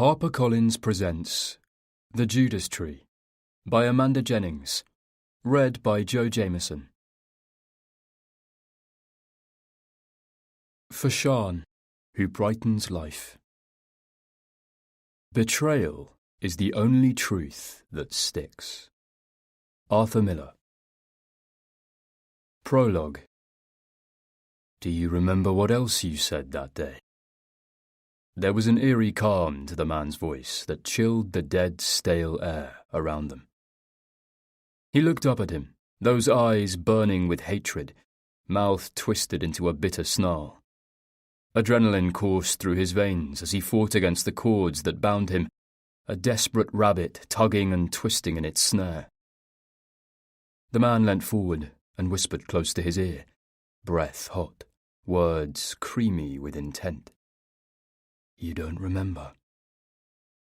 HarperCollins presents The Judas Tree by Amanda Jennings, read by Joe Jameson. For Shan, who brightens life. Betrayal is the only truth that sticks. Arthur Miller. Prologue. Do you remember what else you said that day? There was an eerie calm to the man's voice that chilled the dead, stale air around them. He looked up at him, those eyes burning with hatred, mouth twisted into a bitter snarl. Adrenaline coursed through his veins as he fought against the cords that bound him, a desperate rabbit tugging and twisting in its snare. The man leant forward and whispered close to his ear, breath hot, words creamy with intent. You don't remember.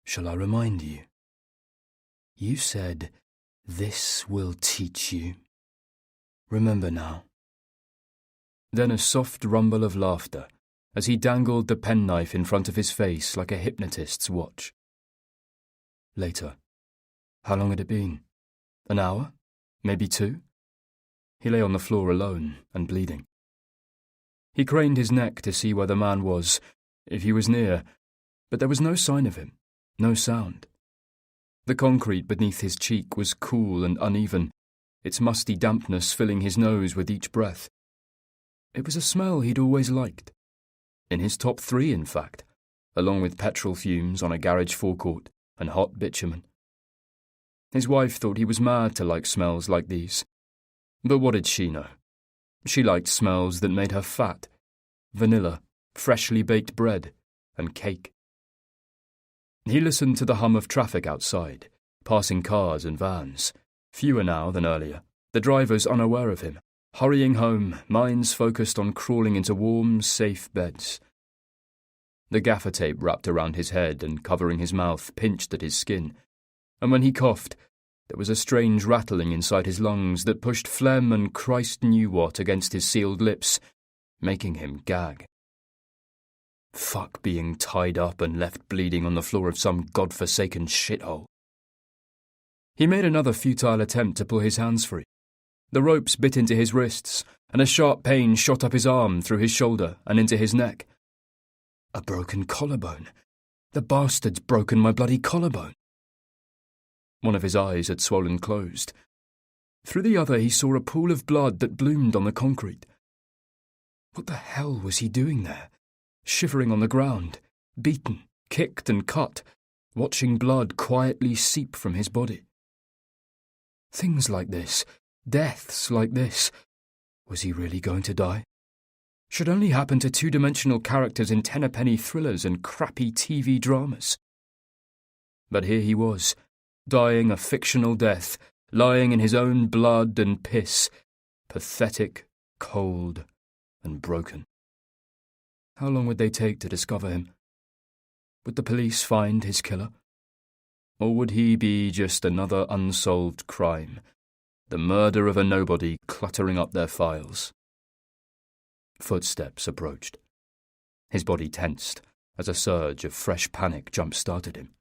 Shall I remind you? You said, "This will teach you." Remember now. Then a soft rumble of laughter as he dangled the penknife in front of his face like a hypnotist's watch. Later. How long had it been? An hour? Maybe 2? He lay on the floor alone and bleeding. He craned his neck to see where the man was, if he was near, but there was no sign of him, no sound. The concrete beneath his cheek was cool and uneven, its musty dampness filling his nose with each breath. It was a smell he'd always liked. In his top 3, in fact, along with petrol fumes on a garage forecourt and hot bitumen. His wife thought he was mad to like smells like these. But what did she know? She liked smells that made her fat. Vanilla, freshly baked bread, and cake. He listened to the hum of traffic outside, passing cars and vans, fewer now than earlier, the drivers unaware of him, hurrying home, minds focused on crawling into warm, safe beds. The gaffer tape wrapped around his head and covering his mouth pinched at his skin, and when he coughed, there was a strange rattling inside his lungs that pushed phlegm and Christ knew what against his sealed lips, making him gag. Fuck being tied up and left bleeding on the floor of some godforsaken shithole. He made another futile attempt to pull his hands free. The ropes bit into his wrists, and a sharp pain shot up his arm through his shoulder and into his neck. A broken collarbone. The bastard's broken my bloody collarbone. One of his eyes had swollen closed. Through the other he saw a pool of blood that bloomed on the concrete. What the hell was he doing there? Shivering on the ground, beaten, kicked and cut, watching blood quietly seep from his body. Things like this, deaths like this. Was he really going to die? Should only happen to 2-dimensional characters in tenner-penny thrillers and crappy TV dramas. But here he was, dying a fictional death, lying in his own blood and piss, pathetic, cold, and broken. How long would they take to discover him? Would the police find his killer? Or would he be just another unsolved crime, the murder of a nobody cluttering up their files? Footsteps approached. His body tensed as a surge of fresh panic jump-started him.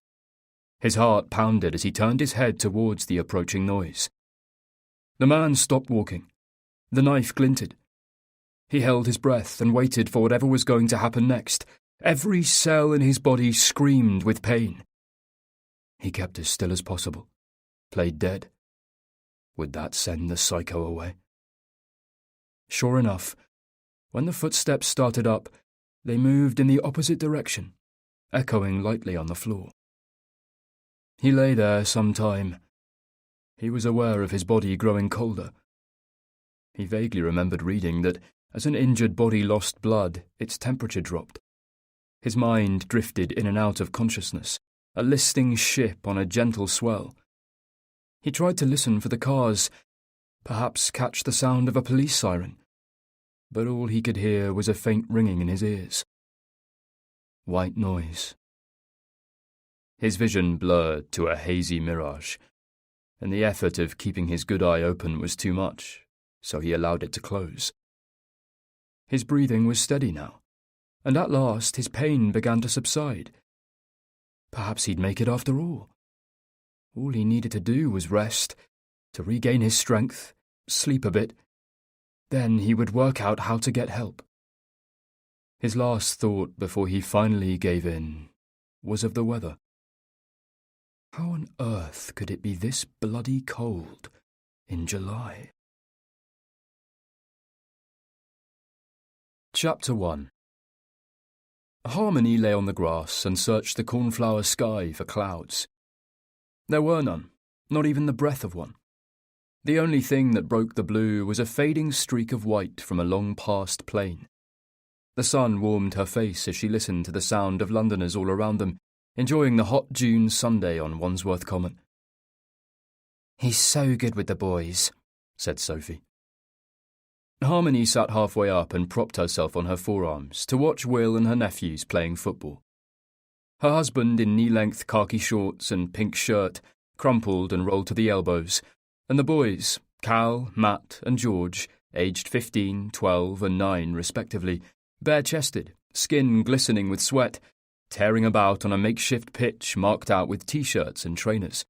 His heart pounded as he turned his head towards the approaching noise. The man stopped walking. The knife glinted. He held his breath and waited for whatever was going to happen next. Every cell in his body screamed with pain. He kept as still as possible, played dead. Would that send the psycho away? Sure enough, when the footsteps started up, they moved in the opposite direction, echoing lightly on the floor. He lay there some time. He was aware of his body growing colder. He vaguely remembered reading that as an injured body lost blood, its temperature dropped. His mind drifted in and out of consciousness, a listing ship on a gentle swell. He tried to listen for the cars, perhaps catch the sound of a police siren, but all he could hear was a faint ringing in his ears. White noise. His vision blurred to a hazy mirage, and the effort of keeping his good eye open was too much, so he allowed it to close. His breathing was steady now, and at last his pain began to subside. Perhaps he'd make it after all. All he needed to do was rest, to regain his strength, sleep a bit. Then he would work out how to get help. His last thought before he finally gave in was of the weather. How on earth could it be this bloody cold in July? Chapter 1. Harmony lay on the grass and searched the cornflower sky for clouds. There were none, not even the breath of one. The only thing that broke the blue was a fading streak of white from a long-past plain. The sun warmed her face as she listened to the sound of Londoners all around them, enjoying the hot June Sunday on Wandsworth Common. "He's so good with the boys," said Sophie. Harmony sat halfway up and propped herself on her forearms to watch Will and her nephews playing football. Her husband, in knee-length khaki shorts and pink shirt, crumpled and rolled to the elbows, and the boys, Cal, Matt and George, aged 15, 12 and 9 respectively, bare-chested, skin glistening with sweat, tearing about on a makeshift pitch marked out with T-shirts and trainers.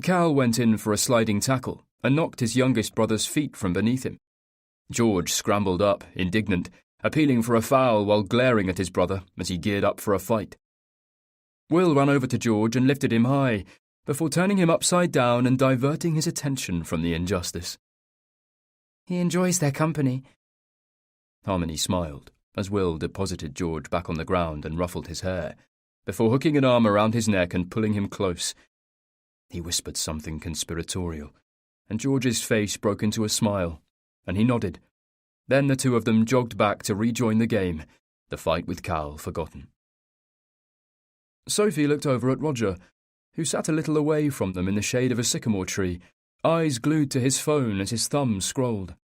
Cal went in for a sliding tackle and knocked his youngest brother's feet from beneath him. George scrambled up, indignant, appealing for a foul while glaring at his brother as he geared up for a fight. Will ran over to George and lifted him high, before turning him upside down and diverting his attention from the injustice. "He enjoys their company." Harmony smiled as Will deposited George back on the ground and ruffled his hair, before hooking an arm around his neck and pulling him close. He whispered something conspiratorial, and George's face broke into a smile, and he nodded. Then the two of them jogged back to rejoin the game, the fight with Cal forgotten. Sophie looked over at Roger, who sat a little away from them in the shade of a sycamore tree, eyes glued to his phone as his thumb scrolled.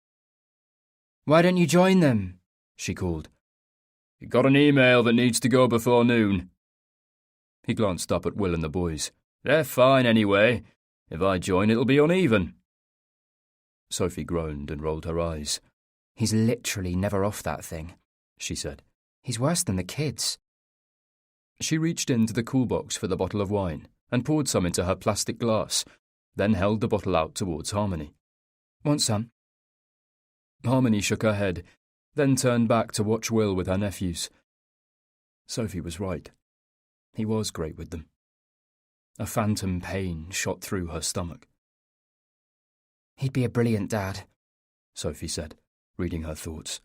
"Why don't you join them?" she called. "Got an email that needs to go before noon." He glanced up at Will and the boys. "They're fine anyway. If I join, it'll be uneven." Sophie groaned and rolled her eyes. "He's literally never off that thing," she said. "He's worse than the kids." She reached into the cool box for the bottle of wine and poured some into her plastic glass, then held the bottle out towards Harmony. "Want some?" Harmony shook her head, then turned back to watch Will with her nephews. Sophie was right. He was great with them. A phantom pain shot through her stomach. "He'd be a brilliant dad," Sophie said, reading her thoughts.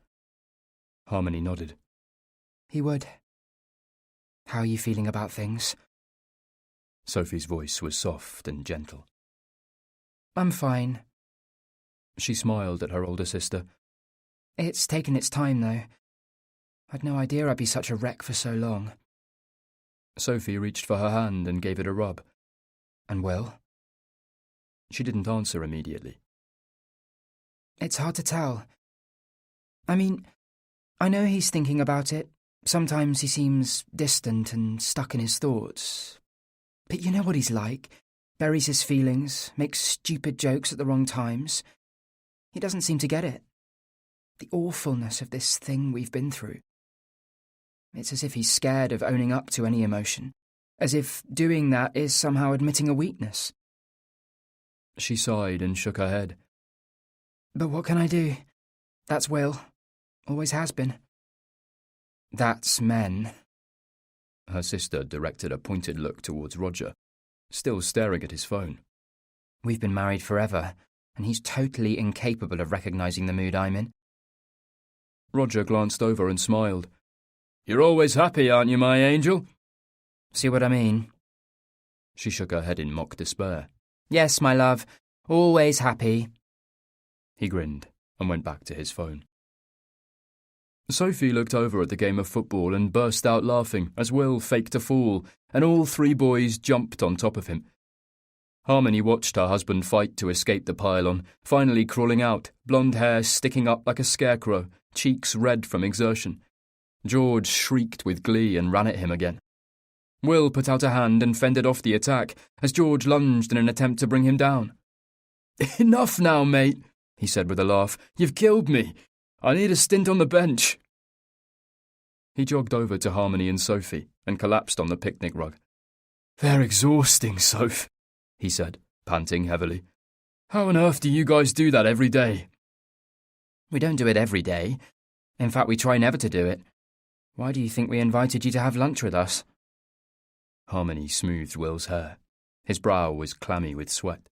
Harmony nodded. "He would. How are you feeling about things?" Sophie's voice was soft and gentle. "I'm fine." She smiled at her older sister. "It's taken its time, though. I'd no idea I'd be such a wreck for so long." Sophie reached for her hand and gave it a rub. "And Will?" She didn't answer immediately. "It's hard to tell. I mean, I know he's thinking about it. Sometimes he seems distant and stuck in his thoughts. But you know what he's like. Buries his feelings, makes stupid jokes at the wrong times. He doesn't seem to get it. The awfulness of this thing we've been through. It's as if he's scared of owning up to any emotion, as if doing that is somehow admitting a weakness." She sighed and shook her head. "But what can I do? That's Will. Always has been." "That's men." Her sister directed a pointed look towards Roger, still staring at his phone. "We've been married forever, and he's totally incapable of recognising the mood I'm in." Roger glanced over and smiled. "You're always happy, aren't you, my angel?" "See what I mean?" She shook her head in mock despair. "Yes, my love. Always happy." He grinned and went back to his phone. Sophie looked over at the game of football and burst out laughing as Will faked a fall, and all three boys jumped on top of him. Harmony watched her husband fight to escape the pylon, finally crawling out, blonde hair sticking up like a scarecrow, cheeks red from exertion. George shrieked with glee and ran at him again. Will put out a hand and fended off the attack as George lunged in an attempt to bring him down. "Enough now, mate," he said with a laugh. "You've killed me. I need a stint on the bench." He jogged over to Harmony and Sophie and collapsed on the picnic rug. "They're exhausting, Soph," he said, panting heavily. "How on earth do you guys do that every day?" "We don't do it every day. In fact, we try never to do it. Why do you think we invited you to have lunch with us?" Harmony smoothed Will's hair. His brow was clammy with sweat.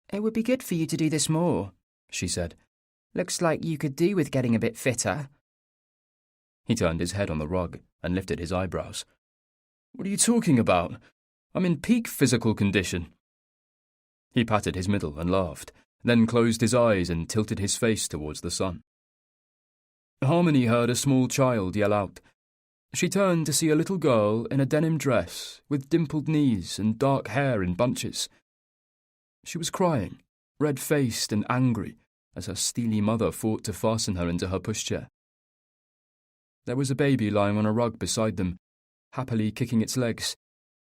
"It would be good for you to do this more," she said. "Looks like you could do with getting a bit fitter." He turned his head on the rug and lifted his eyebrows. "What are you talking about? I'm in peak physical condition." He patted his middle and laughed, then closed his eyes and tilted his face towards the sun. Harmony heard a small child yell out. She turned to see a little girl in a denim dress with dimpled knees and dark hair in bunches. She was crying, red-faced and angry, as her steely mother fought to fasten her into her pushchair. There was a baby lying on a rug beside them, happily kicking its legs,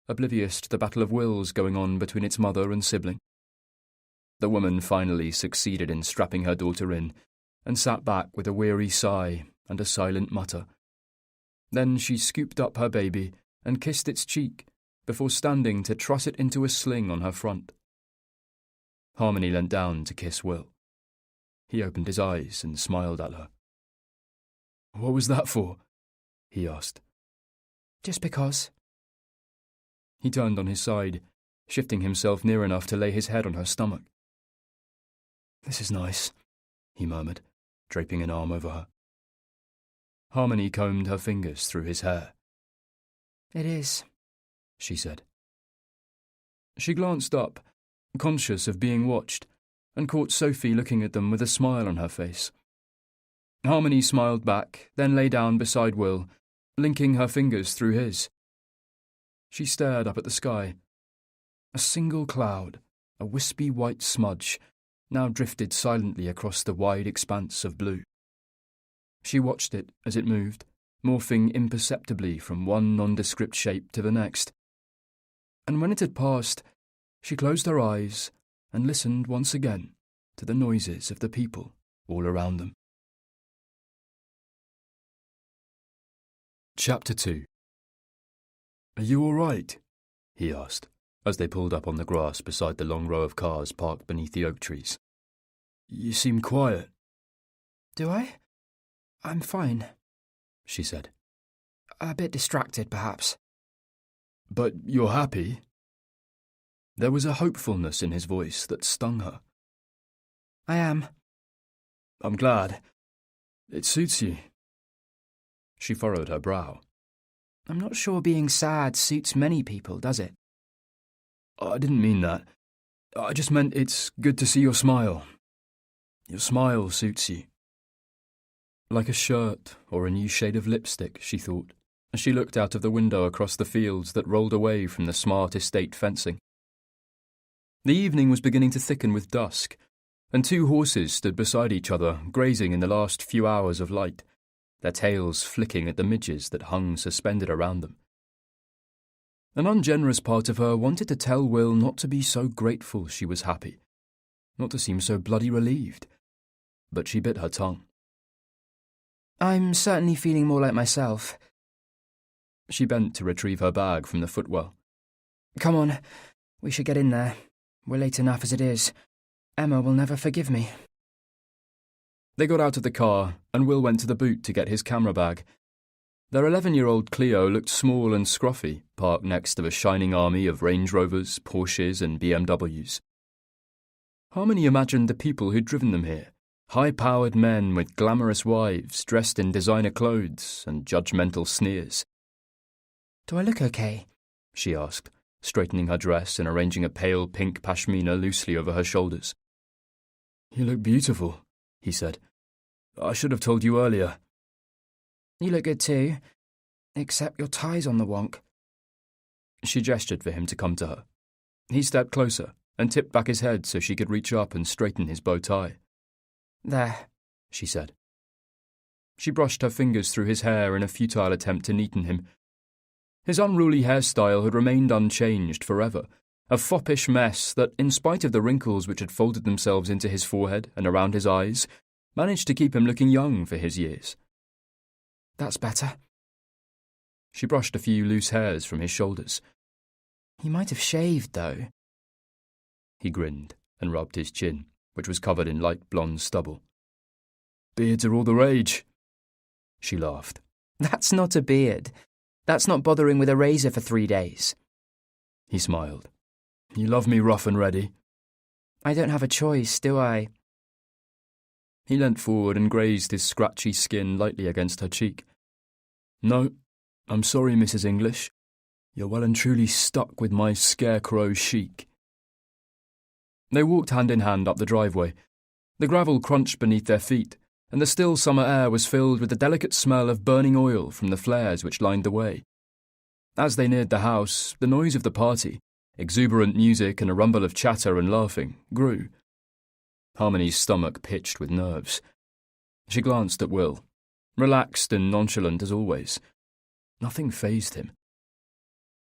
oblivious to the battle of wills going on between its mother and sibling. The woman finally succeeded in strapping her daughter in, and sat back with a weary sigh and a silent mutter. Then she scooped up her baby and kissed its cheek before standing to truss it into a sling on her front. Harmony leant down to kiss Will. He opened his eyes and smiled at her. "What was that for?" he asked. "Just because." He turned on his side, shifting himself near enough to lay his head on her stomach. "This is nice," he murmured, draping an arm over her. Harmony combed her fingers through his hair. "It is," she said. She glanced up, conscious of being watched, and caught Sophie looking at them with a smile on her face. Harmony smiled back, then lay down beside Will, linking her fingers through his. She stared up at the sky. A single cloud, a wispy white smudge, now drifted silently across the wide expanse of blue. She watched it as it moved, morphing imperceptibly from one nondescript shape to the next. And when it had passed, she closed her eyes and listened once again to the noises of the people all around them. Chapter 2. "Are you all right?" he asked, as they pulled up on the grass beside the long row of cars parked beneath the oak trees. "You seem quiet." "Do I? I'm fine," she said. "A bit distracted, perhaps." "But you're happy?" There was a hopefulness in his voice that stung her. "I am." "I'm glad. It suits you." She furrowed her brow. "I'm not sure being sad suits many people, does it?" "I didn't mean that. I just meant it's good to see your smile. Your smile suits you." Like a shirt or a new shade of lipstick, she thought, as she looked out of the window across the fields that rolled away from the smart estate fencing. The evening was beginning to thicken with dusk, and two horses stood beside each other, grazing in the last few hours of light, their tails flicking at the midges that hung suspended around them. An ungenerous part of her wanted to tell Will not to be so grateful she was happy, not to seem so bloody relieved, but she bit her tongue. "I'm certainly feeling more like myself." She bent to retrieve her bag from the footwell. "Come on, we should get in there. We're late enough as it is. Emma will never forgive me." They got out of the car, and Will went to the boot to get his camera bag. Their 11-year-old Clio looked small and scruffy, parked next to a shining army of Range Rovers, Porsches, and BMWs. Harmony imagined the people who'd driven them here, high-powered men with glamorous wives dressed in designer clothes and judgmental sneers. "Do I look okay?" she asked, straightening her dress and arranging a pale pink pashmina loosely over her shoulders. "You look beautiful," he said. "I should have told you earlier." "You look good too, except your tie's on the wonk." She gestured for him to come to her. He stepped closer and tipped back his head so she could reach up and straighten his bow tie. "There," she said. She brushed her fingers through his hair in a futile attempt to neaten him. His unruly hairstyle had remained unchanged forever, a foppish mess that, in spite of the wrinkles which had folded themselves into his forehead and around his eyes, managed to keep him looking young for his years. That's better. She brushed a few loose hairs from his shoulders. He might have shaved, though. He grinned and rubbed his chin, which was covered in light blonde stubble. Beards are all the rage. She laughed. That's not a beard. That's not bothering with a razor for 3 days. He smiled. You love me rough and ready. I don't have a choice, do I? He leant forward and grazed his scratchy skin lightly against her cheek. No, I'm sorry, Mrs. English. You're well and truly stuck with my scarecrow chic. They walked hand in hand up the driveway. The gravel crunched beneath their feet, and the still summer air was filled with the delicate smell of burning oil from the flares which lined the way. As they neared the house, the noise of the party, exuberant music and a rumble of chatter and laughing, grew. Harmony's stomach pitched with nerves. She glanced at Will, relaxed and nonchalant as always. Nothing fazed him.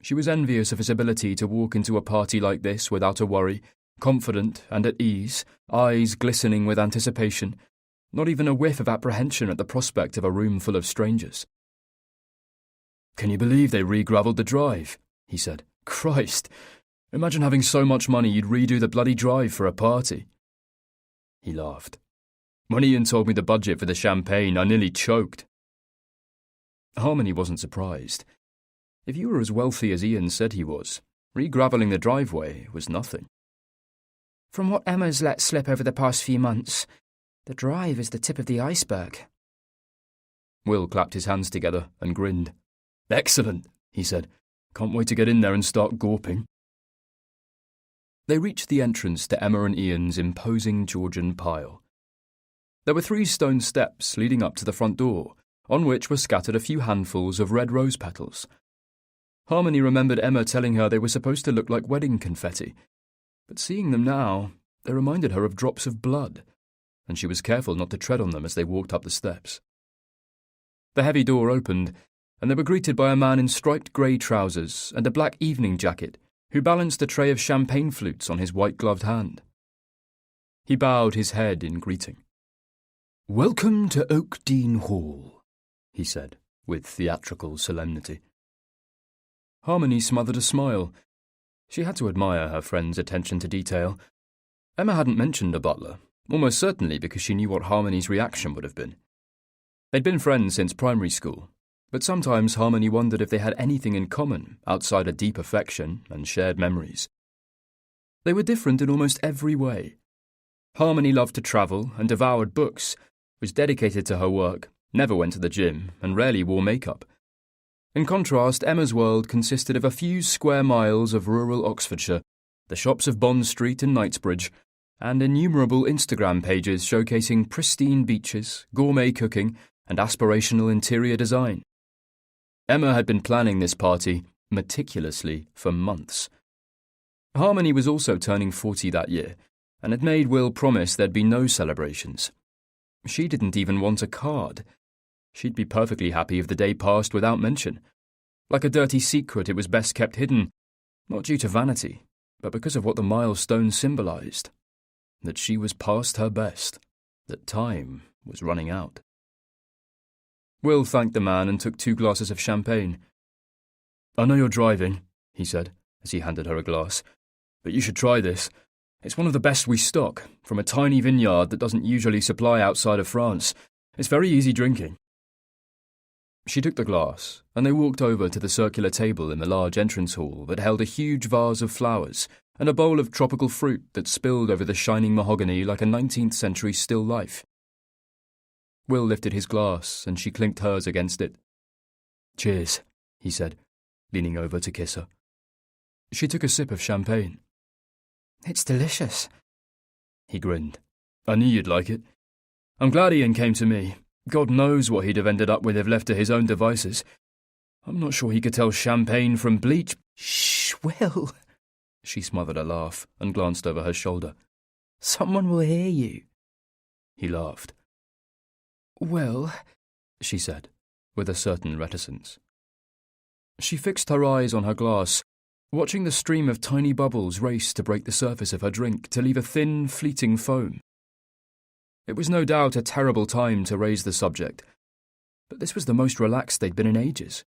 She was envious of his ability to walk into a party like this without a worry, confident and at ease, eyes glistening with anticipation, not even a whiff of apprehension at the prospect of a room full of strangers. Can you believe they re-gravelled the drive? He said. Christ! Imagine having so much money you'd redo the bloody drive for a party. He laughed. When Ian told me the budget for the champagne, I nearly choked. Harmony wasn't surprised. If you were as wealthy as Ian said he was, re-gravelling the driveway was nothing. From what Emma's let slip over the past few months, the drive is the tip of the iceberg. Will clapped his hands together and grinned. Excellent, he said. Can't wait to get in there and start gawping. They reached the entrance to Emma and Ian's imposing Georgian pile. There were 3 stone steps leading up to the front door, on which were scattered a few handfuls of red rose petals. Harmony remembered Emma telling her they were supposed to look like wedding confetti, but seeing them now, they reminded her of drops of blood, and she was careful not to tread on them as they walked up the steps. The heavy door opened, and they were greeted by a man in striped grey trousers and a black evening jacket, who balanced a tray of champagne flutes on his white-gloved hand. He bowed his head in greeting. Welcome to Oakdean Hall, he said, with theatrical solemnity. Harmony smothered a smile. She had to admire her friend's attention to detail. Emma hadn't mentioned a butler, almost certainly because she knew what Harmony's reaction would have been. They'd been friends since primary school, but sometimes Harmony wondered if they had anything in common outside a deep affection and shared memories. They were different in almost every way. Harmony loved to travel and devoured books, was dedicated to her work, never went to the gym, and rarely wore makeup. In contrast, Emma's world consisted of a few square miles of rural Oxfordshire, the shops of Bond Street and Knightsbridge, and innumerable Instagram pages showcasing pristine beaches, gourmet cooking, and aspirational interior design. Emma had been planning this party meticulously for months. Harmony was also turning 40 that year, and had made Will promise there'd be no celebrations. She didn't even want a card. She'd be perfectly happy if the day passed without mention. Like a dirty secret, it was best kept hidden, not due to vanity, but because of what the milestone symbolised. That she was past her best, that time was running out. Will thanked the man and took 2 glasses of champagne. I know you're driving, he said, as he handed her a glass, but you should try this. It's one of the best we stock, from a tiny vineyard that doesn't usually supply outside of France. It's very easy drinking. She took the glass, and they walked over to the circular table in the large entrance hall that held a huge vase of flowers and a bowl of tropical fruit that spilled over the shining mahogany like a 19th century still life. Will lifted his glass, and she clinked hers against it. Cheers, he said, leaning over to kiss her. She took a sip of champagne. It's delicious. He grinned. I knew you'd like it. I'm glad Ian came to me. God knows what he'd have ended up with if left to his own devices. I'm not sure he could tell champagne from bleach. Shh, Will. She smothered a laugh and glanced over her shoulder. Someone will hear you. He laughed. Will, she said, with a certain reticence. She fixed her eyes on her glass, watching the stream of tiny bubbles race to break the surface of her drink to leave a thin, fleeting foam. It was no doubt a terrible time to raise the subject, but this was the most relaxed they'd been in ages.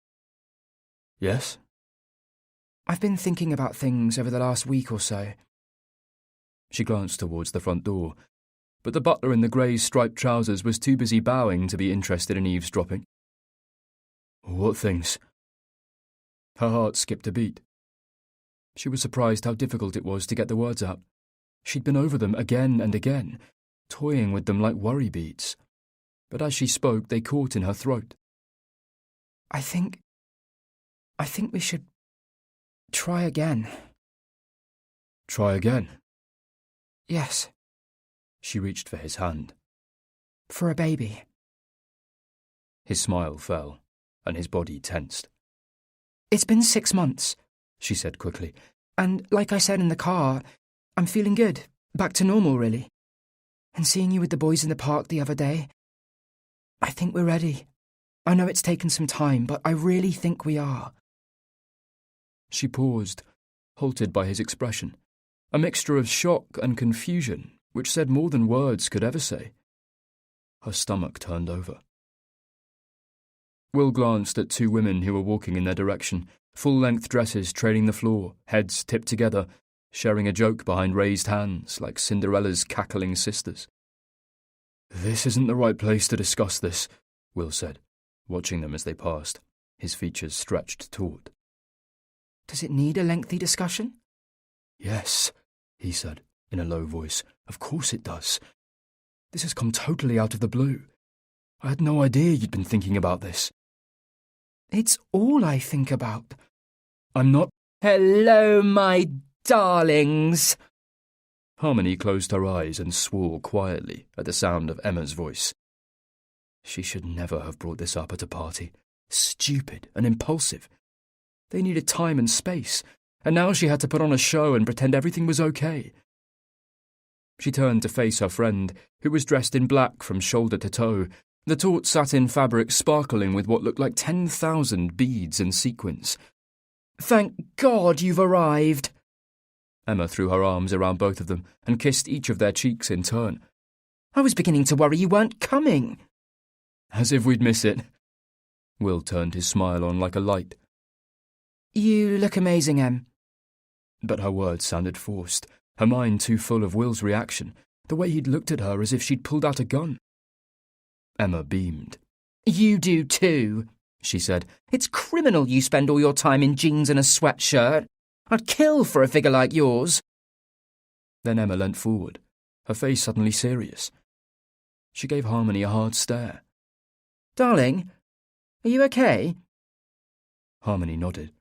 Yes? I've been thinking about things over the last week or so. She glanced towards the front door, but the butler in the grey striped trousers was too busy bowing to be interested in eavesdropping. What things? Her heart skipped a beat. She was surprised how difficult it was to get the words out. She'd been over them again and again, toying with them like worry beads. But as she spoke, they caught in her throat. I think we should try again. Try again? Yes. She reached for his hand. For a baby. His smile fell, and his body tensed. It's been 6 months, she said quickly. And like I said in the car, I'm feeling good. Back to normal, really. And seeing you with the boys in the park the other day, I think we're ready. I know it's taken some time, but I really think we are. She paused, halted by his expression, a mixture of shock and confusion, which said more than words could ever say. Her stomach turned over. Will glanced at 2 women who were walking in their direction, full-length dresses trailing the floor, heads tipped together, sharing a joke behind raised hands like Cinderella's cackling sisters. This isn't the right place to discuss this, Will said, watching them as they passed, his features stretched taut. Does it need a lengthy discussion? Yes, he said, in a low voice. Of course it does. This has come totally out of the blue. I had no idea you'd been thinking about this. It's all I think about. I'm not... Hello, my darlings. Harmony closed her eyes and swore quietly at the sound of Emma's voice. She should never have brought this up at a party. Stupid and impulsive. They needed time and space, and now she had to put on a show and pretend everything was okay. She turned to face her friend, who was dressed in black from shoulder to toe, the taut satin fabric sparkling with what looked like 10,000 beads and sequins. Thank God you've arrived. Emma threw her arms around both of them and kissed each of their cheeks in turn. I was beginning to worry you weren't coming. As if we'd miss it. Will turned his smile on like a light. You look amazing, Em. But her words sounded forced, her mind too full of Will's reaction, the way he'd looked at her as if she'd pulled out a gun. Emma beamed. You do too, she said. It's criminal you spend all your time in jeans and a sweatshirt. I'd kill for a figure like yours. Then Emma leant forward, her face suddenly serious. She gave Harmony a hard stare. Darling, are you okay? Harmony nodded.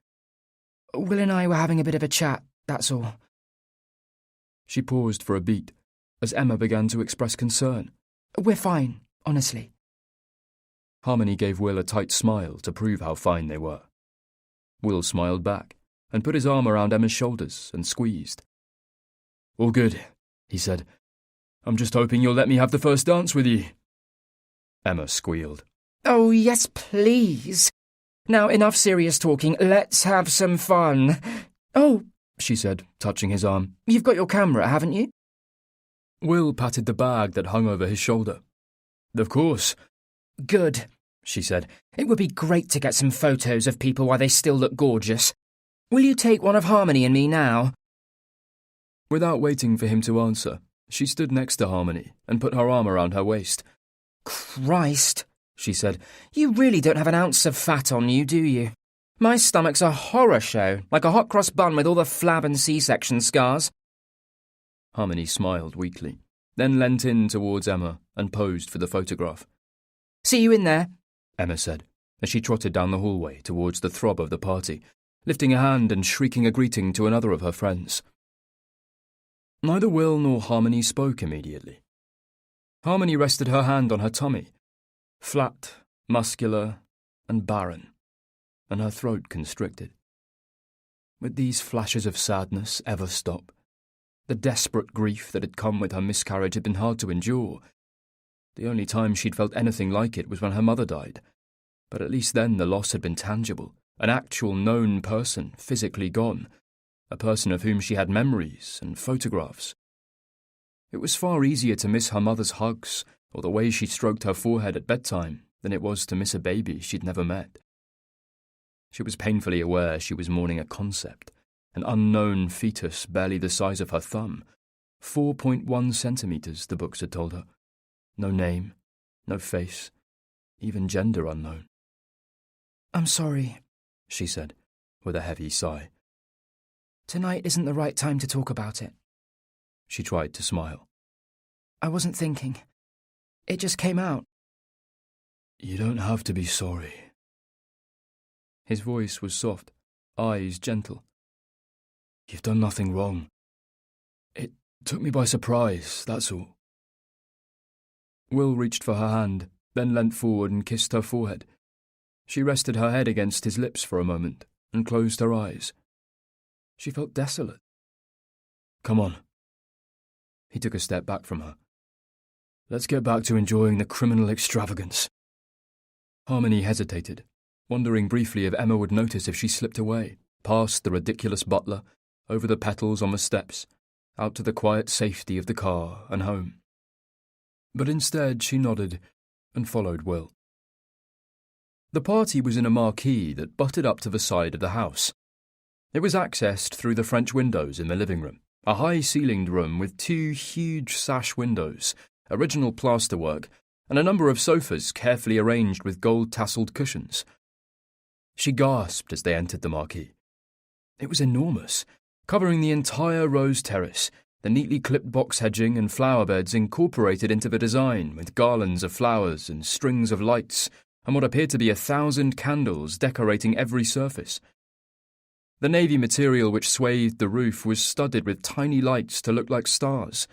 Will and I were having a bit of a chat, that's all. She paused for a beat, as Emma began to express concern. We're fine, honestly. Harmony gave Will a tight smile to prove how fine they were. Will smiled back, and put his arm around Emma's shoulders and squeezed. All good, he said. I'm just hoping you'll let me have the first dance with you. Emma squealed. Oh, yes, please. Now, enough serious talking. Let's have some fun. Oh, she said, touching his arm. You've got your camera, haven't you? Will patted the bag that hung over his shoulder. Of course. Good, she said. It would be great to get some photos of people while they still look gorgeous. Will you take one of Harmony and me now? Without waiting for him to answer, she stood next to Harmony and put her arm around her waist. Christ, she said. You really don't have an ounce of fat on you, do you? My stomach's a horror show, like a hot cross bun with all the flab and C-section scars. Harmony smiled weakly, then leant in towards Emma and posed for the photograph. See you in there, Emma said, as she trotted down the hallway towards the throb of the party, lifting a hand and shrieking a greeting to another of her friends. Neither Will nor Harmony spoke immediately. Harmony rested her hand on her tummy, flat, muscular, and barren, and her throat constricted. Would these flashes of sadness ever stop? The desperate grief that had come with her miscarriage had been hard to endure. The only time she'd felt anything like it was when her mother died, but at least then the loss had been tangible, an actual known person physically gone, a person of whom she had memories and photographs. It was far easier to miss her mother's hugs or the way she stroked her forehead at bedtime than it was to miss a baby she'd never met. She was painfully aware she was mourning a concept, an unknown fetus barely the size of her thumb, 4.1 centimetres, the books had told her. No name, no face, even gender unknown. "I'm sorry," she said, with a heavy sigh. "Tonight isn't the right time to talk about it." She tried to smile. "I wasn't thinking. It just came out." "You don't have to be sorry." His voice was soft, eyes gentle. "You've done nothing wrong. It took me by surprise, that's all." Will reached for her hand, then leant forward and kissed her forehead. She rested her head against his lips for a moment and closed her eyes. She felt desolate. "Come on." He took a step back from her. "Let's get back to enjoying the criminal extravagance." Harmony hesitated, wondering briefly if Emma would notice if she slipped away, past the ridiculous butler, over the petals on the steps, out to the quiet safety of the car and home. But instead she nodded and followed Will. The party was in a marquee that butted up to the side of the house. It was accessed through the French windows in the living room, a high-ceilinged room with 2 huge sash windows, original plasterwork, and a number of sofas carefully arranged with gold-tasselled cushions. She gasped as they entered the marquee. It was enormous, covering the entire rose terrace, the neatly clipped box hedging and flower beds incorporated into the design with garlands of flowers and strings of lights and what appeared to be 1,000 candles decorating every surface. The navy material which swathed the roof was studded with tiny lights to look like stars.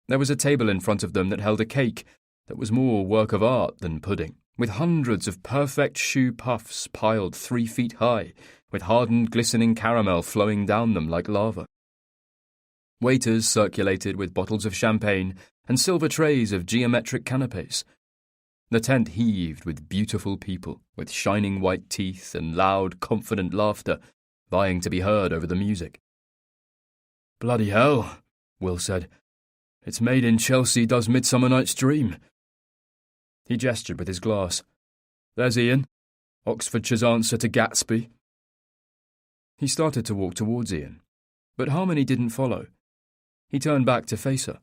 There was a table in front of them that held a cake that was more work of art than pudding, with hundreds of perfect choux puffs piled 3 feet high, with hardened glistening caramel flowing down them like lava. Waiters circulated with bottles of champagne and silver trays of geometric canapes. The tent heaved with beautiful people, with shining white teeth and loud, confident laughter, vying to be heard over the music. "Bloody hell," Will said. "It's made in Chelsea does Midsummer Night's Dream." He gestured with his glass. "There's Ian, Oxfordshire's answer to Gatsby." He started to walk towards Ian, but Harmony didn't follow. He turned back to face her.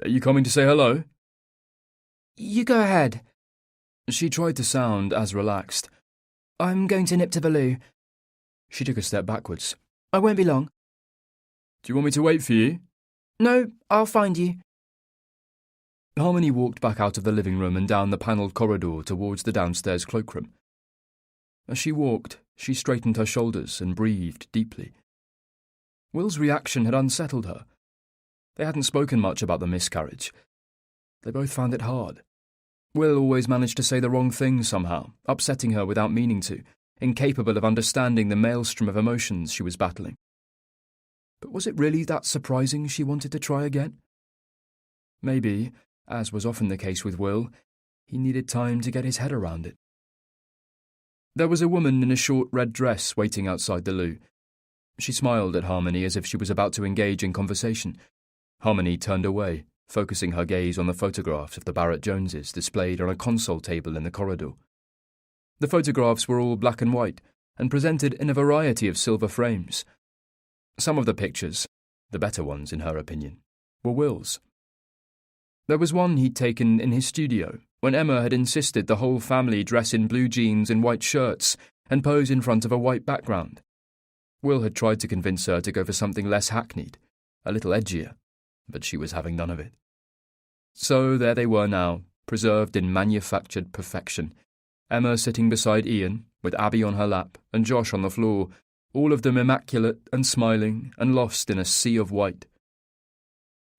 "Are you coming to say hello?" "You go ahead." She tried to sound as relaxed. "I'm going to nip to the loo." She took a step backwards. "I won't be long." "Do you want me to wait for you?" "No, I'll find you." Harmony walked back out of the living room and down the panelled corridor towards the downstairs cloakroom. As she walked, she straightened her shoulders and breathed deeply. Will's reaction had unsettled her. They hadn't spoken much about the miscarriage. They both found it hard. Will always managed to say the wrong thing somehow, upsetting her without meaning to, incapable of understanding the maelstrom of emotions she was battling. But was it really that surprising she wanted to try again? Maybe, as was often the case with Will, he needed time to get his head around it. There was a woman in a short red dress waiting outside the loo. She smiled at Harmony as if she was about to engage in conversation. Harmony turned away, focusing her gaze on the photographs of the Barrett-Joneses displayed on a console table in the corridor. The photographs were all black and white, and presented in a variety of silver frames. Some of the pictures, the better ones in her opinion, were Will's. There was one he'd taken in his studio, when Emma had insisted the whole family dress in blue jeans and white shirts and pose in front of a white background. Will had tried to convince her to go for something less hackneyed, a little edgier, but she was having none of it. So there they were now, preserved in manufactured perfection, Emma sitting beside Ian, with Abby on her lap, and Josh on the floor, all of them immaculate and smiling and lost in a sea of white.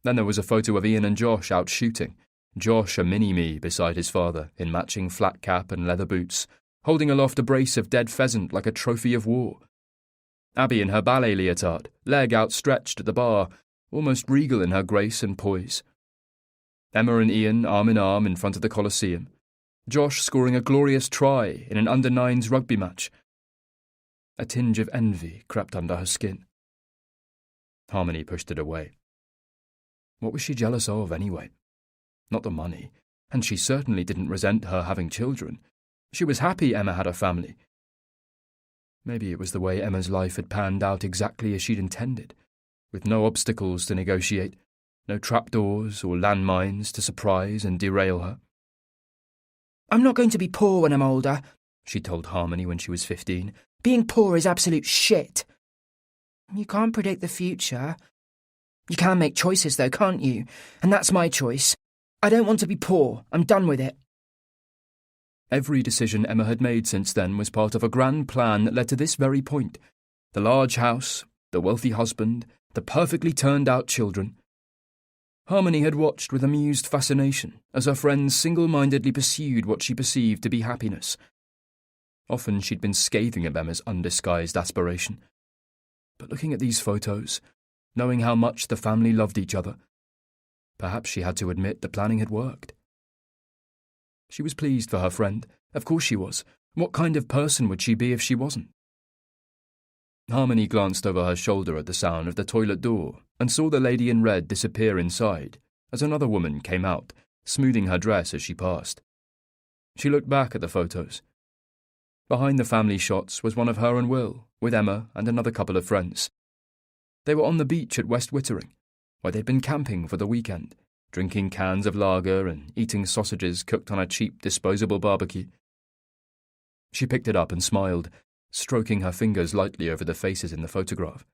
Then there was a photo of Ian and Josh out shooting, Josh a mini-me beside his father, in matching flat cap and leather boots, holding aloft a brace of dead pheasant like a trophy of war. Abby in her ballet leotard, leg outstretched at the bar, almost regal in her grace and poise. Emma and Ian arm in arm in front of the Colosseum, Josh scoring a glorious try in an under-9s rugby match. A tinge of envy crept under her skin. Harmony pushed it away. What was she jealous of, anyway? Not the money. and she certainly didn't resent her having children. She was happy Emma had a family. Maybe it was the way Emma's life had panned out exactly as she'd intended, with no obstacles to negotiate, no trapdoors or landmines to surprise and derail her. "I'm not going to be poor when I'm older," she told Harmony when she was 15. "Being poor is absolute shit." "You can't predict the future. You can make choices, though, can't you? And that's my choice. I don't want to be poor. I'm done with it." Every decision Emma had made since then was part of a grand plan that led to this very point. The large house, the wealthy husband, the perfectly turned-out children. Harmony had watched with amused fascination as her friends single-mindedly pursued what she perceived to be happiness. Often she'd been scathing of Emma's undisguised aspiration. But looking at these photos, knowing how much the family loved each other, perhaps she had to admit the planning had worked. She was pleased for her friend. Of course she was. What kind of person would she be if she wasn't? Harmony glanced over her shoulder at the sound of the toilet door and saw the lady in red disappear inside as another woman came out, smoothing her dress as she passed. She looked back at the photos. Behind the family shots was one of her and Will, with Emma and another couple of friends. They were on the beach at West Wittering, where they'd been camping for the weekend, drinking cans of lager and eating sausages cooked on a cheap disposable barbecue. She picked it up and smiled, stroking her fingers lightly over the faces in the photograph.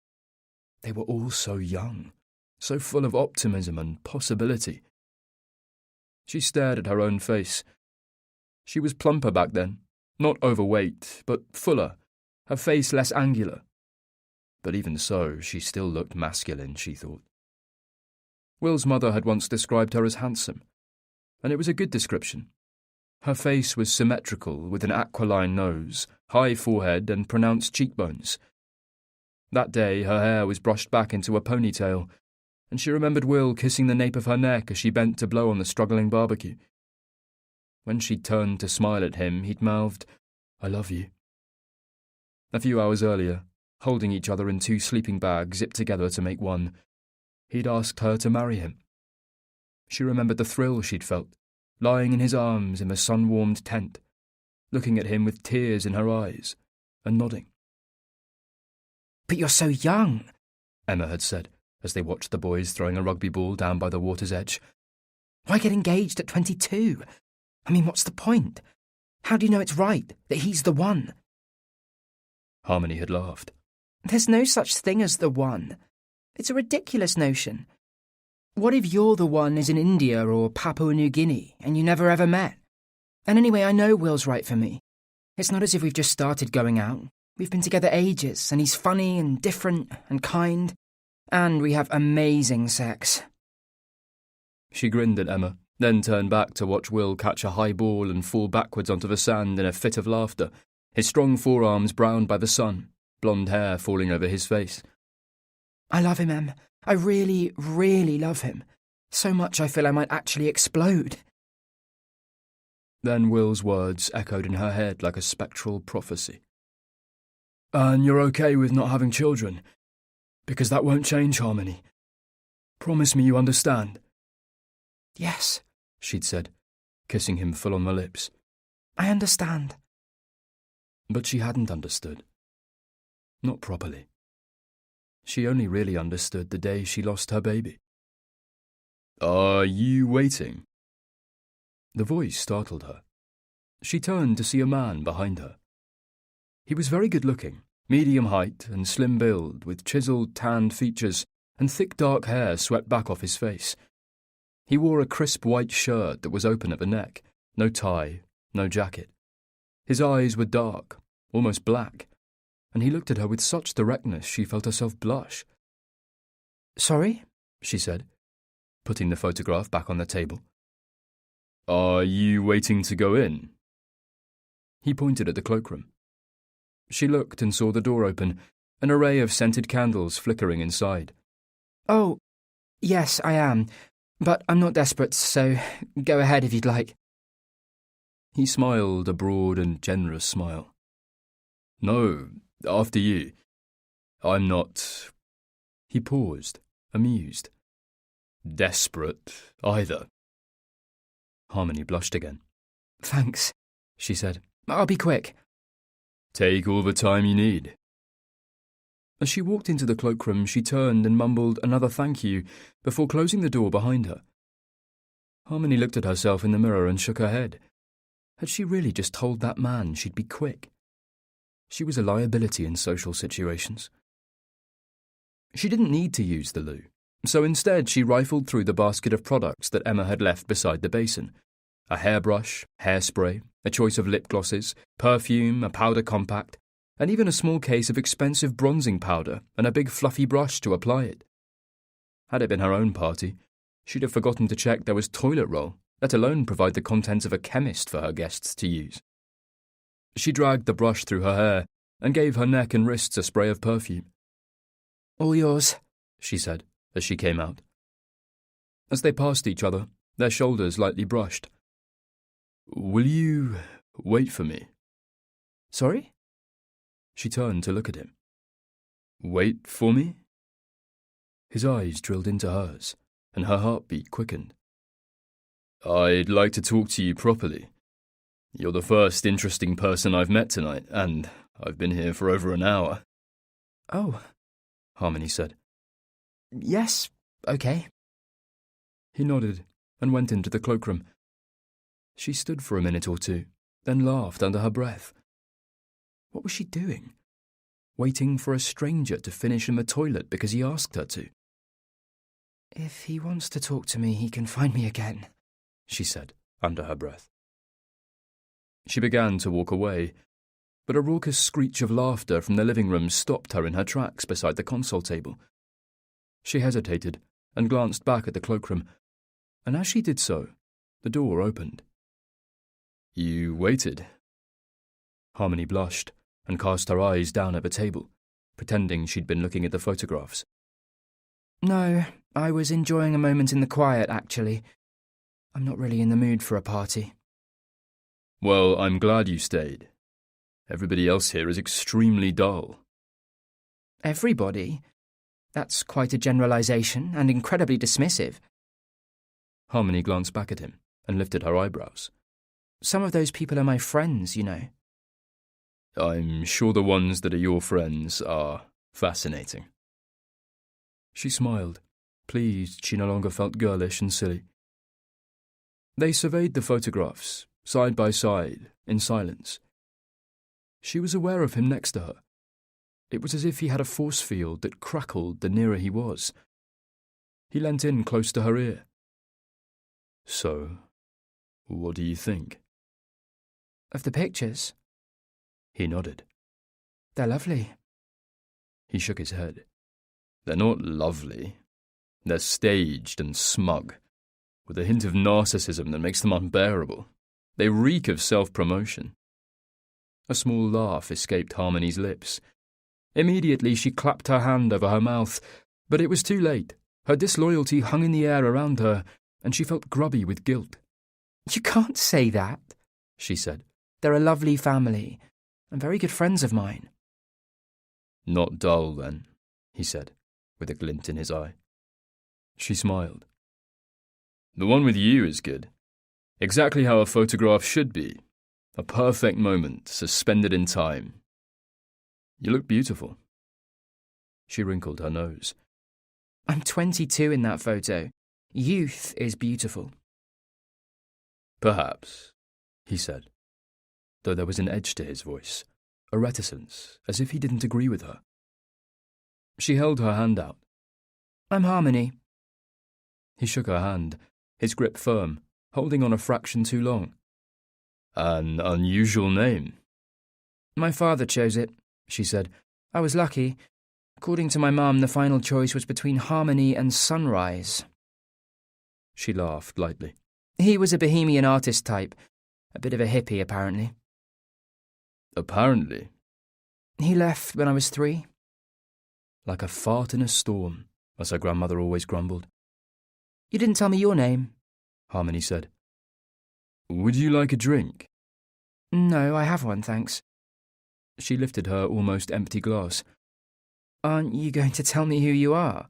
They were all so young, so full of optimism and possibility. She stared at her own face. She was plumper back then, not overweight, but fuller, her face less angular. But even so, she still looked masculine, she thought. Will's mother had once described her as handsome, and it was a good description. Her face was symmetrical, with an aquiline nose, high forehead and pronounced cheekbones. That day her hair was brushed back into a ponytail, and she remembered Will kissing the nape of her neck as she bent to blow on the struggling barbecue. When she turned to smile at him, he'd mouthed, "I love you." A few hours earlier, holding each other in two sleeping bags zipped together to make one, he'd asked her to marry him. She remembered the thrill she'd felt, lying in his arms in the sun-warmed tent, looking at him with tears in her eyes, and nodding. "But you're so young," Emma had said, as they watched the boys throwing a rugby ball down by the water's edge. "Why get engaged at 22? I mean, what's the point? How do you know it's right, that he's the one?" Harmony had laughed. "There's no such thing as the one. It's a ridiculous notion. What if you're the one is in India or Papua New Guinea and you never ever met? And anyway, I know Will's right for me. It's not as if we've just started going out. We've been together ages, and he's funny and different and kind, and we have amazing sex." She grinned at Emma, then turned back to watch Will catch a high ball and fall backwards onto the sand in a fit of laughter, his strong forearms browned by the sun, blonde hair falling over his face. "I love him, Em. I really, really love him. So much I feel I might actually explode." Then Will's words echoed in her head like a spectral prophecy. "And you're okay with not having children? Because that won't change, Harmony. Promise me you understand." "Yes," she'd said, kissing him full on the lips. "I understand." But she hadn't understood. Not properly. She only really understood the day she lost her baby. "Are you waiting?" The voice startled her. She turned to see a man behind her. He was very good-looking, medium height and slim build, with chiselled, tanned features and thick dark hair swept back off his face. He wore a crisp white shirt that was open at the neck, no tie, no jacket. His eyes were dark, almost black, and he looked at her with such directness she felt herself blush. "Sorry?" she said, putting the photograph back on the table. "Are you waiting to go in?" He pointed at the cloakroom. She looked and saw the door open, an array of scented candles flickering inside. "Oh, yes, I am. But I'm not desperate, so go ahead if you'd like." He smiled a broad and generous smile. "No, after you. I'm not—" He paused, amused. "Desperate, either." Harmony blushed again. "Thanks," she said. "I'll be quick." "Take all the time you need." As she walked into the cloakroom, she turned and mumbled another thank you before closing the door behind her. Harmony looked at herself in the mirror and shook her head. Had she really just told that man she'd be quick? She was a liability in social situations. She didn't need to use the loo, so instead she rifled through the basket of products that Emma had left beside the basin. A hairbrush, hairspray, a choice of lip glosses, perfume, a powder compact, and even a small case of expensive bronzing powder and a big fluffy brush to apply it. Had it been her own party, she'd have forgotten to check there was toilet roll, let alone provide the contents of a chemist for her guests to use. She dragged the brush through her hair and gave her neck and wrists a spray of perfume. "All yours," she said as she came out. As they passed each other, their shoulders lightly brushed. "Will you wait for me?" "Sorry?" She turned to look at him. "Wait for me?" His eyes drilled into hers, and her heartbeat quickened. "I'd like to talk to you properly. You're the first interesting person I've met tonight, and I've been here for over an hour." "Oh," Harmony said. "Yes, okay." He nodded and went into the cloakroom. She stood for a minute or two, then laughed under her breath. What was she doing? Waiting for a stranger to finish in the toilet because he asked her to. "If he wants to talk to me, he can find me again," she said under her breath. She began to walk away, but a raucous screech of laughter from the living room stopped her in her tracks beside the console table. She hesitated and glanced back at the cloakroom, and as she did so, the door opened. "You waited?" Harmony blushed and cast her eyes down at the table, pretending she'd been looking at the photographs. "No, I was enjoying a moment in the quiet, actually. I'm not really in the mood for a party." "Well, I'm glad you stayed. Everybody else here is extremely dull." "Everybody? That's quite a generalization and incredibly dismissive." Harmony glanced back at him and lifted her eyebrows. "Some of those people are my friends, you know." "I'm sure the ones that are your friends are fascinating." She smiled, pleased she no longer felt girlish and silly. They surveyed the photographs, side by side, in silence. She was aware of him next to her. It was as if he had a force field that crackled the nearer he was. He leant in close to her ear. "So, what do you think?" "Of the pictures?" He nodded. "They're lovely." He shook his head. "They're not lovely. They're staged and smug, with a hint of narcissism that makes them unbearable. They reek of self-promotion." A small laugh escaped Harmony's lips. Immediately she clapped her hand over her mouth, but it was too late. Her disloyalty hung in the air around her, and she felt grubby with guilt. "You can't say that," she said. "They're a lovely family, and very good friends of mine." "Not dull, then," he said, with a glint in his eye. She smiled. "The one with you is good. Exactly how a photograph should be. A perfect moment, suspended in time. You look beautiful." She wrinkled her nose. "I'm 22 in that photo. Youth is beautiful." "Perhaps," he said, though there was an edge to his voice, a reticence, as if he didn't agree with her. She held her hand out. "I'm Harmony." He shook her hand, his grip firm, holding on a fraction too long. "An unusual name." "My father chose it," she said. "I was lucky. According to my mum, the final choice was between Harmony and Sunrise." She laughed lightly. "He was a bohemian artist type. A bit of a hippie, apparently." "Apparently?" "He left when I was 3. Like a fart in a storm, as her grandmother always grumbled. "You didn't tell me your name," Harmony said. "Would you like a drink?" "No, I have one, thanks." She lifted her almost empty glass. "Aren't you going to tell me who you are?"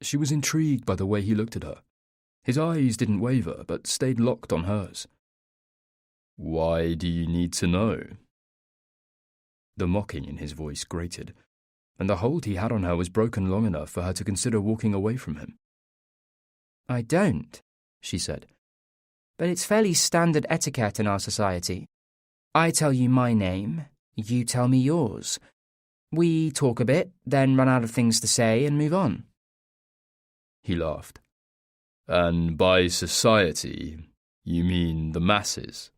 She was intrigued by the way he looked at her. His eyes didn't waver, but stayed locked on hers. "Why do you need to know?" The mocking in his voice grated, and the hold he had on her was broken long enough for her to consider walking away from him. "I don't," she said. "But it's fairly standard etiquette in our society. I tell you my name, you tell me yours. We talk a bit, then run out of things to say and move on." He laughed. "And by society, you mean the masses?"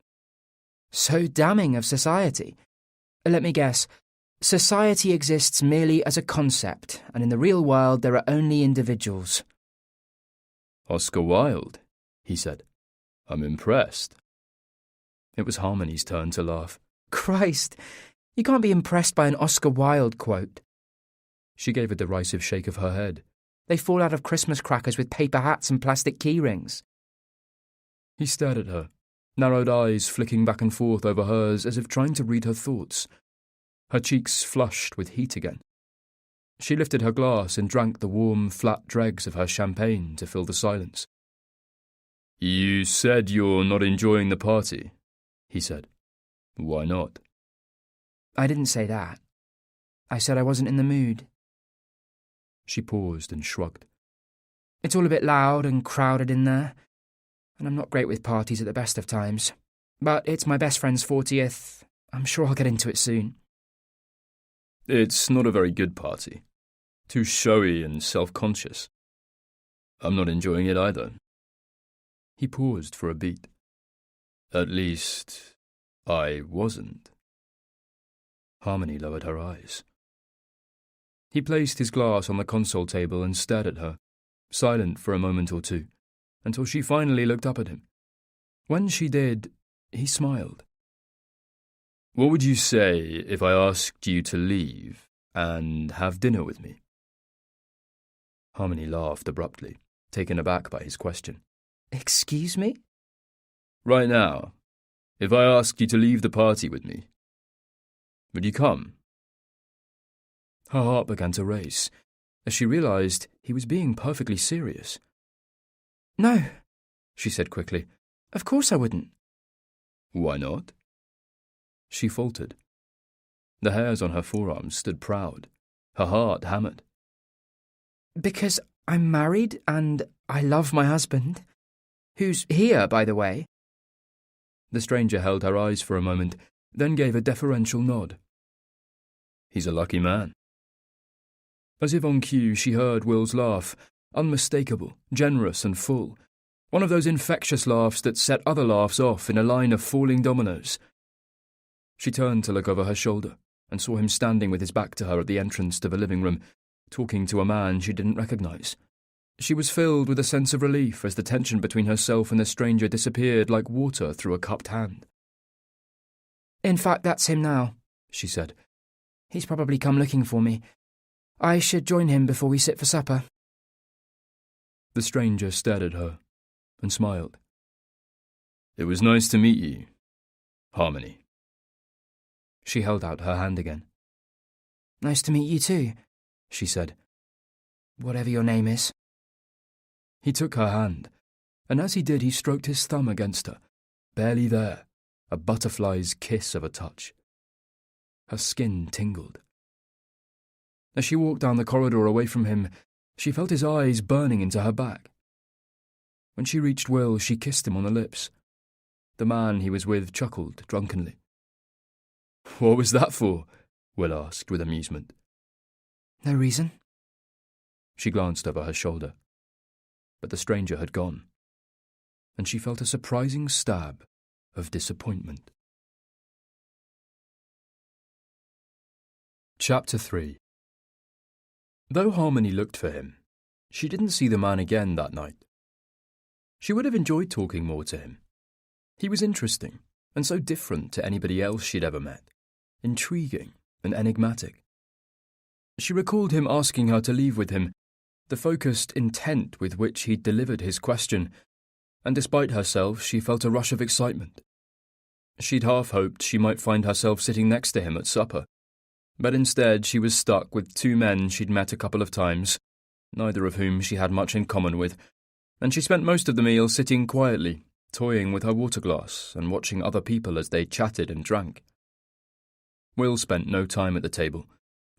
So damning of society. Let me guess. Society exists merely as a concept, and in the real world there are only individuals. "Oscar Wilde," he said. "I'm impressed." It was Harmony's turn to laugh. Christ, you can't be impressed by an Oscar Wilde quote. She gave a derisive shake of her head. They fall out of Christmas crackers with paper hats and plastic key rings. He stared at her, narrowed eyes flicking back and forth over hers as if trying to read her thoughts. Her cheeks flushed with heat again. She lifted her glass and drank the warm, flat dregs of her champagne to fill the silence. "You said you're not enjoying the party," he said. "Why not?" I didn't say that. I said I wasn't in the mood. She paused and shrugged. It's all a bit loud and crowded in there, and I'm not great with parties at the best of times. But it's my best friend's 40th. I'm sure I'll get into it soon. "It's not a very good party. Too showy and self-conscious. I'm not enjoying it either." He paused for a beat. "At least, I wasn't." Harmony lowered her eyes. He placed his glass on the console table and stared at her, silent for a moment or two, until she finally looked up at him. When she did, he smiled. "What would you say if I asked you to leave and have dinner with me?" Harmony laughed abruptly, taken aback by his question. Excuse me? "Right now, if I asked you to leave the party with me, would you come?" Her heart began to race, as she realized he was being perfectly serious. "No," she said quickly. "Of course I wouldn't." "Why not?" She faltered. The hairs on her forearms stood proud, her heart hammered. "Because I'm married and I love my husband, who's here, by the way." The stranger held her eyes for a moment, then gave a deferential nod. "He's a lucky man." As if on cue, she heard Will's laugh, unmistakable, generous and full, one of those infectious laughs that set other laughs off in a line of falling dominoes. She turned to look over her shoulder and saw him standing with his back to her at the entrance to the living room, talking to a man she didn't recognize. She was filled with a sense of relief as the tension between herself and the stranger disappeared like water through a cupped hand. "In fact, that's him now," she said. "He's probably come looking for me. I should join him before we sit for supper." The stranger stared at her and smiled. "It was nice to meet you, Harmony." She held out her hand again. "Nice to meet you too," she said. "Whatever your name is." He took her hand, and as he did he stroked his thumb against her, barely there, a butterfly's kiss of a touch. Her skin tingled. As she walked down the corridor away from him, she felt his eyes burning into her back. When she reached Will, she kissed him on the lips. The man he was with chuckled drunkenly. "What was that for?" Will asked with amusement. "No reason." She glanced over her shoulder, but the stranger had gone, and she felt a surprising stab of disappointment. Chapter 3. Though Harmony looked for him, she didn't see the man again that night. She would have enjoyed talking more to him. He was interesting, and so different to anybody else she'd ever met, intriguing and enigmatic. She recalled him asking her to leave with him, the focused intent with which he'd delivered his question, and despite herself she felt a rush of excitement. She'd half hoped she might find herself sitting next to him at supper, but instead she was stuck with two men she'd met a couple of times, neither of whom she had much in common with, and she spent most of the meal sitting quietly, toying with her water glass and watching other people as they chatted and drank. Will spent no time at the table.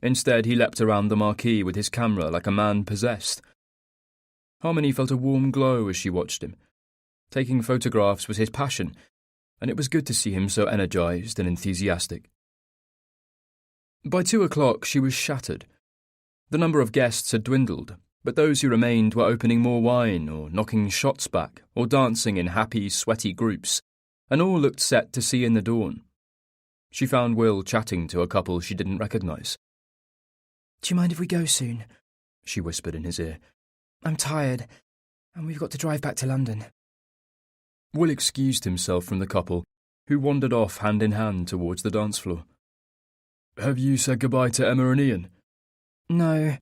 Instead, he leapt around the marquee with his camera like a man possessed. Harmony felt a warm glow as she watched him. Taking photographs was his passion, and it was good to see him so energised and enthusiastic. By 2:00, she was shattered. The number of guests had dwindled, but those who remained were opening more wine or knocking shots back or dancing in happy, sweaty groups, and all looked set to see in the dawn. She found Will chatting to a couple she didn't recognise. "Do you mind if we go soon?" she whispered in his ear. "I'm tired, and we've got to drive back to London." Will excused himself from the couple, who wandered off hand in hand towards the dance floor. "Have you said goodbye to Emma and Ian?" "No.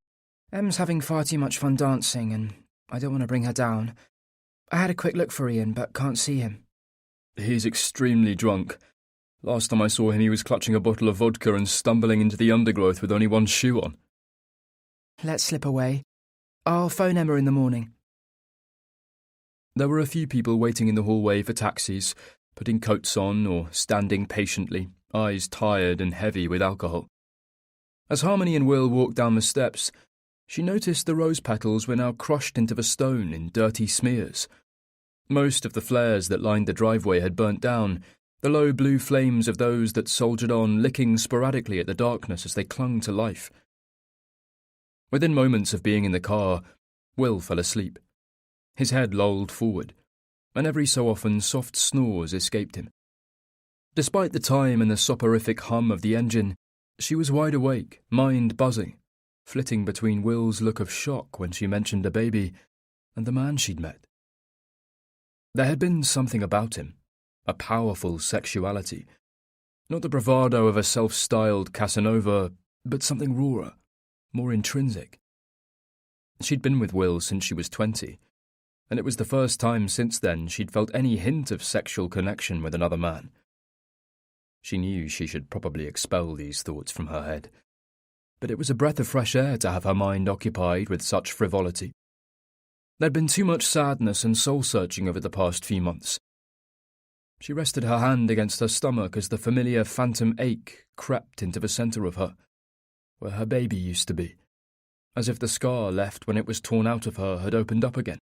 Em's having far too much fun dancing, and I don't want to bring her down. I had a quick look for Ian, but can't see him." "He's extremely drunk. Last time I saw him he was clutching a bottle of vodka and stumbling into the undergrowth with only one shoe on." "Let's slip away. I'll phone Emma in the morning." There were a few people waiting in the hallway for taxis, putting coats on or standing patiently, eyes tired and heavy with alcohol. As Harmony and Will walked down the steps, she noticed the rose petals were now crushed into the stone in dirty smears. Most of the flares that lined the driveway had burnt down, the low blue flames of those that soldiered on licking sporadically at the darkness as they clung to life. Within moments of being in the car, Will fell asleep. His head lolled forward, and every so often soft snores escaped him. Despite the time and the soporific hum of the engine, she was wide awake, mind buzzing, flitting between Will's look of shock when she mentioned a baby and the man she'd met. There had been something about him, a powerful sexuality, not the bravado of a self-styled Casanova, but something rawer, more intrinsic. She'd been with Will since she was 20, and it was the first time since then she'd felt any hint of sexual connection with another man. She knew she should probably expel these thoughts from her head, but it was a breath of fresh air to have her mind occupied with such frivolity. There'd been too much sadness and soul-searching over the past few months. She rested her hand against her stomach as the familiar phantom ache crept into the centre of her, where her baby used to be, as if the scar left when it was torn out of her had opened up again.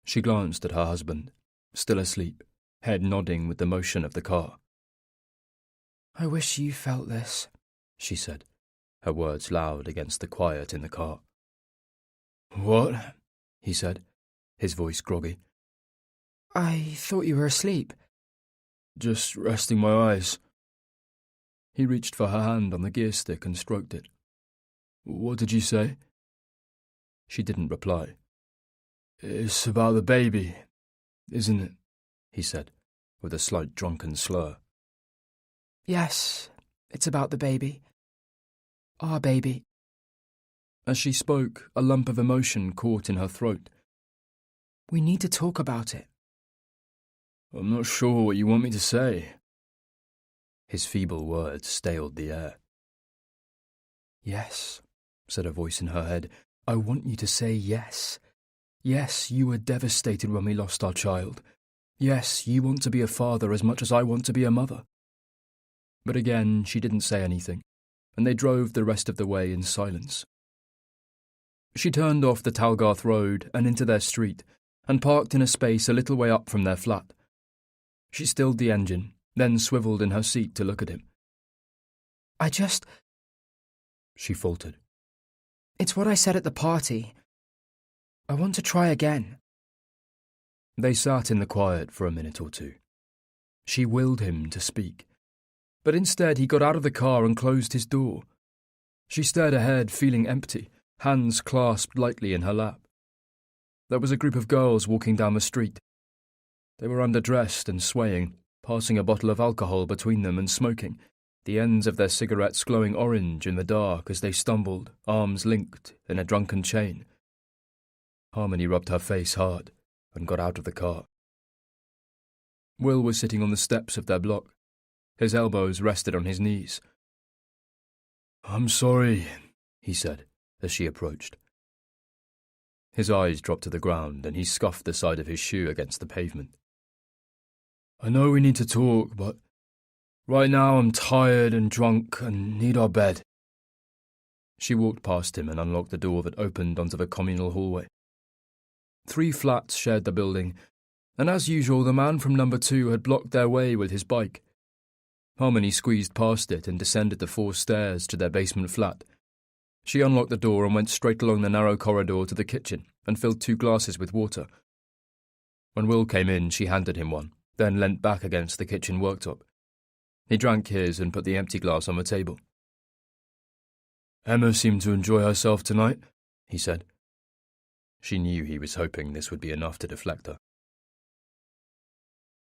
She glanced at her husband, still asleep, head nodding with the motion of the car. "I wish you felt this," she said, her words loud against the quiet in the car. "What?" he said, his voice groggy. "I thought you were asleep." "Just resting my eyes." He reached for her hand on the gear stick and stroked it. "What did you say?" She didn't reply. "It's about the baby, isn't it?" he said, with a slight drunken slur. "Yes, it's about the baby. Our baby." As she spoke, a lump of emotion caught in her throat. "We need to talk about it." "I'm not sure what you want me to say." His feeble words staled the air. "Yes," said a voice in her head. "I want you to say yes. Yes, you were devastated when we lost our child. Yes, you want to be a father as much as I want to be a mother." But again, she didn't say anything, and they drove the rest of the way in silence. She turned off the Talgarth Road and into their street, and parked in a space a little way up from their flat. She stilled the engine, then swivelled in her seat to look at him. She faltered. "It's what I said at the party. I want to try again." They sat in the quiet for a minute or two. She willed him to speak, but instead he got out of the car and closed his door. She stared ahead, feeling empty, hands clasped lightly in her lap. There was a group of girls walking down the street. They were underdressed and swaying, passing a bottle of alcohol between them and smoking, the ends of their cigarettes glowing orange in the dark as they stumbled, arms linked, in a drunken chain. Harmony rubbed her face hard and got out of the car. Will was sitting on the steps of their block. His elbows rested on his knees. "I'm sorry," he said, as she approached. His eyes dropped to the ground and he scuffed the side of his shoe against the pavement. "I know we need to talk, but right now I'm tired and drunk and need our bed." She walked past him and unlocked the door that opened onto the communal hallway. 3 flats shared the building, and as usual the man from number 2 had blocked their way with his bike. Harmony squeezed past it and descended the 4 stairs to their basement flat. She unlocked the door and went straight along the narrow corridor to the kitchen and filled 2 glasses with water. When Will came in, she handed him one, then leant back against the kitchen worktop. He drank his and put the empty glass on the table. "Emma seemed to enjoy herself tonight," he said. She knew he was hoping this would be enough to deflect her.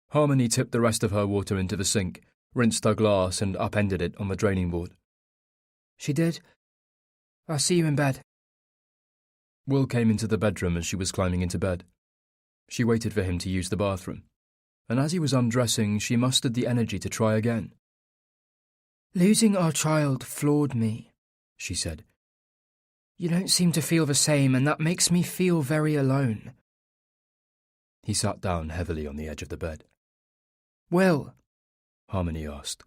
Harmony tipped the rest of her water into the sink, rinsed her glass and upended it on the draining board. "She did. I'll see you in bed." Will came into the bedroom as she was climbing into bed. She waited for him to use the bathroom, and as he was undressing, she mustered the energy to try again. "Losing our child floored me," she said. "You don't seem to feel the same, and that makes me feel very alone." He sat down heavily on the edge of the bed. "Will," Harmony asked,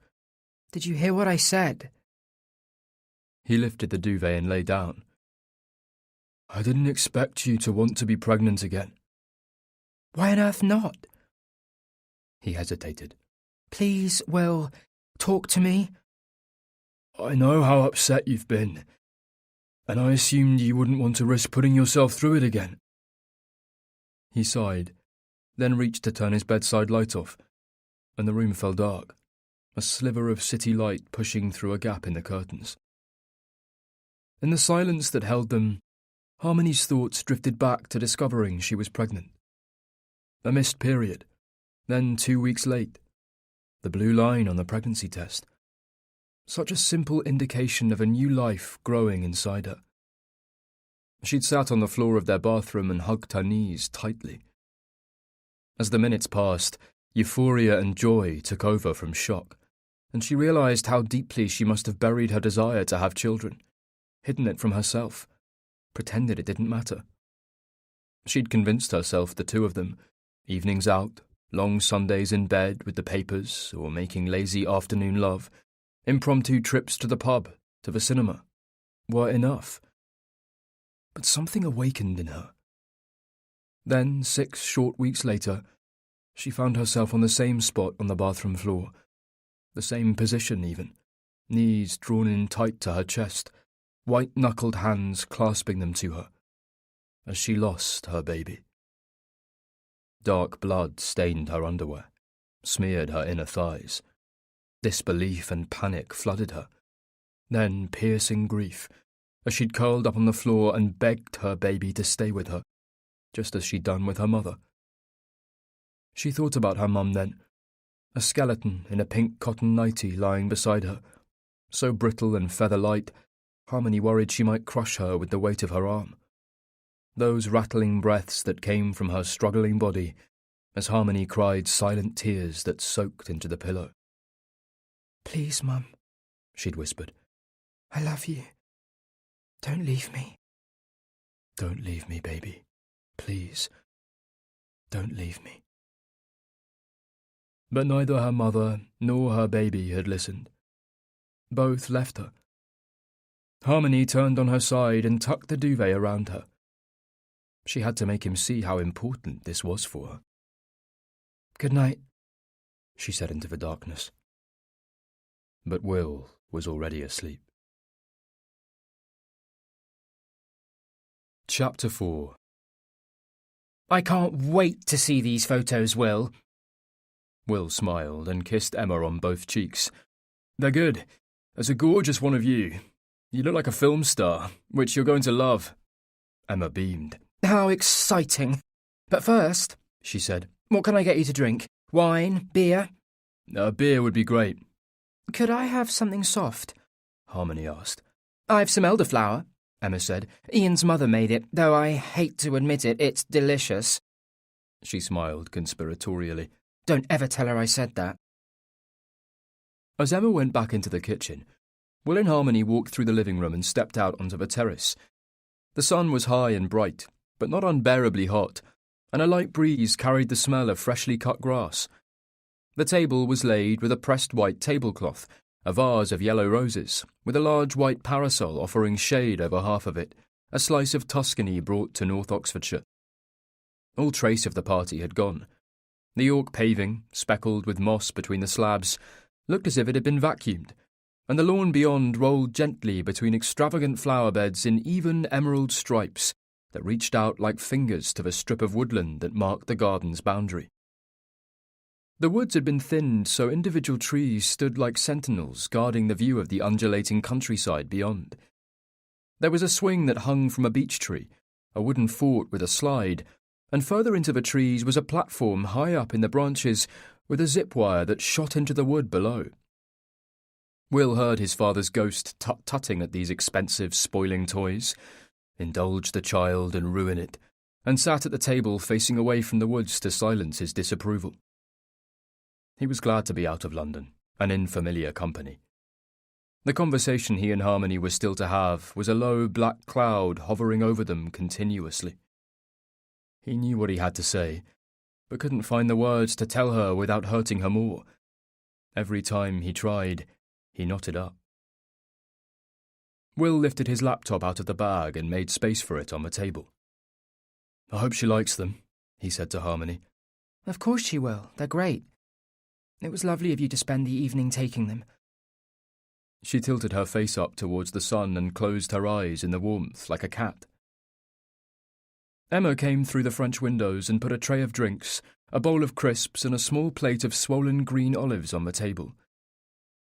"did you hear what I said?" He lifted the duvet and lay down. "I didn't expect you to want to be pregnant again." "Why on earth not?" He hesitated. "Please, Will, talk to me." "I know how upset you've been, and I assumed you wouldn't want to risk putting yourself through it again." He sighed, then reached to turn his bedside light off, and the room fell dark, a sliver of city light pushing through a gap in the curtains. In the silence that held them, Harmony's thoughts drifted back to discovering she was pregnant. A missed period, then 2 weeks late. The blue line on the pregnancy test. Such a simple indication of a new life growing inside her. She'd sat on the floor of their bathroom and hugged her knees tightly. As the minutes passed, euphoria and joy took over from shock, and she realized how deeply she must have buried her desire to have children, hidden it from herself, pretended it didn't matter. She'd convinced herself the 2 of them, evenings out, long Sundays in bed with the papers or making lazy afternoon love, impromptu trips to the pub, to the cinema, were enough. But something awakened in her. Then, 6 short weeks later, she found herself on the same spot on the bathroom floor, the same position even, knees drawn in tight to her chest, white-knuckled hands clasping them to her, as she lost her baby. Dark blood stained her underwear, smeared her inner thighs. Disbelief and panic flooded her, then piercing grief, as she'd curled up on the floor and begged her baby to stay with her, just as she'd done with her mother. She thought about her mum then, a skeleton in a pink cotton nightie lying beside her, so brittle and feather-light, Harmony worried she might crush her with the weight of her arm. Those rattling breaths that came from her struggling body as Harmony cried silent tears that soaked into the pillow. "Please, Mum," she'd whispered. "I love you. Don't leave me." "Don't leave me, baby. Please. Don't leave me." But neither her mother nor her baby had listened. Both left her. Harmony turned on her side and tucked the duvet around her. She had to make him see how important this was for her. "Good night," she said into the darkness. But Will was already asleep. Chapter 4. "I can't wait to see these photos, Will." Will smiled and kissed Emma on both cheeks. "They're good. There's a gorgeous one of you. You look like a film star, which you're going to love." Emma beamed. "How exciting. But first," she said, "what can I get you to drink? Wine? Beer?" "A beer would be great." "Could I have something soft?" Harmony asked. "I've some elderflower," Emma said. "Ian's mother made it, though I hate to admit it, it's delicious." She smiled conspiratorially. "Don't ever tell her I said that." As Emma went back into the kitchen, Will and Harmony walked through the living room and stepped out onto the terrace. The sun was high and bright, but not unbearably hot, and a light breeze carried the smell of freshly cut grass. The table was laid with a pressed white tablecloth, a vase of yellow roses, with a large white parasol offering shade over half of it, a slice of Tuscany brought to North Oxfordshire. All trace of the party had gone. The York paving, speckled with moss between the slabs, looked as if it had been vacuumed, and the lawn beyond rolled gently between extravagant flower beds in even emerald stripes that reached out like fingers to the strip of woodland that marked the garden's boundary. The woods had been thinned so individual trees stood like sentinels guarding the view of the undulating countryside beyond. There was a swing that hung from a beech tree, a wooden fort with a slide, and further into the trees was a platform high up in the branches with a zip wire that shot into the wood below. Will heard his father's ghost tut-tutting at these expensive, spoiling toys, indulged the child and ruin it, and sat at the table facing away from the woods to silence his disapproval. He was glad to be out of London, and in familiar company. The conversation he and Harmony were still to have was a low black cloud hovering over them continuously. He knew what he had to say, but couldn't find the words to tell her without hurting her more. Every time he tried, he knotted up. Will lifted his laptop out of the bag and made space for it on the table. "I hope she likes them," he said to Harmony. Of course she will. They're great. It was lovely of you to spend the evening taking them. She tilted her face up towards the sun and closed her eyes in the warmth like a cat. Emma came through the French windows and put a tray of drinks, a bowl of crisps and a small plate of swollen green olives on the table.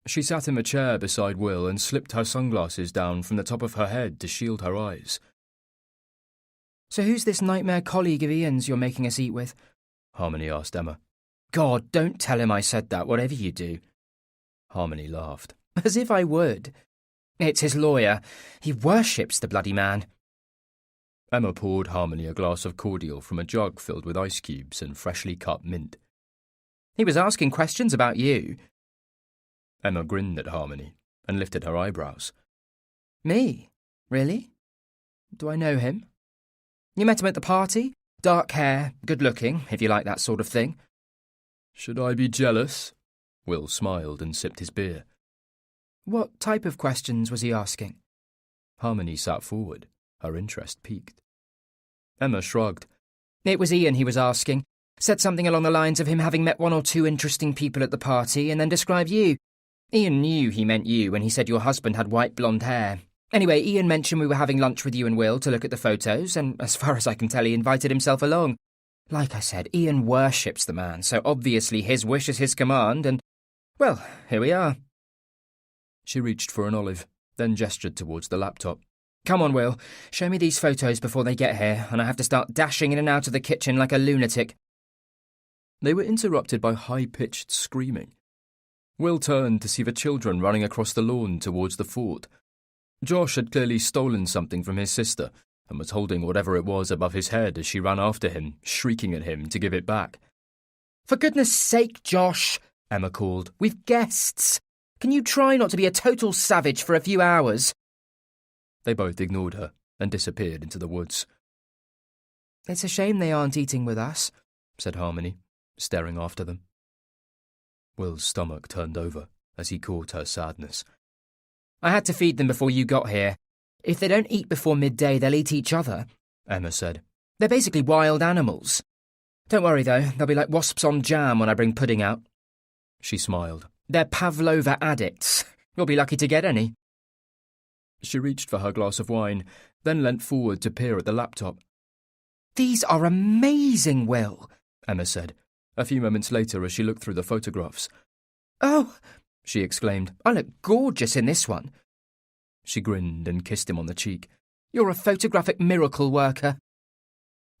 She sat in a chair beside Will and slipped her sunglasses down from the top of her head to shield her eyes. So who's this nightmare colleague of Ian's you're making us eat with? Harmony asked Emma. God, don't tell him I said that, whatever you do. Harmony laughed. As if I would. It's his lawyer. He worships the bloody man. Emma poured Harmony a glass of cordial from a jug filled with ice cubes and freshly cut mint. He was asking questions about you. Emma grinned at Harmony and lifted her eyebrows. Me? Really? Do I know him? You met him at the party? Dark hair, good looking, if you like that sort of thing. Should I be jealous? Will smiled and sipped his beer. What type of questions was he asking? Harmony sat forward, her interest piqued. Emma shrugged. It was Ian he was asking. Said something along the lines of him having met one or two interesting people at the party and then described you. Ian knew he meant you when he said your husband had white blonde hair. Anyway, Ian mentioned we were having lunch with you and Will to look at the photos, and as far as I can tell, he invited himself along. Like I said, Ian worships the man, so obviously his wish is his command, and, well, here we are. She reached for an olive, then gestured towards the laptop. Come on, Will. Show me these photos before they get here, and I have to start dashing in and out of the kitchen like a lunatic. They were interrupted by high-pitched screaming. Will turned to see the children running across the lawn towards the fort. Josh had clearly stolen something from his sister and was holding whatever it was above his head as she ran after him, shrieking at him to give it back. For goodness sake, Josh, Emma called. We've guests. Can you try not to be a total savage for a few hours? They both ignored her and disappeared into the woods. It's a shame they aren't eating with us, said Harmony, staring after them. Will's stomach turned over as he caught her sadness. I had to feed them before you got here. If they don't eat before midday, they'll eat each other, Emma said. They're basically wild animals. Don't worry, though, they'll be like wasps on jam when I bring pudding out. She smiled. They're pavlova addicts. You'll be lucky to get any. She reached for her glass of wine, then leant forward to peer at the laptop. These are amazing, Will, Emma said, a few moments later as she looked through the photographs. Oh, she exclaimed, I look gorgeous in this one. She grinned and kissed him on the cheek. You're a photographic miracle worker.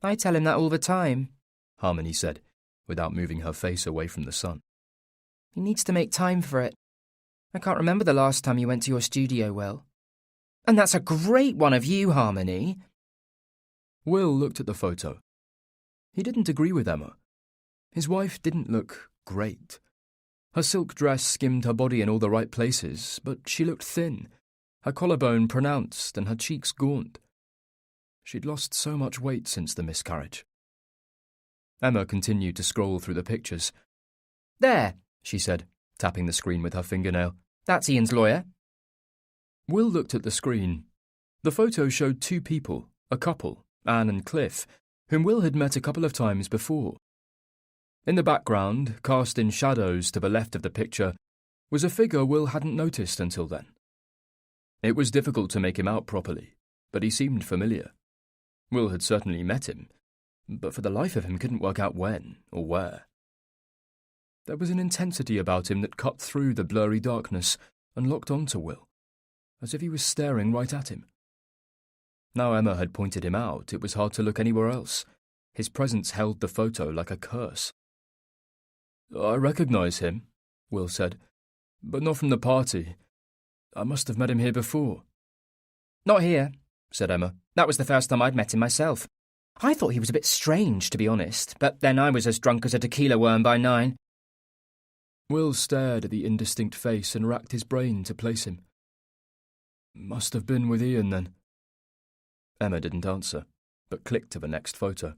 I tell him that all the time, Harmony said, without moving her face away from the sun. He needs to make time for it. I can't remember the last time you went to your studio, Will. And that's a great one of you, Harmony. Will looked at the photo. He didn't agree with Emma. His wife didn't look great. Her silk dress skimmed her body in all the right places, but she looked thin, her collarbone pronounced and her cheeks gaunt. She'd lost so much weight since the miscarriage. Emma continued to scroll through the pictures. There, she said, tapping the screen with her fingernail. That's Ian's lawyer. Will looked at the screen. The photo showed two people, a couple, Anne and Cliff, whom Will had met a couple of times before. In the background, cast in shadows to the left of the picture, was a figure Will hadn't noticed until then. It was difficult to make him out properly, but he seemed familiar. Will had certainly met him, but for the life of him couldn't work out when or where. There was an intensity about him that cut through the blurry darkness and locked onto Will, as if he was staring right at him. Now Emma had pointed him out, it was hard to look anywhere else. His presence held the photo like a curse. "I recognise him," Will said, "but not from the party. I must have met him here before." "Not here," said Emma. "That was the first time I'd met him myself. I thought he was a bit strange, to be honest, but then I was as drunk as a tequila worm by 9. Will stared at the indistinct face and racked his brain to place him. "Must have been with Ian, then." Emma didn't answer, but clicked to the next photo.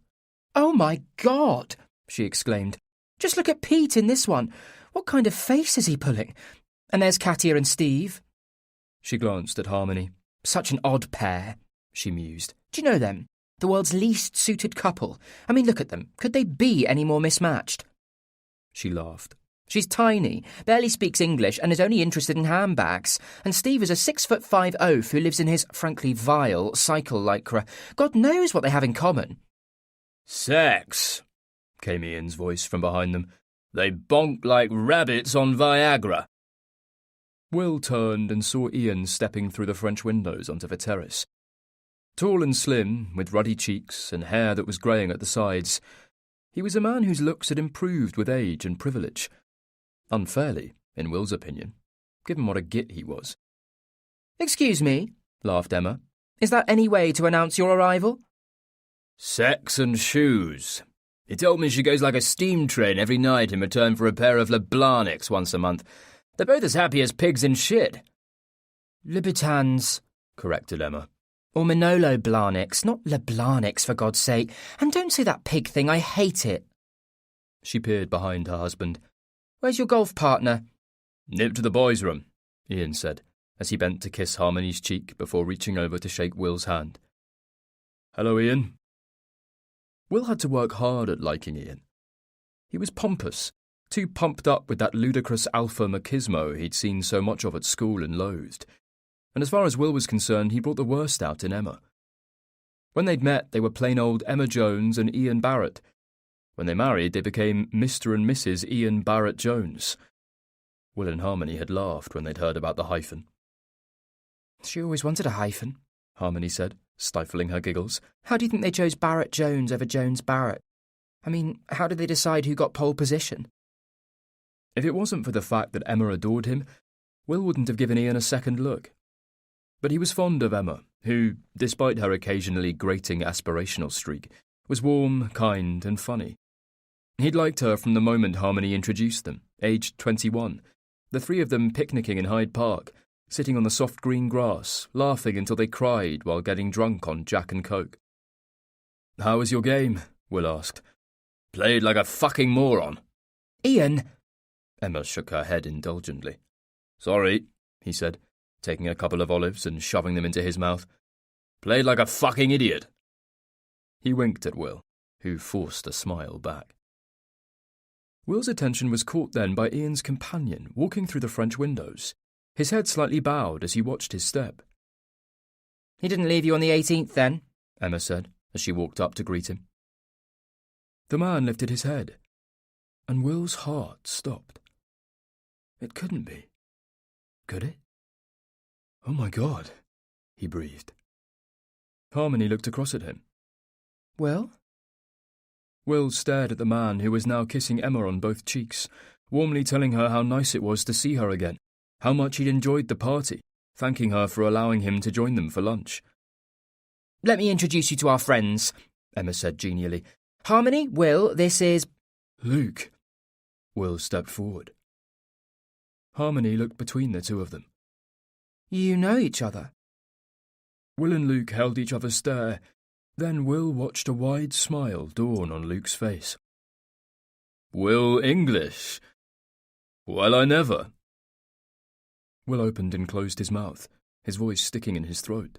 "Oh my God!" she exclaimed. "Just look at Pete in this one. What kind of face is he pulling? And there's Katia and Steve." She glanced at Harmony. "Such an odd pair," she mused. "Do you know them? The world's least suited couple. I mean, look at them. Could they be any more mismatched?" She laughed. "She's tiny, barely speaks English, and is only interested in handbags. And Steve is a 6'5" oaf who lives in his, frankly, vile cycle lycra. God knows what they have in common." "Sex," came Ian's voice from behind them. "They bonk like rabbits on Viagra." Will turned and saw Ian stepping through the French windows onto the terrace. Tall and slim, with ruddy cheeks and hair that was greying at the sides, he was a man whose looks had improved with age and privilege. Unfairly, in Will's opinion, given what a git he was. "Excuse me," laughed Emma. "Is that any way to announce your arrival?" "Sex and shoes. He told me she goes like a steam train every night in return for a pair of Leblanics once a month. They're both as happy as pigs in shit." "Louboutins," corrected Emma. "Or Manolo Blahniks, not Leblanics, for God's sake. And don't say that pig thing, I hate it." She peered behind her husband. "Where's your golf partner?" "Nip to the boys' room," Ian said, as he bent to kiss Harmony's cheek before reaching over to shake Will's hand. "Hello, Ian." Will had to work hard at liking Ian. He was pompous, too pumped up with that ludicrous alpha machismo he'd seen so much of at school and loathed. And as far as Will was concerned, he brought the worst out in Emma. When they'd met, they were plain old Emma Jones and Ian Barrett. When they married, they became Mr. and Mrs. Ian Barrett Jones. Will and Harmony had laughed when they'd heard about the hyphen. "She always wanted a hyphen," Harmony said, stifling her giggles. "How do you think they chose Barrett Jones over Jones Barrett? I mean, how did they decide who got pole position?" If it wasn't for the fact that Emma adored him, Will wouldn't have given Ian a second look. But he was fond of Emma, who, despite her occasionally grating aspirational streak, was warm, kind, and funny. He'd liked her from the moment Harmony introduced them, aged 21, the three of them picnicking in Hyde Park, sitting on the soft green grass, laughing until they cried while getting drunk on Jack and Coke. "How was your game?" Will asked. "Played like a fucking moron." "Ian!" Emma shook her head indulgently. "Sorry," he said, taking a couple of olives and shoving them into his mouth. "Played like a fucking idiot." He winked at Will, who forced a smile back. Will's attention was caught then by Ian's companion walking through the French windows, his head slightly bowed as he watched his step. "He didn't leave you on the 18th, then?" Emma said, as she walked up to greet him. The man lifted his head, and Will's heart stopped. It couldn't be. Could it? "Oh my God," he breathed. Harmony looked across at him. "Will?" Will stared at the man who was now kissing Emma on both cheeks, warmly telling her how nice it was to see her again, how much he'd enjoyed the party, thanking her for allowing him to join them for lunch. "Let me introduce you to our friends," Emma said genially. "Harmony, Will, this is—" "Luke." Will stepped forward. Harmony looked between the two of them. "You know each other?" Will and Luke held each other's stare, Then Will watched a wide smile dawn on Luke's face. "Will English? Well, I never." Will opened and closed his mouth, his voice sticking in his throat.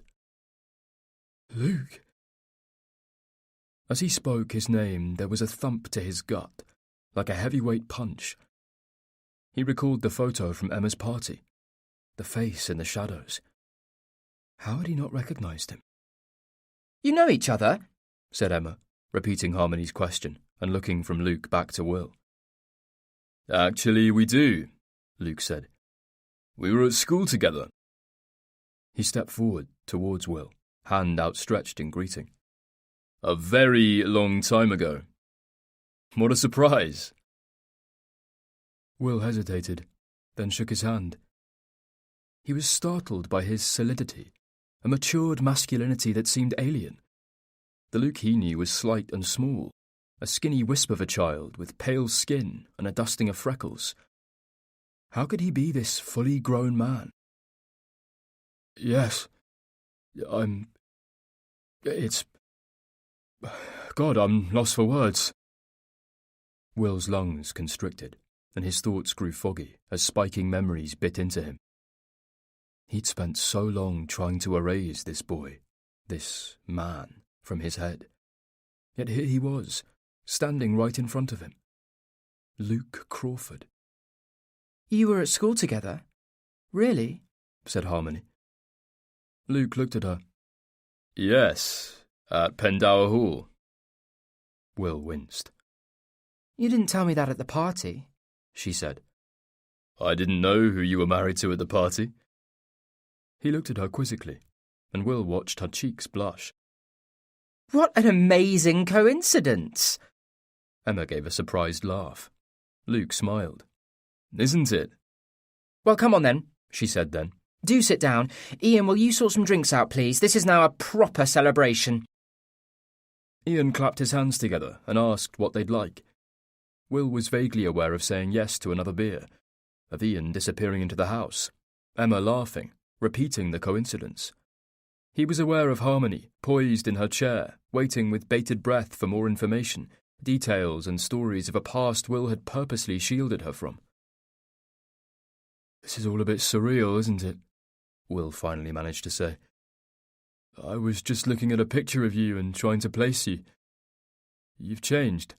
"Luke." As he spoke his name, there was a thump to his gut, like a heavyweight punch. He recalled the photo from Emma's party, the face in the shadows. How had he not recognized him? "You know each other?" said Emma, repeating Harmony's question and looking from Luke back to Will. "Actually, we do," Luke said. "We were at school together." He stepped forward towards Will, hand outstretched in greeting. "A very long time ago. What a surprise." Will hesitated, then shook his hand. He was startled by his solidity, a matured masculinity that seemed alien. The Luke he knew was slight and small, a skinny wisp of a child with pale skin and a dusting of freckles. How could he be this fully grown man? "Yes, it's... God, I'm lost for words." Will's lungs constricted, and his thoughts grew foggy as spiking memories bit into him. He'd spent so long trying to erase this boy, this man, from his head. Yet here he was, standing right in front of him. Luke Crawford. "You were at school together? Really?" said Harmony. Luke looked at her. "Yes, at Pendower Hall." Will winced. "You didn't tell me that at the party," she said. "I didn't know who you were married to at the party." He looked at her quizzically, and Will watched her cheeks blush. "What an amazing coincidence!" Emma gave a surprised laugh. Luke smiled. "Isn't it?" "Well, come on then," she said then. "Do sit down. Ian, will you sort some drinks out, please? This is now a proper celebration." Ian clapped his hands together and asked what they'd like. Will was vaguely aware of saying yes to another beer, of Ian disappearing into the house, Emma laughing, repeating the coincidence. He was aware of Harmony, poised in her chair, waiting with bated breath for more information, details and stories of a past Will had purposely shielded her from. "This is all a bit surreal, isn't it?" Will finally managed to say. "I was just looking at a picture of you and trying to place you. You've changed."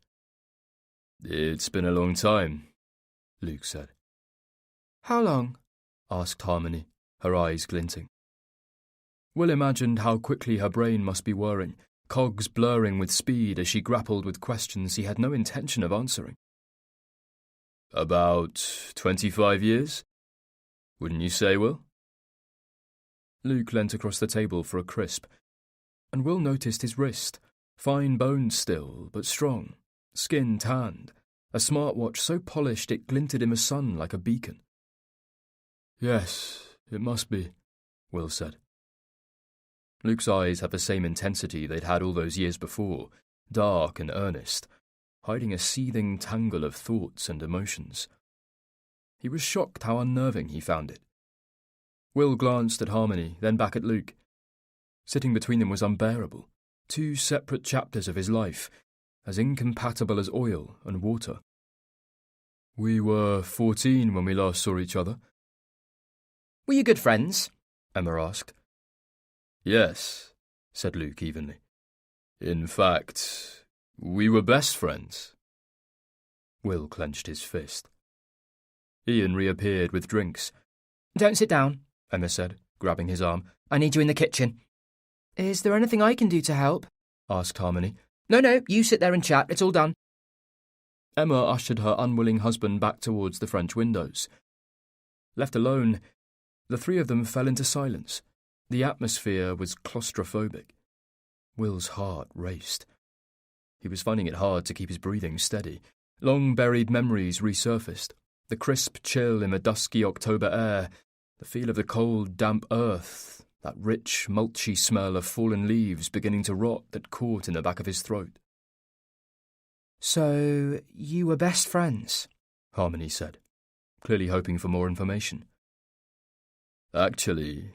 "It's been a long time," Luke said. "How long?" asked Harmony, her eyes glinting. Will imagined how quickly her brain must be whirring, cogs blurring with speed as she grappled with questions he had no intention of answering. "About 25 years? Wouldn't you say, Will?" Luke leant across the table for a crisp, and Will noticed his wrist, fine boned still, but strong, skin tanned, a smartwatch so polished it glinted in the sun like a beacon. "Yes, it must be," Will said. Luke's eyes had the same intensity they'd had all those years before, dark and earnest, hiding a seething tangle of thoughts and emotions. He was shocked how unnerving he found it. Will glanced at Harmony, then back at Luke. Sitting between them was unbearable, two separate chapters of his life, as incompatible as oil and water. "We were 14 when we last saw each other." "Were you good friends?" Emma asked. "Yes," said Luke evenly. "In fact, we were best friends." Will clenched his fist. Ian reappeared with drinks. "Don't sit down," Emma said, grabbing his arm. "I need you in the kitchen." "Is there anything I can do to help?" asked Harmony. No, you sit there and chat. It's all done." Emma ushered her unwilling husband back towards the French windows. Left alone, the three of them fell into silence. The atmosphere was claustrophobic. Will's heart raced. He was finding it hard to keep his breathing steady. Long-buried memories resurfaced. The crisp chill in the dusky October air, the feel of the cold, damp earth, that rich, mulchy smell of fallen leaves beginning to rot that caught in the back of his throat. "So, you were best friends?" Harmony said, clearly hoping for more information. "Actually,"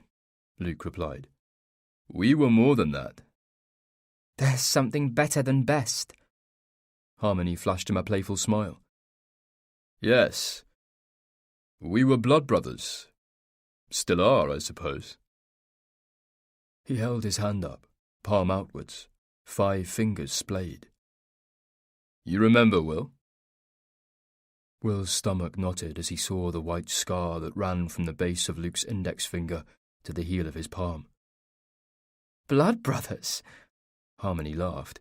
Luke replied, "we were more than that." There's something better than best. Harmony flashed him a playful smile. Yes. We were blood brothers. Still are, I suppose. He held his hand up, palm outwards, 5 fingers splayed. You remember, Will? Will's stomach knotted as he saw the white scar that ran from the base of Luke's index finger to the heel of his palm. Blood brothers? Harmony laughed.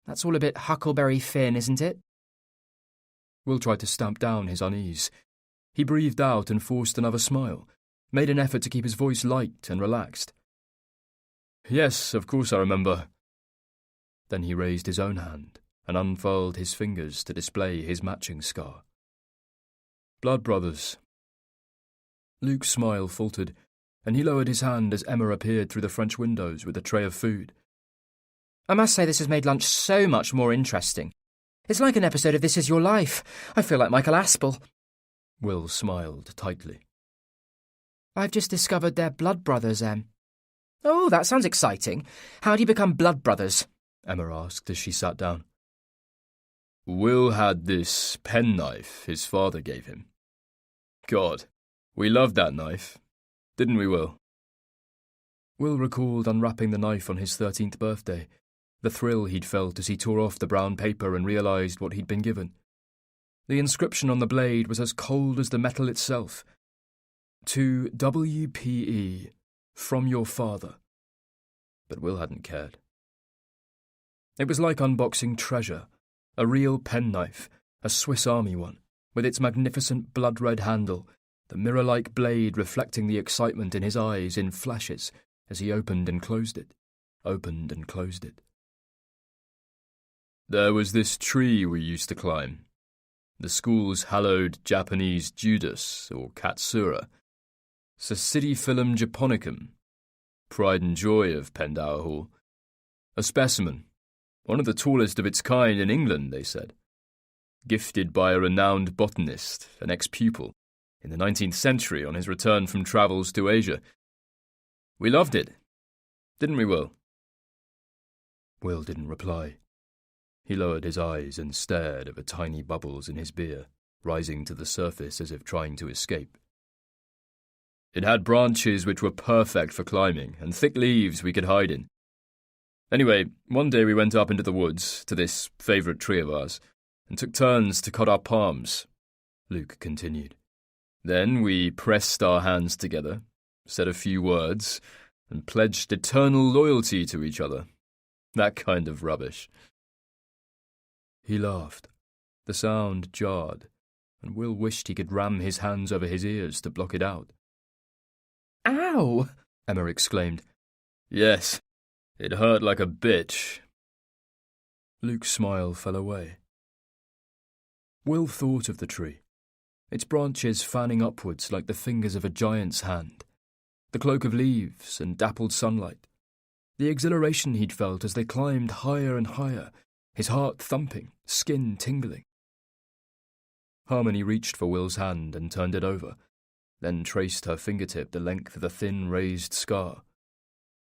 That's all a bit Huckleberry Finn, isn't it? Will tried to stamp down his unease. He breathed out and forced another smile, made an effort to keep his voice light and relaxed. Yes, of course I remember. Then he raised his own hand and unfurled his fingers to display his matching scar. Blood brothers. Luke's smile faltered, and he lowered his hand as Emma appeared through the French windows with a tray of food. I must say this has made lunch so much more interesting. It's like an episode of This Is Your Life. I feel like Michael Aspel. Will smiled tightly. I've just discovered they're blood brothers, Em. Oh, that sounds exciting. How do you become blood brothers? Emma asked as she sat down. Will had this penknife his father gave him. God, we loved that knife. Didn't we, Will? Will recalled unwrapping the knife on his 13th birthday, the thrill he'd felt as he tore off the brown paper and realised what he'd been given. The inscription on the blade was as cold as the metal itself. To WPE, from your father. But Will hadn't cared. It was like unboxing treasure, a real penknife, a Swiss Army one, with its magnificent blood-red handle, the mirror-like blade reflecting the excitement in his eyes in flashes as he opened and closed it, opened and closed it. There was this tree we used to climb, the school's hallowed Japanese Judas, or Katsura, Sacidiphyllum japonicum, pride and joy of Pendower Hall, a specimen, one of the tallest of its kind in England, they said, gifted by a renowned botanist, an ex-pupil, in the 19th century on his return from travels to Asia. We loved it, didn't we, Will? Will didn't reply. He lowered his eyes and stared at the tiny bubbles in his beer, rising to the surface as if trying to escape. It had branches which were perfect for climbing, and thick leaves we could hide in. Anyway, one day we went up into the woods, to this favourite tree of ours, and took turns to cut our palms, Luke continued. Then we pressed our hands together, said a few words, and pledged eternal loyalty to each other. That kind of rubbish. He laughed. The sound jarred, and Will wished he could ram his hands over his ears to block it out. Ow! Emma exclaimed. Yes, it hurt like a bitch. Luke's smile fell away. Will thought of the tree, its branches fanning upwards like the fingers of a giant's hand, the cloak of leaves and dappled sunlight, the exhilaration he'd felt as they climbed higher and higher, his heart thumping, skin tingling. Harmony reached for Will's hand and turned it over, then traced her fingertip the length of the thin raised scar.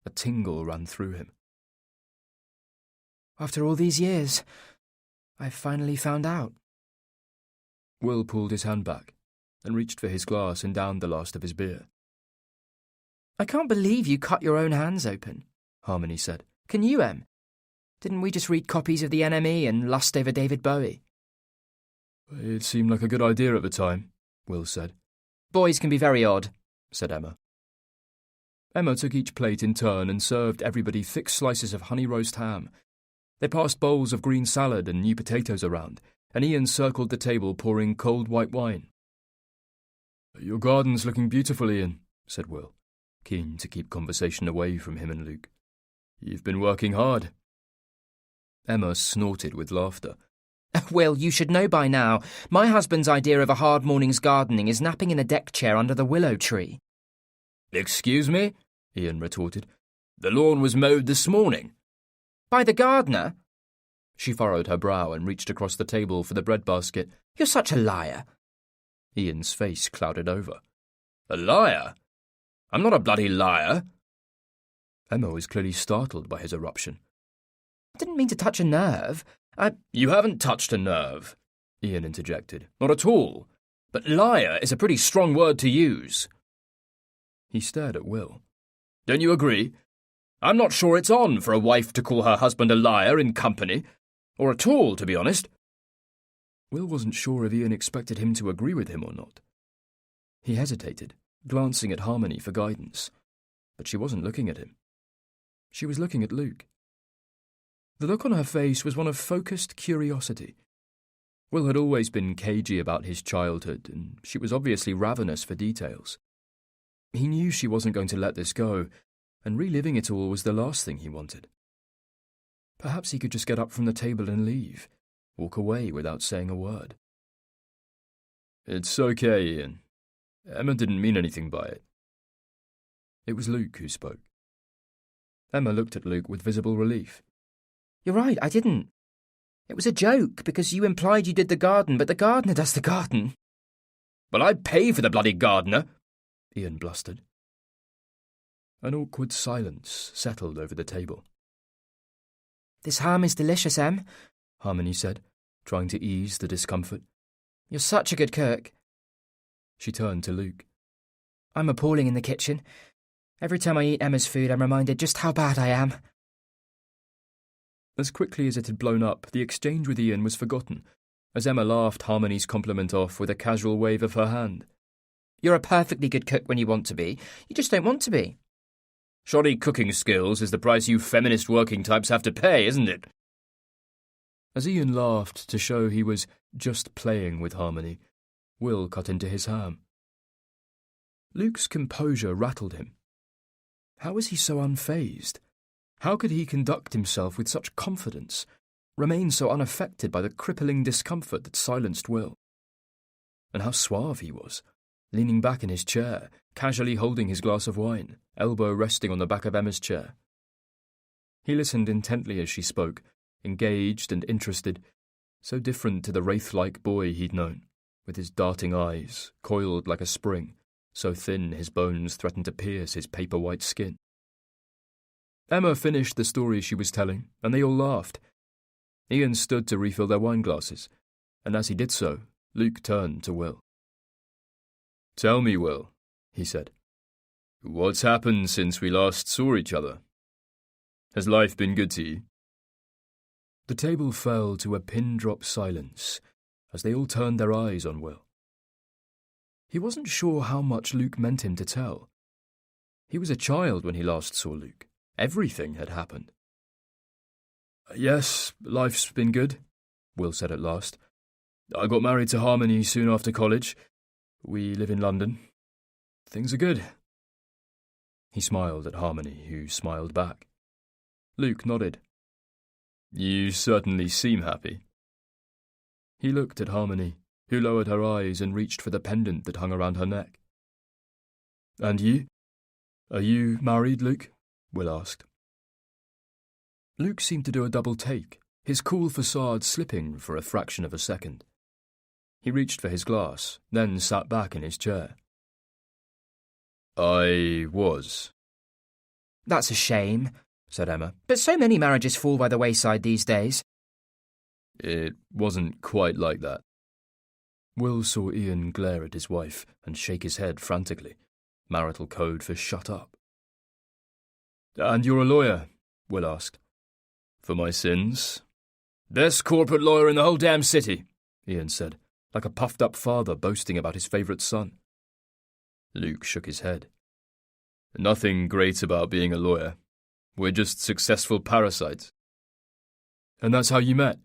A tingle ran through him. After all these years, I've finally found out. Will pulled his hand back and reached for his glass and downed the last of his beer. I can't believe you cut your own hands open, Harmony said. Can you, Em? Didn't we just read copies of the NME and lust over David Bowie? It seemed like a good idea at the time, Will said. Boys can be very odd, said Emma. Emma took each plate in turn and served everybody thick slices of honey roast ham. They passed bowls of green salad and new potatoes around, and Ian circled the table pouring cold white wine. Your garden's looking beautiful, Ian, said Will, keen to keep conversation away from him and Luke. You've been working hard. Emma snorted with laughter. Will, you should know by now, my husband's idea of a hard morning's gardening is napping in a deck chair under the willow tree. Excuse me? Ian retorted. The lawn was mowed this morning. By the gardener? She furrowed her brow and reached across the table for the bread basket. You're such a liar. Ian's face clouded over. A liar? I'm not a bloody liar. Emma was clearly startled by his eruption. I didn't mean to touch a nerve. You haven't touched a nerve, Ian interjected. Not at all. But liar is a pretty strong word to use. He stared at Will. Don't you agree? I'm not sure it's on for a wife to call her husband a liar in company. Or at all, to be honest. Will wasn't sure if Ian expected him to agree with him or not. He hesitated, glancing at Harmony for guidance, but she wasn't looking at him. She was looking at Luke. The look on her face was one of focused curiosity. Will had always been cagey about his childhood, and she was obviously ravenous for details. He knew she wasn't going to let this go, and reliving it all was the last thing he wanted. Perhaps he could just get up from the table and leave, walk away without saying a word. It's okay, Ian. Emma didn't mean anything by it. It was Luke who spoke. Emma looked at Luke with visible relief. You're right, I didn't. It was a joke, because you implied you did the garden, but the gardener does the garden. Well, I pay for the bloody gardener, Ian blustered. An awkward silence settled over the table. This ham is delicious, Em, Harmony said, trying to ease the discomfort. You're such a good cook. She turned to Luke. I'm appalling in the kitchen. Every time I eat Emma's food, I'm reminded just how bad I am. As quickly as it had blown up, the exchange with Ian was forgotten, as Emma laughed Harmony's compliment off with a casual wave of her hand. You're a perfectly good cook when you want to be. You just don't want to be. Shoddy cooking skills is the price you feminist working types have to pay, isn't it? As Ian laughed to show he was just playing with Harmony, Will cut into his ham. Luke's composure rattled him. How was he so unfazed? How could he conduct himself with such confidence, remain so unaffected by the crippling discomfort that silenced Will? And how suave he was, leaning back in his chair, casually holding his glass of wine, elbow resting on the back of Emma's chair. He listened intently as she spoke, engaged and interested, so different to the wraith-like boy he'd known, with his darting eyes, coiled like a spring, so thin his bones threatened to pierce his paper-white skin. Emma finished the story she was telling, and they all laughed. Ian stood to refill their wine glasses, and as he did so, Luke turned to Will. Tell me, Will, he said, what's happened since we last saw each other? Has life been good to you? The table fell to a pin-drop silence as they all turned their eyes on Will. He wasn't sure how much Luke meant him to tell. He was a child when he last saw Luke. Everything had happened. Yes, life's been good, Will said at last. I got married to Harmony soon after college. We live in London. Things are good. He smiled at Harmony, who smiled back. Luke nodded. You certainly seem happy. He looked at Harmony, who lowered her eyes and reached for the pendant that hung around her neck. And you? Are you married, Luke? Will asked. Luke seemed to do a double take, his cool facade slipping for a fraction of a second. He reached for his glass, then sat back in his chair. I was. That's a shame, said Emma. But so many marriages fall by the wayside these days. It wasn't quite like that. Will saw Ian glare at his wife and shake his head frantically. Marital code for shut up. And you're a lawyer? Will asked. For my sins? Best corporate lawyer in the whole damn city, Ian said, like a puffed-up father boasting about his favourite son. Luke shook his head. Nothing great about being a lawyer. We're just successful parasites. And that's how you met?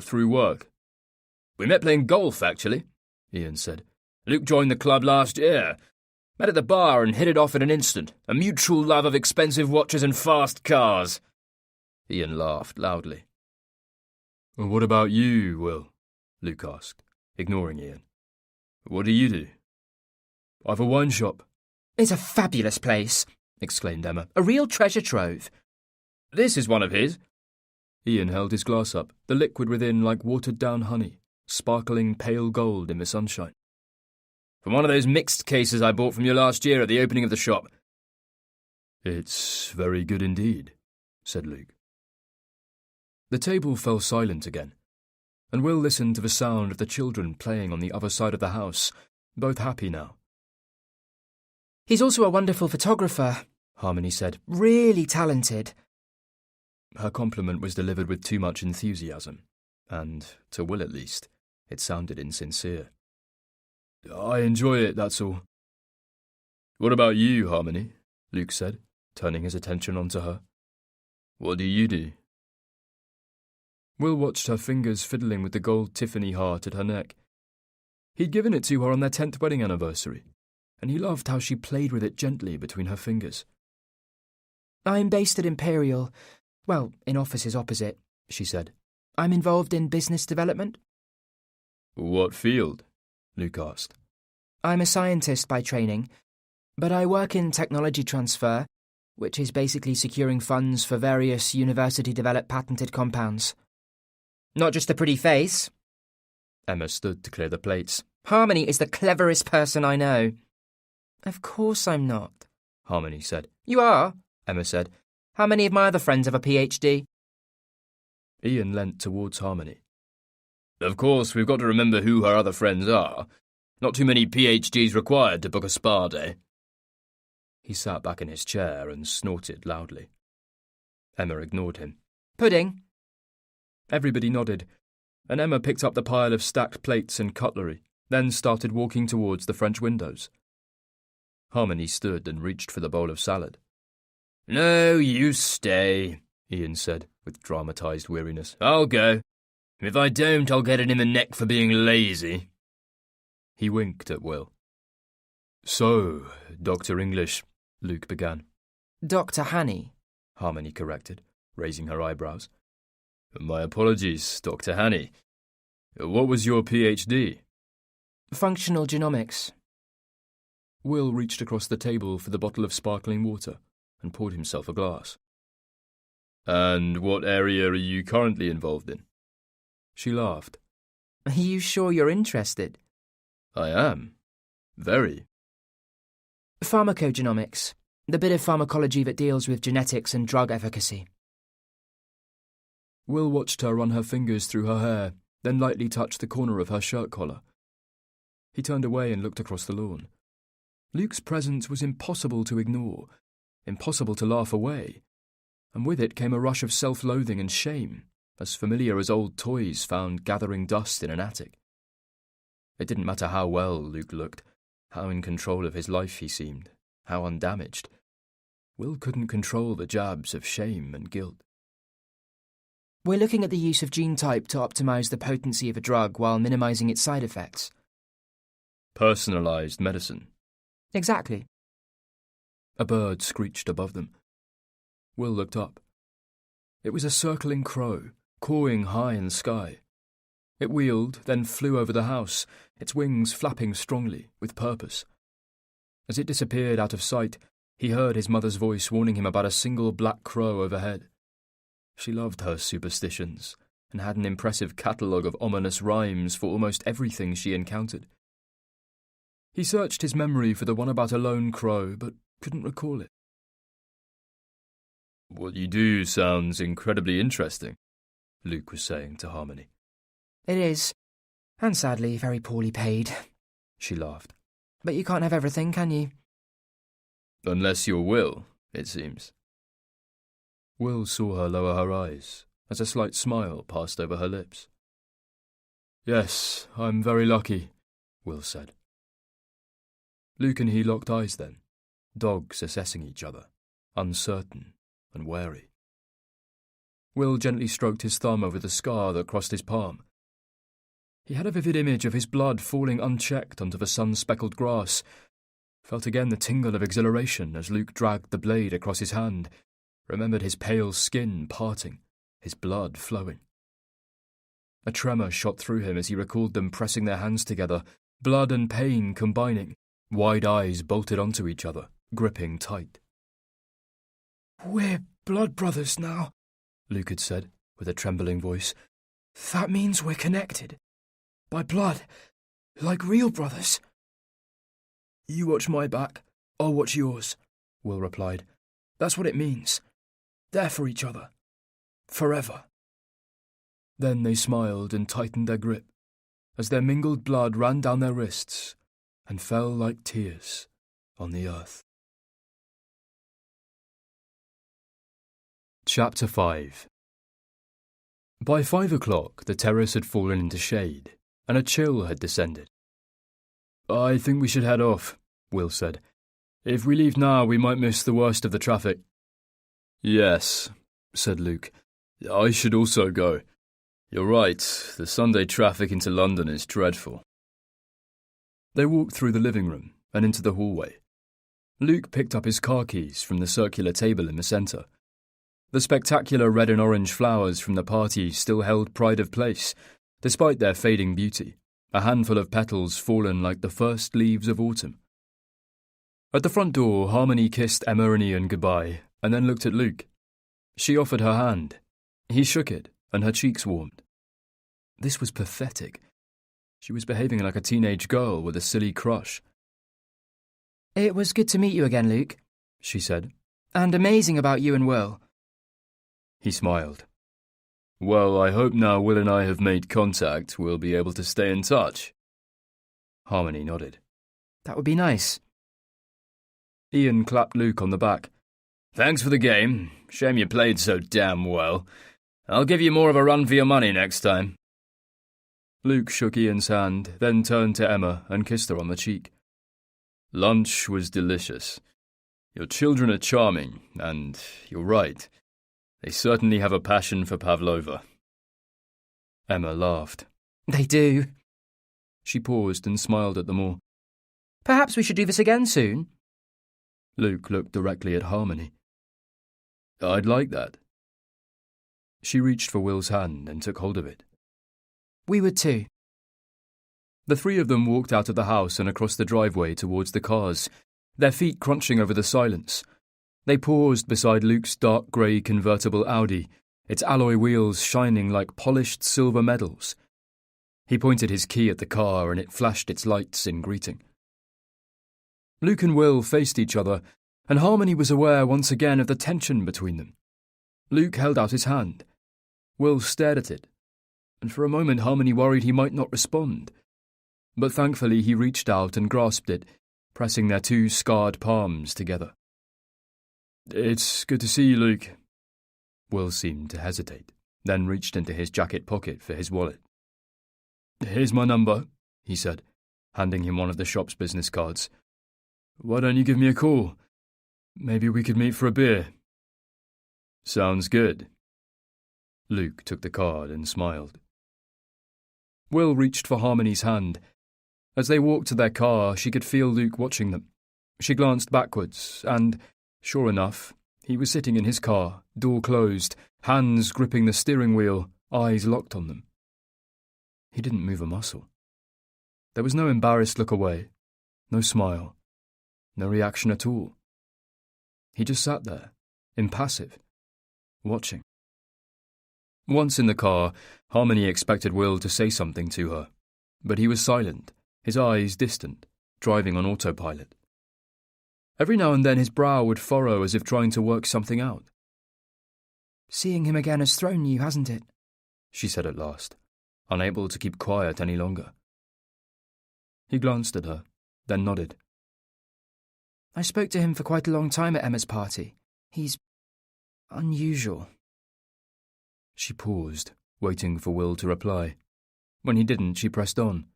Through work? We met playing golf, actually, Ian said. Luke joined the club last year. Met at the bar and hit it off in an instant. A mutual love of expensive watches and fast cars. Ian laughed loudly. What about you, Will? Luke asked, ignoring Ian. What do you do? I've a wine shop. It's a fabulous place, exclaimed Emma. A real treasure trove. This is one of his. Ian held his glass up, the liquid within like watered-down honey, sparkling pale gold in the sunshine. From one of those mixed cases I bought from you last year at the opening of the shop. It's very good indeed, said Luke. The table fell silent again, and Will listened to the sound of the children playing on the other side of the house, both happy now. "He's also a wonderful photographer," Harmony said. "Really talented." Her compliment was delivered with too much enthusiasm, and, to Will at least, it sounded insincere. "I enjoy it, that's all." "What about you, Harmony?" Luke said, turning his attention onto her. "What do you do?" Will watched her fingers fiddling with the gold Tiffany heart at her neck. He'd given it to her on their 10th wedding anniversary, and he loved how she played with it gently between her fingers. "I'm based at Imperial. Well, in offices opposite," she said. "I'm involved in business development." "What field?" Luke asked. "I'm a scientist by training, but I work in technology transfer, which is basically securing funds for various university-developed patented compounds." "Not just a pretty face." Emma stood to clear the plates. "Harmony is the cleverest person I know." "Of course I'm not," Harmony said. "You are," Emma said. "How many of my other friends have a PhD?" Ian leant towards Harmony. "Of course, we've got to remember who her other friends are. Not too many PhDs required to book a spa day." He sat back in his chair and snorted loudly. Emma ignored him. "Pudding?" Everybody nodded, and Emma picked up the pile of stacked plates and cutlery, then started walking towards the French windows. Harmony stood and reached for the bowl of salad. "No, you stay," Ian said, with dramatised weariness. "I'll go. If I don't, I'll get it in the neck for being lazy." He winked at Will. "So, Dr. English," Luke began. "Dr. Hanny," Harmony corrected, raising her eyebrows. "My apologies, Dr. Hanny. What was your PhD?" "Functional genomics." Will reached across the table for the bottle of sparkling water and poured himself a glass. "And what area are you currently involved in?" She laughed. "Are you sure you're interested?" "I am. Very." "Pharmacogenomics, the bit of pharmacology that deals with genetics and drug efficacy." Will watched her run her fingers through her hair, then lightly touched the corner of her shirt collar. He turned away and looked across the lawn. Luke's presence was impossible to ignore, impossible to laugh away, and with it came a rush of self-loathing and shame, as familiar as old toys found gathering dust in an attic. It didn't matter how well Luke looked, how in control of his life he seemed, how undamaged. Will couldn't control the jabs of shame and guilt. "We're looking at the use of gene type to optimize the potency of a drug while minimizing its side effects." "Personalized medicine." "Exactly." A bird screeched above them. Will looked up. It was a circling crow, cawing high in the sky. It wheeled, then flew over the house, its wings flapping strongly, with purpose. As it disappeared out of sight, he heard his mother's voice warning him about a single black crow overhead. She loved her superstitions, and had an impressive catalogue of ominous rhymes for almost everything she encountered. He searched his memory for the one about a lone crow, but couldn't recall it. "What you do sounds incredibly interesting," Luke was saying to Harmony. "It is, and sadly very poorly paid." She laughed. "But you can't have everything, can you?" "Unless you're Will, it seems." Will saw her lower her eyes, as a slight smile passed over her lips. "Yes, I'm very lucky," Will said. Luke and he locked eyes then, dogs assessing each other, uncertain and wary. Will gently stroked his thumb over the scar that crossed his palm. He had a vivid image of his blood falling unchecked onto the sun-speckled grass, felt again the tingle of exhilaration as Luke dragged the blade across his hand, remembered his pale skin parting, his blood flowing. A tremor shot through him as he recalled them pressing their hands together, blood and pain combining, wide eyes bolted onto each other, gripping tight. "We're blood brothers now," Luke had said, with a trembling voice. "That means we're connected. By blood, like real brothers." "You watch my back, I'll watch yours," Will replied. "That's what it means. There for each other. Forever." Then they smiled and tightened their grip, as their mingled blood ran down their wrists and fell like tears on the earth. Chapter 5. By 5 o'clock, the terrace had fallen into shade, and a chill had descended. "I think we should head off," Will said. "If we leave now, we might miss the worst of the traffic." "Yes," said Luke. "I should also go. You're right, the Sunday traffic into London is dreadful." They walked through the living room and into the hallway. Luke picked up his car keys from the circular table in the centre. The spectacular red and orange flowers from the party still held pride of place, despite their fading beauty, a handful of petals fallen like the first leaves of autumn. At the front door, Harmony kissed Emma and Ian goodbye, and then looked at Luke. She offered her hand. He shook it, and her cheeks warmed. This was pathetic. She was behaving like a teenage girl with a silly crush. "It was good to meet you again, Luke," she said. "And amazing about you and Will." He smiled. "Well, I hope now Will and I have made contact, we'll be able to stay in touch." Harmony nodded. "That would be nice." Ian clapped Luke on the back. "Thanks for the game. Shame you played so damn well. I'll give you more of a run for your money next time." Luke shook Ian's hand, then turned to Emma and kissed her on the cheek. "Lunch was delicious. Your children are charming, and you're right. They certainly have a passion for pavlova." Emma laughed. "They do." She paused and smiled at them all. "Perhaps we should do this again soon." Luke looked directly at Harmony. "I'd like that." She reached for Will's hand and took hold of it. "We would too." The three of them walked out of the house and across the driveway towards the cars, their feet crunching over the silence. They paused beside Luke's dark grey convertible Audi, its alloy wheels shining like polished silver medals. He pointed his key at the car and it flashed its lights in greeting. Luke and Will faced each other, and Harmony was aware once again of the tension between them. Luke held out his hand. Will stared at it, and for a moment Harmony worried he might not respond. But thankfully he reached out and grasped it, pressing their two scarred palms together. "It's good to see you, Luke." Will seemed to hesitate, then reached into his jacket pocket for his wallet. "Here's my number," he said, handing him one of the shop's business cards. "Why don't you give me a call? Maybe we could meet for a beer." "Sounds good." Luke took the card and smiled. Will reached for Harmony's hand. As they walked to their car, she could feel Luke watching them. She glanced backwards, and, sure enough, he was sitting in his car, door closed, hands gripping the steering wheel, eyes locked on them. He didn't move a muscle. There was no embarrassed look away, no smile, no reaction at all. He just sat there, impassive, watching. Once in the car, Harmony expected Will to say something to her, but he was silent, his eyes distant, driving on autopilot. Every now and then his brow would furrow as if trying to work something out. "Seeing him again has thrown you, hasn't it?" she said at last, unable to keep quiet any longer. He glanced at her, then nodded. "I spoke to him for quite a long time at Emma's party. He's unusual." She paused, waiting for Will to reply. When he didn't, she pressed on.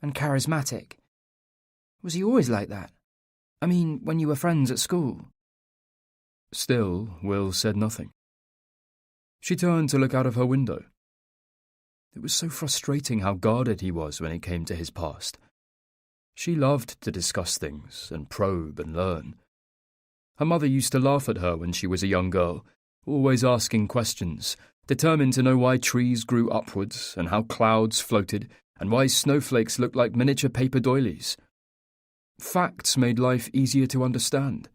"And charismatic. Was he always like that? I mean, when you were friends at school?" Still, Will said nothing. She turned to look out of her window. It was so frustrating how guarded he was when it came to his past. She loved to discuss things and probe and learn. Her mother used to laugh at her when she was a young girl, always asking questions, determined to know why trees grew upwards and how clouds floated and why snowflakes looked like miniature paper doilies. Facts made life easier to understand.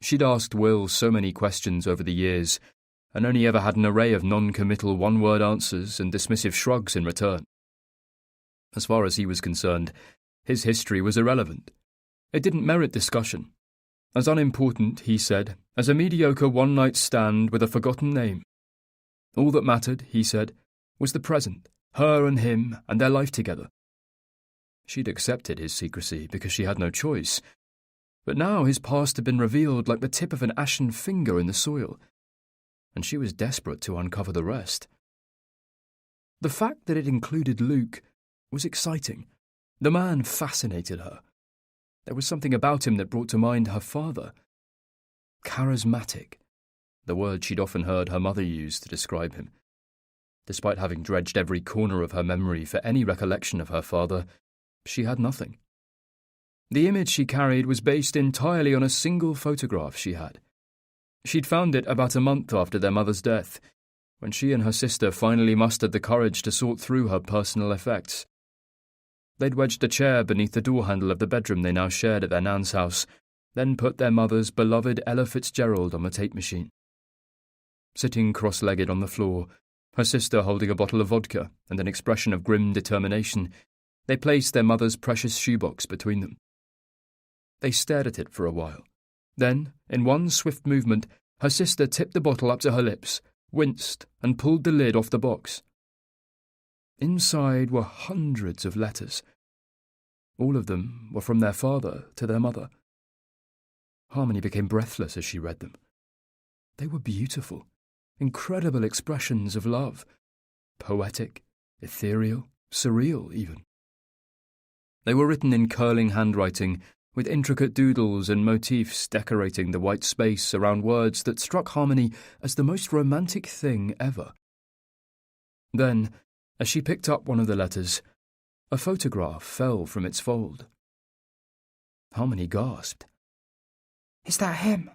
She'd asked Will so many questions over the years, and only ever had an array of non-committal one-word answers and dismissive shrugs in return. As far as he was concerned, his history was irrelevant. It didn't merit discussion. As unimportant, he said, as a mediocre one-night stand with a forgotten name. All that mattered, he said, was the present, her and him and their life together. She'd accepted his secrecy because she had no choice, but now his past had been revealed like the tip of an ashen finger in the soil, and she was desperate to uncover the rest. The fact that it included Luke was exciting. The man fascinated her. There was something about him that brought to mind her father. Charismatic, the word she'd often heard her mother use to describe him. Despite having dredged every corner of her memory for any recollection of her father, she had nothing. The image she carried was based entirely on a single photograph she had. She'd found it about a month after their mother's death, when she and her sister finally mustered the courage to sort through her personal effects. They'd wedged a chair beneath the door handle of the bedroom they now shared at their nan's house, then put their mother's beloved Ella Fitzgerald on the tape machine. Sitting cross-legged on the floor, her sister holding a bottle of vodka and an expression of grim determination, they placed their mother's precious shoebox between them. They stared at it for a while. Then, in one swift movement, her sister tipped the bottle up to her lips, winced, and pulled the lid off the box. Inside were hundreds of letters. All of them were from their father to their mother. Harmony became breathless as she read them. They were beautiful, incredible expressions of love, poetic, ethereal, surreal even. They were written in curling handwriting, with intricate doodles and motifs decorating the white space around words that struck Harmony as the most romantic thing ever. Then, as she picked up one of the letters, a photograph fell from its fold. Harmony gasped. Is that him?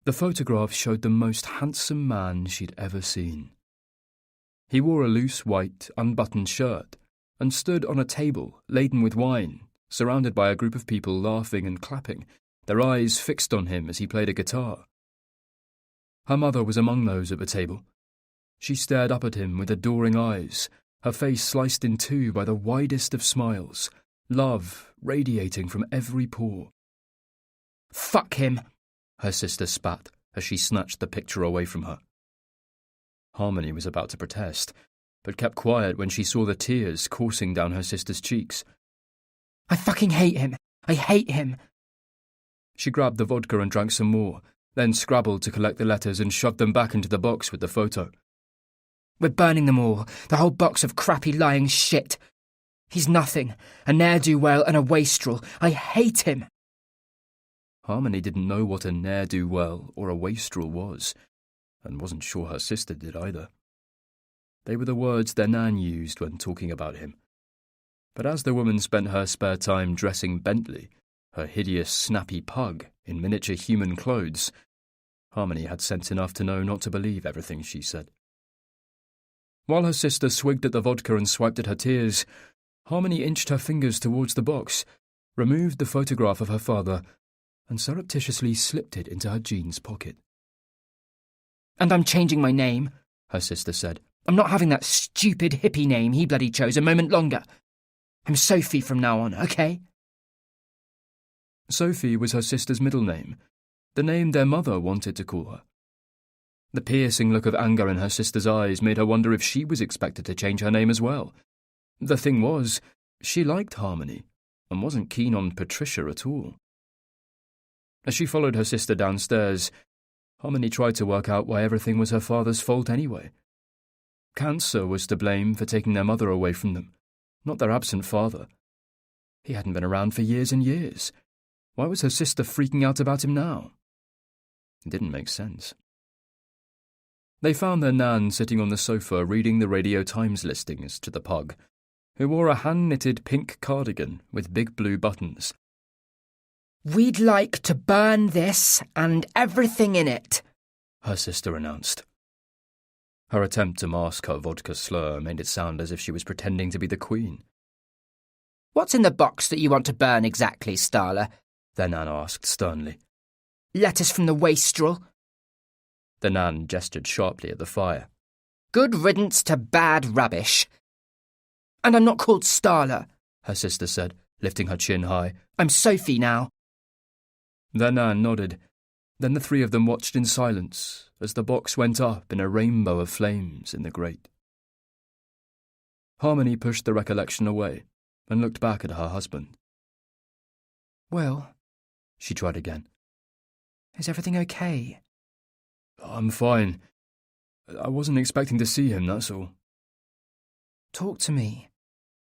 The photograph showed the most handsome man she'd ever seen. He wore a loose white, unbuttoned shirt and stood on a table laden with wine, surrounded by a group of people laughing and clapping, their eyes fixed on him as he played a guitar. Her mother was among those at the table. She stared up at him with adoring eyes, her face sliced in two by the widest of smiles, love radiating from every pore. Fuck him, her sister spat as she snatched the picture away from her. Harmony was about to protest, but kept quiet when she saw the tears coursing down her sister's cheeks. I fucking hate him. I hate him. She grabbed the vodka and drank some more, then scrabbled to collect the letters and shoved them back into the box with the photo. We're burning them all, the whole box of crappy lying shit. He's nothing, a ne'er-do-well and a wastrel. I hate him. Harmony didn't know what a ne'er-do-well or a wastrel was, and wasn't sure her sister did either. They were the words their nan used when talking about him. But as the woman spent her spare time dressing Bentley, her hideous, snappy pug, in miniature human clothes, Harmony had sense enough to know not to believe everything she said. While her sister swigged at the vodka and swiped at her tears, Harmony inched her fingers towards the box, removed the photograph of her father, and surreptitiously slipped it into her jeans pocket. And I'm changing my name, her sister said. I'm not having that stupid hippie name he bloody chose a moment longer. I'm Sophie from now on, okay? Sophie was her sister's middle name, the name their mother wanted to call her. The piercing look of anger in her sister's eyes made her wonder if she was expected to change her name as well. The thing was, she liked Harmony, and wasn't keen on Patricia at all. As she followed her sister downstairs, Harmony tried to work out why everything was her father's fault anyway. Cancer was to blame for taking their mother away from them, not their absent father. He hadn't been around for years and years. Why was her sister freaking out about him now? It didn't make sense. They found their nan sitting on the sofa reading the Radio Times listings to the pug, who wore a hand-knitted pink cardigan with big blue buttons. We'd like to burn this and everything in it, her sister announced. Her attempt to mask her vodka slur made it sound as if she was pretending to be the queen. What's in the box that you want to burn exactly, Starla? Their nan asked sternly. Letters from the wastrel. The nan gestured sharply at the fire. Good riddance to bad rubbish. And I'm not called Starla, her sister said, lifting her chin high. I'm Sophie now. Their nan nodded. Then the three of them watched in silence as the box went up in a rainbow of flames in the grate. Harmony pushed the recollection away and looked back at her husband. "Will," she tried again. "is everything okay?" "I'm fine. I wasn't expecting to see him, that's all." "Talk to me,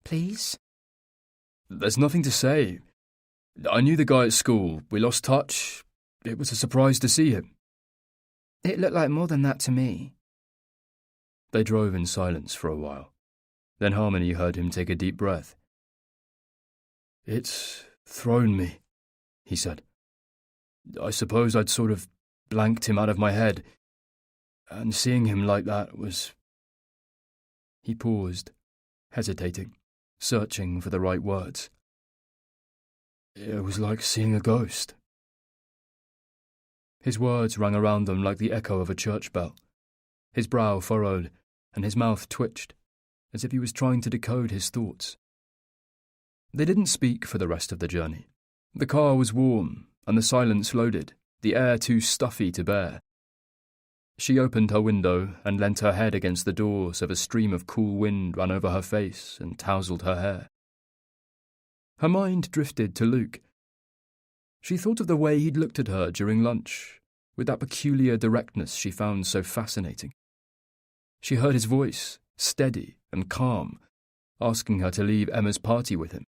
please." "There's nothing to say. I knew the guy at school. We lost touch. It was a surprise to see him." "It looked like more than that to me." They drove in silence for a while. Then Harmony heard him take a deep breath. "It's thrown me," he said. "I suppose I'd sort of blanked him out of my head, and seeing him like that was—" He paused, hesitating, searching for the right words. "It was like seeing a ghost." His words rang around them like the echo of a church bell. His brow furrowed, and his mouth twitched, as if he was trying to decode his thoughts. They didn't speak for the rest of the journey. The car was warm, and the silence loaded, the air too stuffy to bear. She opened her window and leant her head against the door so a stream of cool wind ran over her face and tousled her hair. Her mind drifted to Luke. She thought of the way he'd looked at her during lunch, with that peculiar directness she found so fascinating. She heard his voice, steady and calm, asking her to leave Emma's party with him.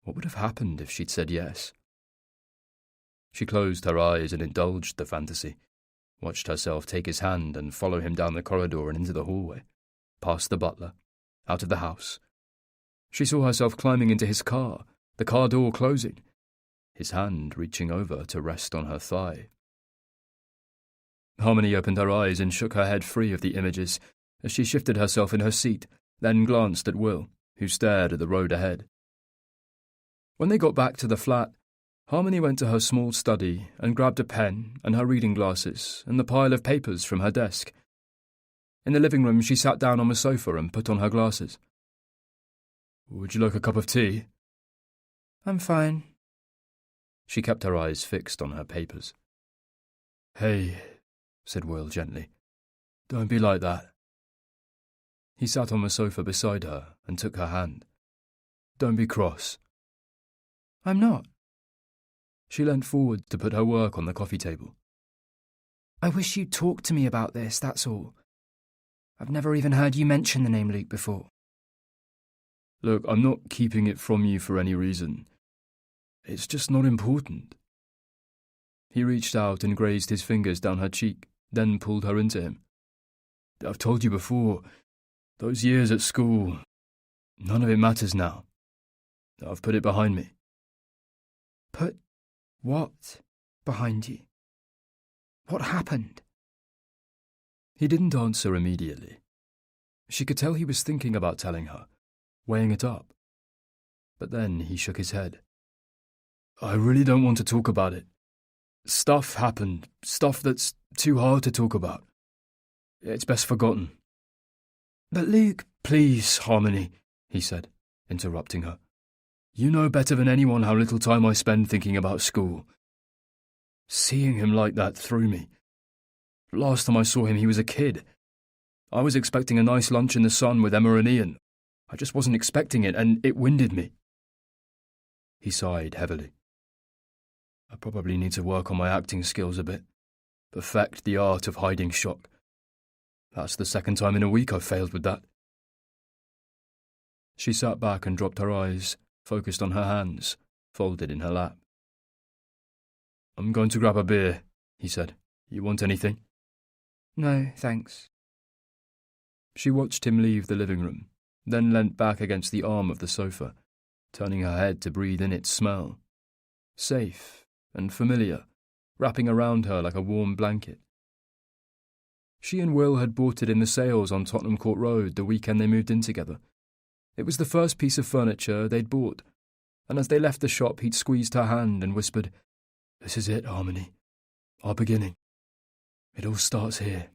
What would have happened if she'd said yes? She closed her eyes and indulged the fantasy, watched herself take his hand and follow him down the corridor and into the hallway, past the butler, out of the house. She saw herself climbing into his car, the car door closing, his hand reaching over to rest on her thigh. Harmony opened her eyes and shook her head free of the images as she shifted herself in her seat, then glanced at Will, who stared at the road ahead. When they got back to the flat, Harmony went to her small study and grabbed a pen and her reading glasses and the pile of papers from her desk. In the living room, she sat down on the sofa and put on her glasses. "Would you like a cup of tea?" "I'm fine." She kept her eyes fixed on her papers. "Hey," said Will gently, "don't be like that." He sat on the sofa beside her and took her hand. "Don't be cross." "I'm not." She leant forward to put her work on the coffee table. "I wish you'd talk to me about this, that's all. I've never even heard you mention the name Luke before." "Look, I'm not keeping it from you for any reason. It's just not important." He reached out and grazed his fingers down her cheek, then pulled her into him. "I've told you before, those years at school, none of it matters now. I've put it behind me." "Put what behind you? What happened?" He didn't answer immediately. She could tell he was thinking about telling her, weighing it up. But then he shook his head. "I really don't want to talk about it. Stuff happened, stuff that's too hard to talk about. It's best forgotten." "But Luke—" "Please, Harmony," he said, interrupting her. "You know better than anyone how little time I spend thinking about school. Seeing him like that threw me. Last time I saw him, he was a kid. I was expecting a nice lunch in the sun with Emma and Ian. I just wasn't expecting it, and it winded me." He sighed heavily. "I probably need to work on my acting skills a bit. Perfect the art of hiding shock. That's the second time in a week I've failed with that." She sat back and dropped her eyes, focused on her hands, folded in her lap. "I'm going to grab a beer," he said. "You want anything?" "No, thanks." She watched him leave the living room, then leant back against the arm of the sofa, turning her head to breathe in its smell. Safe and familiar, wrapping around her like a warm blanket. She and Will had bought it in the sales on Tottenham Court Road the weekend they moved in together. It was the first piece of furniture they'd bought, and as they left the shop he'd squeezed her hand and whispered, "This is it, Harmony. Our beginning. It all starts here."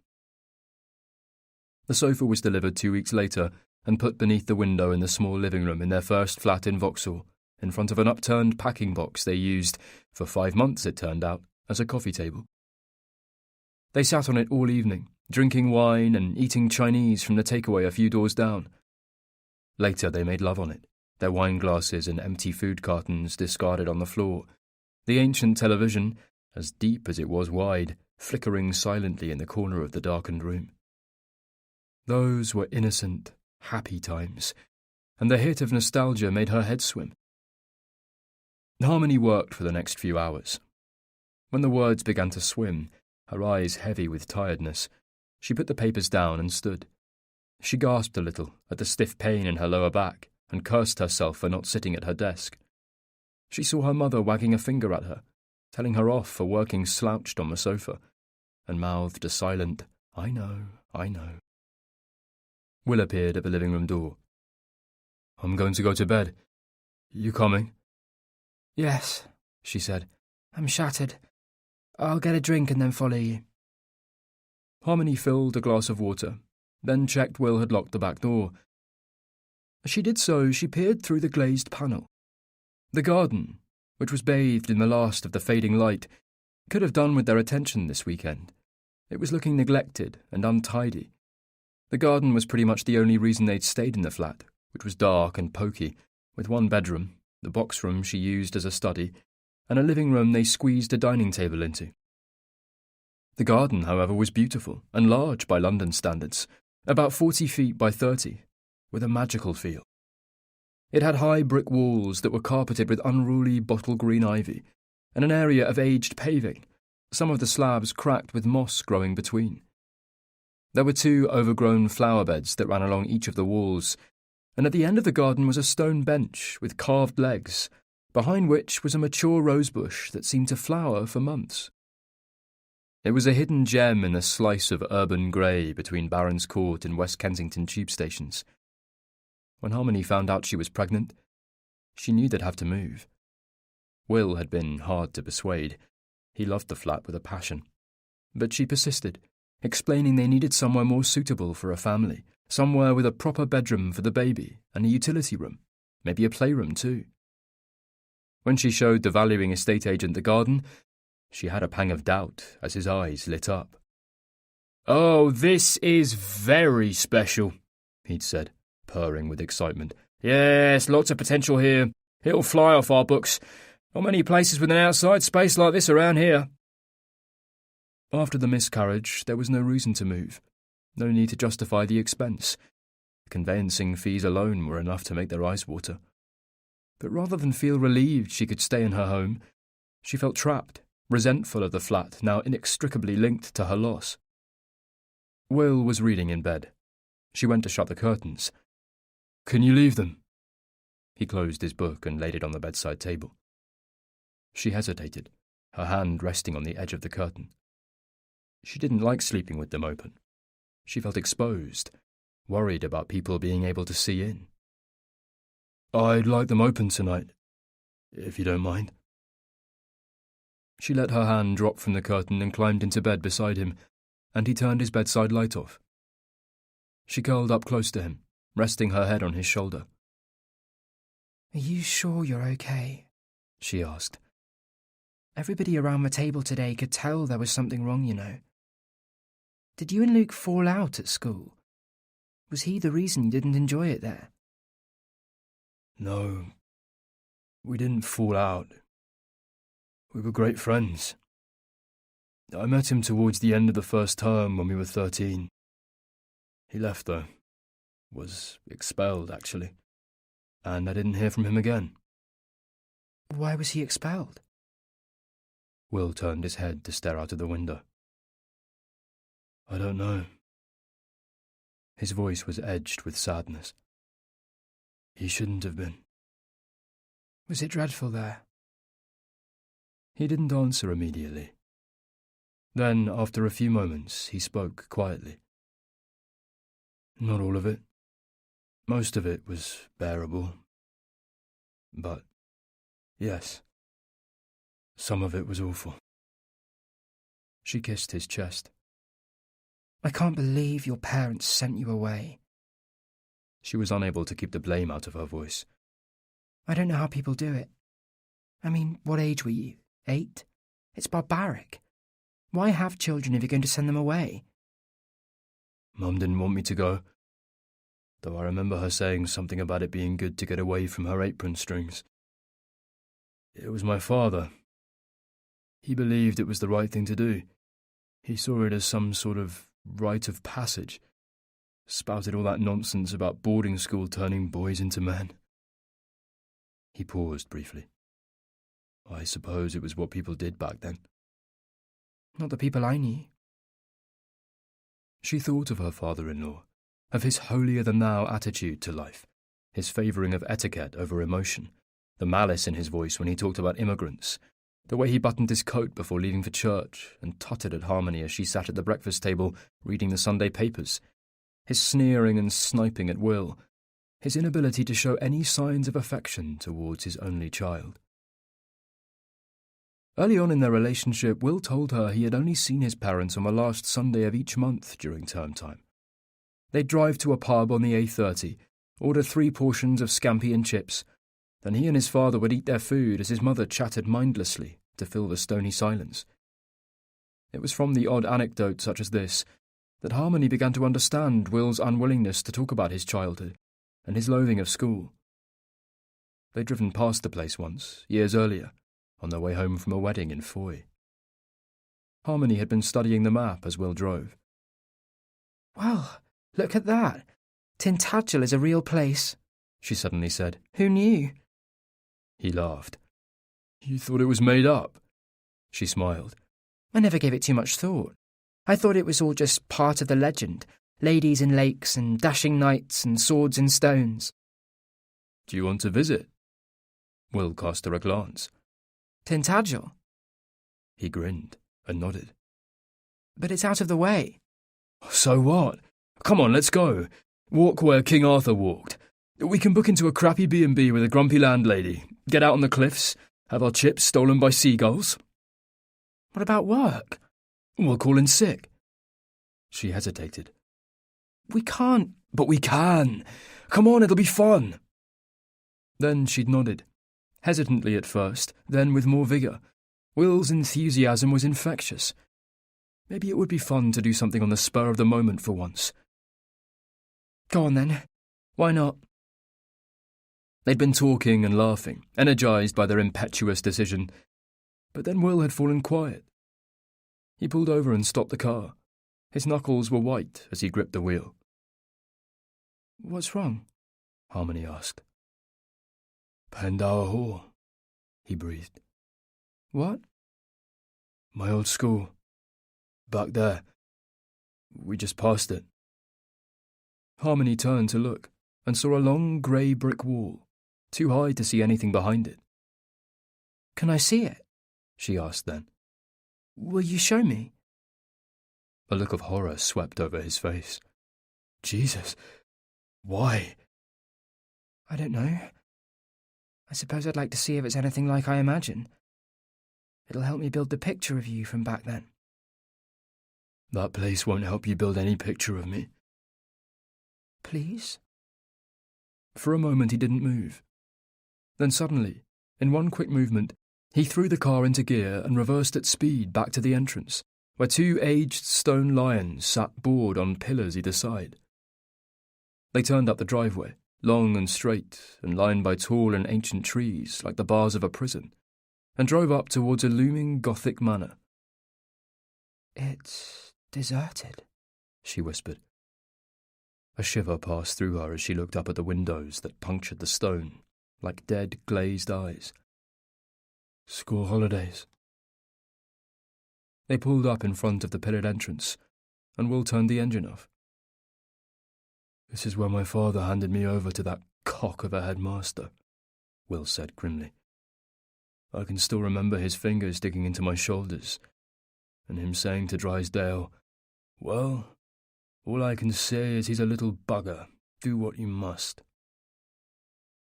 The sofa was delivered 2 weeks later and put beneath the window in the small living room in their first flat in Vauxhall, in front of an upturned packing box they used, for 5 months it turned out, as a coffee table. They sat on it all evening, drinking wine and eating Chinese from the takeaway a few doors down. Later they made love on it, their wine glasses and empty food cartons discarded on the floor, the ancient television, as deep as it was wide, flickering silently in the corner of the darkened room. Those were innocent, happy times, and the hit of nostalgia made her head swim. Harmony worked for the next few hours. When the words began to swim, her eyes heavy with tiredness, she put the papers down and stood. She gasped a little at the stiff pain in her lower back and cursed herself for not sitting at her desk. She saw her mother wagging a finger at her, telling her off for working slouched on the sofa, and mouthed a silent, "I know, I know." Will appeared at the living room door. "I'm going to go to bed. You coming?" "Yes," she said. "I'm shattered. I'll get a drink and then follow you." Harmony filled a glass of water, then checked Will had locked the back door. As she did so, she peered through the glazed panel. The garden, which was bathed in the last of the fading light, could have done with their attention this weekend. It was looking neglected and untidy. The garden was pretty much the only reason they'd stayed in the flat, which was dark and poky, with one bedroom, the box room she used as a study, and a living room they squeezed a dining table into. The garden, however, was beautiful and large by London standards, about 40 feet by 30, with a magical feel. It had high brick walls that were carpeted with unruly bottle green ivy, and an area of aged paving, some of the slabs cracked with moss growing between. There were 2 overgrown flower beds that ran along each of the walls, and at the end of the garden was a stone bench with carved legs, behind which was a mature rosebush that seemed to flower for months. It was a hidden gem in a slice of urban grey between Barons Court and West Kensington tube stations. When Harmony found out she was pregnant, she knew they'd have to move. Will had been hard to persuade. He loved the flat with a passion. But she persisted, explaining they needed somewhere more suitable for a family, somewhere with a proper bedroom for the baby and a utility room, maybe a playroom too. When she showed the valuing estate agent the garden, she had a pang of doubt as his eyes lit up. "Oh, this is very special," he'd said, purring with excitement. "Yes, lots of potential here. It'll fly off our books. Not many places with an outside space like this around here." After the miscarriage, there was no reason to move. No need to justify the expense. The conveyancing fees alone were enough to make their eyes water. But rather than feel relieved she could stay in her home, she felt trapped, resentful of the flat now inextricably linked to her loss. Will was reading in bed. She went to shut the curtains. "Can you leave them?" He closed his book and laid it on the bedside table. She hesitated, her hand resting on the edge of the curtain. She didn't like sleeping with them open. She felt exposed, worried about people being able to see in. "I'd like them open tonight, if you don't mind." She let her hand drop from the curtain and climbed into bed beside him, and he turned his bedside light off. She curled up close to him, resting her head on his shoulder. "Are you sure you're okay?" she asked. "Everybody around the table today could tell there was something wrong, you know. Did you and Luke fall out at school? Was he the reason you didn't enjoy it there?" "No, we didn't fall out. We were great friends. I met him towards the end of the first term when we were 13. He left, though. Was expelled, actually. And I didn't hear from him again." "Why was he expelled?" Will turned his head to stare out of the window. "I don't know." His voice was edged with sadness. "He shouldn't have been." "Was it dreadful there?" He didn't answer immediately. Then, after a few moments, he spoke quietly. "Not all of it. Most of it was bearable. But, yes, some of it was awful." She kissed his chest. "I can't believe your parents sent you away." She was unable to keep the blame out of her voice. "I don't know how people do it. I mean, what age were you? 8? It's barbaric. Why have children if you're going to send them away? Mum didn't want me to go, though I remember her saying something about it being good to get away from her apron strings. It was my father. He believed it was the right thing to do. He saw it as some sort of rite of passage. Spouted all that nonsense about boarding school turning boys into men. He paused briefly. I suppose it was what people did back then. Not the people I knew. She thought of her father-in-law, of his holier-than-thou attitude to life, his favouring of etiquette over emotion, the malice in his voice when he talked about immigrants, the way he buttoned his coat before leaving for church and tutted at Harmony as she sat at the breakfast table reading the Sunday papers, his sneering and sniping at Will, his inability to show any signs of affection towards his only child. Early on in their relationship, Will told her he had only seen his parents on the last Sunday of each month during term time. They'd drive to a pub on the A30, order 3 portions of scampi and chips, then he and his father would eat their food as his mother chatted mindlessly to fill the stony silence. It was from the odd anecdote such as this that Harmony began to understand Will's unwillingness to talk about his childhood and his loathing of school. They'd driven past the place once, years earlier, on their way home from a wedding in Foy. Harmony had been studying the map as Will drove. Well, look at that. Tintagel is a real place, she suddenly said. Who knew? He laughed. You thought it was made up? She smiled. I never gave it too much thought. I thought it was all just part of the legend. Ladies in lakes and dashing knights and swords in stones. Do you want to visit? Will cast her a glance. Tintagel? He grinned and nodded. But it's out of the way. So what? Come on, let's go. Walk where King Arthur walked. We can book into a crappy B&B with a grumpy landlady, get out on the cliffs, have our chips stolen by seagulls. What about work? We'll call in sick. She hesitated. We can't. But we can. Come on, it'll be fun. Then she'd nodded, hesitantly at first, then with more vigour. Will's enthusiasm was infectious. Maybe it would be fun to do something on the spur of the moment for once. Go on then. Why not? They'd been talking and laughing, energised by their impetuous decision. But then Will had fallen quiet. He pulled over and stopped the car. His knuckles were white as he gripped the wheel. What's wrong? Harmony asked. Pendower Hall, he breathed. What? My old school. Back there. We just passed it. Harmony turned to look and saw a long grey brick wall, too high to see anything behind it. Can I see it? She asked then. Will you show me? A look of horror swept over his face. Jesus, why? I don't know. I suppose I'd like to see if it's anything like I imagine. It'll help me build the picture of you from back then. That place won't help you build any picture of me. Please? For a moment he didn't move. Then suddenly, in one quick movement, he threw the car into gear and reversed at speed back to the entrance, where 2 aged stone lions sat bored on pillars either side. They turned up the driveway, long and straight, and lined by tall and ancient trees like the bars of a prison, and drove up towards a looming Gothic manor. It's deserted, she whispered. A shiver passed through her as she looked up at the windows that punctured the stone, like dead glazed eyes. School holidays. They pulled up in front of the pillared entrance, and Will turned the engine off. This is where my father handed me over to that cock of a headmaster, Will said grimly. I can still remember his fingers digging into my shoulders, and him saying to Drysdale, well, all I can say is he's a little bugger, do what you must.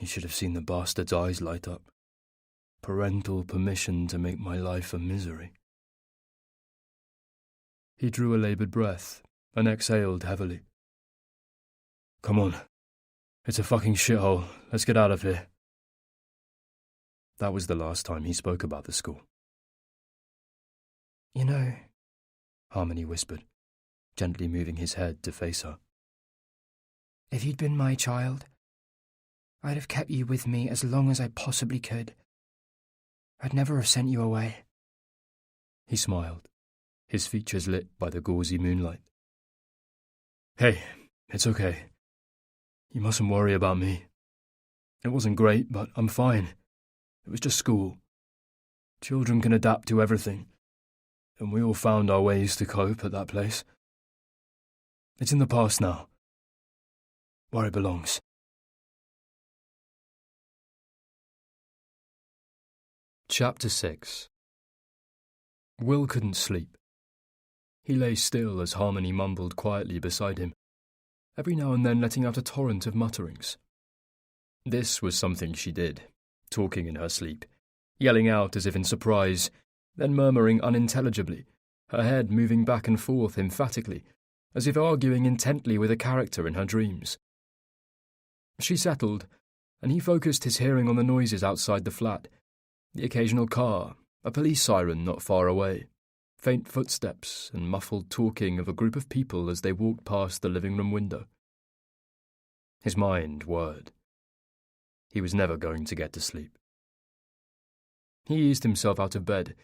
You should have seen the bastard's eyes light up. Parental permission to make my life a misery. He drew a laboured breath and exhaled heavily. Come on. It's a fucking shithole. Let's get out of here. That was the last time he spoke about the school. You know, Harmony whispered, gently moving his head to face her. if you'd been my child, I'd have kept you with me as long as I possibly could. I'd never have sent you away. He smiled, his features lit by the gauzy moonlight. Hey, it's okay. You mustn't worry about me. It wasn't great, but I'm fine. It was just school. Children can adapt to everything, and we all found our ways to cope at that place. It's in the past now, where it belongs. Chapter 6. Will couldn't sleep. He lay still as Harmony mumbled quietly beside him, every now and then letting out a torrent of mutterings. This was something she did, talking in her sleep, yelling out as if in surprise, then murmuring unintelligibly, her head moving back and forth emphatically, as if arguing intently with a character in her dreams. She settled, and he focused his hearing on the noises outside the flat, the occasional car, a police siren not far away, faint footsteps and muffled talking of a group of people as they walked past the living-room window. His mind whirred. He was never going to get to sleep. He eased himself out of bed,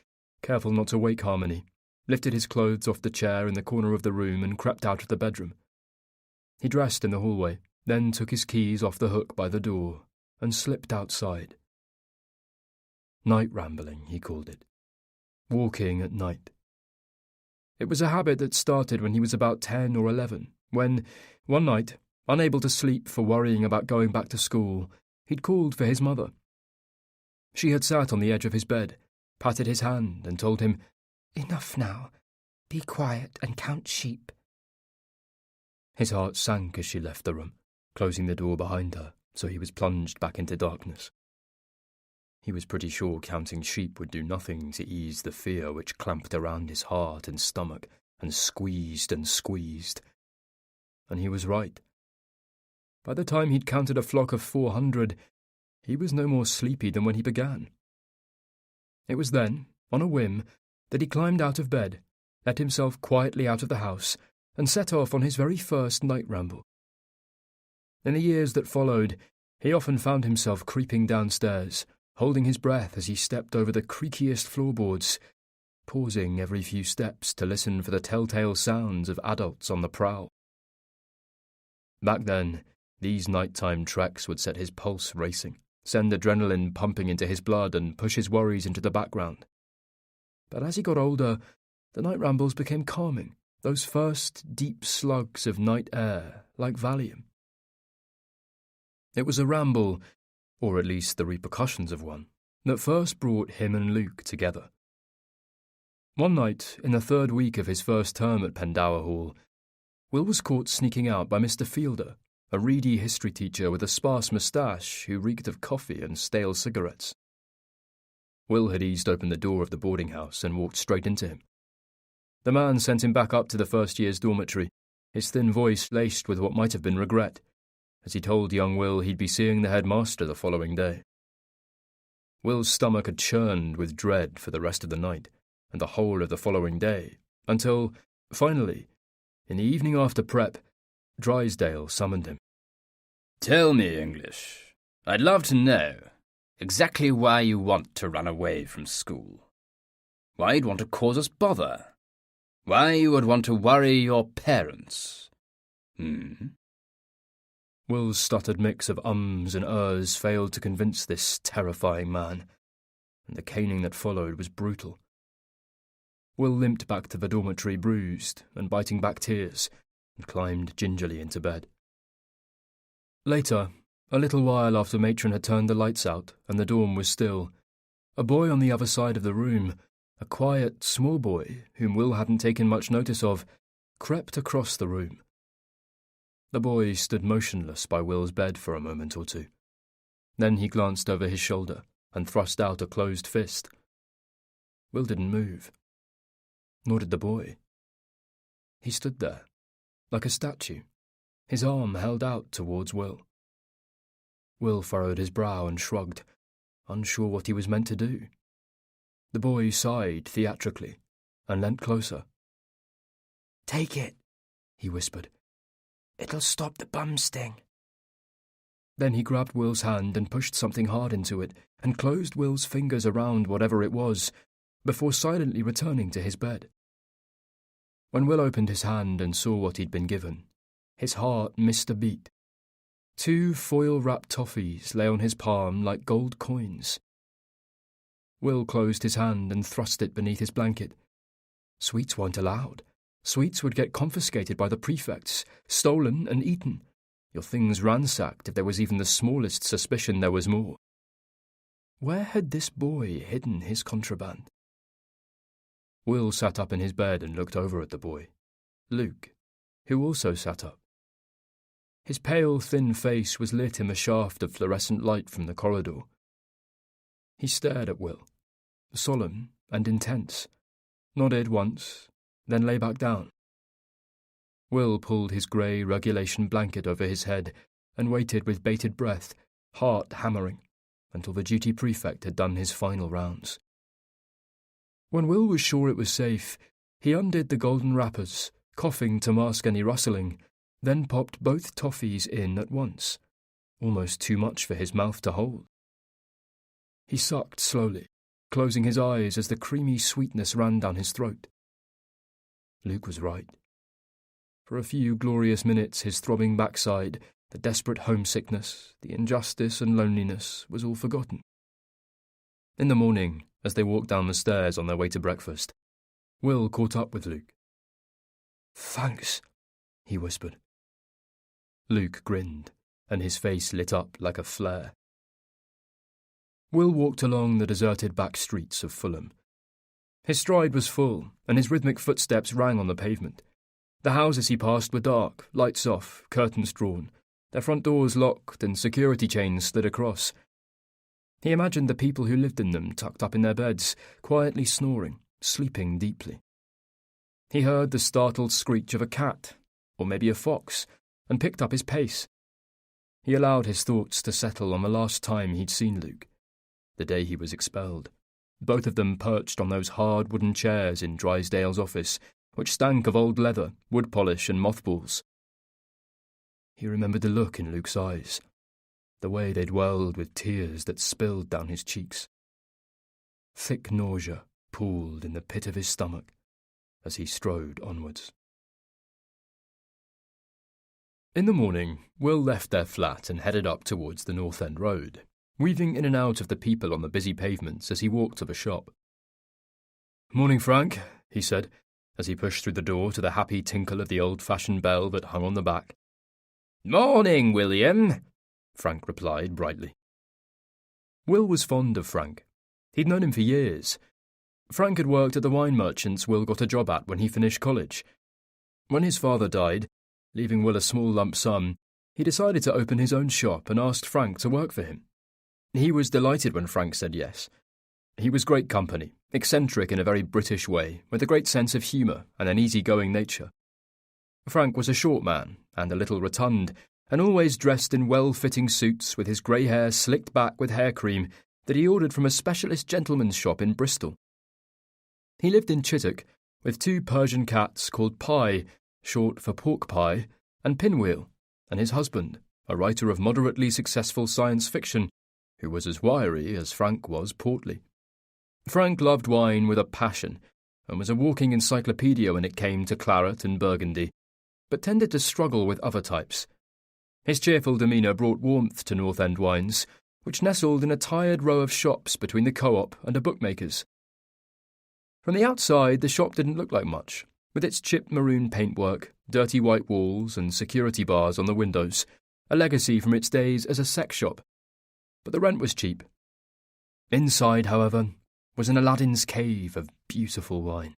careful not to wake Harmony, lifted his clothes off the chair in the corner of the room and crept out of the bedroom. He dressed in the hallway, then took his keys off the hook by the door and slipped outside. Night rambling, he called it. Walking at night. It was a habit that started when he was about 10 or 11, when, one night, unable to sleep for worrying about going back to school, he'd called for his mother. She had sat on the edge of his bed, patted his hand and told him, enough now. Be quiet and count sheep. His heart sank as she left the room, closing the door behind her, so he was plunged back into darkness. He was pretty sure counting sheep would do nothing to ease the fear which clamped around his heart and stomach and squeezed. And he was right. By the time he'd counted a flock of 400, he was no more sleepy than when he began. It was then, on a whim, that he climbed out of bed, let himself quietly out of the house, and set off on his very first night ramble. In the years that followed, he often found himself creeping downstairs, holding his breath as he stepped over the creakiest floorboards, pausing every few steps to listen for the telltale sounds of adults on the prowl. Back then, these nighttime treks would set his pulse racing, send adrenaline pumping into his blood and push his worries into the background. But as he got older, the night rambles became calming, those first deep slugs of night air, like Valium. It was a ramble, or at least the repercussions of one, that first brought him and Luke together. One night, in the third week of his first term at Pendower Hall, Will was caught sneaking out by Mr. Fielder, a reedy history teacher with a sparse moustache who reeked of coffee and stale cigarettes. Will had eased open the door of the boarding house and walked straight into him. The man sent him back up to the first year's dormitory, his thin voice laced with what might have been regret, as he told young Will he'd be seeing the headmaster the following day. Will's stomach had churned with dread for the rest of the night, and the whole of the following day, until, finally, in the evening after prep, Drysdale summoned him. Tell me, English, I'd love to know exactly why you want to run away from school. Why you'd want to cause us bother. Why you would want to worry your parents. Will's stuttered mix of ums and ers failed to convince this terrifying man, and the caning that followed was brutal. Will limped back to the dormitory bruised and biting back tears, and climbed gingerly into bed. Later, a little while after Matron had turned the lights out and the dorm was still, a boy on the other side of the room, a quiet, small boy whom Will hadn't taken much notice of, crept across the room. The boy stood motionless by Will's bed for a moment or two. Then he glanced over his shoulder and thrust out a closed fist. Will didn't move. Nor did the boy. He stood there, like a statue, his arm held out towards Will. Will furrowed his brow and shrugged, unsure what he was meant to do. The boy sighed theatrically, and leant closer. "Take it," he whispered. "It'll stop the bum sting." Then he grabbed Will's hand and pushed something hard into it and closed Will's fingers around whatever it was, before silently returning to his bed. When Will opened his hand and saw what he'd been given, his heart missed a beat. 2 foil-wrapped toffees lay on his palm like gold coins. Will closed his hand and thrust it beneath his blanket. Sweets weren't allowed. Sweets would get confiscated by the prefects, stolen and eaten. Your things ransacked if there was even the smallest suspicion there was more. Where had this boy hidden his contraband? Will sat up in his bed and looked over at the boy, Luke, who also sat up. His pale, thin face was lit in a shaft of fluorescent light from the corridor. He stared at Will, solemn and intense, nodded once, then lay back down. Will pulled his grey regulation blanket over his head and waited with bated breath, heart hammering, until the duty prefect had done his final rounds. When Will was sure it was safe, he undid the golden wrappers, coughing to mask any rustling, then popped both toffees in at once, almost too much for his mouth to hold. He sucked slowly, closing his eyes as the creamy sweetness ran down his throat. Luke was right. For a few glorious minutes his throbbing backside, the desperate homesickness, the injustice and loneliness was all forgotten. In the morning, as they walked down the stairs on their way to breakfast, Will caught up with Luke. "Thanks," he whispered. Luke grinned, and his face lit up like a flare. Will walked along the deserted back streets of Fulham. His stride was full, and his rhythmic footsteps rang on the pavement. The houses he passed were dark, lights off, curtains drawn, their front doors locked and security chains slid across. He imagined the people who lived in them tucked up in their beds, quietly snoring, sleeping deeply. He heard the startled screech of a cat, or maybe a fox, and picked up his pace. He allowed his thoughts to settle on the last time he'd seen Luke, the day he was expelled, both of them perched on those hard wooden chairs in Drysdale's office, which stank of old leather, wood polish and mothballs. He remembered the look in Luke's eyes, the way they'd welled with tears that spilled down his cheeks. Thick nausea pooled in the pit of his stomach as he strode onwards. In the morning, Will left their flat and headed up towards the North End Road, weaving in and out of the people on the busy pavements as he walked to the shop. "Morning, Frank," he said, as he pushed through the door to the happy tinkle of the old-fashioned bell that hung on the back. "Morning, William," Frank replied brightly. Will was fond of Frank. He'd known him for years. Frank had worked at the wine merchants Will got a job at when he finished college. When his father died, leaving Will a small lump sum, he decided to open his own shop and asked Frank to work for him. He was delighted when Frank said yes. He was great company, eccentric in a very British way, with a great sense of humour and an easy-going nature. Frank was a short man and a little rotund, and always dressed in well-fitting suits with his grey hair slicked back with hair cream that he ordered from a specialist gentleman's shop in Bristol. He lived in Chittock with 2 Persian cats called Pie, short for pork pie, and Pinwheel, and his husband, a writer of moderately successful science fiction, who was as wiry as Frank was portly. Frank loved wine with a passion, and was a walking encyclopedia when it came to claret and burgundy, but tended to struggle with other types. His cheerful demeanour brought warmth to North End Wines, which nestled in a tired row of shops between the Co-op and a bookmaker's. From the outside, the shop didn't look like much, with its chipped maroon paintwork, dirty white walls and security bars on the windows, a legacy from its days as a sex shop. But the rent was cheap. Inside, however, was an Aladdin's cave of beautiful wine.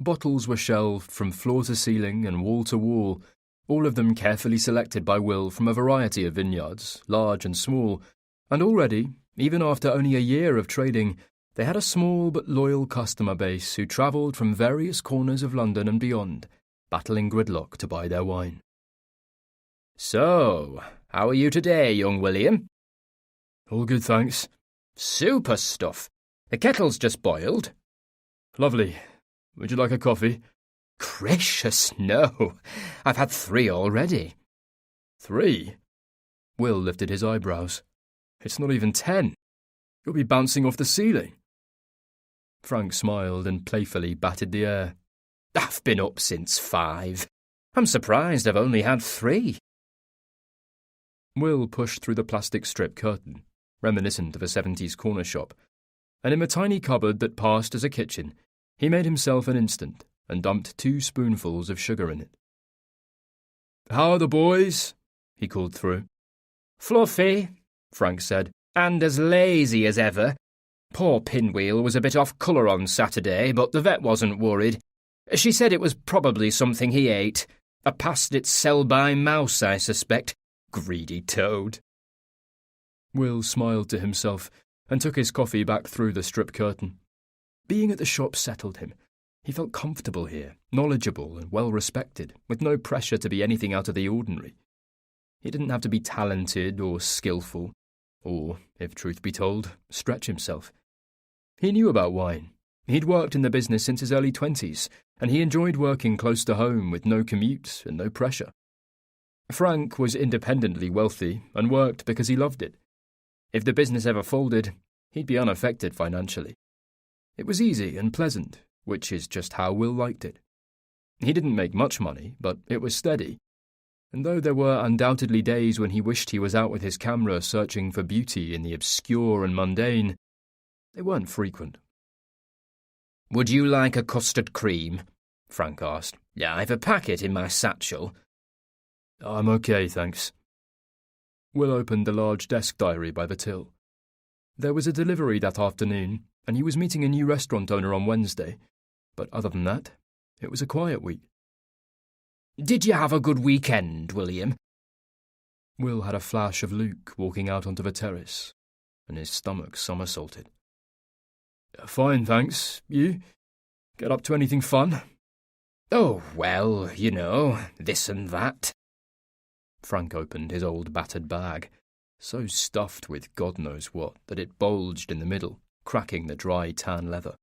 Bottles were shelved from floor to ceiling and wall to wall, all of them carefully selected by Will from a variety of vineyards, large and small, and already, even after only a year of trading, they had a small but loyal customer base who travelled from various corners of London and beyond, battling gridlock to buy their wine. "So, how are you today, young William?" "All good, thanks." "Super stuff. The kettle's just boiled." "Lovely. Would you like a coffee? Gracious, no. I've had 3 already. 3? Will lifted his eyebrows. It's not even 10. You'll be bouncing off the ceiling. Frank smiled and playfully batted the air. I've been up since 5. I'm surprised I've only had 3. Will pushed through the plastic strip curtain, reminiscent of a 70s corner shop, and in the tiny cupboard that passed as a kitchen, he made himself an instant and dumped 2 spoonfuls of sugar in it. How are the boys? He called through. Fluffy, Frank said, and as lazy as ever. Poor Pinwheel was a bit off colour on Saturday, but the vet wasn't worried. She said it was probably something he ate. A past its sell-by mouse, I suspect. Greedy toad. Will smiled to himself and took his coffee back through the strip curtain. Being at the shop settled him. He felt comfortable here, knowledgeable and well-respected, with no pressure to be anything out of the ordinary. He didn't have to be talented or skillful, or, if truth be told, stretch himself. He knew about wine. He'd worked in the business since his early 20s, and he enjoyed working close to home with no commute and no pressure. Frank was independently wealthy and worked because he loved it. If the business ever folded, he'd be unaffected financially. It was easy and pleasant, which is just how Will liked it. He didn't make much money, but it was steady. And though there were undoubtedly days when he wished he was out with his camera searching for beauty in the obscure and mundane, they weren't frequent. Would you like a custard cream? Frank asked. Yeah, I've a packet in my satchel. I'm okay, thanks. Will opened the large desk diary by the till. There was a delivery that afternoon, and he was meeting a new restaurant owner on Wednesday. But other than that, it was a quiet week. Did you have a good weekend, William? Will had a flash of Luke walking out onto the terrace, and his stomach somersaulted. Fine, thanks. You? Get up to anything fun? Oh, well, you know, this and that. Frank opened his old battered bag, so stuffed with God knows what that it bulged in the middle, cracking the dry tan leather.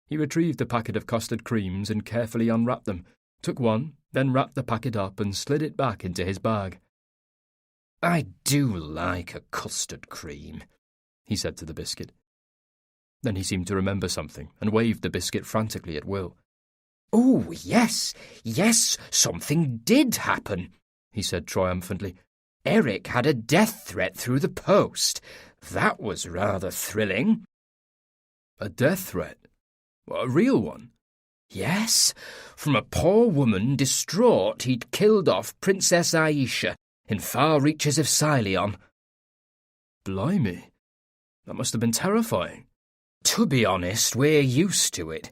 He retrieved a packet of custard creams and carefully unwrapped them, took one, then wrapped the packet up and slid it back into his bag. I do like a custard cream, he said to the biscuit. Then he seemed to remember something and waved the biscuit frantically at Will. Oh, yes, something did happen, he said triumphantly. Eric had a death threat through the post. That was rather thrilling. A death threat? A real one? Yes, from a poor woman distraught he'd killed off Princess Aisha in far reaches of Silion. Blimey, that must have been terrifying. To be honest, we're used to it.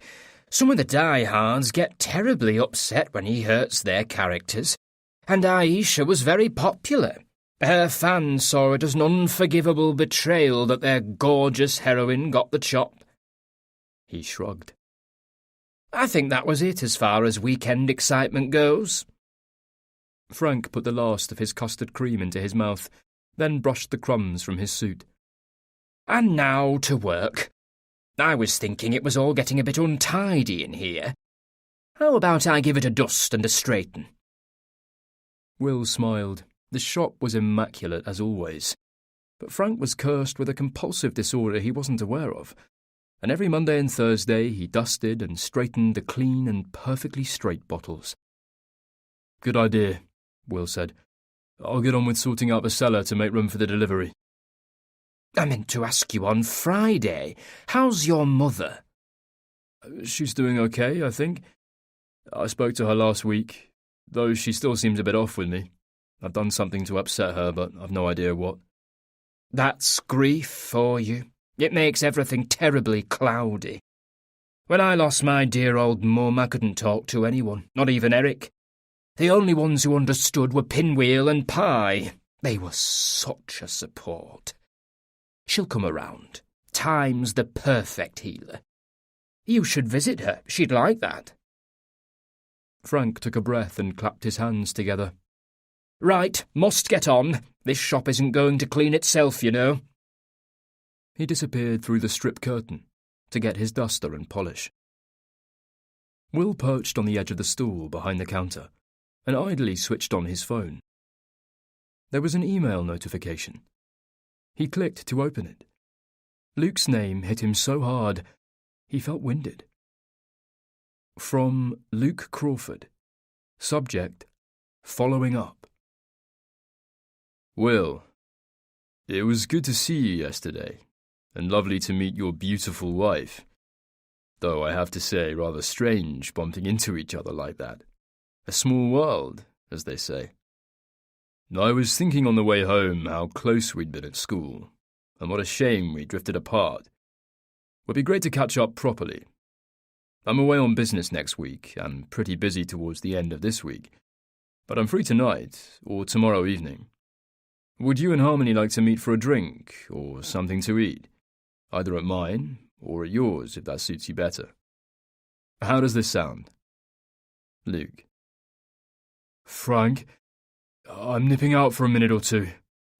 Some of the diehards get terribly upset when he hurts their characters, and Aisha was very popular. Her fans saw it as an unforgivable betrayal that their gorgeous heroine got the chop. He shrugged. I think that was it as far as weekend excitement goes. Frank put the last of his custard cream into his mouth, then brushed the crumbs from his suit. And now to work. I was thinking it was all getting a bit untidy in here. How about I give it a dust and a straighten? Will smiled. The shop was immaculate as always. But Frank was cursed with a compulsive disorder he wasn't aware of, and every Monday and Thursday he dusted and straightened the clean and perfectly straight bottles. Good idea, Will said. I'll get on with sorting out the cellar to make room for the delivery. I meant to ask you on Friday. How's your mother? She's doing okay, I think. I spoke to her last week, though she still seems a bit off with me. I've done something to upset her, but I've no idea what. That's grief for you. It makes everything terribly cloudy. When I lost my dear old mum, I couldn't talk to anyone, not even Eric. The only ones who understood were Pinwheel and Pie. They were such a support. She'll come around. Time's the perfect healer. You should visit her. She'd like that. Frank took a breath and clapped his hands together. Right, must get on. This shop isn't going to clean itself, you know. He disappeared through the strip curtain to get his duster and polish. Will perched on the edge of the stool behind the counter and idly switched on his phone. There was an email notification. He clicked to open it. Luke's name hit him so hard, he felt winded. From Luke Crawford. Subject, following up. Will, it was good to see you yesterday, and lovely to meet your beautiful wife. Though I have to say, rather strange bumping into each other like that. A small world, as they say. I was thinking on the way home how close we'd been at school, and what a shame we drifted apart. Would be great to catch up properly. I'm away on business next week, and pretty busy towards the end of this week, but I'm free tonight, or tomorrow evening. Would you and Harmony like to meet for a drink, or something to eat? Either at mine, or at yours, if that suits you better. How does this sound? Luke. Frank, I'm nipping out for a minute or two,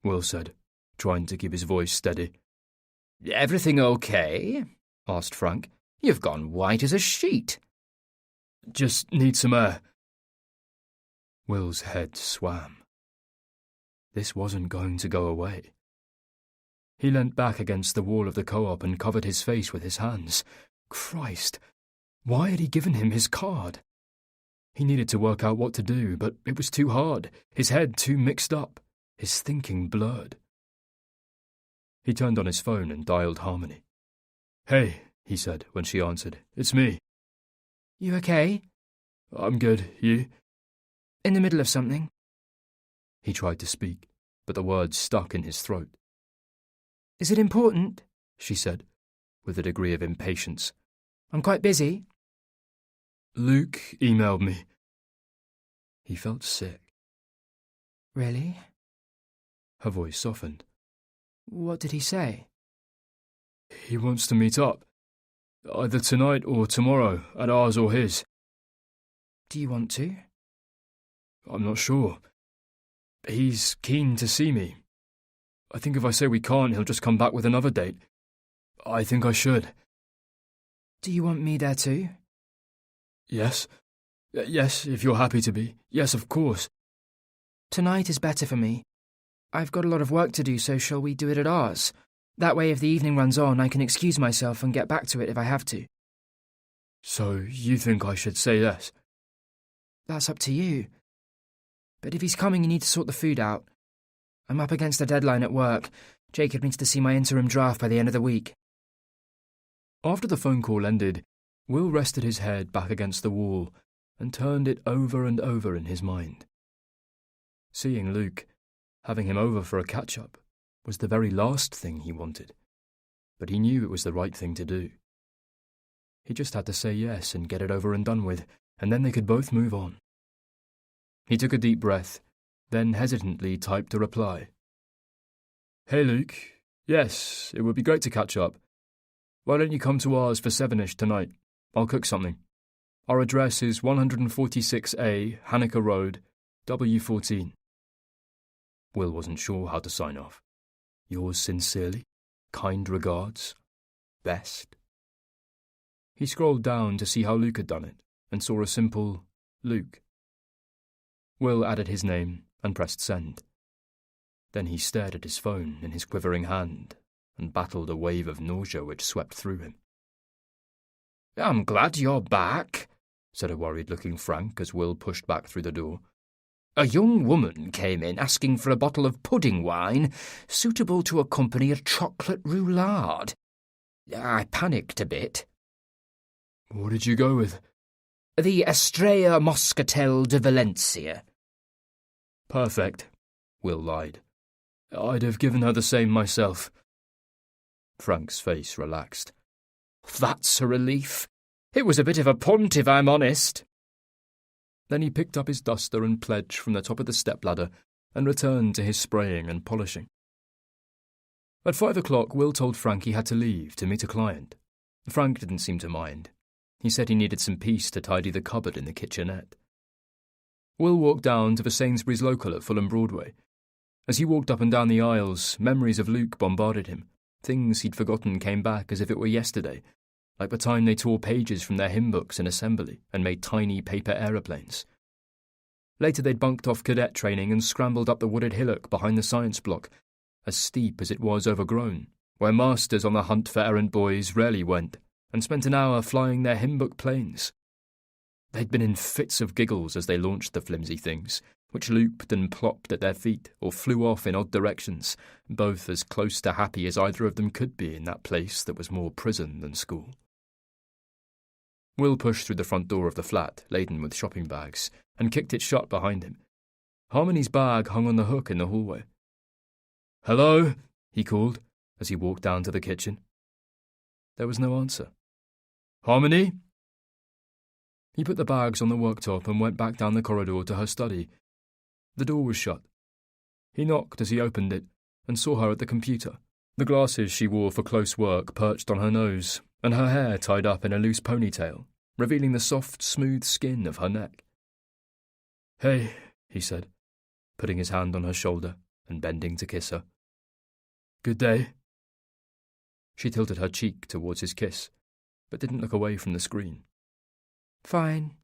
Will said, trying to keep his voice steady. Everything okay? Asked Frank. You've gone white as a sheet. Just need some air. Will's head swam. This wasn't going to go away. He leant back against the wall of the co-op and covered his face with his hands. Christ, why had he given him his card? He needed to work out what to do, but it was too hard, his head too mixed up, his thinking blurred. He turned on his phone and dialed Harmony. Hey, he said when she answered. It's me. You okay? I'm good. You? In the middle of something? He tried to speak, but the words stuck in his throat. Is it important? She said, with a degree of impatience. I'm quite busy. Luke emailed me. He felt sick. Really? Her voice softened. What did he say? He wants to meet up. Either tonight or tomorrow, at ours or his. Do you want to? I'm not sure. He's keen to see me. I think if I say we can't, he'll just come back with another date. I think I should. Do you want me there too? Yes. Yes, if you're happy to be. Yes, of course. Tonight is better for me. I've got a lot of work to do, so shall we do it at ours? That way, if the evening runs on, I can excuse myself and get back to it if I have to. So you think I should say yes? That's up to you. But if he's coming, you need to sort the food out. I'm up against a deadline at work. Jacob needs to see my interim draft by the end of the week. After the phone call ended, Will rested his head back against the wall and turned it over and over in his mind. Seeing Luke, having him over for a catch-up, was the very last thing he wanted, but he knew it was the right thing to do. He just had to say yes and get it over and done with, and then they could both move on. He took a deep breath, then hesitantly typed a reply. Hey Luke, yes, it would be great to catch up. Why don't you come to ours for 7ish tonight? I'll cook something. Our address is 146A, Hanukkah Road, W14. Will wasn't sure how to sign off. Yours sincerely, kind regards, best. He scrolled down to see how Luke had done it, and saw a simple Luke. Will added his name and pressed send. Then he stared at his phone in his quivering hand and battled a wave of nausea which swept through him. I'm glad you're back, said a worried-looking Frank as Will pushed back through the door. A young woman came in asking for a bottle of pudding wine suitable to accompany a chocolate roulade. I panicked a bit. What did you go with? The Estrella Moscatel de Valencia. Perfect, Will lied. I'd have given her the same myself. Frank's face relaxed. That's a relief. It was a bit of a punt, if I'm honest. Then he picked up his duster and pledge from the top of the stepladder and returned to his spraying and polishing. At 5 o'clock, Will told Frank he had to leave to meet a client. Frank didn't seem to mind. He said he needed some peace to tidy the cupboard in the kitchenette. Will walked down to the Sainsbury's local at Fulham Broadway. As he walked up and down the aisles, memories of Luke bombarded him. Things he'd forgotten came back as if it were yesterday. like the time they tore pages from their hymn books in assembly and made tiny paper aeroplanes. Later they'd bunked off cadet training and scrambled up the wooded hillock behind the science block, as steep as it was overgrown, where masters on the hunt for errant boys rarely went, and spent an hour flying their hymn book planes. They'd been in fits of giggles as they launched the flimsy things, which looped and plopped at their feet or flew off in odd directions, both as close to happy as either of them could be in that place that was more prison than school. Will pushed through the front door of the flat, laden with shopping bags, and kicked it shut behind him. Harmony's bag hung on the hook in the hallway. "Hello?" he called, as he walked down to the kitchen. There was no answer. "Harmony?" He put the bags on the worktop and went back down the corridor to her study. The door was shut. He knocked as he opened it, and saw her at the computer, the glasses she wore for close work perched on her nose, and her hair tied up in a loose ponytail, revealing the soft, smooth skin of her neck. "Hey," he said, putting his hand on her shoulder and bending to kiss her. "Good day." She tilted her cheek towards his kiss, but didn't look away from the screen. "Fine."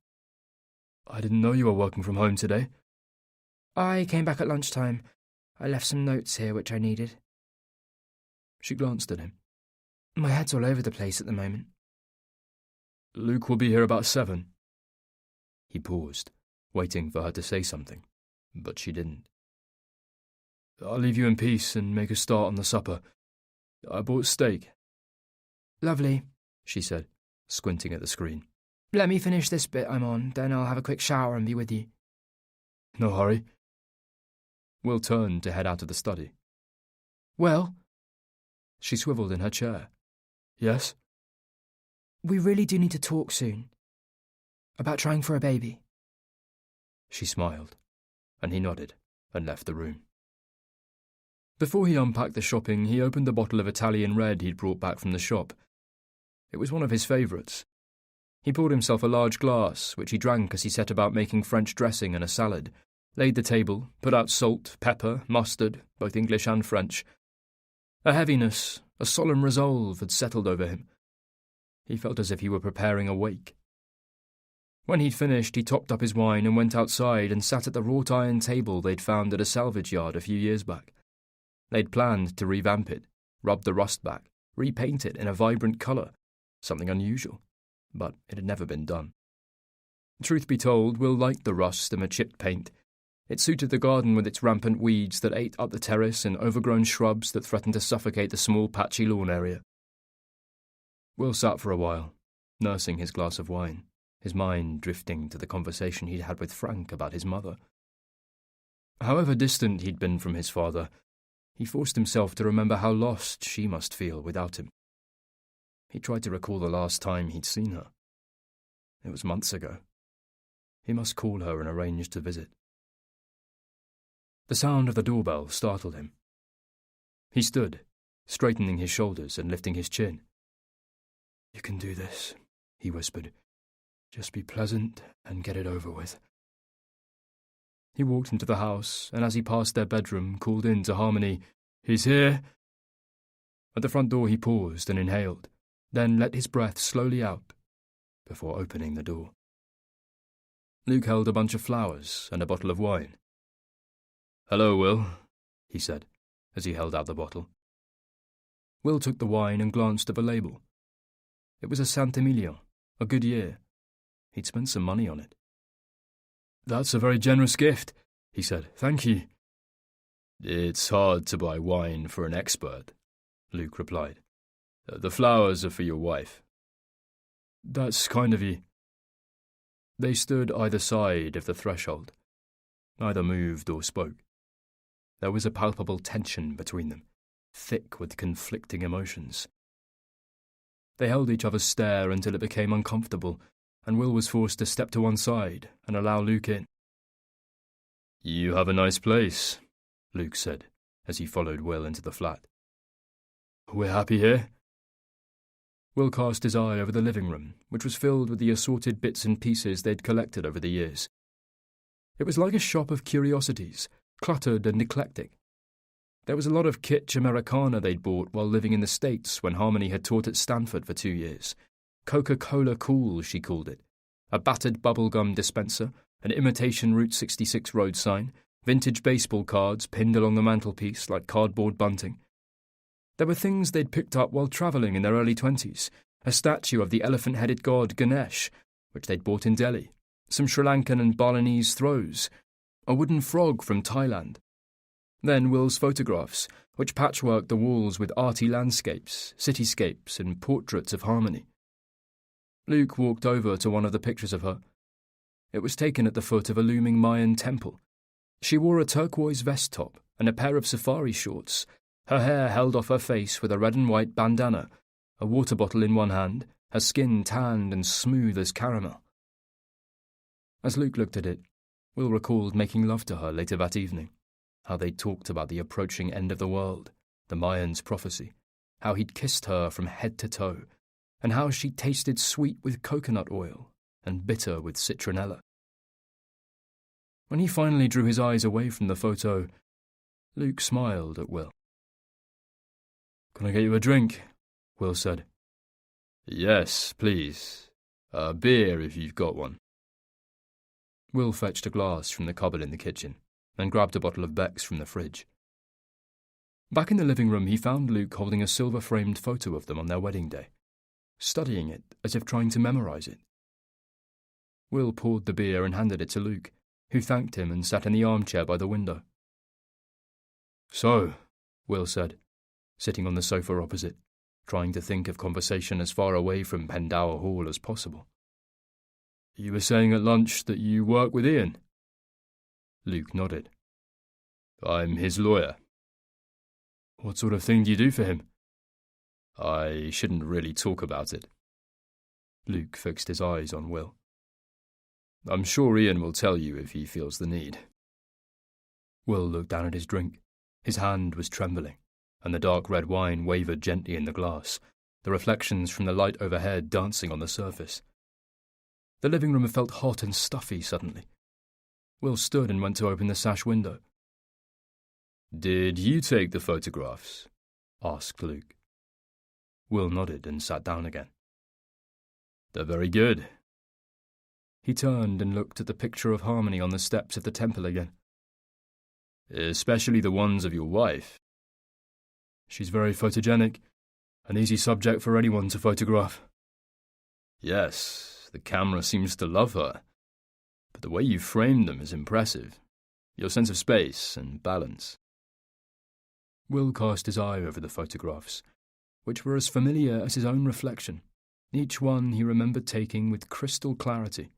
"I didn't know you were working from home today." "I came back at lunchtime. I left some notes here which I needed." She glanced at him. "My head's all over the place at the moment." "Luke will be here about 7. He paused, waiting for her to say something, but she didn't. "I'll leave you in peace and make a start on the supper. I bought steak." "Lovely," she said, squinting at the screen. "Let me finish this bit I'm on, then I'll have a quick shower and be with you." "No hurry." Will turned to head out of the study. "Well?" She swiveled in her chair. "Yes?" "We really do need to talk soon. About trying for a baby." She smiled, and he nodded and left the room. Before he unpacked the shopping, he opened the bottle of Italian red he'd brought back from the shop. It was one of his favourites. He poured himself a large glass, which he drank as he set about making French dressing and a salad, laid the table, put out salt, pepper, mustard, both English and French. A heaviness, a solemn resolve had settled over him. He felt as if he were preparing a wake. When he'd finished, he topped up his wine and went outside and sat at the wrought-iron table they'd found at a salvage yard a few years back. They'd planned to revamp it, rub the rust back, repaint it in a vibrant colour, something unusual, but it had never been done. Truth be told, Will liked the rust and the chipped paint. It suited the garden with its rampant weeds that ate up the terrace and overgrown shrubs that threatened to suffocate the small patchy lawn area. Will sat for a while, nursing his glass of wine, his mind drifting to the conversation he'd had with Frank about his mother. However distant he'd been from his father, he forced himself to remember how lost she must feel without him. He tried to recall the last time he'd seen her. It was months ago. He must call her and arrange to visit. The sound of the doorbell startled him. He stood, straightening his shoulders and lifting his chin. "You can do this," he whispered. "Just be pleasant and get it over with." He walked into the house, and as he passed their bedroom, called in to Harmony, "He's here." At the front door he paused and inhaled, then let his breath slowly out before opening the door. Luke held a bunch of flowers and a bottle of wine. "Hello, Will," he said, as he held out the bottle. Will took the wine and glanced at the label. It was a Saint-Emilion, a good year. He'd spent some money on it. "That's a very generous gift," he said. "Thank you." "It's hard to buy wine for an expert," Luke replied. "The flowers are for your wife." "That's kind of you." They stood either side of the threshold. Neither moved or spoke. There was a palpable tension between them, thick with conflicting emotions. They held each other's stare until it became uncomfortable, and Will was forced to step to one side and allow Luke in. "You have a nice place," Luke said, as he followed Will into the flat. "We're happy here." Will cast his eye over the living room, which was filled with the assorted bits and pieces they'd collected over the years. It was like a shop of curiosities, cluttered and eclectic. There was a lot of kitsch Americana they'd bought while living in the States when Harmony had taught at Stanford for 2 years, Coca-Cola Cool, she called it. A battered bubblegum dispenser, an imitation Route 66 road sign, vintage baseball cards pinned along the mantelpiece like cardboard bunting. There were things they'd picked up while travelling in their early 20s, a statue of the elephant-headed god Ganesh, which they'd bought in Delhi, some Sri Lankan and Balinese throws, a wooden frog from Thailand. Then Will's photographs, which patchworked the walls with arty landscapes, cityscapes and portraits of harmony. Luke walked over to one of the pictures of her. It was taken at the foot of a looming Mayan temple. She wore a turquoise vest top and a pair of safari shorts, her hair held off her face with a red and white bandana, a water bottle in one hand, her skin tanned and smooth as caramel. As Luke looked at it, Will recalled making love to her later that evening, how they'd talked about the approaching end of the world, the Mayans' prophecy, how he'd kissed her from head to toe, and how she tasted sweet with coconut oil and bitter with citronella. When he finally drew his eyes away from the photo, Luke smiled at Will. "Can I get you a drink?" Will said. "Yes, please. A beer if you've got one." Will fetched a glass from the cupboard in the kitchen and grabbed a bottle of Beck's from the fridge. Back in the living room, he found Luke holding a silver-framed photo of them on their wedding day, studying it as if trying to memorize it. Will poured the beer and handed it to Luke, who thanked him and sat in the armchair by the window. "So," Will said, sitting on the sofa opposite, trying to think of conversation as far away from Pendower Hall as possible. "You were saying at lunch that you work with Ian?" Luke nodded. "I'm his lawyer." "What sort of thing do you do for him?" "I shouldn't really talk about it." Luke fixed his eyes on Will. "I'm sure Ian will tell you if he feels the need." Will looked down at his drink. His hand was trembling, and the dark red wine wavered gently in the glass, the reflections from the light overhead dancing on the surface. The living room felt hot and stuffy suddenly. Will stood and went to open the sash window. "Did you take the photographs?" asked Luke. Will nodded and sat down again. "They're very good." He turned and looked at the picture of harmony on the steps of the temple again. "Especially the ones of your wife." "She's very photogenic, an easy subject for anyone to photograph." "Yes, the camera seems to love her, but the way you framed them is impressive. Your sense of space and balance." Will cast his eye over the photographs, which were as familiar as his own reflection, each one he remembered taking with crystal clarity.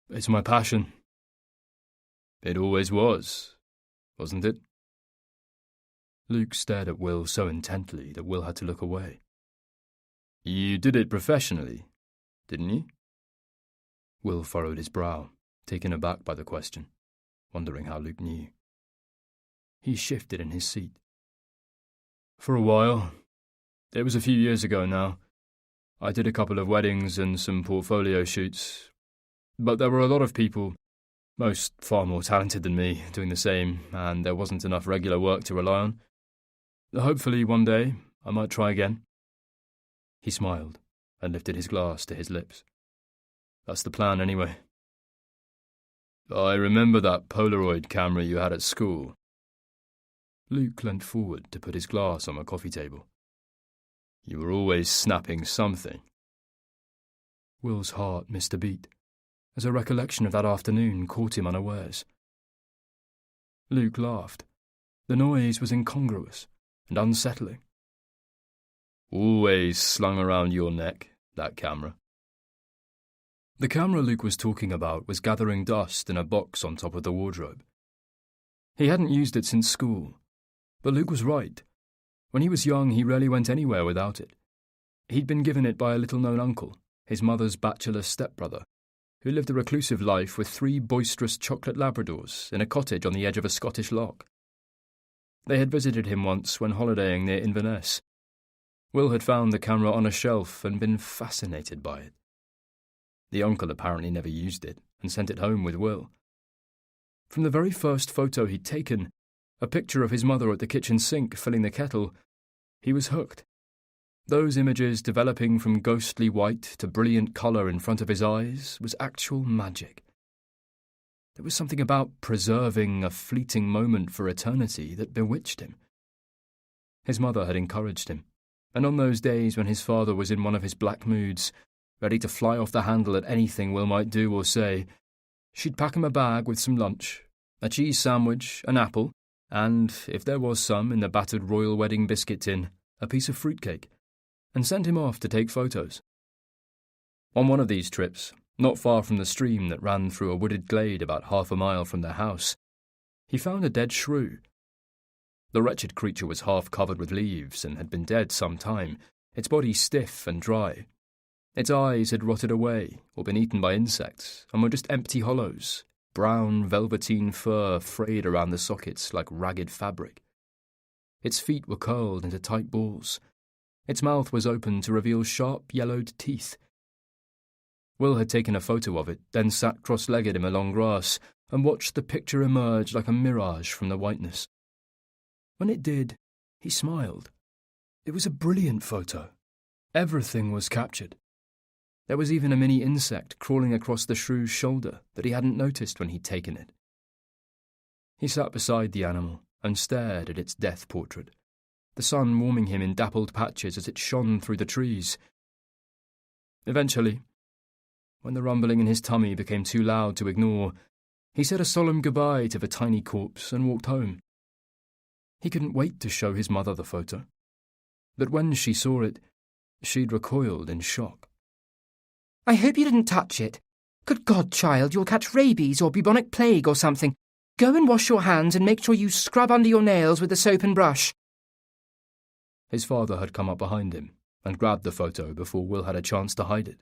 "It's my passion." "It always was, wasn't it?" Luke stared at Will so intently that Will had to look away. "You did it professionally, didn't you?" Will furrowed his brow, taken aback by the question, wondering how Luke knew. He shifted in his seat. "For a while. It was a few years ago now. I did a couple of weddings and some portfolio shoots. But there were a lot of people, most far more talented than me, doing the same, and there wasn't enough regular work to rely on. Hopefully one day I might try again." He smiled and lifted his glass to his lips. "That's the plan anyway." "I remember that Polaroid camera you had at school." Luke leant forward to put his glass on a coffee table. "You were always snapping something." Will's heart missed a beat, as a recollection of that afternoon caught him unawares. Luke laughed. The noise was incongruous and unsettling. "Always slung around your neck, that camera." The camera Luke was talking about was gathering dust in a box on top of the wardrobe. He hadn't used it since school, but Luke was right. When he was young, he rarely went anywhere without it. He'd been given it by a little-known uncle, his mother's bachelor stepbrother, who lived a reclusive life with 3 boisterous chocolate Labradors in a cottage on the edge of a Scottish loch. They had visited him once when holidaying near Inverness. Will had found the camera on a shelf and been fascinated by it. The uncle apparently never used it and sent it home with Will. From the very first photo he'd taken, a picture of his mother at the kitchen sink filling the kettle, he was hooked. Those images developing from ghostly white to brilliant colour in front of his eyes was actual magic. There was something about preserving a fleeting moment for eternity that bewitched him. His mother had encouraged him, and on those days when his father was in one of his black moods, ready to fly off the handle at anything Will might do or say, she'd pack him a bag with some lunch, a cheese sandwich, an apple, and, if there was some in the battered royal wedding biscuit tin, a piece of fruitcake, and send him off to take photos. On one of these trips, not far from the stream that ran through a wooded glade about 1/2 a mile from their house, he found a dead shrew. The wretched creature was half covered with leaves and had been dead some time, its body stiff and dry. Its eyes had rotted away or been eaten by insects and were just empty hollows, brown velveteen fur frayed around the sockets like ragged fabric. Its feet were curled into tight balls. Its mouth was open to reveal sharp yellowed teeth. Will had taken a photo of it, then sat cross-legged in the long grass and watched the picture emerge like a mirage from the whiteness. When it did, he smiled. It was a brilliant photo. Everything was captured. There was even a mini insect crawling across the shrew's shoulder that he hadn't noticed when he'd taken it. He sat beside the animal and stared at its death portrait, the sun warming him in dappled patches as it shone through the trees. Eventually, when the rumbling in his tummy became too loud to ignore, he said a solemn goodbye to the tiny corpse and walked home. He couldn't wait to show his mother the photo, but when she saw it, she'd recoiled in shock. I hope you didn't touch it. Good God, child, you'll catch rabies or bubonic plague or something. Go and wash your hands and make sure you scrub under your nails with the soap and brush. His father had come up behind him and grabbed the photo before Will had a chance to hide it.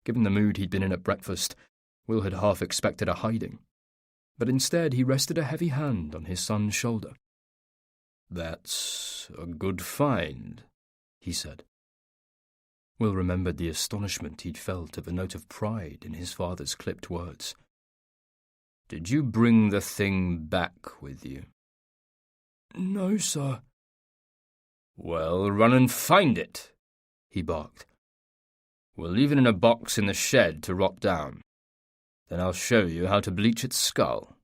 Given the mood he'd been in at breakfast, Will had half expected a hiding, but instead he rested a heavy hand on his son's shoulder. "That's a good find," he said. Will remembered the astonishment he'd felt at the note of pride in his father's clipped words. "Did you bring the thing back with you?" "No, sir." "Well, run and find it," he barked. "We'll leave it in a box in the shed to rot down. Then I'll show you how to bleach its skull."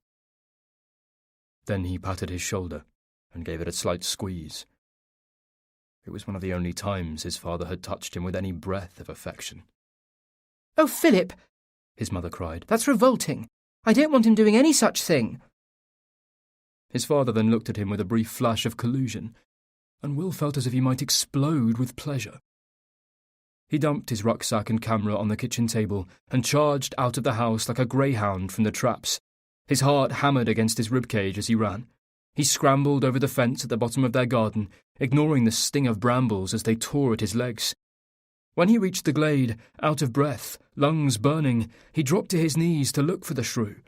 Then he patted his shoulder and gave it a slight squeeze. It was one of the only times his father had touched him with any breath of affection. "Oh, Philip," his mother cried, "that's revolting. I don't want him doing any such thing." His father then looked at him with a brief flash of collusion, and Will felt as if he might explode with pleasure. He dumped his rucksack and camera on the kitchen table and charged out of the house like a greyhound from the traps. His heart hammered against his ribcage as he ran. He scrambled over the fence at the bottom of their garden, ignoring the sting of brambles as they tore at his legs. When he reached the glade, out of breath, lungs burning, he dropped to his knees to look for the shrew.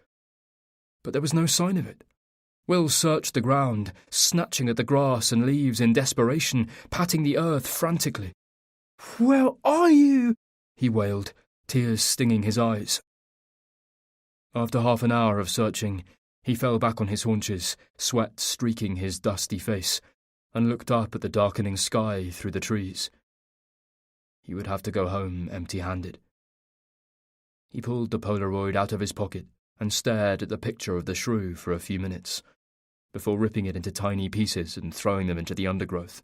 But there was no sign of it. Will searched the ground, snatching at the grass and leaves in desperation, patting the earth frantically. "Where are you?" he wailed, tears stinging his eyes. After half an hour of searching, he fell back on his haunches, sweat streaking his dusty face, and looked up at the darkening sky through the trees. He would have to go home empty-handed. He pulled the Polaroid out of his pocket and stared at the picture of the shrew for a few minutes, before ripping it into tiny pieces and throwing them into the undergrowth,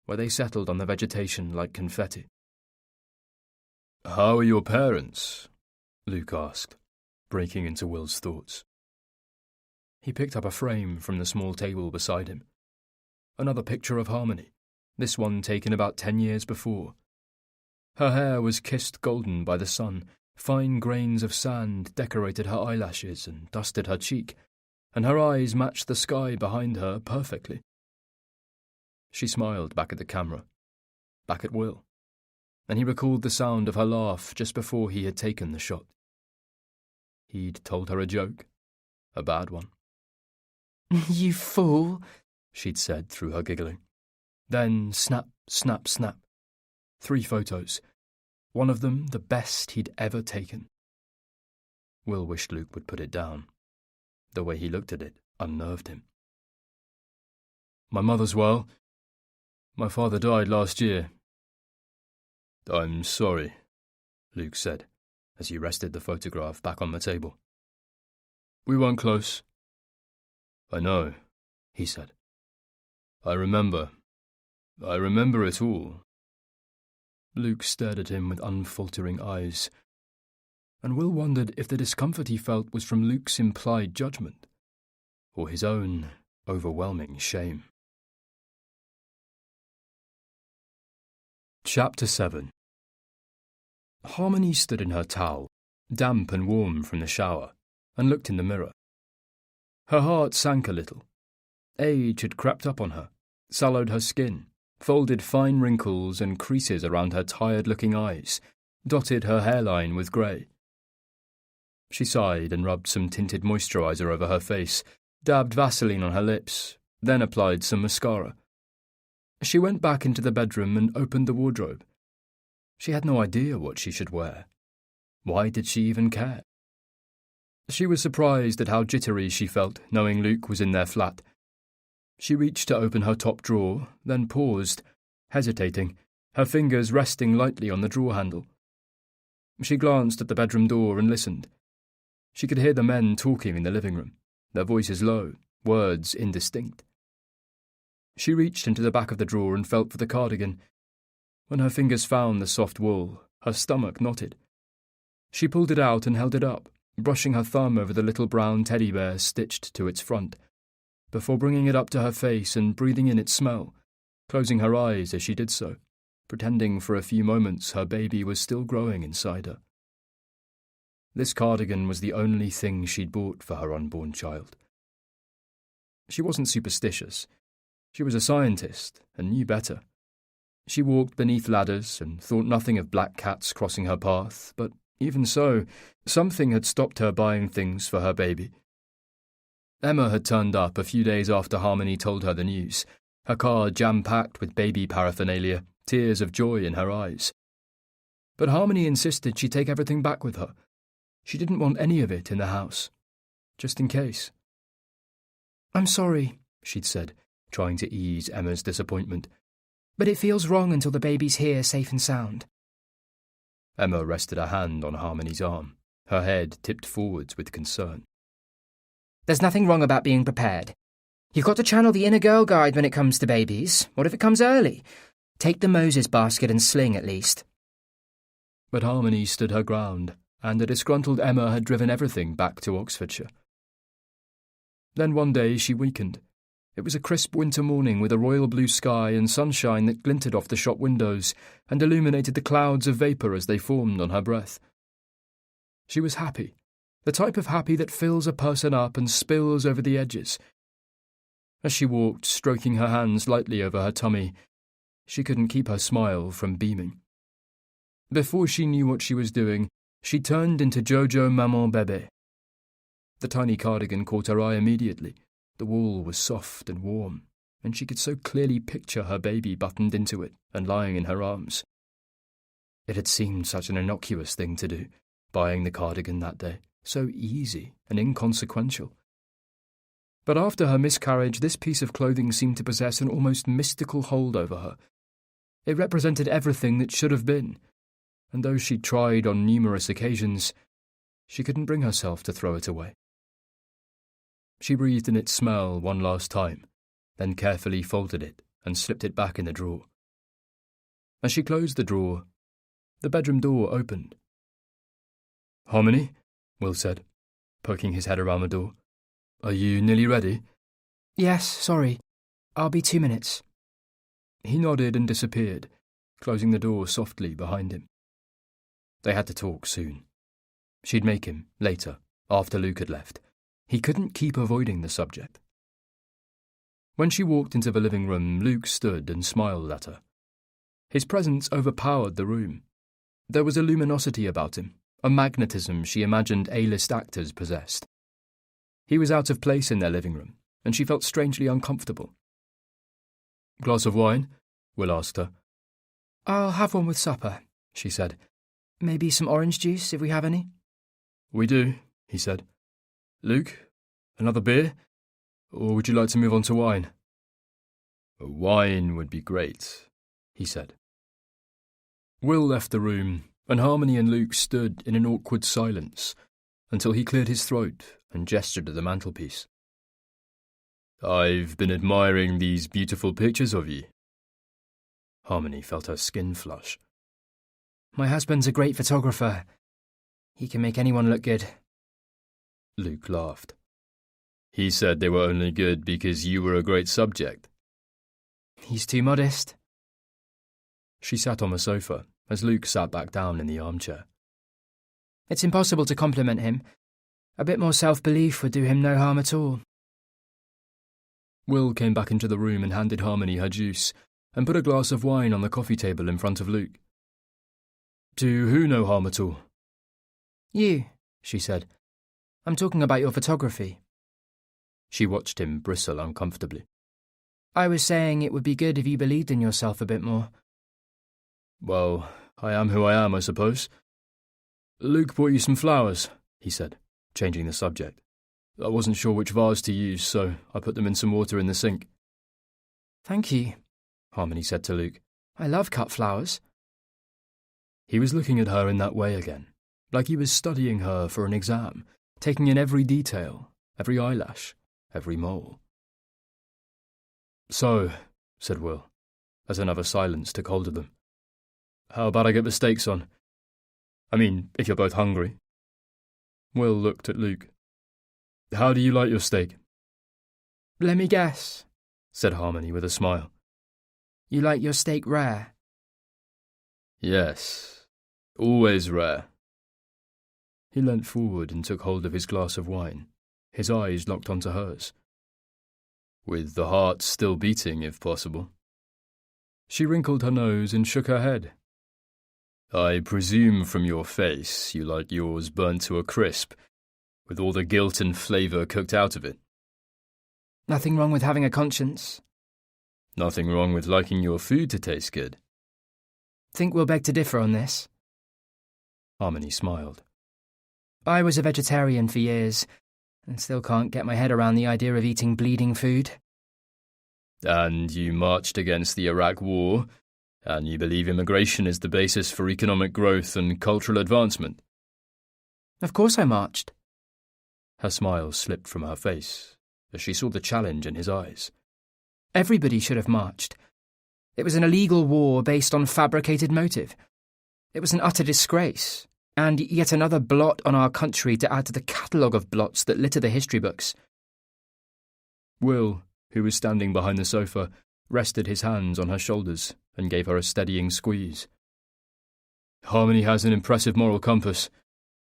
where they settled on the vegetation like confetti. "How are your parents?" Luke asked, breaking into Will's thoughts. He picked up a frame from the small table beside him. Another picture of Harmony, this one taken about 10 years before. Her hair was kissed golden by the sun, fine grains of sand decorated her eyelashes and dusted her cheek, and her eyes matched the sky behind her perfectly. She smiled back at the camera, back at Will, and he recalled the sound of her laugh just before he had taken the shot. He'd told her a joke, a bad one. "You fool," she'd said through her giggling. Then snap, snap, snap. 3 photos, one of them the best he'd ever taken. Will wished Luke would put it down. The way he looked at it unnerved him. "My mother's well. My father died last year." "I'm sorry," Luke said, as he rested the photograph back on the table. "We weren't close." "I know," he said. I remember it all." Luke stared at him with unfaltering eyes, and Will wondered if the discomfort he felt was from Luke's implied judgment, or his own overwhelming shame. Chapter 7. Harmony stood in her towel, damp and warm from the shower, and looked in the mirror. Her heart sank a little. Age had crept up on her, sallowed her skin, folded fine wrinkles and creases around her tired-looking eyes, dotted her hairline with grey. She sighed and rubbed some tinted moisturiser over her face, dabbed Vaseline on her lips, then applied some mascara. She went back into the bedroom and opened the wardrobe. She had no idea what she should wear. Why did she even care? She was surprised at how jittery she felt, knowing Luke was in their flat. She reached to open her top drawer, then paused, hesitating, her fingers resting lightly on the drawer handle. She glanced at the bedroom door and listened. She could hear the men talking in the living room, their voices low, words indistinct. She reached into the back of the drawer and felt for the cardigan. When her fingers found the soft wool, her stomach knotted. She pulled it out and held it up, brushing her thumb over the little brown teddy bear stitched to its front, before bringing it up to her face and breathing in its smell, closing her eyes as she did so, pretending for a few moments her baby was still growing inside her. This cardigan was the only thing she'd bought for her unborn child. She wasn't superstitious. She was a scientist and knew better. She walked beneath ladders and thought nothing of black cats crossing her path, but even so, something had stopped her buying things for her baby. Emma had turned up a few days after Harmony told her the news, her car jam-packed with baby paraphernalia, tears of joy in her eyes. But Harmony insisted she take everything back with her. She didn't want any of it in the house, just in case. "I'm sorry," she'd said, trying to ease Emma's disappointment, "but it feels wrong until the baby's here safe and sound." Emma rested a hand on Harmony's arm, her head tipped forwards with concern. "There's nothing wrong about being prepared. You've got to channel the inner girl guide when it comes to babies. What if it comes early? Take the Moses basket and sling at least." But Harmony stood her ground, and a disgruntled Emma had driven everything back to Oxfordshire. Then one day she weakened. It was a crisp winter morning with a royal blue sky and sunshine that glinted off the shop windows and illuminated the clouds of vapour as they formed on her breath. She was happy, the type of happy that fills a person up and spills over the edges. As she walked, stroking her hands lightly over her tummy, she couldn't keep her smile from beaming. Before she knew what she was doing, she turned into Jojo Maman Bébé. The tiny cardigan caught her eye immediately. The wool was soft and warm, and she could so clearly picture her baby buttoned into it and lying in her arms. It had seemed such an innocuous thing to do, buying the cardigan that day, so easy and inconsequential. But after her miscarriage, this piece of clothing seemed to possess an almost mystical hold over her. It represented everything that should have been, and though she'd tried on numerous occasions, she couldn't bring herself to throw it away. She breathed in its smell one last time, then carefully folded it and slipped it back in the drawer. As she closed the drawer, the bedroom door opened. "Harmony," Will said, poking his head around the door. "Are you nearly ready?" "Yes, sorry. I'll be 2 minutes." He nodded and disappeared, closing the door softly behind him. They had to talk soon. She'd make him, later, after Luke had left. He couldn't keep avoiding the subject. When she walked into the living room, Luke stood and smiled at her. His presence overpowered the room. There was a luminosity about him, a magnetism she imagined A-list actors possessed. He was out of place in their living room, and she felt strangely uncomfortable. "Glass of wine?" Will asked her. "I'll have one with supper," she said. "Maybe some orange juice, if we have any." "We do," he said. "Luke, another beer? Or would you like to move on to wine?" Wine would be great, he said. Will left the room, and Harmony and Luke stood in an awkward silence until he cleared his throat and gestured at the mantelpiece. I've been admiring these beautiful pictures of you. Harmony felt her skin flush. My husband's a great photographer. He can make anyone look good. Luke laughed. He said they were only good because you were a great subject. He's too modest. She sat on the sofa as Luke sat back down in the armchair. It's impossible to compliment him. A bit more self-belief would do him no harm at all. Will came back into the room and handed Harmony her juice and put a glass of wine on the coffee table in front of Luke. Do who no harm at all? You, she said. I'm talking about your photography. She watched him bristle uncomfortably. I was saying it would be good if you believed in yourself a bit more. Well, I am who I am, I suppose. Luke brought you some flowers, he said, changing the subject. I wasn't sure which vase to use, so I put them in some water in the sink. Thank you, Harmony said to Luke. I love cut flowers. He was looking at her in that way again, like he was studying her for an exam, taking in every detail, every eyelash, every mole. So, said Will, as another silence took hold of them. How about I get the steaks on? I mean, if you're both hungry. Will looked at Luke. How do you like your steak? Let me guess, said Harmony with a smile. You like your steak rare? Yes, always rare. He leant forward and took hold of his glass of wine, his eyes locked onto hers. With the heart still beating, if possible. She wrinkled her nose and shook her head. I presume from your face you like yours burnt to a crisp, with all the guilt and flavour cooked out of it. Nothing wrong with having a conscience. Nothing wrong with liking your food to taste good. Think we'll beg to differ on this. Harmony smiled. I was a vegetarian for years, and still can't get my head around the idea of eating bleeding food. And you marched against the Iraq War, and you believe immigration is the basis for economic growth and cultural advancement? Of course I marched. Her smile slipped from her face as she saw the challenge in his eyes. Everybody should have marched. It was an illegal war based on fabricated motive. It was an utter disgrace, and yet another blot on our country to add to the catalogue of blots that litter the history books. Will, who was standing behind the sofa, rested his hands on her shoulders and gave her a steadying squeeze. Harmony has an impressive moral compass,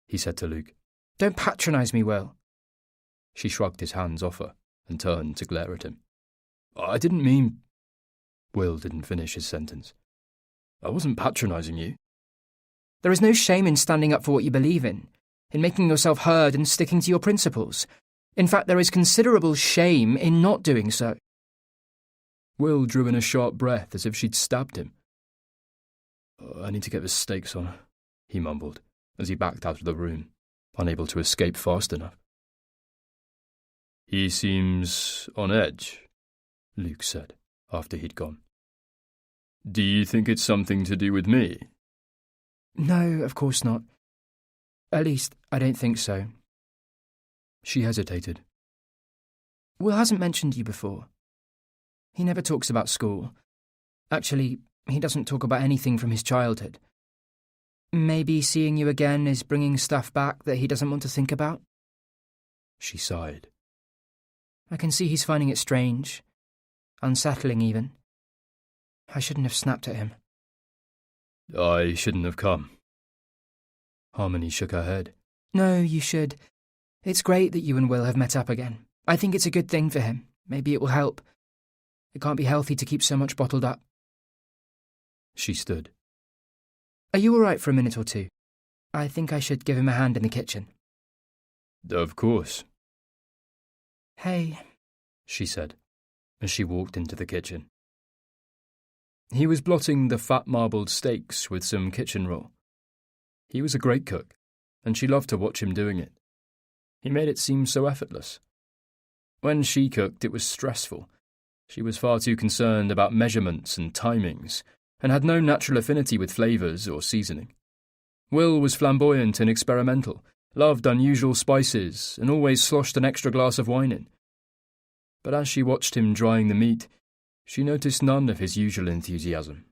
he said to Luke. Don't patronise me, Will. She shrugged his hands off her and turned to glare at him. I didn't mean... Will didn't finish his sentence. I wasn't patronising you. There is no shame in standing up for what you believe in making yourself heard and sticking to your principles. In fact, there is considerable shame in not doing so. Will drew in a sharp breath as if she'd stabbed him. I need to get the steaks on, he mumbled as he backed out of the room, unable to escape fast enough. He seems on edge, Luke said after he'd gone. Do you think it's something to do with me? No, of course not. At least, I don't think so. She hesitated. Will hasn't mentioned you before. He never talks about school. Actually, he doesn't talk about anything from his childhood. Maybe seeing you again is bringing stuff back that he doesn't want to think about? She sighed. I can see he's finding it strange. Unsettling, even. I shouldn't have snapped at him. I shouldn't have come. Harmony shook her head. No, you should. It's great that you and Will have met up again. I think it's a good thing for him. Maybe it will help. It can't be healthy to keep so much bottled up. She stood. Are you all right for a minute or two? I think I should give him a hand in the kitchen. Of course. Hey, she said, as she walked into the kitchen. He was blotting the fat marbled steaks with some kitchen roll. He was a great cook, and she loved to watch him doing it. He made it seem so effortless. When she cooked, it was stressful. She was far too concerned about measurements and timings, and had no natural affinity with flavours or seasoning. Will was flamboyant and experimental, loved unusual spices, and always sloshed an extra glass of wine in. But as she watched him drying the meat, she noticed none of his usual enthusiasm.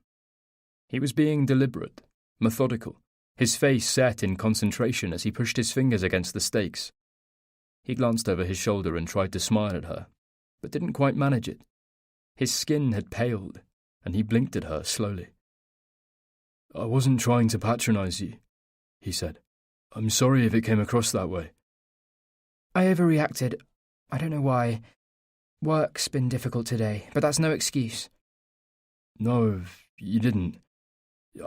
He was being deliberate, methodical, his face set in concentration as he pushed his fingers against the steaks. He glanced over his shoulder and tried to smile at her, but didn't quite manage it. His skin had paled, and he blinked at her slowly. "I wasn't trying to patronize you," he said. "I'm sorry if it came across that way." I overreacted. I don't know why. Work's been difficult today, but that's no excuse. No, you didn't.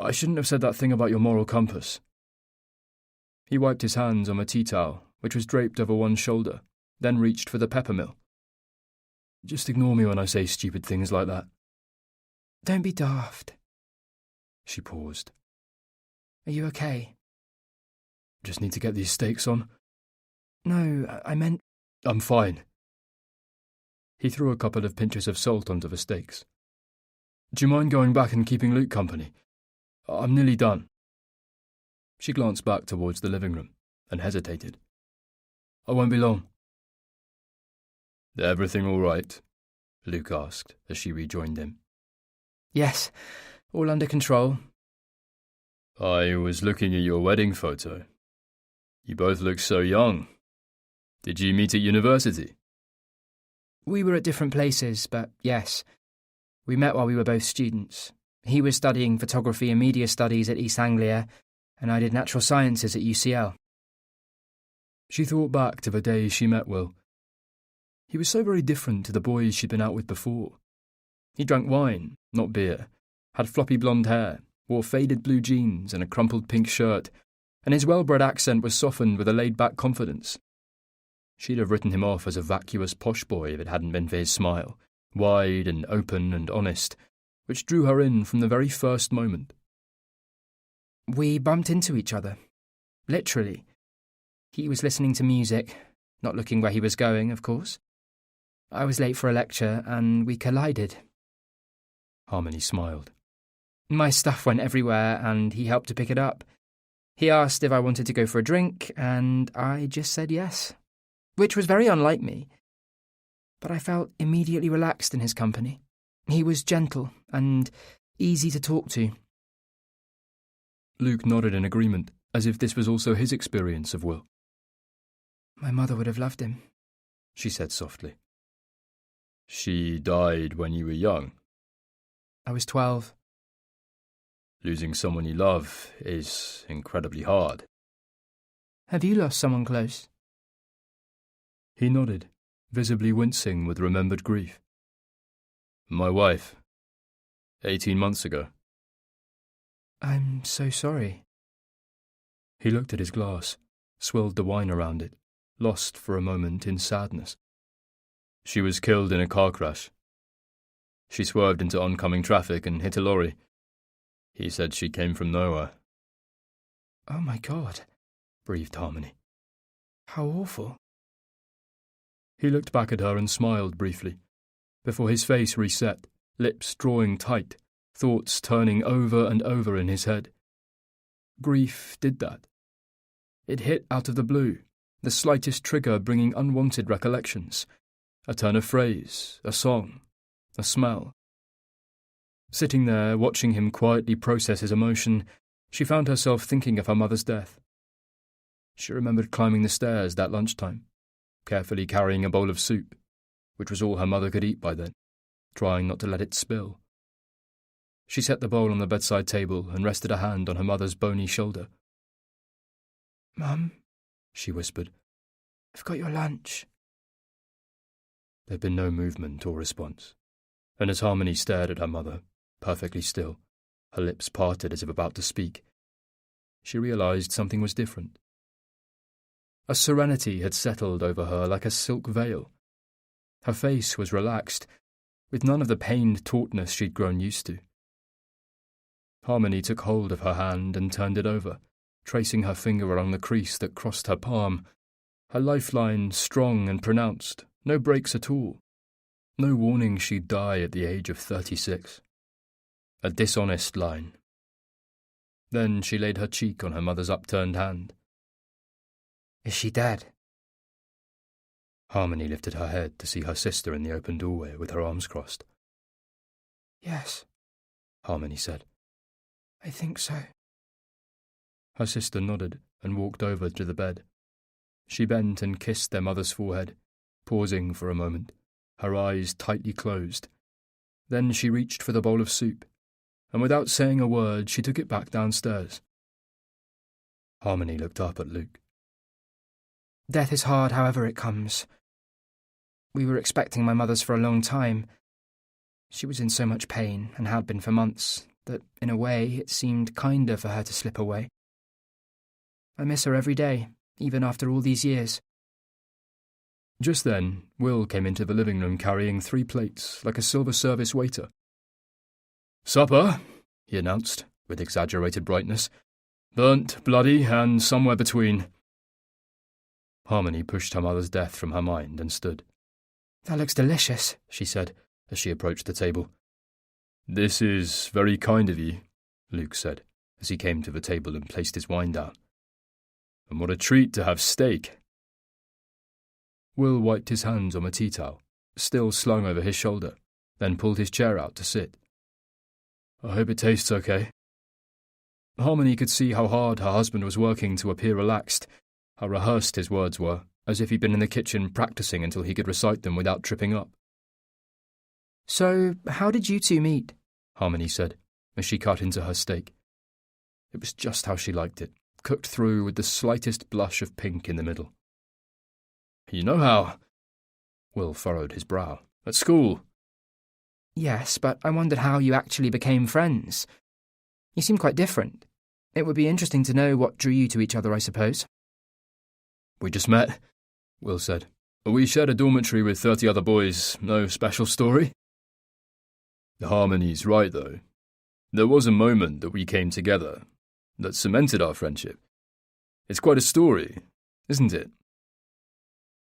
I shouldn't have said that thing about your moral compass. He wiped his hands on a tea towel, which was draped over one shoulder, then reached for the peppermill. Just ignore me when I say stupid things like that. Don't be daft. She paused. Are you okay? Just need to get these steaks on. No, I meant... I'm fine. He threw a couple of pinches of salt onto the steaks. Do you mind going back and keeping Luke company? I'm nearly done. She glanced back towards the living room and hesitated. I won't be long. Everything all right? Luke asked as she rejoined him. Yes, all under control. I was looking at your wedding photo. You both look so young. Did you meet at university? We were at different places, but yes. We met while we were both students. He was studying photography and media studies at East Anglia, and I did natural sciences at UCL. She thought back to the day she met Will. He was so very different to the boys she'd been out with before. He drank wine, not beer, had floppy blonde hair, wore faded blue jeans and a crumpled pink shirt, and his well-bred accent was softened with a laid-back confidence. She'd have written him off as a vacuous posh boy if it hadn't been for his smile, wide and open and honest, which drew her in from the very first moment. We bumped into each other. Literally. He was listening to music, not looking where he was going, of course. I was late for a lecture, and we collided. Harmony smiled. My stuff went everywhere, and he helped to pick it up. He asked if I wanted to go for a drink, and I just said yes, which was very unlike me. But I felt immediately relaxed in his company. He was gentle and easy to talk to. Luke nodded in agreement, as if this was also his experience of Will. My mother would have loved him, she said softly. She died when you were young? I was 12. Losing someone you love is incredibly hard. Have you lost someone close? He nodded, visibly wincing with remembered grief. My wife. 18 months ago. I'm so sorry. He looked at his glass, swilled the wine around it, lost for a moment in sadness. She was killed in a car crash. She swerved into oncoming traffic and hit a lorry. He said she came from nowhere. Oh my God, breathed Harmony. How awful. He looked back at her and smiled briefly, before his face reset, lips drawing tight, thoughts turning over and over in his head. Grief did that. It hit out of the blue, the slightest trigger bringing unwanted recollections. A turn of phrase, a song, a smell. Sitting there, watching him quietly process his emotion, she found herself thinking of her mother's death. She remembered climbing the stairs that lunchtime, carefully carrying a bowl of soup, which was all her mother could eat by then, trying not to let it spill. She set the bowl on the bedside table and rested a hand on her mother's bony shoulder. Mum, she whispered, I've got your lunch. There'd been no movement or response, and as Harmony stared at her mother, perfectly still, her lips parted as if about to speak, she realized something was different. A serenity had settled over her like a silk veil. Her face was relaxed, with none of the pained tautness she'd grown used to. Harmony took hold of her hand and turned it over, tracing her finger along the crease that crossed her palm, her lifeline strong and pronounced, no breaks at all. No warning she'd die at the age of 36. A dishonest line. Then she laid her cheek on her mother's upturned hand. Is she dead? Harmony lifted her head to see her sister in the open doorway with her arms crossed. Yes, Harmony said. I think so. Her sister nodded and walked over to the bed. She bent and kissed their mother's forehead, pausing for a moment, her eyes tightly closed. Then she reached for the bowl of soup, and without saying a word, she took it back downstairs. Harmony looked up at Luke. Death is hard however it comes. We were expecting my mother's for a long time. She was in so much pain, and had been for months, that, in a way, it seemed kinder for her to slip away. I miss her every day, even after all these years. Just then, Will came into the living room carrying 3 plates, like a silver service waiter. "Supper," he announced, with exaggerated brightness. "Burnt, bloody, and somewhere between." Harmony pushed her mother's death from her mind and stood. That looks delicious, she said, as she approached the table. "This is very kind of you," Luke said, as he came to the table and placed his wine down. "And what a treat to have steak." Will wiped his hands on the tea towel, still slung over his shoulder, then pulled his chair out to sit. "I hope it tastes okay." Harmony could see how hard her husband was working to appear relaxed, how rehearsed his words were, as if he'd been in the kitchen practicing until he could recite them without tripping up. "So, how did you two meet?" Harmony said, as she cut into her steak. It was just how she liked it, cooked through with the slightest blush of pink in the middle. "You know how?" Will furrowed his brow. "At school." "Yes, but I wondered how you actually became friends. You seem quite different. It would be interesting to know what drew you to each other, I suppose." "We just met," Will said. "We shared a dormitory with 30 other boys. No special story." Harmony's right, though. There was a moment that we came together that cemented our friendship. It's quite a story, isn't it?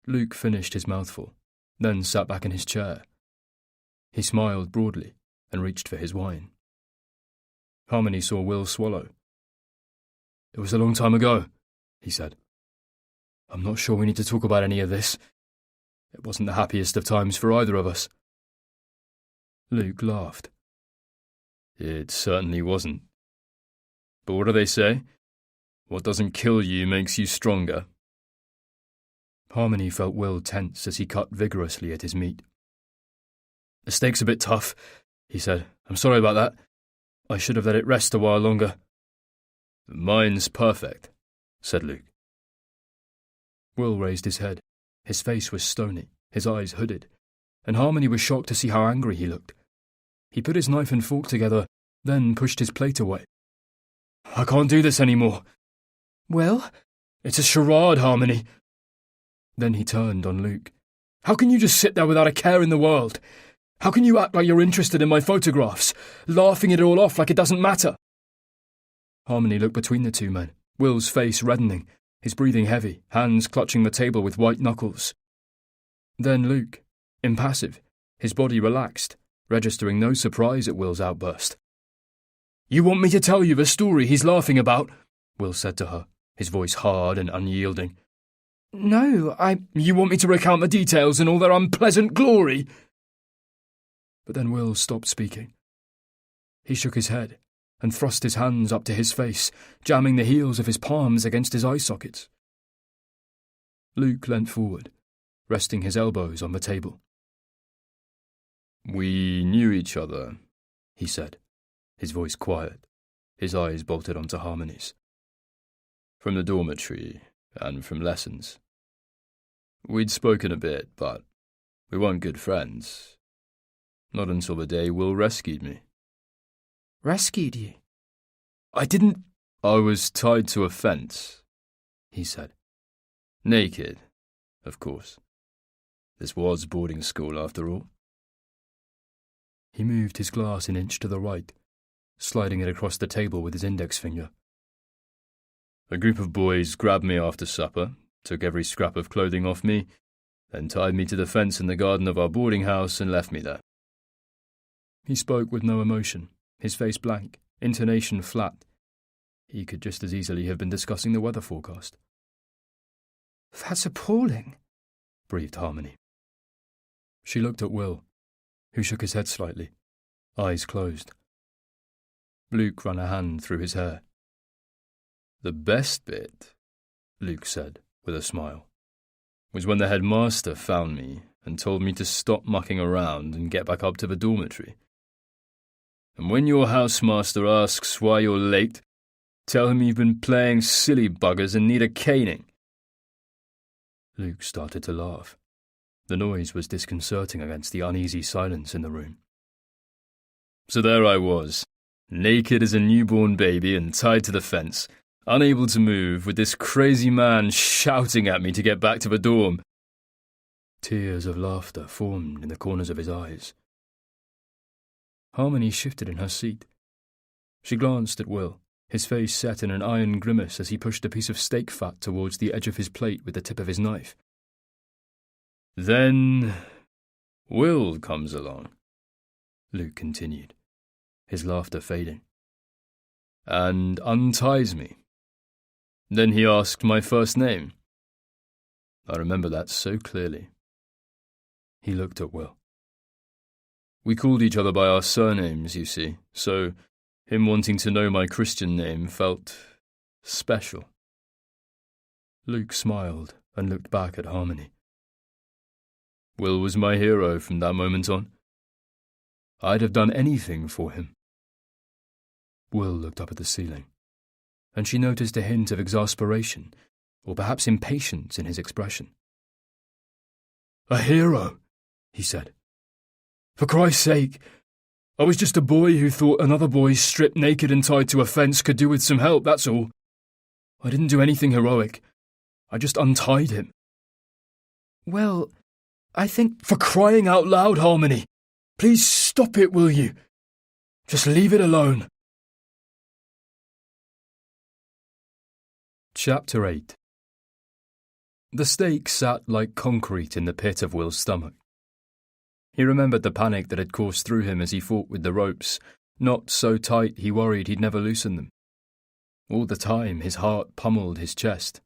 Luke finished his mouthful, then sat back in his chair. He smiled broadly and reached for his wine. Harmony saw Will swallow. "It was a long time ago," he said. "I'm not sure we need to talk about any of this. It wasn't the happiest of times for either of us." Luke laughed. "It certainly wasn't. But what do they say? What doesn't kill you makes you stronger." Harmony felt Will tense as he cut vigorously at his meat. "The steak's a bit tough," he said. "I'm sorry about that. I should have let it rest a while longer." "Mine's perfect," said Luke. Will raised his head. His face was stony, his eyes hooded, and Harmony was shocked to see how angry he looked. He put his knife and fork together, then pushed his plate away. "I can't do this anymore." "Will?" "It's a charade, Harmony." Then he turned on Luke. "How can you just sit there without a care in the world? How can you act like you're interested in my photographs, laughing it all off like it doesn't matter?" Harmony looked between the two men, Will's face reddening, his breathing heavy, hands clutching the table with white knuckles. Then Luke, impassive, his body relaxed, registering no surprise at Will's outburst. "You want me to tell you the story he's laughing about?" Will said to her, his voice hard and unyielding. "No, You want me to recount the details in all their unpleasant glory?" But then Will stopped speaking. He shook his head and thrust his hands up to his face, jamming the heels of his palms against his eye sockets. Luke leant forward, resting his elbows on the table. "We knew each other," he said, his voice quiet, his eyes bolted onto Harmony's. "From the dormitory and from lessons. We'd spoken a bit, but we weren't good friends. Not until the day Will rescued me." "Rescued you?" "I didn't—" "I was tied to a fence," he said. "Naked, of course. This was boarding school after all." He moved his glass an inch to the right, sliding it across the table with his index finger. "A group of boys grabbed me after supper, took every scrap of clothing off me, then tied me to the fence in the garden of our boarding house and left me there." He spoke with no emotion, his face blank, intonation flat. He could just as easily have been discussing the weather forecast. "That's appalling," breathed Harmony. She looked at Will, who shook his head slightly, eyes closed. Luke ran a hand through his hair. "The best bit," Luke said, with a smile, "was when the headmaster found me and told me to stop mucking around and get back up to the dormitory. And when your housemaster asks why you're late, tell him you've been playing silly buggers and need a caning." Luke started to laugh. The noise was disconcerting against the uneasy silence in the room. "So there I was, naked as a newborn baby and tied to the fence, unable to move, with this crazy man shouting at me to get back to the dorm." Tears of laughter formed in the corners of his eyes. Harmony shifted in her seat. She glanced at Will, his face set in an iron grimace as he pushed a piece of steak fat towards the edge of his plate with the tip of his knife. "Then Will comes along," Luke continued, his laughter fading, "and unties me. Then he asked my first name. I remember that so clearly." He looked at Will. "We called each other by our surnames, you see, so him wanting to know my Christian name felt special." Luke smiled and looked back at Harmony. Will was my hero from that moment on. I'd have done anything for him. Will looked up at the ceiling, and she noticed a hint of exasperation, or perhaps impatience in his expression. "A hero," he said. "For Christ's sake, I was just a boy who thought another boy stripped naked and tied to a fence could do with some help, that's all. I didn't do anything heroic. I just untied him." "Well, I think—" "For crying out loud, Harmony! Please stop it, will you? Just leave it alone." Chapter 8. The steak sat like concrete in the pit of Will's stomach. He remembered the panic that had coursed through him as he fought with the ropes, knocked so tight he worried he'd never loosen them. All the time his heart pummeled his chest.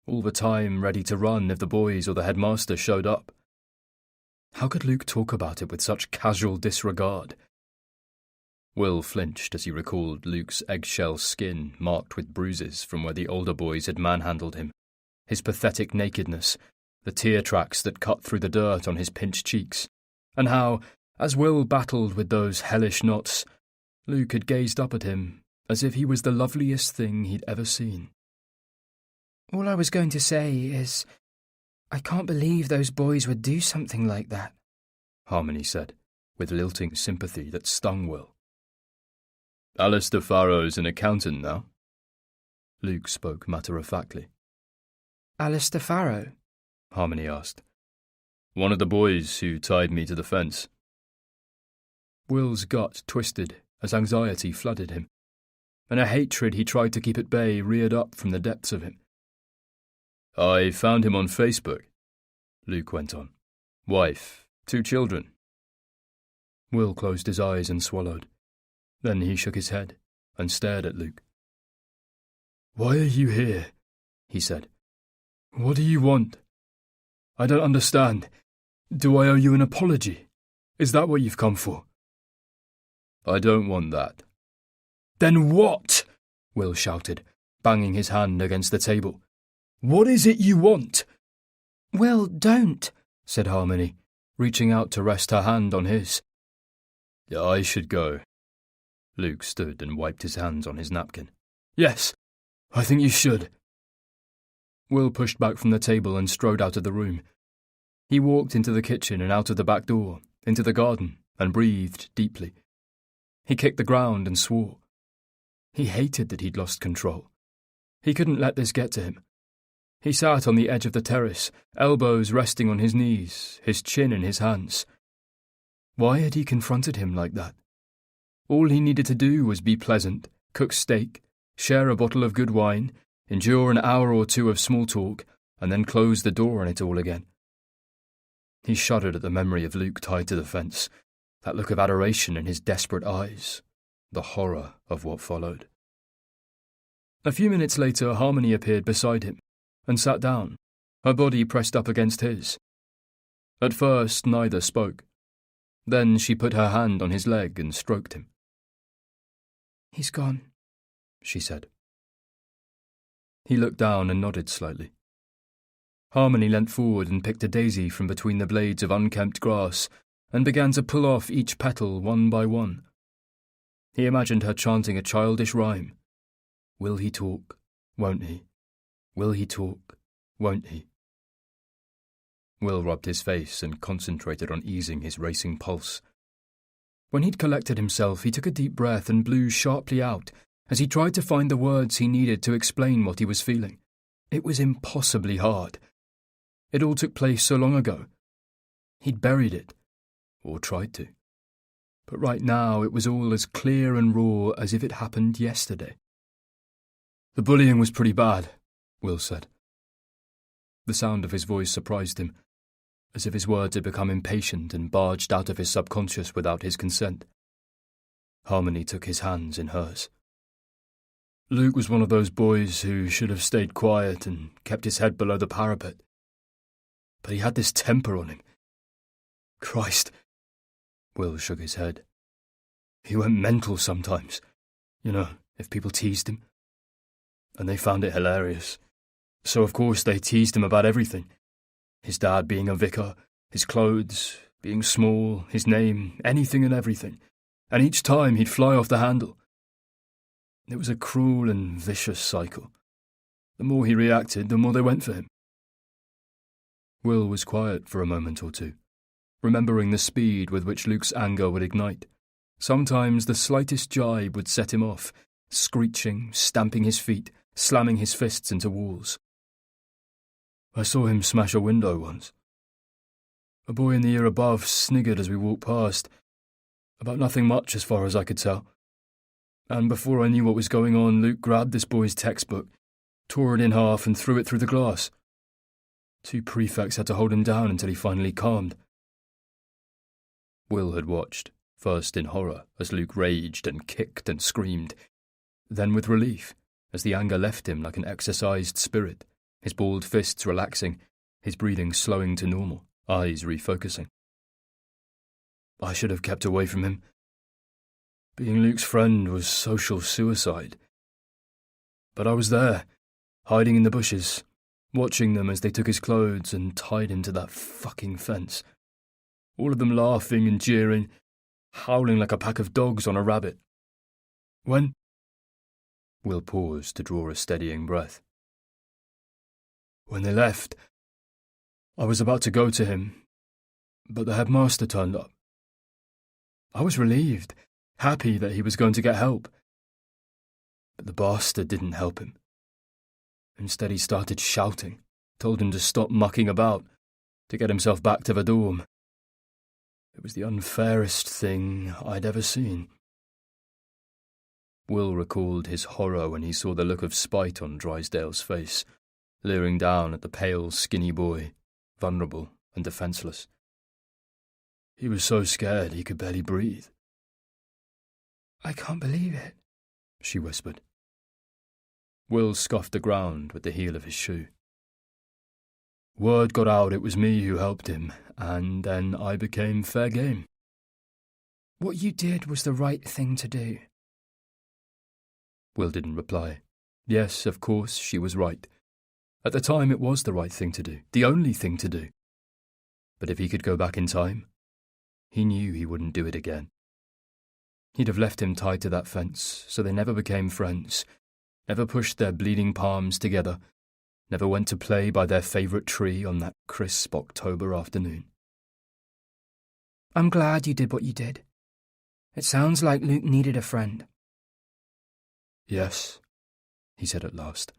All the time ready to run if the boys or the headmaster showed up. How could Luke talk about it with such casual disregard? Will flinched as he recalled Luke's eggshell skin marked with bruises from where the older boys had manhandled him, his pathetic nakedness, the tear tracks that cut through the dirt on his pinched cheeks, and how, as Will battled with those hellish knots, Luke had gazed up at him as if he was the loveliest thing he'd ever seen. "All I was going to say is, I can't believe those boys would do something like that," Harmony said, with lilting sympathy that stung Will. "Alistair Farrow's an accountant now," Luke spoke matter-of-factly. "Alistair Farrow?" Harmony asked. "One of the boys who tied me to the fence." Will's gut twisted as anxiety flooded him, and a hatred he tried to keep at bay reared up from the depths of him. "I found him on Facebook," Luke went on. "Wife, 2 children." Will closed his eyes and swallowed. Then he shook his head and stared at Luke. "Why are you here?" he said. "What do you want? I don't understand. Do I owe you an apology? Is that what you've come for?" "I don't want that." "Then what?" Will shouted, banging his hand against the table. "What is it you want?" "Will, don't," said Harmony, reaching out to rest her hand on his. "I should go." Luke stood and wiped his hands on his napkin. "Yes, I think you should." Will pushed back from the table and strode out of the room. He walked into the kitchen and out of the back door, into the garden, and breathed deeply. He kicked the ground and swore. He hated that he'd lost control. He couldn't let this get to him. He sat on the edge of the terrace, elbows resting on his knees, his chin in his hands. Why had he confronted him like that? All he needed to do was be pleasant, cook steak, share a bottle of good wine, endure an hour or two of small talk, and then close the door on it all again. He shuddered at the memory of Luke tied to the fence, that look of adoration in his desperate eyes, the horror of what followed. A few minutes later, Harmony appeared beside him and sat down, her body pressed up against his. At first, neither spoke. Then she put her hand on his leg and stroked him. "He's gone," she said. He looked down and nodded slightly. Harmony leant forward and picked a daisy from between the blades of unkempt grass and began to pull off each petal one by one. He imagined her chanting a childish rhyme. Will he talk? Won't he? Will he talk? Won't he? Will rubbed his face and concentrated on easing his racing pulse. When he'd collected himself, he took a deep breath and blew sharply out as he tried to find the words he needed to explain what he was feeling. It was impossibly hard. It all took place so long ago. He'd buried it, or tried to. But right now it was all as clear and raw as if it happened yesterday. "The bullying was pretty bad," Will said. The sound of his voice surprised him, as if his words had become impatient and barged out of his subconscious without his consent. Harmony took his hands in hers. "Luke was one of those boys who should have stayed quiet and kept his head below the parapet. But he had this temper on him. Christ." Will shook his head. "He went mental sometimes, if people teased him. And they found it hilarious. So of course they teased him about everything. His dad being a vicar, his clothes, being small, his name, anything and everything. And each time he'd fly off the handle. It was a cruel and vicious cycle. The more he reacted, the more they went for him." Will was quiet for a moment or two, remembering the speed with which Luke's anger would ignite. Sometimes the slightest jibe would set him off, screeching, stamping his feet, slamming his fists into walls. "I saw him smash a window once. A boy in the year above sniggered as we walked past, about nothing much as far as I could tell. And before I knew what was going on, Luke grabbed this boy's textbook, tore it in half and threw it through the glass. 2 prefects had to hold him down until he finally calmed." Will had watched, first in horror as Luke raged and kicked and screamed, then with relief as the anger left him like an exercised spirit, his balled fists relaxing, his breathing slowing to normal, eyes refocusing. "I should have kept away from him. Being Luke's friend was social suicide. But I was there, hiding in the bushes, watching them as they took his clothes and tied him to that fucking fence. All of them laughing and jeering, howling like a pack of dogs on a rabbit. When—" Will paused to draw a steadying breath. "When they left, I was about to go to him, but the headmaster turned up. I was relieved, happy that he was going to get help. But the bastard didn't help him. Instead he started shouting, told him to stop mucking about, to get himself back to the dorm. It was the unfairest thing I'd ever seen." Will recalled his horror when he saw the look of spite on Drysdale's face, leering down at the pale, skinny boy, vulnerable and defenceless. He was so scared he could barely breathe. "I can't believe it," she whispered. Will scuffed the ground with the heel of his shoe. "Word got out it was me who helped him, and then I became fair game." "What you did was the right thing to do." Will didn't reply. Yes, of course, she was right. At the time it was the right thing to do, the only thing to do. But if he could go back in time, he knew he wouldn't do it again. He'd have left him tied to that fence, so they never became friends, never pushed their bleeding palms together, never went to play by their favourite tree on that crisp October afternoon. "I'm glad you did what you did. It sounds like Luke needed a friend." "Yes," he said at last.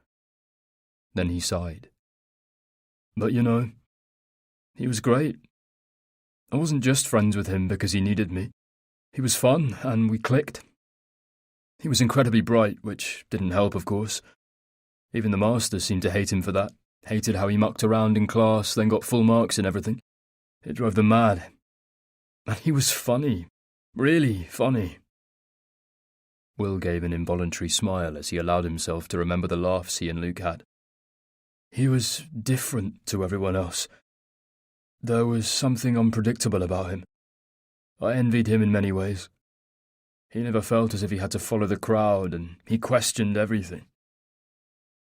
Then he sighed. "But he was great. I wasn't just friends with him because he needed me. He was fun, and we clicked. He was incredibly bright, which didn't help, of course. Even the masters seemed to hate him for that, hated how he mucked around in class, then got full marks and everything. It drove them mad. And he was funny. Really funny. Will gave an involuntary smile as he allowed himself to remember the laughs he and Luke had. He was different to everyone else. There was something unpredictable about him. I envied him in many ways. He never felt as if he had to follow the crowd, and he questioned everything.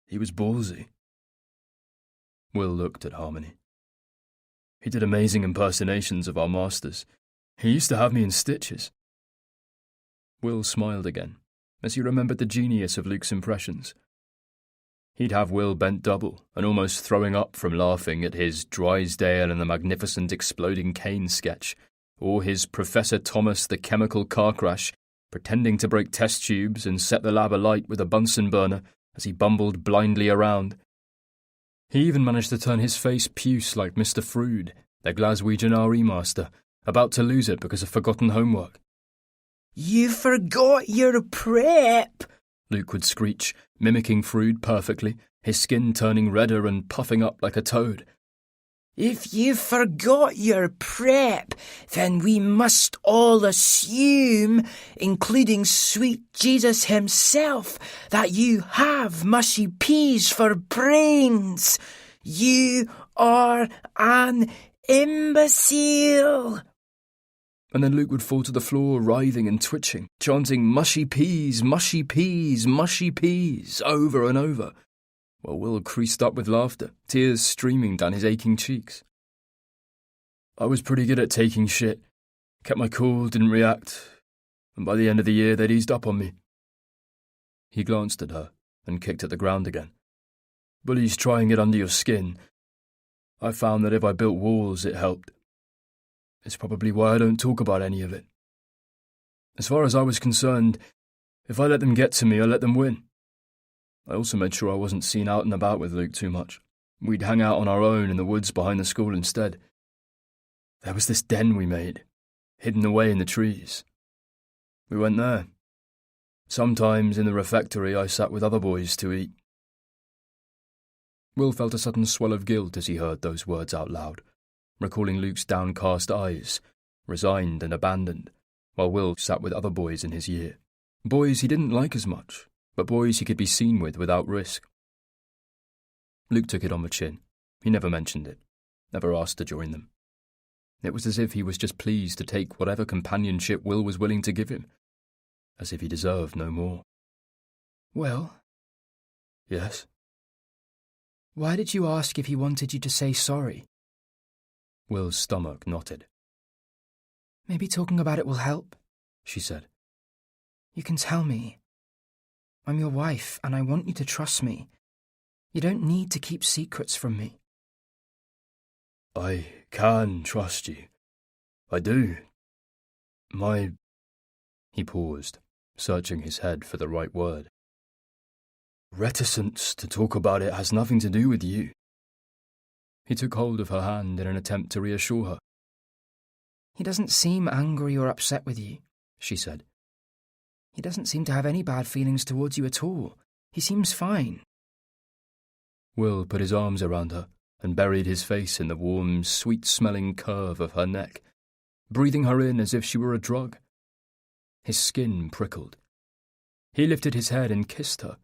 He was ballsy. Will looked at Harmony. He did amazing impersonations of our masters. He used to have me in stitches. Will smiled again, as he remembered the genius of Luke's impressions. He'd have Will bent double and almost throwing up from laughing at his Drysdale and the Magnificent Exploding Cane sketch, or his Professor Thomas the Chemical Car Crash, pretending to break test tubes and set the lab alight with a Bunsen burner as he bumbled blindly around. He even managed to turn his face puce like Mr. Frood, the Glaswegian RE master, about to lose it because of forgotten homework. "You forgot your prep," Luke would screech, mimicking Frood perfectly, his skin turning redder and puffing up like a toad. "If you forgot your prep, then we must all assume, including sweet Jesus himself, that you have mushy peas for brains. You are an imbecile." And then Luke would fall to the floor, writhing and twitching, chanting mushy peas, mushy peas, mushy peas, over and over, while Will creased up with laughter, tears streaming down his aching cheeks. I was pretty good at taking shit, kept my cool, didn't react, and by the end of the year they'd eased up on me. He glanced at her and kicked at the ground again. Bullies try and get under your skin. I found that if I built walls, it helped. It's probably why I don't talk about any of it. As far as I was concerned, if I let them get to me, I let them win. I also made sure I wasn't seen out and about with Luke too much. We'd hang out on our own in the woods behind the school instead. There was this den we made, hidden away in the trees. We went there. Sometimes in the refectory I sat with other boys to eat. Will felt a sudden swell of guilt as he heard those words out loud, recalling Luke's downcast eyes, resigned and abandoned, while Will sat with other boys in his year. Boys he didn't like as much, but boys he could be seen with without risk. Luke took it on the chin. He never mentioned it, never asked to join them. It was as if he was just pleased to take whatever companionship Will was willing to give him, as if he deserved no more. "Will?" Yes? "Why did you ask if he wanted you to say sorry?" Will's stomach knotted. "Maybe talking about it will help," she said. "You can tell me. I'm your wife, and I want you to trust me. You don't need to keep secrets from me." I can trust you. I do. He paused, searching his head for the right word. Reticence to talk about it has nothing to do with you. He took hold of her hand in an attempt to reassure her. "He doesn't seem angry or upset with you," she said. "He doesn't seem to have any bad feelings towards you at all. He seems fine." Will put his arms around her and buried his face in the warm, sweet-smelling curve of her neck, breathing her in as if she were a drug. His skin prickled. He lifted his head and kissed her.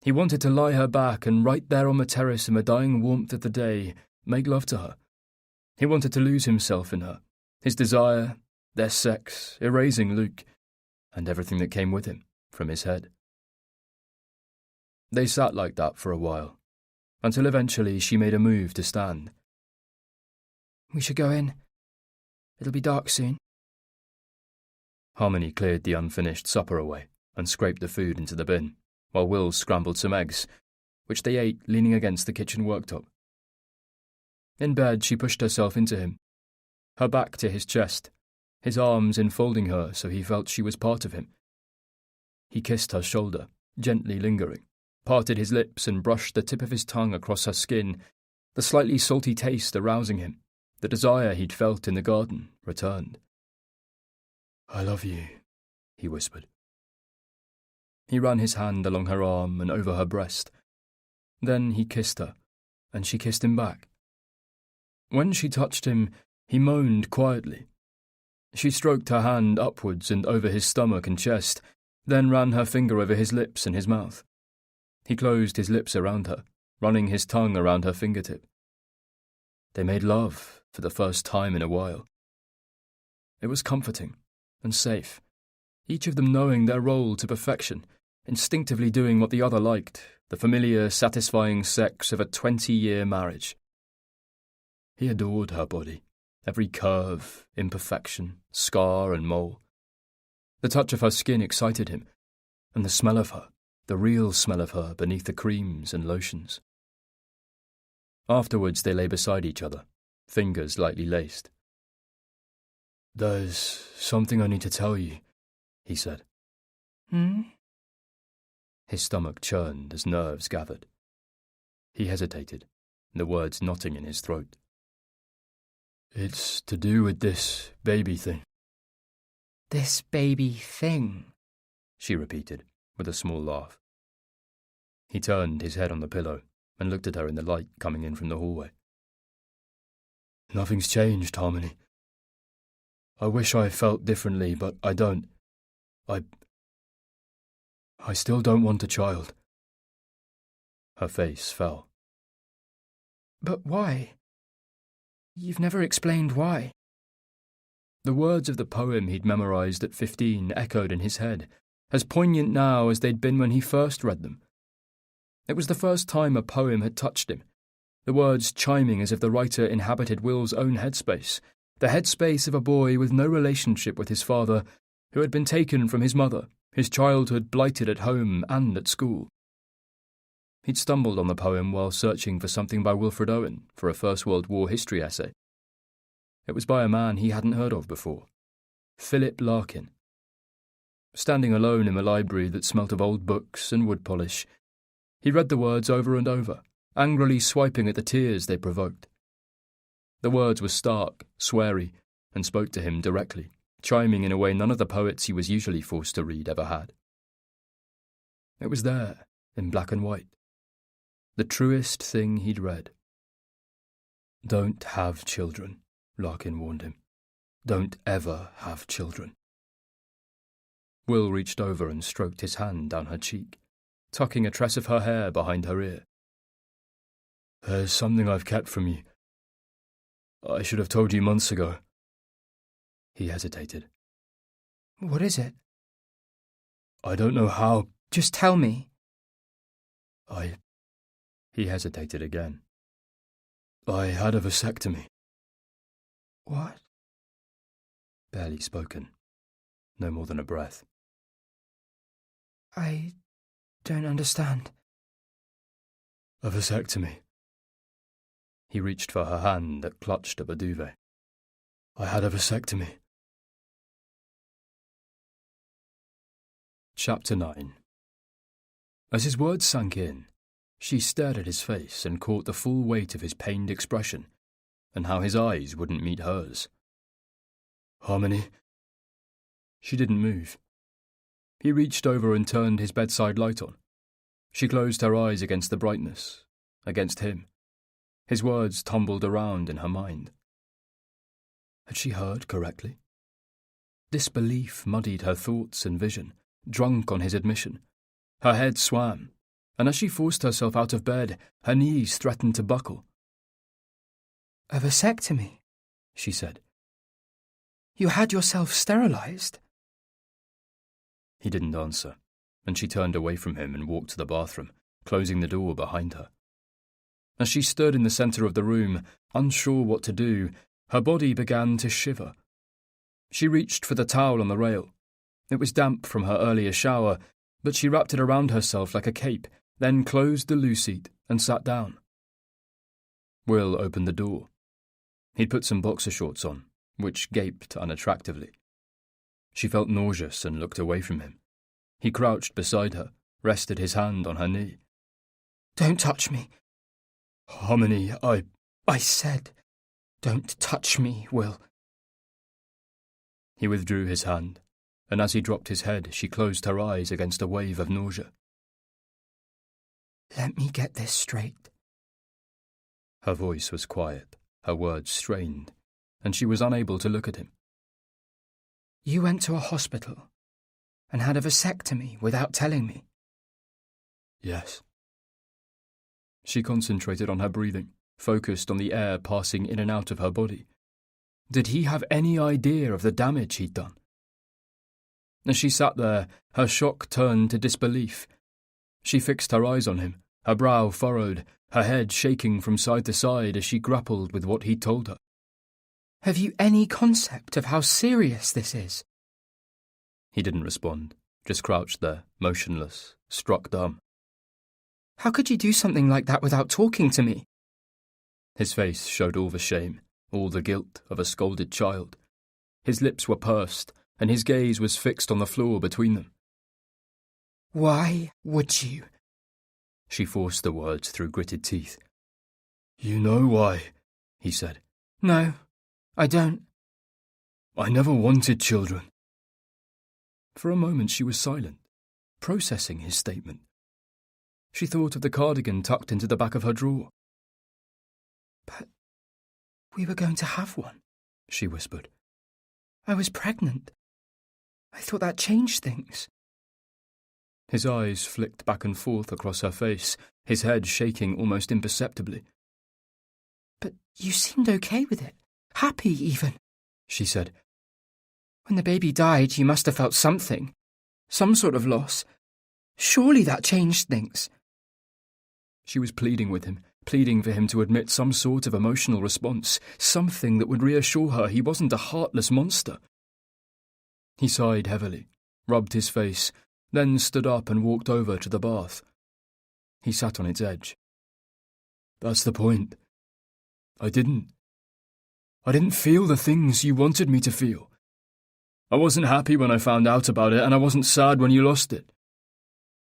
He wanted to lie her back and right there on the terrace in the dying warmth of the day, make love to her. He wanted to lose himself in her, his desire, their sex, erasing Luke, and everything that came with him, from his head. They sat like that for a while, until eventually she made a move to stand. "We should go in. It'll be dark soon." Harmony cleared the unfinished supper away and scraped the food into the bin, while Will scrambled some eggs, which they ate leaning against the kitchen worktop. In bed, she pushed herself into him, her back to his chest, his arms enfolding her so he felt she was part of him. He kissed her shoulder, gently lingering, parted his lips and brushed the tip of his tongue across her skin, the slightly salty taste arousing him. The desire he'd felt in the garden returned. "I love you," he whispered. He ran his hand along her arm and over her breast. Then he kissed her, and she kissed him back. When she touched him, He moaned quietly. She stroked her hand upwards and over his stomach and chest, then ran her finger over his lips and his mouth. He closed his lips around her, running his tongue around her fingertip. They made love for the first time in a while. It was comforting and safe, each of them knowing their role to perfection, instinctively doing what the other liked, the familiar, satisfying sex of a 20-year marriage. He adored her body, every curve, imperfection, scar and mole. The touch of her skin excited him, and the smell of her, the real smell of her beneath the creams and lotions. Afterwards they lay beside each other, fingers lightly laced. "There's something I need to tell you," he said. His stomach churned as nerves gathered. He hesitated, the words knotting in his throat. "It's to do with this baby thing." This baby thing, she repeated, with a small laugh. He turned his head on the pillow and looked at her in the light coming in from the hallway. "Nothing's changed, Harmony. I wish I felt differently, but I don't. I still don't want a child." Her face fell. But why? You've never explained why. The words of the poem he'd memorized at 15 echoed in his head, as poignant now as they'd been when he first read them. It was the first time a poem had touched him, the words chiming as if the writer inhabited Will's own headspace, the headspace of a boy with no relationship with his father, who had been taken from his mother, his childhood blighted at home and at school. He'd stumbled on the poem while searching for something by Wilfred Owen for a First World War history essay. It was by a man he hadn't heard of before, Philip Larkin. Standing alone in the library that smelt of old books and wood polish, he read the words over and over, angrily swiping at the tears they provoked. The words were stark, sweary, and spoke to him directly, chiming in a way none of the poets he was usually forced to read ever had. It was there, in black and white, the truest thing he'd read. "Don't have children," Larkin warned him. "Don't ever have children." Will reached over and stroked his hand down her cheek, tucking a tress of her hair behind her ear. "There's something I've kept from you. I should have told you months ago." He hesitated. What is it? "I don't know how—" Just tell me. He hesitated again. "I had a vasectomy." What? Barely spoken. No more than a breath. I don't understand. "A vasectomy." He reached for her hand that clutched at the duvet. "I had a vasectomy." Chapter 9. As his words sank in, she stared at his face and caught the full weight of his pained expression, and how his eyes wouldn't meet hers. "Harmony?" She didn't move. He reached over and turned his bedside light on. She closed her eyes against the brightness, against him. His words tumbled around in her mind. Had she heard correctly? Disbelief muddied her thoughts and vision, drunk on his admission. Her head swam, and as she forced herself out of bed, her knees threatened to buckle. A vasectomy, she said. You had yourself sterilized? He didn't answer, and she turned away from him and walked to the bathroom, closing the door behind her. As she stood in the centre of the room, unsure what to do, her body began to shiver. She reached for the towel on the rail. It was damp from her earlier shower, but she wrapped it around herself like a cape, then closed the loo seat and sat down. Will opened the door. He'd put some boxer shorts on, which gaped unattractively. She felt nauseous and looked away from him. He crouched beside her, rested his hand on her knee. Don't touch me. Harmony, I said, don't touch me, Will. He withdrew his hand, and as he dropped his head, she closed her eyes against a wave of nausea. Let me get this straight. Her voice was quiet, her words strained. and she was unable to look at him. You went to a hospital and had a vasectomy without telling me? Yes. She concentrated on her breathing, focused on the air passing in and out of her body. Did he have any idea of the damage he'd done? As she sat there, her shock turned to disbelief. She fixed her eyes on him, her brow furrowed, her head shaking from side to side as she grappled with what he'd told her. Have you any concept of how serious this is? He didn't respond, just crouched there, motionless, struck dumb. How could you do something like that without talking to me? His face showed all the shame, all the guilt of a scolded child. His lips were pursed, and his gaze was fixed on the floor between them. Why would you? She forced the words through gritted teeth. You know why, he said. No, I don't. I never wanted children. For a moment she was silent, processing his statement. She thought of the cardigan tucked into the back of her drawer. But we were going to have one, she whispered. I was pregnant. I thought that changed things. His eyes flicked back and forth across her face, his head shaking almost imperceptibly. But you seemed okay with it, happy even, she said. When the baby died, you must have felt something, some sort of loss. Surely that changed things. She was pleading with him, pleading for him to admit some sort of emotional response, something that would reassure her he wasn't a heartless monster. He sighed heavily, rubbed his face, then stood up and walked over to the bath. He sat on its edge. That's the point. I didn't feel the things you wanted me to feel. I wasn't happy when I found out about it, and I wasn't sad when you lost it.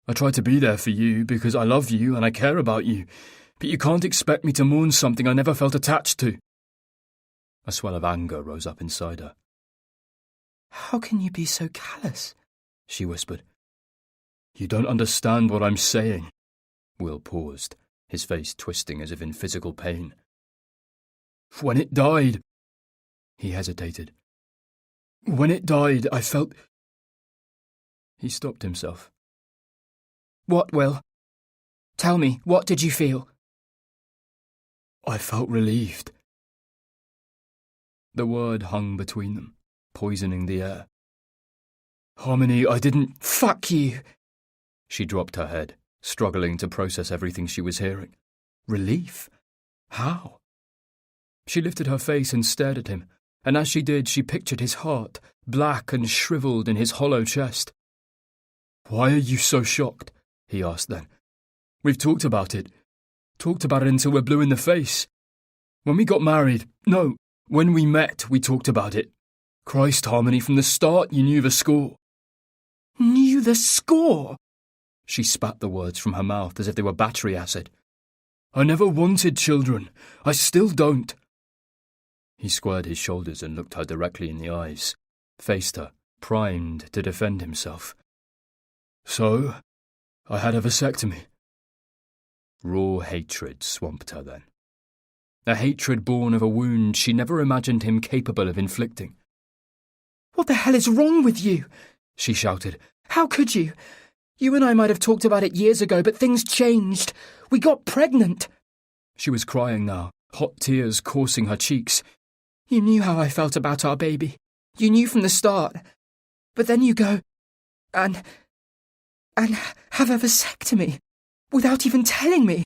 I tried to be there for you because I love you and I care about you, but you can't expect me to mourn something I never felt attached to. A swell of anger rose up inside her. How can you be so callous? She whispered. You don't understand what I'm saying. Will paused, his face twisting as if in physical pain. When it died... He hesitated. When it died, I felt... He stopped himself. What, Will? Tell me, what did you feel? I felt relieved. The word hung between them, poisoning the air. Harmony, I didn't... Fuck you! She dropped her head, struggling to process everything she was hearing. Relief? How? She lifted her face and stared at him, and as she did, she pictured his heart, black and shriveled in his hollow chest. Why are you so shocked? He asked then. We've talked about it until we're blue in the face. When we got married, no, when we met, we talked about it. Christ, Harmony, from the start you knew the score. Knew the score? She spat the words from her mouth as if they were battery acid. I never wanted children. I still don't. He squared his shoulders and looked her directly in the eyes, faced her, primed to defend himself. So, I had a vasectomy. Raw hatred swamped her then. A hatred born of a wound she never imagined him capable of inflicting. What the hell is wrong with you? She shouted. How could you? You and I might have talked about it years ago, but things changed. We got pregnant. She was crying now, hot tears coursing her cheeks. You knew how I felt about our baby. You knew from the start. But then you go and have a vasectomy without even telling me.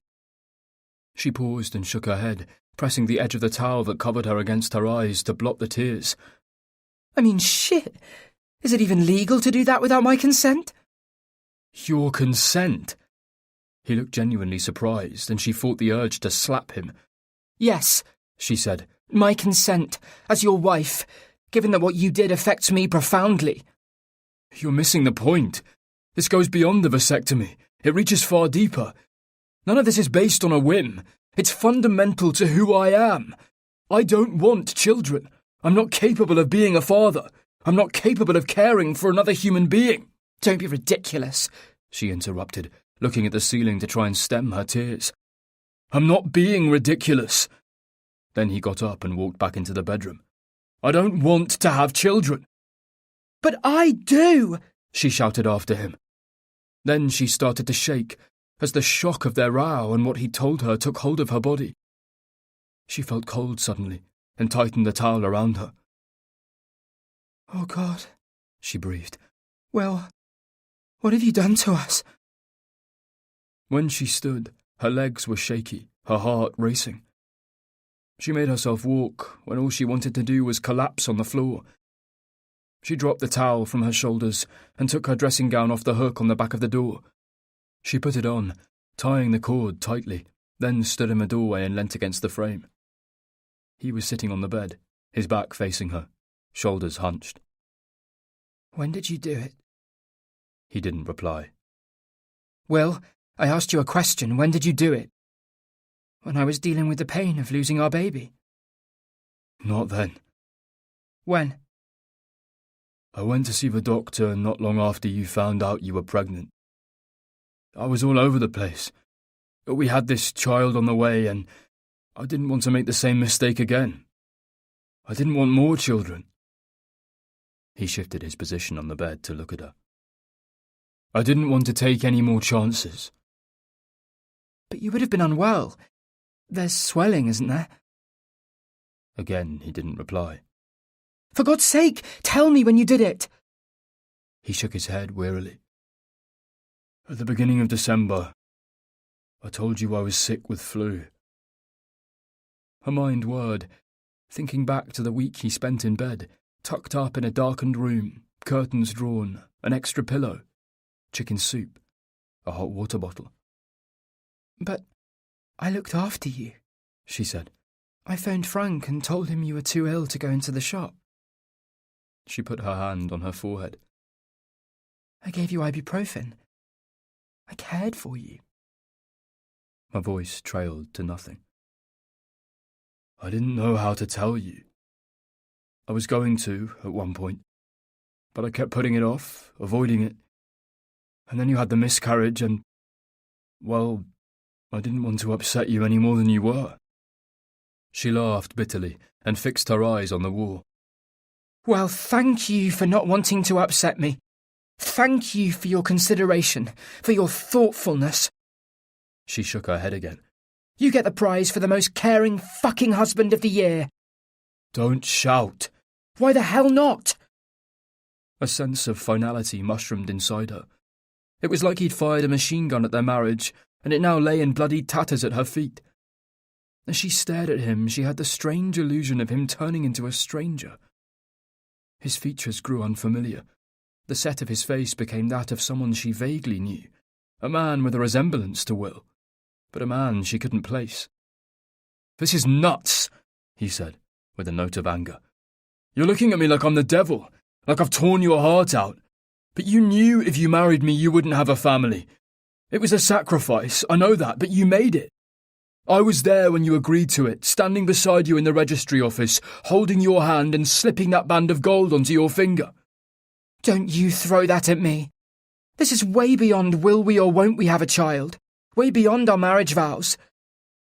She paused and shook her head, pressing the edge of the towel that covered her against her eyes to blot the tears. I mean, shit. Is it even legal to do that without my consent? Your consent? He looked genuinely surprised, and she fought the urge to slap him. Yes, she said, my consent, as your wife, given that what you did affects me profoundly. You're missing the point. This goes beyond the vasectomy. It reaches far deeper. None of this is based on a whim. It's fundamental to who I am. I don't want children. I'm not capable of being a father. I'm not capable of caring for another human being. Don't be ridiculous, she interrupted, looking at the ceiling to try and stem her tears. I'm not being ridiculous. Then he got up and walked back into the bedroom, I don't want to have children." "But I do!" she shouted after him. Then she started to shake as the shock of their row and what he told her took hold of her body. She felt cold suddenly and tightened the towel around her. "Oh, God," she breathed. "Will, what have you done to us?" When she stood, her legs were shaky, her heart racing. She made herself walk when all she wanted to do was collapse on the floor. She dropped the towel from her shoulders and took her dressing gown off the hook on the back of the door. She put it on, tying the cord tightly, then stood in the doorway and leant against the frame. He was sitting on the bed, his back facing her, shoulders hunched. "When did you do it?" He didn't reply. "Will, I asked you a question. When did you do it?" "When I was dealing with the pain of losing our baby." Not then. "When?" I went to see the doctor not long after you found out you were pregnant. I was all over the place. We had this child on the way, and I didn't want to make the same mistake again. I didn't want more children." He shifted his position on the bed to look at her. "I didn't want to take any more chances." "But you would have been unwell. There's swelling, isn't there?" Again, he didn't reply. "For God's sake, tell me when you did it." He shook his head wearily. "At the beginning of December, I told you I was sick with flu." Her mind whirred, thinking back to the week he spent in bed, tucked up in a darkened room, curtains drawn, an extra pillow, chicken soup, a hot water bottle. "But I looked after you," she said. "I phoned Frank and told him you were too ill to go into the shop. She put her hand on her forehead. I gave you ibuprofen. I cared for you." Her voice trailed to nothing. "I didn't know how to tell you. I was going to at one point, but I kept putting it off, avoiding it. And then you had the miscarriage and, well, I didn't want to upset you any more than you were." She laughed bitterly and fixed her eyes on the wall. "Well, thank you for not wanting to upset me. Thank you for your consideration, for your thoughtfulness." She shook her head again. "You get the prize for the most caring fucking husband of the year." "Don't shout." "Why the hell not?" A sense of finality mushroomed inside her. It was like he'd fired a machine gun at their marriage, and it now lay in bloody tatters at her feet. As she stared at him, she had the strange illusion of him turning into a stranger. His features grew unfamiliar. The set of his face became that of someone she vaguely knew, a man with a resemblance to Will, but a man she couldn't place. "This is nuts," he said, with a note of anger. "You're looking at me like I'm the devil, like I've torn your heart out. But you knew if you married me you wouldn't have a family. It was a sacrifice, I know that, but you made it. I was there when you agreed to it, standing beside you in the registry office, holding your hand and slipping that band of gold onto your finger." "Don't you throw that at me. This is way beyond will we or won't we have a child. Way beyond our marriage vows.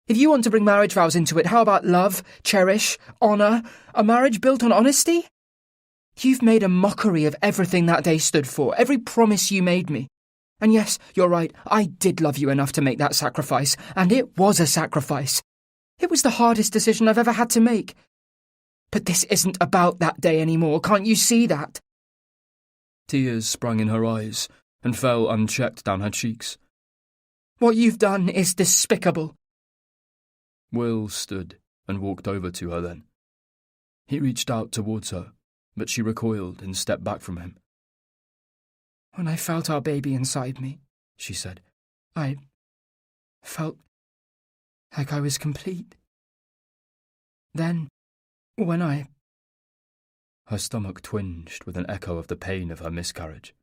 If you want to bring marriage vows into it, how about love, cherish, honour, a marriage built on honesty? You've made a mockery of everything that day stood for, every promise you made me. And yes, you're right, I did love you enough to make that sacrifice, and it was a sacrifice. It was the hardest decision I've ever had to make. But this isn't about that day anymore, can't you see that?" Tears sprung in her eyes and fell unchecked down her cheeks. "What you've done is despicable." Will stood and walked over to her then. He reached out towards her, but she recoiled and stepped back from him. "When I felt our baby inside me," she said, "I felt like I was complete. Then, when I..." Her stomach twinged with an echo of the pain of her miscarriage.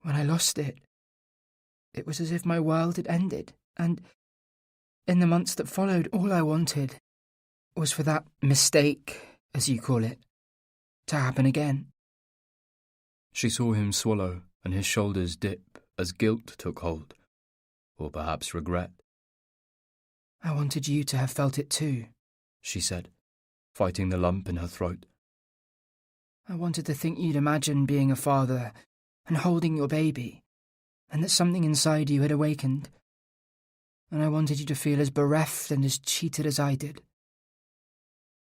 "When I lost it, it was as if my world had ended, and in the months that followed, all I wanted was for that mistake, as you call it, to happen again." She saw him swallow and his shoulders dip as guilt took hold, or perhaps regret. "I wanted you to have felt it too," she said. fighting the lump in her throat. I wanted to think you'd imagine being a father and holding your baby, and that something inside you had awakened. And I wanted you to feel as bereft and as cheated as I did.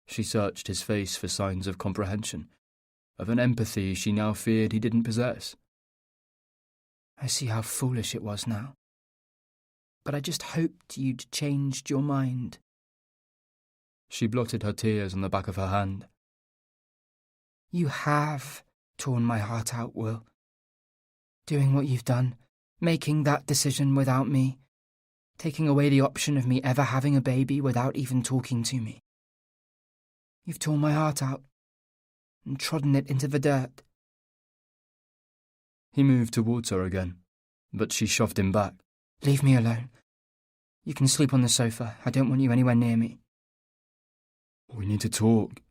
She searched his face for signs of comprehension, of an empathy she now feared he didn't possess. I see how foolish it was now. But I just hoped you'd changed your mind. She blotted her tears on the back of her hand. You have torn my heart out, Will. Doing what you've done, making that decision without me, taking away the option of me ever having a baby without even talking to me. You've torn my heart out and trodden it into the dirt. He moved towards her again, but she shoved him back. Leave me alone. You can sleep on the sofa. I don't want you anywhere near me. We need to talk.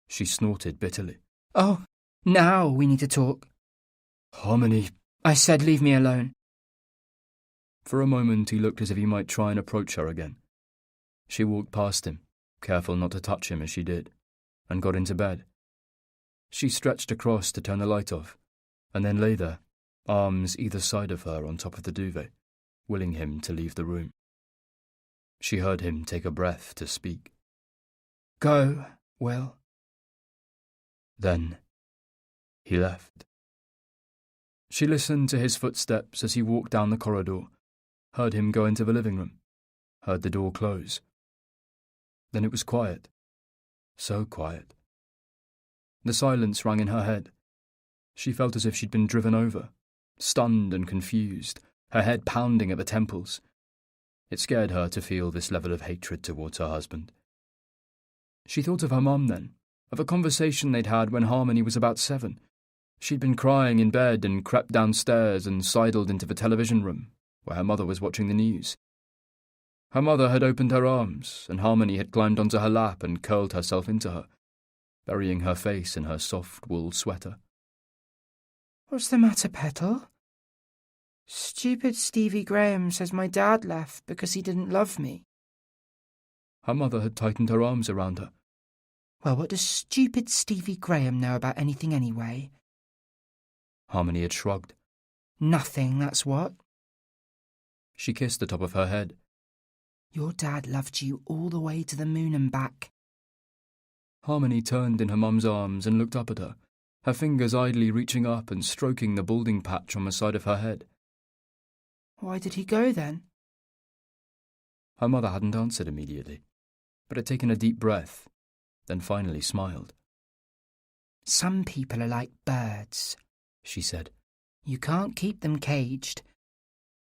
She snorted bitterly. Oh, now we need to talk. Harmony. I said leave me alone. For a moment he looked as if he might try and approach her again. She walked past him, careful not to touch him as she did, and got into bed. She stretched across to turn the light off, and then lay there, arms either side of her on top of the duvet, willing him to leave the room. She heard him take a breath to speak. Go, Will. Then he left. She listened to his footsteps as he walked down the corridor, heard him go into the living room, heard the door close. Then it was quiet. So quiet. The silence rang in her head. She felt as if she'd been driven over, stunned and confused, her head pounding at the temples. It scared her to feel this level of hatred towards her husband. She thought of her mum then, of a conversation they'd had when Harmony was about 7. She'd been crying in bed and crept downstairs and sidled into the television room, where her mother was watching the news. Her mother had opened her arms, and Harmony had climbed onto her lap and curled herself into her, burying her face in her soft wool sweater. What's the matter, Petal? Stupid Stevie Graham says my dad left because he didn't love me. Her mother had tightened her arms around her. Well, what does stupid Stevie Graham know about anything anyway? Harmony had shrugged. Nothing, that's what. She kissed the top of her head. Your dad loved you all the way to the moon and back. Harmony turned in her mum's arms and looked up at her, her fingers idly reaching up and stroking the balding patch on the side of her head. Why did he go then? Her mother hadn't answered immediately, but had taken a deep breath, then finally smiled. Some people are like birds, she said. You can't keep them caged.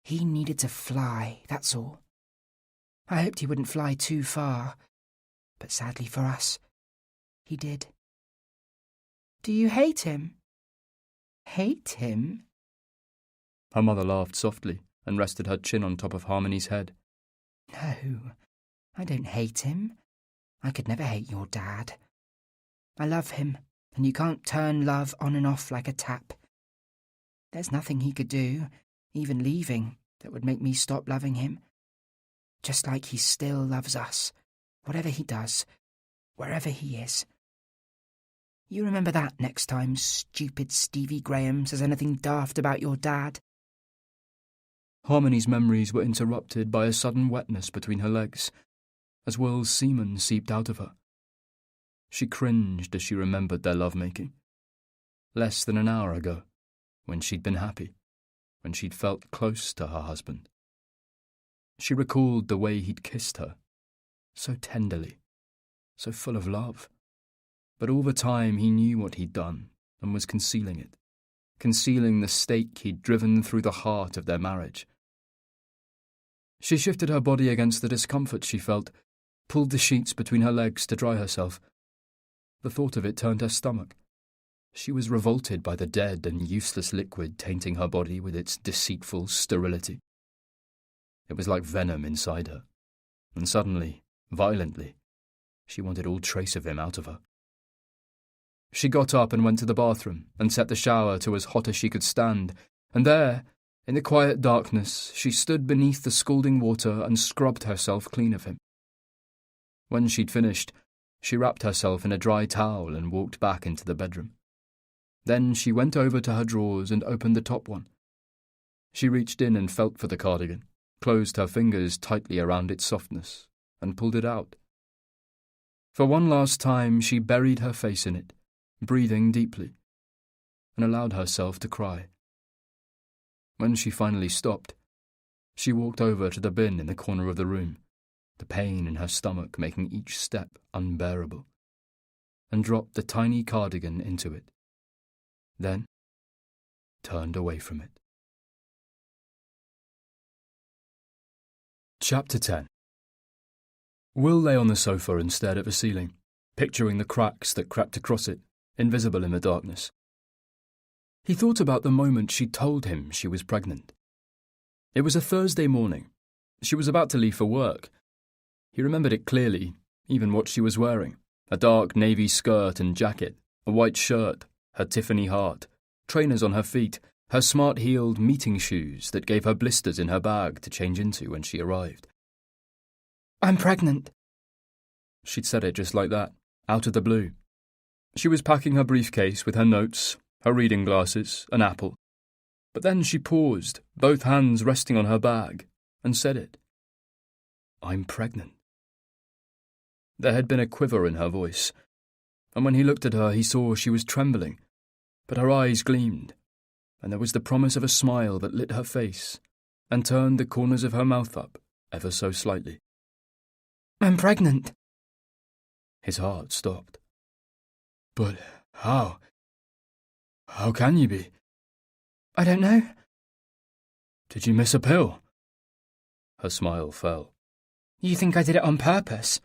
He needed to fly, that's all. I hoped he wouldn't fly too far, but sadly for us, he did. Do you hate him? Hate him? Her mother laughed softly and rested her chin on top of Harmony's head. No, I don't hate him. I could never hate your dad. I love him, and you can't turn love on and off like a tap. There's nothing he could do, even leaving, that would make me stop loving him. Just like he still loves us, whatever he does, wherever he is. You remember that next time stupid Stevie Graham says anything daft about your dad? Harmony's memories were interrupted by a sudden wetness between her legs, as Will's semen seeped out of her. She cringed as she remembered their lovemaking. Less than an hour ago, when she'd been happy, when she'd felt close to her husband. She recalled the way he'd kissed her, so tenderly, so full of love. But all the time he knew what he'd done and was concealing it, concealing the stake he'd driven through the heart of their marriage. She shifted her body against the discomfort she felt, pulled the sheets between her legs to dry herself. The thought of it turned her stomach. She was revolted by the dead and useless liquid tainting her body with its deceitful sterility. It was like venom inside her, and suddenly, violently, she wanted all trace of him out of her. She got up and went to the bathroom and set the shower to as hot as she could stand, and there, in the quiet darkness, she stood beneath the scalding water and scrubbed herself clean of him. When she'd finished, She wrapped herself in a dry towel and walked back into the bedroom. Then she went over to her drawers and opened the top one. She reached in and felt for the cardigan, closed her fingers tightly around its softness, and pulled it out. For one last time, she buried her face in it, breathing deeply, and allowed herself to cry. When she finally stopped, she walked over to the bin in the corner of the room, the pain in her stomach making each step unbearable, and dropped the tiny cardigan into it, then turned away from it. Chapter 10. Will lay on the sofa and stared at the ceiling, picturing the cracks that crept across it, invisible in the darkness. He thought about the moment she told him she was pregnant. It was a Thursday morning. She was about to leave for work. He remembered it clearly, even what she was wearing: a dark navy skirt and jacket, a white shirt, her Tiffany heart, trainers on her feet, her smart-heeled meeting shoes that gave her blisters in her bag to change into when she arrived. "I'm pregnant." She'd said it just like that, out of the blue. She was packing her briefcase with her notes, her reading glasses, an apple. But then she paused, both hands resting on her bag, and said it. "I'm pregnant." There had been a quiver in her voice, and when he looked at her he saw she was trembling, but her eyes gleamed, and there was the promise of a smile that lit her face and turned the corners of her mouth up ever so slightly. "I'm pregnant." His heart stopped. "But how? How can you be?" "I don't know." "Did you miss a pill?" Her smile fell. "You think I did it on purpose?"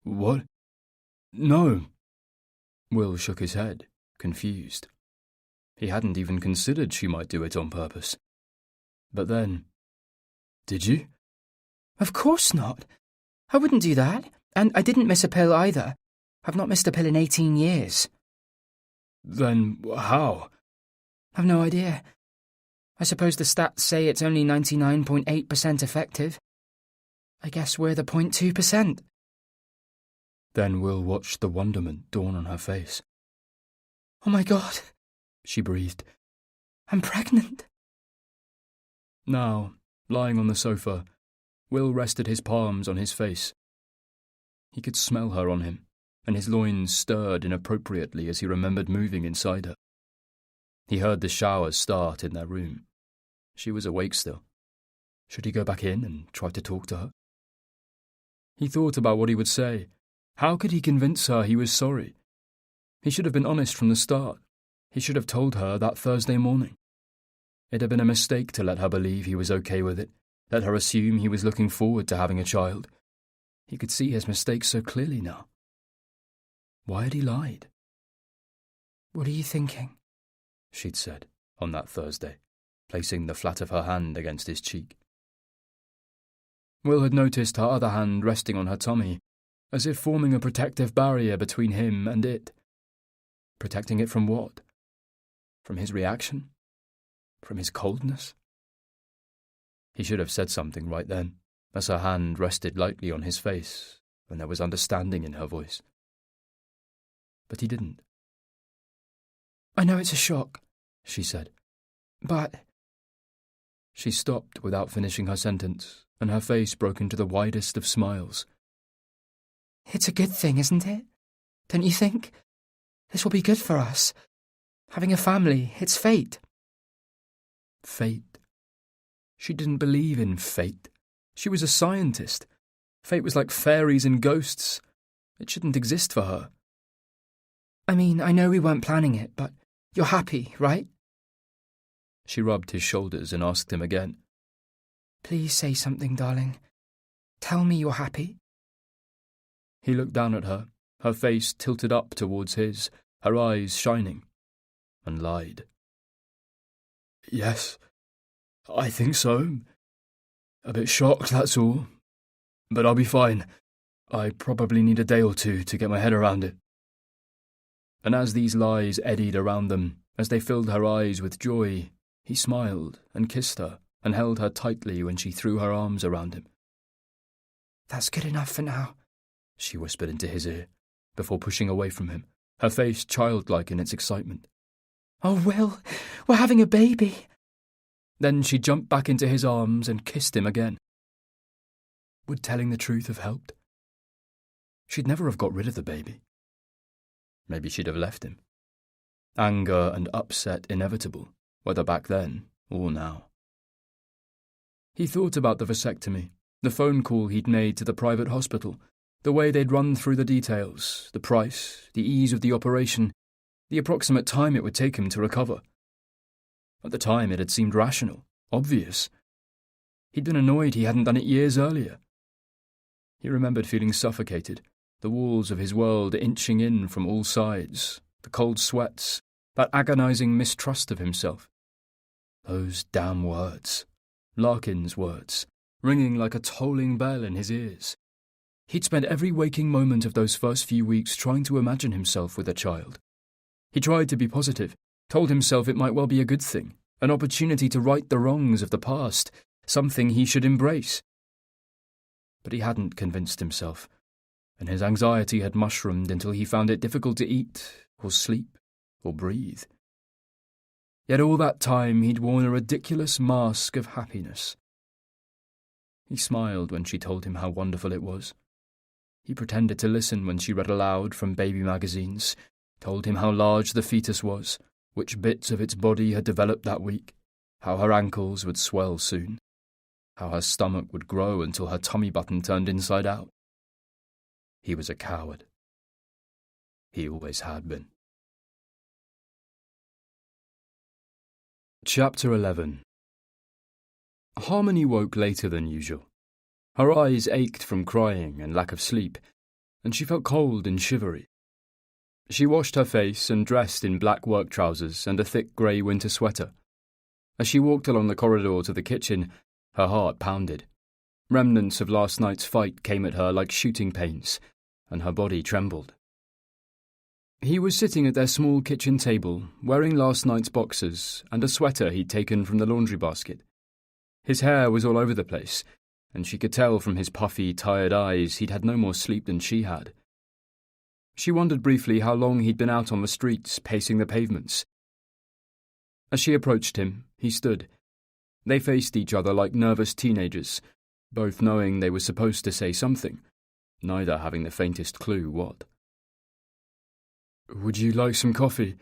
"What? No." Will shook his head, confused. He hadn't even considered she might do it on purpose. But then, "Did you?" "Of course not. I wouldn't do that. And I didn't miss a pill either. I've not missed a pill in 18 years. "Then how?" I've no idea. I suppose the stats say it's only 99.8% effective. I guess we're the 0.2%. Then Will watched the wonderment dawn on her face. "Oh my God," she breathed. "I'm pregnant." Now, lying on the sofa, Will rested his palms on his face. He could smell her on him, and his loins stirred inappropriately as he remembered moving inside her. He heard the showers start in their room. She was awake still. Should he go back in and try to talk to her? He thought about what he would say. How could he convince her he was sorry? He should have been honest from the start. He should have told her that Thursday morning. It had been a mistake to let her believe he was okay with it, let her assume he was looking forward to having a child. He could see his mistake so clearly now. Why had he lied? "What are you thinking?" she'd said on that Thursday, placing the flat of her hand against his cheek. Will had noticed her other hand resting on her tummy, as if forming a protective barrier between him and it. Protecting it from what? From his reaction? From his coldness? He should have said something right then, as her hand rested lightly on his face, and there was understanding in her voice. But he didn't. "I know it's a shock," she said. "But—" She stopped without finishing her sentence, and her face broke into the widest of smiles. "It's a good thing, isn't it? Don't you think? This will be good for us. Having a family, it's fate." Fate. She didn't believe in fate. She was a scientist. Fate was like fairies and ghosts. It shouldn't exist for her. "I mean, I know we weren't planning it, but you're happy, right?" She rubbed his shoulders and asked him again. "Please say something, darling. Tell me you're happy." He looked down at her, her face tilted up towards his, her eyes shining, and lied. "Yes, I think so. A bit shocked, that's all. But I'll be fine. I probably need a day or two to get my head around it." And as these lies eddied around them, as they filled her eyes with joy, he smiled and kissed her and held her tightly when she threw her arms around him. "That's good enough for now," she whispered into his ear. before pushing away from him, her face childlike in its excitement. "Oh, Will, we're having a baby." Then she jumped back into his arms and kissed him again. Would telling the truth have helped? She'd never have got rid of the baby. Maybe she'd have left him. Anger and upset inevitable, whether back then or now. He thought about the vasectomy, the phone call he'd made to the private hospital, the way they'd run through the details, the price, the ease of the operation, the approximate time it would take him to recover. At the time it had seemed rational, obvious. He'd been annoyed he hadn't done it years earlier. He remembered feeling suffocated, the walls of his world inching in from all sides, the cold sweats, that agonizing mistrust of himself. Those damn words, Larkin's words, ringing like a tolling bell in his ears. He'd spent every waking moment of those first few weeks trying to imagine himself with a child. He tried to be positive, told himself it might well be a good thing, an opportunity to right the wrongs of the past, something he should embrace. But he hadn't convinced himself, and his anxiety had mushroomed until he found it difficult to eat, or sleep, or breathe. Yet all that time he'd worn a ridiculous mask of happiness. He smiled when she told him how wonderful it was. He pretended to listen when she read aloud from baby magazines, told him how large the fetus was, which bits of its body had developed that week, how her ankles would swell soon, how her stomach would grow until her tummy button turned inside out. He was a coward. He always had been. Chapter 11. Harmony woke later than usual. Her eyes ached from crying and lack of sleep, and she felt cold and shivery. She washed her face and dressed in black work trousers and a thick grey winter sweater. As she walked along the corridor to the kitchen, her heart pounded. Remnants of last night's fight came at her like shooting pains, and her body trembled. He was sitting at their small kitchen table, wearing last night's boxers and a sweater he'd taken from the laundry basket. His hair was all over the place, and she could tell from his puffy, tired eyes he'd had no more sleep than she had. She wondered briefly how long he'd been out on the streets, pacing the pavements. As she approached him, he stood. They faced each other like nervous teenagers, both knowing they were supposed to say something, neither having the faintest clue what. "Would you like some coffee?"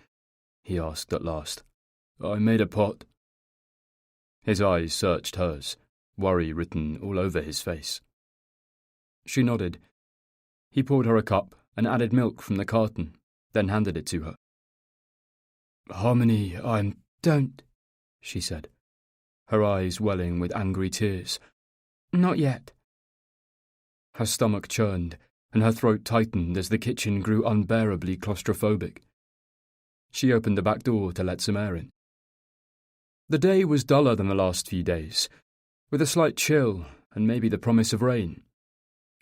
he asked at last. "I made a pot." His eyes searched hers, worry written all over his face. She nodded. He poured her a cup and added milk from the carton, then handed it to her. "Harmony, Don't," she said, her eyes welling with angry tears. "Not yet." Her stomach churned, and her throat tightened as the kitchen grew unbearably claustrophobic. She opened the back door to let some air in. The day was duller than the last few days, with a slight chill and maybe the promise of rain.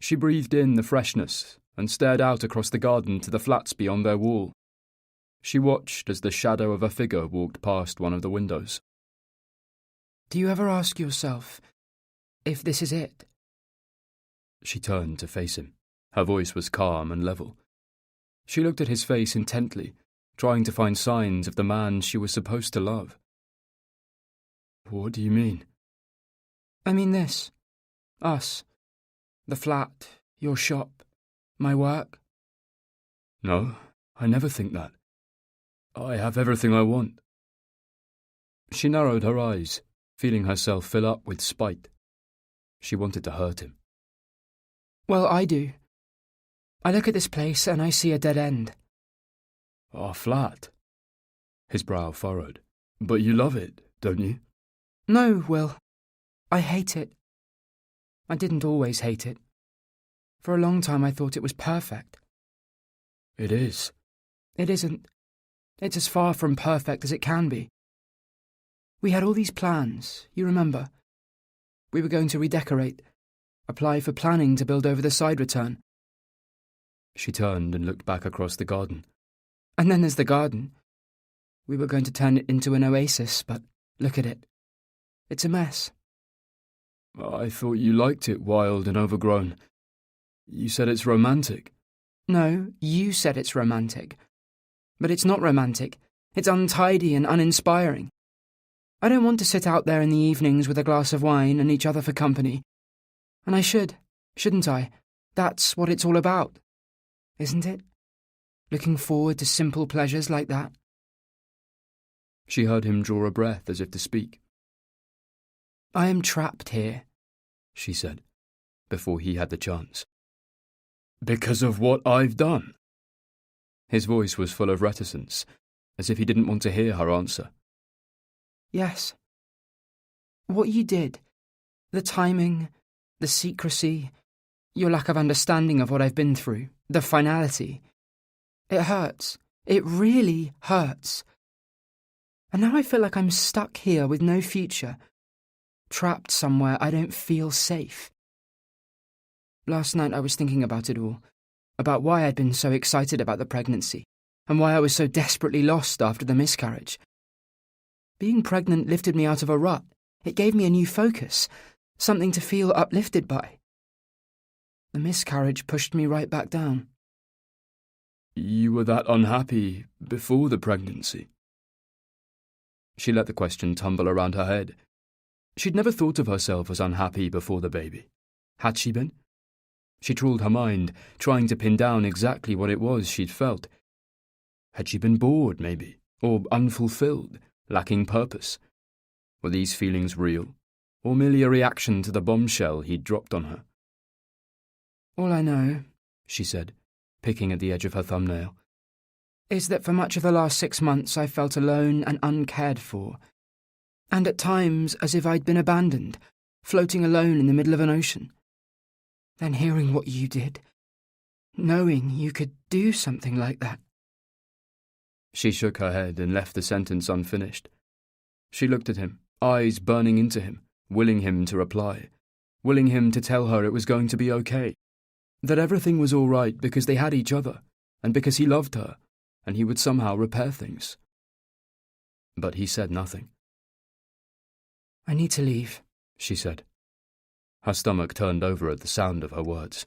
She breathed in the freshness and stared out across the garden to the flats beyond their wall. She watched as the shadow of a figure walked past one of the windows. "Do you ever ask yourself if this is it?" She turned to face him. Her voice was calm and level. She looked at his face intently, trying to find signs of the man she was supposed to love. "What do you mean?" "I mean this. Us. The flat, your shop, my work." "No, I never think that. I have everything I want." She narrowed her eyes, feeling herself fill up with spite. She wanted to hurt him. "Well, I do. I look at this place and I see a dead end." "Our flat?" His brow furrowed. "But you love it, don't you?" "No, Will. I hate it. I didn't always hate it. For a long time I thought it was perfect." "It is." "It isn't. It's as far from perfect as it can be. We had all these plans, you remember? We were going to redecorate, apply for planning to build over the side return." She turned and looked back across the garden. "And then there's the garden. We were going to turn it into an oasis, but look at it. It's a mess." "I thought you liked it wild and overgrown. You said it's romantic." No, you said it's romantic. But it's not romantic. It's untidy and uninspiring. I don't want to sit out there in the evenings with a glass of wine and each other for company. And I should, shouldn't I? That's what it's all about, isn't it? Looking forward to simple pleasures like that. She heard him draw a breath as if to speak. I am trapped here, she said, before he had the chance. Because of what I've done? His voice was full of reticence, as if he didn't want to hear her answer. Yes. What you did, the timing, the secrecy, your lack of understanding of what I've been through, the finality. It hurts. It really hurts. And now I feel like I'm stuck here with no future, trapped somewhere I don't feel safe. Last night I was thinking about it all, about why I'd been so excited about the pregnancy, and why I was so desperately lost after the miscarriage. Being pregnant lifted me out of a rut. It gave me a new focus, something to feel uplifted by. The miscarriage pushed me right back down. You were that unhappy before the pregnancy? She let the question tumble around her head. She'd never thought of herself as unhappy before the baby. Had she been? She trawled her mind, trying to pin down exactly what it was she'd felt. Had she been bored, maybe, or unfulfilled, lacking purpose? Were these feelings real, or merely a reaction to the bombshell he'd dropped on her? All I know, she said, picking at the edge of her thumbnail, is that for much of the last 6 months I felt alone and uncared for, and at times as if I'd been abandoned, floating alone in the middle of an ocean. Then hearing what you did, knowing you could do something like that. She shook her head and left the sentence unfinished. She looked at him, eyes burning into him, willing him to reply, willing him to tell her it was going to be okay, that everything was all right because they had each other, and because he loved her, and he would somehow repair things. But he said nothing. I need to leave, she said. Her stomach turned over at the sound of her words.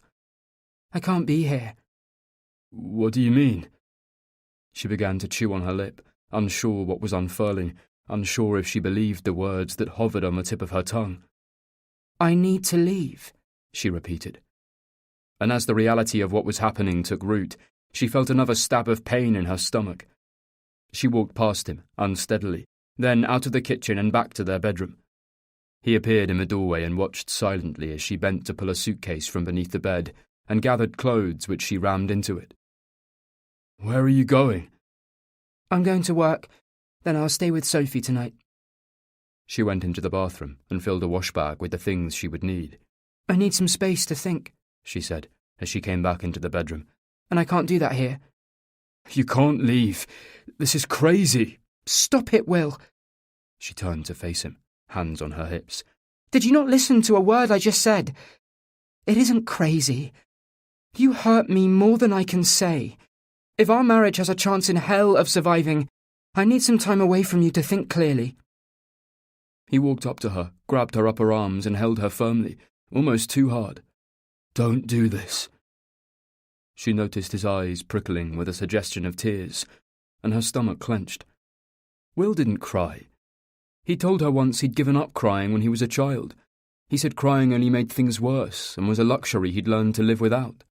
I can't be here. What do you mean? She began to chew on her lip, unsure what was unfurling, unsure if she believed the words that hovered on the tip of her tongue. I need to leave, she repeated. And as the reality of what was happening took root, she felt another stab of pain in her stomach. She walked past him, unsteadily, then out of the kitchen and back to their bedroom. He appeared in the doorway and watched silently as she bent to pull a suitcase from beneath the bed and gathered clothes which she rammed into it. Where are you going? I'm going to work, then I'll stay with Sophie tonight. She went into the bathroom and filled a wash bag with the things she would need. I need some space to think, she said as she came back into the bedroom. And I can't do that here. You can't leave. This is crazy. Stop it, Will. She turned to face him, hands on her hips. Did you not listen to a word I just said? It isn't crazy. You hurt me more than I can say. If our marriage has a chance in hell of surviving, I need some time away from you to think clearly. He walked up to her, grabbed her upper arms and held her firmly, almost too hard. Don't do this. She noticed his eyes prickling with a suggestion of tears, and her stomach clenched. Will didn't cry. He told her once he'd given up crying when he was a child. He said crying only made things worse and was a luxury he'd learned to live without.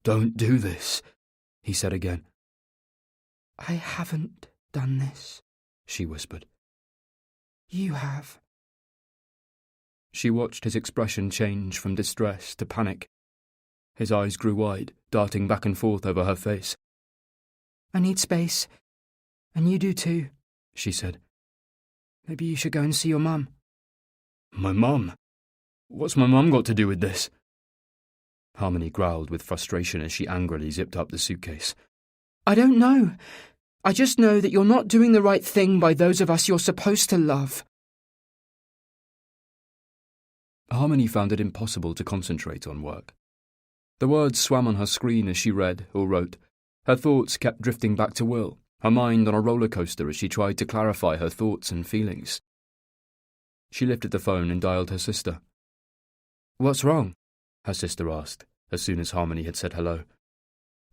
Don't do this, he said again. I haven't done this, she whispered. You have. She watched his expression change from distress to panic. His eyes grew wide, darting back and forth over her face. I need space, and you do too, she said. Maybe you should go and see your mum. My mum? What's my mum got to do with this? Harmony growled with frustration as she angrily zipped up the suitcase. I don't know. I just know that you're not doing the right thing by those of us you're supposed to love. Harmony found it impossible to concentrate on work. The words swam on her screen as she read or wrote. Her thoughts kept drifting back to Will, her mind on a roller coaster as she tried to clarify her thoughts and feelings. She lifted the phone and dialed her sister. What's wrong? Her sister asked, as soon as Harmony had said hello.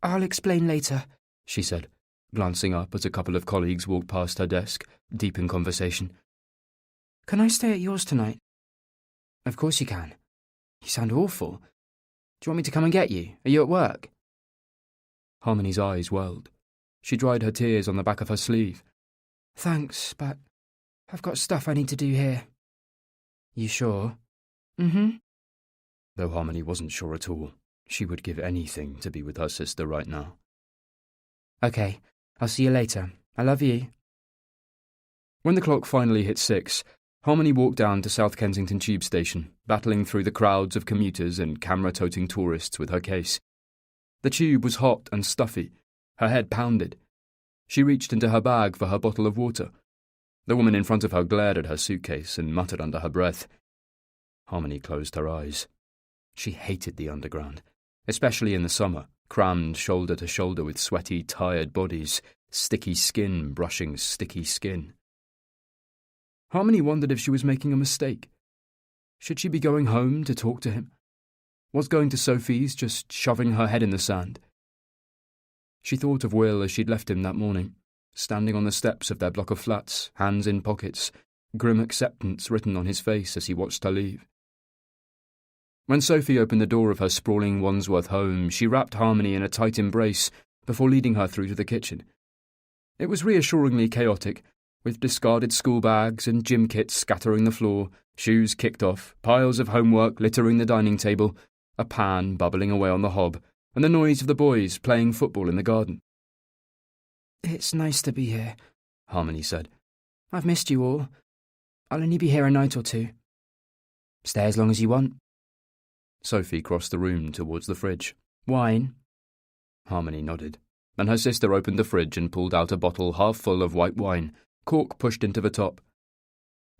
I'll explain later, she said, glancing up as a couple of colleagues walked past her desk, deep in conversation. Can I stay at yours tonight? Of course you can. You sound awful. Do you want me to come and get you? Are you at work? Harmony's eyes welled. She dried her tears on the back of her sleeve. Thanks, but I've got stuff I need to do here. You sure? Mm-hmm. Though Harmony wasn't sure at all. She would give anything to be with her sister right now. Okay, I'll see you later. I love you. When the clock finally hit 6, Harmony walked down to South Kensington Tube Station, battling through the crowds of commuters and camera-toting tourists with her case. The tube was hot and stuffy. Her head pounded. She reached into her bag for her bottle of water. The woman in front of her glared at her suitcase and muttered under her breath. Harmony closed her eyes. She hated the underground, especially in the summer, crammed shoulder to shoulder with sweaty, tired bodies, sticky skin brushing sticky skin. Harmony wondered if she was making a mistake. Should she be going home to talk to him? Was going to Sophie's just shoving her head in the sand? She thought of Will as she'd left him that morning, standing on the steps of their block of flats, hands in pockets, grim acceptance written on his face as he watched her leave. When Sophie opened the door of her sprawling Wandsworth home, she wrapped Harmony in a tight embrace before leading her through to the kitchen. It was reassuringly chaotic, with discarded school bags and gym kits scattering the floor, shoes kicked off, piles of homework littering the dining table, a pan bubbling away on the hob, and the noise of the boys playing football in the garden. It's nice to be here, Harmony said. I've missed you all. I'll only be here a night or two. Stay as long as you want. Sophie crossed the room towards the fridge. Wine? Harmony nodded, and her sister opened the fridge and pulled out a bottle half full of white wine, cork pushed into the top.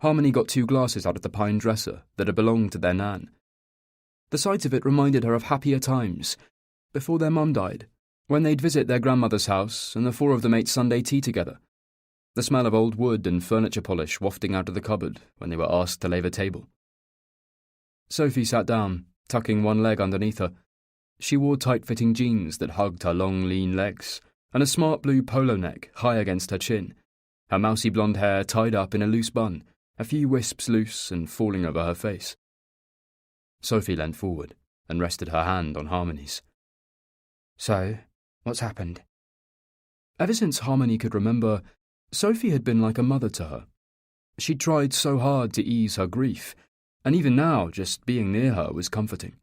Harmony got 2 glasses out of the pine dresser that had belonged to their nan. The sight of it reminded her of happier times, before their mum died, when they'd visit their grandmother's house and the 4 of them ate Sunday tea together, the smell of old wood and furniture polish wafting out of the cupboard when they were asked to lay the table. Sophie sat down, tucking one leg underneath her. She wore tight-fitting jeans that hugged her long, lean legs, and a smart blue polo neck high against her chin, her mousy blonde hair tied up in a loose bun, a few wisps loose and falling over her face. Sophie leant forward and rested her hand on Harmony's. So, what's happened? Ever since Harmony could remember, Sophie had been like a mother to her. She'd tried so hard to ease her grief, and even now, just being near her was comforting.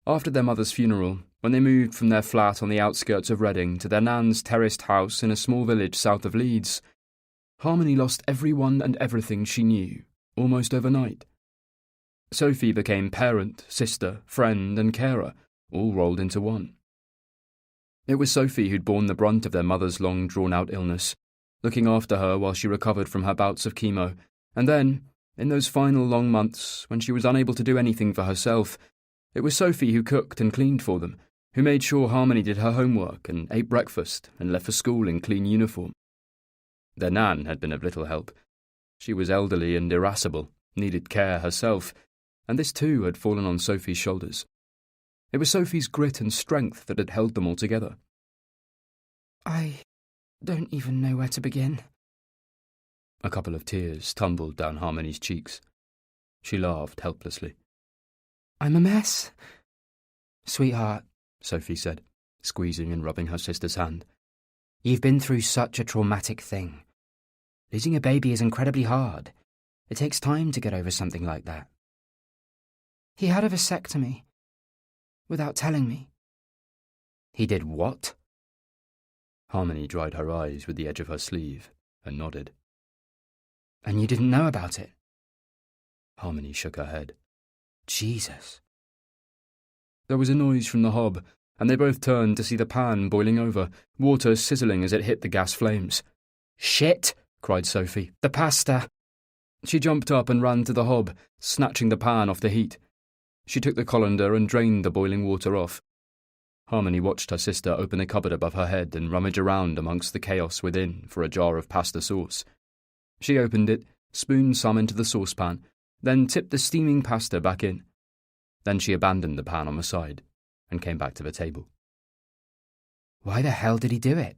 After their mother's funeral, when they moved from their flat on the outskirts of Reading to their nan's terraced house in a small village south of Leeds, Harmony lost everyone and everything she knew, almost overnight. Sophie became parent, sister, friend, and carer, all rolled into one. It was Sophie who'd borne the brunt of their mother's long, drawn-out illness, looking after her while she recovered from her bouts of chemo, and then, in those final long months, when she was unable to do anything for herself, it was Sophie who cooked and cleaned for them, who made sure Harmony did her homework and ate breakfast and left for school in clean uniform. Their nan had been of little help. She was elderly and irascible, needed care herself, and this too had fallen on Sophie's shoulders. It was Sophie's grit and strength that had held them all together. I don't even know where to begin. A couple of tears tumbled down Harmony's cheeks. She laughed helplessly. I'm a mess. Sweetheart, Sophie said, squeezing and rubbing her sister's hand. You've been through such a traumatic thing. Losing a baby is incredibly hard. It takes time to get over something like that. He had a vasectomy. Without telling me. He did what? Harmony dried her eyes with the edge of her sleeve and nodded. And you didn't know about it? Harmony shook her head. Jesus. There was a noise from the hob, and they both turned to see the pan boiling over, water sizzling as it hit the gas flames. Shit! Cried Sophie. The pasta! She jumped up and ran to the hob, snatching the pan off the heat. She took the colander and drained the boiling water off. Harmony watched her sister open the cupboard above her head and rummage around amongst the chaos within for a jar of pasta sauce. She opened it, spooned some into the saucepan, then tipped the steaming pasta back in. Then she abandoned the pan on the side and came back to the table. Why the hell did he do it?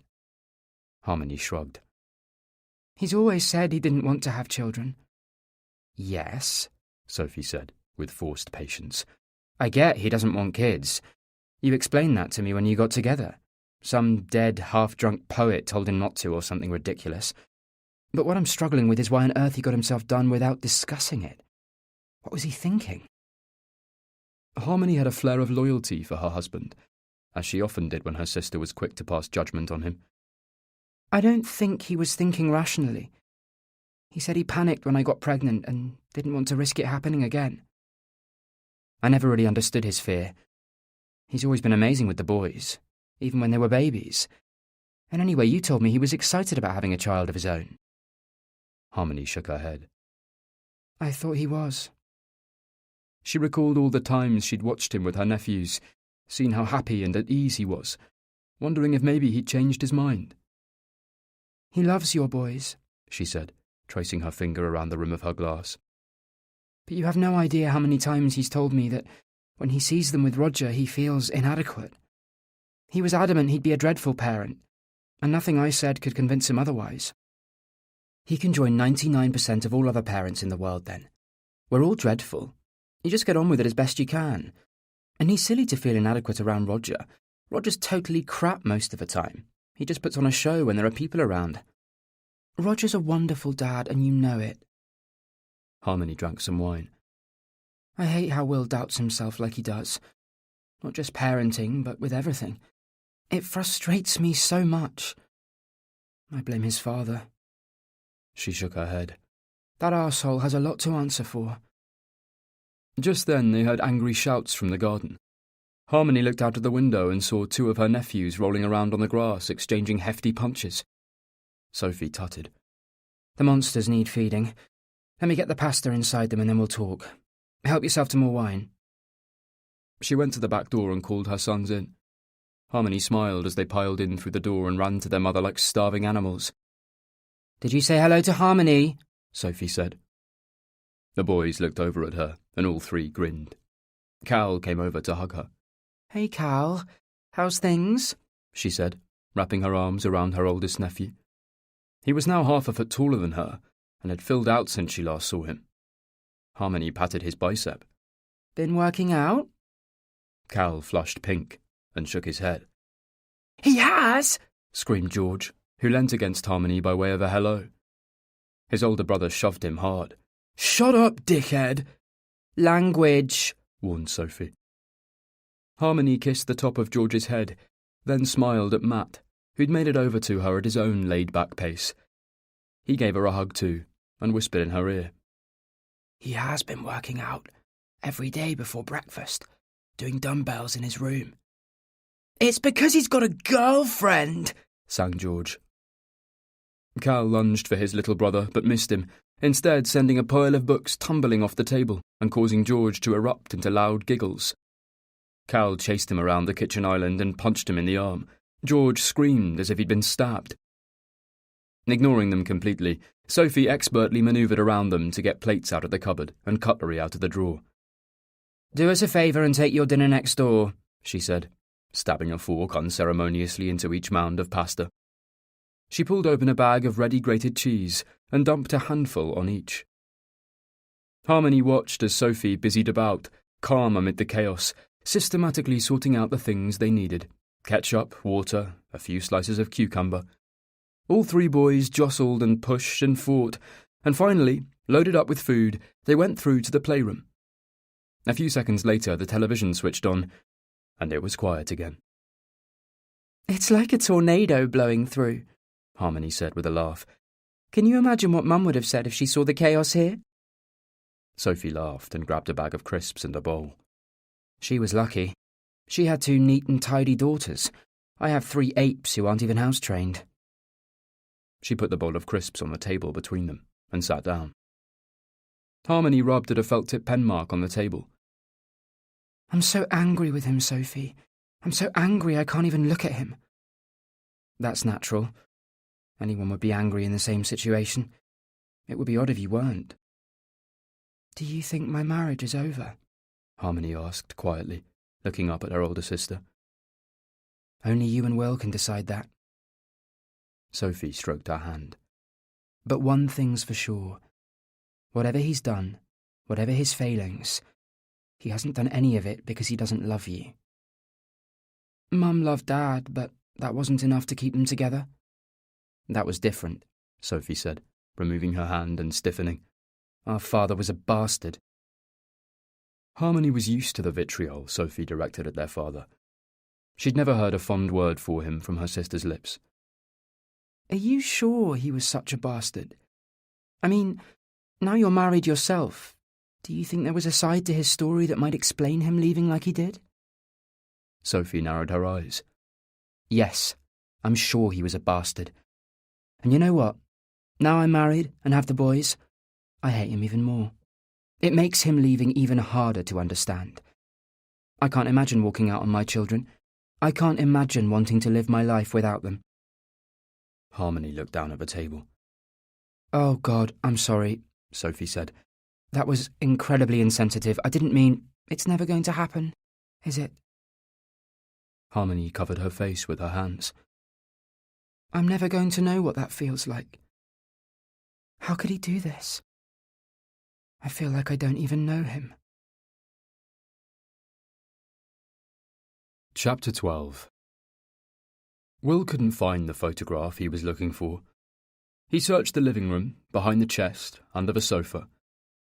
Harmony shrugged. He's always said he didn't want to have children. Yes, Sophie said, with forced patience. I get he doesn't want kids. You explained that to me when you got together. Some dead, half-drunk poet told him not to or something ridiculous. But what I'm struggling with is why on earth he got himself done without discussing it. What was he thinking? Harmony had a flare of loyalty for her husband, as she often did when her sister was quick to pass judgment on him. I don't think he was thinking rationally. He said he panicked when I got pregnant and didn't want to risk it happening again. I never really understood his fear. He's always been amazing with the boys, even when they were babies. And anyway, you told me he was excited about having a child of his own. Harmony shook her head. I thought he was. She recalled all the times she'd watched him with her nephews, seen how happy and at ease he was, wondering if maybe he'd changed his mind. He loves your boys, she said, tracing her finger around the rim of her glass. But you have no idea how many times he's told me that when he sees them with Roger, he feels inadequate. He was adamant he'd be a dreadful parent, and nothing I said could convince him otherwise. He can join 99% of all other parents in the world then. We're all dreadful. You just get on with it as best you can. And he's silly to feel inadequate around Roger. Roger's totally crap most of the time. He just puts on a show when there are people around. Roger's a wonderful dad, and you know it. Harmony drank some wine. I hate how Will doubts himself like he does. Not just parenting, but with everything. It frustrates me so much. I blame his father. She shook her head. That arsehole has a lot to answer for. Just then they heard angry shouts from the garden. Harmony looked out of the window and saw two of her nephews rolling around on the grass, exchanging hefty punches. Sophie tutted. The monsters need feeding. Let me get the pasta inside them and then we'll talk. Help yourself to more wine. She went to the back door and called her sons in. Harmony smiled as they piled in through the door and ran to their mother like starving animals. Did you say hello to Harmony? Sophie said. The boys looked over at her, and all three grinned. Cal came over to hug her. Hey, Cal. How's things? She said, wrapping her arms around her oldest nephew. He was now half a foot taller than her, and had filled out since she last saw him. Harmony patted his bicep. Been working out? Cal flushed pink and shook his head. He has! Screamed George, who leant against Harmony by way of a hello. His older brother shoved him hard. Shut up, dickhead! Language, warned Sophie. Harmony kissed the top of George's head, then smiled at Matt, who'd made it over to her at his own laid-back pace. He gave her a hug too, and whispered in her ear. He has been working out every day before breakfast, doing dumbbells in his room. It's because he's got a girlfriend, sang George. Cal lunged for his little brother, but missed him, instead sending a pile of books tumbling off the table and causing George to erupt into loud giggles. Cal chased him around the kitchen island and punched him in the arm. George screamed as if he'd been stabbed. Ignoring them completely, Sophie expertly manoeuvred around them to get plates out of the cupboard and cutlery out of the drawer. Do us a favour and take your dinner next door, she said, stabbing a fork unceremoniously into each mound of pasta. She pulled open a bag of ready grated cheese and dumped a handful on each. Harmony watched as Sophie busied about, calm amid the chaos, systematically sorting out the things they needed. Ketchup, water, a few slices of cucumber. All three boys jostled and pushed and fought, and finally, loaded up with food, they went through to the playroom. A few seconds later, the television switched on, and it was quiet again. It's like a tornado blowing through, Harmony said with a laugh. Can you imagine what Mum would have said if she saw the chaos here? Sophie laughed and grabbed a bag of crisps and a bowl. She was lucky. She had 2 neat and tidy daughters. I have 3 apes who aren't even house-trained. She put the bowl of crisps on the table between them and sat down. Harmony rubbed at a felt-tip pen mark on the table. I'm so angry with him, Sophie. I'm so angry I can't even look at him. That's natural. Anyone would be angry in the same situation. It would be odd if you weren't. Do you think my marriage is over? Harmony asked quietly, looking up at her older sister. Only you and Will can decide that. Sophie stroked her hand. But one thing's for sure. Whatever he's done, whatever his failings, he hasn't done any of it because he doesn't love you. Mum loved Dad, but that wasn't enough to keep them together. That was different, Sophie said, removing her hand and stiffening. Our father was a bastard. Harmony was used to the vitriol Sophie directed at their father. She'd never heard a fond word for him from her sister's lips. Are you sure he was such a bastard? I mean, now you're married yourself, do you think there was a side to his story that might explain him leaving like he did? Sophie narrowed her eyes. Yes, I'm sure he was a bastard. And you know what? Now I'm married and have the boys, I hate him even more. It makes him leaving even harder to understand. I can't imagine walking out on my children. I can't imagine wanting to live my life without them. Harmony looked down at the table. Oh, God, I'm sorry, Sophie said. That was incredibly insensitive. I didn't mean... It's never going to happen, is it? Harmony covered her face with her hands. I'm never going to know what that feels like. How could he do this? I feel like I don't even know him. Chapter 12. Will couldn't find the photograph he was looking for. He searched the living room, behind the chest, under the sofa.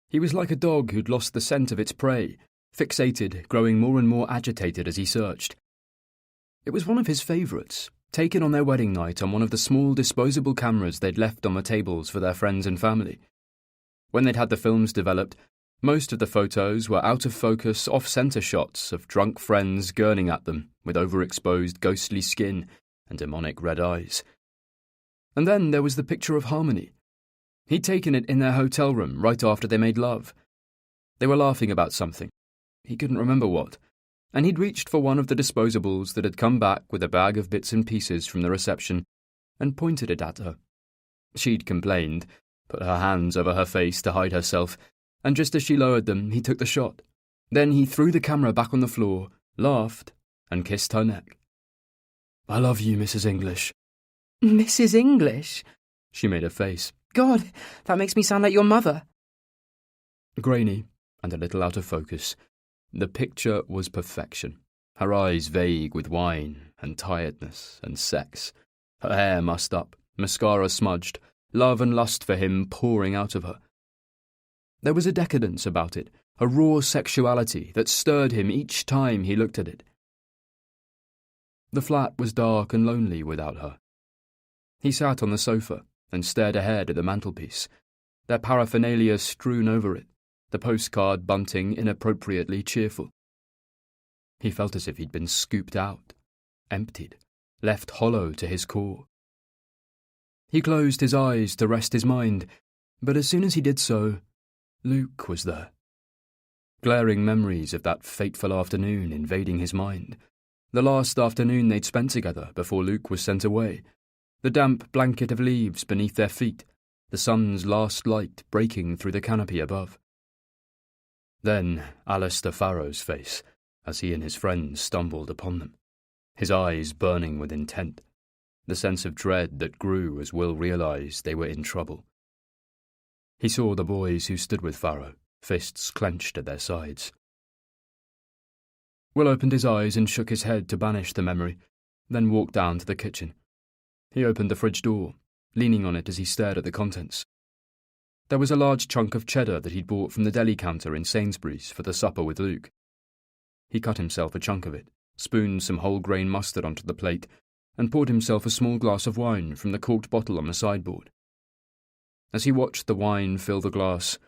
He was like a dog who'd lost the scent of its prey, fixated, growing more and more agitated as he searched. It was one of his favourites, taken on their wedding night on one of the small disposable cameras they'd left on the tables for their friends and family. When they'd had the films developed, most of the photos were out-of-focus, off-centre shots of drunk friends gurning at them with overexposed ghostly skin and demonic red eyes. And then there was the picture of Harmony. He'd taken it in their hotel room right after they made love. They were laughing about something. He couldn't remember what, and he'd reached for one of the disposables that had come back with a bag of bits and pieces from the reception and pointed it at her. She'd complained, put her hands over her face to hide herself, and just as she lowered them, he took the shot. Then he threw the camera back on the floor, laughed, and kissed her neck. I love you, Mrs. English. Mrs. English? She made a face. God, that makes me sound like your mother. Grainy, and a little out of focus. The picture was perfection. Her eyes vague with wine and tiredness and sex. Her hair mussed up, mascara smudged, love and lust for him pouring out of her. There was a decadence about it, a raw sexuality that stirred him each time he looked at it. The flat was dark and lonely without her. He sat on the sofa and stared ahead at the mantelpiece, their paraphernalia strewn over it, the postcard bunting inappropriately cheerful. He felt as if he'd been scooped out, emptied, left hollow to his core. He closed his eyes to rest his mind, but as soon as he did so, Luke was there. Glaring memories of that fateful afternoon invading his mind, the last afternoon they'd spent together before Luke was sent away, the damp blanket of leaves beneath their feet, the sun's last light breaking through the canopy above. Then Alistair Farrow's face, as he and his friends stumbled upon them, his eyes burning with intent, the sense of dread that grew as Will realised they were in trouble. He saw the boys who stood with Farrow, fists clenched at their sides. Will opened his eyes and shook his head to banish the memory, then walked down to the kitchen. He opened the fridge door, leaning on it as he stared at the contents. There was a large chunk of cheddar that he'd bought from the deli counter in Sainsbury's for the supper with Luke. He cut himself a chunk of it, spooned some whole-grain mustard onto the plate, and poured himself a small glass of wine from the corked bottle on the sideboard. As he watched the wine fill the glass,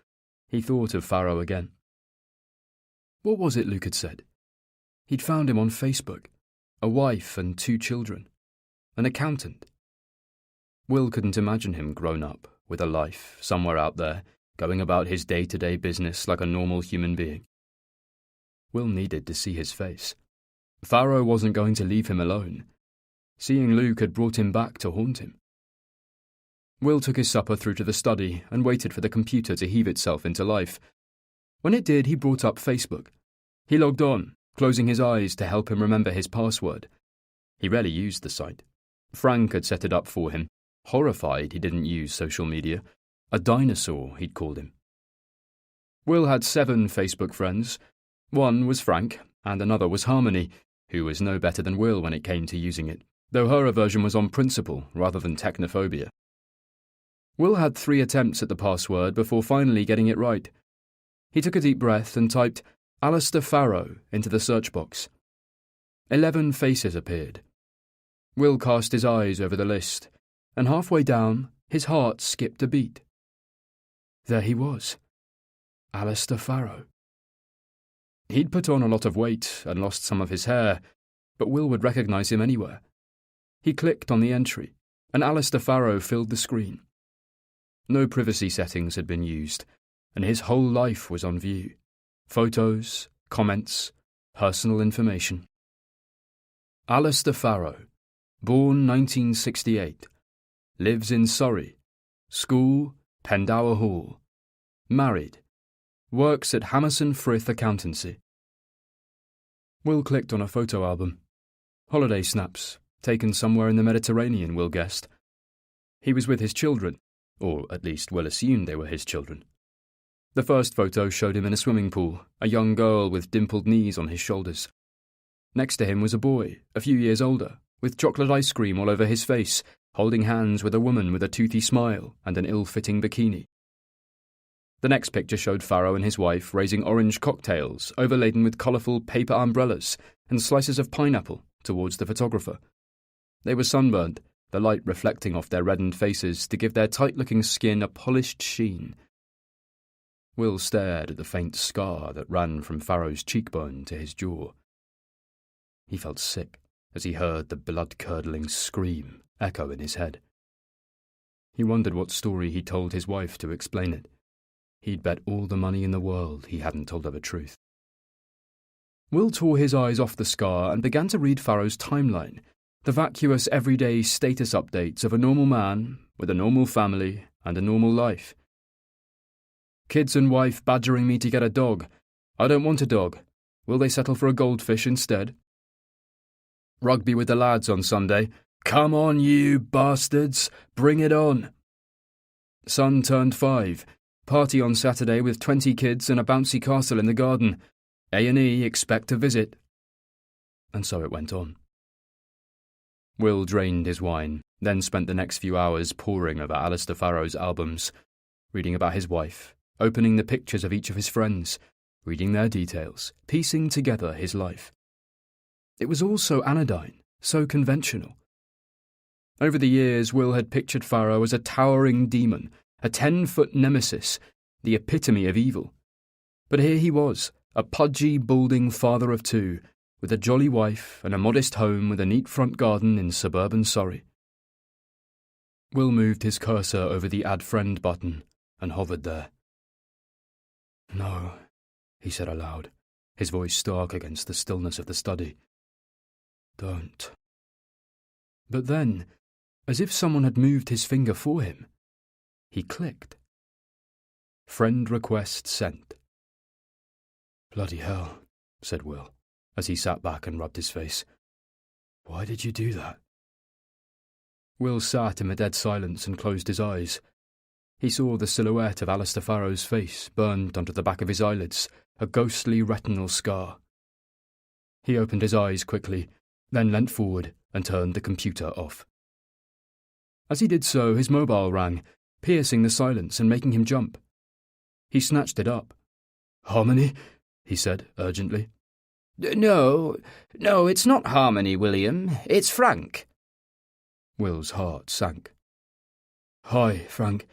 he thought of Farrow again. What was it Luke had said? He'd found him on Facebook, a wife and 2 children, an accountant. Will couldn't imagine him grown up, with a life, somewhere out there, going about his day-to-day business like a normal human being. Will needed to see his face. Farrow wasn't going to leave him alone. Seeing Luke had brought him back to haunt him. Will took his supper through to the study and waited for the computer to heave itself into life. When it did, he brought up Facebook. He logged on, closing his eyes to help him remember his password. He rarely used the site. Frank had set it up for him, horrified he didn't use social media. A dinosaur, he'd called him. Will had 7 Facebook friends. One was Frank, and another was Harmony, who was no better than Will when it came to using it, though her aversion was on principle rather than technophobia. Will had 3 attempts at the password before finally getting it right. He took a deep breath and typed Alistair Farrow into the search box. 11 faces appeared. Will cast his eyes over the list, and halfway down, his heart skipped a beat. There he was. Alistair Farrow. He'd put on a lot of weight and lost some of his hair, but Will would recognise him anywhere. He clicked on the entry, and Alistair Farrow filled the screen. No privacy settings had been used, and his whole life was on view. Photos, comments, personal information. Alistair Farrow, born 1968, lives in Surrey, school, Pendower Hall, married, works at Hammerson Frith Accountancy. Will clicked on a photo album. Holiday snaps, taken somewhere in the Mediterranean, Will guessed. He was with his children, or at least Will assumed they were his children. The first photo showed him in a swimming pool, a young girl with dimpled knees on his shoulders. Next to him was a boy, a few years older, with chocolate ice cream all over his face, holding hands with a woman with a toothy smile and an ill-fitting bikini. The next picture showed Farrow and his wife raising orange cocktails overladen with colourful paper umbrellas and slices of pineapple towards the photographer. They were sunburned, the light reflecting off their reddened faces to give their tight-looking skin a polished sheen. Will stared at the faint scar that ran from Farrow's cheekbone to his jaw. He felt sick as he heard the blood-curdling scream echo in his head. He wondered what story he told his wife to explain it. He'd bet all the money in the world he hadn't told her the truth. Will tore his eyes off the scar and began to read Farrow's timeline, the vacuous everyday status updates of a normal man with a normal family and a normal life. Kids and wife badgering me to get a dog. I don't want a dog. Will they settle for a goldfish instead? Rugby with the lads on Sunday. Come on, you bastards. Bring it on. Son turned 5. Party on Saturday with 20 kids and a bouncy castle in the garden. A&E expect a visit. And so it went on. Will drained his wine, then spent the next few hours poring over Alistair Farrow's albums, reading about his wife, opening the pictures of each of his friends, reading their details, piecing together his life. It was all so anodyne, so conventional. Over the years, Will had pictured Farrow as a towering demon, a 10-foot nemesis, the epitome of evil. But here he was, a pudgy, balding father of 2, with a jolly wife and a modest home with a neat front garden in suburban Surrey. Will moved his cursor over the Add Friend button and hovered there. No, he said aloud, his voice stark against the stillness of the study. Don't. But then, as if someone had moved his finger for him, he clicked. Friend request sent. Bloody hell, said Will, as he sat back and rubbed his face. Why did you do that? Will sat in the dead silence and closed his eyes. He saw the silhouette of Alistair Farrow's face burned onto the back of his eyelids, a ghostly retinal scar. He opened his eyes quickly, then leant forward and turned the computer off. As he did so, his mobile rang, piercing the silence and making him jump. He snatched it up. Harmony? He said urgently. No, it's not Harmony, William. It's Frank. Will's heart sank. Hi, Frank.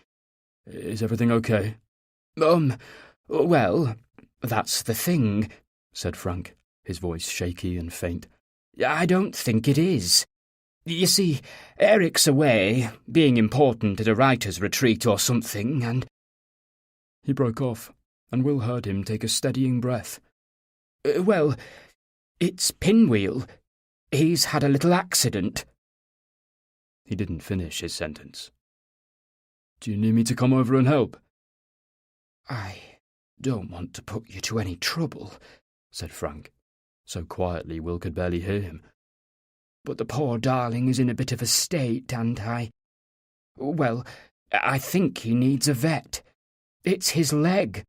Is everything okay? Well, that's the thing, said Frank, his voice shaky and faint. I don't think it is. You see, Eric's away, being important at a writer's retreat or something, and... He broke off, and Will heard him take a steadying breath. Well, it's Pinwheel. He's had a little accident. He didn't finish his sentence. Do you need me to come over and help? I don't want to put you to any trouble, said Frank, so quietly Will could barely hear him. but the poor darling is in a bit of a state, and I think he needs a vet. It's his leg.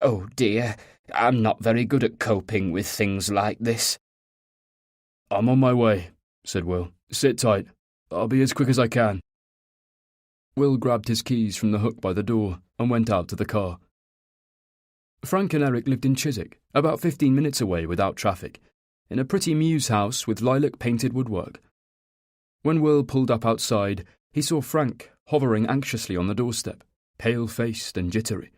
Oh dear, I'm not very good at coping with things like this." "I'm on my way," said Will. "Sit tight. I'll be as quick as I can." Will grabbed his keys from the hook by the door and went out to the car. Frank and Eric lived in Chiswick, about 15 minutes away without traffic, in a pretty mews house with lilac-painted woodwork. When Will pulled up outside, he saw Frank hovering anxiously on the doorstep, pale-faced and jittery.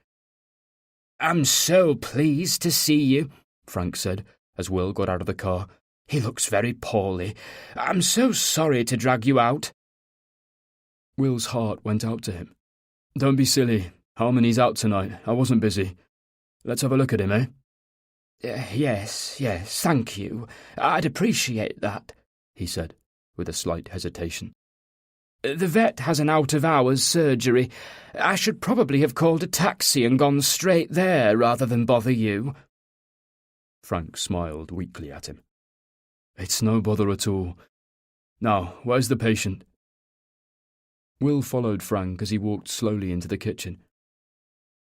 "I'm so pleased to see you," Frank said, as Will got out of the car. "He looks very poorly. I'm so sorry to drag you out." Will's heart went out to him. "Don't be silly. Harmony's out tonight. I wasn't busy. Let's have a look at him, eh?" Yes, thank you. I'd appreciate that," he said, with a slight hesitation. "The vet has an out-of-hours surgery. I should probably have called a taxi and gone straight there rather than bother you." Frank smiled weakly at him. "It's no bother at all. Now, where's the patient?" Will followed Frank as he walked slowly into the kitchen.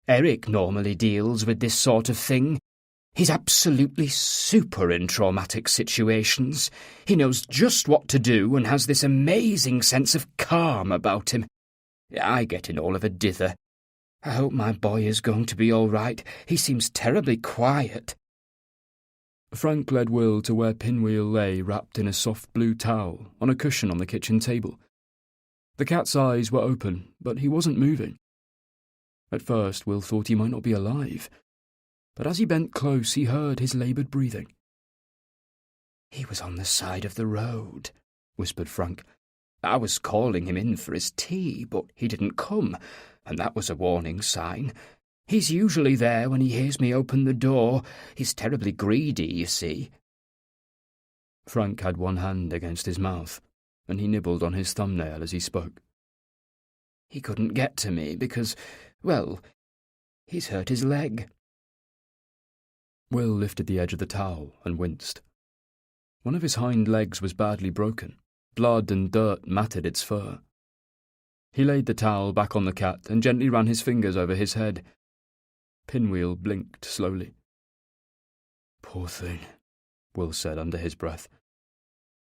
"Eric normally deals with this sort of thing. He's absolutely super in traumatic situations. He knows just what to do and has this amazing sense of calm about him. I get in all of a dither. I hope my boy is going to be all right. He seems terribly quiet." Frank led Will to where Pinwheel lay wrapped in a soft blue towel on a cushion on the kitchen table. The cat's eyes were open, but he wasn't moving. At first, Will thought he might not be alive, but as he bent close, he heard his laboured breathing. "He was on the side of the road," whispered Frank. "I was calling him in for his tea, but he didn't come, and that was a warning sign. He's usually there when he hears me open the door. He's terribly greedy, you see." Frank had one hand against his mouth, and he nibbled on his thumbnail as he spoke. "He couldn't get to me because, well, he's hurt his leg." Will lifted the edge of the towel and winced. One of his hind legs was badly broken. Blood and dirt matted its fur. He laid the towel back on the cat and gently ran his fingers over his head. Pinwheel blinked slowly. "Poor thing," Will said under his breath.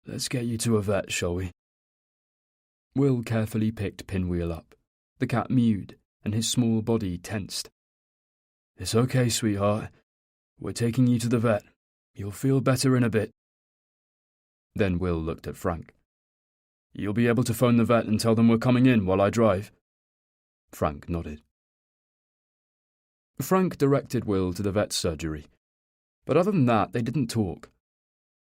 "Let's get you to a vet, shall we?" Will carefully picked Pinwheel up. The cat mewed, and his small body tensed. "It's okay, sweetheart. We're taking you to the vet. You'll feel better in a bit." Then Will looked at Frank. "You'll be able to phone the vet and tell them we're coming in while I drive?" Frank nodded. Frank directed Will to the vet's surgery, but other than that they didn't talk.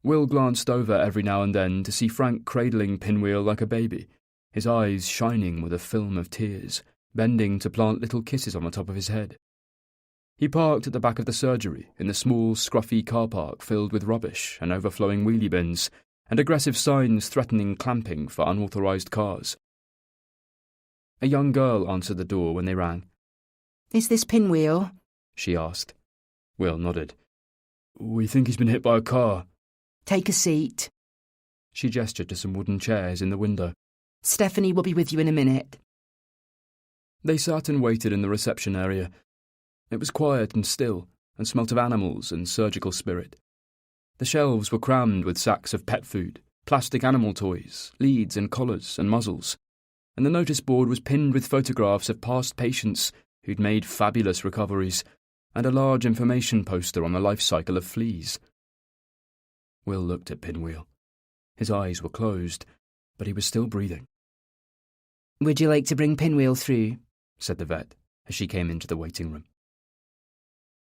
Will glanced over every now and then to see Frank cradling Pinwheel like a baby, his eyes shining with a film of tears, bending to plant little kisses on the top of his head. He parked at the back of the surgery in the small, scruffy car park filled with rubbish and overflowing wheelie bins, and aggressive signs threatening clamping for unauthorised cars. A young girl answered the door when they rang. "Is this Pinwheel?" she asked. Will nodded. "We think he's been hit by a car." "Take a seat." She gestured to some wooden chairs in the window. "Stephanie will be with you in a minute." They sat and waited in the reception area. It was quiet and still, and smelt of animals and surgical spirit. The shelves were crammed with sacks of pet food, plastic animal toys, leads and collars and muzzles, and the notice board was pinned with photographs of past patients who'd made fabulous recoveries, and a large information poster on the life cycle of fleas. Will looked at Pinwheel. His eyes were closed, but he was still breathing. "Would you like to bring Pinwheel through?" said the vet, as she came into the waiting room.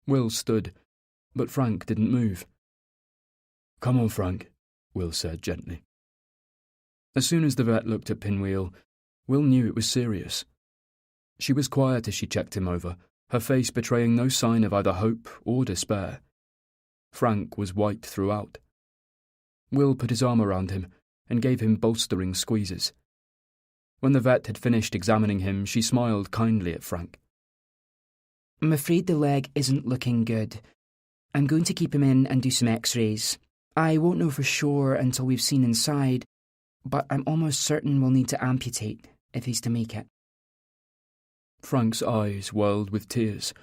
Will stood, but Frank didn't move. "Come on, Frank," Will said gently. As soon as the vet looked at Pinwheel, Will knew it was serious. She was quiet as she checked him over, her face betraying no sign of either hope or despair. Frank was white throughout. Will put his arm around him and gave him bolstering squeezes. When the vet had finished examining him, she smiled kindly at Frank. "I'm afraid the leg isn't looking good. I'm going to keep him in and do some x-rays. I won't know for sure until we've seen inside, but I'm almost certain we'll need to amputate if he's to make it. Frank's eyes welled with tears.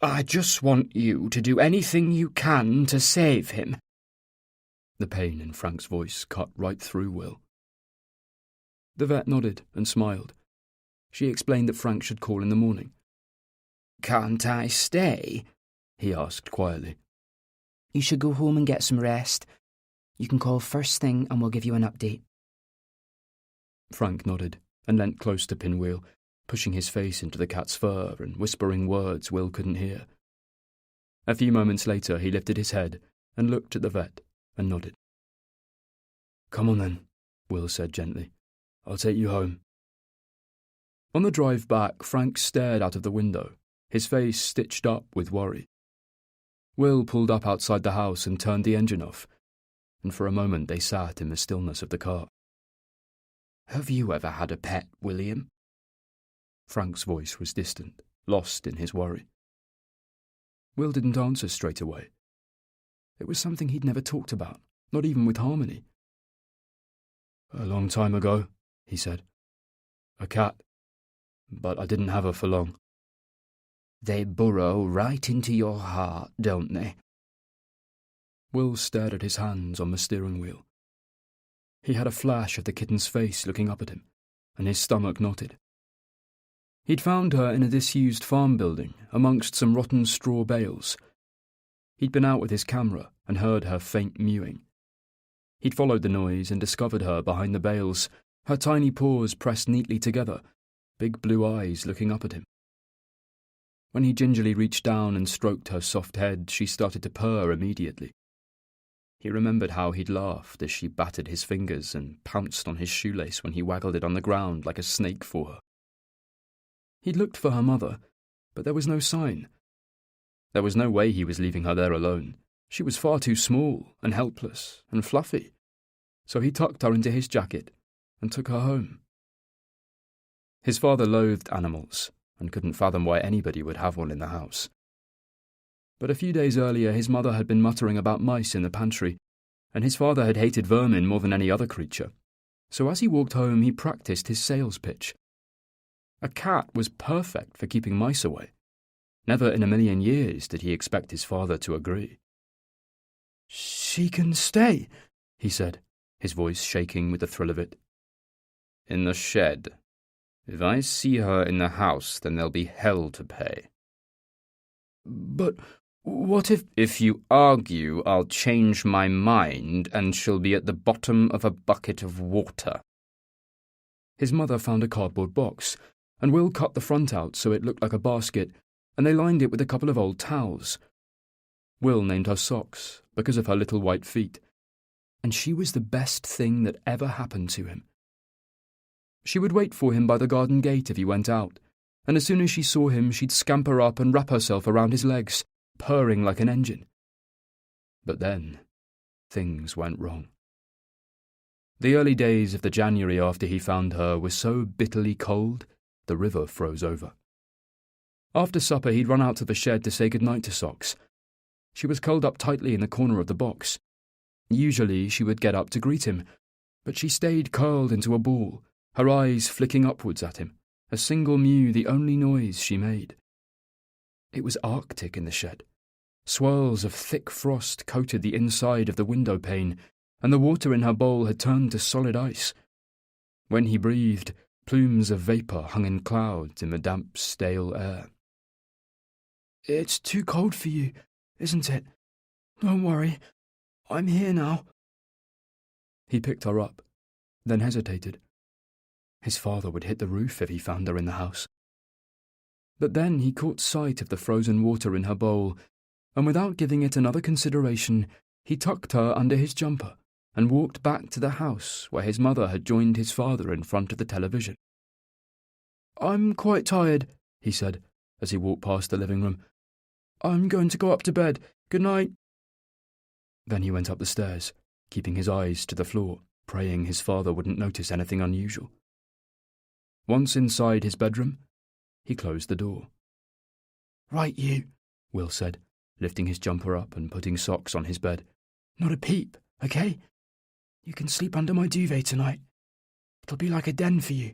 I just want you to do anything you can to save him. The pain in Frank's voice cut right through Will. The vet nodded and smiled. She explained that Frank should call in the morning. Can't I stay? He asked quietly. You should go home and get some rest. You can call first thing and we'll give you an update. Frank nodded and leant close to Pinwheel, pushing his face into the cat's fur and whispering words Will couldn't hear. A few moments later he lifted his head and looked at the vet and nodded. Come on then, Will said gently. I'll take you home. On the drive back, Frank stared out of the window, his face stitched up with worry. Will pulled up outside the house and turned the engine off, and for a moment they sat in the stillness of the car. Have you ever had a pet, William? Frank's voice was distant, lost in his worry. Will didn't answer straight away. It was something he'd never talked about, not even with Harmony. A long time ago, he said. A cat. But I didn't have her for long. They burrow right into your heart, don't they? Will stared at his hands on the steering wheel. He had a flash of the kitten's face looking up at him, and his stomach knotted. He'd found her in a disused farm building amongst some rotten straw bales. He'd been out with his camera and heard her faint mewing. He'd followed the noise and discovered her behind the bales, her tiny paws pressed neatly together, big blue eyes looking up at him. When he gingerly reached down and stroked her soft head, she started to purr immediately. He remembered how he'd laughed as she battered his fingers and pounced on his shoelace when he waggled it on the ground like a snake for her. He'd looked for her mother, but there was no sign. There was no way he was leaving her there alone. She was far too small and helpless and fluffy. So he tucked her into his jacket and took her home. His father loathed animals and couldn't fathom why anybody would have one in the house. But a few days earlier his mother had been muttering about mice in the pantry, and his father had hated vermin more than any other creature. So as he walked home he practiced his sales pitch. A cat was perfect for keeping mice away. Never in a million years did he expect his father to agree. She can stay, he said, his voice shaking with the thrill of it. In the shed. If I see her in the house, then there'll be hell to pay. But what if... If you argue, I'll change my mind and she'll be at the bottom of a bucket of water. His mother found a cardboard box, and Will cut the front out so it looked like a basket, and they lined it with a couple of old towels. Will named her Socks because of her little white feet, and she was the best thing that ever happened to him. She would wait for him by the garden gate if he went out, and as soon as she saw him she'd scamper up and wrap herself around his legs, purring like an engine. But then, things went wrong. The early days of the January after he found her were so bitterly cold, the river froze over. After supper he'd run out to the shed to say goodnight to Socks. She was curled up tightly in the corner of the box. Usually she would get up to greet him, but she stayed curled into a ball, her eyes flicking upwards at him, a single mew the only noise she made. It was Arctic in the shed. Swirls of thick frost coated the inside of the window pane, and the water in her bowl had turned to solid ice. When he breathed, plumes of vapour hung in clouds in the damp, stale air. It's too cold for you, isn't it? Don't worry, I'm here now. He picked her up, then hesitated. His father would hit the roof if he found her in the house. But then he caught sight of the frozen water in her bowl, and without giving it another consideration, he tucked her under his jumper and walked back to the house where his mother had joined his father in front of the television. I'm quite tired, he said, as he walked past the living room. I'm going to go up to bed. Good night. Then he went up the stairs, keeping his eyes to the floor, praying his father wouldn't notice anything unusual. Once inside his bedroom, he closed the door. Right, you, Will said, lifting his jumper up and putting Socks on his bed. Not a peep, okay? You can sleep under my duvet tonight. It'll be like a den for you.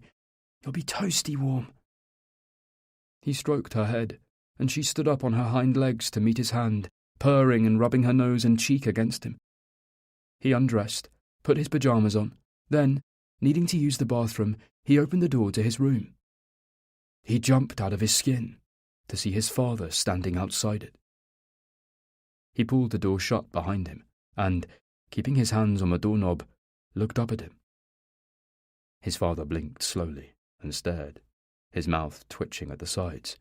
You'll be toasty warm." He stroked her head, and she stood up on her hind legs to meet his hand, purring and rubbing her nose and cheek against him. He undressed, put his pyjamas on, then, needing to use the bathroom, he opened the door to his room. He jumped out of his skin to see his father standing outside it. He pulled the door shut behind him and, keeping his hands on the doorknob, looked up at him. His father blinked slowly and stared, his mouth twitching at the sides.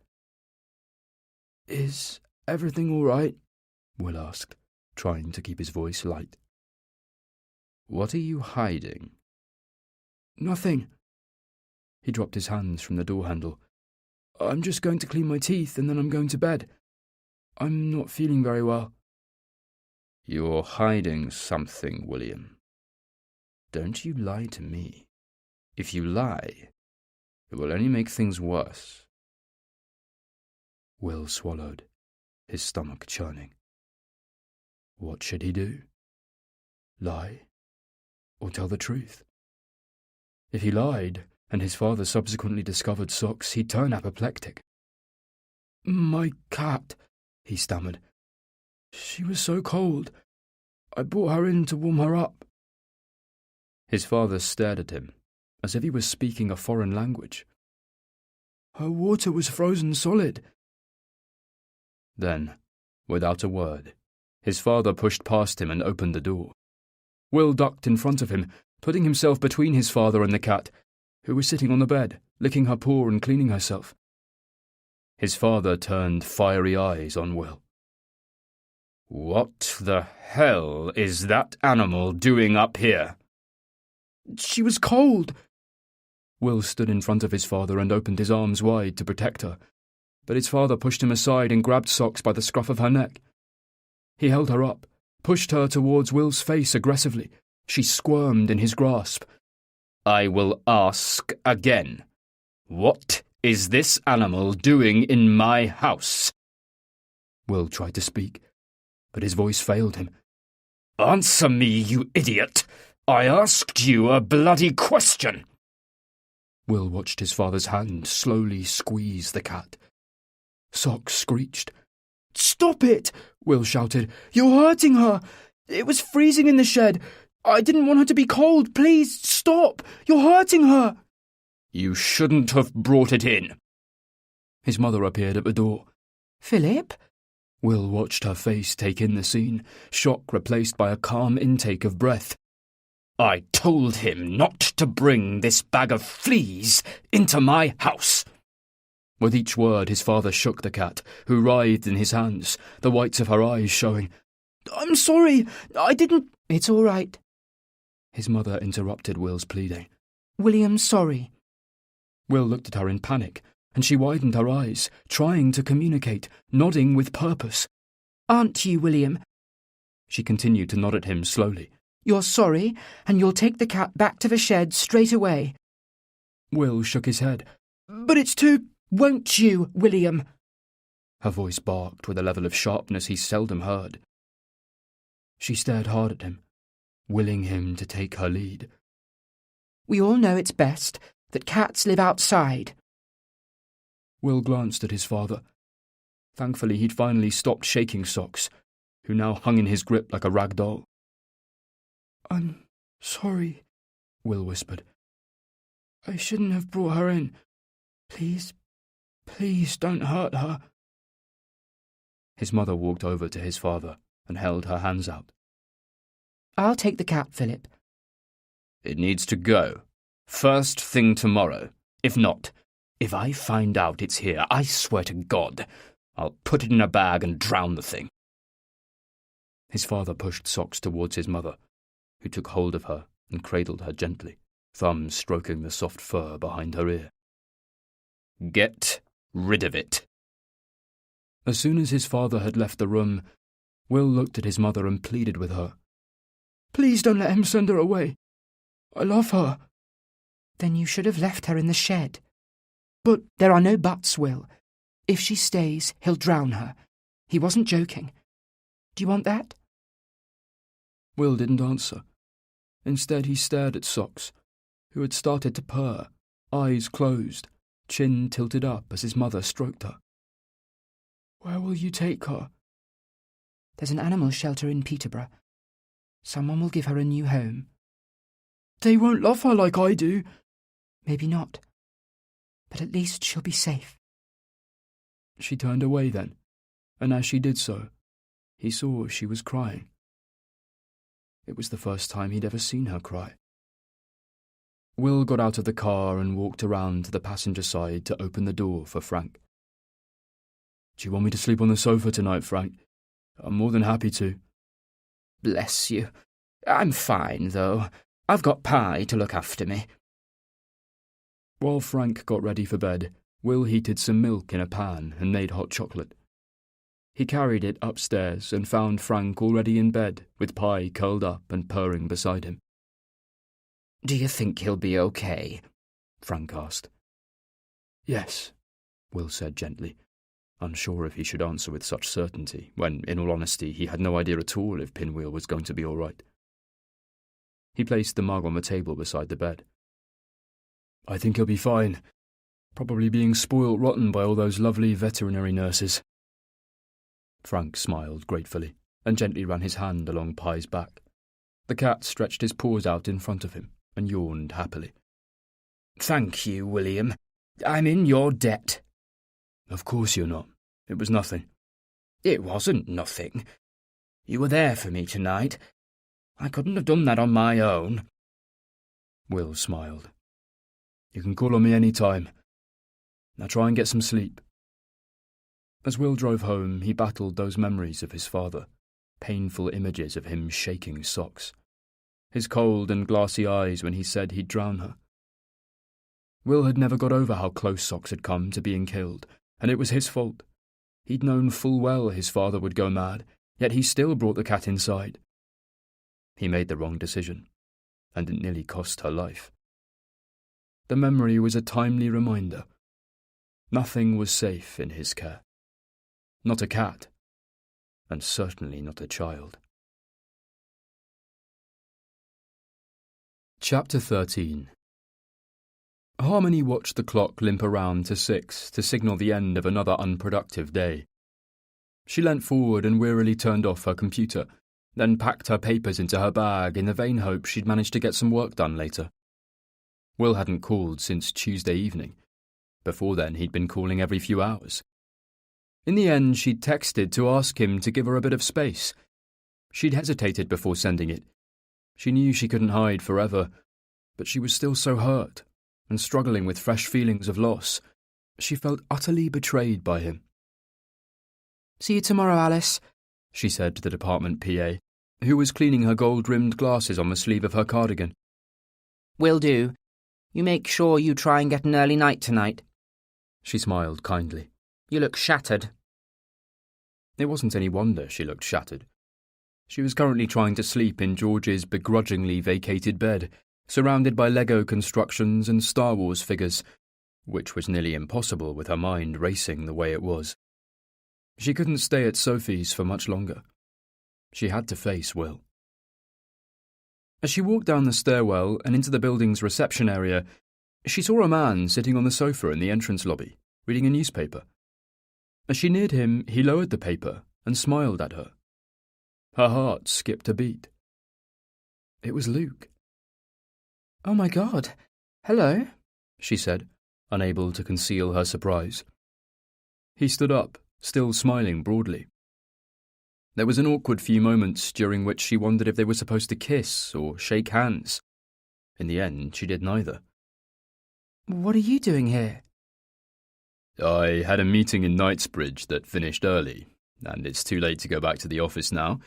"Is everything all right?" Will asked, trying to keep his voice light. "What are you hiding?" "Nothing." He dropped his hands from the door handle. "I'm just going to clean my teeth and then I'm going to bed. I'm not feeling very well." "You're hiding something, William. Don't you lie to me. If you lie, it will only make things worse." Will swallowed, his stomach churning. What should he do? Lie? Or tell the truth? If he lied, and his father subsequently discovered socks, he'd turn apoplectic. "My cat," he stammered. "She was so cold. I brought her in to warm her up." His father stared at him, as if he was speaking a foreign language. "Her water was frozen solid." Then, without a word, his father pushed past him and opened the door. Will ducked in front of him, putting himself between his father and the cat, who was sitting on the bed, licking her paw and cleaning herself. His father turned fiery eyes on Will. "What the hell is that animal doing up here?" "She was cold." Will stood in front of his father and opened his arms wide to protect her, but his father pushed him aside and grabbed Socks by the scruff of her neck. He held her up, pushed her towards Will's face aggressively. She squirmed in his grasp. "I will ask again. What is this animal doing in my house?" Will tried to speak, but his voice failed him. "Answer me, you idiot! I asked you a bloody question!" Will watched his father's hand slowly squeeze the cat. Socks screeched. "Stop it!" Will shouted. "You're hurting her! It was freezing in the shed! I didn't want her to be cold! Please, stop! You're hurting her!" "You shouldn't have brought it in." His mother appeared at the door. "Philip?" Will watched her face take in the scene, shock replaced by a calm intake of breath. "I told him not to bring this bag of fleas into my house." With each word, his father shook the cat, who writhed in his hands, the whites of her eyes showing. "I'm sorry, I didn't—" "It's all right." His mother interrupted Will's pleading. "William's sorry." Will looked at her in panic, and she widened her eyes, trying to communicate, nodding with purpose. "Aren't you, William?" She continued to nod at him slowly. "You're sorry, and you'll take the cat back to the shed straight away." Will shook his head. "But it's too—" "Won't you, William?" Her voice barked with a level of sharpness he seldom heard. She stared hard at him, willing him to take her lead. "We all know it's best that cats live outside." Will glanced at his father. Thankfully, he'd finally stopped shaking Socks, who now hung in his grip like a rag doll. "I'm sorry," Will whispered. "I shouldn't have brought her in. Please don't hurt her." His mother walked over to his father and held her hands out. "I'll take the cat, Philip." "It needs to go. First thing tomorrow. If not, if I find out it's here, I swear to God, I'll put it in a bag and drown the thing." His father pushed Socks towards his mother, who took hold of her and cradled her gently, thumbs stroking the soft fur behind her ear. "Get rid of it." As soon as his father had left the room, Will looked at his mother and pleaded with her. "Please don't let him send her away. I love her." "Then you should have left her in the shed." "But—" "There are no buts, Will. If she stays, he'll drown her. He wasn't joking. Do you want that?" Will didn't answer. Instead, he stared at Socks, who had started to purr, eyes closed, chin tilted up as his mother stroked her. "Where will you take her?" "There's an animal shelter in Peterborough. Someone will give her a new home." "They won't love her like I do." "Maybe not. But at least she'll be safe." She turned away then, and as she did so, he saw she was crying. It was the first time he'd ever seen her cry. Will got out of the car and walked around to the passenger side to open the door for Frank. "Do you want me to sleep on the sofa tonight, Frank? I'm more than happy to." "Bless you. I'm fine, though. I've got Pie to look after me." While Frank got ready for bed, Will heated some milk in a pan and made hot chocolate. He carried it upstairs and found Frank already in bed, with Pie curled up and purring beside him. "Do you think he'll be okay?" Frank asked. "Yes," Will said gently, unsure if he should answer with such certainty, when, in all honesty, he had no idea at all if Pinwheel was going to be all right. He placed the mug on the table beside the bed. "I think he'll be fine. Probably being spoilt rotten by all those lovely veterinary nurses." Frank smiled gratefully and gently ran his hand along Pie's back. The cat stretched his paws out in front of him and yawned happily. "Thank you, William. I'm in your debt." "Of course you're not. It was nothing." "It wasn't nothing. You were there for me tonight. I couldn't have done that on my own." Will smiled. "You can call on me any time. Now try and get some sleep." As Will drove home, he battled those memories of his father, painful images of him shaking Socks, his cold and glassy eyes when he said he'd drown her. Will had never got over how close Socks had come to being killed, and it was his fault. He'd known full well his father would go mad, yet he still brought the cat inside. He made the wrong decision, and it nearly cost her life. The memory was a timely reminder. Nothing was safe in his care. Not a cat, and certainly not a child. Chapter 13. Harmony watched the clock limp around to 6 to signal the end of another unproductive day. She leant forward and wearily turned off her computer, then packed her papers into her bag in the vain hope she'd manage to get some work done later. Will hadn't called since Tuesday evening. Before then, he'd been calling every few hours. In the end, she'd texted to ask him to give her a bit of space. She'd hesitated before sending it. She knew she couldn't hide forever, but she was still so hurt and struggling with fresh feelings of loss. She felt utterly betrayed by him. "See you tomorrow, Alice," she said to the department PA, who was cleaning her gold-rimmed glasses on the sleeve of her cardigan. "Will do. You make sure you try and get an early night tonight." She smiled kindly. "You look shattered." It wasn't any wonder she looked shattered. She was currently trying to sleep in George's begrudgingly vacated bed, surrounded by Lego constructions and Star Wars figures, which was nearly impossible with her mind racing the way it was. She couldn't stay at Sophie's for much longer. She had to face Will. As she walked down the stairwell and into the building's reception area, she saw a man sitting on the sofa in the entrance lobby, reading a newspaper. As she neared him, he lowered the paper and smiled at her. Her heart skipped a beat. It was Luke. "Oh my God. Hello," she said, unable to conceal her surprise. He stood up, still smiling broadly. There was an awkward few moments during which she wondered if they were supposed to kiss or shake hands. In the end, she did neither. "What are you doing here?" "I had a meeting in Knightsbridge that finished early, and it's too late to go back to the office now,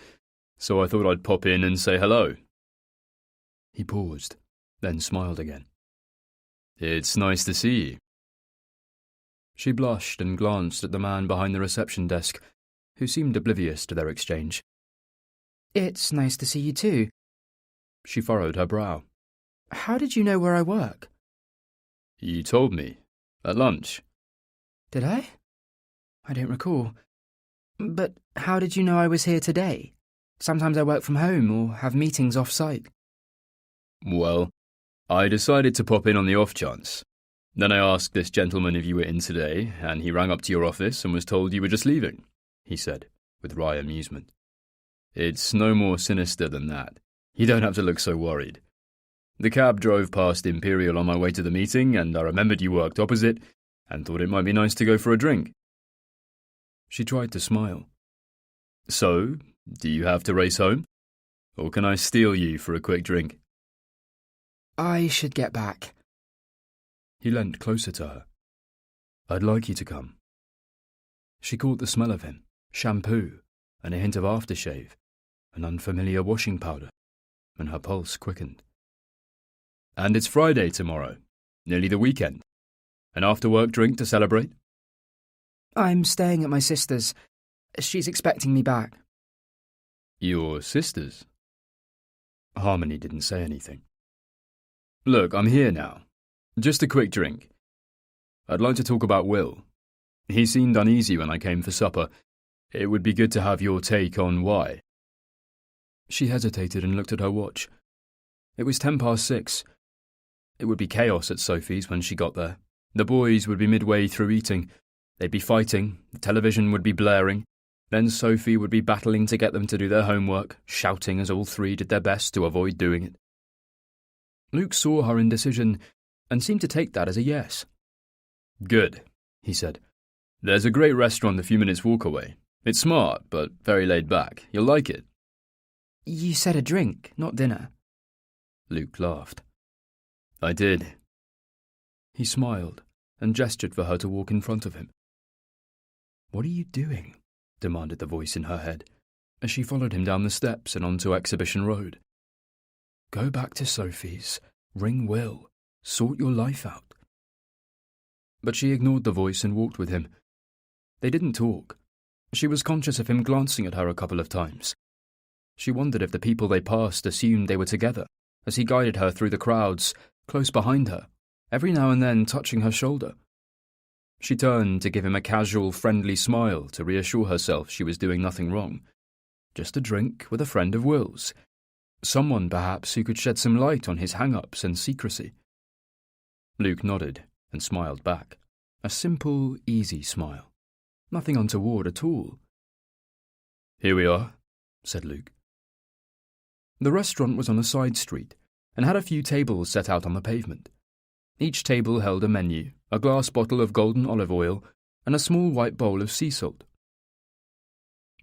so I thought I'd pop in and say hello." He paused, then smiled again. "It's nice to see you." She blushed and glanced at the man behind the reception desk, who seemed oblivious to their exchange. "It's nice to see you too." She furrowed her brow. "How did you know where I work?" "You told me. At lunch." "Did I? I don't recall. But how did you know I was here today?" Sometimes I work from home or have meetings off-site. Well, I decided to pop in on the off chance. Then I asked this gentleman if you were in today, and he rang up to your office and was told you were just leaving, he said, with wry amusement. It's no more sinister than that. You don't have to look so worried. The cab drove past Imperial on my way to the meeting, and I remembered you worked opposite, and thought it might be nice to go for a drink. She tried to smile. So, do you have to race home? Or can I steal you for a quick drink? I should get back. He leant closer to her. I'd like you to come. She caught the smell of him, shampoo, and a hint of aftershave, an unfamiliar washing powder, and her pulse quickened. And it's Friday tomorrow, nearly the weekend. An after-work drink to celebrate? I'm staying at my sister's. She's expecting me back. Your sister's? Harmony didn't say anything. Look, I'm here now. Just a quick drink. I'd like to talk about Will. He seemed uneasy when I came for supper. It would be good to have your take on why. She hesitated and looked at her watch. It was 6:10. It would be chaos at Sophie's when she got there. The boys would be midway through eating. They'd be fighting, the television would be blaring. Then Sophie would be battling to get them to do their homework, shouting as all three did their best to avoid doing it. Luke saw her indecision and seemed to take that as a yes. Good, he said. There's a great restaurant a few minutes' walk away. It's smart, but very laid back. You'll like it. You said a drink, not dinner. Luke laughed. I did. He smiled and gestured for her to walk in front of him. What are you doing? Demanded the voice in her head, as she followed him down the steps and onto Exhibition Road. Go back to Sophie's, ring Will, sort your life out. But she ignored the voice and walked with him. They didn't talk. She was conscious of him glancing at her a couple of times. She wondered if the people they passed assumed they were together, as he guided her through the crowds, close behind her, every now and then touching her shoulder. She turned to give him a casual, friendly smile to reassure herself she was doing nothing wrong. Just a drink with a friend of Will's. Someone, perhaps, who could shed some light on his hang-ups and secrecy. Luke nodded and smiled back. A simple, easy smile. Nothing untoward at all. Here we are, said Luke. The restaurant was on a side street and had a few tables set out on the pavement. Each table held a menu, a glass bottle of golden olive oil, and a small white bowl of sea salt.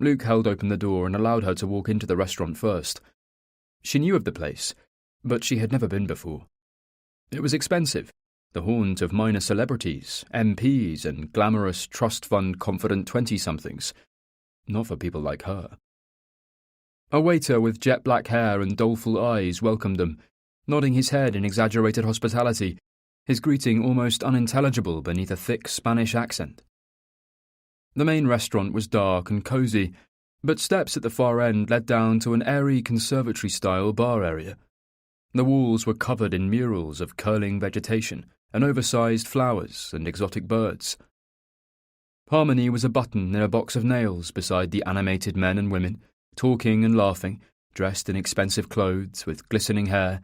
Luke held open the door and allowed her to walk into the restaurant first. She knew of the place, but she had never been before. It was expensive, the haunt of minor celebrities, MPs, and glamorous trust fund confident 20-somethings. Not for people like her. A waiter with jet-black hair and doleful eyes welcomed them, nodding his head in exaggerated hospitality, his greeting almost unintelligible beneath a thick Spanish accent. The main restaurant was dark and cosy, but steps at the far end led down to an airy conservatory-style bar area. The walls were covered in murals of curling vegetation and oversized flowers and exotic birds. Harmony was a button in a box of nails beside the animated men and women, talking and laughing, dressed in expensive clothes with glistening hair,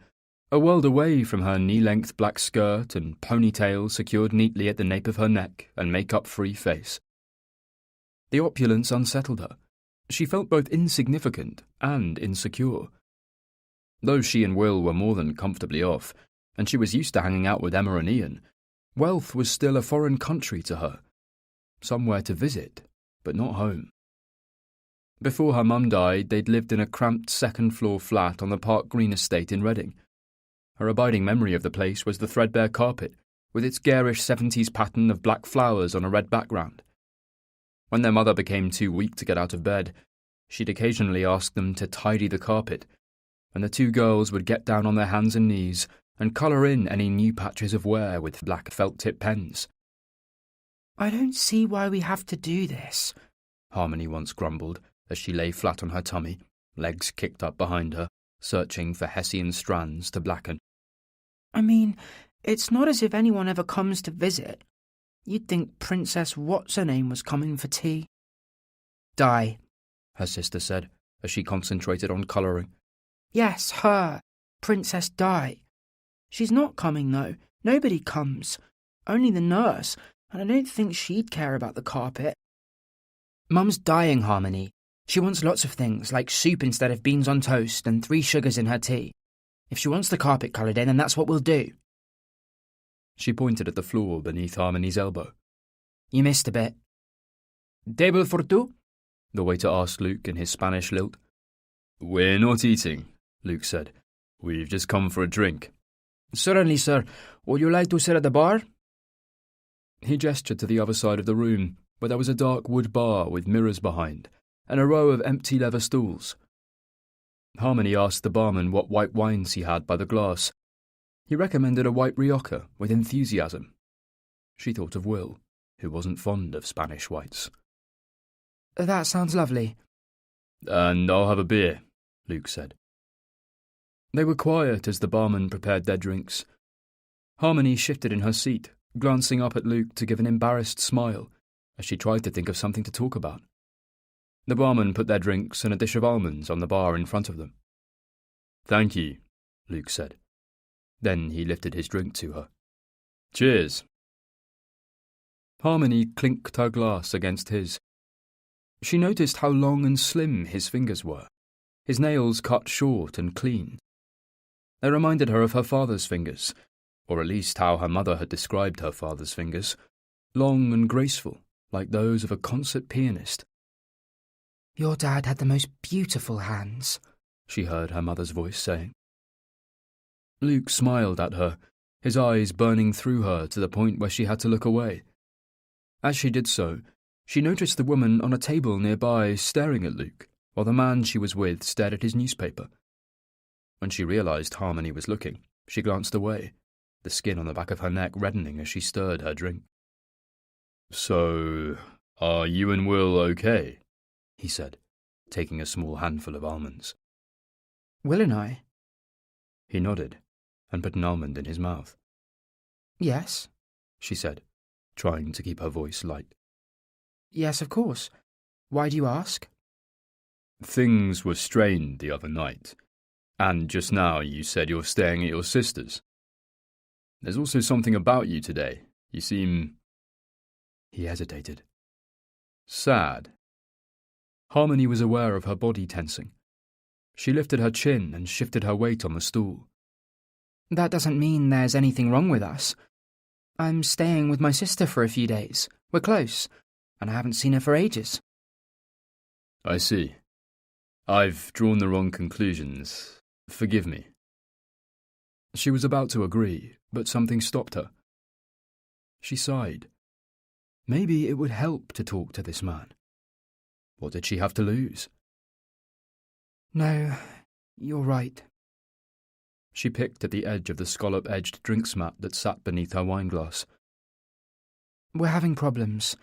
a world away from her knee-length black skirt and ponytail secured neatly at the nape of her neck and makeup-free face. The opulence unsettled her. She felt both insignificant and insecure. Though she and Will were more than comfortably off, and she was used to hanging out with Emma and Ian, wealth was still a foreign country to her. Somewhere to visit, but not home. Before her mum died, they'd lived in a cramped second-floor flat on the Park Green estate in Reading. Her abiding memory of the place was the threadbare carpet, with its garish 70s pattern of black flowers on a red background. When their mother became too weak to get out of bed, she'd occasionally ask them to tidy the carpet, and the two girls would get down on their hands and knees and colour in any new patches of wear with black felt-tip pens. I don't see why we have to do this, Harmony once grumbled as she lay flat on her tummy, legs kicked up behind her, searching for Hessian strands to blacken. I mean, it's not as if anyone ever comes to visit. You'd think Princess What's-Her-Name was coming for tea. Die, her sister said, as she concentrated on colouring. Yes, her. Princess Di. She's not coming, though. Nobody comes. Only the nurse, and I don't think she'd care about the carpet. Mum's dying, Harmony. She wants lots of things, like soup instead of beans on toast and 3 sugars in her tea. If she wants the carpet coloured in, then that's what we'll do. She pointed at the floor beneath Harmony's elbow. You missed a bit. Table for 2? The waiter asked Luke in his Spanish lilt. We're not eating, Luke said. We've just come for a drink. Certainly, sir. Would you like to sit at the bar? He gestured to the other side of the room, where there was a dark wood bar with mirrors behind, and a row of empty leather stools. Harmony asked the barman what white wines he had by the glass. He recommended a white Rioja with enthusiasm. She thought of Will, who wasn't fond of Spanish whites. That sounds lovely. And I'll have a beer, Luke said. They were quiet as the barman prepared their drinks. Harmony shifted in her seat, glancing up at Luke to give an embarrassed smile as she tried to think of something to talk about. The barman put their drinks and a dish of almonds on the bar in front of them. Thank you, Luke said. Then he lifted his drink to her. Cheers. Harmony clinked her glass against his. She noticed how long and slim his fingers were, his nails cut short and clean. They reminded her of her father's fingers, or at least how her mother had described her father's fingers, long and graceful, like those of a concert pianist. Your dad had the most beautiful hands, she heard her mother's voice saying. Luke smiled at her, his eyes burning through her to the point where she had to look away. As she did so, she noticed the woman on a table nearby staring at Luke, while the man she was with stared at his newspaper. When she realised Harmony was looking, she glanced away, the skin on the back of her neck reddening as she stirred her drink. So, are you and Will okay? He said, taking a small handful of almonds. Will and I? He nodded, and put an almond in his mouth. Yes, she said, trying to keep her voice light. Yes, of course. Why do you ask? Things were strained the other night, and just now you said you're staying at your sister's. There's also something about you today. You seem... He hesitated. Sad. Harmony was aware of her body tensing. She lifted her chin and shifted her weight on the stool. That doesn't mean there's anything wrong with us. I'm staying with my sister for a few days. We're close, and I haven't seen her for ages. I see. I've drawn the wrong conclusions. Forgive me. She was about to agree, but something stopped her. She sighed. Maybe it would help to talk to this man. What did she have to lose? No, you're right. She picked at the edge of the scallop-edged drinks mat that sat beneath her wineglass. We're having problems.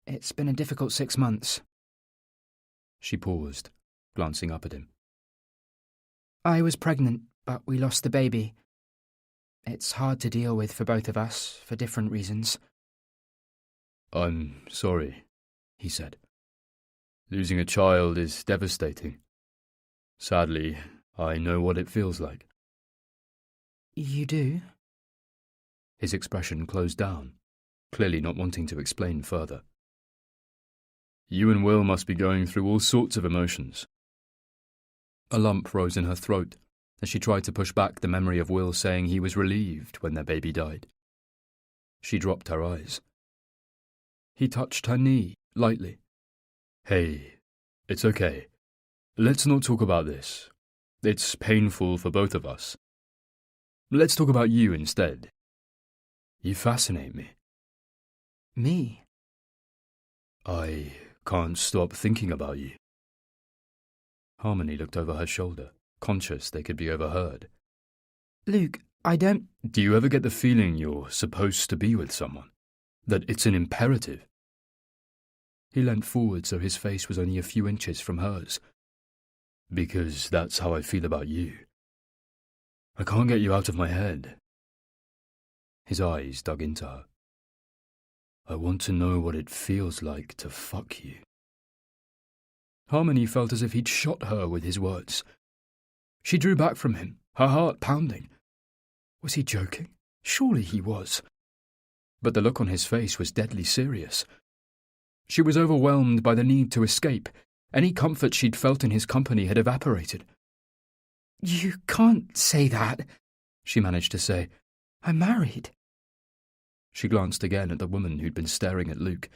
It's been a difficult 6 months. She paused, glancing up at him. I was pregnant, but we lost the baby. It's hard to deal with for both of us, for different reasons. I'm sorry, he said. Losing a child is devastating. Sadly, I know what it feels like. You do? His expression closed down, clearly not wanting to explain further. You and Will must be going through all sorts of emotions. A lump rose in her throat as she tried to push back the memory of Will saying he was relieved when their baby died. She dropped her eyes. He touched her knee, lightly. Hey, it's okay. Let's not talk about this. It's painful for both of us. Let's talk about you instead. You fascinate me. Me? I can't stop thinking about you. Harmony looked over her shoulder, conscious they could be overheard. Luke, I don't... Do you ever get the feeling you're supposed to be with someone? That it's an imperative? He leant forward so his face was only a few inches from hers. Because that's how I feel about you. I can't get you out of my head. His eyes dug into her. I want to know what it feels like to fuck you. Harmony felt as if he'd shot her with his words. She drew back from him, her heart pounding. Was he joking? Surely he was. But the look on his face was deadly serious. She was overwhelmed by the need to escape. Any comfort she'd felt in his company had evaporated. "You can't say that," she managed to say. "I'm married." She glanced again at the woman who'd been staring at Luke,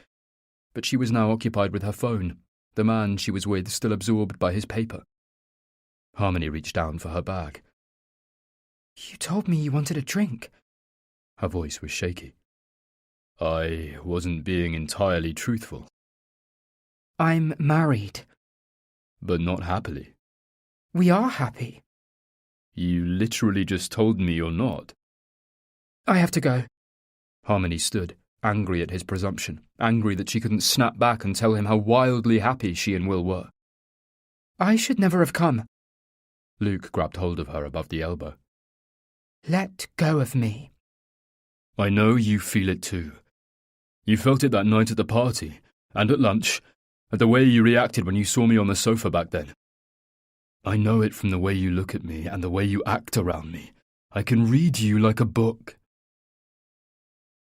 but she was now occupied with her phone, the man she was with still absorbed by his paper. Harmony reached down for her bag. "You told me you wanted a drink." Her voice was shaky. I wasn't being entirely truthful. "I'm married." But not happily. "We are happy." You literally just told me you're not. "I have to go." Harmony stood, angry at his presumption, angry that she couldn't snap back and tell him how wildly happy she and Will were. "I should never have come." Luke grabbed hold of her above the elbow. "Let go of me." I know you feel it too. You felt it that night at the party, and at lunch, and the way you reacted when you saw me on the sofa back then. I know it from the way you look at me and the way you act around me. I can read you like a book.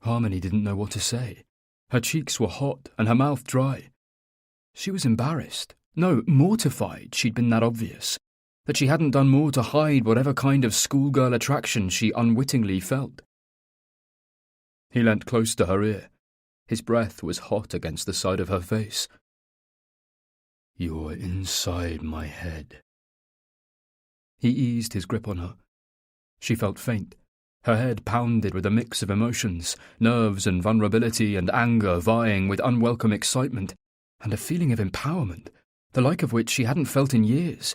Harmony didn't know what to say. Her cheeks were hot and her mouth dry. She was embarrassed, no, mortified she'd been that obvious, that she hadn't done more to hide whatever kind of schoolgirl attraction she unwittingly felt. He leant close to her ear. His breath was hot against the side of her face. You're inside my head. He eased his grip on her. She felt faint. Her head pounded with a mix of emotions, nerves and vulnerability and anger vying with unwelcome excitement, and a feeling of empowerment, the like of which she hadn't felt in years.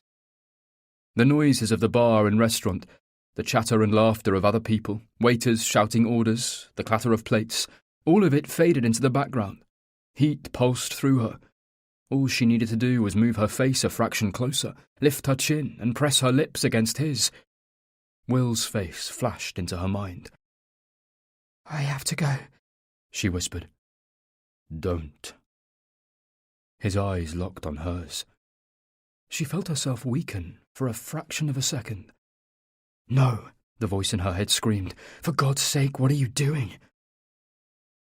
The noises of the bar and restaurant, the chatter and laughter of other people, waiters shouting orders, the clatter of plates, all of it faded into the background. Heat pulsed through her. All she needed to do was move her face a fraction closer, lift her chin, and press her lips against his. Will's face flashed into her mind. "I have to go," she whispered. Don't. His eyes locked on hers. She felt herself weaken for a fraction of a second. "No," the voice in her head screamed. "For God's sake, what are you doing?"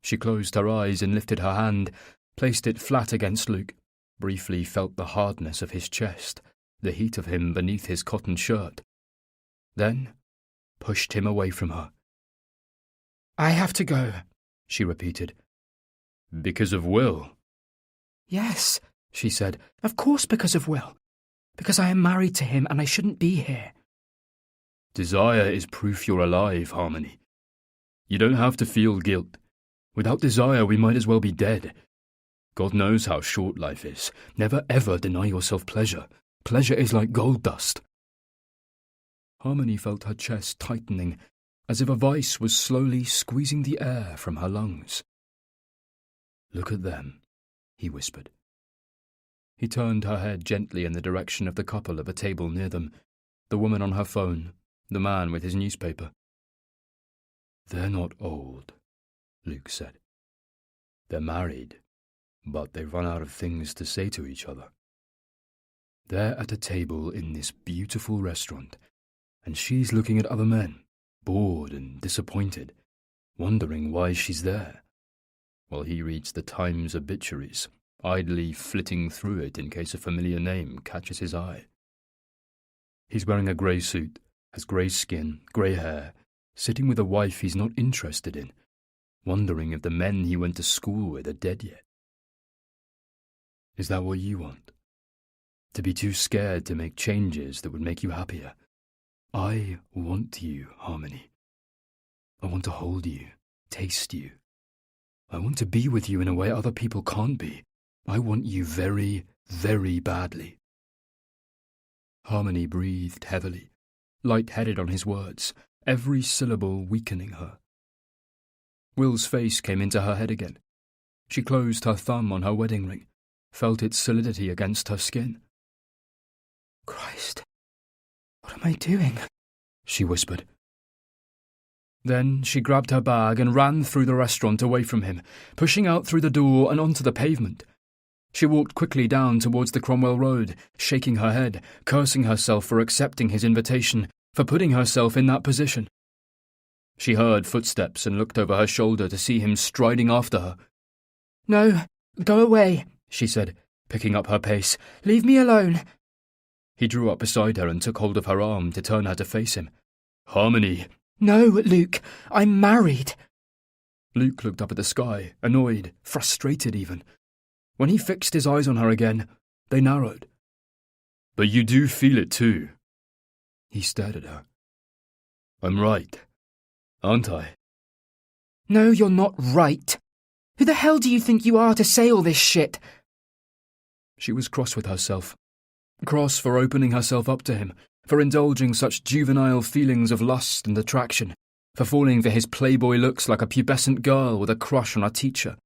She closed her eyes and lifted her hand, placed it flat against Luke, briefly felt the hardness of his chest, the heat of him beneath his cotton shirt. Then pushed him away from her. "I have to go," she repeated. Because of Will? "Yes," she said. "Of course because of Will. Because I am married to him and I shouldn't be here." Desire is proof you're alive, Harmony. You don't have to feel guilt. Without desire, we might as well be dead. God knows how short life is. Never ever deny yourself pleasure. Pleasure is like gold dust. Harmony felt her chest tightening, as if a vice was slowly squeezing the air from her lungs. Look at them, he whispered. He turned her head gently in the direction of the couple at the table near them, the woman on her phone, the man with his newspaper. They're not old, Luke said. They're married, but they've run out of things to say to each other. They're at a table in this beautiful restaurant, and she's looking at other men, bored and disappointed, wondering why she's there, while he reads the Times obituaries, idly flitting through it in case a familiar name catches his eye. He's wearing a grey suit, has grey skin, grey hair, sitting with a wife he's not interested in, wondering if the men he went to school with are dead yet. Is that what you want? To be too scared to make changes that would make you happier? I want you, Harmony. I want to hold you, taste you. I want to be with you in a way other people can't be. I want you very, very badly. Harmony breathed heavily, light-headed on his words, every syllable weakening her. Will's face came into her head again. She closed her thumb on her wedding ring, felt its solidity against her skin. "Christ, what am I doing?" she whispered. Then she grabbed her bag and ran through the restaurant away from him, pushing out through the door and onto the pavement. She walked quickly down towards the Cromwell Road, shaking her head, cursing herself for accepting his invitation, for putting herself in that position. She heard footsteps and looked over her shoulder to see him striding after her. "No, go away," she said, picking up her pace. "Leave me alone." He drew up beside her and took hold of her arm to turn her to face him. "Harmony." "No, Luke, I'm married." Luke looked up at the sky, annoyed, frustrated even. When he fixed his eyes on her again, they narrowed. "But you do feel it too." He stared at her. "I'm right, aren't I?" "No, you're not right. Who the hell do you think you are to say all this shit?" She was cross with herself. Cross for opening herself up to him, for indulging such juvenile feelings of lust and attraction, for falling for his playboy looks like a pubescent girl with a crush on a teacher.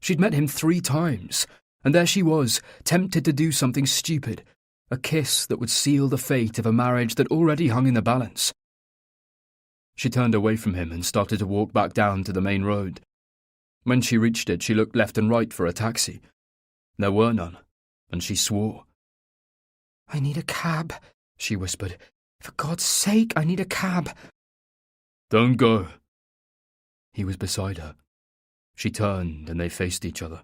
She'd met him 3 times, and there she was, tempted to do something stupid, a kiss that would seal the fate of a marriage that already hung in the balance. She turned away from him and started to walk back down to the main road. When she reached it, she looked left and right for a taxi. There were none, and she swore. "I need a cab," she whispered. "For God's sake, I need a cab." "Don't go." He was beside her. She turned and they faced each other.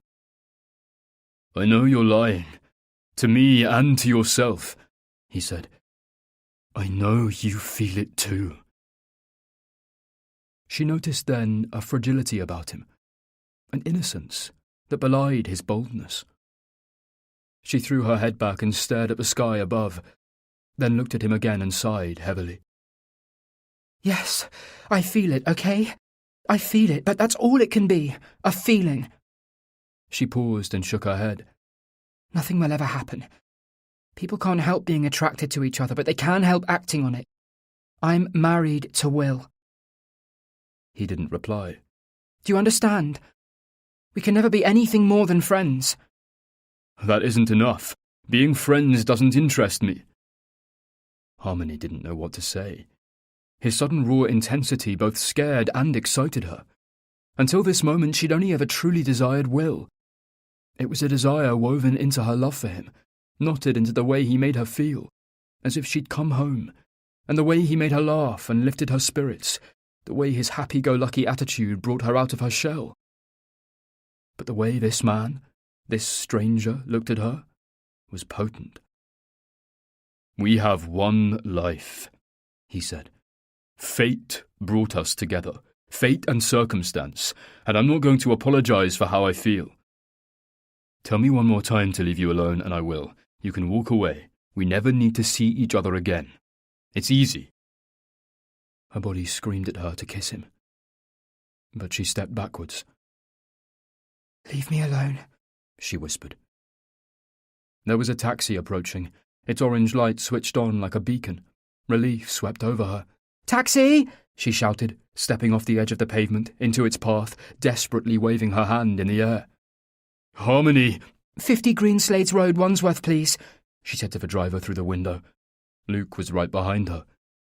"I know you're lying. To me and to yourself," he said. "I know you feel it too." She noticed then a fragility about him, an innocence that belied his boldness. She threw her head back and stared at the sky above, then looked at him again and sighed heavily. "Yes, I feel it, okay? I feel it, but that's all it can be, a feeling." She paused and shook her head. "Nothing will ever happen. People can't help being attracted to each other, but they can help acting on it. I'm married to Will." He didn't reply. "Do you understand? We can never be anything more than friends." "That isn't enough. Being friends doesn't interest me." Harmony didn't know what to say. His sudden raw intensity both scared and excited her. Until this moment she'd only ever truly desired Will. It was a desire woven into her love for him, knotted into the way he made her feel, as if she'd come home, and the way he made her laugh and lifted her spirits, the way his happy-go-lucky attitude brought her out of her shell. But the way this man, this stranger, looked at her was potent. "We have one life," he said. "Fate brought us together, fate and circumstance, and I'm not going to apologize for how I feel. Tell me one more time to leave you alone, and I will. You can walk away. We never need to see each other again. It's easy." Her body screamed at her to kiss him, but she stepped backwards. "Leave me alone," she whispered. There was a taxi approaching, its orange light switched on like a beacon. Relief swept over her. "Taxi!" she shouted, stepping off the edge of the pavement, into its path, desperately waving her hand in the air. "Harmony!" 50 Greenslades Road, Wandsworth, please," she said to the driver through the window. Luke was right behind her.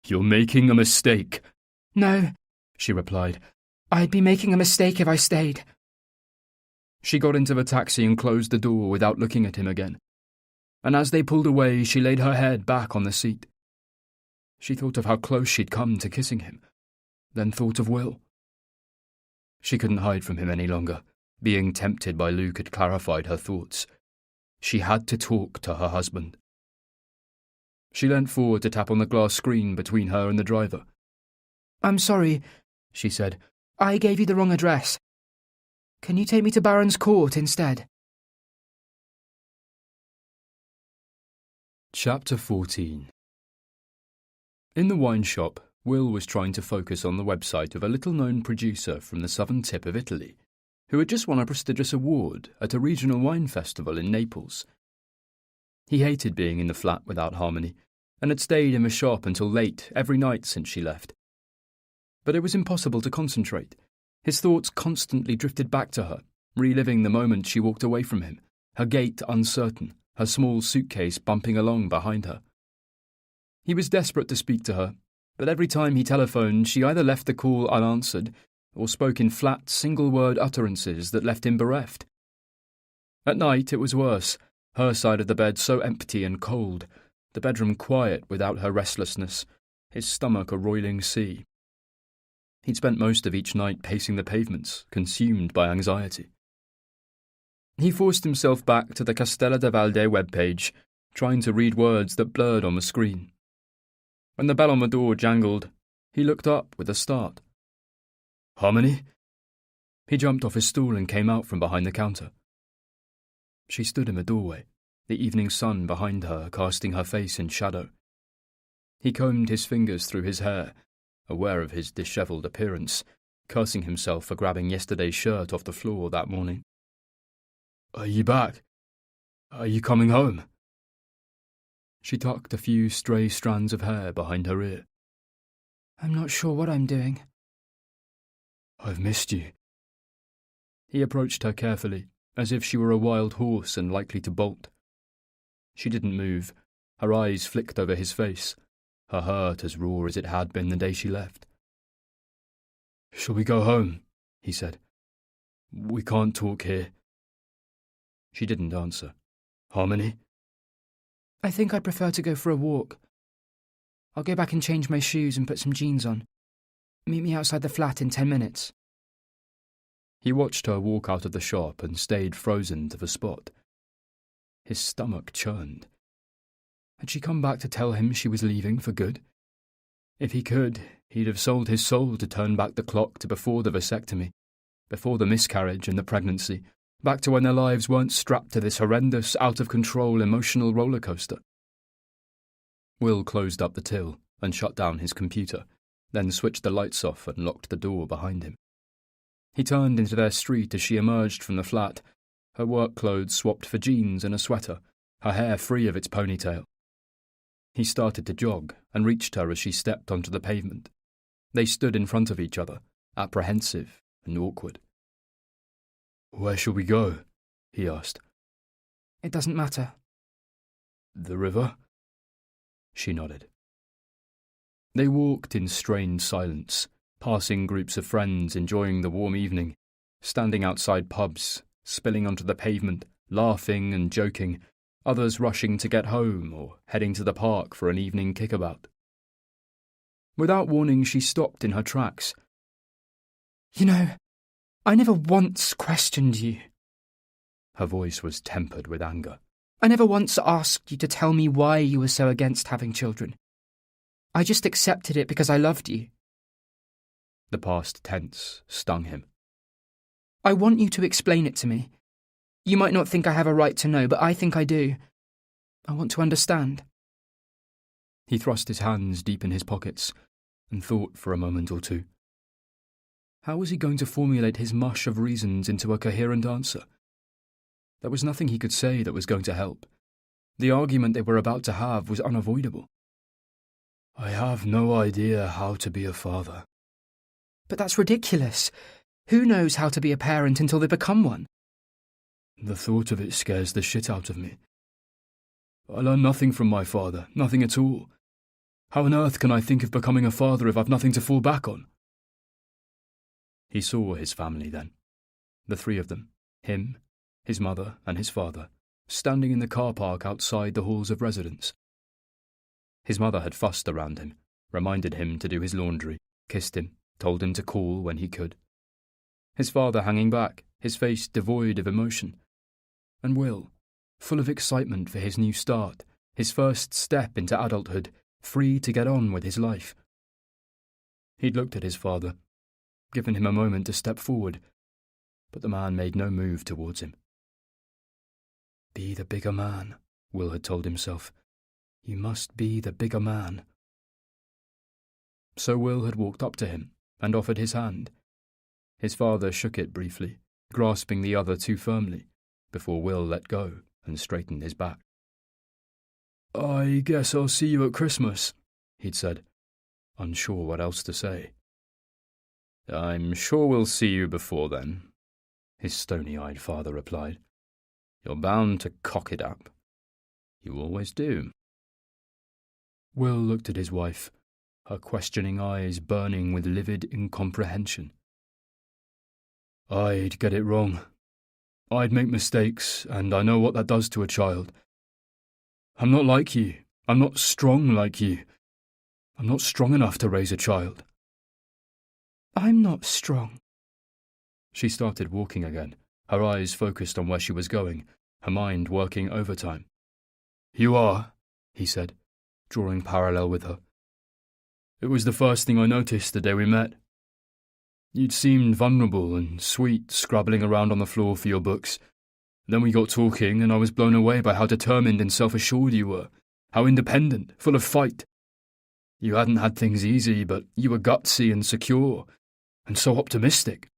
"You're making a mistake." "No," she replied. "I'd be making a mistake if I stayed." She got into the taxi and closed the door without looking at him again. And as they pulled away, she laid her head back on the seat. She thought of how close she'd come to kissing him, then thought of Will. She couldn't hide from him any longer. Being tempted by Luke had clarified her thoughts. She had to talk to her husband. She leant forward to tap on the glass screen between her and the driver. "I'm sorry," she said. "I gave you the wrong address. Can you take me to Barron's Court instead?" Chapter 14. In the wine shop, Will was trying to focus on the website of a little-known producer from the southern tip of Italy, who had just won a prestigious award at a regional wine festival in Naples. He hated being in the flat without Harmony, and had stayed in the shop until late every night since she left. But it was impossible to concentrate. His thoughts constantly drifted back to her, reliving the moment she walked away from him, her gait uncertain, her small suitcase bumping along behind her. He was desperate to speak to her, but every time he telephoned, she either left the call unanswered or spoke in flat, single-word utterances that left him bereft. At night it was worse, her side of the bed so empty and cold, the bedroom quiet without her restlessness, his stomach a roiling sea. He'd spent most of each night pacing the pavements, consumed by anxiety. He forced himself back to the Castella de Valde webpage, trying to read words that blurred on the screen. When the bell on the door jangled, he looked up with a start. "Harmony?" He jumped off his stool and came out from behind the counter. She stood in the doorway, the evening sun behind her casting her face in shadow. He combed his fingers through his hair, aware of his dishevelled appearance, cursing himself for grabbing yesterday's shirt off the floor that morning. "Are you back? Are you coming home?" She tucked a few stray strands of hair behind her ear. I'm not sure what I'm doing. "I've missed you." He approached her carefully, as if she were a wild horse and likely to bolt. She didn't move, her eyes flicked over his face, her heart as raw as it had been the day she left. "Shall we go home?" he said. "We can't talk here." She didn't answer. "Harmony?" I think I'd prefer to go for a walk. I'll go back and change my shoes and put some jeans on. Meet me outside the flat in 10 minutes. He watched her walk out of the shop and stayed frozen to the spot. His stomach churned. Had she come back to tell him she was leaving for good? If he could, he'd have sold his soul to turn back the clock to before the vasectomy, before the miscarriage and the pregnancy, back to when their lives weren't strapped to this horrendous, out-of-control emotional roller coaster. Will closed up the till and shut down his computer, then switched the lights off and locked the door behind him. He turned into their street as she emerged from the flat, her work clothes swapped for jeans and a sweater, her hair free of its ponytail. He started to jog and reached her as she stepped onto the pavement. They stood in front of each other, apprehensive and awkward. "Where shall we go?" he asked. It doesn't matter. "The river?" She nodded. They walked in strained silence, passing groups of friends enjoying the warm evening, standing outside pubs, spilling onto the pavement, laughing and joking, others rushing to get home or heading to the park for an evening kickabout. Without warning, she stopped in her tracks. You know, I never once questioned you. Her voice was tempered with anger. I never once asked you to tell me why you were so against having children. I just accepted it because I loved you. The past tense stung him. I want you to explain it to me. You might not think I have a right to know, but I think I do. I want to understand. He thrust his hands deep in his pockets and thought for a moment or two. How was he going to formulate his mush of reasons into a coherent answer? There was nothing he could say that was going to help. The argument they were about to have was unavoidable. "I have no idea how to be a father." But that's ridiculous. Who knows how to be a parent until they become one? The thought of it scares the shit out of me. I learned nothing from my father, nothing at all. How on earth can I think of becoming a father if I've nothing to fall back on? He saw his family then. The three of them, him, his mother and his father, standing in the car park outside the halls of residence. His mother had fussed around him, reminded him to do his laundry, kissed him, told him to call when he could. His father hanging back, his face devoid of emotion. And Will, full of excitement for his new start, his first step into adulthood, free to get on with his life. He'd looked at his father, given him a moment to step forward, but the man made no move towards him. Be the bigger man, Will had told himself. You must be the bigger man. So Will had walked up to him and offered his hand. His father shook it briefly, grasping the other too firmly, before Will let go and straightened his back. "I guess I'll see you at Christmas," he'd said, unsure what else to say. "I'm sure we'll see you before then," his stony-eyed father replied. "You're bound to cock it up. You always do." Will looked at his wife, her questioning eyes burning with livid incomprehension. "I'd get it wrong. I'd make mistakes, and I know what that does to a child. I'm not like you. I'm not strong like you. I'm not strong enough to raise a child. I'm not strong. She started walking again, her eyes focused on where she was going, her mind working overtime. You are, he said, drawing parallel with her. It was the first thing I noticed the day we met. You'd seemed vulnerable and sweet, scrabbling around on the floor for your books. Then we got talking, and I was blown away by how determined and self-assured you were, how independent, full of fight. You hadn't had things easy, but you were gutsy and secure, and so optimistic.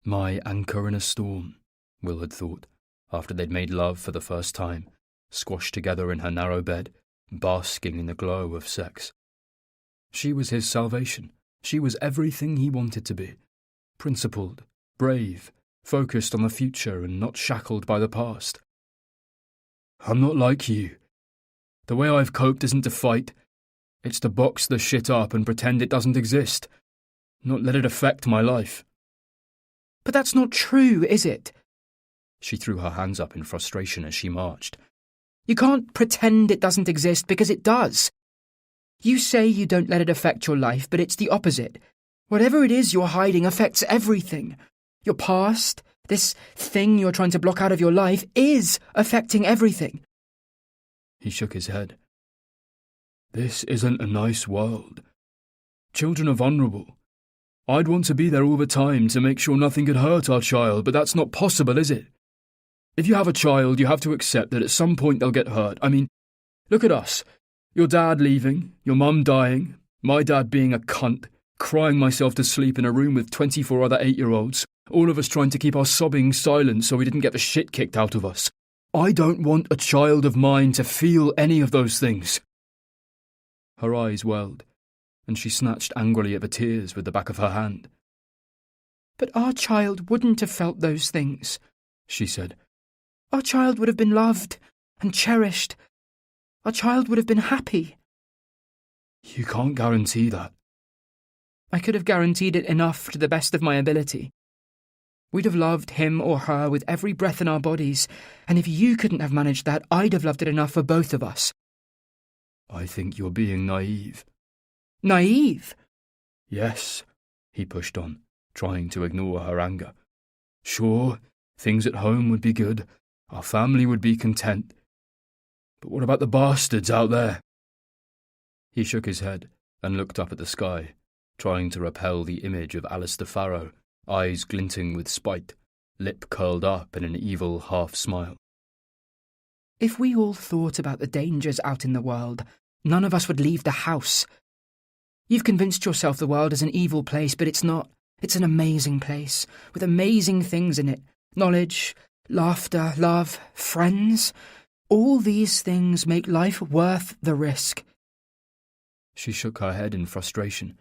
My anchor in a storm, Will had thought, after they'd made love for the first time, squashed together in her narrow bed, basking in the glow of sex. She was his salvation. She was everything he wanted to be. Principled, brave, focused on the future and not shackled by the past. I'm not like you. The way I've coped isn't to fight. It's to box the shit up and pretend it doesn't exist. Not let it affect my life. But that's not true, is it? She threw her hands up in frustration as she marched. You can't pretend it doesn't exist because it does. You say you don't let it affect your life, but it's the opposite. Whatever it is you're hiding affects everything. Your past, this thing you're trying to block out of your life, is affecting everything. He shook his head. This isn't a nice world. Children are vulnerable. I'd want to be there all the time to make sure nothing could hurt our child, but that's not possible, is it? If you have a child, you have to accept that at some point they'll get hurt. I mean, look at us. Your dad leaving, your mum dying, my dad being a cunt, crying myself to sleep in a room with 24 other 8-year-olds, all of us trying to keep our sobbing silent so we didn't get the shit kicked out of us. I don't want a child of mine to feel any of those things. Her eyes welled, and she snatched angrily at the tears with the back of her hand. But our child wouldn't have felt those things, she said. Our child would have been loved and cherished. Our child would have been happy. You can't guarantee that. I could have guaranteed it enough to the best of my ability. We'd have loved him or her with every breath in our bodies, and if you couldn't have managed that, I'd have loved it enough for both of us. I think you're being naive. Naive? Yes, he pushed on, trying to ignore her anger. Sure, things at home would be good. Our family would be content. But what about the bastards out there? He shook his head and looked up at the sky, trying to repel the image of Alistair Farrow, eyes glinting with spite, lip curled up in an evil half-smile. If we all thought about the dangers out in the world, none of us would leave the house. You've convinced yourself the world is an evil place, but it's not. It's an amazing place, with amazing things in it. Knowledge, laughter, love, friends. All these things make life worth the risk. She shook her head in frustration.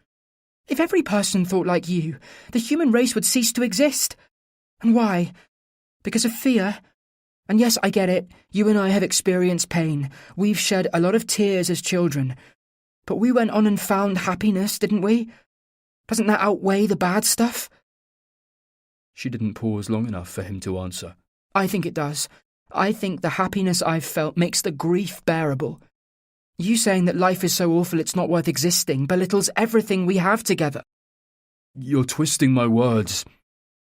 If every person thought like you, the human race would cease to exist. And why? Because of fear? And yes, I get it. You and I have experienced pain. We've shed a lot of tears as children. But we went on and found happiness, didn't we? Doesn't that outweigh the bad stuff? She didn't pause long enough for him to answer. I think it does. I think the happiness I've felt makes the grief bearable. You saying that life is so awful it's not worth existing belittles everything we have together. You're twisting my words.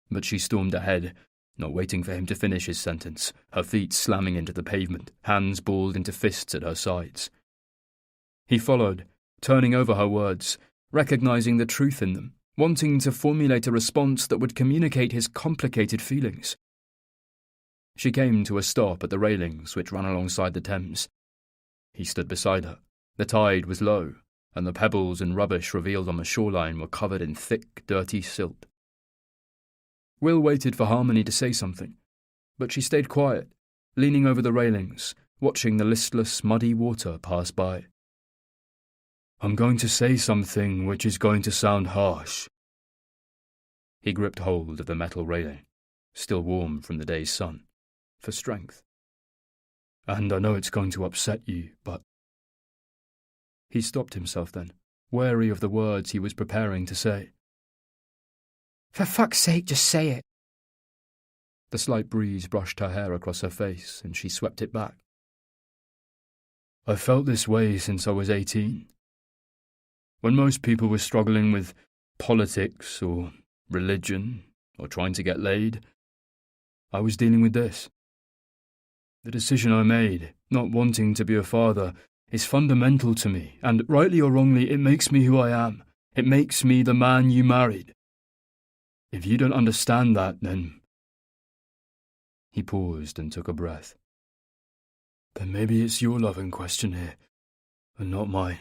But she stormed ahead, not waiting for him to finish his sentence, her feet slamming into the pavement, hands balled into fists at her sides. He followed, turning over her words, recognizing the truth in them, wanting to formulate a response that would communicate his complicated feelings. She came to a stop at the railings which ran alongside the Thames. He stood beside her. The tide was low, and the pebbles and rubbish revealed on the shoreline were covered in thick, dirty silt. Will waited for Harmony to say something, but she stayed quiet, leaning over the railings, watching the listless, muddy water pass by. I'm going to say something which is going to sound harsh. He gripped hold of the metal railing, still warm from the day's sun, for strength. And I know it's going to upset you, but... He stopped himself then, wary of the words he was preparing to say. For fuck's sake, just say it. The slight breeze brushed her hair across her face, and she swept it back. "I've felt this way since I was 18. When most people were struggling with politics or religion or trying to get laid, I was dealing with this. The decision I made, not wanting to be a father, is fundamental to me, and rightly or wrongly, it makes me who I am. It makes me the man you married. If you don't understand that, then..." He paused and took a breath. "Then maybe it's your love in question here, and not mine."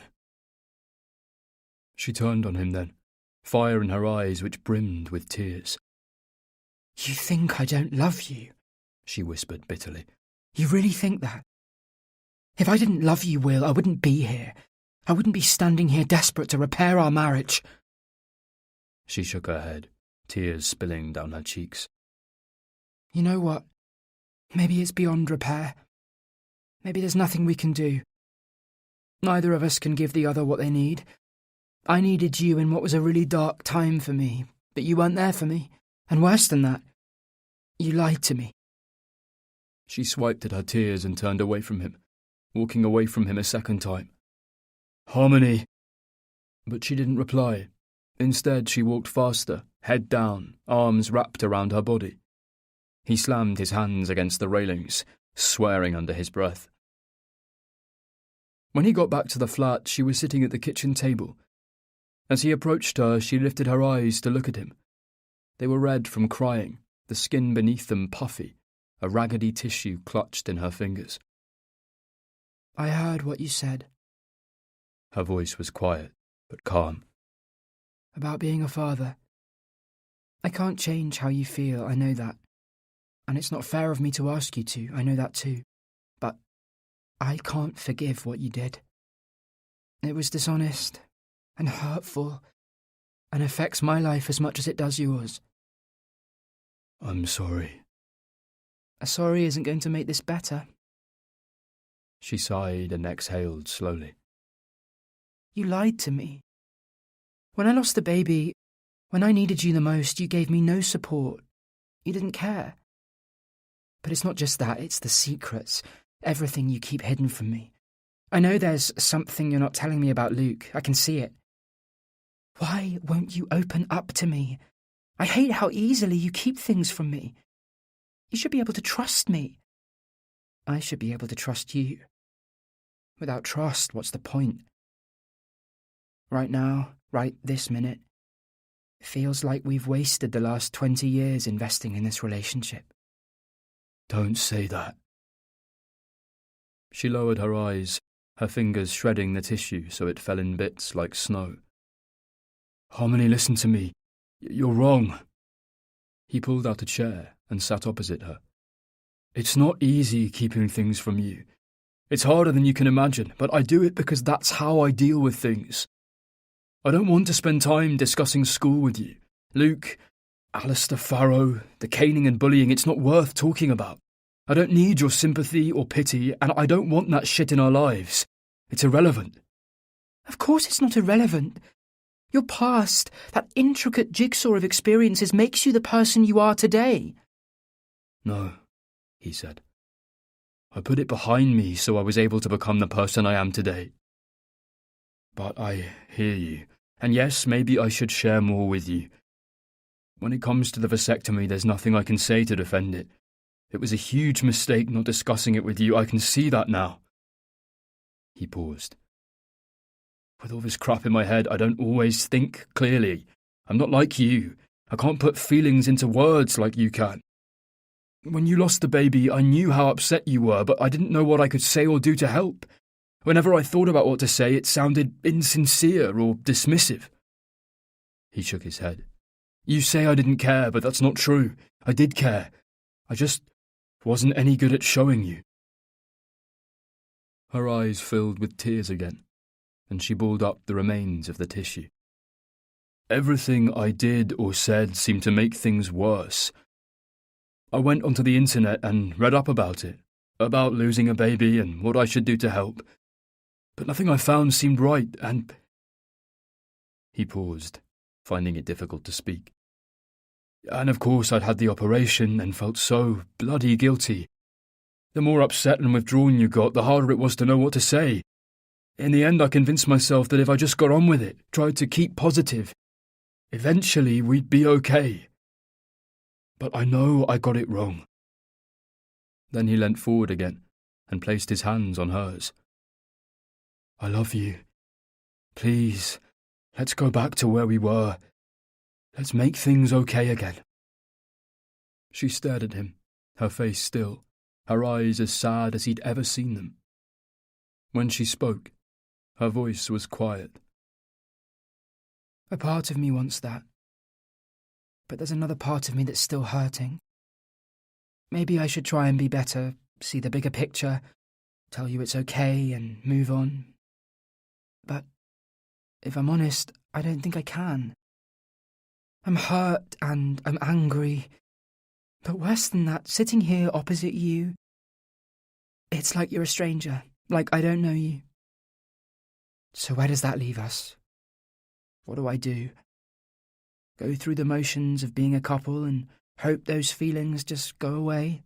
She turned on him then, fire in her eyes which brimmed with tears. "You think I don't love you?" she whispered bitterly. "You really think that? If I didn't love you, Will, I wouldn't be here. I wouldn't be standing here desperate to repair our marriage." She shook her head, tears spilling down her cheeks. "You know what? Maybe it's beyond repair. Maybe there's nothing we can do. Neither of us can give the other what they need. I needed you in what was a really dark time for me, but you weren't there for me. And worse than that, you lied to me." She swiped at her tears and turned away from him, walking away from him a second time. "Harmony!" But she didn't reply. Instead, she walked faster, head down, arms wrapped around her body. He slammed his hands against the railings, swearing under his breath. When he got back to the flat, she was sitting at the kitchen table. As he approached her, she lifted her eyes to look at him. They were red from crying, the skin beneath them puffy, a raggedy tissue clutched in her fingers. "I heard what you said." Her voice was quiet, but calm. "About being a father. I can't change how you feel, I know that. And it's not fair of me to ask you to, I know that too. But I can't forgive what you did. It was dishonest and hurtful and affects my life as much as it does yours." "I'm sorry." "A sorry isn't going to make this better." She sighed and exhaled slowly. "You lied to me. When I lost the baby, when I needed you the most, you gave me no support. You didn't care. But it's not just that, it's the secrets, everything you keep hidden from me. I know there's something you're not telling me about Luke, I can see it. Why won't you open up to me? I hate how easily you keep things from me. You should be able to trust me. I should be able to trust you. Without trust, what's the point? Right now, right this minute, it feels like we've wasted the last 20 years investing in this relationship." "Don't say that." She lowered her eyes, her fingers shredding the tissue so it fell in bits like snow. "Harmony, listen to me. You're wrong." He pulled out a chair and sat opposite her. "It's not easy keeping things from you. It's harder than you can imagine, but I do it because that's how I deal with things. I don't want to spend time discussing school with you. Luke, Alistair Farrow, the caning and bullying, it's not worth talking about. I don't need your sympathy or pity, and I don't want that shit in our lives. It's irrelevant." "Of course it's not irrelevant. Your past, that intricate jigsaw of experiences, makes you the person you are today." "No," he said. "I put it behind me so I was able to become the person I am today. But I hear you, and yes, maybe I should share more with you. When it comes to the vasectomy, there's nothing I can say to defend it. It was a huge mistake not discussing it with you, I can see that now." He paused. "With all this crap in my head, I don't always think clearly. I'm not like you. I can't put feelings into words like you can. When you lost the baby, I knew how upset you were, but I didn't know what I could say or do to help. Whenever I thought about what to say, it sounded insincere or dismissive." He shook his head. "You say I didn't care, but that's not true. I did care. I just wasn't any good at showing you." Her eyes filled with tears again, and she balled up the remains of the tissue. "Everything I did or said seemed to make things worse. I went onto the internet and read up about it, about losing a baby and what I should do to help. But nothing I found seemed right, and..." He paused, finding it difficult to speak. And of course I'd had the operation and felt so bloody guilty. The more upset and withdrawn you got, the harder it was to know what to say. In the end, I convinced myself that if I just got on with it, tried to keep positive, eventually we'd be okay. But I know I got it wrong. Then he leant forward again and placed his hands on hers. I love you. Please, let's go back to where we were. Let's make things okay again. She stared at him, her face still, her eyes as sad as he'd ever seen them. When she spoke, her voice was quiet. A part of me wants that. But there's another part of me that's still hurting. Maybe I should try and be better, see the bigger picture, tell you it's okay and move on. But, if I'm honest, I don't think I can. I'm hurt and I'm angry. But worse than that, sitting here opposite you, it's like you're a stranger, like I don't know you. So where does that leave us? What do I do? Go through the motions of being a couple and hope those feelings just go away?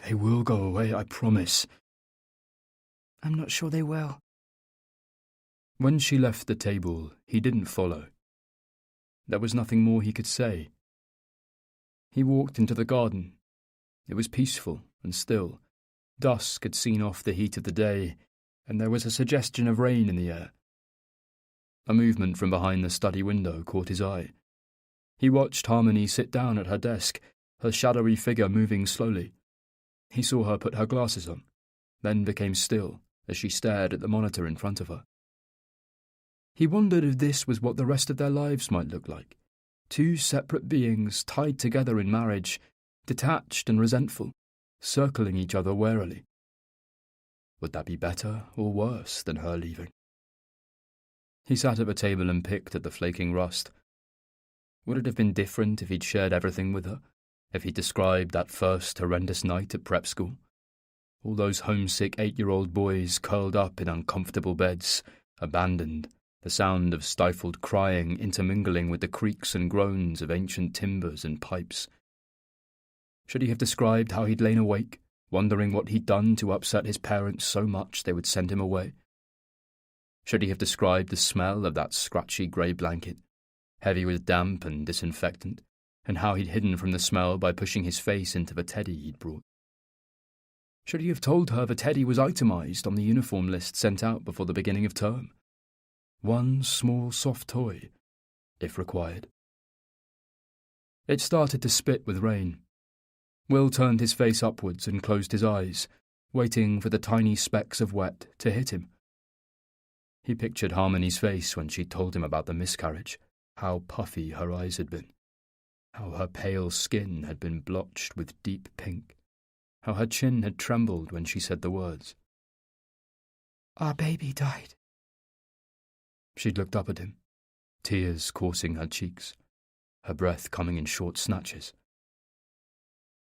They will go away, I promise. I'm not sure they will. When she left the table, he didn't follow. There was nothing more he could say. He walked into the garden. It was peaceful and still. Dusk had seen off the heat of the day, and there was a suggestion of rain in the air. A movement from behind the study window caught his eye. He watched Harmony sit down at her desk, her shadowy figure moving slowly. He saw her put her glasses on, then became still as she stared at the monitor in front of her. He wondered if this was what the rest of their lives might look like. Two separate beings tied together in marriage, detached and resentful, circling each other warily. Would that be better or worse than her leaving? He sat at the table and picked at the flaking rust. Would it have been different if he'd shared everything with her? If he'd described that first horrendous night at prep school? All those homesick 8-year-old boys curled up in uncomfortable beds, abandoned, the sound of stifled crying intermingling with the creaks and groans of ancient timbers and pipes. Should he have described how he'd lain awake, wondering what he'd done to upset his parents so much they would send him away? Should he have described the smell of that scratchy grey blanket, heavy with damp and disinfectant, and how he'd hidden from the smell by pushing his face into the teddy he'd brought? Should he have told her the teddy was itemised on the uniform list sent out before the beginning of term? One small soft toy, if required. It started to spit with rain. Will turned his face upwards and closed his eyes, waiting for the tiny specks of wet to hit him. He pictured Harmony's face when she told him about the miscarriage, how puffy her eyes had been, how her pale skin had been blotched with deep pink, how her chin had trembled when she said the words. Our baby died. She'd looked up at him, tears coursing her cheeks, her breath coming in short snatches.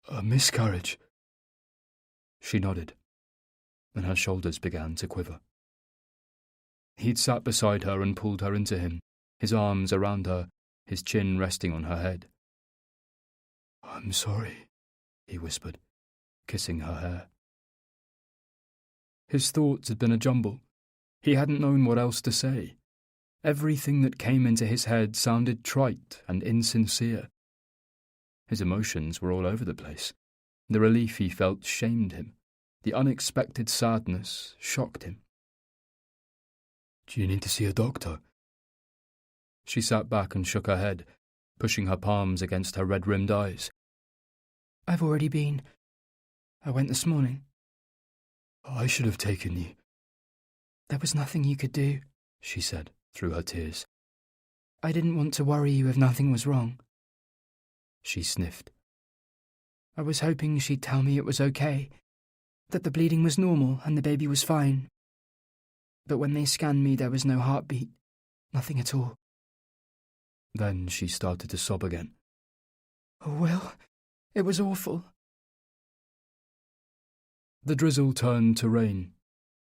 A miscarriage? She nodded, and her shoulders began to quiver. He'd sat beside her and pulled her into him, his arms around her, his chin resting on her head. I'm sorry, he whispered, kissing her hair. His thoughts had been a jumble. He hadn't known what else to say. Everything that came into his head sounded trite and insincere. His emotions were all over the place. The relief he felt shamed him. The unexpected sadness shocked him. Do you need to see a doctor? She sat back and shook her head, pushing her palms against her red-rimmed eyes. I've already been. I went this morning. I should have taken you. There was nothing you could do, she said through her tears. I didn't want to worry you if nothing was wrong. She sniffed. I was hoping she'd tell me it was okay, that the bleeding was normal and the baby was fine. But when they scanned me, there was no heartbeat, nothing at all. Then she started to sob again. Oh, Will, it was awful. The drizzle turned to rain.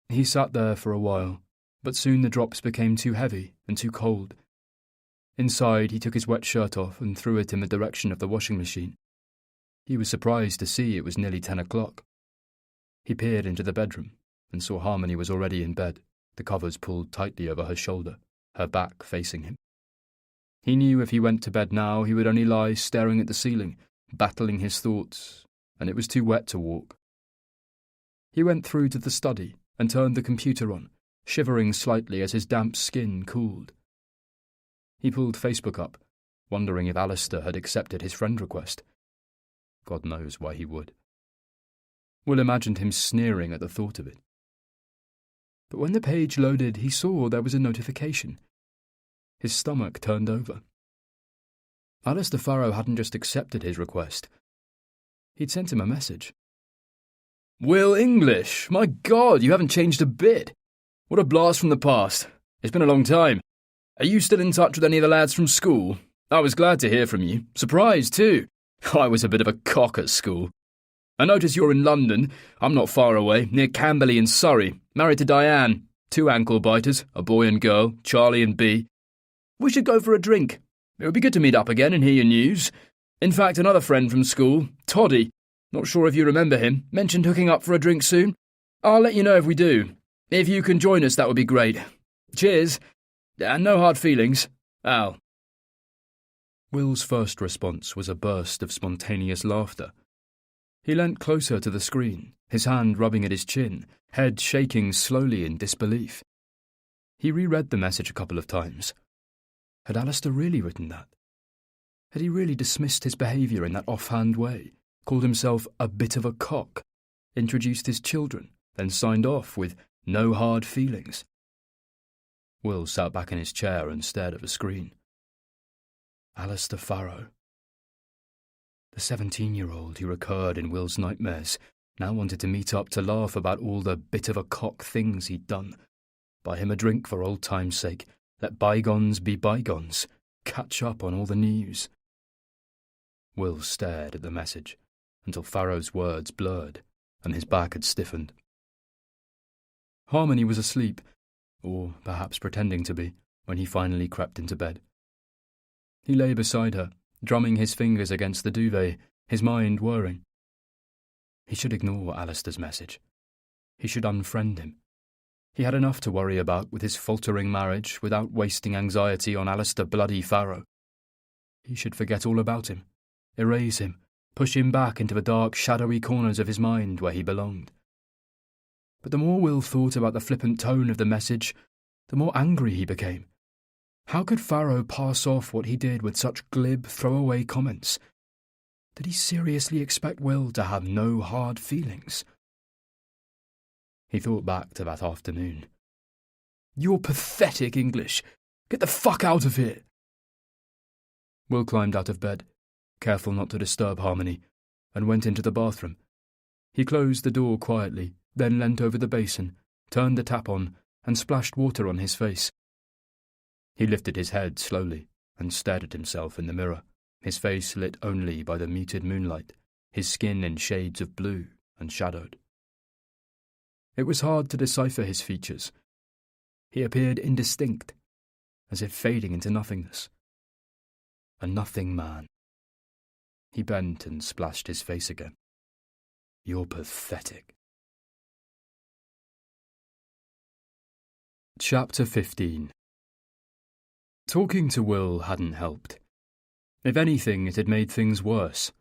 He sat there for a while, but soon the drops became too heavy and too cold. Inside, he took his wet shirt off and threw it in the direction of the washing machine. He was surprised to see it was nearly 10 o'clock. He peered into the bedroom and saw Harmony was already in bed, the covers pulled tightly over her shoulder, her back facing him. He knew if he went to bed now, he would only lie staring at the ceiling, battling his thoughts, and it was too wet to walk. He went through to the study and turned the computer on, shivering slightly as his damp skin cooled. He pulled Facebook up, wondering if Alistair had accepted his friend request. God knows why he would. Will imagined him sneering at the thought of it. But when the page loaded, he saw there was a notification. His stomach turned over. Alistair Farrow hadn't just accepted his request. He'd sent him a message. Will English! My God, you haven't changed a bit. What a blast from the past. It's been a long time. Are you still in touch with any of the lads from school? I was glad to hear from you. Surprised, too. I was a bit of a cock at school. I notice you're in London. I'm not far away, near Camberley in Surrey, married to Diane. 2 ankle biters, a boy and girl, Charlie and Bea. We should go for a drink. It would be good to meet up again and hear your news. In fact, another friend from school, Toddy, not sure if you remember him, mentioned hooking up for a drink soon. I'll let you know if we do. If you can join us, that would be great. Cheers. And no hard feelings. Al. Will's first response was a burst of spontaneous laughter. He leant closer to the screen, his hand rubbing at his chin, head shaking slowly in disbelief. He reread the message a couple of times. Had Alistair really written that? Had he really dismissed his behaviour in that offhand way, called himself a bit of a cock, introduced his children, then signed off with no hard feelings? Will sat back in his chair and stared at the screen. Alistair Farrow. The 17-year-old who recurred in Will's nightmares now wanted to meet up to laugh about all the bit-of-a-cock things he'd done. Buy him a drink for old time's sake, let bygones be bygones, catch up on all the news. Will stared at the message until Farrow's words blurred and his back had stiffened. Harmony was asleep, or perhaps pretending to be, when he finally crept into bed. He lay beside her, drumming his fingers against the duvet, his mind whirring. He should ignore Alistair's message. He should unfriend him. He had enough to worry about with his faltering marriage without wasting anxiety on Alistair bloody Farrow. He should forget all about him, erase him, push him back into the dark, shadowy corners of his mind where he belonged. But the more Will thought about the flippant tone of the message, the more angry he became. How could Farrow pass off what he did with such glib, throwaway comments? Did he seriously expect Will to have no hard feelings? He thought back to that afternoon. You're pathetic, English. Get the fuck out of here. Will climbed out of bed, careful not to disturb Harmony, and went into the bathroom. He closed the door quietly, then leant over the basin, turned the tap on, and splashed water on his face. He lifted his head slowly and stared at himself in the mirror, his face lit only by the muted moonlight, his skin in shades of blue and shadowed. It was hard to decipher his features. He appeared indistinct, as if fading into nothingness. A nothing man. He bent and splashed his face again. You're pathetic. Chapter 15. Talking to Will hadn't helped. If anything, it had made things worse.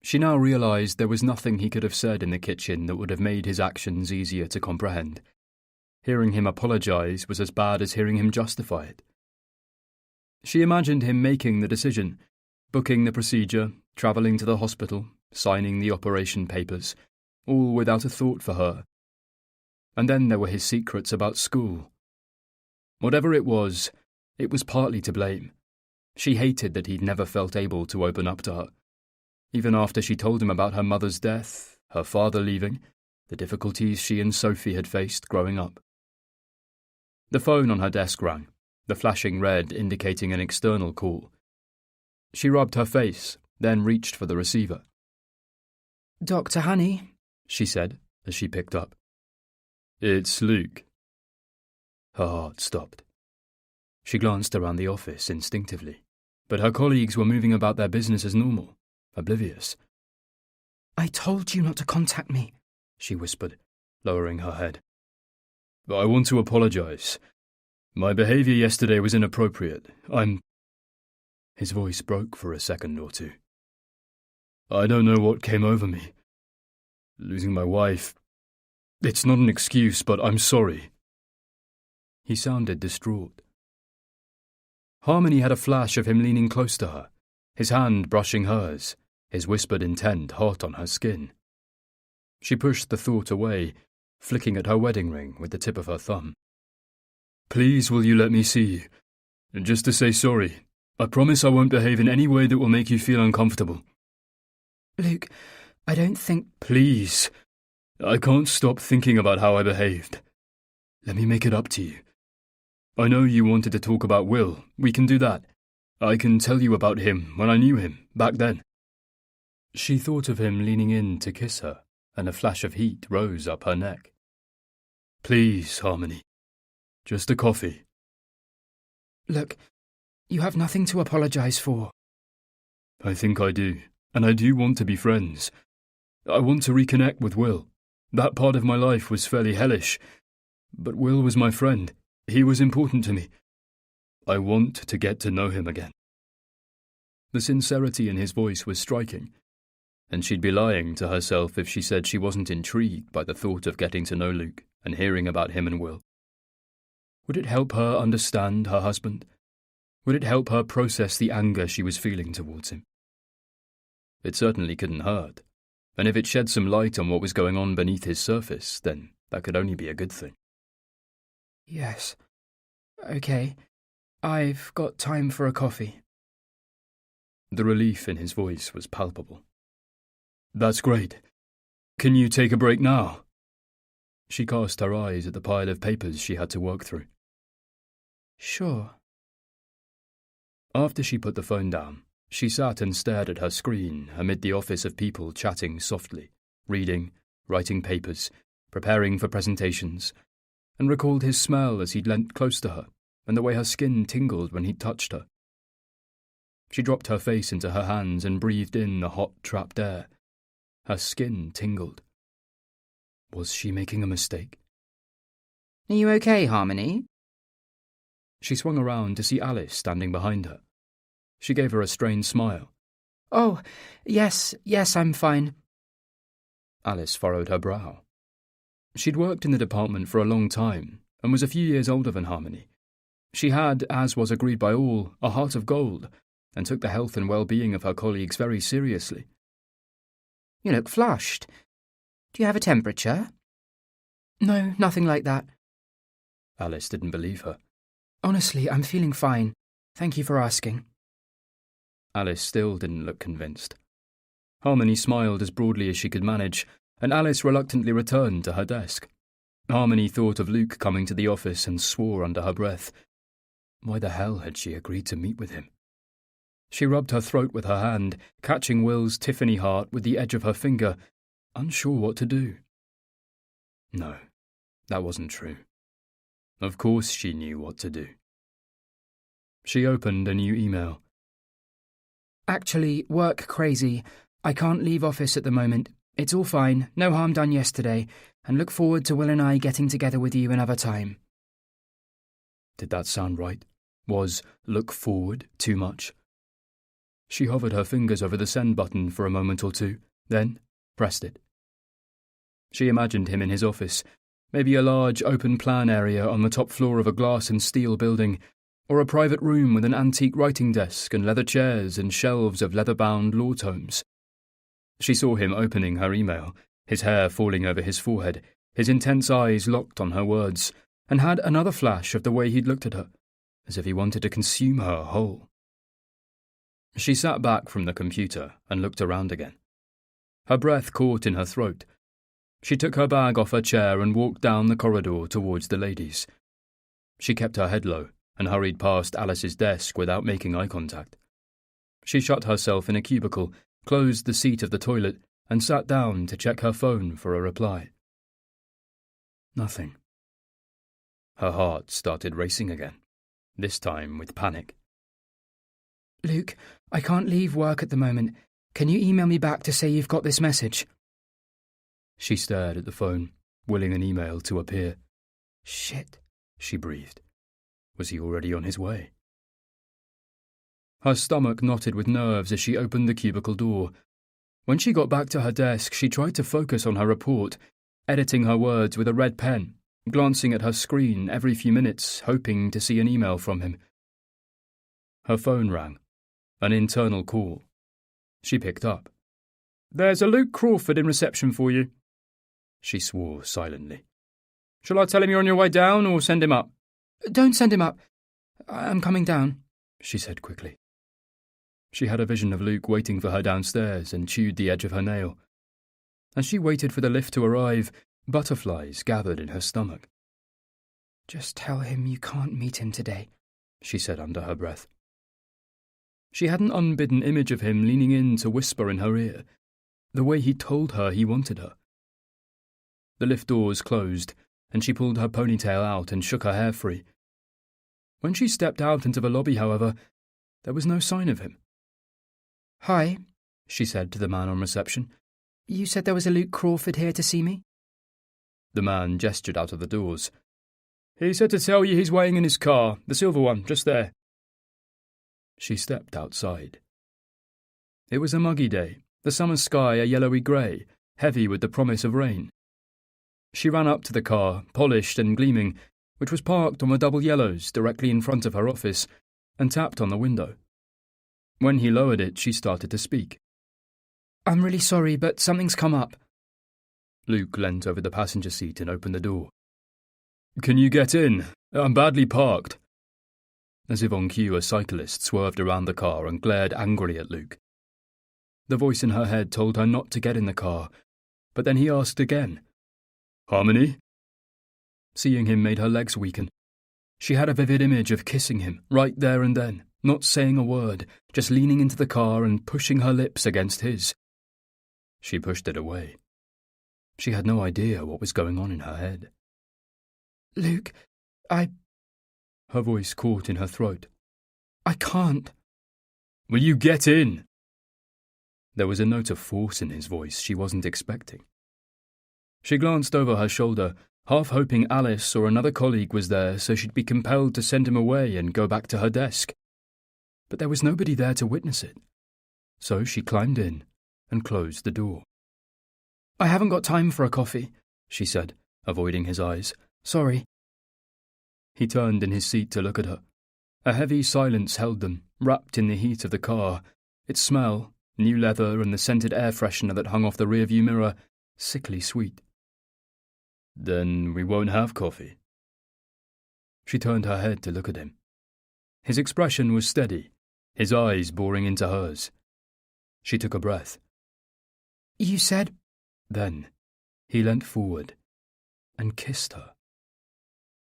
She now realised there was nothing he could have said in the kitchen that would have made his actions easier to comprehend. Hearing him apologise was as bad as hearing him justify it. She imagined him making the decision, booking the procedure, travelling to the hospital, signing the operation papers, all without a thought for her. And then there were his secrets about school. Whatever it was partly to blame. She hated that he'd never felt able to open up to her. Even after she told him about her mother's death, her father leaving, the difficulties she and Sophie had faced growing up. The phone on her desk rang, the flashing red indicating an external call. She rubbed her face, then reached for the receiver. Dr. Honey, she said as she picked up. It's Luke. Her heart stopped. She glanced around the office instinctively, but her colleagues were moving about their business as normal, oblivious. "I told you not to contact me," she whispered, lowering her head. "I want to apologize. My behavior yesterday was inappropriate. His voice broke for a second or two. "I don't know what came over me. Losing my wife. It's not an excuse, but I'm sorry." He sounded distraught. Harmony had a flash of him leaning close to her, his hand brushing hers, his whispered intent hot on her skin. She pushed the thought away, flicking at her wedding ring with the tip of her thumb. "Please, will you let me see you? Just to say sorry. I promise I won't behave in any way that will make you feel uncomfortable." "Luke, I don't think—" "Please. I can't stop thinking about how I behaved. Let me make it up to you. I know you wanted to talk about Will. We can do that. I can tell you about him when I knew him, back then." She thought of him leaning in to kiss her, and a flash of heat rose up her neck. "Please, Harmony. Just a coffee." "Look, you have nothing to apologize for." "I think I do, and I do want to be friends. I want to reconnect with Will. That part of my life was fairly hellish, but Will was my friend. He was important to me. I want to get to know him again." The sincerity in his voice was striking, and she'd be lying to herself if she said she wasn't intrigued by the thought of getting to know Luke and hearing about him and Will. Would it help her understand her husband? Would it help her process the anger she was feeling towards him? It certainly couldn't hurt, and if it shed some light on what was going on beneath his surface, then that could only be a good thing. "Yes. Okay. I've got time for a coffee." The relief in his voice was palpable. "That's great. Can you take a break now?" She cast her eyes at the pile of papers she had to work through. "Sure." After she put the phone down, she sat and stared at her screen amid the office of people chatting softly, reading, writing papers, preparing for presentations, and recalled his smell as he'd leant close to her and the way her skin tingled when he'd touched her. She dropped her face into her hands and breathed in the hot, trapped air. Her skin tingled. Was she making a mistake? "Are you okay, Harmony?" She swung around to see Alice standing behind her. She gave her a strained smile. "Oh, yes, I'm fine." Alice furrowed her brow. She'd worked in the department for a long time and was a few years older than Harmony. She had, as was agreed by all, a heart of gold and took the health and well-being of her colleagues very seriously. "You look flushed. Do you have a temperature?" "No, nothing like that." Alice didn't believe her. "Honestly, I'm feeling fine. Thank you for asking." Alice still didn't look convinced. Harmony smiled as broadly as she could manage, and Alice reluctantly returned to her desk. Harmony thought of Luke coming to the office and swore under her breath. Why the hell had she agreed to meet with him? She rubbed her throat with her hand, catching Will's Tiffany heart with the edge of her finger, unsure what to do. No, that wasn't true. Of course she knew what to do. She opened a new email. "Actually, work crazy. I can't leave office at the moment. It's all fine, no harm done yesterday, and look forward to Will and I getting together with you another time." Did that sound right? Was "look forward" too much? She hovered her fingers over the send button for a moment or two, then pressed it. She imagined him in his office, maybe a large open-plan area on the top floor of a glass and steel building, or a private room with an antique writing desk and leather chairs and shelves of leather-bound law tomes. She saw him opening her email, his hair falling over his forehead, his intense eyes locked on her words, and had another flash of the way he'd looked at her, as if he wanted to consume her whole. She sat back from the computer and looked around again. Her breath caught in her throat. She took her bag off her chair and walked down the corridor towards the ladies. She kept her head low and hurried past Alice's desk without making eye contact. She shut herself in a cubicle, closed the seat of the toilet, and sat down to check her phone for a reply. Nothing. Her heart started racing again. this time with panic. Luke, I can't leave work at the moment. Can you email me back to say you've got this message? She stared at the phone, willing an email to appear. Shit, she breathed. Was he already on his way? Her stomach knotted with nerves as she opened the cubicle door. When she got back to her desk, she tried to focus on her report, editing her words with a red pen, glancing at her screen every few minutes, hoping to see an email from him. Her phone rang. An internal call. She picked up. "There's a Luke Crawford in reception for you." She swore silently. "Shall I tell him you're on your way down or send him up?" Don't send him up. I'm coming down, she said quickly. She had a vision of Luke waiting for her downstairs and chewed the edge of her nail. As she waited for the lift to arrive, butterflies gathered in her stomach. Just tell him you can't meet him today, she said under her breath. She had an unbidden image of him leaning in to whisper in her ear, the way he told her he wanted her. The lift doors closed, and she pulled her ponytail out and shook her hair free. When she stepped out into the lobby, however, there was no sign of him. "Hi," she said to the man on reception. "You said there was a Luke Crawford here to see me?" The man gestured out of the doors. "He said to tell you he's waiting in his car, the silver one, just there." She stepped outside. It was a muggy day, the summer sky a yellowy grey, heavy with the promise of rain. She ran up to the car, polished and gleaming, which was parked on the double yellows directly in front of her office, and tapped on the window. When he lowered it, she started to speak. "I'm really sorry, but something's come up." Luke leant over the passenger seat and opened the door. "Can you get in? I'm badly parked." As if on cue, a cyclist swerved around the car and glared angrily at Luke. The voice in her head told her not to get in the car, but then he asked again. "Harmony?" Seeing him made her legs weaken. She had a vivid image of kissing him, right there and then, not saying a word, just leaning into the car and pushing her lips against his. She pushed it away. She had no idea what was going on in her head. "Luke, Her voice caught in her throat. I can't." "Will you get in?" There was a note of force in his voice she wasn't expecting. She glanced over her shoulder, half hoping Alice or another colleague was there so she'd be compelled to send him away and go back to her desk. But there was nobody there to witness it. So she climbed in and closed the door. "I haven't got time for a coffee," she said, avoiding his eyes. "Sorry." He turned in his seat to look at her. A heavy silence held them, wrapped in the heat of the car, its smell, new leather and the scented air freshener that hung off the rearview mirror, sickly sweet. "Then we won't have coffee." She turned her head to look at him. His expression was steady, his eyes boring into hers. She took a breath. "You said—" Then he leant forward and kissed her.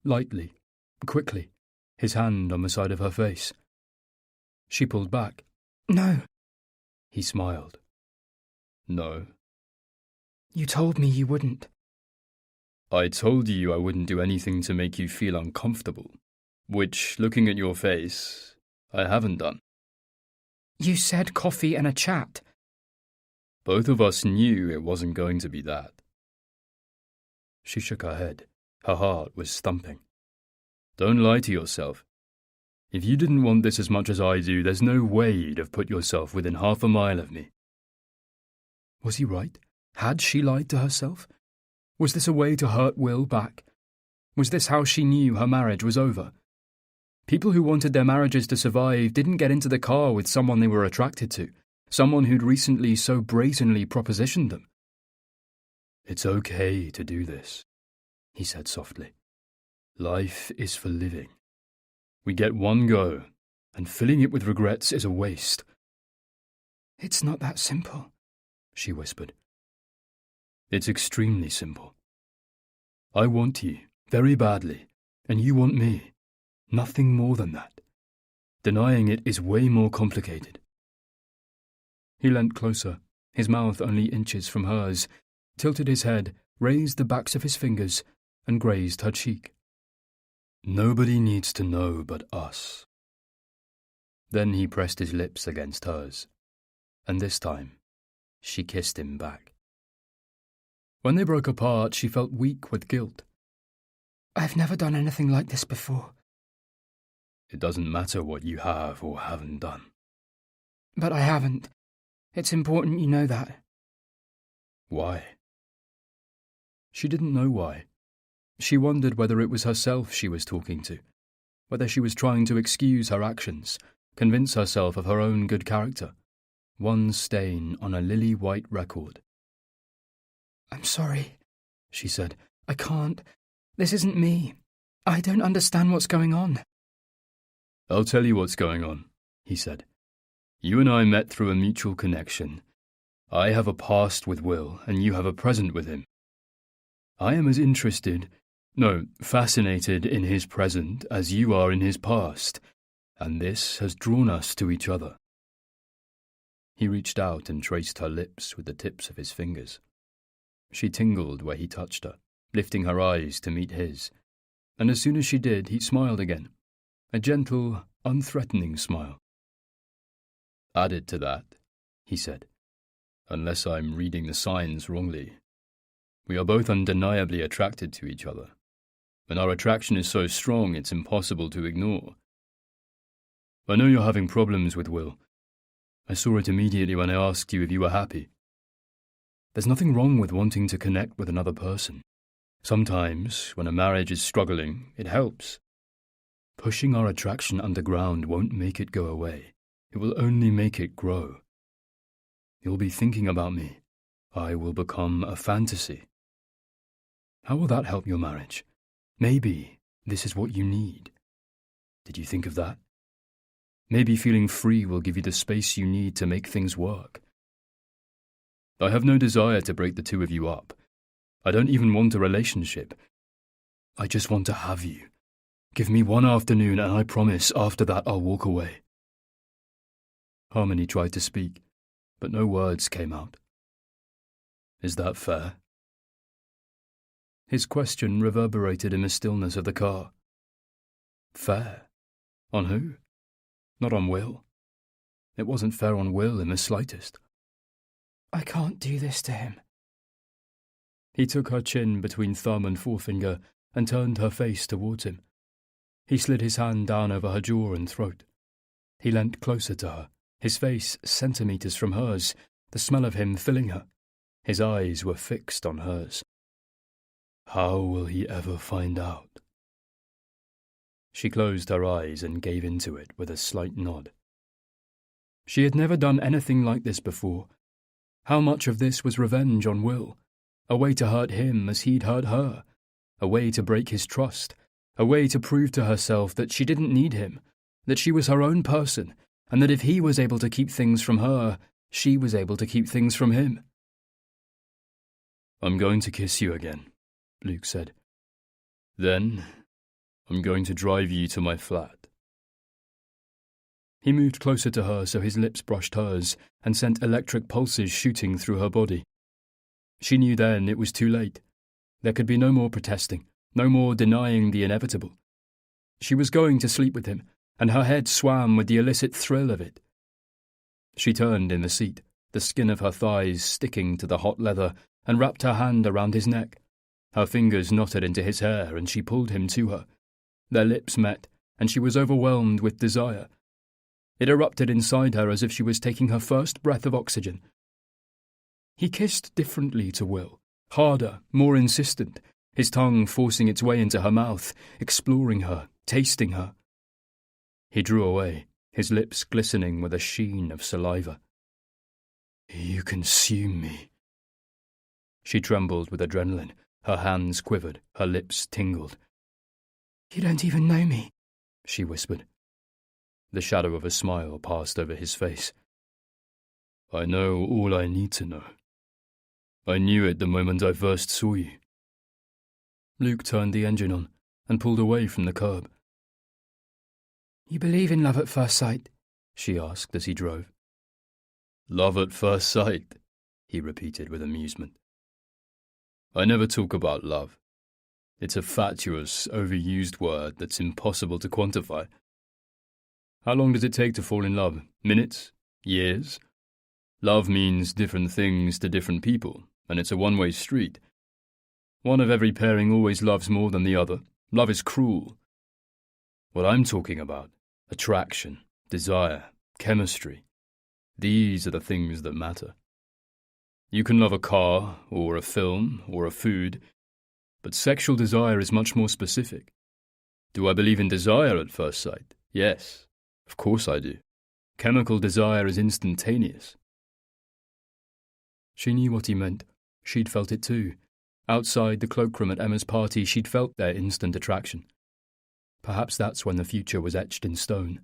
Lightly, quickly, his hand on the side of her face. She pulled back. "No." He smiled. "No." "You told me you wouldn't." "I told you I wouldn't do anything to make you feel uncomfortable, which, looking at your face, I haven't done." "You said coffee and a chat." "Both of us knew it wasn't going to be that." She shook her head. Her heart was thumping. "Don't lie to yourself. If you didn't want this as much as I do, there's no way you'd have put yourself within half a mile of me." Was he right? Had she lied to herself? Was this a way to hurt Will back? Was this how she knew her marriage was over? People who wanted their marriages to survive didn't get into the car with someone they were attracted to, someone who'd recently so brazenly propositioned them. "It's okay to do this," he said softly. "Life is for living. We get one go, and filling it with regrets is a waste." "It's not that simple," she whispered. "It's extremely simple. I want you, very badly, and you want me. Nothing more than that. Denying it is way more complicated." He leant closer, his mouth only inches from hers, tilted his head, raised the backs of his fingers, and grazed her cheek. Nobody needs to know but us. Then he pressed his lips against hers, and this time she kissed him back. When they broke apart, she felt weak with guilt. I've never done anything like this before. It doesn't matter what you have or haven't done. But I haven't. It's important you know that. Why? She didn't know why. She wondered whether it was herself she was talking to, whether she was trying to excuse her actions, convince herself of her own good character. One stain on a lily-white record. I'm sorry, she said. I can't. This isn't me. I don't understand what's going on. I'll tell you what's going on, he said. You and I met through a mutual connection. I have a past with Will, and you have a present with him. I am as fascinated in his present as you are in his past, and this has drawn us to each other. He reached out and traced her lips with the tips of his fingers. She tingled where he touched her, lifting her eyes to meet his, and as soon as she did, he smiled again, a gentle, unthreatening smile. Added to that, he said, unless I'm reading the signs wrongly, we are both undeniably attracted to each other, and our attraction is so strong it's impossible to ignore. I know you're having problems with Will. I saw it immediately when I asked you if you were happy. There's nothing wrong with wanting to connect with another person. Sometimes, when a marriage is struggling, it helps. Pushing our attraction underground won't make it go away. It will only make it grow. You'll be thinking about me. I will become a fantasy. How will that help your marriage? Maybe this is what you need. Did you think of that? Maybe feeling free will give you the space you need to make things work. I have no desire to break the two of you up. I don't even want a relationship. I just want to have you. Give me one afternoon and I promise after that I'll walk away. Harmony tried to speak, but no words came out. Is that fair? His question reverberated in the stillness of the car. Fair? On who? Not on Will. It wasn't fair on Will in the slightest. I can't do this to him. He took her chin between thumb and forefinger and turned her face towards him. He slid his hand down over her jaw and throat. He leant closer to her, his face centimetres from hers, the smell of him filling her. His eyes were fixed on hers. How will he ever find out? She closed her eyes and gave into it with a slight nod. She had never done anything like this before. How much of this was revenge on Will? A way to hurt him as he'd hurt her. A way to break his trust. A way to prove to herself that she didn't need him, that she was her own person, and that if he was able to keep things from her, she was able to keep things from him. I'm going to kiss you again, Luke said. Then, I'm going to drive you to my flat. He moved closer to her so his lips brushed hers and sent electric pulses shooting through her body. She knew then it was too late. There could be no more protesting, no more denying the inevitable. She was going to sleep with him, and her head swam with the illicit thrill of it. She turned in the seat, the skin of her thighs sticking to the hot leather, and wrapped her hand around his neck. Her fingers knotted into his hair, and she pulled him to her. Their lips met, and she was overwhelmed with desire. It erupted inside her as if she was taking her first breath of oxygen. He kissed differently to Will, harder, more insistent, his tongue forcing its way into her mouth, exploring her, tasting her. He drew away, his lips glistening with a sheen of saliva. You consume me. She trembled with adrenaline. Her hands quivered, her lips tingled. You don't even know me, she whispered. The shadow of a smile passed over his face. I know all I need to know. I knew it the moment I first saw you. Luke turned the engine on and pulled away from the curb. You believe in love at first sight? She asked as he drove. Love at first sight, he repeated with amusement. I never talk about love. It's a fatuous, overused word that's impossible to quantify. How long does it take to fall in love? Minutes? Years? Love means different things to different people, and it's a one-way street. One of every pairing always loves more than the other. Love is cruel. What I'm talking about, attraction, desire, chemistry, these are the things that matter. You can love a car, or a film, or a food, but sexual desire is much more specific. Do I believe in desire at first sight? Yes, of course I do. Chemical desire is instantaneous. She knew what he meant. She'd felt it too. Outside the cloakroom at Emma's party, she'd felt their instant attraction. Perhaps that's when the future was etched in stone.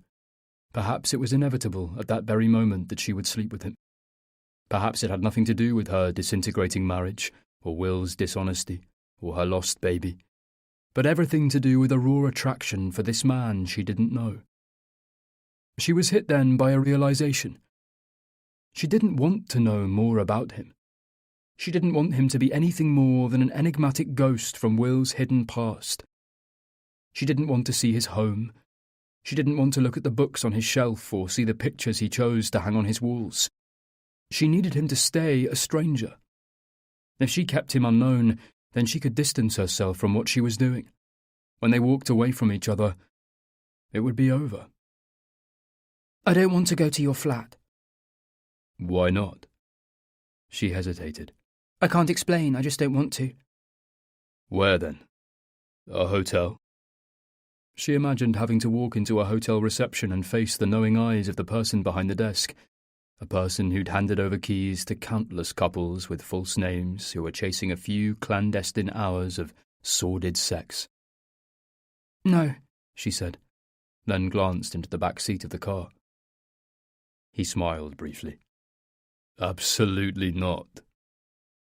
Perhaps it was inevitable at that very moment that she would sleep with him. Perhaps it had nothing to do with her disintegrating marriage, or Will's dishonesty, or her lost baby, but everything to do with a raw attraction for this man she didn't know. She was hit then by a realization. She didn't want to know more about him. She didn't want him to be anything more than an enigmatic ghost from Will's hidden past. She didn't want to see his home. She didn't want to look at the books on his shelf or see the pictures he chose to hang on his walls. She needed him to stay a stranger. If she kept him unknown, then she could distance herself from what she was doing. When they walked away from each other, it would be over. I don't want to go to your flat. Why not? She hesitated. I can't explain, I just don't want to. Where then? A hotel? She imagined having to walk into a hotel reception and face the knowing eyes of the person behind the desk, a person who'd handed over keys to countless couples with false names who were chasing a few clandestine hours of sordid sex. No, she said, then glanced into the back seat of the car. He smiled briefly. Absolutely not.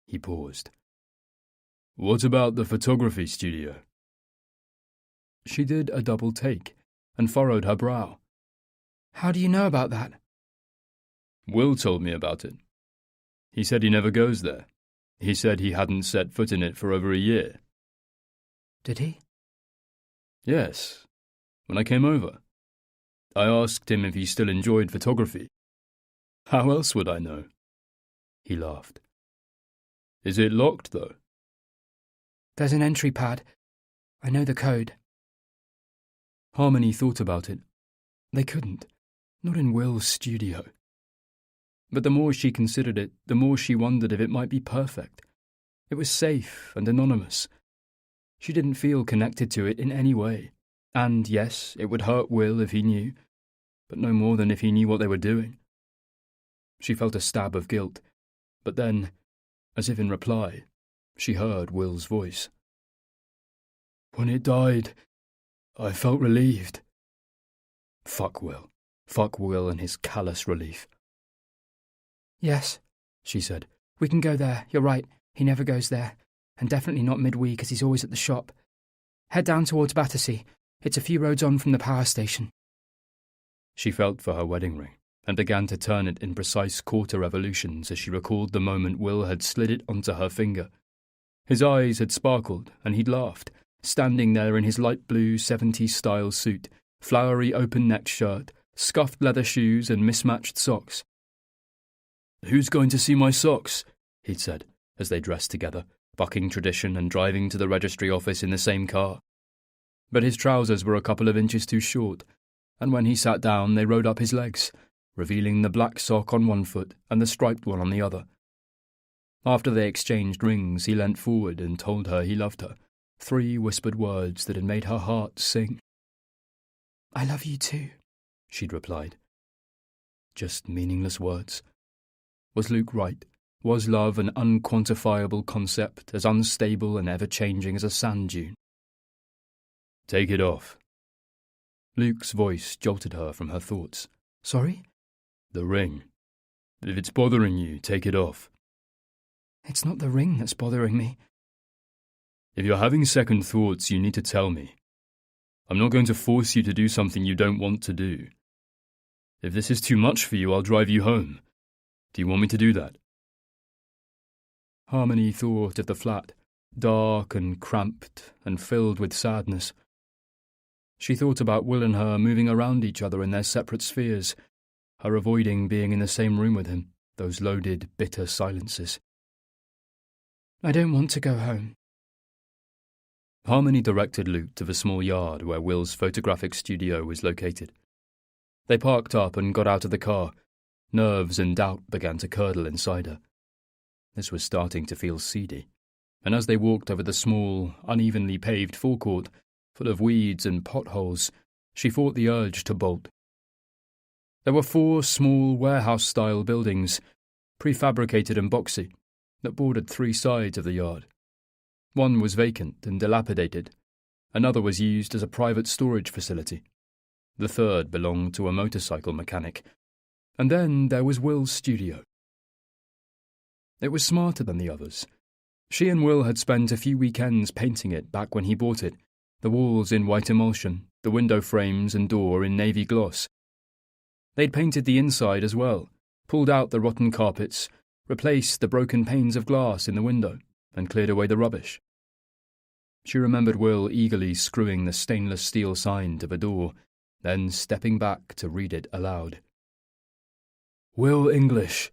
He paused. What about the photography studio? She did a double take and furrowed her brow. How do you know about that? Will told me about it. He said he never goes there. He said he hadn't set foot in it for over a year. Did he? Yes, when I came over. I asked him if he still enjoyed photography. How else would I know? He laughed. Is it locked, though? There's an entry pad. I know the code. Harmony thought about it. They couldn't. Not in Will's studio. But the more she considered it, the more she wondered if it might be perfect. It was safe and anonymous. She didn't feel connected to it in any way. And, yes, it would hurt Will if he knew, but no more than if he knew what they were doing. She felt a stab of guilt, but then, as if in reply, she heard Will's voice. When it died, I felt relieved. Fuck Will. Fuck Will and his callous relief. Yes, she said. We can go there, you're right. He never goes there. And definitely not midweek, as he's always at the shop. Head down towards Battersea. It's a few roads on from the power station. She felt for her wedding ring, and began to turn it in precise quarter revolutions as she recalled the moment Will had slid it onto her finger. His eyes had sparkled, and he'd laughed, standing there in his light blue 70s-style suit, flowery open-necked shirt, scuffed leather shoes and mismatched socks. "Who's going to see my socks?" he'd said, as they dressed together, bucking tradition and driving to the registry office in the same car. But his trousers were a couple of inches too short, and when he sat down they rode up his legs, revealing the black sock on one foot and the striped one on the other. After they exchanged rings, he leant forward and told her he loved her, 3 whispered words that had made her heart sing. I love you too, she'd replied. Just meaningless words. Was Luke right? Was love an unquantifiable concept, as unstable and ever-changing as a sand dune? Take it off. Luke's voice jolted her from her thoughts. Sorry? The ring. If it's bothering you, take it off. It's not the ring that's bothering me. If you're having second thoughts, you need to tell me. I'm not going to force you to do something you don't want to do. If this is too much for you, I'll drive you home. Do you want me to do that? Harmony thought of the flat, dark and cramped and filled with sadness. She thought about Will and her moving around each other in their separate spheres, her avoiding being in the same room with him, those loaded, bitter silences. I don't want to go home. Harmony directed Luke to the small yard where Will's photographic studio was located. They parked up and got out of the car. Nerves and doubt began to curdle inside her. This was starting to feel seedy, and as they walked over the small, unevenly paved forecourt, full of weeds and potholes, she fought the urge to bolt. There were 4 small warehouse-style buildings, prefabricated and boxy, that bordered 3 sides of the yard. One was vacant and dilapidated. Another was used as a private storage facility. The third belonged to a motorcycle mechanic. And then there was Will's studio. It was smarter than the others. She and Will had spent a few weekends painting it back when he bought it, the walls in white emulsion, the window frames and door in navy gloss. They'd painted the inside as well, pulled out the rotten carpets, replaced the broken panes of glass in the window, and cleared away the rubbish. She remembered Will eagerly screwing the stainless steel sign to the door, then stepping back to read it aloud. "Will English,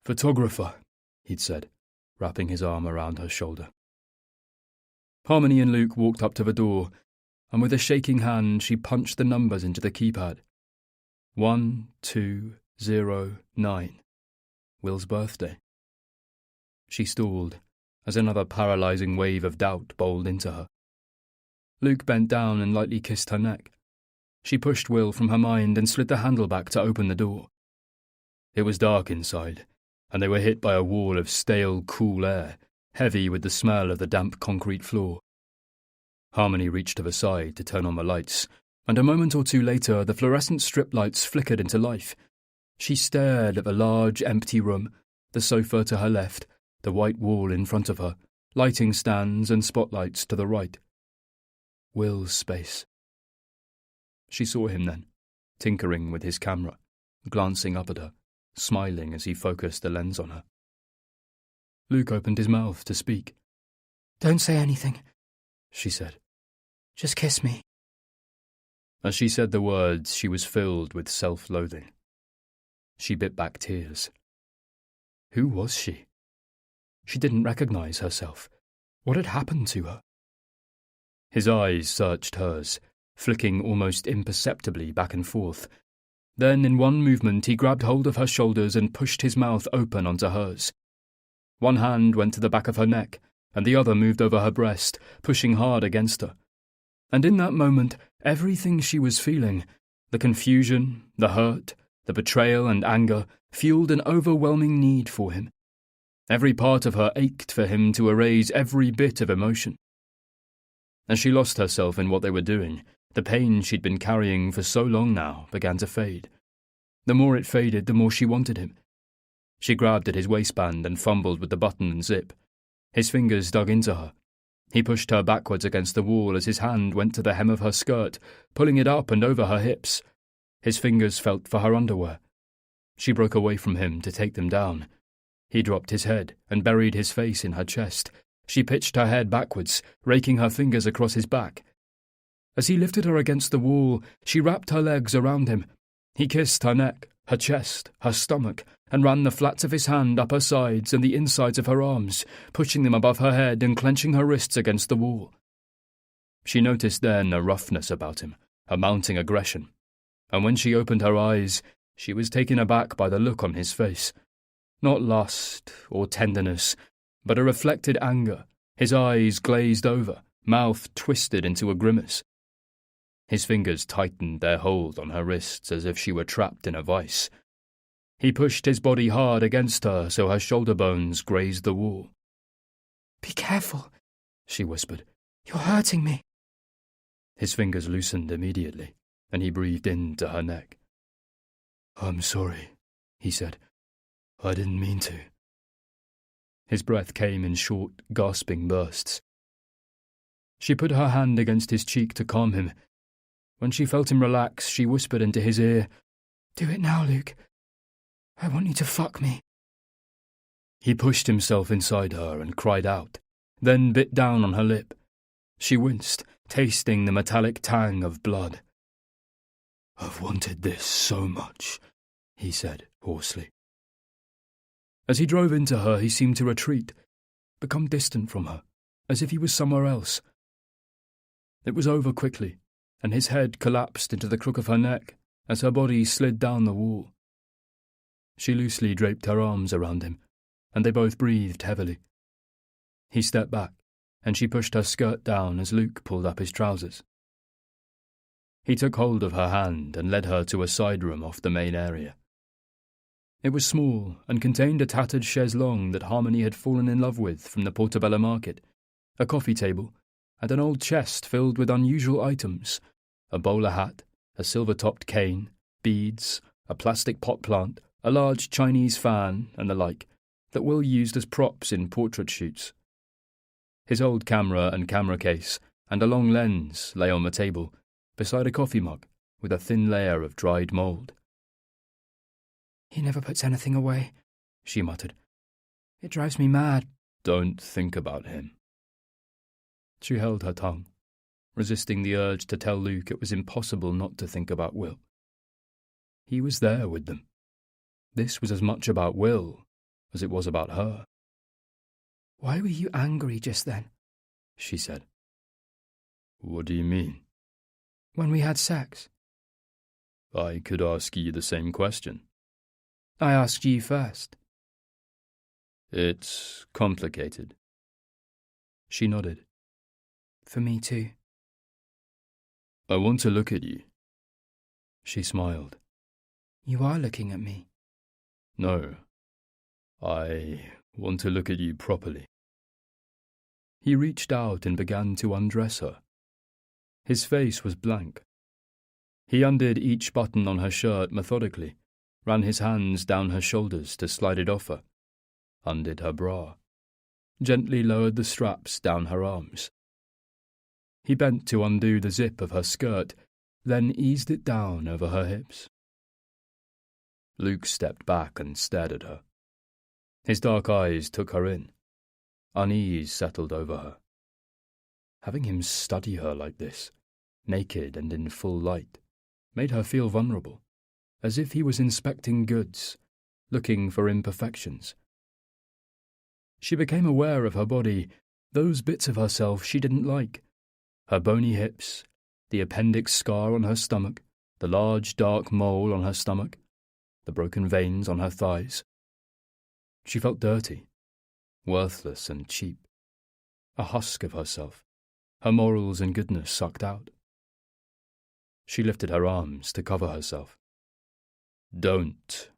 photographer," he'd said, wrapping his arm around her shoulder. Harmony and Luke walked up to the door, and with a shaking hand she punched the numbers into the keypad. 1209. Will's birthday. She stalled, as another paralysing wave of doubt bowled into her. Luke bent down and lightly kissed her neck. She pushed Will from her mind and slid the handle back to open the door. It was dark inside, and they were hit by a wall of stale, cool air, heavy with the smell of the damp concrete floor. Harmony reached to the side to turn on the lights, and a moment or two later the fluorescent strip lights flickered into life. She stared at the large, empty room, the sofa to her left, the white wall in front of her, lighting stands and spotlights to the right. Will's space. She saw him then, tinkering with his camera, glancing up at her, smiling as he focused the lens on her. Luke opened his mouth to speak. "Don't say anything," she said. "Just kiss me." As she said the words, she was filled with self-loathing. She bit back tears. Who was she? She didn't recognise herself. What had happened to her? His eyes searched hers, flicking almost imperceptibly back and forth. Then, in one movement, he grabbed hold of her shoulders and pushed his mouth open onto hers. One hand went to the back of her neck, and the other moved over her breast, pushing hard against her. And in that moment, everything she was feeling, the confusion, the hurt, the betrayal and anger, fueled an overwhelming need for him. Every part of her ached for him to erase every bit of emotion. As she lost herself in what they were doing, the pain she'd been carrying for so long now began to fade. The more it faded, the more she wanted him. She grabbed at his waistband and fumbled with the button and zip. His fingers dug into her. He pushed her backwards against the wall as his hand went to the hem of her skirt, pulling it up and over her hips. His fingers felt for her underwear. She broke away from him to take them down. He dropped his head and buried his face in her chest. She pitched her head backwards, raking her fingers across his back. As he lifted her against the wall, she wrapped her legs around him. He kissed her neck, her chest, her stomach, and ran the flats of his hand up her sides and the insides of her arms, pushing them above her head and clenching her wrists against the wall. She noticed then a roughness about him, a mounting aggression, and when she opened her eyes, she was taken aback by the look on his face. Not lust or tenderness, but a reflected anger, his eyes glazed over, mouth twisted into a grimace. His fingers tightened their hold on her wrists as if she were trapped in a vice. He pushed his body hard against her so her shoulder bones grazed the wall. "Be careful," she whispered. You're hurting me. His fingers loosened immediately, and he breathed into her neck. I'm sorry, he said. I didn't mean to. His breath came in short, gasping bursts. She put her hand against his cheek to calm him. When she felt him relax, she whispered into his ear, Do it now, Luke. I want you to fuck me. He pushed himself inside her and cried out, then bit down on her lip. She winced, tasting the metallic tang of blood. "I've wanted this so much," he said hoarsely. As he drove into her, he seemed to retreat, become distant from her, as if he was somewhere else. It was over quickly, and his head collapsed into the crook of her neck as her body slid down the wall. She loosely draped her arms around him, and they both breathed heavily. He stepped back, and she pushed her skirt down as Luke pulled up his trousers. He took hold of her hand and led her to a side room off the main area. It was small and contained a tattered chaise longue that Harmony had fallen in love with from the Portobello market, a coffee table, and an old chest filled with unusual items, a bowler hat, a silver-topped cane, beads, a plastic pot plant, a large Chinese fan, and the like, that Will used as props in portrait shoots. His old camera and camera case and a long lens lay on the table, beside a coffee mug with a thin layer of dried mould. "He never puts anything away," she muttered. "It drives me mad." "Don't think about him." She held her tongue, resisting the urge to tell Luke it was impossible not to think about Will. He was there with them. This was as much about Will as it was about her. "Why were you angry just then?" she said. "What do you mean?" "When we had sex." "I could ask you the same question." "I asked you first." "It's complicated." She nodded. "For me too." "I want to look at you." She smiled. "You are looking at me." "No. I want to look at you properly." He reached out and began to undress her. His face was blank. He undid each button on her shirt methodically, ran his hands down her shoulders to slide it off her, undid her bra, gently lowered the straps down her arms. He bent to undo the zip of her skirt, then eased it down over her hips. Luke stepped back and stared at her. His dark eyes took her in. Unease settled over her. Having him study her like this, naked and in full light, made her feel vulnerable, as if he was inspecting goods, looking for imperfections. She became aware of her body, those bits of herself she didn't like, her bony hips, the appendix scar on her stomach, the large dark mole on her stomach, the broken veins on her thighs. She felt dirty, worthless and cheap, a husk of herself, her morals and goodness sucked out. She lifted her arms to cover herself. "Don't."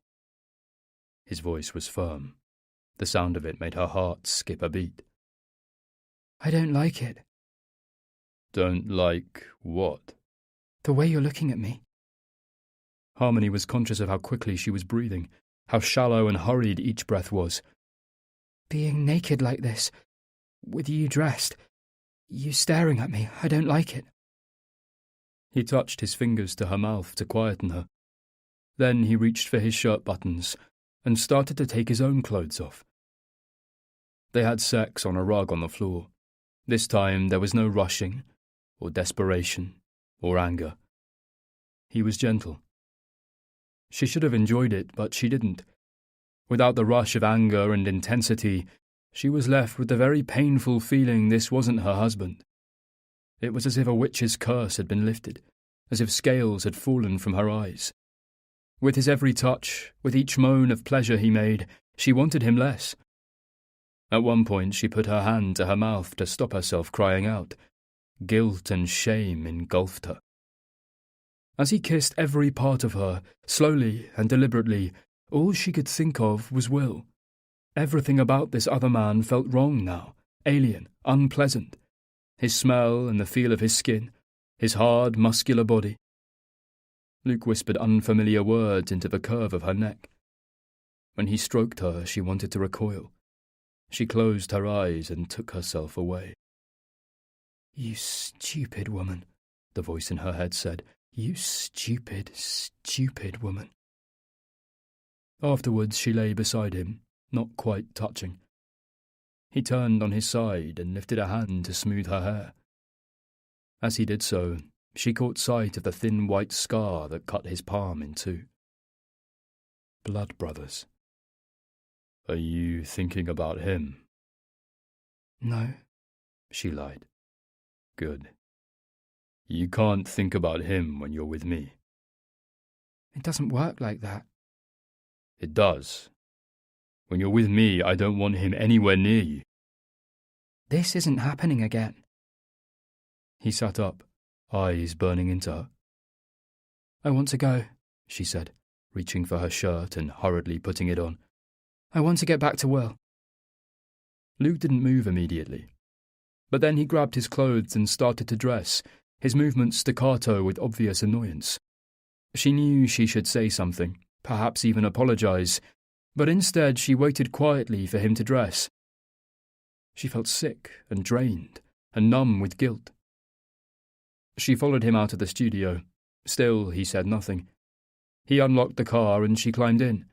His voice was firm. The sound of it made her heart skip a beat. "I don't like it." "Don't like what?" "The way you're looking at me." Harmony was conscious of how quickly she was breathing, how shallow and hurried each breath was. "Being naked like this, with you dressed, you staring at me, I don't like it." He touched his fingers to her mouth to quieten her. Then he reached for his shirt buttons and started to take his own clothes off. They had sex on a rug on the floor. This time there was no rushing, or desperation, or anger. He was gentle. She should have enjoyed it, but she didn't. Without the rush of anger and intensity, she was left with the very painful feeling this wasn't her husband. It was as if a witch's curse had been lifted, as if scales had fallen from her eyes. With his every touch, with each moan of pleasure he made, she wanted him less. At one point she put her hand to her mouth to stop herself crying out. Guilt and shame engulfed her. As he kissed every part of her, slowly and deliberately, all she could think of was Will. Everything about this other man felt wrong now, alien, unpleasant. His smell and the feel of his skin, his hard, muscular body. Luke whispered unfamiliar words into the curve of her neck. When he stroked her, she wanted to recoil. She closed her eyes and took herself away. "You stupid woman," the voice in her head said. "You stupid, stupid woman." Afterwards she lay beside him, not quite touching. He turned on his side and lifted a hand to smooth her hair. As he did so, she caught sight of the thin white scar that cut his palm in two. Blood brothers. Are you thinking about him? No, she lied. Good. You can't think about him when you're with me. it doesn't work like that. It does. When you're with me, I don't want him anywhere near you. This isn't happening again. He sat up, eyes burning into her. I want to go, She said, reaching for her shirt and hurriedly putting it on. I want to get back to Will. Luke didn't move immediately. But then he grabbed his clothes and started to dress, his movements staccato with obvious annoyance. She knew she should say something, perhaps even apologize, but instead she waited quietly for him to dress. She felt sick and drained and numb with guilt. She followed him out of the studio. Still, he said nothing. He unlocked the car and she climbed in.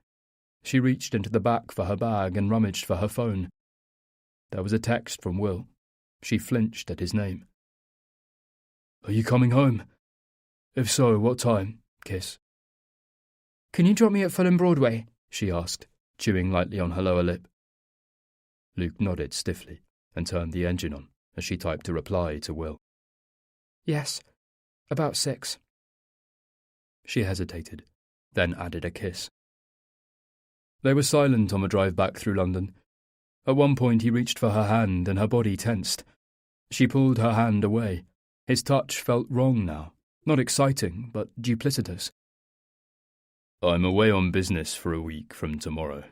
She reached into the back for her bag and rummaged for her phone. There was a text from Will. She flinched at his name. Are you coming home? If so, what time? Kiss. Can you drop me at Fulham Broadway? She asked, chewing lightly on her lower lip. Luke nodded stiffly and turned the engine on as she typed a reply to Will. Yes, about 6. She hesitated, then added a kiss. They were silent on the drive back through London. At one point he reached for her hand and her body tensed. She pulled her hand away. His touch felt wrong now, not exciting, but duplicitous. I'm away on business for a week from tomorrow,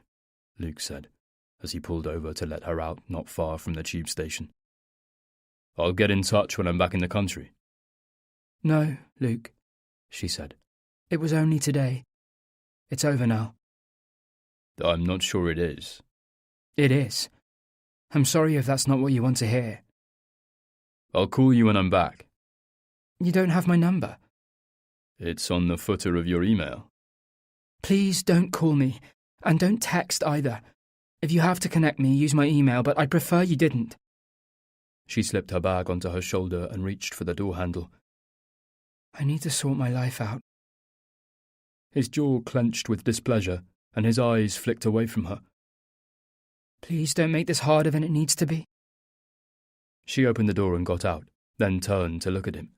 Luke said, as he pulled over to let her out not far from the tube station. I'll get in touch when I'm back in the country. No, Luke, she said. It was only today. It's over now. I'm not sure it is. It is. I'm sorry if that's not what you want to hear. I'll call you when I'm back. You don't have my number. It's on the footer of your email. Please don't call me, and don't text either. If you have to connect me, use my email, but I'd prefer you didn't. She slipped her bag onto her shoulder and reached for the door handle. I need to sort my life out. His jaw clenched with displeasure, and his eyes flicked away from her. Please don't make this harder than it needs to be. She opened the door and got out, then turned to look at him.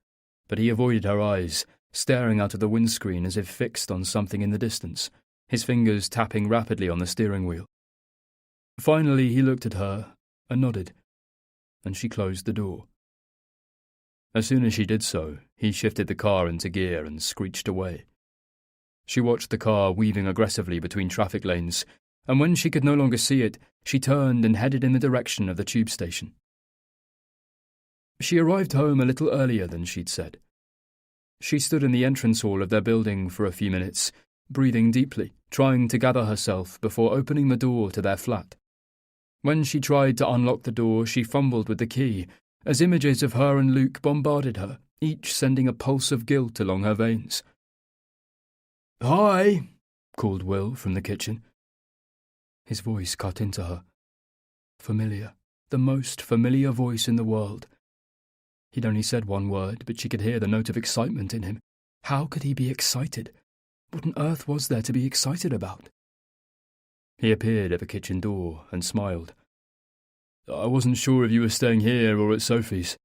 But he avoided her eyes, staring out of the windscreen as if fixed on something in the distance, his fingers tapping rapidly on the steering wheel. Finally he looked at her and nodded, and she closed the door. As soon as she did so, he shifted the car into gear and screeched away. She watched the car weaving aggressively between traffic lanes, and when she could no longer see it, she turned and headed in the direction of the tube station. She arrived home a little earlier than she'd said. She stood in the entrance hall of their building for a few minutes, breathing deeply, trying to gather herself before opening the door to their flat. When she tried to unlock the door, she fumbled with the key, as images of her and Luke bombarded her, each sending a pulse of guilt along her veins. "Hi," called Will from the kitchen. His voice cut into her. Familiar, the most familiar voice in the world. He'd only said one word, but she could hear the note of excitement in him. How could he be excited? What on earth was there to be excited about? He appeared at the kitchen door and smiled. "I wasn't sure if you were staying here or at Sophie's."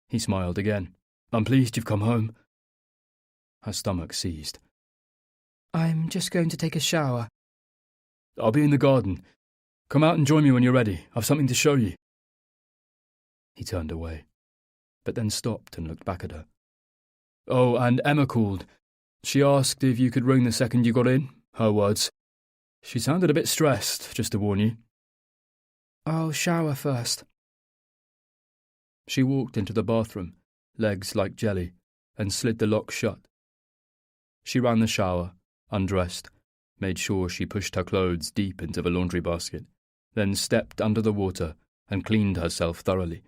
He smiled again. "I'm pleased you've come home." Her stomach seized. I'm just going to take a shower. "I'll be in the garden. Come out and join me when you're ready. I've something to show you." He turned away, but then stopped and looked back at her. "Oh, and Emma called. She asked if you could ring the second you got in, her words. She sounded a bit stressed, just to warn you." I'll shower first. She walked into the bathroom, legs like jelly, and slid the lock shut. She ran the shower, undressed, made sure she pushed her clothes deep into the laundry basket, then stepped under the water and cleaned herself thoroughly,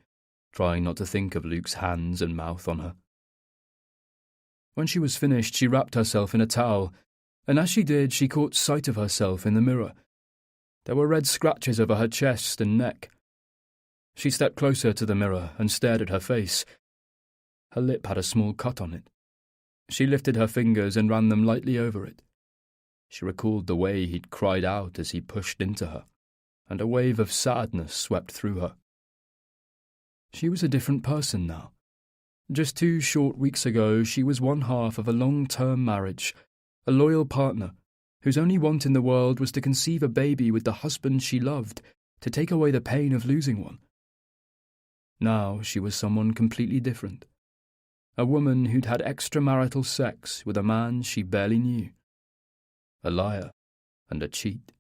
trying not to think of Luke's hands and mouth on her. When she was finished, she wrapped herself in a towel, and as she did, she caught sight of herself in the mirror. There were red scratches over her chest and neck, She stepped closer to the mirror and stared at her face. Her lip had a small cut on it. She lifted her fingers and ran them lightly over it. She recalled the way he'd cried out as he pushed into her, and a wave of sadness swept through her. She was a different person now. Just 2 short weeks ago, she was one half of a long-term marriage, a loyal partner, whose only want in the world was to conceive a baby with the husband she loved, to take away the pain of losing one. Now she was someone completely different. A woman who'd had extramarital sex with a man she barely knew. A liar and a cheat.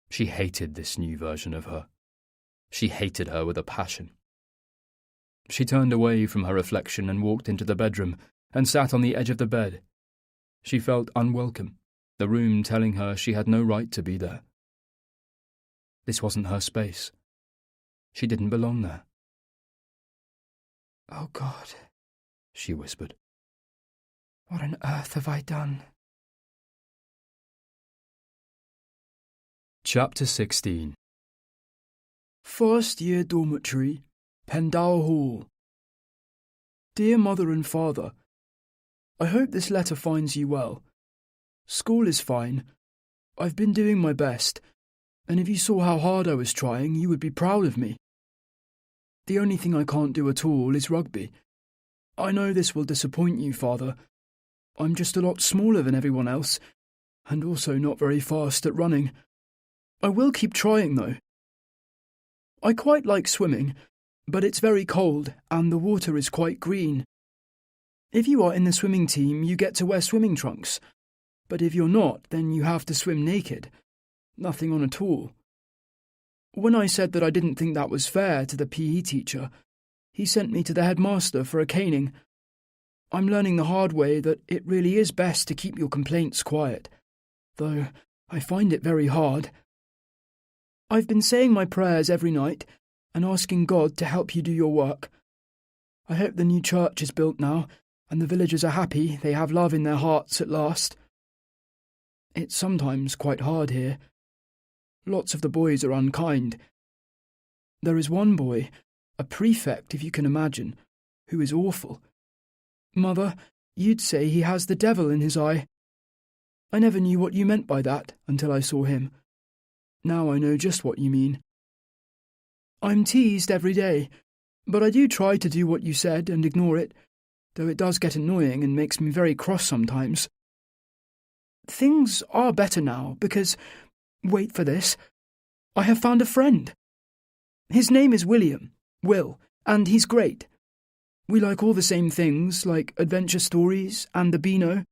She hated this new version of her. She hated her with a passion. She turned away from her reflection and walked into the bedroom and sat on the edge of the bed. She felt unwelcome, the room telling her she had no right to be there. This wasn't her space. She didn't belong there. "Oh, God," she whispered. "What on earth have I done?" Chapter 16. First year dormitory, Pendal Hall. Dear Mother and Father, I hope this letter finds you well. School is fine. I've been doing my best, and if you saw how hard I was trying, you would be proud of me. The only thing I can't do at all is rugby. I know this will disappoint you, Father. I'm just a lot smaller than everyone else, and also not very fast at running. I will keep trying, though. I quite like swimming, but it's very cold, and the water is quite green. If you are in the swimming team, you get to wear swimming trunks, but if you're not, then you have to swim naked. Nothing on at all. When I said that I didn't think that was fair to the PE teacher, he sent me to the headmaster for a caning. I'm learning the hard way that it really is best to keep your complaints quiet, though I find it very hard. I've been saying my prayers every night and asking God to help you do your work. I hope the new church is built now, and the villagers are happy they have love in their hearts at last. It's sometimes quite hard here. Lots of the boys are unkind. There is one boy, a prefect if you can imagine, who is awful. Mother, you'd say he has the devil in his eye. I never knew what you meant by that until I saw him. Now I know just what you mean. I'm teased every day, but I do try to do what you said and ignore it, though it does get annoying and makes me very cross sometimes. Things are better now because, wait for this, I have found a friend. His name is Will, and he's great. We like all the same things, like adventure stories and the Beano,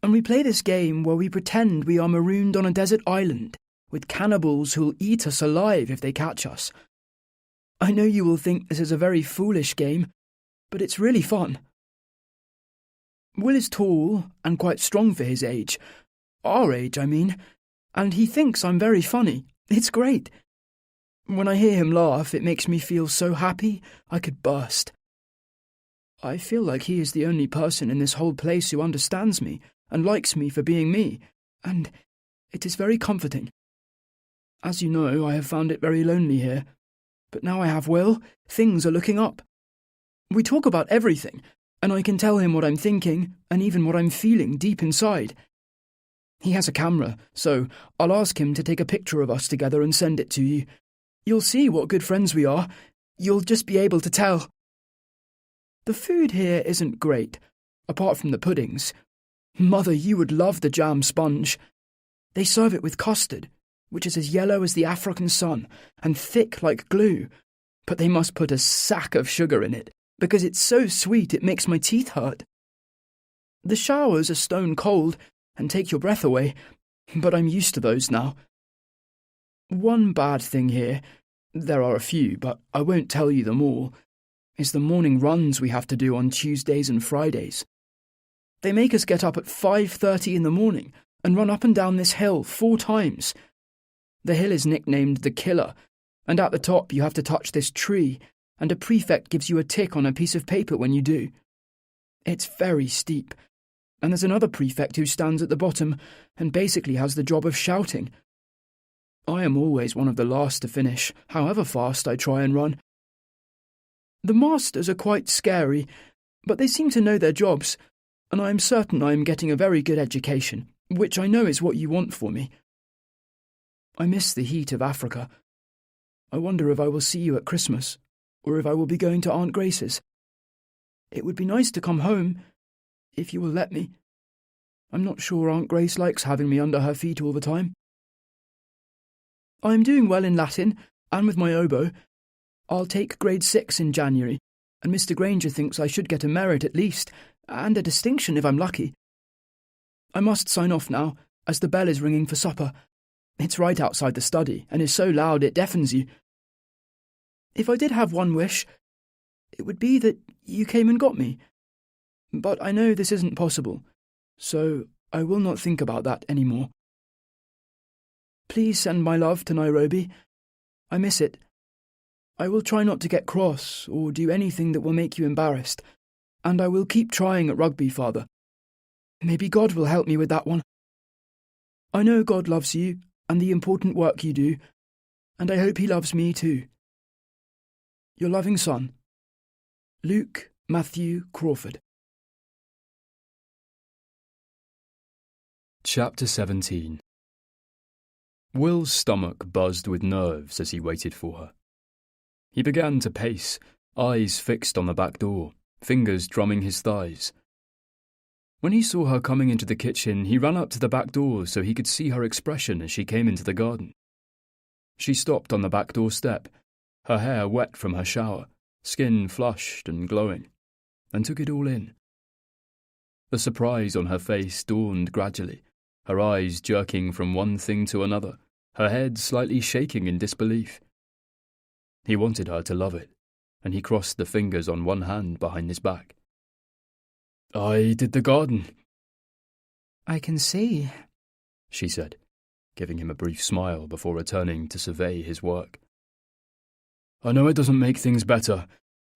and we play this game where we pretend we are marooned on a desert island with cannibals who'll eat us alive if they catch us. I know you will think this is a very foolish game, but it's really fun. Will is tall and quite strong for his age. Our age, I mean. And he thinks I'm very funny. It's great. When I hear him laugh, it makes me feel so happy I could burst. I feel like he is the only person in this whole place who understands me and likes me for being me, and it is very comforting. As you know, I have found it very lonely here, but now I have Will, things are looking up. We talk about everything, and I can tell him what I'm thinking and even what I'm feeling deep inside. He has a camera, so I'll ask him to take a picture of us together and send it to you. You'll see what good friends we are. You'll just be able to tell. The food here isn't great, apart from the puddings. Mother, you would love the jam sponge. They serve it with custard, which is as yellow as the African sun and thick like glue, but they must put a sack of sugar in it, because it's so sweet it makes my teeth hurt. The showers are stone cold and take your breath away, but I'm used to those now. One bad thing here, there are a few, but I won't tell you them all, is the morning runs we have to do on Tuesdays and Fridays. They make us get up at 5:30 in the morning and run up and down this hill 4 times. The hill is nicknamed the Killer, and at the top you have to touch this tree, and a prefect gives you a tick on a piece of paper when you do. It's very steep, and there's another prefect who stands at the bottom and basically has the job of shouting. I am always one of the last to finish, however fast I try and run. The masters are quite scary, but they seem to know their jobs, and I am certain I am getting a very good education, which I know is what you want for me. I miss the heat of Africa. I wonder if I will see you at Christmas, or if I will be going to Aunt Grace's. It would be nice to come home, if you will let me. I'm not sure Aunt Grace likes having me under her feet all the time. I am doing well in Latin, and with my oboe. I'll take grade 6 in January, and Mr. Granger thinks I should get a merit at least, and a distinction if I'm lucky. I must sign off now, as the bell is ringing for supper. It's right outside the study, and is so loud it deafens you. If I did have one wish, it would be that you came and got me. But I know this isn't possible, so I will not think about that any more. Please send my love to Nairobi. I miss it. I will try not to get cross or do anything that will make you embarrassed, and I will keep trying at rugby, Father. Maybe God will help me with that one. I know God loves you and the important work you do, and I hope he loves me too. Your loving son, Luke Matthew Crawford. Chapter 17. Will's stomach buzzed with nerves as he waited for her. He began to pace, eyes fixed on the back door, fingers drumming his thighs. When he saw her coming into the kitchen, he ran up to the back door so he could see her expression as she came into the garden. She stopped on the back door step, her hair wet from her shower, skin flushed and glowing, and took it all in. The surprise on her face dawned gradually, her eyes jerking from one thing to another, her head slightly shaking in disbelief. He wanted her to love it, and he crossed the fingers on one hand behind his back. "I did the garden." I can see, she said, giving him a brief smile before returning to survey his work. "I know it doesn't make things better.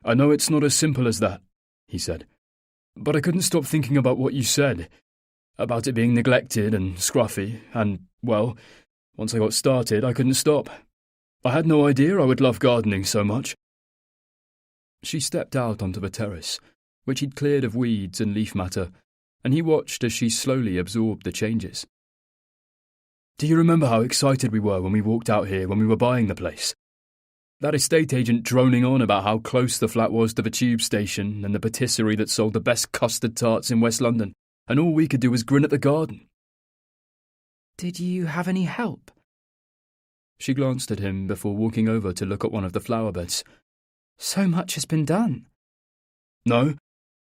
I know it's not as simple as that," he said. "But I couldn't stop thinking about what you said, about it being neglected and scruffy, and, well, once I got started, I couldn't stop. I had no idea I would love gardening so much." She stepped out onto the terrace, which he'd cleared of weeds and leaf matter, and he watched as she slowly absorbed the changes. "Do you remember how excited we were when we walked out here when we were buying the place? That estate agent droning on about how close the flat was to the tube station and the patisserie that sold the best custard tarts in West London, and all we could do was grin at the garden." Did you have any help? She glanced at him before walking over to look at one of the flower beds. So much has been done. "No,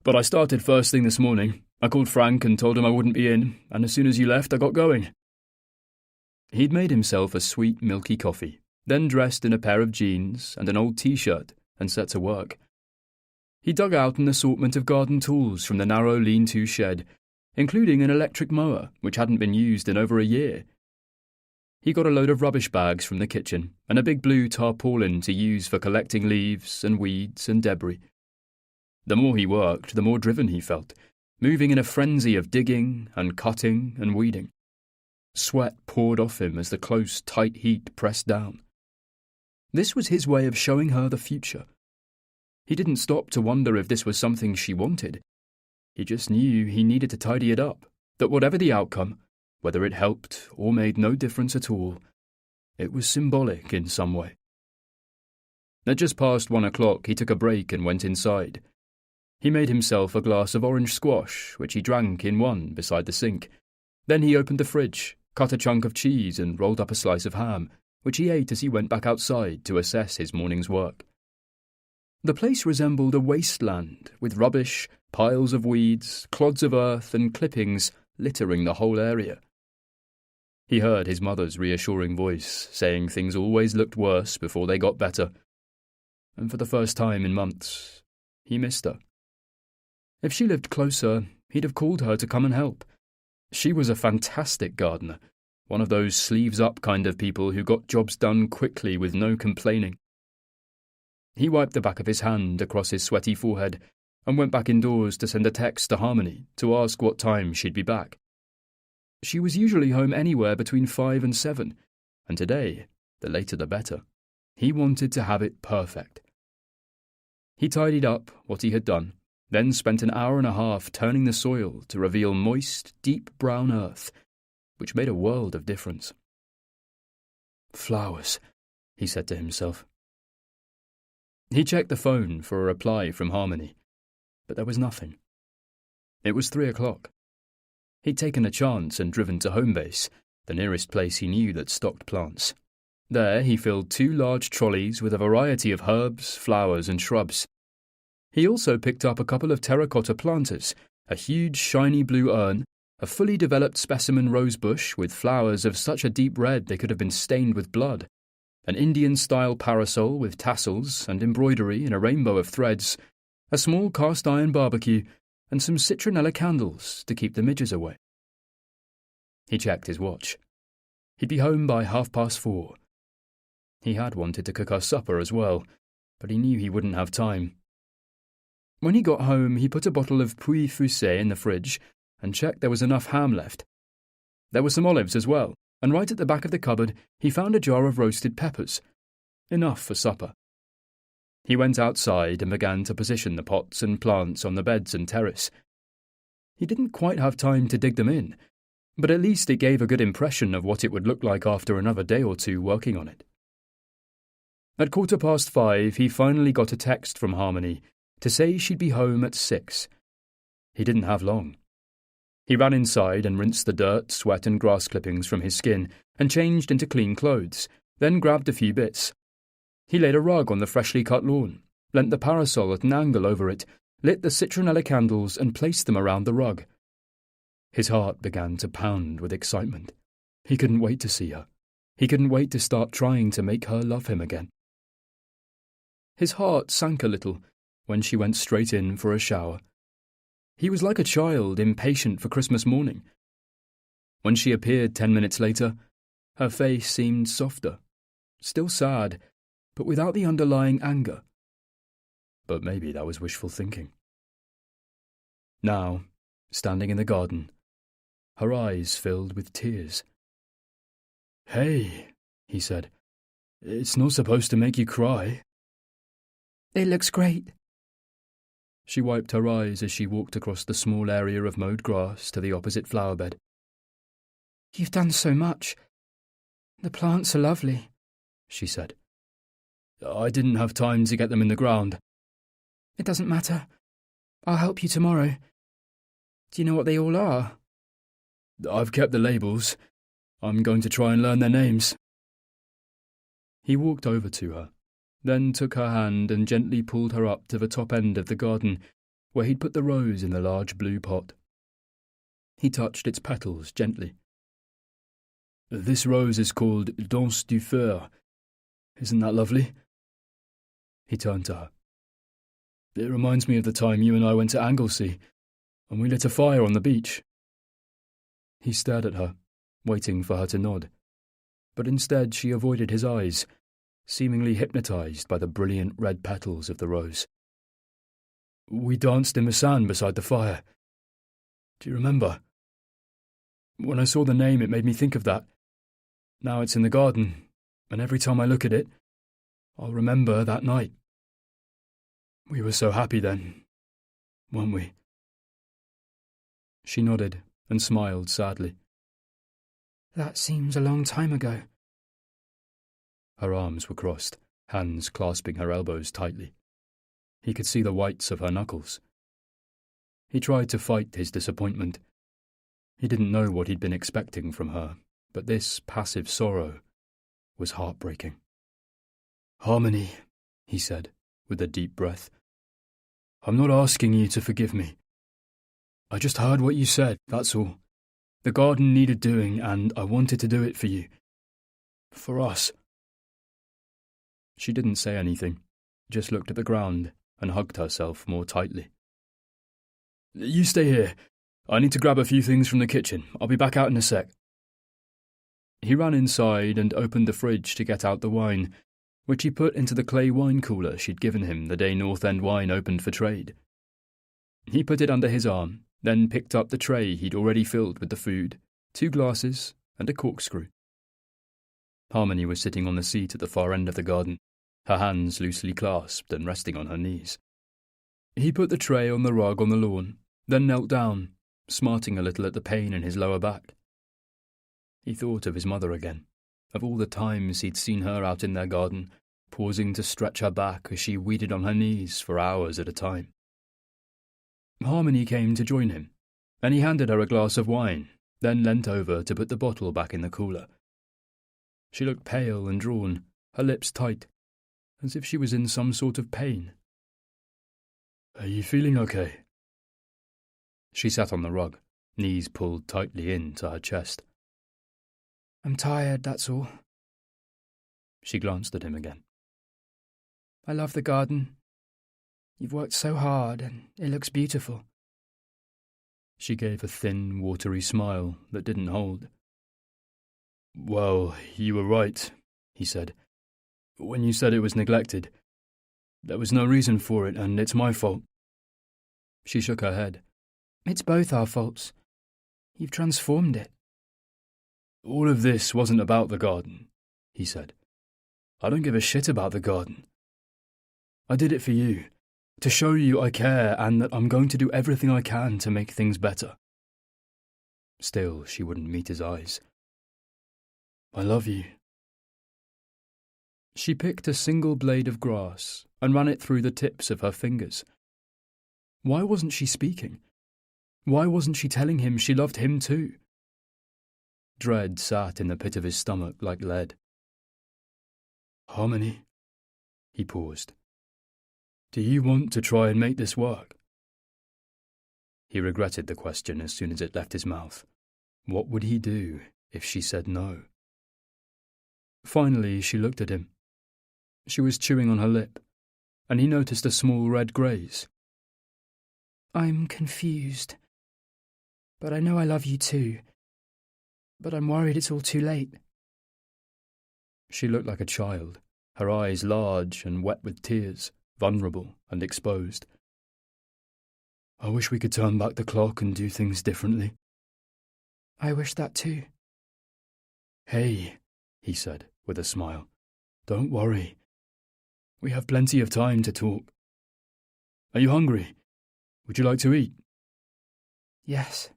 but I started first thing this morning. I called Frank and told him I wouldn't be in, and as soon as you left, I got going." He'd made himself a sweet, milky coffee, then dressed in a pair of jeans and an old T-shirt and set to work. He dug out an assortment of garden tools from the narrow lean-to shed, including an electric mower which hadn't been used in over a year. He got a load of rubbish bags from the kitchen and a big blue tarpaulin to use for collecting leaves and weeds and debris. The more he worked, the more driven he felt, moving in a frenzy of digging and cutting and weeding. Sweat poured off him as the close, tight heat pressed down. This was his way of showing her the future. He didn't stop to wonder if this was something she wanted. He just knew he needed to tidy it up, that whatever the outcome, whether it helped or made no difference at all, it was symbolic in some way. At just past 1 o'clock, he took a break and went inside. He made himself a glass of orange squash, which he drank in one beside the sink. Then he opened the fridge, cut a chunk of cheese and rolled up a slice of ham, which he ate as he went back outside to assess his morning's work. The place resembled a wasteland, with rubbish, piles of weeds, clods of earth and clippings littering the whole area. He heard his mother's reassuring voice, saying things always looked worse before they got better. And for the first time in months, he missed her. If she lived closer, he'd have called her to come and help. She was a fantastic gardener, one of those sleeves-up kind of people who got jobs done quickly with no complaining. He wiped the back of his hand across his sweaty forehead and went back indoors to send a text to Harmony to ask what time she'd be back. She was usually home anywhere between 5 and 7, and today, the later the better, he wanted to have it perfect. He tidied up what he had done, then spent an hour and a half turning the soil to reveal moist, deep brown earth, which made a world of difference. "Flowers," he said to himself. He checked the phone for a reply from Harmony, but there was nothing. It was 3:00. He'd taken a chance and driven to home base, the nearest place he knew that stocked plants. There he filled 2 large trolleys with a variety of herbs, flowers and shrubs. He also picked up a couple of terracotta planters, a huge shiny blue urn, a fully developed specimen rose bush with flowers of such a deep red they could have been stained with blood, an Indian-style parasol with tassels and embroidery in a rainbow of threads, a small cast-iron barbecue, and some citronella candles to keep the midges away. He checked his watch. He'd be home by 4:30. He had wanted to cook her supper as well, but he knew he wouldn't have time. When he got home, he put a bottle of Puy Fusé in the fridge and checked there was enough ham left. There were some olives as well, and right at the back of the cupboard he found a jar of roasted peppers. Enough for supper. He went outside and began to position the pots and plants on the beds and terrace. He didn't quite have time to dig them in, but at least it gave a good impression of what it would look like after another day or two working on it. At 5:15 he finally got a text from Harmony to say she'd be home at 6. He didn't have long. He ran inside and rinsed the dirt, sweat and grass clippings from his skin and changed into clean clothes, then grabbed a few bits. He laid a rug on the freshly cut lawn, leant the parasol at an angle over it, lit the citronella candles and placed them around the rug. His heart began to pound with excitement. He couldn't wait to see her. He couldn't wait to start trying to make her love him again. His heart sank a little when she went straight in for a shower. He was like a child impatient for Christmas morning. When she appeared 10 minutes later, her face seemed softer, still sad, but without the underlying anger. But maybe that was wishful thinking. Now, standing in the garden, her eyes filled with tears. "Hey," he said, "it's not supposed to make you cry." It looks great. She wiped her eyes as she walked across the small area of mowed grass to the opposite flower bed. You've done so much. The plants are lovely, she said. "I didn't have time to get them in the ground." It doesn't matter. I'll help you tomorrow. Do you know what they all are? I've kept the labels. I'm going to try and learn their names. He walked over to her, then took her hand and gently pulled her up to the top end of the garden, where he'd put the rose in the large blue pot. He touched its petals gently. "This rose is called Danse du Feu. Isn't that lovely?" He turned to her. "It reminds me of the time you and I went to Anglesey, and we lit a fire on the beach." He stared at her, waiting for her to nod, but instead she avoided his eyes, seemingly hypnotized by the brilliant red petals of the rose. "We danced in the sand beside the fire. Do you remember? When I saw the name, it made me think of that. Now it's in the garden, and every time I look at it, I'll remember that night. We were so happy then, weren't we?" She nodded and smiled sadly. That seems a long time ago. Her arms were crossed, hands clasping her elbows tightly. He could see the whites of her knuckles. He tried to fight his disappointment. He didn't know what he'd been expecting from her, but this passive sorrow was heartbreaking. "Harmony," he said, with a deep breath. "I'm not asking you to forgive me. I just heard what you said, that's all. The garden needed doing, and I wanted to do it for you. For us." She didn't say anything, just looked at the ground and hugged herself more tightly. "You stay here. I need to grab a few things from the kitchen. I'll be back out in a sec." He ran inside and opened the fridge to get out the wine, which he put into the clay wine cooler she'd given him the day North End Wine opened for trade. He put it under his arm, then picked up the tray he'd already filled with the food, 2 glasses and a corkscrew. Harmony was sitting on the seat at the far end of the garden, her hands loosely clasped and resting on her knees. He put the tray on the rug on the lawn, then knelt down, smarting a little at the pain in his lower back. He thought of his mother again, of all the times he'd seen her out in their garden, pausing to stretch her back as she weeded on her knees for hours at a time. Harmony came to join him, and he handed her a glass of wine, then leant over to put the bottle back in the cooler. She looked pale and drawn, her lips tight, as if she was in some sort of pain. "Are you feeling okay?" She sat on the rug, knees pulled tightly into her chest. I'm tired, that's all. She glanced at him again. I love the garden. You've worked so hard, and it looks beautiful. She gave a thin, watery smile that didn't hold. "Well, you were right," he said. "When you said it was neglected. There was no reason for it, and it's my fault." She shook her head. It's both our faults. You've transformed it. "All of this wasn't about the garden," he said. "I don't give a shit about the garden. I did it for you, to show you I care and that I'm going to do everything I can to make things better." Still, she wouldn't meet his eyes. "I love you." She picked a single blade of grass and ran it through the tips of her fingers. Why wasn't she speaking? Why wasn't she telling him she loved him too? Dread sat in the pit of his stomach like lead. "Harmony," he paused. "Do you want to try and make this work?" He regretted the question as soon as it left his mouth. What would he do if she said no? Finally, she looked at him. She was chewing on her lip, and he noticed a small red graze. I'm confused. But I know I love you too. But I'm worried it's all too late. She looked like a child, her eyes large and wet with tears, vulnerable and exposed. "I wish we could turn back the clock and do things differently." I wish that too. "Hey," he said with a smile. "Don't worry. We have plenty of time to talk. Are you hungry? Would you like to eat?" Yes,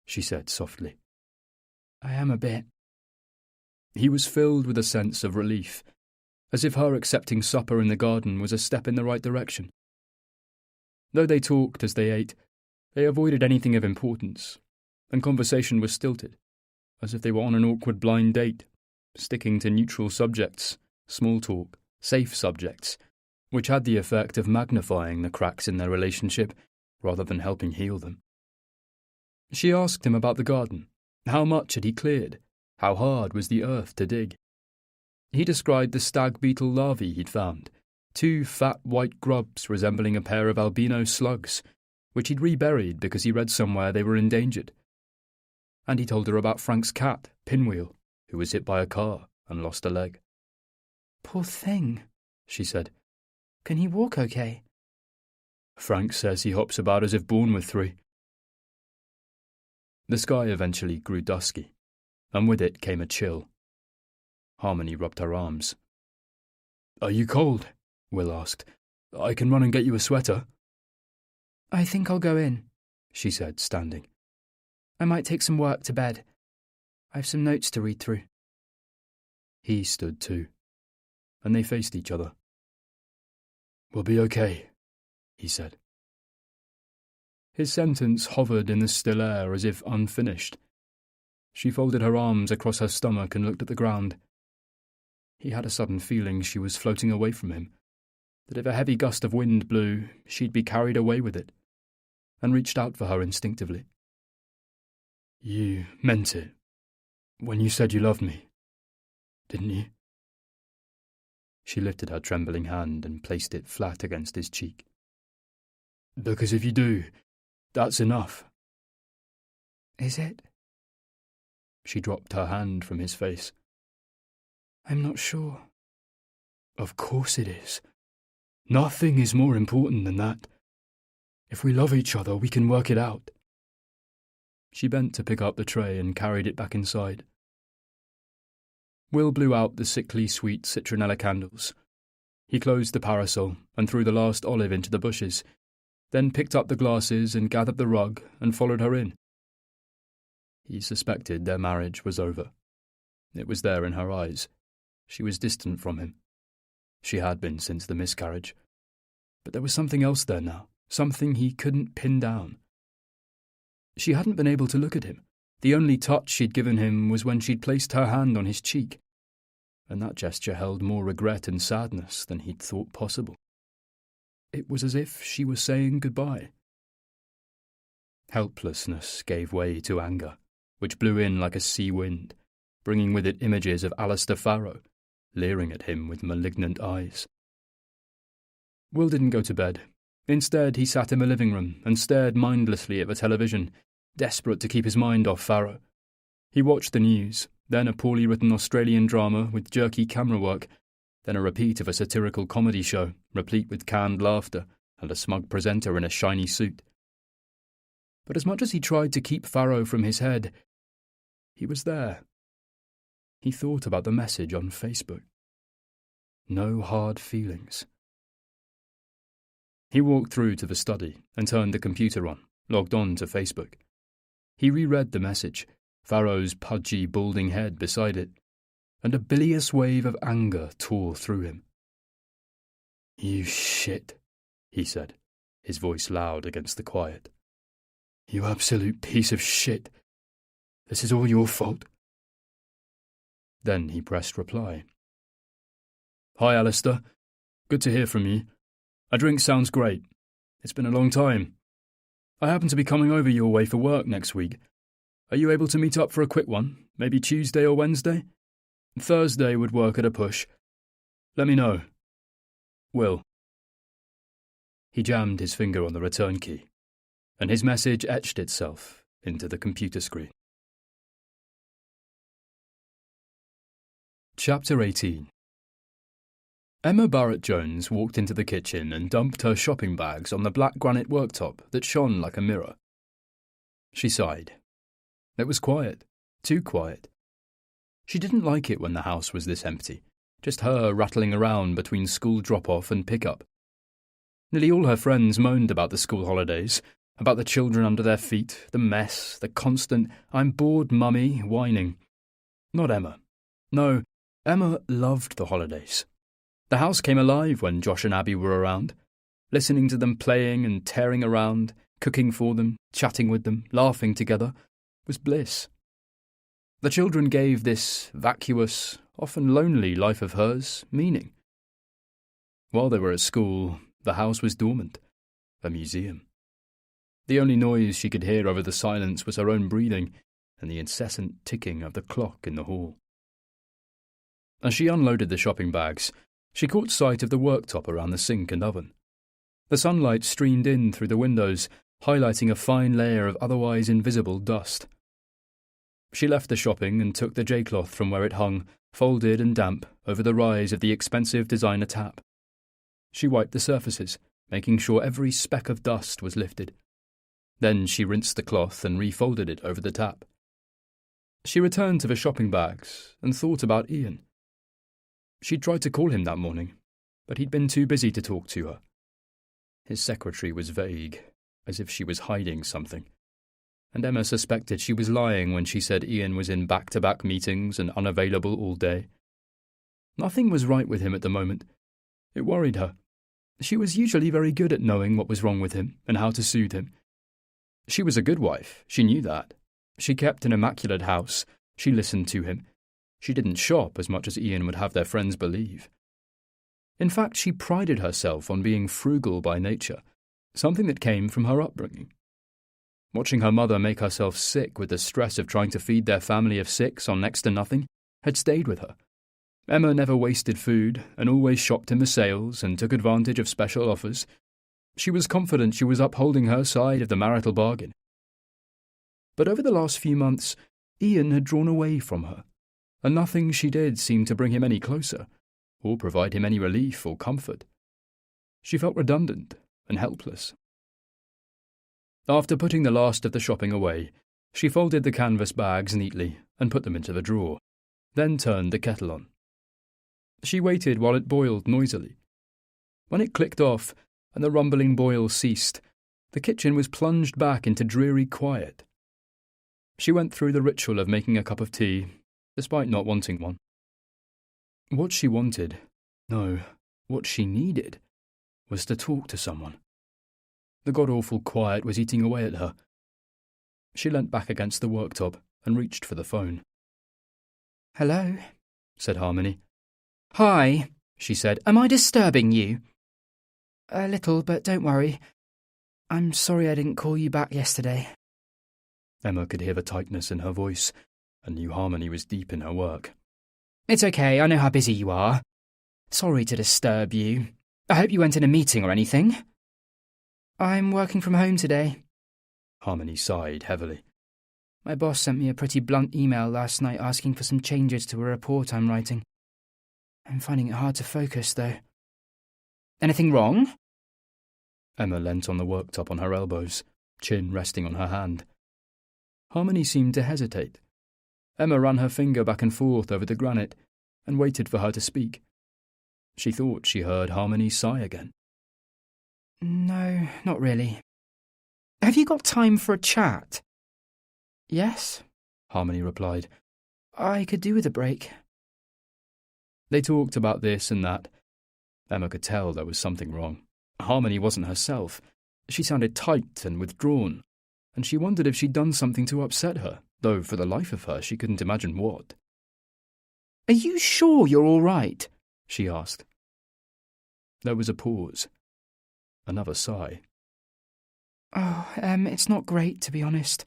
she said softly. I am a bit. He was filled with a sense of relief, as if her accepting supper in the garden was a step in the right direction. Though they talked as they ate, they avoided anything of importance, and conversation was stilted, as if they were on an awkward blind date, sticking to neutral subjects, small talk, safe subjects, which had the effect of magnifying the cracks in their relationship rather than helping heal them. She asked him about the garden. How much had he cleared? How hard was the earth to dig? He described the stag beetle larvae he'd found, 2 fat white grubs resembling a pair of albino slugs, which he'd reburied because he read somewhere they were endangered. And he told her about Frank's cat, Pinwheel, who was hit by a car and lost a leg. Poor thing, she said. Can he walk okay? Frank says he hops about as if born with 3. The sky eventually grew dusky, and with it came a chill. Harmony rubbed her arms. "Are you cold?" Will asked. "I can run and get you a sweater." I think I'll go in, she said, standing. I might take some work to bed. I've some notes to read through. He stood too, and they faced each other. "We'll be okay," he said. His sentence hovered in the still air as if unfinished. She folded her arms across her stomach and looked at the ground. He had a sudden feeling she was floating away from him, that if a heavy gust of wind blew, she'd be carried away with it, and reached out for her instinctively. "You meant it, when you said you loved me, didn't you?" She lifted her trembling hand and placed it flat against his cheek. "Because if you do, that's enough." Is it? She dropped her hand from his face. I'm not sure. Of course it is. Nothing is more important than that. If we love each other, we can work it out. She bent to pick up the tray and carried it back inside. Will blew out the sickly sweet citronella candles. He closed the parasol and threw the last olive into the bushes, then picked up the glasses and gathered the rug and followed her in. He suspected their marriage was over. It was there in her eyes. She was distant from him. She had been since the miscarriage. But there was something else there now, something he couldn't pin down. She hadn't been able to look at him. The only touch she'd given him was when she'd placed her hand on his cheek, and that gesture held more regret and sadness than he'd thought possible. It was as if she was saying goodbye. Helplessness gave way to anger, which blew in like a sea wind, bringing with it images of Alistair Farrow, leering at him with malignant eyes. Will didn't go to bed. Instead, he sat in the living room and stared mindlessly at the television, desperate to keep his mind off Farrow. He watched the news, then a poorly written Australian drama with jerky camera work, then a repeat of a satirical comedy show, replete with canned laughter and a smug presenter in a shiny suit. But as much as he tried to keep Farrow from his head, he was there. He thought about the message on Facebook. No hard feelings. He walked through to the study and turned the computer on, logged on to Facebook. He reread the message, Farrow's pudgy, balding head beside it, and a bilious wave of anger tore through him. "You shit," he said, his voice loud against the quiet. "You absolute piece of shit. This is all your fault." Then he pressed reply. "Hi, Alistair. Good to hear from you. A drink sounds great. It's been a long time. I happen to be coming over your way for work next week. Are you able to meet up for a quick one, maybe Tuesday or Wednesday? Thursday would work at a push. Let me know. Will." He jammed his finger on the return key, and his message etched itself into the computer screen. Chapter 18. Emma Barrett-Jones walked into the kitchen and dumped her shopping bags on the black granite worktop that shone like a mirror. She sighed. It was quiet, too quiet. She didn't like it when the house was this empty, just her rattling around between school drop-off and pick-up. Nearly all her friends moaned about the school holidays, about the children under their feet, the mess, the constant "I'm bored, mummy" whining. Not Emma. No, Emma loved the holidays. The house came alive when Josh and Abby were around. Listening to them playing and tearing around, cooking for them, chatting with them, laughing together, was bliss. The children gave this vacuous, often lonely life of hers meaning. While they were at school, the house was dormant, a museum. The only noise she could hear over the silence was her own breathing and the incessant ticking of the clock in the hall. As she unloaded the shopping bags, she caught sight of the worktop around the sink and oven. The sunlight streamed in through the windows, highlighting a fine layer of otherwise invisible dust. She left the shopping and took the J-cloth from where it hung, folded and damp, over the rise of the expensive designer tap. She wiped the surfaces, making sure every speck of dust was lifted. Then she rinsed the cloth and refolded it over the tap. She returned to the shopping bags and thought about Ian. She'd tried to call him that morning, but he'd been too busy to talk to her. His secretary was vague, as if she was hiding something, and Emma suspected she was lying when she said Ian was in back-to-back meetings and unavailable all day. Nothing was right with him at the moment. It worried her. She was usually very good at knowing what was wrong with him and how to soothe him. She was a good wife, she knew that. She kept an immaculate house, she listened to him. She didn't shop as much as Ian would have their friends believe. In fact, she prided herself on being frugal by nature, something that came from her upbringing. Watching her mother make herself sick with the stress of trying to feed their family of 6 on next to nothing had stayed with her. Emma never wasted food and always shopped in the sales and took advantage of special offers. She was confident she was upholding her side of the marital bargain. But over the last few months, Ian had drawn away from her, and nothing she did seemed to bring him any closer, or provide him any relief or comfort. She felt redundant and helpless. After putting the last of the shopping away, she folded the canvas bags neatly and put them into the drawer, then turned the kettle on. She waited while it boiled noisily. When it clicked off and the rumbling boil ceased, the kitchen was plunged back into dreary quiet. She went through the ritual of making a cup of tea, despite not wanting one. What she wanted, no, what she needed, was to talk to someone. The god-awful quiet was eating away at her. She leant back against the worktop and reached for the phone. "Hello?" said Harmony. "Hi," she said. "Am I disturbing you?" "A little, but don't worry. I'm sorry I didn't call you back yesterday." Emma could hear the tightness in her voice and knew Harmony was deep in her work. "It's okay, I know how busy you are. Sorry to disturb you. I hope you weren't in a meeting or anything." "I'm working from home today." Harmony sighed heavily. "My boss sent me a pretty blunt email last night asking for some changes to a report I'm writing. I'm finding it hard to focus, though." "Anything wrong?" Emma leant on the worktop on her elbows, chin resting on her hand. Harmony seemed to hesitate. Emma ran her finger back and forth over the granite and waited for her to speak. She thought she heard Harmony sigh again. "No, not really. Have you got time for a chat?" "Yes," Harmony replied. "I could do with a break." They talked about this and that. Emma could tell there was something wrong. Harmony wasn't herself. She sounded tight and withdrawn, and she wondered if she'd done something to upset her, though for the life of her she couldn't imagine what. "Are you sure you're all right?" she asked. There was a pause. Another sigh. "Oh, it's not great, to be honest.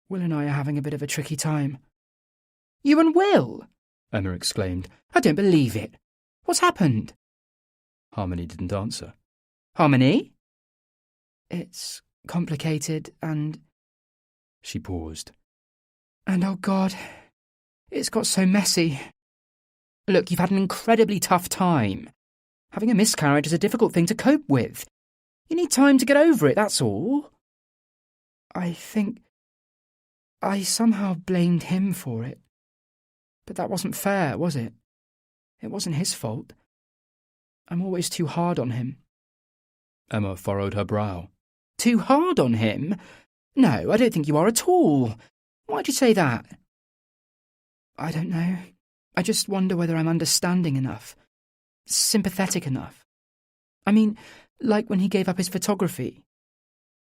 Will and I are having a bit of a tricky time." "You and Will?" Emma exclaimed. "I don't believe it. What's happened?" Harmony didn't answer. "Harmony?" "It's complicated and—" She paused. "And oh God, it's got so messy. Look, you've had an incredibly tough time. Having a miscarriage is a difficult thing to cope with. You need time to get over it, that's all. I think I somehow blamed him for it. But that wasn't fair, was it? It wasn't his fault. I'm always too hard on him." Emma furrowed her brow. "Too hard on him? No, I don't think you are at all. Why'd you say that?" "I don't know. I just wonder whether I'm understanding enough. Sympathetic enough. I mean, like when he gave up his photography.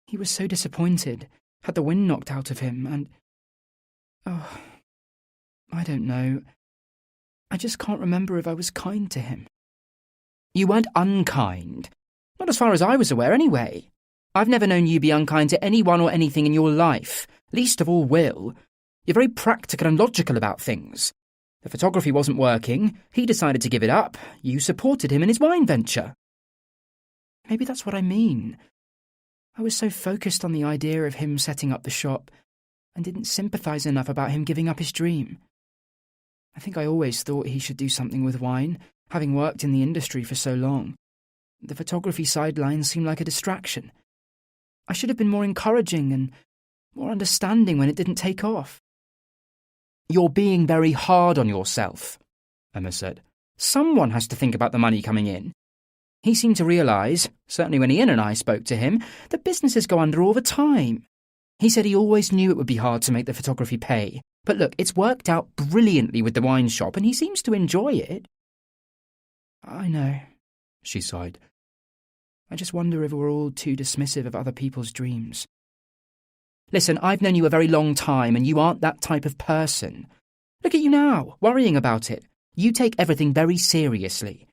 He was so disappointed, had the wind knocked out of him, and... Oh, I don't know. I just can't remember if I was kind to him." "You weren't unkind. Not as far as I was aware, anyway. I've never known you be unkind to anyone or anything in your life, least of all Will. You're very practical and logical about things. The photography wasn't working. He decided to give it up. You supported him in his wine venture." "Maybe that's what I mean. I was so focused on the idea of him setting up the shop and didn't sympathise enough about him giving up his dream. I think I always thought he should do something with wine, having worked in the industry for so long. The photography sidelines seemed like a distraction. I should have been more encouraging and more understanding when it didn't take off." "You're being very hard on yourself," Emma said. "Someone has to think about the money coming in. He seemed to realise, certainly when Ian and I spoke to him, that businesses go under all the time. He said he always knew it would be hard to make the photography pay. But look, it's worked out brilliantly with the wine shop and he seems to enjoy it." "I know," she sighed. "I just wonder if we're all too dismissive of other people's dreams." "Listen, I've known you a very long time and you aren't that type of person. Look at you now, worrying about it. You take everything very seriously.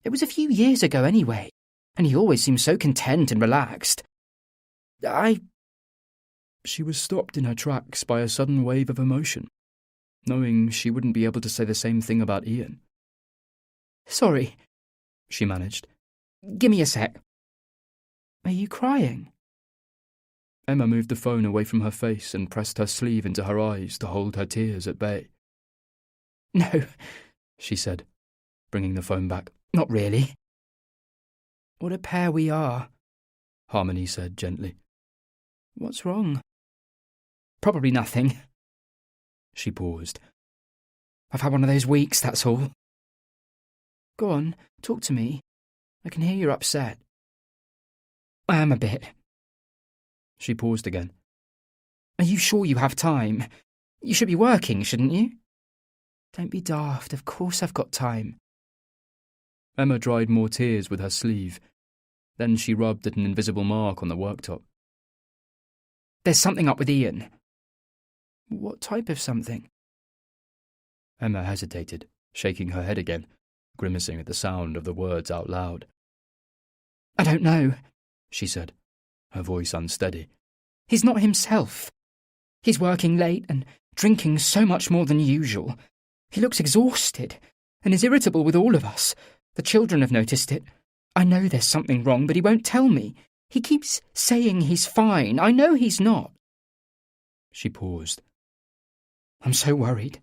It was a few years ago anyway, and you always seem so content and relaxed. She was stopped in her tracks by a sudden wave of emotion, knowing she wouldn't be able to say the same thing about Ian. "Sorry," she managed. "Give me a sec." "Are you crying?" Emma moved the phone away from her face and pressed her sleeve into her eyes to hold her tears at bay. "No," she said, bringing the phone back. "Not really." "What a pair we are," Harmony said gently. "What's wrong?" "Probably nothing." She paused. I've had one of those weeks, that's all. Go on, talk to me. I can hear you're upset. I am a bit. She paused again. Are you sure you have time? You should be working, shouldn't you? Don't be daft, of course I've got time. Emma dried more tears with her sleeve. Then she rubbed at an invisible mark on the worktop. There's something up with Ian. What type of something? Emma hesitated, shaking her head again, grimacing at the sound of the words out loud. I don't know, she said, her voice unsteady. He's not himself. He's working late and drinking so much more than usual. He looks exhausted and is irritable with all of us. The children have noticed it. I know there's something wrong, but he won't tell me. He keeps saying he's fine. I know he's not. She paused. I'm so worried.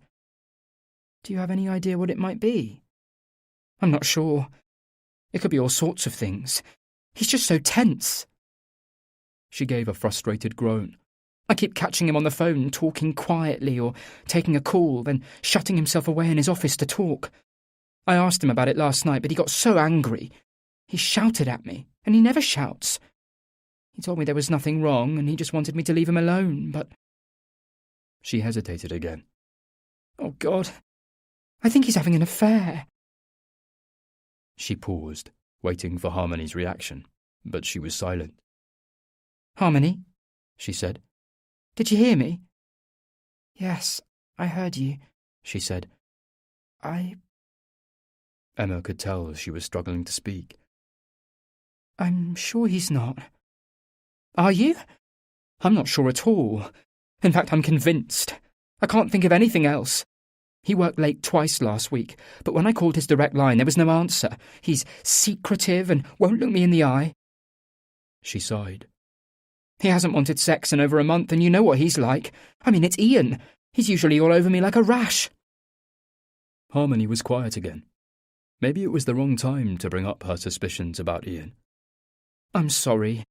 Do you have any idea what it might be? I'm not sure. It could be all sorts of things. He's just so tense. She gave a frustrated groan. I keep catching him on the phone, talking quietly or taking a call, then shutting himself away in his office to talk. I asked him about it last night, but he got so angry. He shouted at me, and he never shouts. He told me there was nothing wrong, and he just wanted me to leave him alone, but... She hesitated again. Oh, God. I think he's having an affair. She paused, waiting for Harmony's reaction, but she was silent. Harmony, she said. Did you hear me? Yes, I heard you, she said. Emma could tell she was struggling to speak. I'm sure he's not. Are you? I'm not sure at all. In fact, I'm convinced. I can't think of anything else. He worked late twice last week, but when I called his direct line, there was no answer. He's secretive and won't look me in the eye. She sighed. He hasn't wanted sex in over a month, and you know what he's like. I mean, it's Ian. He's usually all over me like a rash. Harmony was quiet again. Maybe it was the wrong time to bring up her suspicions about Ian. I'm sorry.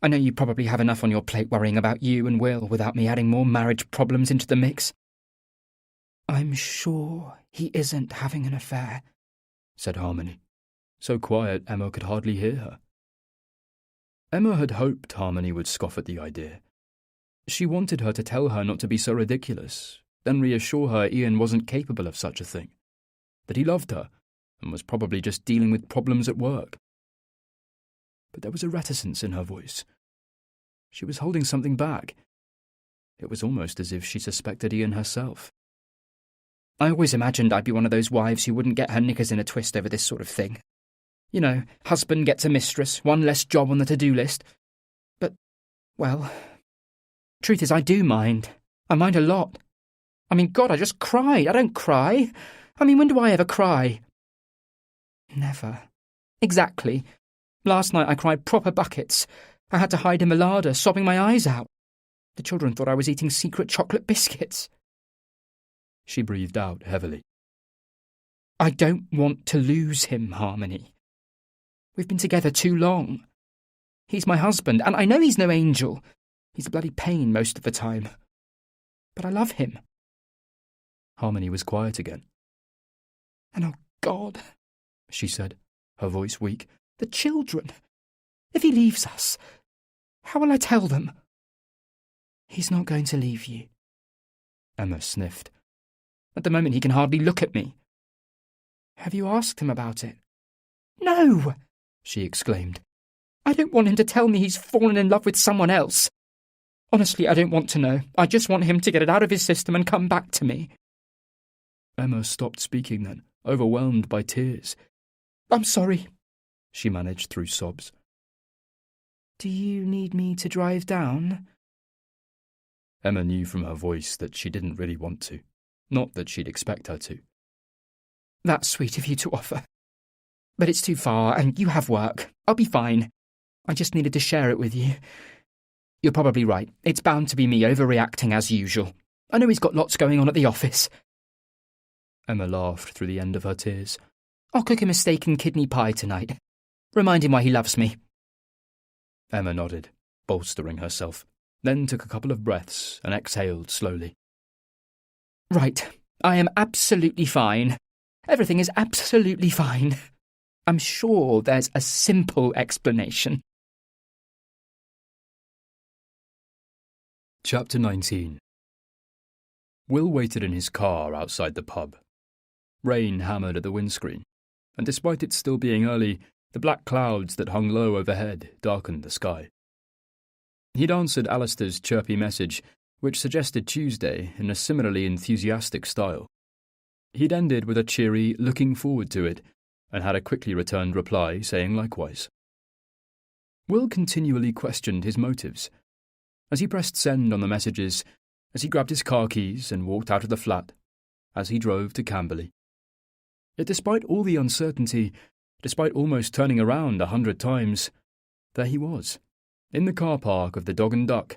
I know you probably have enough on your plate worrying about you and Will without me adding more marriage problems into the mix. I'm sure he isn't having an affair, said Harmony, so quiet Emma could hardly hear her. Emma had hoped Harmony would scoff at the idea. She wanted her to tell her not to be so ridiculous, then reassure her Ian wasn't capable of such a thing, that he loved her and was probably just dealing with problems at work. But there was a reticence in her voice. She was holding something back. It was almost as if she suspected Ian herself. I always imagined I'd be one of those wives who wouldn't get her knickers in a twist over this sort of thing. You know, husband gets a mistress, one less job on the to-do list. But, well, truth is I do mind. I mind a lot. I mean, God, I just cried. I don't cry. I mean, when do I ever cry? Never. Exactly. Last night I cried proper buckets. I had to hide in the larder, sobbing my eyes out. The children thought I was eating secret chocolate biscuits. She breathed out heavily. I don't want to lose him, Harmony. We've been together too long. He's my husband, and I know he's no angel. He's a bloody pain most of the time. But I love him. Harmony was quiet again. And oh, God, she said, her voice weak. The children. If he leaves us, how will I tell them? He's not going to leave you. Emma sniffed. At the moment he can hardly look at me. Have you asked him about it? No, she exclaimed. I don't want him to tell me he's fallen in love with someone else. Honestly, I don't want to know. I just want him to get it out of his system and come back to me. Emma stopped speaking then, overwhelmed by tears. I'm sorry, she managed through sobs. Do you need me to drive down? Emma knew from her voice that she didn't really want to, not that she'd expect her to. That's sweet of you to offer. But it's too far, and you have work. I'll be fine. I just needed to share it with you. You're probably right. It's bound to be me overreacting as usual. I know he's got lots going on at the office. Emma laughed through the end of her tears. I'll cook him a steak and kidney pie tonight. Remind him why he loves me. Emma nodded, bolstering herself, then took a couple of breaths and exhaled slowly. Right, I am absolutely fine. Everything is absolutely fine. I'm sure there's a simple explanation. Chapter 19. Will waited in his car outside the pub. Rain hammered at the windscreen, and despite it still being early, the black clouds that hung low overhead darkened the sky. He'd answered Alistair's chirpy message, which suggested Tuesday in a similarly enthusiastic style. He'd ended with a cheery looking forward to it, and had a quickly returned reply saying likewise. Will continually questioned his motives. As he pressed send on the messages, as he grabbed his car keys and walked out of the flat, as he drove to Camberley. Yet despite all the uncertainty, despite almost turning around 100 times, there he was, in the car park of the Dog and Duck,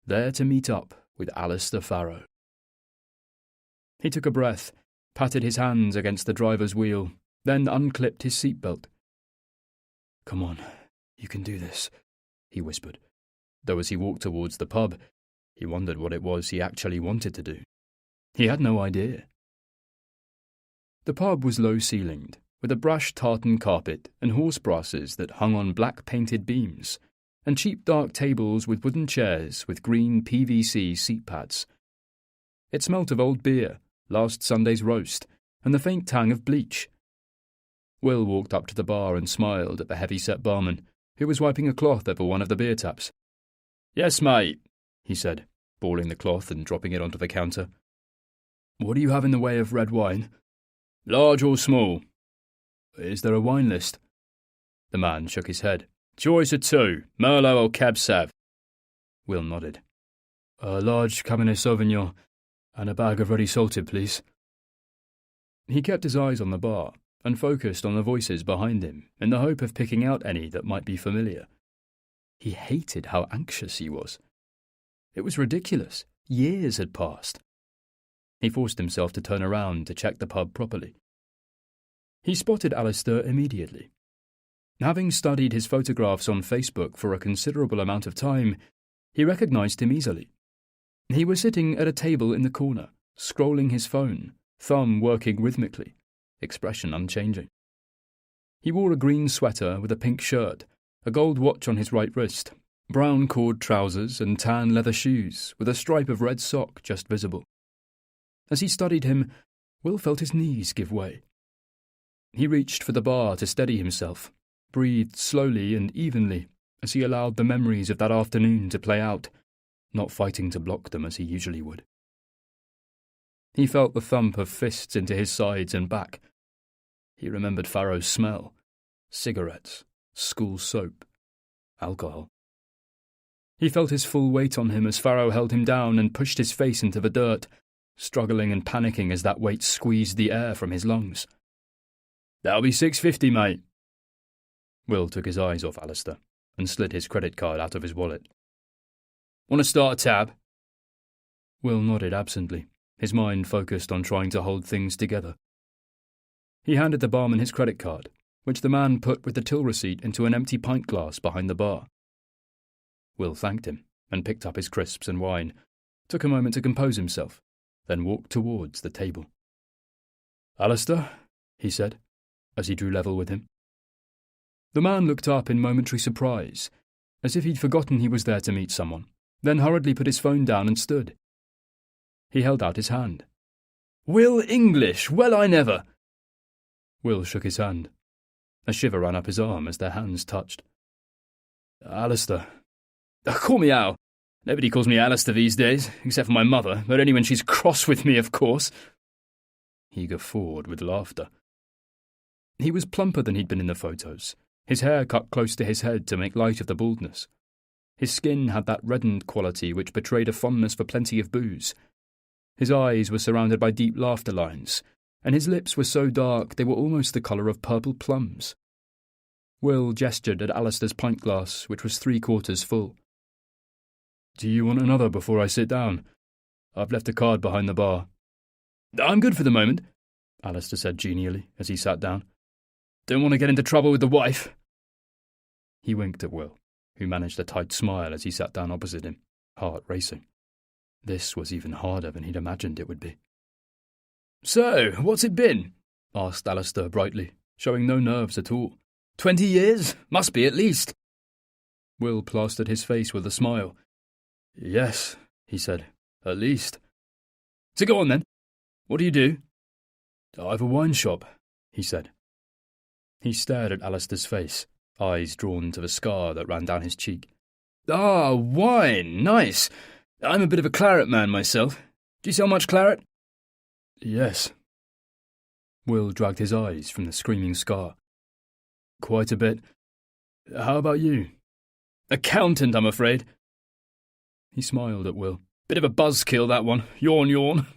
there to meet up with Alistair Farrow. He took a breath, patted his hands against the driver's wheel, then unclipped his seatbelt. "Come on, you can do this," he whispered, though as he walked towards the pub, he wondered what it was he actually wanted to do. He had no idea. The pub was low-ceilinged, with a brushed tartan carpet and horse brasses that hung on black-painted beams, and cheap dark tables with wooden chairs with green PVC seat pads. It smelt of old beer, last Sunday's roast, and the faint tang of bleach. Will walked up to the bar and smiled at the heavy-set barman, who was wiping a cloth over one of the beer taps. "Yes, mate," he said, balling the cloth and dropping it onto the counter. "What do you have in the way of red wine?" "Large or small?" "Is there a wine list?" The man shook his head. "Choice of two, Merlot or Cab Sav." Will nodded. "A large Cabernet Sauvignon and a bag of ready salted, please." He kept his eyes on the bar and focused on the voices behind him in the hope of picking out any that might be familiar. He hated how anxious he was. It was ridiculous. Years had passed. He forced himself to turn around to check the pub properly. He spotted Alistair immediately. Having studied his photographs on Facebook for a considerable amount of time, he recognised him easily. He was sitting at a table in the corner, scrolling his phone, thumb working rhythmically, expression unchanging. He wore a green sweater with a pink shirt, a gold watch on his right wrist, brown cord trousers and tan leather shoes with a stripe of red sock just visible. As he studied him, Will felt his knees give way. He reached for the bar to steady himself, breathed slowly and evenly as he allowed the memories of that afternoon to play out, not fighting to block them as he usually would. He felt the thump of fists into his sides and back. He remembered Farrow's smell, cigarettes, school soap, alcohol. He felt his full weight on him as Farrow held him down and pushed his face into the dirt, struggling and panicking as that weight squeezed the air from his lungs. "That'll be $6.50, mate." Will took his eyes off Alistair and slid his credit card out of his wallet. "Want to start a tab?" Will nodded absently, his mind focused on trying to hold things together. He handed the barman his credit card, which the man put with the till receipt into an empty pint glass behind the bar. Will thanked him and picked up his crisps and wine, took a moment to compose himself, then walked towards the table. "Alistair," he said, as he drew level with him. The man looked up in momentary surprise, as if he'd forgotten he was there to meet someone, then hurriedly put his phone down and stood. He held out his hand. "Will English, well I never!" Will shook his hand. A shiver ran up his arm as their hands touched. "Alistair." "Call me Al. Nobody calls me Alistair these days, except for my mother, but only when she's cross with me, of course." He guffawed with laughter. He was plumper than he'd been in the photos, his hair cut close to his head to make light of the baldness. His skin had that reddened quality which betrayed a fondness for plenty of booze. His eyes were surrounded by deep laughter lines, and his lips were so dark they were almost the colour of purple plums. Will gestured at Alistair's pint glass, which was 3/4 full. "Do you want another before I sit down? I've left a card behind the bar." "I'm good for the moment," Alistair said genially as he sat down. "Don't want to get into trouble with the wife." He winked at Will, who managed a tight smile as he sat down opposite him, heart racing. This was even harder than he'd imagined it would be. So, what's it been? Asked Alistair brightly, showing no nerves at all. 20 years? Must be at least. Will plastered his face with a smile. Yes, he said, at least. So go on then. What do you do? I've a wine shop, he said. He stared at Alistair's face, eyes drawn to the scar that ran down his cheek. Ah, wine, nice. I'm a bit of a claret man myself. Do you sell much claret? Yes. Will dragged his eyes from the screaming scar. Quite a bit. How about you? Accountant, I'm afraid. He smiled at Will. Bit of a buzzkill, that one. Yawn, yawn.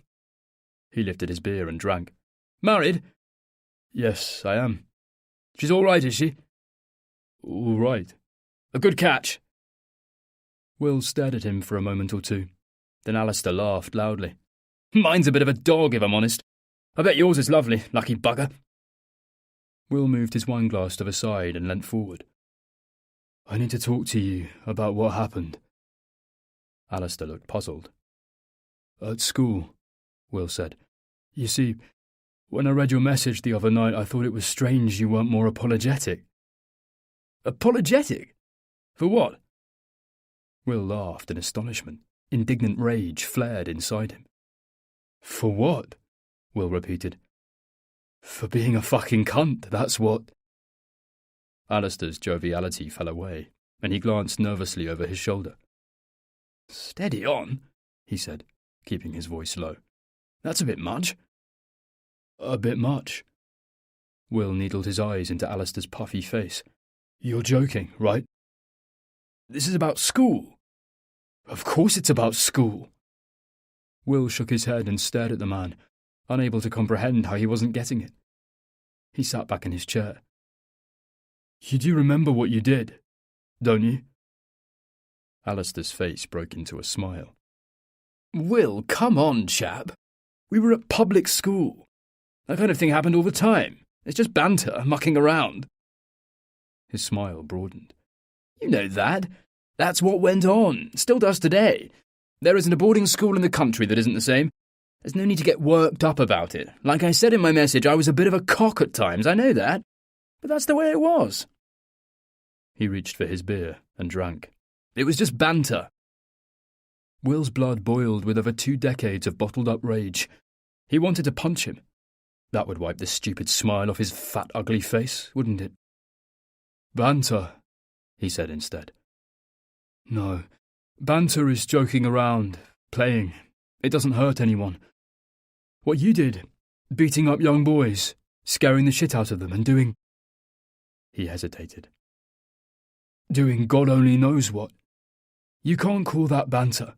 He lifted his beer and drank. Married? Yes, I am. She's all right, is she? All right. A good catch. Will stared at him for a moment or two. Then Alistair laughed loudly. Mine's a bit of a dog, if I'm honest. I bet yours is lovely, lucky bugger. Will moved his wineglass to the side and leant forward. I need to talk to you about what happened. Alistair looked puzzled. At school, Will said. You see, when I read your message the other night, I thought it was strange you weren't more apologetic. Apologetic? For what? Will laughed in astonishment. Indignant rage flared inside him. For what? Will repeated. For being a fucking cunt, that's what. Alistair's joviality fell away, and he glanced nervously over his shoulder. Steady on, he said, keeping his voice low. That's a bit much. A bit much. Will needled his eyes into Alistair's puffy face. You're joking, right? This is about school. Of course it's about school. Will shook his head and stared at the man, unable to comprehend how he wasn't getting it. He sat back in his chair. You do remember what you did, don't you? Alistair's face broke into a smile. Will, come on, chap. We were at public school. That kind of thing happened all the time. It's just banter, mucking around. His smile broadened. You know that. That's what went on. Still does today. There isn't a boarding school in the country that isn't the same. There's no need to get worked up about it. Like I said in my message, I was a bit of a cock at times, I know that. But that's the way it was. He reached for his beer and drank. It was just banter. Will's blood boiled with over 2 decades of bottled-up rage. He wanted to punch him. That would wipe the stupid smile off his fat, ugly face, wouldn't it? Banter, he said instead. No, banter is joking around, playing. It doesn't hurt anyone. What you did, beating up young boys, scaring the shit out of them and doing... He hesitated. Doing God only knows what. You can't call that banter.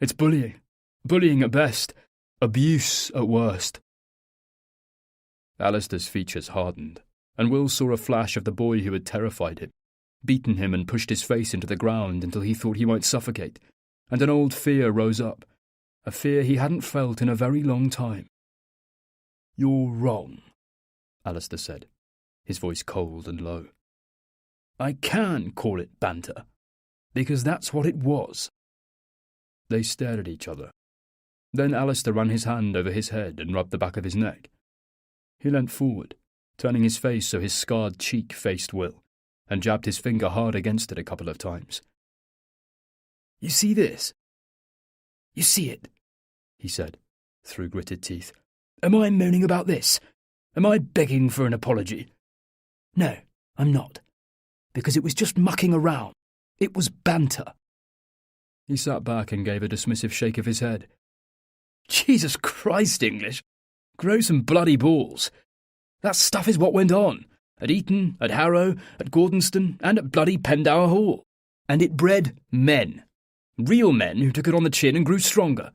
It's bullying. Bullying at best. Abuse at worst. Alistair's features hardened, and Will saw a flash of the boy who had terrified him, beaten him and pushed his face into the ground until he thought he might suffocate, and an old fear rose up, a fear he hadn't felt in a very long time. You're wrong, Alistair said, his voice cold and low. I can call it banter, because that's what it was. They stared at each other. Then Alistair ran his hand over his head and rubbed the back of his neck. He leant forward, turning his face so his scarred cheek faced Will, and jabbed his finger hard against it a couple of times. You see this? You see it? He said, through gritted teeth. Am I moaning about this? Am I begging for an apology? No, I'm not. Because it was just mucking around. It was banter. He sat back and gave a dismissive shake of his head. Jesus Christ, English! Grow some bloody balls. That stuff is what went on. At Eton, at Harrow, at Gordonston, and at bloody Pendower Hall. And it bred men. Real men who took it on the chin and grew stronger.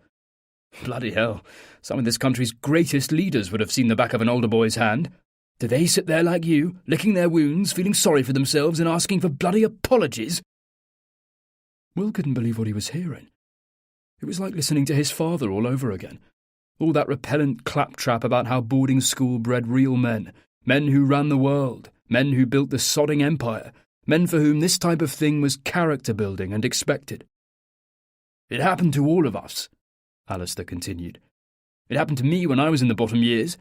Bloody hell, some of this country's greatest leaders would have seen the back of an older boy's hand. Do they sit there like you, licking their wounds, feeling sorry for themselves and asking for bloody apologies? Will couldn't believe what he was hearing. It was like listening to his father all over again. All that repellent claptrap about how boarding school bred real men, men who ran the world, men who built the sodding empire, men for whom this type of thing was character building and expected. It happened to all of us, Alistair continued. It happened to me when I was in the bottom years,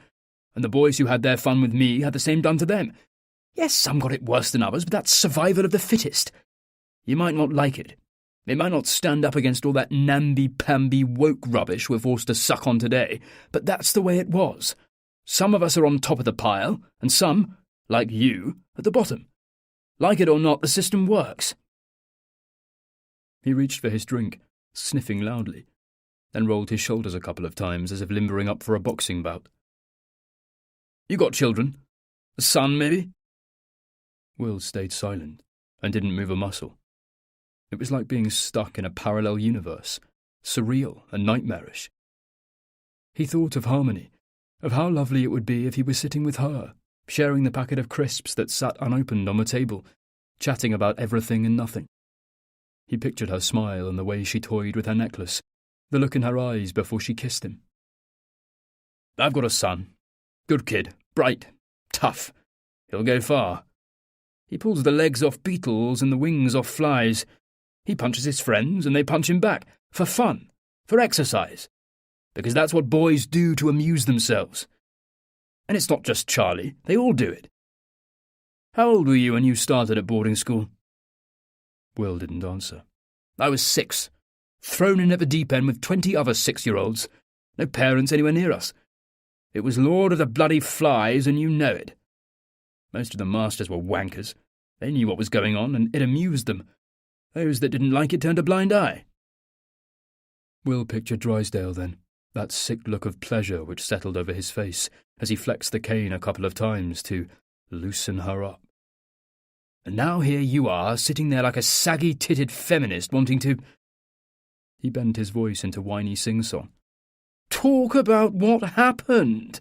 and the boys who had their fun with me had the same done to them. Yes, some got it worse than others, but that's survival of the fittest. You might not like it. It might not stand up against all that namby-pamby woke rubbish we're forced to suck on today, but that's the way it was. Some of us are on top of the pile, and some, like you, at the bottom. Like it or not, the system works. He reached for his drink, sniffing loudly, then rolled his shoulders a couple of times as if limbering up for a boxing bout. You got children? A son, maybe? Will stayed silent and didn't move a muscle. It was like being stuck in a parallel universe, surreal and nightmarish. He thought of Harmony, of how lovely it would be if he were sitting with her, sharing the packet of crisps that sat unopened on the table, chatting about everything and nothing. He pictured her smile and the way she toyed with her necklace, the look in her eyes before she kissed him. I've got a son. Good kid, bright, tough. He'll go far. He pulls the legs off beetles and the wings off flies. He punches his friends and they punch him back, for fun, for exercise, because that's what boys do to amuse themselves. And it's not just Charlie, they all do it. How old were you when you started at boarding school? Will didn't answer. I was 6, thrown in at the deep end with 20 other 6-year-olds. No parents anywhere near us. It was Lord of the Bloody Flies, and you know it. Most of the masters were wankers. They knew what was going on, and it amused them. Those that didn't like it turned a blind eye. Will pictured Drysdale then, that sick look of pleasure which settled over his face as he flexed the cane a couple of times to loosen her up. And now here you are, sitting there like a saggy-titted feminist wanting to... He bent his voice into whiny sing-song. Talk about what happened!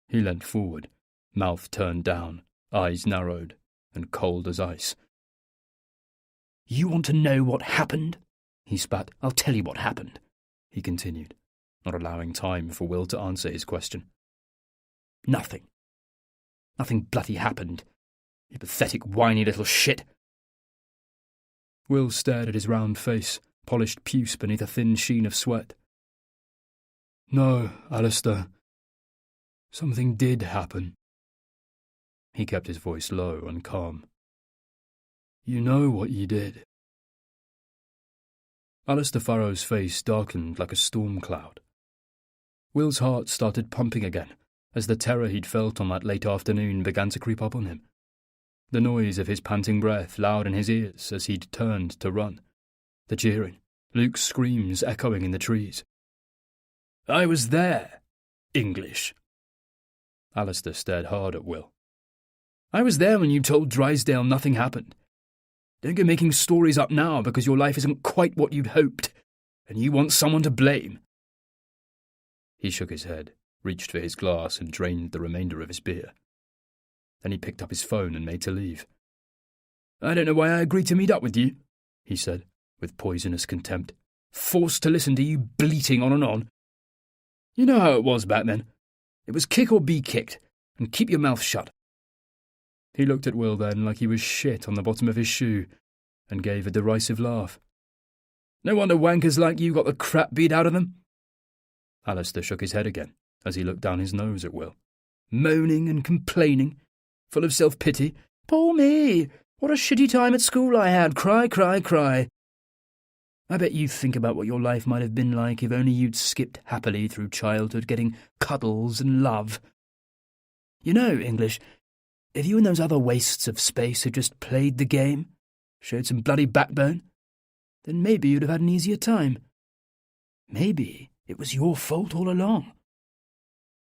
He leant forward, mouth turned down, eyes narrowed, and cold as ice. You want to know what happened? He spat. I'll tell you what happened, he continued, not allowing time for Will to answer his question. Nothing. Nothing bloody happened. You pathetic, whiny little shit. Will stared at his round face, polished puce beneath a thin sheen of sweat. No, Alistair. Something did happen. He kept his voice low and calm. You know what you did. Alistair Farrow's face darkened like a storm cloud. Will's heart started pumping again as the terror he'd felt on that late afternoon began to creep up on him. The noise of his panting breath loud in his ears as he'd turned to run. The cheering, Luke's screams echoing in the trees. I was there. English. Alistair stared hard at Will. I was there when you told Drysdale nothing happened. Don't go making stories up now because your life isn't quite what you'd hoped, and you want someone to blame. He shook his head, reached for his glass and drained the remainder of his beer. Then he picked up his phone and made to leave. I don't know why I agreed to meet up with you, he said, with poisonous contempt. Forced to listen to you bleating on and on. You know how it was back then. It was kick or be kicked, and keep your mouth shut. He looked at Will then like he was shit on the bottom of his shoe, and gave a derisive laugh. No wonder wankers like you got the crap beat out of them. Alistair shook his head again, as he looked down his nose at Will. Moaning and complaining, full of self-pity. Poor me! What a shitty time at school I had. Cry, cry, cry. I bet you think about what your life might have been like if only you'd skipped happily through childhood getting cuddles and love. You know, English, if you and those other wastes of space had just played the game, showed some bloody backbone, then maybe you'd have had an easier time. Maybe it was your fault all along.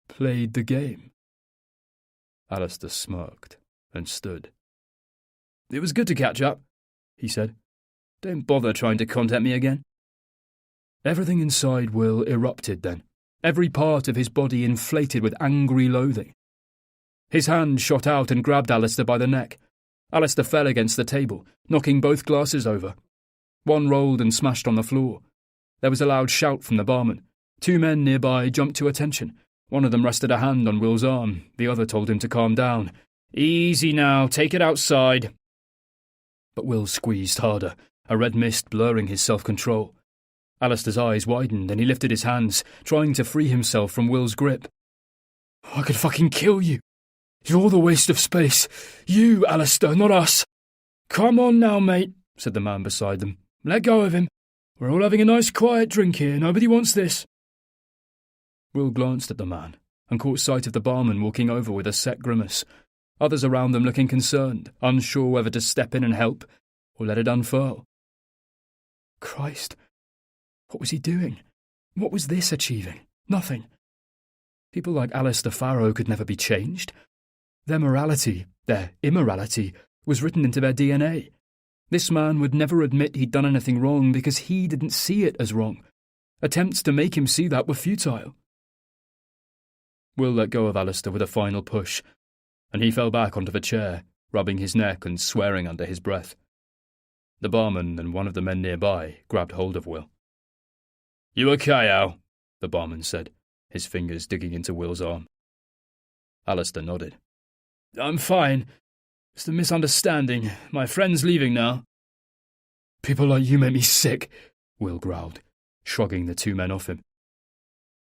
Played the game? Alistair smirked and stood. It was good to catch up, he said. Don't bother trying to contact me again. Everything inside Will erupted then, every part of his body inflated with angry loathing. His hand shot out and grabbed Alistair by the neck. Alistair fell against the table, knocking both glasses over. One rolled and smashed on the floor. There was a loud shout from the barman. 2 men nearby jumped to attention. One of them rested a hand on Will's arm. The other told him to calm down. Easy now, take it outside. But Will squeezed harder, a red mist blurring his self-control. Alistair's eyes widened and he lifted his hands, trying to free himself from Will's grip. I could fucking kill you. You're the waste of space. You, Alistair, not us. Come on now, mate, said the man beside them. Let go of him. We're all having a nice quiet drink here. Nobody wants this. Will glanced at the man and caught sight of the barman walking over with a set grimace. Others around them looking concerned, unsure whether to step in and help or let it unfurl. Christ, what was he doing? What was this achieving? Nothing. People like Alistair Farrow could never be changed. Their morality, their immorality, was written into their DNA. This man would never admit he'd done anything wrong because he didn't see it as wrong. Attempts to make him see that were futile. Will let go of Alistair with a final push, and he fell back onto the chair, rubbing his neck and swearing under his breath. The barman and one of the men nearby grabbed hold of Will. You okay, Al? The barman said, his fingers digging into Will's arm. Alistair nodded. I'm fine. It's a misunderstanding. My friend's leaving now. People like you make me sick, Will growled, shrugging the two men off him.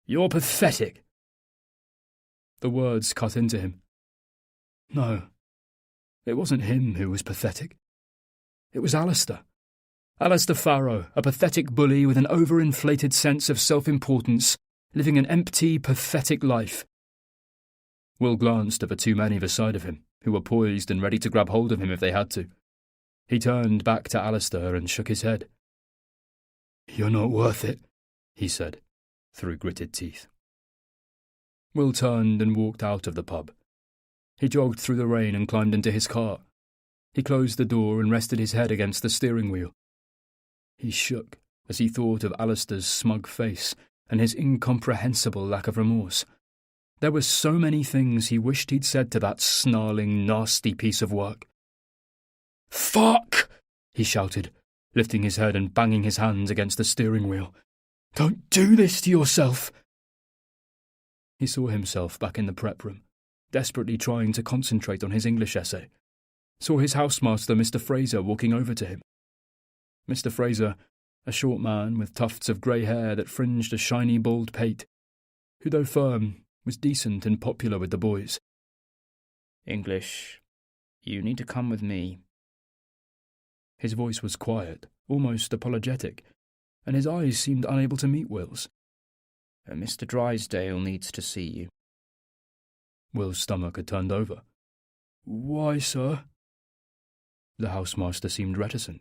You're pathetic. The words cut into him. No, it wasn't him who was pathetic. It was Alistair. Alistair Farrow, a pathetic bully with an overinflated sense of self-importance, living an empty, pathetic life. Will glanced at the two men either side of him, who were poised and ready to grab hold of him if they had to. He turned back to Alistair and shook his head. You're not worth it, he said, through gritted teeth. Will turned and walked out of the pub. He jogged through the rain and climbed into his car. He closed the door and rested his head against the steering wheel. He shook as he thought of Alistair's smug face and his incomprehensible lack of remorse. There were so many things he wished he'd said to that snarling, nasty piece of work. Fuck! He shouted, lifting his head and banging his hands against the steering wheel. Don't do this to yourself! He saw himself back in the prep room, desperately trying to concentrate on his English essay. Saw his housemaster, Mr. Fraser, walking over to him. Mr. Fraser, a short man with tufts of grey hair that fringed a shiny bald pate, who, though firm, was decent and popular with the boys. English, you need to come with me. His voice was quiet, almost apologetic, and his eyes seemed unable to meet Will's. Mr. Drysdale needs to see you. Will's stomach had turned over. Why, sir? The housemaster seemed reticent.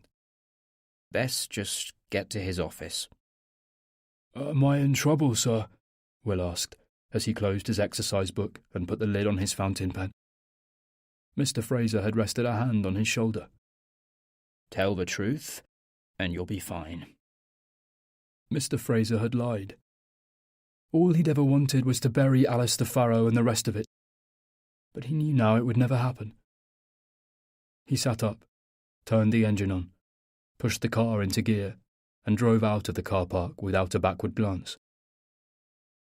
Best just get to his office. Am I in trouble, sir? Will asked, as he closed his exercise book and put the lid on his fountain pen. Mr. Fraser had rested a hand on his shoulder. Tell the truth, and you'll be fine. Mr. Fraser had lied. All he'd ever wanted was to bury Alistair Farrow and the rest of it. But he knew now it would never happen. He sat up, turned the engine on, pushed the car into gear, and drove out of the car park without a backward glance.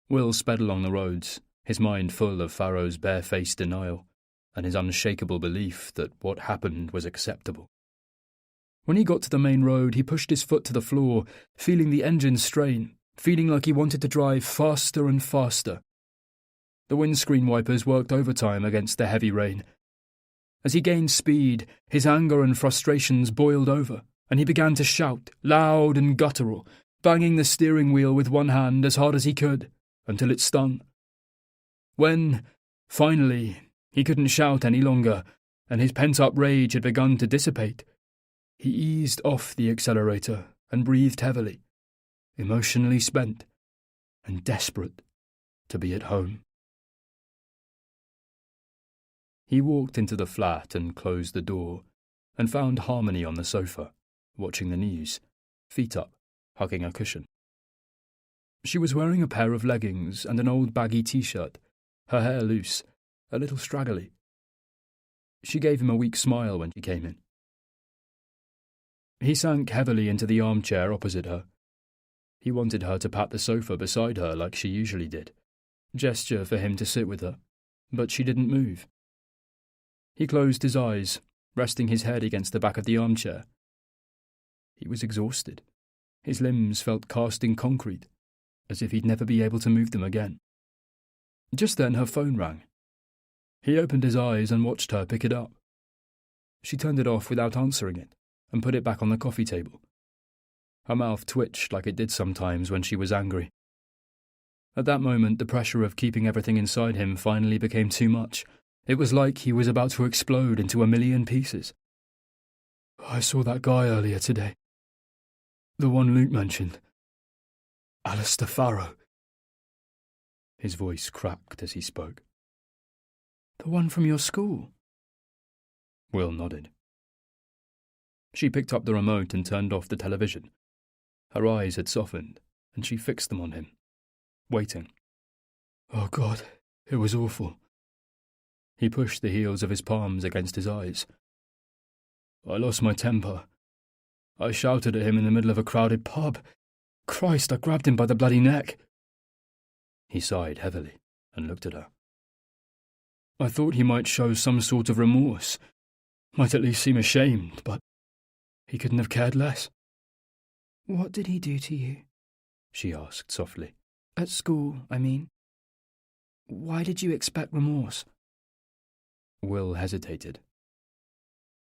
Will sped along the roads, his mind full of Farrow's barefaced denial, and his unshakable belief that what happened was acceptable. When he got to the main road, he pushed his foot to the floor, feeling the engine strain, feeling like he wanted to drive faster and faster. The windscreen wipers worked overtime against the heavy rain. As he gained speed, his anger and frustrations boiled over, and he began to shout, loud and guttural, banging the steering wheel with one hand as hard as he could, until it stung. When, finally, he couldn't shout any longer, and his pent-up rage had begun to dissipate, he eased off the accelerator and breathed heavily, emotionally spent and desperate to be at home. He walked into the flat and closed the door, and found Harmony on the sofa, watching the news, feet up, hugging a cushion. She was wearing a pair of leggings and an old baggy t-shirt, her hair loose, a little straggly. She gave him a weak smile when she came in. He sank heavily into the armchair opposite her. He wanted her to pat the sofa beside her like she usually did, gesture for him to sit with her, but she didn't move. He closed his eyes, resting his head against the back of the armchair. He was exhausted. His limbs felt cast in concrete, as if he'd never be able to move them again. Just then her phone rang. He opened his eyes and watched her pick it up. She turned it off without answering it and put it back on the coffee table. Her mouth twitched like it did sometimes when she was angry. At that moment, the pressure of keeping everything inside him finally became too much. It was like he was about to explode into a million pieces. "I saw that guy earlier today. The one Luke mentioned. Alistair Farrow." His voice cracked as he spoke. The one from your school? Will nodded. She picked up the remote and turned off the television. Her eyes had softened, and she fixed them on him, waiting. "Oh God, it was awful." He pushed the heels of his palms against his eyes. "I lost my temper. I shouted at him in the middle of a crowded pub. Christ, I grabbed him by the bloody neck." He sighed heavily and looked at her. "I thought he might show some sort of remorse, might at least seem ashamed, but he couldn't have cared less." "What did he do to you?" she asked softly. "At school, I mean. Why did you expect remorse?" Will hesitated.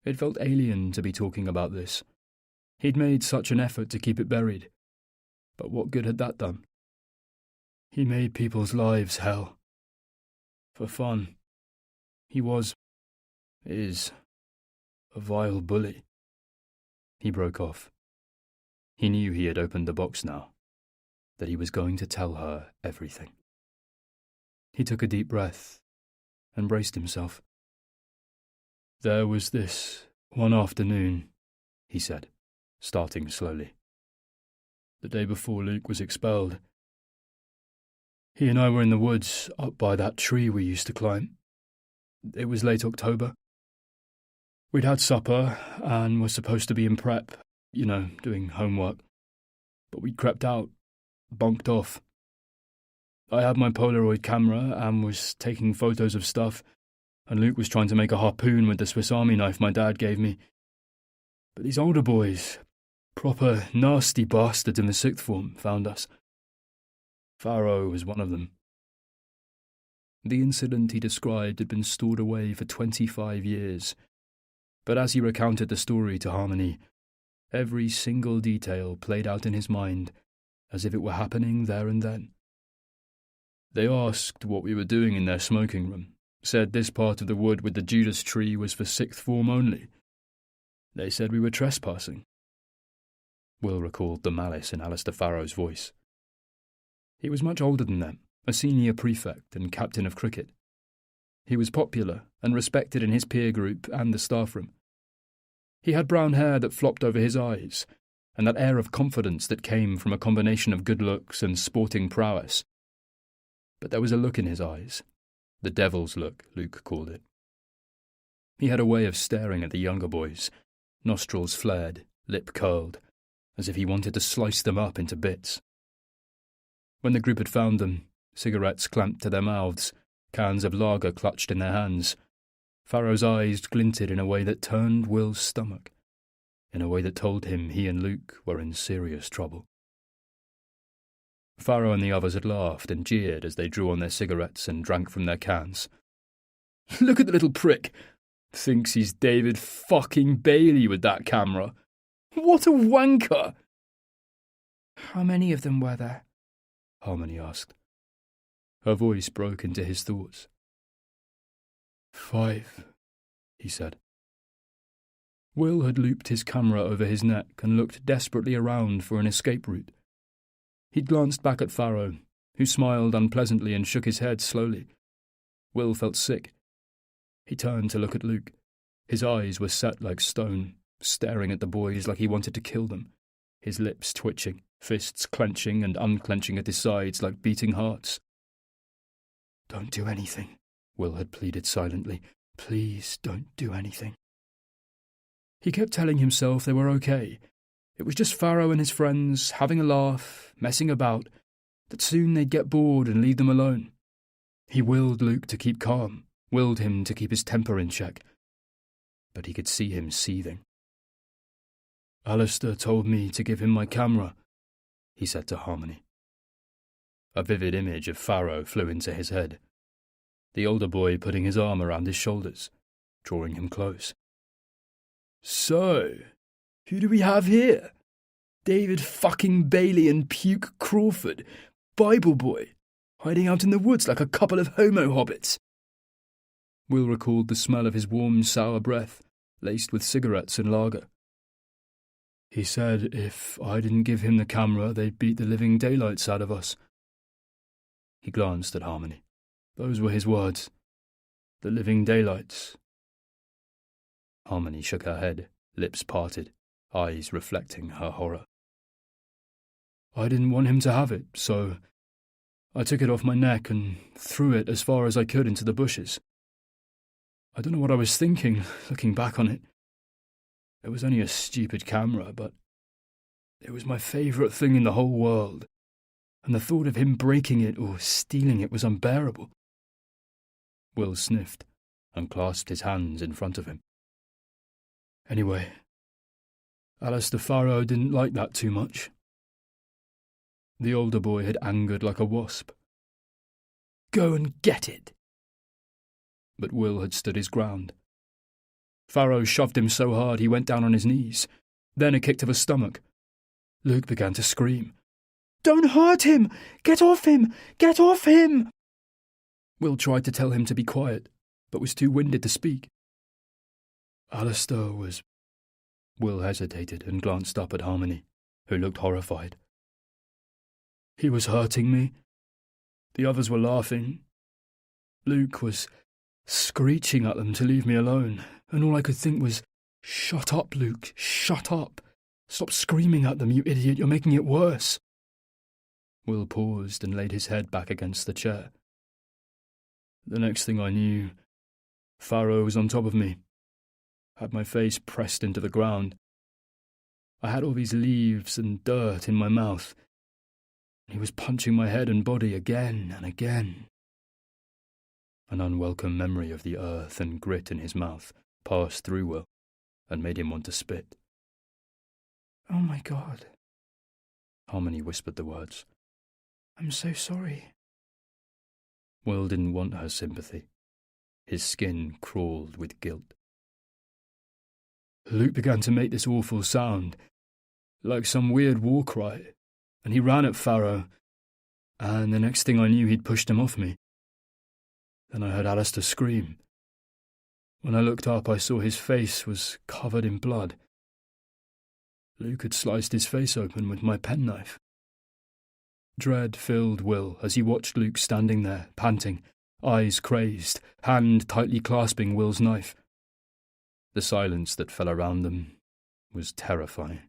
It felt alien to be talking about this. He'd made such an effort to keep it buried. But what good had that done? "He made people's lives hell. For fun. He is a vile bully." He broke off. He knew he had opened the box now, that he was going to tell her everything. He took a deep breath and braced himself. "There was this one afternoon," he said, starting slowly. "The day before Luke was expelled. He and I were in the woods up by that tree we used to climb. It was late October. We'd had supper and were supposed to be in prep, doing homework. But we'd crept out, bunked off. I had my Polaroid camera and was taking photos of stuff, and Luke was trying to make a harpoon with the Swiss Army knife my dad gave me. But these older boys, proper nasty bastards in the sixth form, found us. Farrow was one of them." The incident he described had been stored away for 25 years, but as he recounted the story to Harmony, every single detail played out in his mind as if it were happening there and then. They asked what we were doing in their smoking room, said this part of the wood with the Judas tree was for sixth form only. They said we were trespassing. Will recalled the malice in Alistair Farrow's voice. He was much older than them, a senior prefect and captain of cricket. He was popular and respected in his peer group and the staff room. He had brown hair that flopped over his eyes, and that air of confidence that came from a combination of good looks and sporting prowess. But there was a look in his eyes, the devil's look, Luke called it. He had a way of staring at the younger boys, nostrils flared, lip curled, as if he wanted to slice them up into bits. When the group had found them, cigarettes clamped to their mouths, cans of lager clutched in their hands, Farrow's eyes glinted in a way that turned Will's stomach, in a way that told him he and Luke were in serious trouble. Farrow and the others had laughed and jeered as they drew on their cigarettes and drank from their cans. "Look at the little prick! Thinks he's David fucking Bailey with that camera. What a wanker!" "How many of them were there?" Harmony asked. Her voice broke into his thoughts. 5, he said. Will had looped his camera over his neck and looked desperately around for an escape route. He'd glanced back at Farrow, who smiled unpleasantly and shook his head slowly. Will felt sick. He turned to look at Luke. His eyes were set like stone, staring at the boys like he wanted to kill them, his lips twitching, fists clenching and unclenching at his sides like beating hearts. "Don't do anything," Will had pleaded silently. "Please don't do anything." He kept telling himself they were okay. It was just Farrow and his friends, having a laugh, messing about, that soon they'd get bored and leave them alone. He willed Luke to keep calm, willed him to keep his temper in check. But he could see him seething. Alistair told me to give him my camera, he said to Harmony. A vivid image of Pharaoh flew into his head. The older boy putting his arm around his shoulders, drawing him close. So, who do we have here? David fucking Bailey and Puke Crawford, Bible boy, hiding out in the woods like a couple of homo hobbits. Will recalled the smell of his warm, sour breath, laced with cigarettes and lager. He said if I didn't give him the camera, they'd beat the living daylights out of us. He glanced at Harmony. Those were his words. The living daylights. Harmony shook her head, lips parted, eyes reflecting her horror. I didn't want him to have it, so I took it off my neck and threw it as far as I could into the bushes. I don't know what I was thinking, looking back on it. It was only a stupid camera, but it was my favourite thing in the whole world, and the thought of him breaking it or stealing it was unbearable. Will sniffed and clasped his hands in front of him. Anyway, Alistair Pharaoh didn't like that too much. The older boy had angered like a wasp. Go and get it. But Will had stood his ground. Pharaoh shoved him so hard he went down on his knees, then a kick to the stomach. Luke began to scream. Don't hurt him! Get off him! Get off him! Will tried to tell him to be quiet, but was too winded to speak. Alistair was... Will hesitated and glanced up at Harmony, who looked horrified. He was hurting me. The others were laughing. Luke was screeching at them to leave me alone, and all I could think was, Shut up, Luke, shut up. Stop screaming at them, you idiot, you're making it worse. Will paused and laid his head back against the chair. The next thing I knew, Pharaoh was on top of me, had my face pressed into the ground. I had all these leaves and dirt in my mouth. He was punching my head and body again and again. An unwelcome memory of the earth and grit in his mouth passed through Will and made him want to spit. Oh my God. Harmony whispered the words. I'm so sorry. Will didn't want her sympathy. His skin crawled with guilt. Luke began to make this awful sound, like some weird war cry, and he ran at Pharaoh, and the next thing I knew he'd pushed him off me. Then I heard Alistair scream. When I looked up, I saw his face was covered in blood. Luke had sliced his face open with my penknife. Dread filled Will as he watched Luke standing there, panting, eyes crazed, hand tightly clasping Will's knife. The silence that fell around them was terrifying.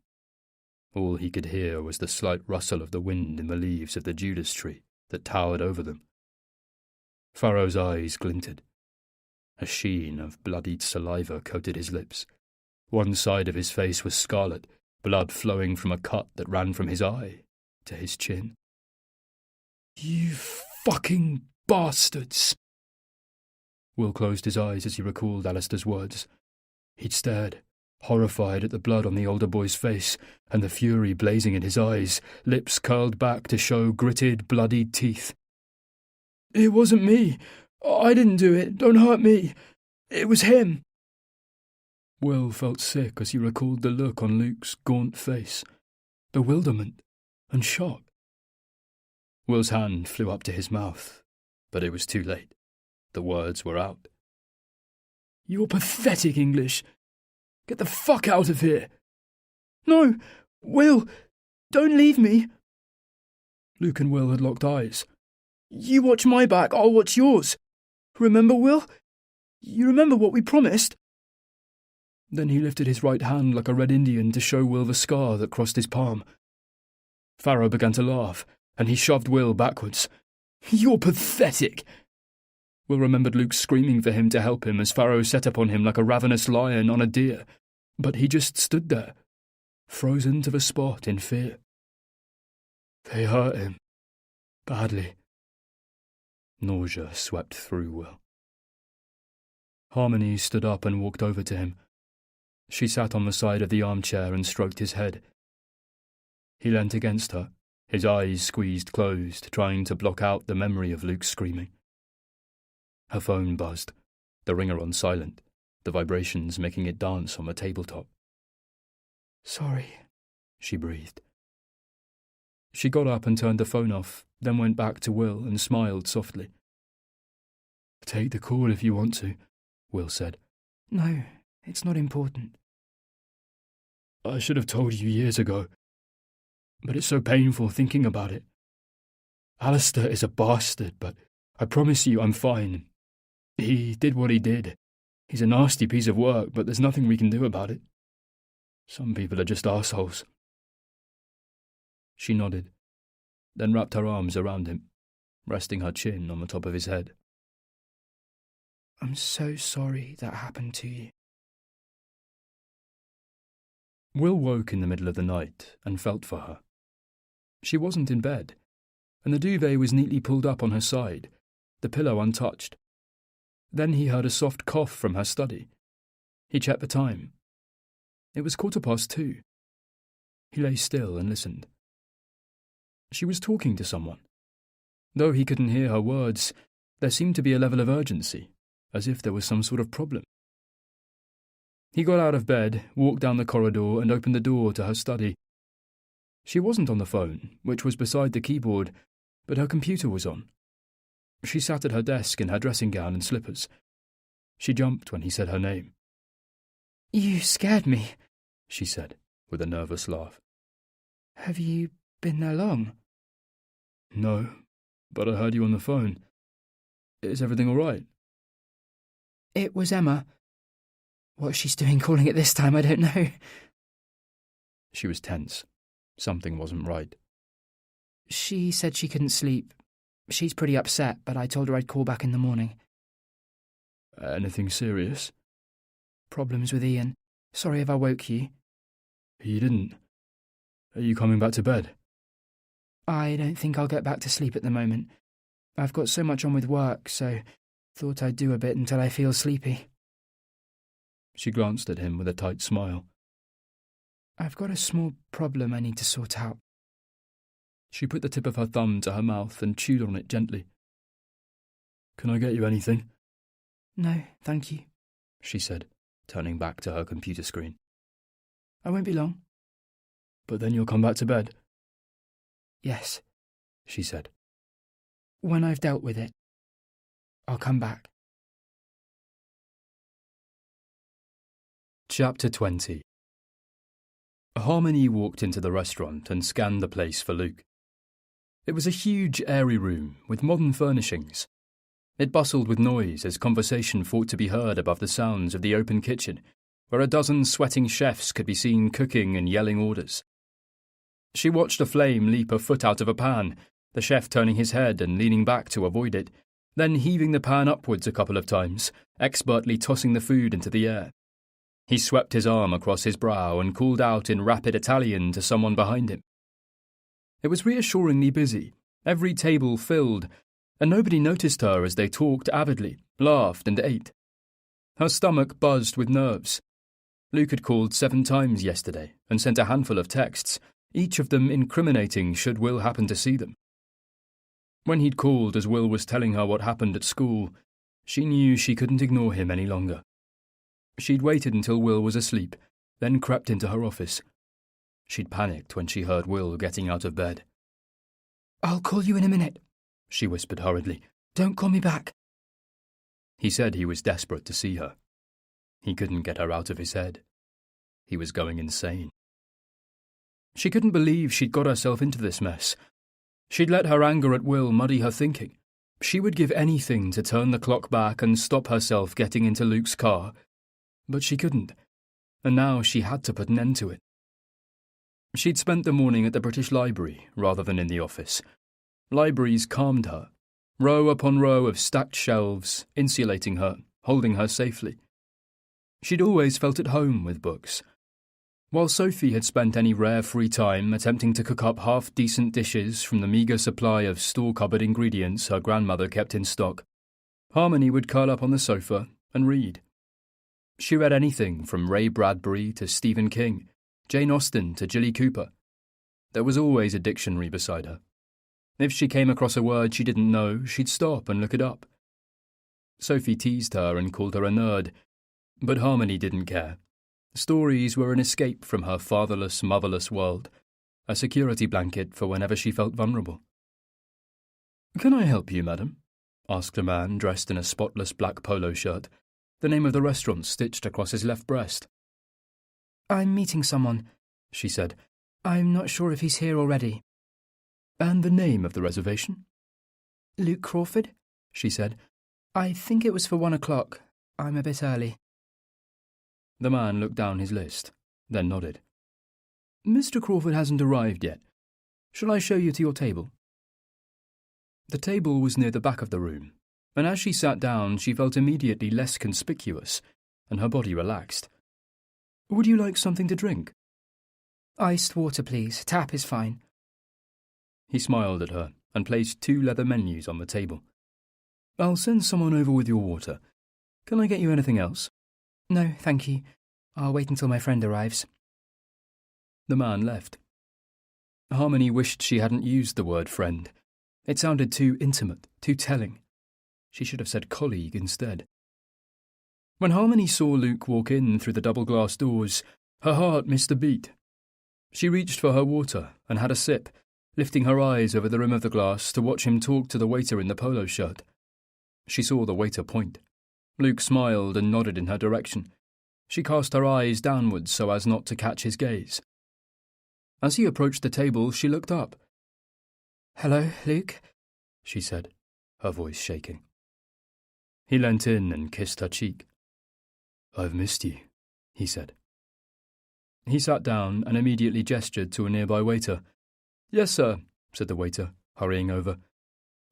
All he could hear was the slight rustle of the wind in the leaves of the Judas tree that towered over them. Pharaoh's eyes glinted. A sheen of bloodied saliva coated his lips. One side of his face was scarlet, blood flowing from a cut that ran from his eye to his chin. You fucking bastards! Will closed his eyes as he recalled Alistair's words. He'd stared, horrified at the blood on the older boy's face and the fury blazing in his eyes, lips curled back to show gritted, bloodied teeth. It wasn't me. I didn't do it. Don't hurt me. It was him. Will felt sick as he recalled the look on Luke's gaunt face, bewilderment and shock. Will's hand flew up to his mouth, but it was too late. The words were out. You're pathetic, English. Get the fuck out of here. No, Will, don't leave me. Luke and Will had locked eyes. You watch my back, I'll watch yours. Remember, Will? You remember what we promised? Then he lifted his right hand like a Red Indian to show Will the scar that crossed his palm. Pharaoh began to laugh, and he shoved Will backwards. You're pathetic. Will remembered Luke screaming for him to help him as Pharaoh set upon him like a ravenous lion on a deer, but he just stood there, frozen to the spot in fear. They hurt him. Badly. Nausea swept through Will. Harmony stood up and walked over to him. She sat on the side of the armchair and stroked his head. He leant against her, his eyes squeezed closed, trying to block out the memory of Luke's screaming. Her phone buzzed, the ringer on silent, the vibrations making it dance on the tabletop. Sorry, she breathed. She got up and turned the phone off, then went back to Will and smiled softly. "Take the call if you want to," Will said. No, it's not important. "I should have told you years ago, but it's so painful thinking about it. Alistair is a bastard, but I promise you I'm fine. He did what he did. He's a nasty piece of work, but there's nothing we can do about it. Some people are just arseholes." She nodded, then wrapped her arms around him, resting her chin on the top of his head. I'm so sorry that happened to you. Will woke in the middle of the night and felt for her. She wasn't in bed, and the duvet was neatly pulled up on her side, the pillow untouched. Then he heard a soft cough from her study. He checked the time. It was 2:15. He lay still and listened. She was talking to someone. Though he couldn't hear her words, there seemed to be a level of urgency, as if there was some sort of problem. He got out of bed, walked down the corridor, and opened the door to her study. She wasn't on the phone, which was beside the keyboard, but her computer was on. She sat at her desk in her dressing gown and slippers. She jumped when he said her name. You scared me, she said, with a nervous laugh. Have you been there long? No, but I heard you on the phone. Is everything all right? It was Emma. What she's doing calling it this time, I don't know. She was tense. Something wasn't right. She said she couldn't sleep. She's pretty upset, but I told her I'd call back in the morning. Anything serious? Problems with Ian. Sorry if I woke you. You didn't. Are you coming back to bed? I don't think I'll get back to sleep at the moment. I've got so much on with work, so thought I'd do a bit until I feel sleepy. She glanced at him with a tight smile. I've got a small problem I need to sort out. She put the tip of her thumb to her mouth and chewed on it gently. Can I get you anything? No, thank you, she said, turning back to her computer screen. I won't be long. But then you'll come back to bed? Yes, she said. When I've dealt with it, I'll come back. Chapter 20. Harmony walked into the restaurant and scanned the place for Luke. It was a huge, airy room with modern furnishings. It bustled with noise as conversation fought to be heard above the sounds of the open kitchen, where a dozen sweating chefs could be seen cooking and yelling orders. She watched a flame leap a foot out of a pan, the chef turning his head and leaning back to avoid it, then heaving the pan upwards a couple of times, expertly tossing the food into the air. He swept his arm across his brow and called out in rapid Italian to someone behind him. It was reassuringly busy, every table filled, and nobody noticed her as they talked avidly, laughed and ate. Her stomach buzzed with nerves. Luke had called 7 times yesterday and sent a handful of texts, each of them incriminating should Will happen to see them. When he'd called as Will was telling her what happened at school, she knew she couldn't ignore him any longer. She'd waited until Will was asleep, then crept into her office. She'd panicked when she heard Will getting out of bed. I'll call you in a minute, she whispered hurriedly. Don't call me back. He said he was desperate to see her. He couldn't get her out of his head. He was going insane. She couldn't believe she'd got herself into this mess. She'd let her anger at Will muddy her thinking. She would give anything to turn the clock back and stop herself getting into Luke's car. But she couldn't, and now she had to put an end to it. She'd spent the morning at the British Library rather than in the office. Libraries calmed her, row upon row of stacked shelves, insulating her, holding her safely. She'd always felt at home with books. While Sophie had spent any rare free time attempting to cook up half-decent dishes from the meagre supply of store-cupboard ingredients her grandmother kept in stock, Harmony would curl up on the sofa and read. She read anything from Ray Bradbury to Stephen King, Jane Austen to Jilly Cooper. There was always a dictionary beside her. If she came across a word she didn't know, she'd stop and look it up. Sophie teased her and called her a nerd, but Harmony didn't care. Stories were an escape from her fatherless, motherless world, a security blanket for whenever she felt vulnerable. "Can I help you, madam?" asked a man dressed in a spotless black polo shirt, the name of the restaurant stitched across his left breast. "I'm meeting someone," she said. "I'm not sure if he's here already." "And the name of the reservation?" "Luke Crawford," she said. "I think it was for 1 o'clock. I'm a bit early." The man looked down his list, then nodded. "Mr. Crawford hasn't arrived yet. Shall I show you to your table?" The table was near the back of the room, and as she sat down she felt immediately less conspicuous, and her body relaxed. "Would you like something to drink?" "Iced water, please. Tap is fine." He smiled at her and placed 2 leather menus on the table. "I'll send someone over with your water. Can I get you anything else?" "No, thank you. I'll wait until my friend arrives." The man left. Harmony wished she hadn't used the word friend. It sounded too intimate, too telling. She should have said colleague instead. When Harmony saw Luke walk in through the double-glass doors, her heart missed a beat. She reached for her water and had a sip, lifting her eyes over the rim of the glass to watch him talk to the waiter in the polo shirt. She saw the waiter point. Luke smiled and nodded in her direction. She cast her eyes downwards so as not to catch his gaze. As he approached the table, she looked up. "Hello, Luke," she said, her voice shaking. He leant in and kissed her cheek. "I've missed you," he said. He sat down and immediately gestured to a nearby waiter. "Yes, sir," said the waiter, hurrying over.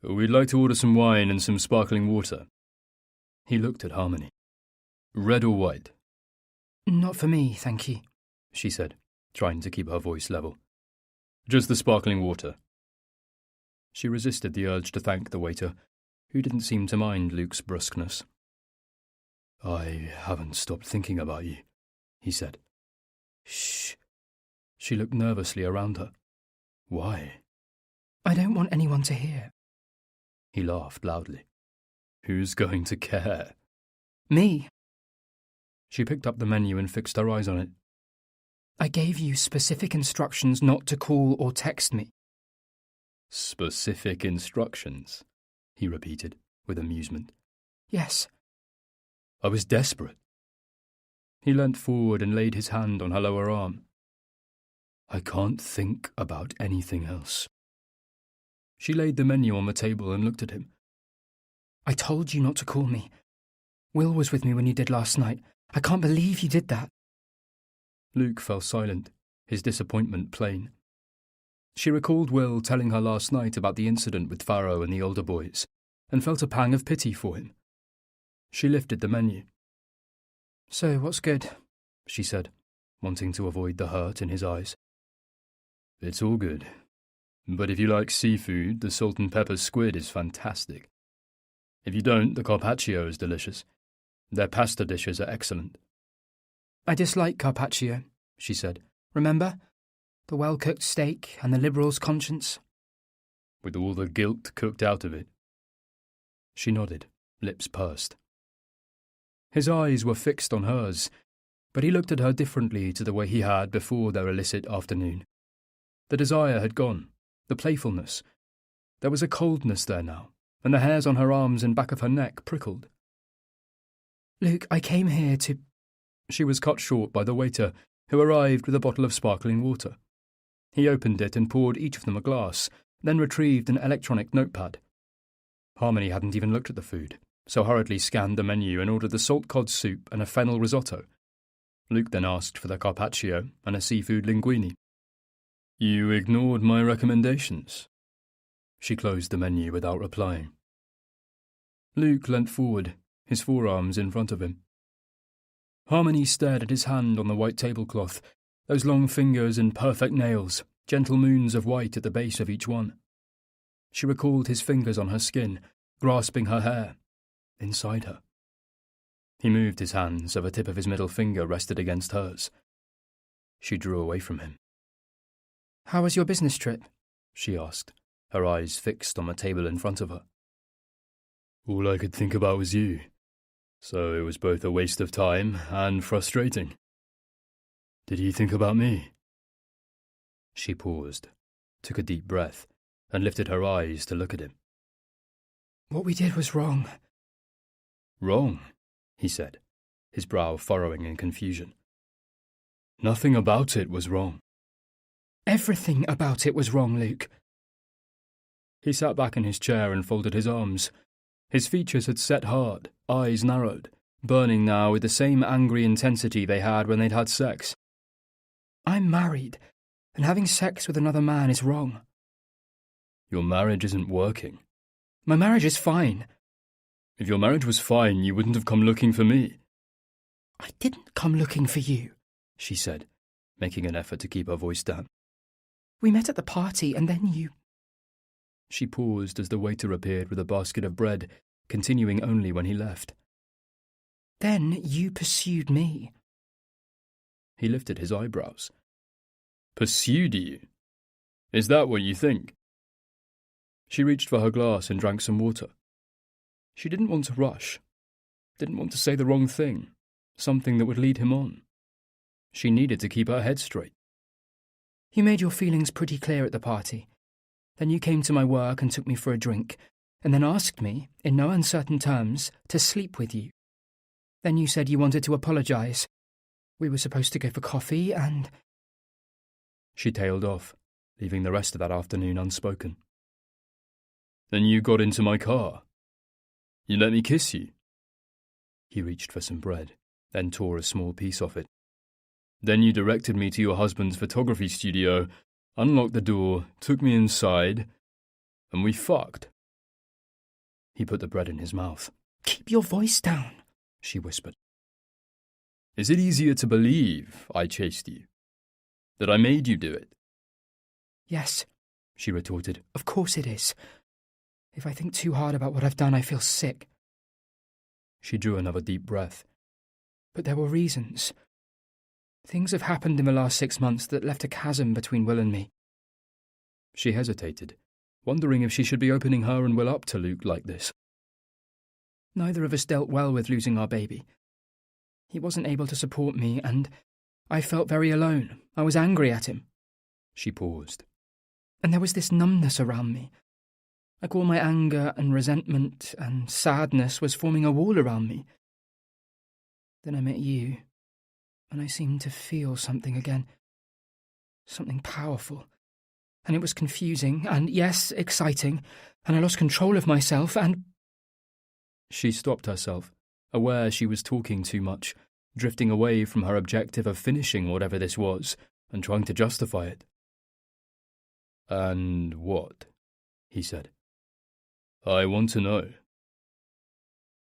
"We'd like to order some wine and some sparkling water." He looked at Harmony. "Red or white?" "Not for me, thank you," she said, trying to keep her voice level. "Just the sparkling water." She resisted the urge to thank the waiter, who didn't seem to mind Luke's brusqueness. "I haven't stopped thinking about you," he said. "Shh." She looked nervously around her. "Why?" "I don't want anyone to hear." He laughed loudly. "Who's going to care?" "Me." She picked up the menu and fixed her eyes on it. "I gave you specific instructions not to call or text me." "Specific instructions?" he repeated, with amusement. "Yes." "I was desperate." He leant forward and laid his hand on her lower arm. "I can't think about anything else." She laid the menu on the table and looked at him. "I told you not to call me. Will was with me when you did last night. I can't believe you did that." Luke fell silent, his disappointment plain. She recalled Will telling her last night about the incident with Farrow and the older boys, and felt a pang of pity for him. She lifted the menu. "So, what's good?" she said, wanting to avoid the hurt in his eyes. "It's all good. But if you like seafood, the salt and pepper squid is fantastic. If you don't, the carpaccio is delicious. Their pasta dishes are excellent." "I dislike carpaccio," she said. "Remember? The well-cooked steak and the liberal's conscience." "With all the guilt cooked out of it." She nodded, lips pursed. His eyes were fixed on hers, but he looked at her differently to the way he had before their illicit afternoon. The desire had gone, the playfulness. There was a coldness there now, and the hairs on her arms and back of her neck prickled. "Luke, I came here to—" She was cut short by the waiter, who arrived with a bottle of sparkling water. He opened it and poured each of them a glass, then retrieved an electronic notepad. Harmony hadn't even looked at the food, so hurriedly scanned the menu and ordered the salt cod soup and a fennel risotto. Luke then asked for the carpaccio and a seafood linguine. "You ignored my recommendations." She closed the menu without replying. Luke leant forward, his forearms in front of him. Harmony stared at his hand on the white tablecloth, those long fingers and perfect nails, gentle moons of white at the base of each one. She recalled his fingers on her skin, grasping her hair, inside her. He moved his hand so the tip of his middle finger rested against hers. She drew away from him. How was your business trip? She asked, her eyes fixed on the table in front of her. All I could think about was you, so it was both a waste of time and frustrating. Did you think about me? She paused, took a deep breath, and lifted her eyes to look at him. What we did was wrong. Wrong, he said, his brow furrowing in confusion. Nothing about it was wrong. Everything about it was wrong, Luke. He sat back in his chair and folded his arms. His features had set hard, eyes narrowed, burning now with the same angry intensity they had when they'd had sex. I'm married, and having sex with another man is wrong. Your marriage isn't working. My marriage is fine. If your marriage was fine, you wouldn't have come looking for me. I didn't come looking for you, she said, making an effort to keep her voice down. We met at the party, and then you... She paused as the waiter appeared with a basket of bread, continuing only when he left. Then you pursued me. He lifted his eyebrows. Pursued you? Is that what you think? She reached for her glass and drank some water. She didn't want to rush, didn't want to say the wrong thing, something that would lead him on. She needed to keep her head straight. You made your feelings pretty clear at the party. Then you came to my work and took me for a drink, and then asked me, in no uncertain terms, to sleep with you. Then you said you wanted to apologise. We were supposed to go for coffee, and... She tailed off, leaving the rest of that afternoon unspoken. Then you got into my car. You let me kiss you. He reached for some bread, then tore a small piece off it. Then you directed me to your husband's photography studio, unlocked the door, took me inside, and we fucked. He put the bread in his mouth. Keep your voice down, she whispered. Is it easier to believe I chased you? That I made you do it? Yes, she retorted. Of course it is. If I think too hard about what I've done, I feel sick. She drew another deep breath. But there were reasons. Things have happened in the last 6 months that left a chasm between Will and me. She hesitated, wondering if she should be opening her and Will up to Luke like this. Neither of us dealt well with losing our baby. He wasn't able to support me, and I felt very alone. I was angry at him. She paused. And there was this numbness around me. Like all my anger and resentment and sadness was forming a wall around me. Then I met you, and I seemed to feel something again. Something powerful. And it was confusing, and yes, exciting, and I lost control of myself, and... She stopped herself, aware she was talking too much, drifting away from her objective of finishing whatever this was, and trying to justify it. And what? He said. I want to know.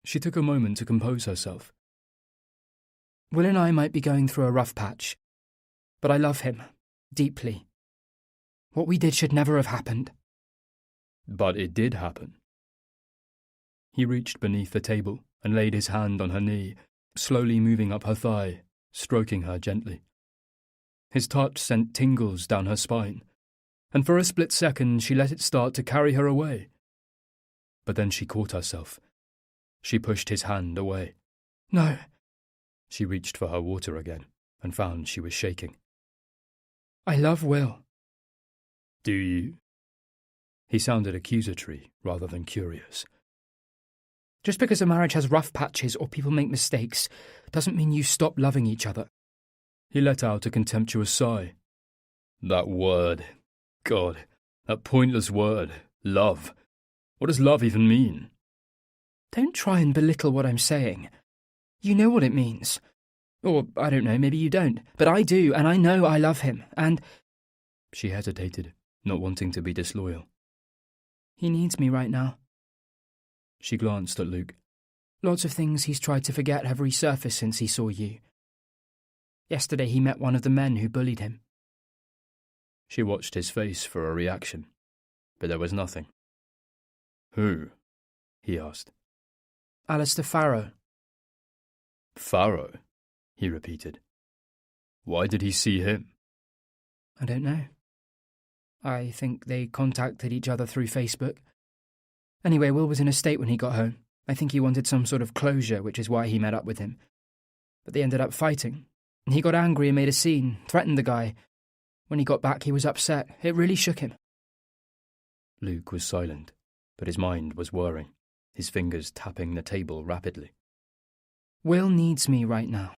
She took a moment to compose herself. Will and I might be going through a rough patch, but I love him, deeply. What we did should never have happened. But it did happen. He reached beneath the table and laid his hand on her knee, slowly moving up her thigh, stroking her gently. His touch sent tingles down her spine, and for a split second she let it start to carry her away. But then she caught herself. She pushed his hand away. No. She reached for her water again and found she was shaking. I love Will. Do you? He sounded accusatory rather than curious. Just because a marriage has rough patches or people make mistakes doesn't mean you stop loving each other. He let out a contemptuous sigh. That word. God, that pointless word. Love. What does love even mean? Don't try and belittle what I'm saying. You know what it means. Or, I don't know, maybe you don't. But I do, and I know I love him, and... She hesitated, not wanting to be disloyal. He needs me right now. She glanced at Luke. Lots of things he's tried to forget have resurfaced since he saw you. Yesterday he met one of the men who bullied him. She watched his face for a reaction, but there was nothing. Who? He asked. Alistair Farrow. Pharaoh, he repeated. Why did he see him? I don't know. I think they contacted each other through Facebook. Anyway, Will was in a state when he got home. I think he wanted some sort of closure, which is why he met up with him. But they ended up fighting. He got angry and made a scene, threatened the guy. When he got back, he was upset. It really shook him. Luke was silent, but his mind was whirring, his fingers tapping the table rapidly. Will needs me right now.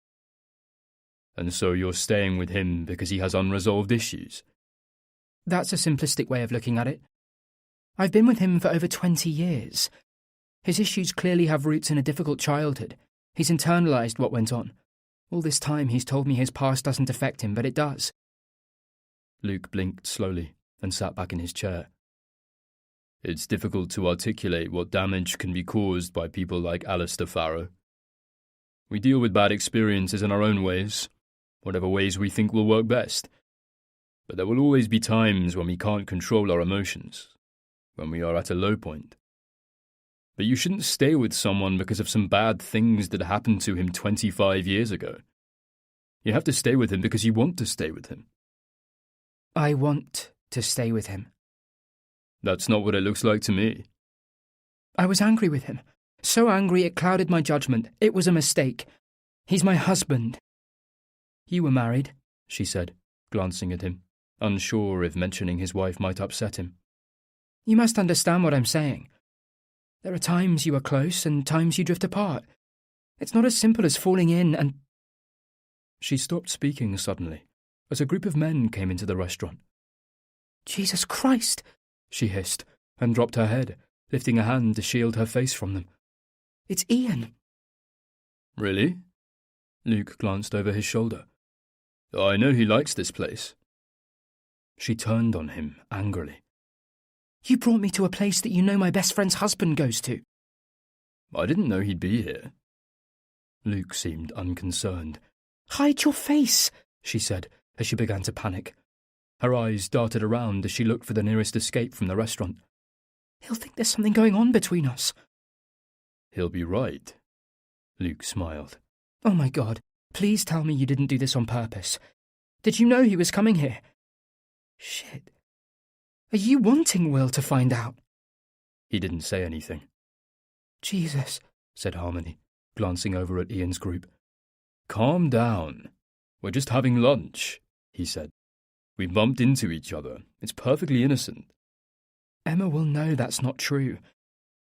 And so you're staying with him because he has unresolved issues? That's a simplistic way of looking at it. I've been with him for over 20 years. His issues clearly have roots in a difficult childhood. He's internalised what went on. All this time he's told me his past doesn't affect him, but it does. Luke blinked slowly and sat back in his chair. It's difficult to articulate what damage can be caused by people like Alistair Farrow. We deal with bad experiences in our own ways, whatever ways we think will work best. But there will always be times when we can't control our emotions, when we are at a low point. But you shouldn't stay with someone because of some bad things that happened to him 25 years ago. You have to stay with him because you want to stay with him. I want to stay with him. That's not what it looks like to me. I was angry with him. So angry it clouded my judgment. It was a mistake. He's my husband. You were married, she said, glancing at him, unsure if mentioning his wife might upset him. You must understand what I'm saying. There are times you are close and times you drift apart. It's not as simple as falling in and... She stopped speaking suddenly, as a group of men came into the restaurant. Jesus Christ, she hissed, and dropped her head, lifting a hand to shield her face from them. It's Ian. Really? Luke glanced over his shoulder. I know he likes this place. She turned on him angrily. You brought me to a place that you know my best friend's husband goes to. I didn't know he'd be here. Luke seemed unconcerned. Hide your face, she said, as she began to panic. Her eyes darted around as she looked for the nearest escape from the restaurant. He'll think there's something going on between us. He'll be right. Luke smiled. Oh my God, please tell me you didn't do this on purpose. Did you know he was coming here? Shit. Are you wanting Will to find out? He didn't say anything. Jesus, said Harmony, glancing over at Ian's group. Calm down. We're just having lunch, he said. We bumped into each other. It's perfectly innocent. Emma will know that's not true.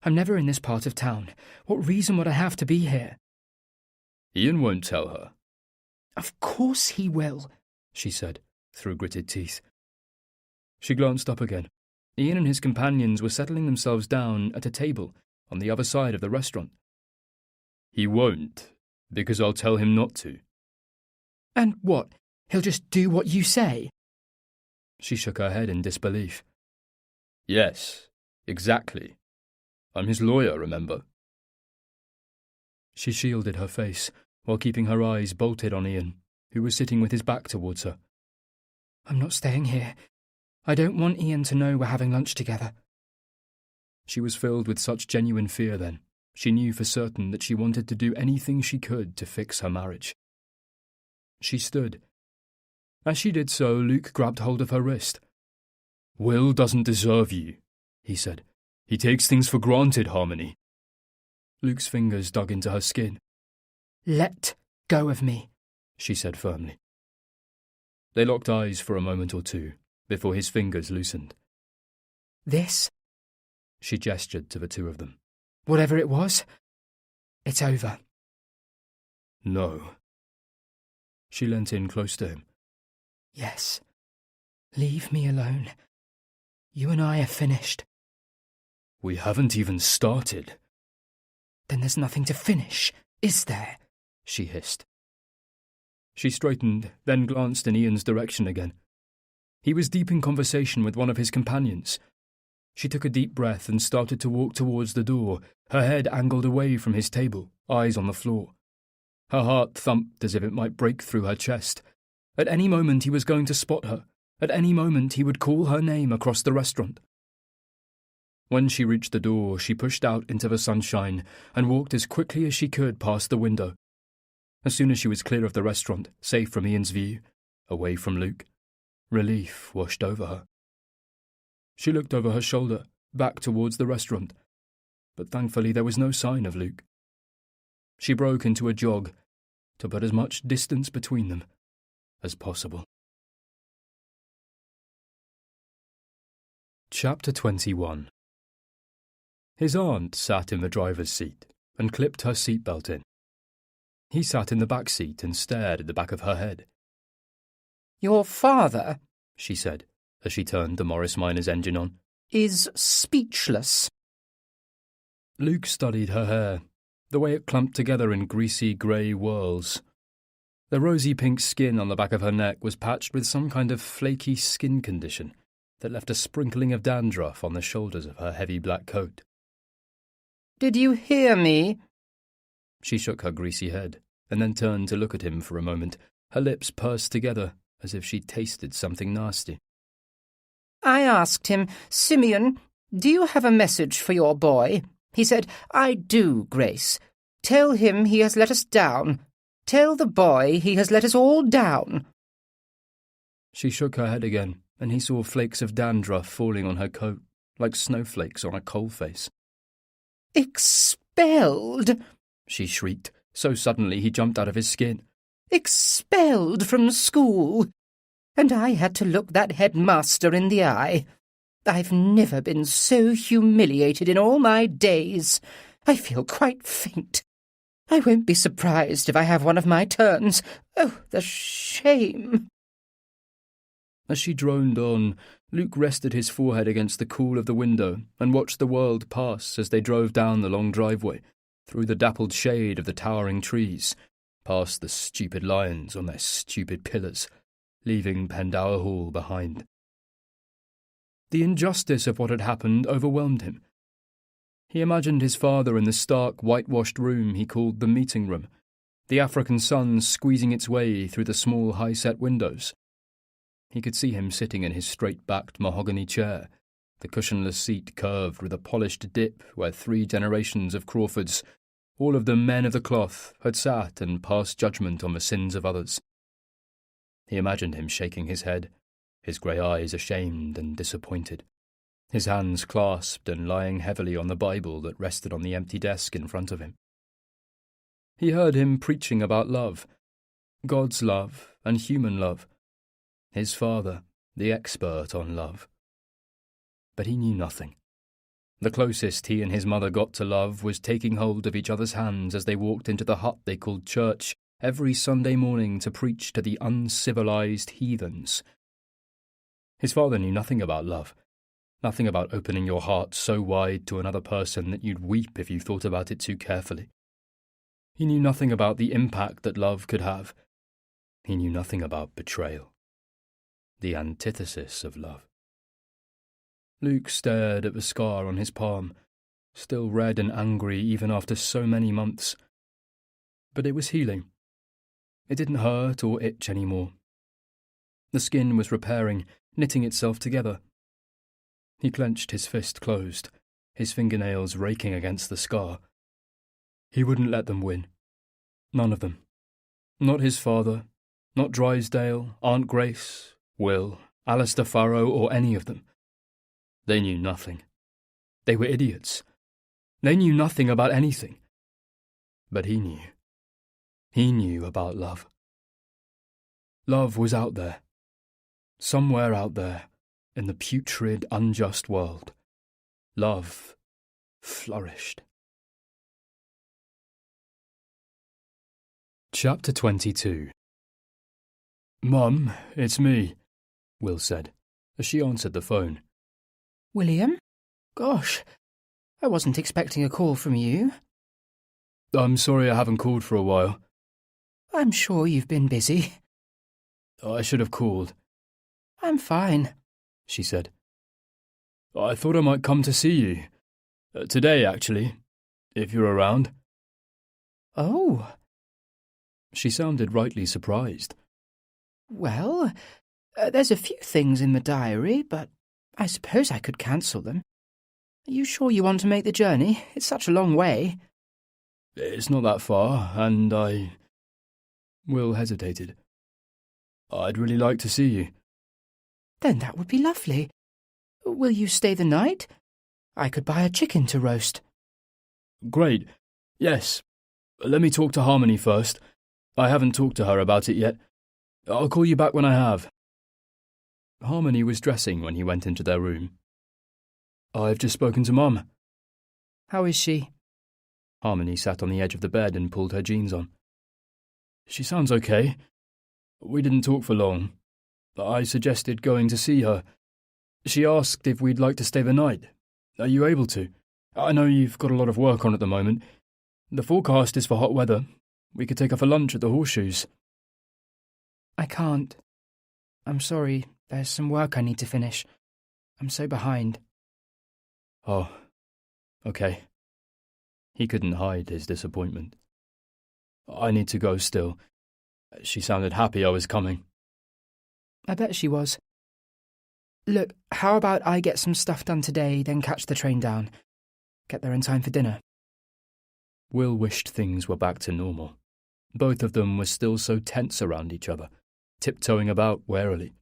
I'm never in this part of town. What reason would I have to be here? Ian won't tell her. Of course he will, she said, through gritted teeth. She glanced up again. Ian and his companions were settling themselves down at a table on the other side of the restaurant. He won't, because I'll tell him not to. And what? He'll just do what you say? She shook her head in disbelief. Yes, exactly. I'm his lawyer, remember? She shielded her face while keeping her eyes bolted on Ian, who was sitting with his back towards her. I'm not staying here. I don't want Ian to know we're having lunch together. She was filled with such genuine fear then. She knew for certain that she wanted to do anything she could to fix her marriage. She stood. As she did so, Luke grabbed hold of her wrist. Will doesn't deserve you, he said. He takes things for granted, Harmony. Luke's fingers dug into her skin. Let go of me, she said firmly. They locked eyes for a moment or two before his fingers loosened. This, she gestured to the two of them. Whatever it was, it's over. No. She leant in close to him. Yes. Leave me alone. You and I are finished. We haven't even started. Then there's nothing to finish, is there? She hissed. She straightened, then glanced in Ian's direction again. He was deep in conversation with one of his companions. She took a deep breath and started to walk towards the door, her head angled away from his table, eyes on the floor. Her heart thumped as if it might break through her chest. At any moment he was going to spot her. At any moment he would call her name across the restaurant. When she reached the door, she pushed out into the sunshine and walked as quickly as she could past the window. As soon as she was clear of the restaurant, safe from Ian's view, away from Luke, relief washed over her. She looked over her shoulder, back towards the restaurant, but thankfully there was no sign of Luke. She broke into a jog to put as much distance between them as possible. Chapter 21. His aunt sat in the driver's seat and clipped her seatbelt in. He sat in the back seat and stared at the back of her head. "Your father," she said, as she turned the Morris Minor's engine on, "is speechless." Luke studied her hair, the way it clumped together in greasy grey whirls. The rosy pink skin on the back of her neck was patched with some kind of flaky skin condition that left a sprinkling of dandruff on the shoulders of her heavy black coat. "Did you hear me?" She shook her greasy head, and then turned to look at him for a moment, her lips pursed together as if she'd tasted something nasty. "I asked him, 'Simeon, do you have a message for your boy?' He said, 'I do, Grace. Tell him he has let us down. Tell the boy he has let us all down.'" She shook her head again, and he saw flakes of dandruff falling on her coat, like snowflakes on a coal face. "Expelled!" she shrieked, so suddenly he jumped out of his skin. "Expelled from school! And I had to look that headmaster in the eye. I've never been so humiliated in all my days. I feel quite faint. I won't be surprised if I have one of my turns. Oh, the shame!" As she droned on, Luke rested his forehead against the cool of the window and watched the world pass as they drove down the long driveway, through the dappled shade of the towering trees, past the stupid lions on their stupid pillars, leaving Pendower Hall behind. The injustice of what had happened overwhelmed him. He imagined his father in the stark, whitewashed room he called the meeting room, the African sun squeezing its way through the small high-set windows. He could see him sitting in his straight-backed mahogany chair, the cushionless seat curved with a polished dip where 3 generations of Crawfords, all of them men of the cloth, had sat and passed judgment on the sins of others. He imagined him shaking his head, his grey eyes ashamed and disappointed, his hands clasped and lying heavily on the Bible that rested on the empty desk in front of him. He heard him preaching about love, God's love and human love, his father, the expert on love. But he knew nothing. The closest he and his mother got to love was taking hold of each other's hands as they walked into the hut they called church every Sunday morning to preach to the uncivilized heathens. His father knew nothing about love, nothing about opening your heart so wide to another person that you'd weep if you thought about it too carefully. He knew nothing about the impact that love could have. He knew nothing about betrayal, the antithesis of love. Luke stared at the scar on his palm, still red and angry even after so many months. But it was healing. It didn't hurt or itch anymore. The skin was repairing, knitting itself together. He clenched his fist closed, his fingernails raking against the scar. He wouldn't let them win. None of them. Not his father, not Drysdale, Aunt Grace, Will, Alistair Farrow, or any of them. They knew nothing. They were idiots. They knew nothing about anything. But he knew. He knew about love. Love was out there. Somewhere out there, in the putrid, unjust world. Love flourished. Chapter 22. "Mum, it's me," Will said, as she answered the phone. "William? Gosh, I wasn't expecting a call from you." "I'm sorry I haven't called for a while." "I'm sure you've been busy." "I should have called." "I'm fine," she said. "I thought I might come to see you. Today, actually, if you're around." "Oh." She sounded rightly surprised. "Well, there's a few things in the diary, but I suppose I could cancel them. Are you sure you want to make the journey? It's such a long way." "It's not that far, and I Will hesitated. I'd really like to see you. Then that would be lovely. Will you stay the night? I could buy a chicken to roast. Great. Yes. Let me talk to Harmony first. I haven't talked to her about it yet. I'll call you back when I have. Harmony was dressing when he went into their room. I've just spoken to Mum. How is she? Harmony sat on the edge of the bed and pulled her jeans on. She sounds okay. We didn't talk for long. I suggested going to see her. She asked if we'd like to stay the night. Are you able to? I know you've got a lot of work on at the moment. The forecast is for hot weather. We could take her for lunch at the Horseshoes. I can't. I'm sorry. There's some work I need to finish. I'm so behind. Oh, okay. He couldn't hide his disappointment. I need to go still. She sounded happy I was coming. I bet she was. Look, how about I get some stuff done today, then catch the train down? Get there in time for dinner. Will wished things were back to normal. Both of them were still so tense around each other, tiptoeing about warily.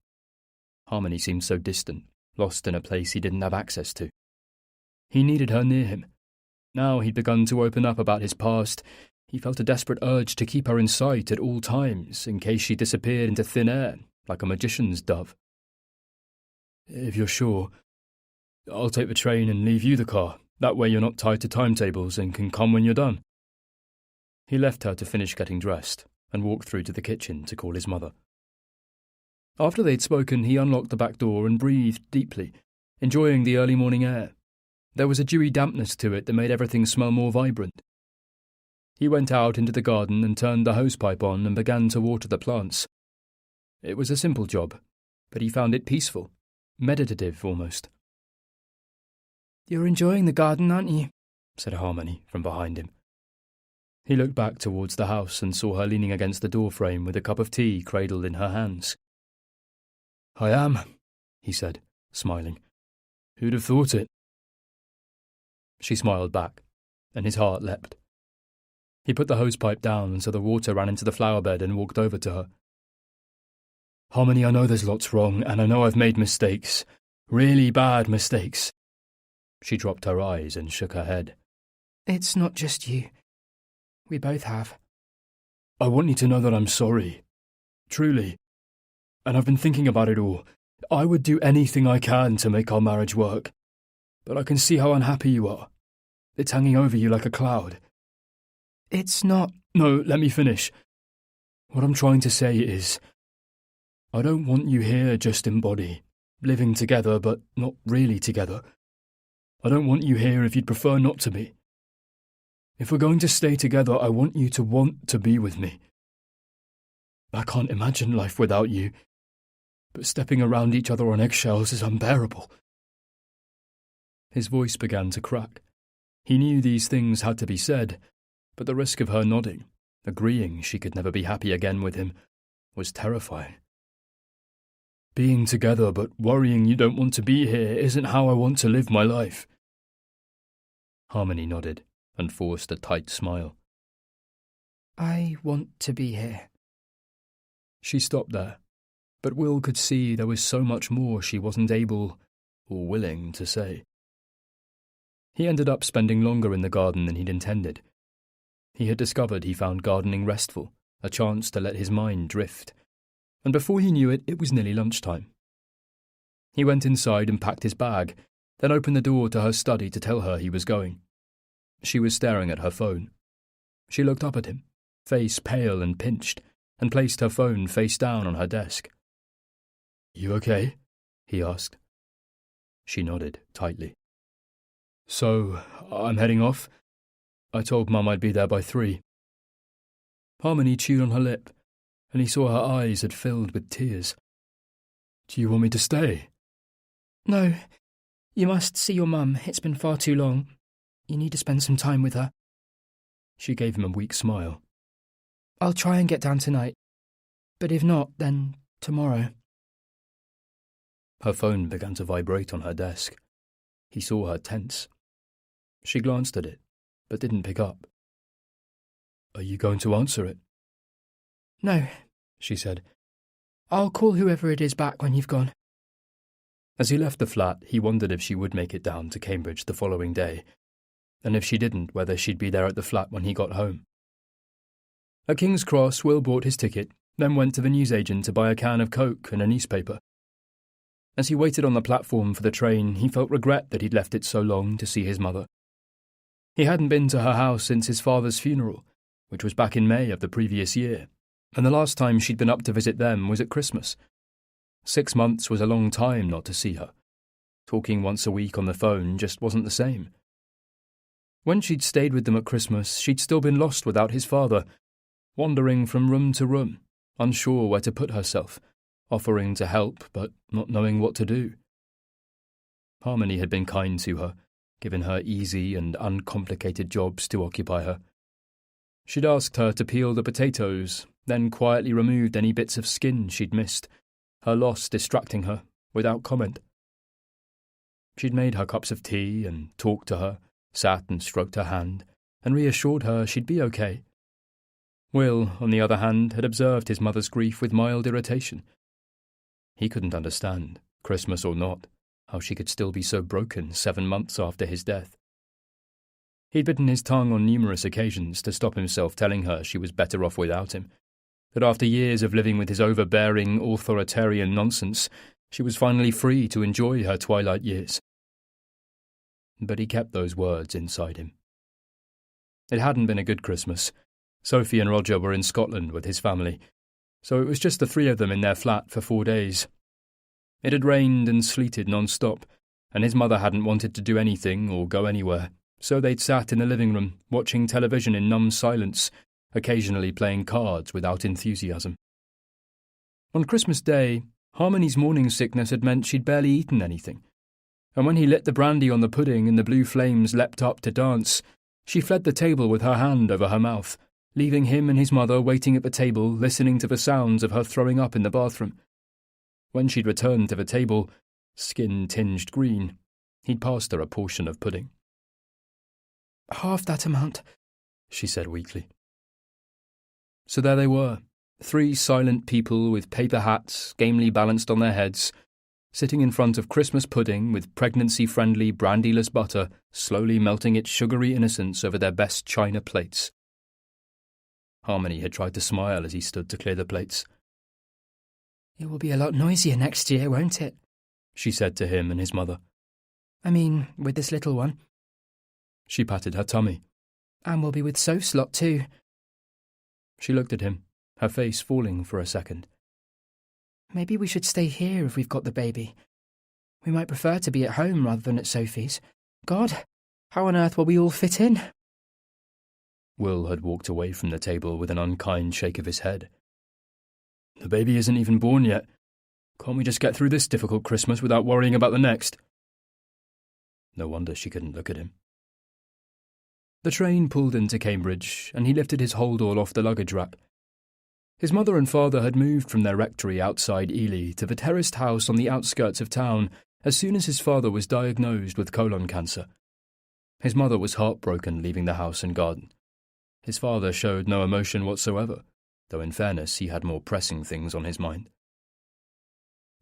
Harmony seemed so distant, lost in a place he didn't have access to. He needed her near him. Now he'd begun to open up about his past. He felt a desperate urge to keep her in sight at all times, in case she disappeared into thin air, like a magician's dove. If you're sure, I'll take the train and leave you the car. That way you're not tied to timetables and can come when you're done. He left her to finish getting dressed and walked through to the kitchen to call his mother. After they'd spoken, he unlocked the back door and breathed deeply, enjoying the early morning air. There was a dewy dampness to it that made everything smell more vibrant. He went out into the garden and turned the hosepipe on and began to water the plants. It was a simple job, but he found it peaceful, meditative almost. You're enjoying the garden, aren't you? Said Harmony from behind him. He looked back towards the house and saw her leaning against the doorframe with a cup of tea cradled in her hands. I am, he said, smiling. Who'd have thought it? She smiled back, and his heart leapt. He put the hosepipe down so the water ran into the flower bed and walked over to her. Harmony, I know there's lots wrong, and I know I've made mistakes. Really bad mistakes. She dropped her eyes and shook her head. It's not just you. We both have. I want you to know that I'm sorry. Truly. And I've been thinking about it all. I would do anything I can to make our marriage work. But I can see how unhappy you are. It's hanging over you like a cloud. It's not... No, let me finish. What I'm trying to say is, I don't want you here just in body, living together but not really together. I don't want you here if you'd prefer not to be. If we're going to stay together, I want you to want to be with me. I can't imagine life without you, but stepping around each other on eggshells is unbearable. His voice began to crack. He knew these things had to be said, but the risk of her nodding, agreeing she could never be happy again with him, was terrifying. Being together but worrying you don't want to be here isn't how I want to live my life. Harmony nodded and forced a tight smile. I want to be here. She stopped there, but Will could see there was so much more she wasn't able or willing to say. He ended up spending longer in the garden than he'd intended. He had discovered he found gardening restful, a chance to let his mind drift. And before he knew it, it was nearly lunchtime. He went inside and packed his bag, then opened the door to her study to tell her he was going. She was staring at her phone. She looked up at him, face pale and pinched, and placed her phone face down on her desk. You okay? He asked. She nodded tightly. So, I'm heading off? I told Mum I'd be there by 3. Harmony chewed on her lip, and he saw her eyes had filled with tears. Do you want me to stay? No. You must see your mum. It's been far too long. You need to spend some time with her. She gave him a weak smile. I'll try and get down tonight. But if not, then tomorrow. Her phone began to vibrate on her desk. He saw her tense. She glanced at it, but didn't pick up. Are you going to answer it? No, she said. I'll call whoever it is back when you've gone. As he left the flat, he wondered if she would make it down to Cambridge the following day, and if she didn't, whether she'd be there at the flat when he got home. At King's Cross, Will bought his ticket, then went to the newsagent to buy a can of Coke and a newspaper. As he waited on the platform for the train, he felt regret that he'd left it so long to see his mother. He hadn't been to her house since his father's funeral, which was back in May of the previous year, and the last time she'd been up to visit them was at Christmas. 6 months was a long time not to see her. Talking once a week on the phone just wasn't the same. When she'd stayed with them at Christmas, she'd still been lost without his father, wandering from room to room, unsure where to put herself, offering to help but not knowing what to do. Harmony had been kind to her, given her easy and uncomplicated jobs to occupy her. She'd asked her to peel the potatoes, then quietly removed any bits of skin she'd missed, her loss distracting her, without comment. She'd made her cups of tea and talked to her, sat and stroked her hand, and reassured her she'd be okay. Will, on the other hand, had observed his mother's grief with mild irritation. He couldn't understand, Christmas or not, how she could still be so broken 7 months after his death. He'd bitten his tongue on numerous occasions to stop himself telling her she was better off without him, that after years of living with his overbearing, authoritarian nonsense, she was finally free to enjoy her twilight years. But he kept those words inside him. It hadn't been a good Christmas. Sophie and Roger were in Scotland with his family, so it was just the 3 of them in their flat for 4 days. It had rained and sleeted non-stop, and his mother hadn't wanted to do anything or go anywhere, so they'd sat in the living room, watching television in numb silence, occasionally playing cards without enthusiasm. On Christmas Day, Harmony's morning sickness had meant she'd barely eaten anything, and when he lit the brandy on the pudding and the blue flames leapt up to dance, she fled the table with her hand over her mouth, leaving him and his mother waiting at the table, listening to the sounds of her throwing up in the bathroom. When she'd returned to the table, skin tinged green, he'd passed her a portion of pudding. Half that amount, she said weakly. So there they were, 3 silent people with paper hats gamely balanced on their heads, sitting in front of Christmas pudding with pregnancy-friendly brandyless butter slowly melting its sugary innocence over their best china plates. Harmony had tried to smile as he stood to clear the plates. It will be a lot noisier next year, won't it? She said to him and his mother. I mean, with this little one. She patted her tummy. And we'll be with Soph's lot too. She looked at him, her face falling for a second. Maybe we should stay here if we've got the baby. We might prefer to be at home rather than at Sophie's. God, how on earth will we all fit in? Will had walked away from the table with an unkind shake of his head. The baby isn't even born yet. Can't we just get through this difficult Christmas without worrying about the next? No wonder she couldn't look at him. The train pulled into Cambridge, and he lifted his hold-all off the luggage rack. His mother and father had moved from their rectory outside Ely to the terraced house on the outskirts of town as soon as his father was diagnosed with colon cancer. His mother was heartbroken leaving the house and garden. His father showed no emotion whatsoever, though in fairness he had more pressing things on his mind.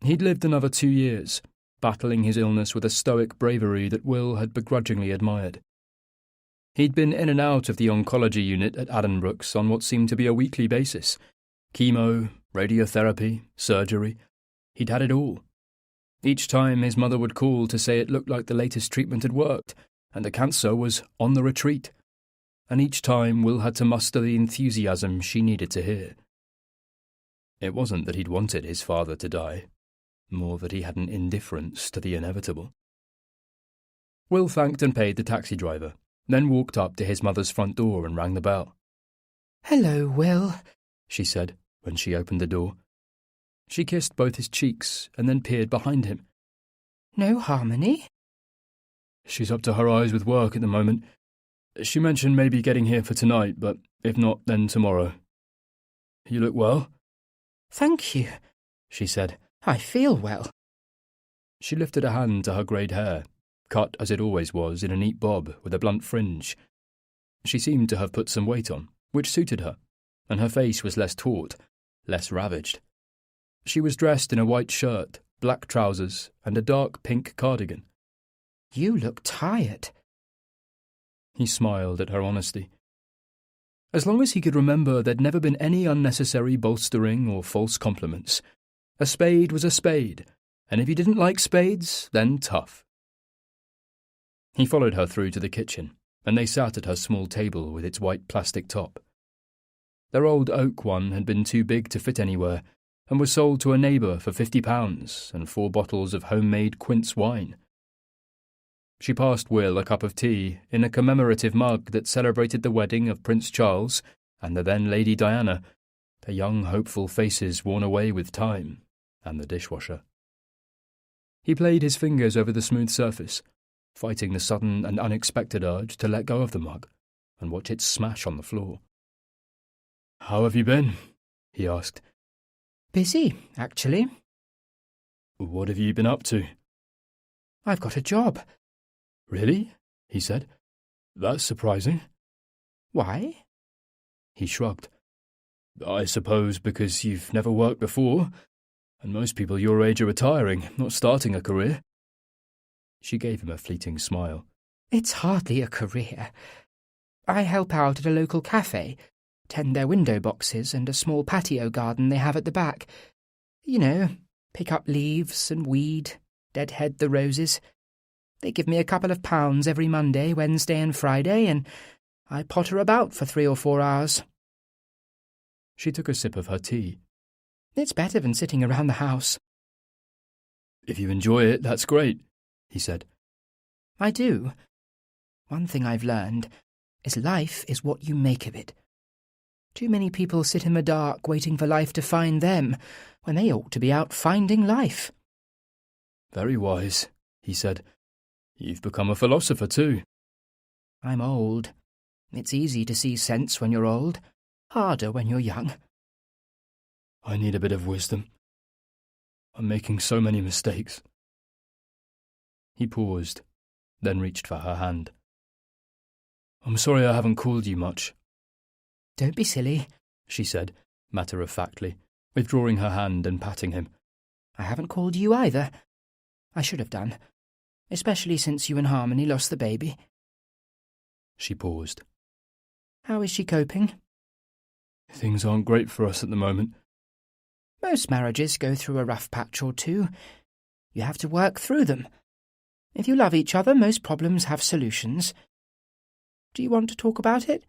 He'd lived another 2 years, battling his illness with a stoic bravery that Will had begrudgingly admired. He'd been in and out of the oncology unit at Addenbrooke's on what seemed to be a weekly basis. Chemo, radiotherapy, surgery. He'd had it all. Each time his mother would call to say it looked like the latest treatment had worked, and the cancer was on the retreat. And each time Will had to muster the enthusiasm she needed to hear. It wasn't that he'd wanted his father to die, more that he had an indifference to the inevitable. Will thanked and paid the taxi driver, then walked up to his mother's front door and rang the bell. Hello, Will, she said when she opened the door. She kissed both his cheeks and then peered behind him. No Harmony? She's up to her eyes with work at the moment. She mentioned maybe getting here for tonight, but if not, then tomorrow. You look well? Thank you, she said. I feel well. She lifted a hand to her greyed hair, cut as it always was in a neat bob with a blunt fringe. She seemed to have put some weight on, which suited her, and her face was less taut, less ravaged. She was dressed in a white shirt, black trousers, and a dark pink cardigan. You look tired. He smiled at her honesty. As long as he could remember, there'd never been any unnecessary bolstering or false compliments. A spade was a spade, and if you didn't like spades, then tough. He followed her through to the kitchen, and they sat at her small table with its white plastic top. Their old oak one had been too big to fit anywhere, and was sold to a neighbour for £50 and 4 bottles of homemade quince wine. She passed Will a cup of tea in a commemorative mug that celebrated the wedding of Prince Charles and the then Lady Diana, their young hopeful faces worn away with time, and the dishwasher. He played his fingers over the smooth surface, fighting the sudden and unexpected urge to let go of the mug and watch it smash on the floor. "How have you been?" he asked. Busy, actually. "What have you been up to?" I've got a job. "Really?" he said. "That's surprising." Why? He shrugged. "I suppose because you've never worked before, and most people your age are retiring, not starting a career." She gave him a fleeting smile. It's hardly a career. I help out at a local cafe, tend their window boxes and a small patio garden they have at the back. You know, pick up leaves and weed, deadhead the roses. They give me a couple of pounds every Monday, Wednesday and Friday, and I potter about for 3 or 4 hours. She took a sip of her tea. It's better than sitting around the house. "If you enjoy it, that's great," he said. I do. One thing I've learned is life is what you make of it. Too many people sit in the dark waiting for life to find them, when they ought to be out finding life. "Very wise," he said. "You've become a philosopher too." I'm old. It's easy to see sense when you're old, harder when you're young. "I need a bit of wisdom. I'm making so many mistakes." He paused, then reached for her hand. "I'm sorry I haven't called you much." Don't be silly, she said, matter-of-factly, withdrawing her hand and patting him. I haven't called you either. I should have done, especially since you and Harmony lost the baby. She paused. How is she coping? Things aren't great for us at the moment. Most marriages go through a rough patch or two. You have to work through them. If you love each other, most problems have solutions. Do you want to talk about it?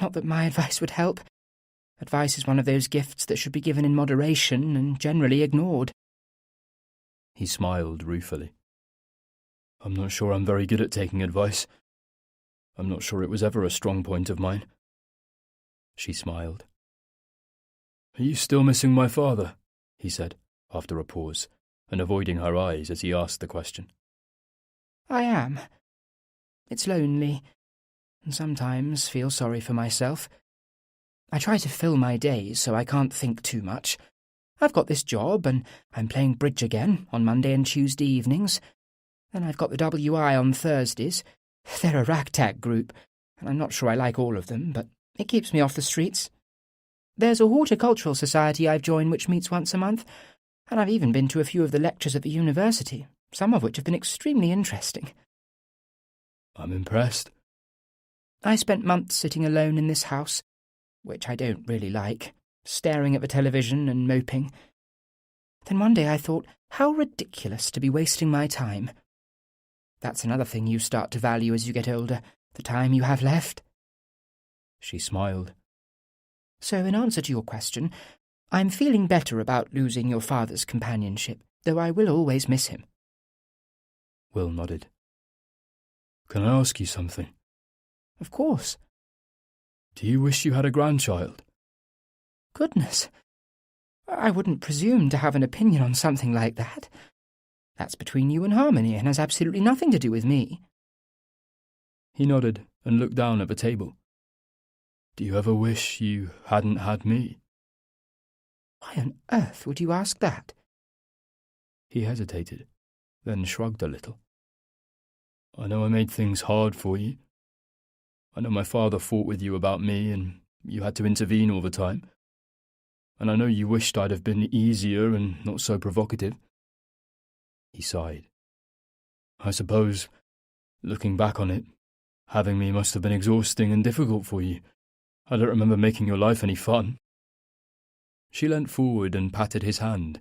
Not that my advice would help. Advice is one of those gifts that should be given in moderation and generally ignored. He smiled ruefully. I'm not sure I'm very good at taking advice. I'm not sure it was ever a strong point of mine. She smiled. Are you still missing my father? He said, after a pause, and avoiding her eyes as he asked the question. I am. It's lonely, and sometimes feel sorry for myself. I try to fill my days so I can't think too much. I've got this job, and I'm playing bridge again on Monday and Tuesday evenings. Then I've got the WI on Thursdays. They're a ragtag group, and I'm not sure I like all of them, but it keeps me off the streets. There's a horticultural society I've joined which meets once a month, and I've even been to a few of the lectures at the university, some of which have been extremely interesting. I'm impressed. I spent months sitting alone in this house, which I don't really like, staring at the television and moping. Then one day I thought, how ridiculous to be wasting my time. That's another thing you start to value as you get older, the time you have left. She smiled. So in answer to your question, I'm feeling better about losing your father's companionship, though I will always miss him. Will nodded. Can I ask you something? Of course. Do you wish you had a grandchild? Goodness. I wouldn't presume to have an opinion on something like that. That's between you and Harmony and has absolutely nothing to do with me. He nodded and looked down at the table. Do you ever wish you hadn't had me? Why on earth would you ask that? He hesitated, then shrugged a little. I know I made things hard for you. I know my father fought with you about me, and You had to intervene all the time. And I know you wished I'd have been easier and not so provocative. He sighed. I suppose, looking back on it, having me must have been exhausting and difficult for you. I don't remember making your life any fun. She leant forward and patted his hand.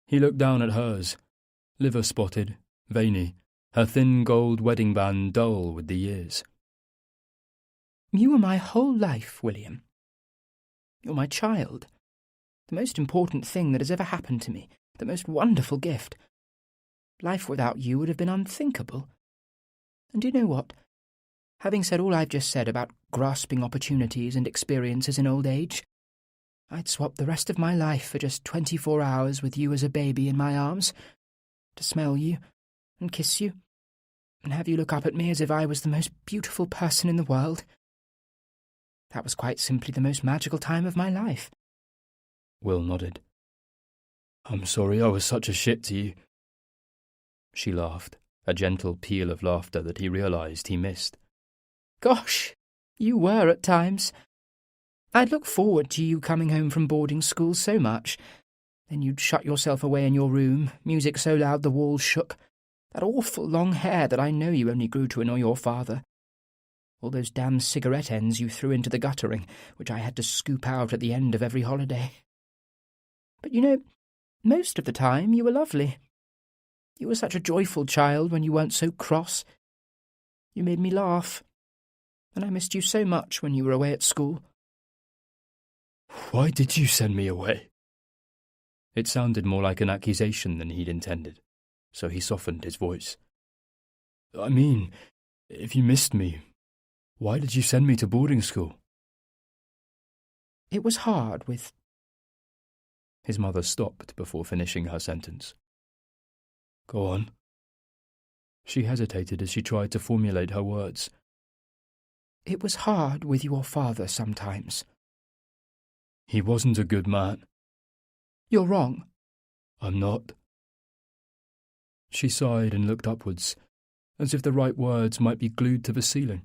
He looked down at hers, liver-spotted, veiny, her thin gold wedding band dull with the years. You were my whole life, William. You're my child. The most important thing that has ever happened to me. The most wonderful gift. Life without you would have been unthinkable. And do you know what? Having said all I've just said about grasping opportunities and experiences in old age, I'd swap the rest of my life for just 24 hours with you as a baby in my arms, to smell you and kiss you, and have you look up at me as if I was the most beautiful person in the world. That was quite simply the most magical time of my life. Will nodded. I'm sorry I was such a shit to you. She laughed, a gentle peal of laughter that he realised he missed. Gosh, you were at times. I'd look forward to you coming home from boarding school so much. Then you'd shut yourself away in your room, music so loud the walls shook. That awful long hair that I know you only grew to annoy your father. All those damn cigarette ends you threw into the guttering, which I had to scoop out at the end of every holiday. But you know, most of the time you were lovely. You were such a joyful child when you weren't so cross. You made me laugh. And I missed you so much when you were away at school. Why did you send me away? It sounded more like an accusation than he'd intended, so he softened his voice. I mean, if you missed me, why did you send me to boarding school? It was hard with... His mother stopped before finishing her sentence. Go on. She hesitated as she tried to formulate her words. It was hard with your father sometimes. He wasn't a good man. You're wrong. I'm not. She sighed and looked upwards, as if the right words might be glued to the ceiling.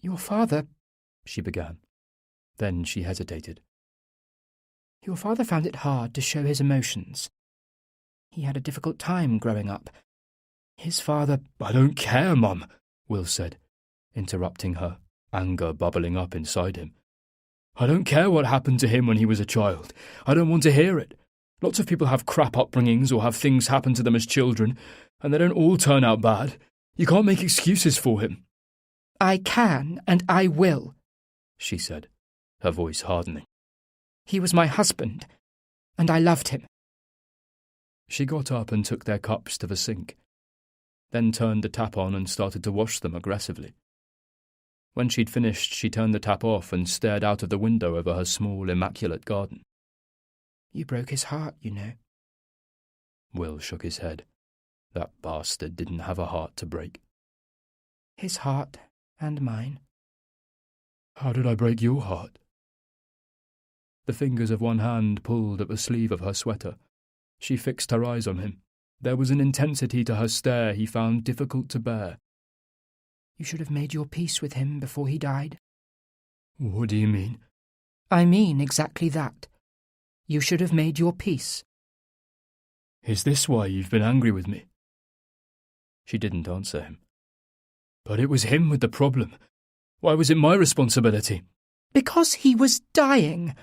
Your father... she began. Then she hesitated. Your father found it hard to show his emotions. He had a difficult time growing up. His father... I don't care, Mum, Will said, interrupting her, anger bubbling up inside him. I don't care what happened to him when he was a child. I don't want to hear it. Lots of people have crap upbringings or have things happen to them as children, and they don't all turn out bad. You can't make excuses for him. I can, and I will, she said, her voice hardening. He was my husband, and I loved him. She got up and took their cups to the sink, then turned the tap on and started to wash them aggressively. When she'd finished, she turned the tap off and stared out of the window over her small, immaculate garden. You broke his heart, you know. Will shook his head. That bastard didn't have a heart to break. His heart and mine. How did I break your heart? The fingers of one hand pulled at the sleeve of her sweater. She fixed her eyes on him. There was an intensity to her stare he found difficult to bear. You should have made your peace with him before he died. What do you mean? I mean exactly that. You should have made your peace. Is this why you've been angry with me? She didn't answer him. But it was him with the problem. Why was it my responsibility? Because he was dying.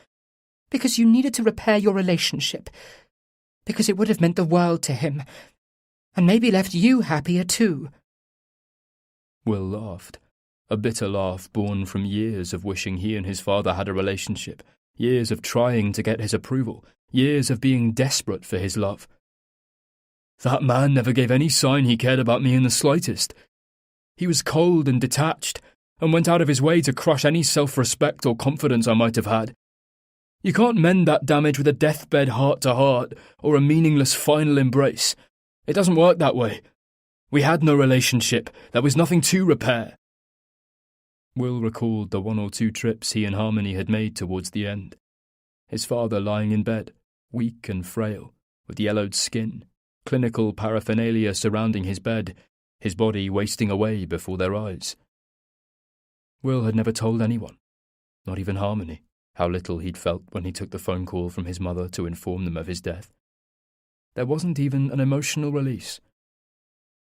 Because you needed to repair your relationship. Because it would have meant the world to him. And maybe left you happier too. Will laughed, a bitter laugh born from years of wishing he and his father had a relationship, years of trying to get his approval, years of being desperate for his love. That man never gave any sign he cared about me in the slightest. He was cold and detached, and went out of his way to crush any self-respect or confidence I might have had. You can't mend that damage with a deathbed heart-to-heart or a meaningless final embrace. It doesn't work that way. We had no relationship. There was nothing to repair. Will recalled the 1 or 2 trips he and Harmony had made towards the end. His father lying in bed, weak and frail, with yellowed skin, clinical paraphernalia surrounding his bed, his body wasting away before their eyes. Will had never told anyone, Not even Harmony, how little he'd felt when he took the phone call from his mother to inform them of his death. There wasn't even an emotional release.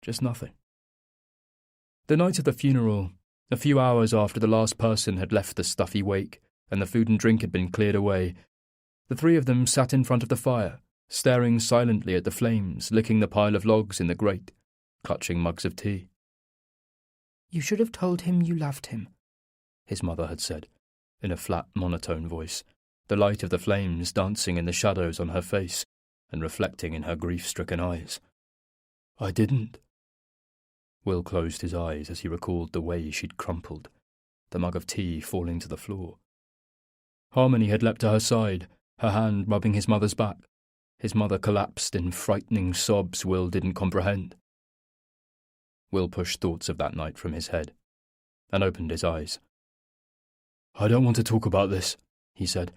Just nothing. The night of the funeral, a few hours after the last person had left the stuffy wake and the food and drink had been cleared away, the three of them sat in front of the fire, staring silently at the flames, licking the pile of logs in the grate, clutching mugs of tea. "You should have told him you loved him," his mother had said, in a flat, monotone voice, the light of the flames dancing in the shadows on her face and reflecting in her grief-stricken eyes. "I didn't." Will closed his eyes as he recalled the way she'd crumpled, the mug of tea falling to the floor. Harmony had leapt to her side, her hand rubbing his mother's back. His mother collapsed in frightening sobs Will didn't comprehend. Will pushed thoughts of that night from his head and opened his eyes. "I don't want to talk about this," he said.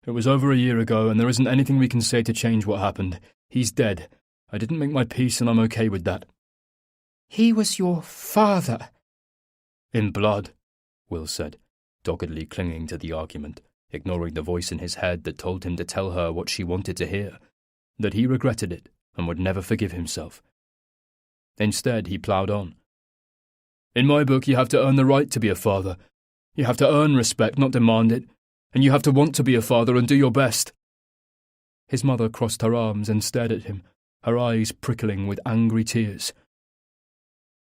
"It was over a year ago, and there isn't anything we can say to change what happened. He's dead. I didn't make my peace, and I'm okay with that." "He was your father." "In blood," Will said, doggedly clinging to the argument, ignoring the voice in his head that told him to tell her what she wanted to hear, that he regretted it and would never forgive himself. Instead, he ploughed on. "In my book, you have to earn the right to be a father. You have to earn respect, not demand it. And you have to want to be a father and do your best." His mother crossed her arms and stared at him, her eyes prickling with angry tears.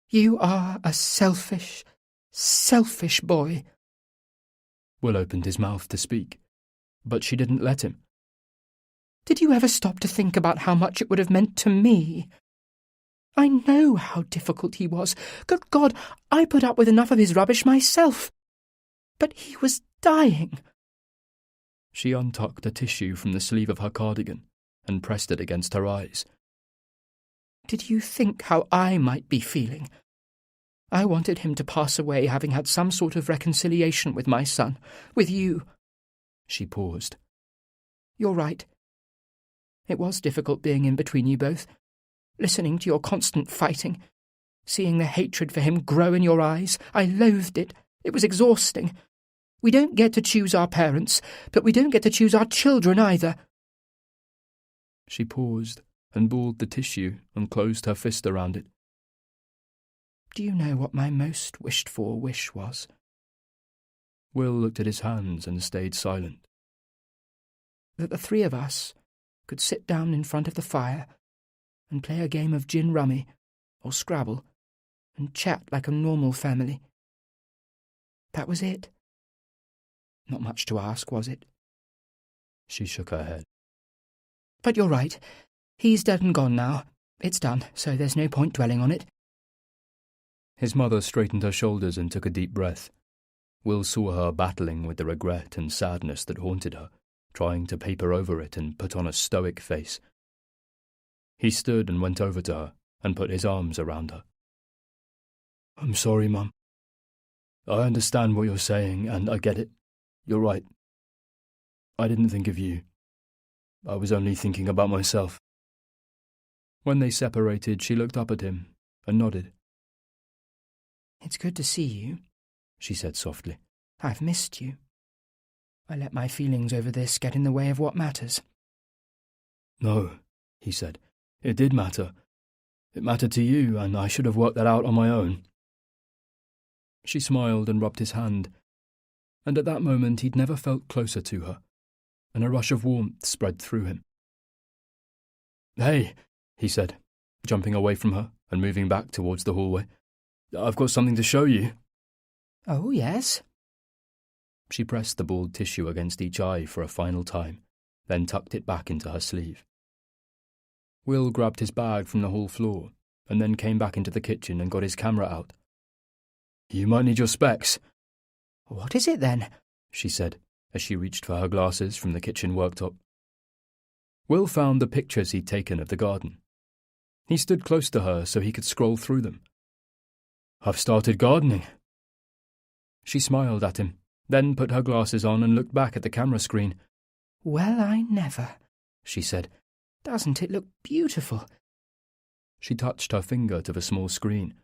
"You are a selfish, selfish boy." Will opened his mouth to speak, but she didn't let him. "Did you ever stop to think about how much it would have meant to me? I know how difficult he was. Good God, I put up with enough of his rubbish myself. But he was dying." She untucked a tissue from the sleeve of her cardigan and pressed it against her eyes. "Did you think how I might be feeling? I wanted him to pass away having had some sort of reconciliation with my son, with you." She paused. "You're right. It was difficult being in between you both, listening to your constant fighting, seeing the hatred for him grow in your eyes. I loathed it. It was exhausting. We don't get to choose our parents, but we don't get to choose our children either." She paused and balled the tissue and closed her fist around it. "Do you know what my most wished-for wish was?" Will looked at his hands and stayed silent. "That the three of us could sit down in front of the fire and play a game of gin rummy or Scrabble and chat like a normal family. That was it. Not much to ask, was it?" She shook her head. "But you're right. He's dead and gone now. It's done, so there's no point dwelling on it." His mother straightened her shoulders and took a deep breath. Will saw her battling with the regret and sadness that haunted her, trying to paper over it and put on a stoic face. He stood and went over to her and put his arms around her. "I'm sorry, Mum. I understand what you're saying, and I get it. You're right. I didn't think of you. I was only thinking about myself." When they separated, she looked up at him and nodded. "It's good to see you," she said softly. "I've missed you. I let my feelings over this get in the way of what matters." "No," he said. "It did matter. It mattered to you, and I should have worked that out on my own." She smiled and rubbed his hand, and at that moment he'd never felt closer to her, and a rush of warmth spread through him. "Hey," he said, jumping away from her and moving back towards the hallway. "I've got something to show you." "Oh, yes?" She pressed the balled tissue against each eye for a final time, then tucked it back into her sleeve. Will grabbed his bag from the hall floor, and then came back into the kitchen and got his camera out. "You might need your specs." "What is it, then?" she said, as she reached for her glasses from the kitchen worktop. Will found the pictures he'd taken of the garden. He stood close to her so he could scroll through them. "I've started gardening." She smiled at him, then put her glasses on and looked back at the camera screen. "Well, I never," she said. "Doesn't it look beautiful?" She touched her finger to the small screen.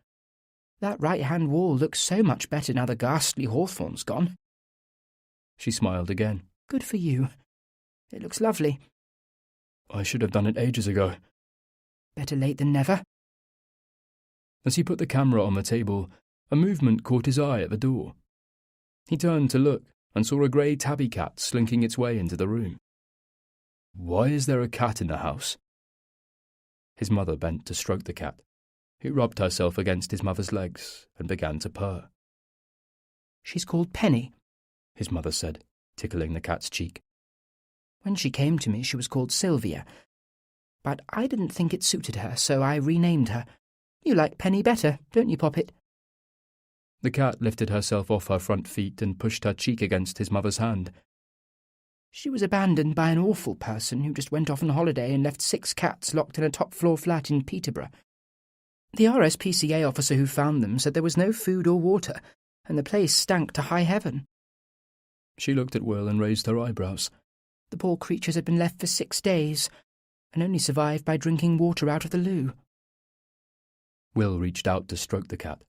"That right-hand wall looks so much better now the ghastly hawthorn's gone." She smiled again. Good for you. It looks lovely. I should have done it ages ago. Better late than never. As he put the camera on the table, a movement caught his eye at the door. He turned to look and saw a grey tabby cat slinking its way into the room. Why is there a cat in the house? His mother bent to stroke the cat, who rubbed herself against his mother's legs and began to purr. She's called Penny, his mother said, tickling the cat's cheek. When she came to me, she was called Sylvia. But I didn't think it suited her, so I renamed her. You like Penny better, don't you, Poppet? The cat lifted herself off her front feet and pushed her cheek against his mother's hand. She was abandoned by an awful person who just went off on holiday and left 6 cats locked in a top-floor flat in Peterborough. The RSPCA officer who found them said there was no food or water, and the place stank to high heaven. She looked at Will and raised her eyebrows. The poor creatures had been left for 6 days, and only survived by drinking water out of the loo. Will reached out to stroke the cat.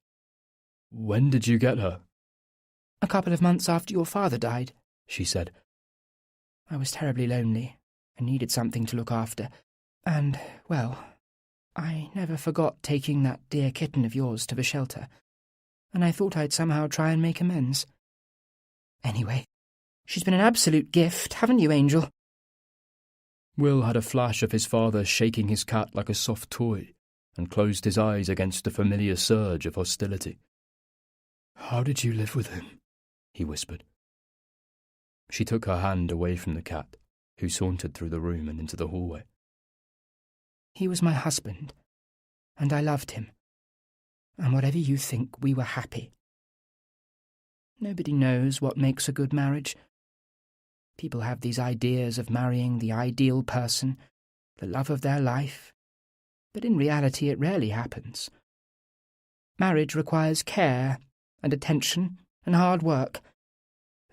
When did you get her? A couple of months after your father died, she said. I was terribly lonely and needed something to look after. And, well, I never forgot taking that dear kitten of yours to the shelter, and I thought I'd somehow try and make amends. Anyway, she's been an absolute gift, haven't you, Angel? Will had a flash of his father shaking his cat like a soft toy and closed his eyes against a familiar surge of hostility. How did you live with him? He whispered. She took her hand away from the cat, who sauntered through the room and into the hallway. He was my husband, and I loved him. And whatever you think, we were happy. Nobody knows what makes a good marriage. People have these ideas of marrying the ideal person, the love of their life, but in reality it rarely happens. Marriage requires care and attention and hard work.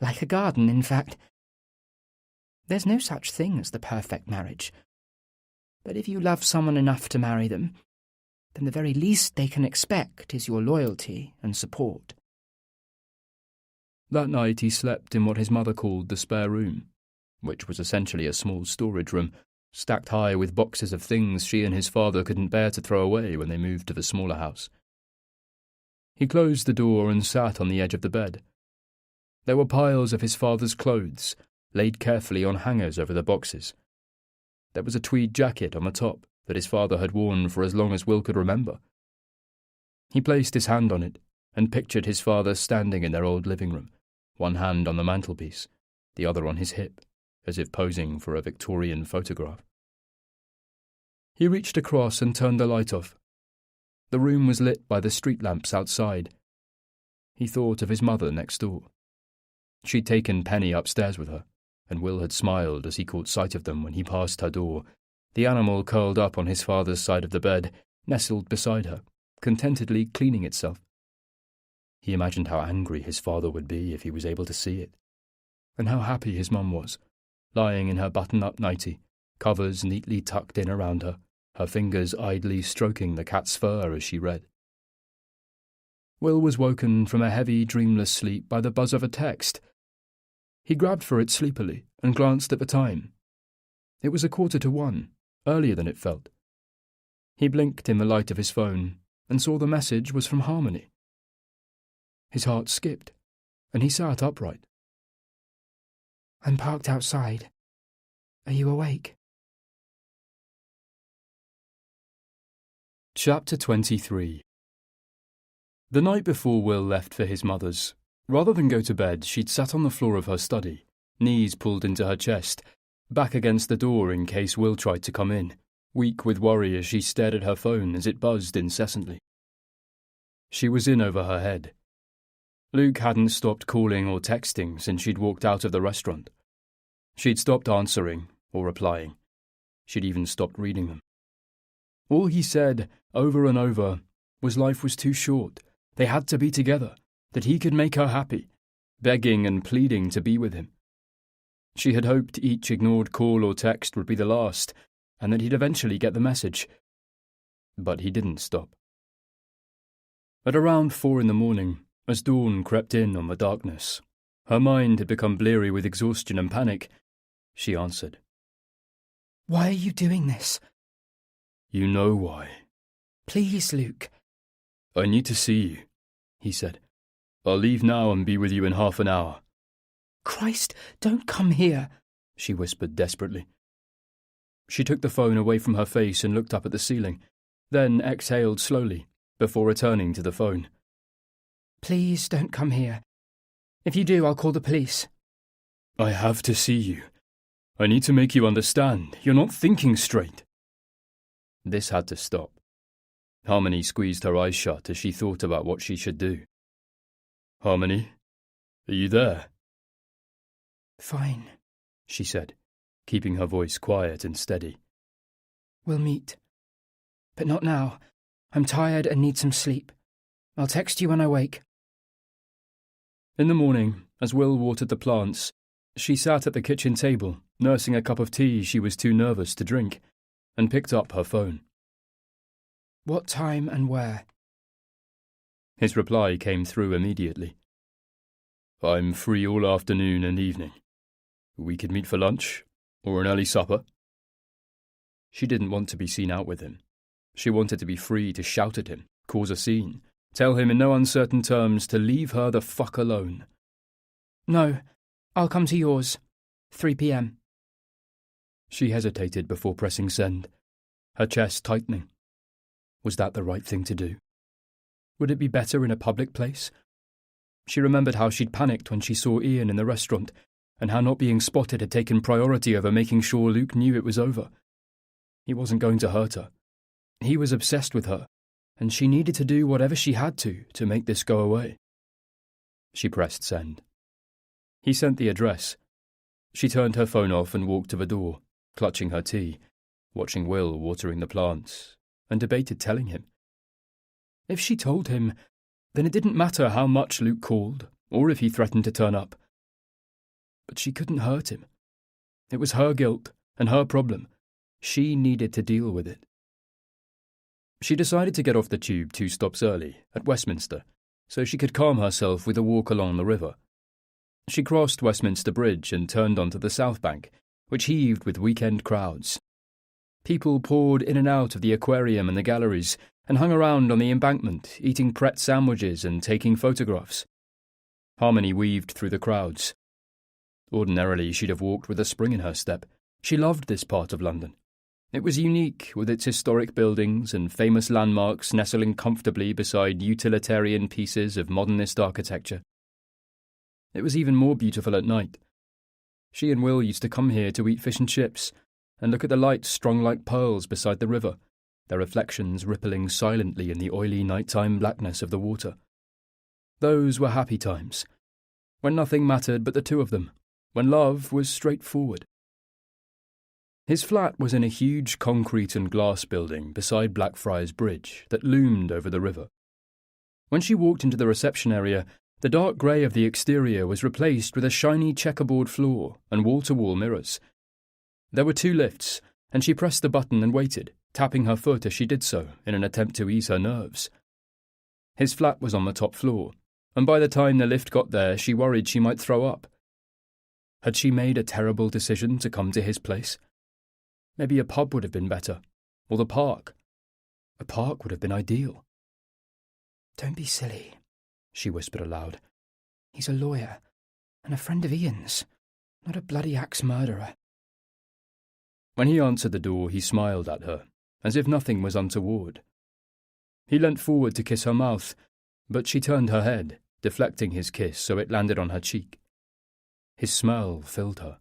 Like a garden, in fact. There's no such thing as the perfect marriage. But if you love someone enough to marry them, then the very least they can expect is your loyalty and support. That night he slept in what his mother called the spare room, which was essentially a small storage room, stacked high with boxes of things she and his father couldn't bear to throw away when they moved to the smaller house. He closed the door and sat on the edge of the bed. There were piles of his father's clothes, laid carefully on hangers over the boxes. There was a tweed jacket on the top that his father had worn for as long as Will could remember. He placed his hand on it and pictured his father standing in their old living room, one hand on the mantelpiece, the other on his hip, as if posing for a Victorian photograph. He reached across and turned the light off. The room was lit by the street lamps outside. He thought of his mother next door. She'd taken Penny upstairs with her, and Will had smiled as he caught sight of them when he passed her door, the animal curled up on his father's side of the bed, nestled beside her, contentedly cleaning itself. He imagined how angry his father would be if he was able to see it, and how happy his mum was, lying in her button-up nightie, covers neatly tucked in around her, her fingers idly stroking the cat's fur as she read. Will was woken from a heavy, dreamless sleep by the buzz of a text. He grabbed for it sleepily and glanced at the time. It was 1:45, earlier than it felt. He blinked in the light of his phone and saw the message was from Harmony. His heart skipped, and he sat upright. I'm parked outside. Are you awake? Chapter 23. The night before Will left for his mother's, rather than go to bed, she'd sat on the floor of her study, knees pulled into her chest, back against the door in case Will tried to come in, weak with worry as she stared at her phone as it buzzed incessantly. She was in over her head. Luke hadn't stopped calling or texting since she'd walked out of the restaurant. She'd stopped answering or replying. She'd even stopped reading them. All he said, over and over, was life was too short. They had to be together, that he could make her happy, begging and pleading to be with him. She had hoped each ignored call or text would be the last, and that he'd eventually get the message. But he didn't stop. At around 4 a.m, as dawn crept in on the darkness, Her mind had become bleary with exhaustion and panic. She answered. Why are you doing this? You know why. Please, Luke. I need to see you, he said. I'll leave now and be with you in half an hour. Christ, don't come here, she whispered desperately. She took the phone away from her face and looked up at the ceiling, then exhaled slowly before returning to the phone. Please don't come here. If you do, I'll call the police. I have to see you. I need to make you understand. You're not thinking straight. This had to stop. Harmony squeezed her eyes shut as she thought about what she should do. Harmony, are you there? Fine, she said, keeping her voice quiet and steady. We'll meet. But not now. I'm tired and need some sleep. I'll text you when I wake. In the morning, as Will watered the plants, she sat at the kitchen table, nursing a cup of tea she was too nervous to drink, and picked up her phone. What time and where? His reply came through immediately. I'm free all afternoon and evening. We could meet for lunch, or an early supper. She didn't want to be seen out with him. She wanted to be free to shout at him, cause a scene, tell him in no uncertain terms to leave her the fuck alone. No, I'll come to yours. 3 p.m. She hesitated before pressing send, her chest tightening. Was that the right thing to do? Would it be better in a public place? She remembered how she'd panicked when she saw Ian in the restaurant, and how not being spotted had taken priority over making sure Luke knew it was over. He wasn't going to hurt her. He was obsessed with her, and she needed to do whatever she had to make this go away. She pressed send. He sent the address. She turned her phone off and walked to the door, clutching her tea, watching Will watering the plants, and debated telling him. If she told him, then it didn't matter how much Luke called, or if he threatened to turn up. But she couldn't hurt him. It was her guilt and her problem. She needed to deal with it. She decided to get off the tube 2 stops early, at Westminster, so she could calm herself with a walk along the river. She crossed Westminster Bridge and turned onto the South Bank, which heaved with weekend crowds. People poured in and out of the aquarium and the galleries, and hung around on the embankment, eating Pret sandwiches and taking photographs. Harmony weaved through the crowds. Ordinarily, she'd have walked with a spring in her step. She loved this part of London. It was unique, with its historic buildings and famous landmarks nestling comfortably beside utilitarian pieces of modernist architecture. It was even more beautiful at night. She and Will used to come here to eat fish and chips, and look at the lights strung like pearls beside the river, their reflections rippling silently in the oily nighttime blackness of the water. Those were happy times, when nothing mattered but the two of them, when love was straightforward. His flat was in a huge concrete and glass building beside Blackfriars Bridge that loomed over the river. When she walked into the reception area, the dark grey of the exterior was replaced with a shiny checkerboard floor and wall-to-wall mirrors. There were 2 lifts, and she pressed the button and waited, tapping her foot as she did so in an attempt to ease her nerves. His flat was on the top floor, and by the time the lift got there, she worried she might throw up. Had she made a terrible decision to come to his place? Maybe a pub would have been better, or the park. A park would have been ideal. Don't be silly, she whispered aloud. He's a lawyer, and a friend of Ian's, not a bloody axe murderer. When he answered the door, he smiled at her, as if nothing was untoward. He leant forward to kiss her mouth, but she turned her head, deflecting his kiss so it landed on her cheek. His smell filled her,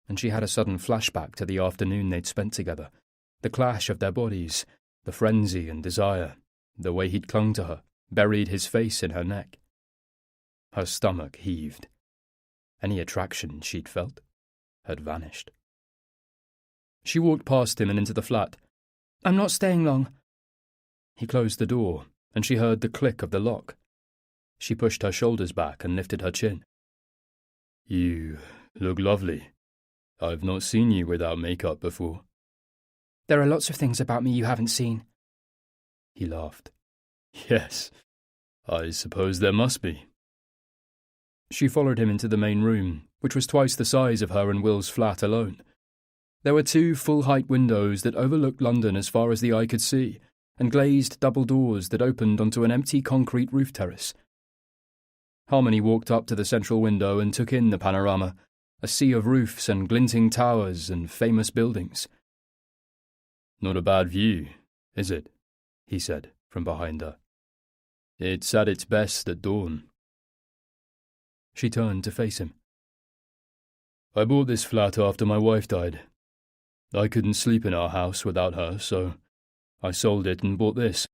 and she had a sudden flashback to the afternoon they'd spent together, the clash of their bodies, the frenzy and desire, the way he'd clung to her, buried his face in her neck. Her stomach heaved. Any attraction she'd felt had vanished. She walked past him and into the flat. I'm not staying long. He closed the door, and she heard the click of the lock. She pushed her shoulders back and lifted her chin. You look lovely. I've not seen you without makeup before. There are lots of things about me you haven't seen. He laughed. Yes, I suppose there must be. She followed him into the main room, which was twice the size of her and Will's flat alone. There were 2 full-height windows that overlooked London as far as the eye could see, and glazed double doors that opened onto an empty concrete roof terrace. Harmony walked up to the central window and took in the panorama, a sea of roofs and glinting towers and famous buildings. "Not a bad view, is it?" he said from behind her. "It's at its best at dawn." She turned to face him. "I bought this flat after my wife died. I couldn't sleep in our house without her, so I sold it and bought this."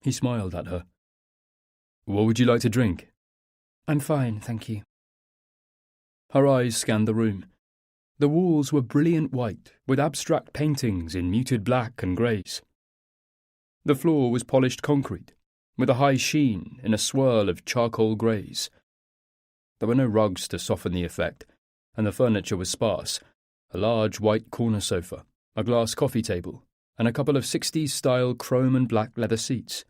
He smiled at her. "What would you like to drink?" I'm fine, thank you. Her eyes scanned the room. The walls were brilliant white, with abstract paintings in muted black and greys. The floor was polished concrete, with a high sheen in a swirl of charcoal greys. There were no rugs to soften the effect, and the furniture was sparse: a large white corner sofa, a glass coffee table, and a couple of 60s-style chrome and black leather seats.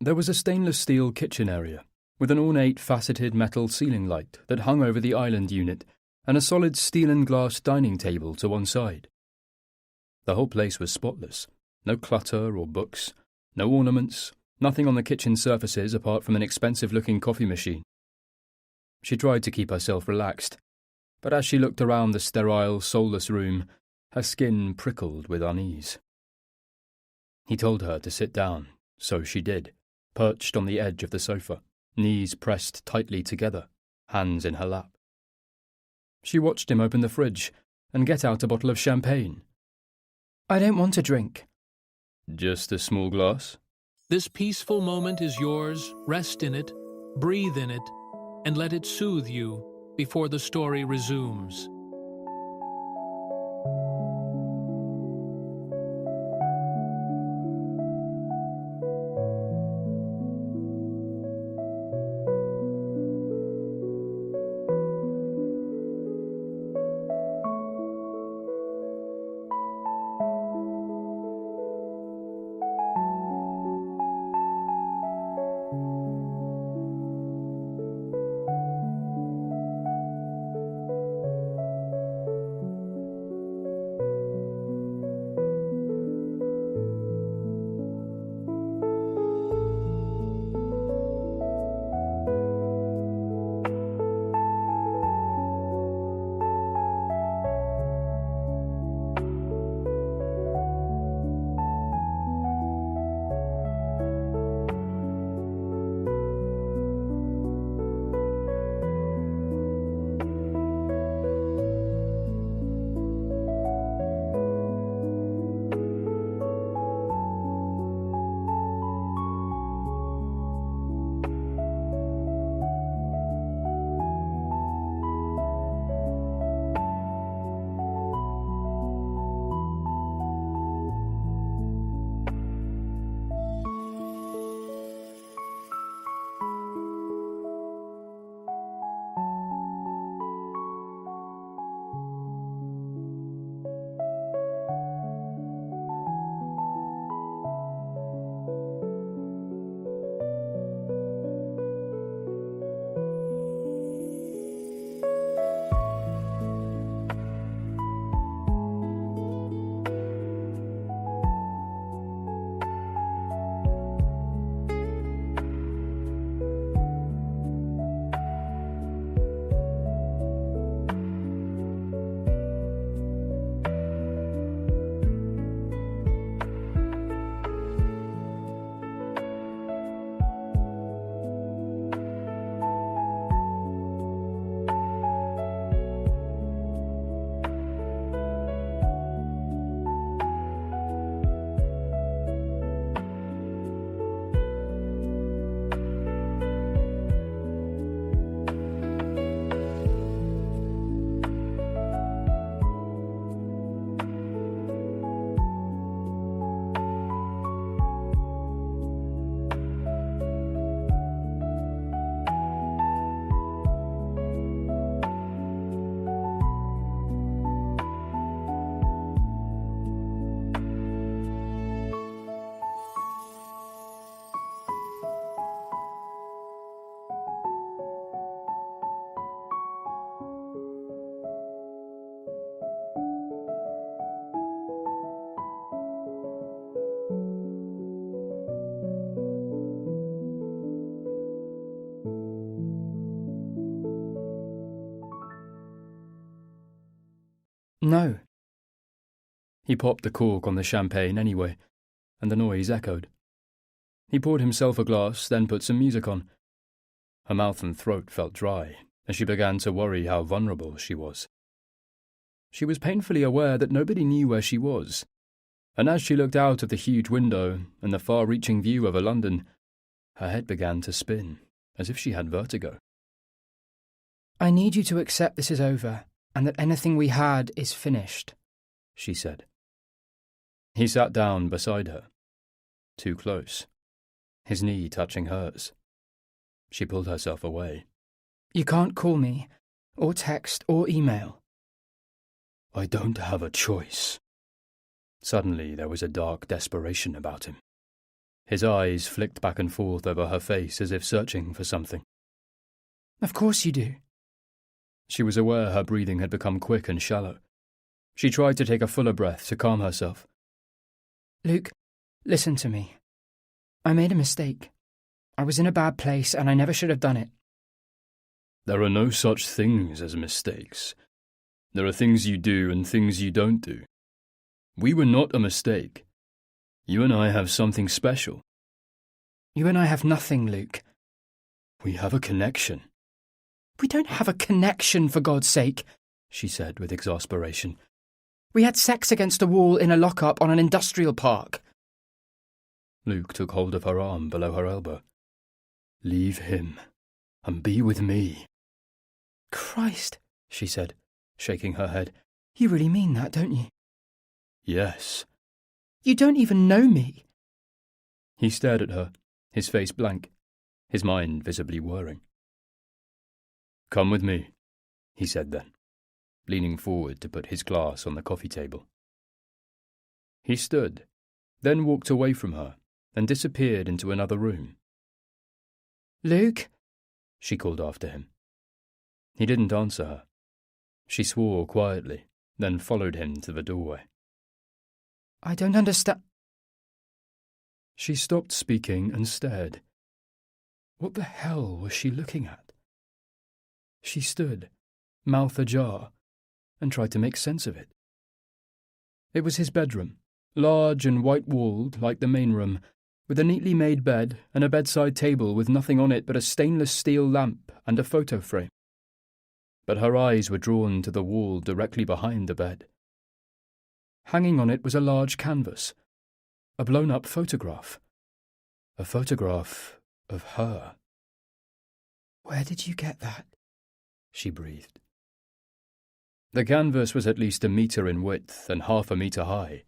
There was a stainless steel kitchen area, with an ornate faceted metal ceiling light that hung over the island unit, and a solid steel and glass dining table to one side. The whole place was spotless. No clutter or books, no ornaments, nothing on the kitchen surfaces apart from an expensive-looking coffee machine. She tried to keep herself relaxed, but as she looked around the sterile, soulless room, her skin prickled with unease. He told her to sit down, so she did, perched on the edge of the sofa, knees pressed tightly together, hands in her lap. She watched him open the fridge and get out a bottle of champagne. I don't want a drink. "Just a small glass?" This peaceful moment is yours. Rest in it, breathe in it, and let it soothe you before the story resumes. No. He popped the cork on the champagne anyway, and the noise echoed. He poured himself a glass, then put some music on. Her mouth and throat felt dry, and she began to worry how vulnerable she was. She was painfully aware that nobody knew where she was, and as she looked out of the huge window and the far-reaching view over London, her head began to spin, as if she had vertigo. I need you to accept this is over, and that anything we had is finished, she said. He sat down beside her, too close, his knee touching hers. She pulled herself away. You can't call me, or text, or email. I don't have a choice. Suddenly there was a dark desperation about him. His eyes flicked back and forth over her face as if searching for something. Of course you do. She was aware her breathing had become quick and shallow. She tried to take a fuller breath to calm herself. Luke, listen to me. I made a mistake. I was in a bad place and I never should have done it. There are no such things as mistakes. There are things you do and things you don't do. We were not a mistake. You and I have something special. You and I have nothing, Luke. We have a connection. We don't have a connection, for God's sake, she said with exasperation. We had sex against a wall in a lock-up on an industrial park. Luke took hold of her arm below her elbow. Leave him, and be with me. Christ, she said, shaking her head. You really mean that, don't you? Yes. You don't even know me. He stared at her, his face blank, his mind visibly whirring. Come with me, he said then, leaning forward to put his glass on the coffee table. He stood, then walked away from her and disappeared into another room. Luke, she called after him. He didn't answer her. She swore quietly, then followed him to the doorway. I don't understand. She stopped speaking and stared. What the hell was she looking at? She stood, mouth ajar, and tried to make sense of it. It was his bedroom, large and white-walled like the main room, with a neatly made bed and a bedside table with nothing on it but a stainless steel lamp and a photo frame. But her eyes were drawn to the wall directly behind the bed. Hanging on it was a large canvas, a blown-up photograph. A photograph of her. Where did you get that? She breathed. The canvas was at least 1 metre in width and 1/2 metre high.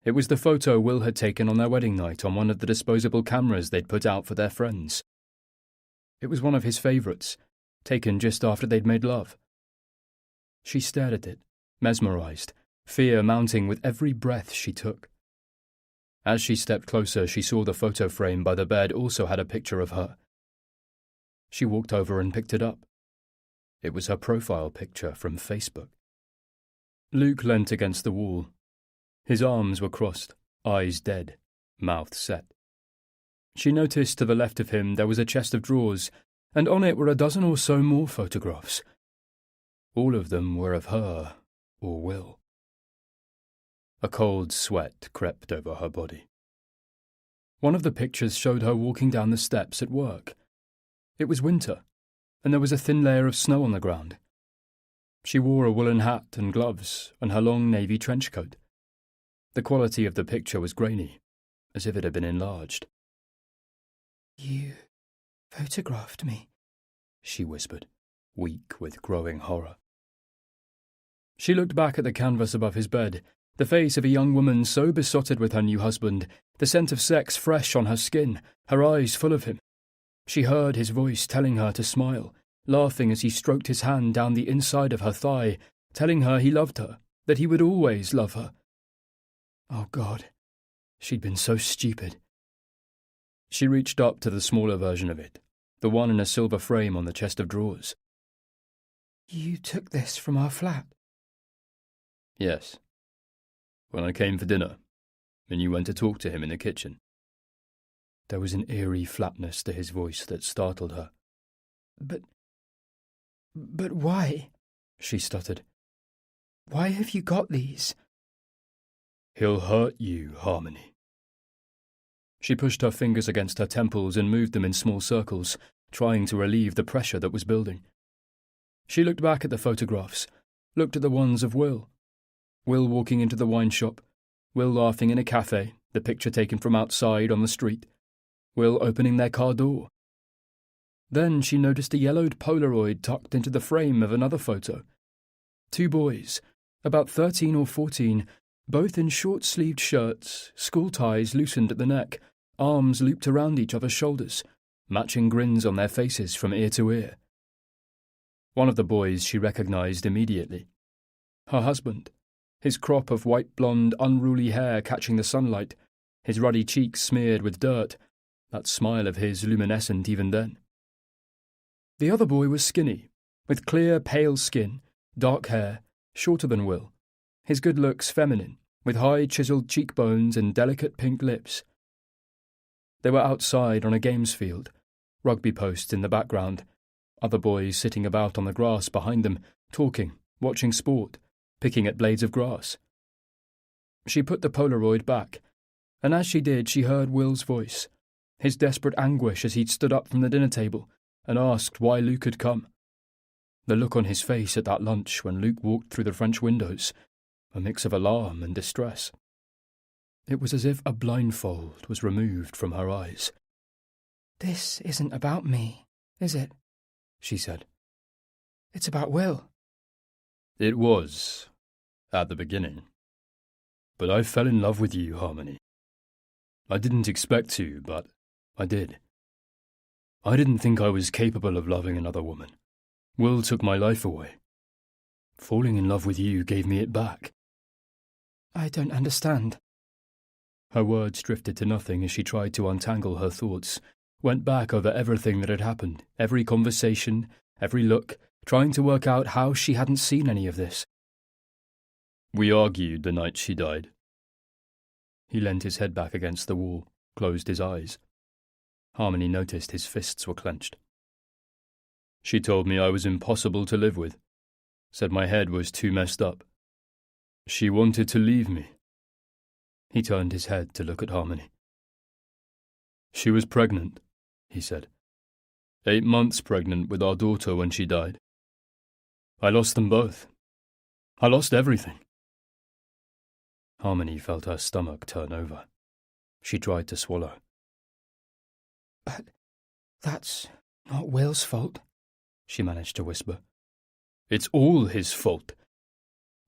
It was the photo Will had taken on their wedding night on one of the disposable cameras they'd put out for their friends. It was one of his favourites, taken just after they'd made love. She stared at it, mesmerised, fear mounting with every breath she took. As she stepped closer, she saw the photo frame by the bed also had a picture of her. She walked over and picked it up. It was her profile picture from Facebook. Luke leant against the wall. His arms were crossed, eyes dead, mouth set. She noticed to the left of him there was a chest of drawers, and on it were a dozen or so more photographs. All of them were of her or Will. A cold sweat crept over her body. One of the pictures showed her walking down the steps at work. It was winter, and there was a thin layer of snow on the ground. She wore a woolen hat and gloves and her long navy trench coat. The quality of the picture was grainy, as if it had been enlarged. You photographed me, she whispered, weak with growing horror. She looked back at the canvas above his bed, the face of a young woman so besotted with her new husband, the scent of sex fresh on her skin, her eyes full of him. She heard his voice telling her to smile, laughing as he stroked his hand down the inside of her thigh, telling her he loved her, that he would always love her. Oh, God, she'd been so stupid. She reached up to the smaller version of it, the one in a silver frame on the chest of drawers. You took this from our flat? Yes. When I came for dinner, and you went to talk to him in the kitchen. There was an eerie flatness to his voice that startled her. But why? She stuttered. Why have you got these? He'll hurt you, Harmony. She pushed her fingers against her temples and moved them in small circles, trying to relieve the pressure that was building. She looked back at the photographs, looked at the ones of Will. Will walking into the wine shop, Will laughing in a cafe, the picture taken from outside on the street, Will opening their car door. Then she noticed a yellowed Polaroid tucked into the frame of another photo. 2 boys, about 13 or 14, both in short-sleeved shirts, school ties loosened at the neck, arms looped around each other's shoulders, matching grins on their faces from ear to ear. One of the boys she recognized immediately. Her husband, his crop of white blonde, unruly hair catching the sunlight, his ruddy cheeks smeared with dirt, that smile of his luminescent even then. The other boy was skinny, with clear, pale skin, dark hair, shorter than Will, his good looks feminine, with high chiselled cheekbones and delicate pink lips. They were outside on a games field, rugby posts in the background, other boys sitting about on the grass behind them, talking, watching sport, picking at blades of grass. She put the Polaroid back, and as she did she heard Will's voice, his desperate anguish as he'd stood up from the dinner table and asked why Luke had come. The look on his face at that lunch when Luke walked through the French windows, a mix of alarm and distress. It was as if a blindfold was removed from her eyes. "This isn't about me, is it?" she said. "It's about Will." It was, at the beginning. But I fell in love with you, Harmony. I didn't expect to, but I did. I didn't think I was capable of loving another woman. Will took my life away. Falling in love with you gave me it back. "I don't understand." Her words drifted to nothing as she tried to untangle her thoughts, went back over everything that had happened, every conversation, every look, trying to work out how she hadn't seen any of this. We argued the night she died. He leant his head back against the wall, closed his eyes. Harmony noticed his fists were clenched. She told me I was impossible to live with, said my head was too messed up. She wanted to leave me. He turned his head to look at Harmony. She was pregnant, he said. 8 months pregnant with our daughter when she died. I lost them both. I lost everything. Harmony felt her stomach turn over. She tried to swallow. "But that's not Will's fault," she managed to whisper. It's all his fault.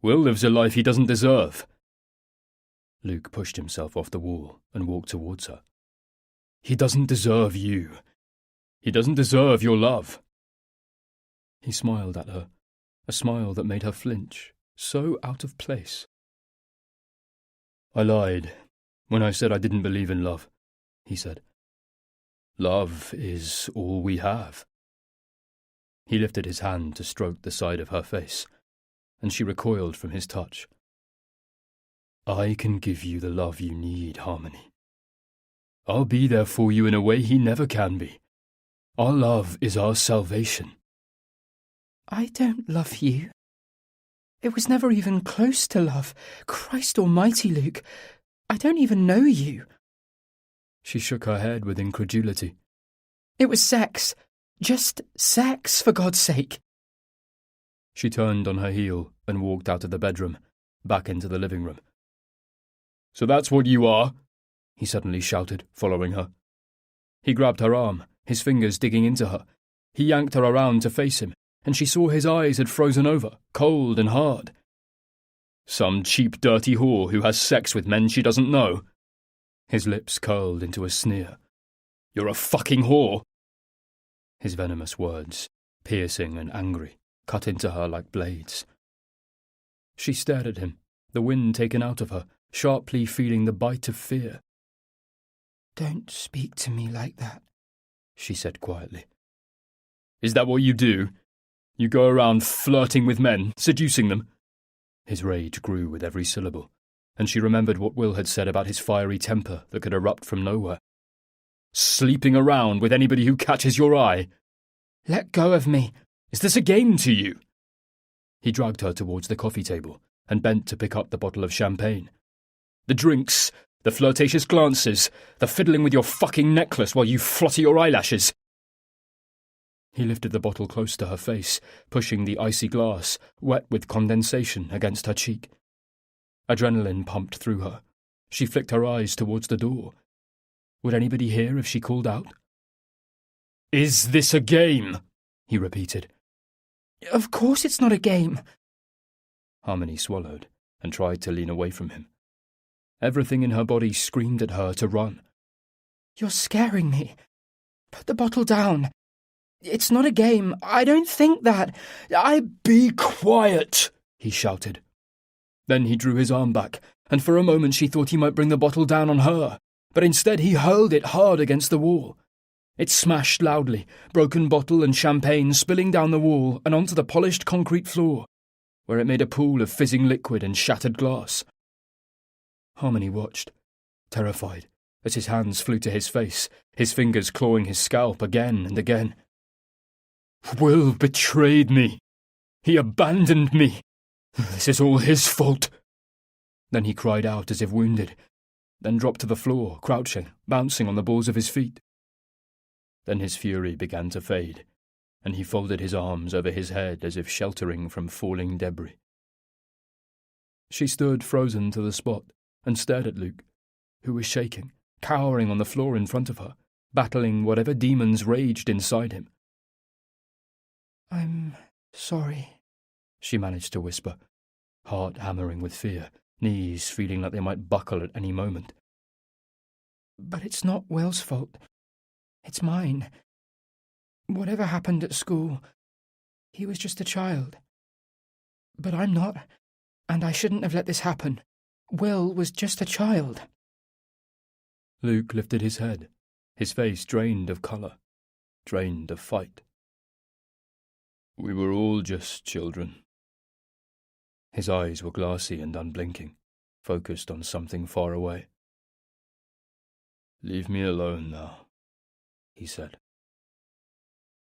Will lives a life he doesn't deserve. Luke pushed himself off the wall and walked towards her. He doesn't deserve you. He doesn't deserve your love. He smiled at her, a smile that made her flinch, so out of place. I lied when I said I didn't believe in love, he said. Love is all we have. He lifted his hand to stroke the side of her face, and she recoiled from his touch. I can give you the love you need, Harmony. I'll be there for you in a way he never can be. Our love is our salvation. "I don't love you. It was never even close to love. Christ almighty, Luke. I don't even know you." She shook her head with incredulity. "It was sex. Just sex, for God's sake." She turned on her heel and walked out of the bedroom, back into the living room. So that's what you are? He suddenly shouted, following her. He grabbed her arm, his fingers digging into her. He yanked her around to face him, and she saw his eyes had frozen over, cold and hard. Some cheap, dirty whore who has sex with men she doesn't know. His lips curled into a sneer. You're a fucking whore. His venomous words, piercing and angry, cut into her like blades. She stared at him, the wind taken out of her, sharply feeling the bite of fear. "Don't speak to me like that," she said quietly. Is that what you do? You go around flirting with men, seducing them? His rage grew with every syllable, and she remembered what Will had said about his fiery temper that could erupt from nowhere. Sleeping around with anybody who catches your eye? "Let go of me." Is this a game to you? He dragged her towards the coffee table, and bent to pick up the bottle of champagne. "The drinks, the flirtatious glances, the fiddling with your fucking necklace while you flutter your eyelashes." He lifted the bottle close to her face, pushing the icy glass, wet with condensation, against her cheek. Adrenaline pumped through her. She flicked her eyes towards the door. Would anybody hear if she called out? "Is this a game?" he repeated. Of course it's not a game. Harmony swallowed and tried to lean away from him. Everything in her body screamed at her to run. You're scaring me. Put the bottle down. It's not a game. I don't think that. Be quiet, he shouted. Then he drew his arm back, and for a moment she thought he might bring the bottle down on her, but instead he hurled it hard against the wall. It smashed loudly, broken bottle and champagne spilling down the wall and onto the polished concrete floor, where it made a pool of fizzing liquid and shattered glass. Harmony watched, terrified, as his hands flew to his face, his fingers clawing his scalp again and again. Will betrayed me. He abandoned me. This is all his fault. Then he cried out as if wounded, then dropped to the floor, crouching, bouncing on the balls of his feet. Then his fury began to fade, and he folded his arms over his head as if sheltering from falling debris. She stood frozen to the spot and stared at Luke, who was shaking, cowering on the floor in front of her, battling whatever demons raged inside him. I'm sorry, she managed to whisper, heart hammering with fear, knees feeling like they might buckle at any moment. But it's not Will's fault. It's mine. Whatever happened at school, he was just a child. But I'm not, and I shouldn't have let this happen. Will was just a child. Luke lifted his head, his face drained of colour, drained of fight. We were all just children. His eyes were glassy and unblinking, focused on something far away. Leave me alone now, he said.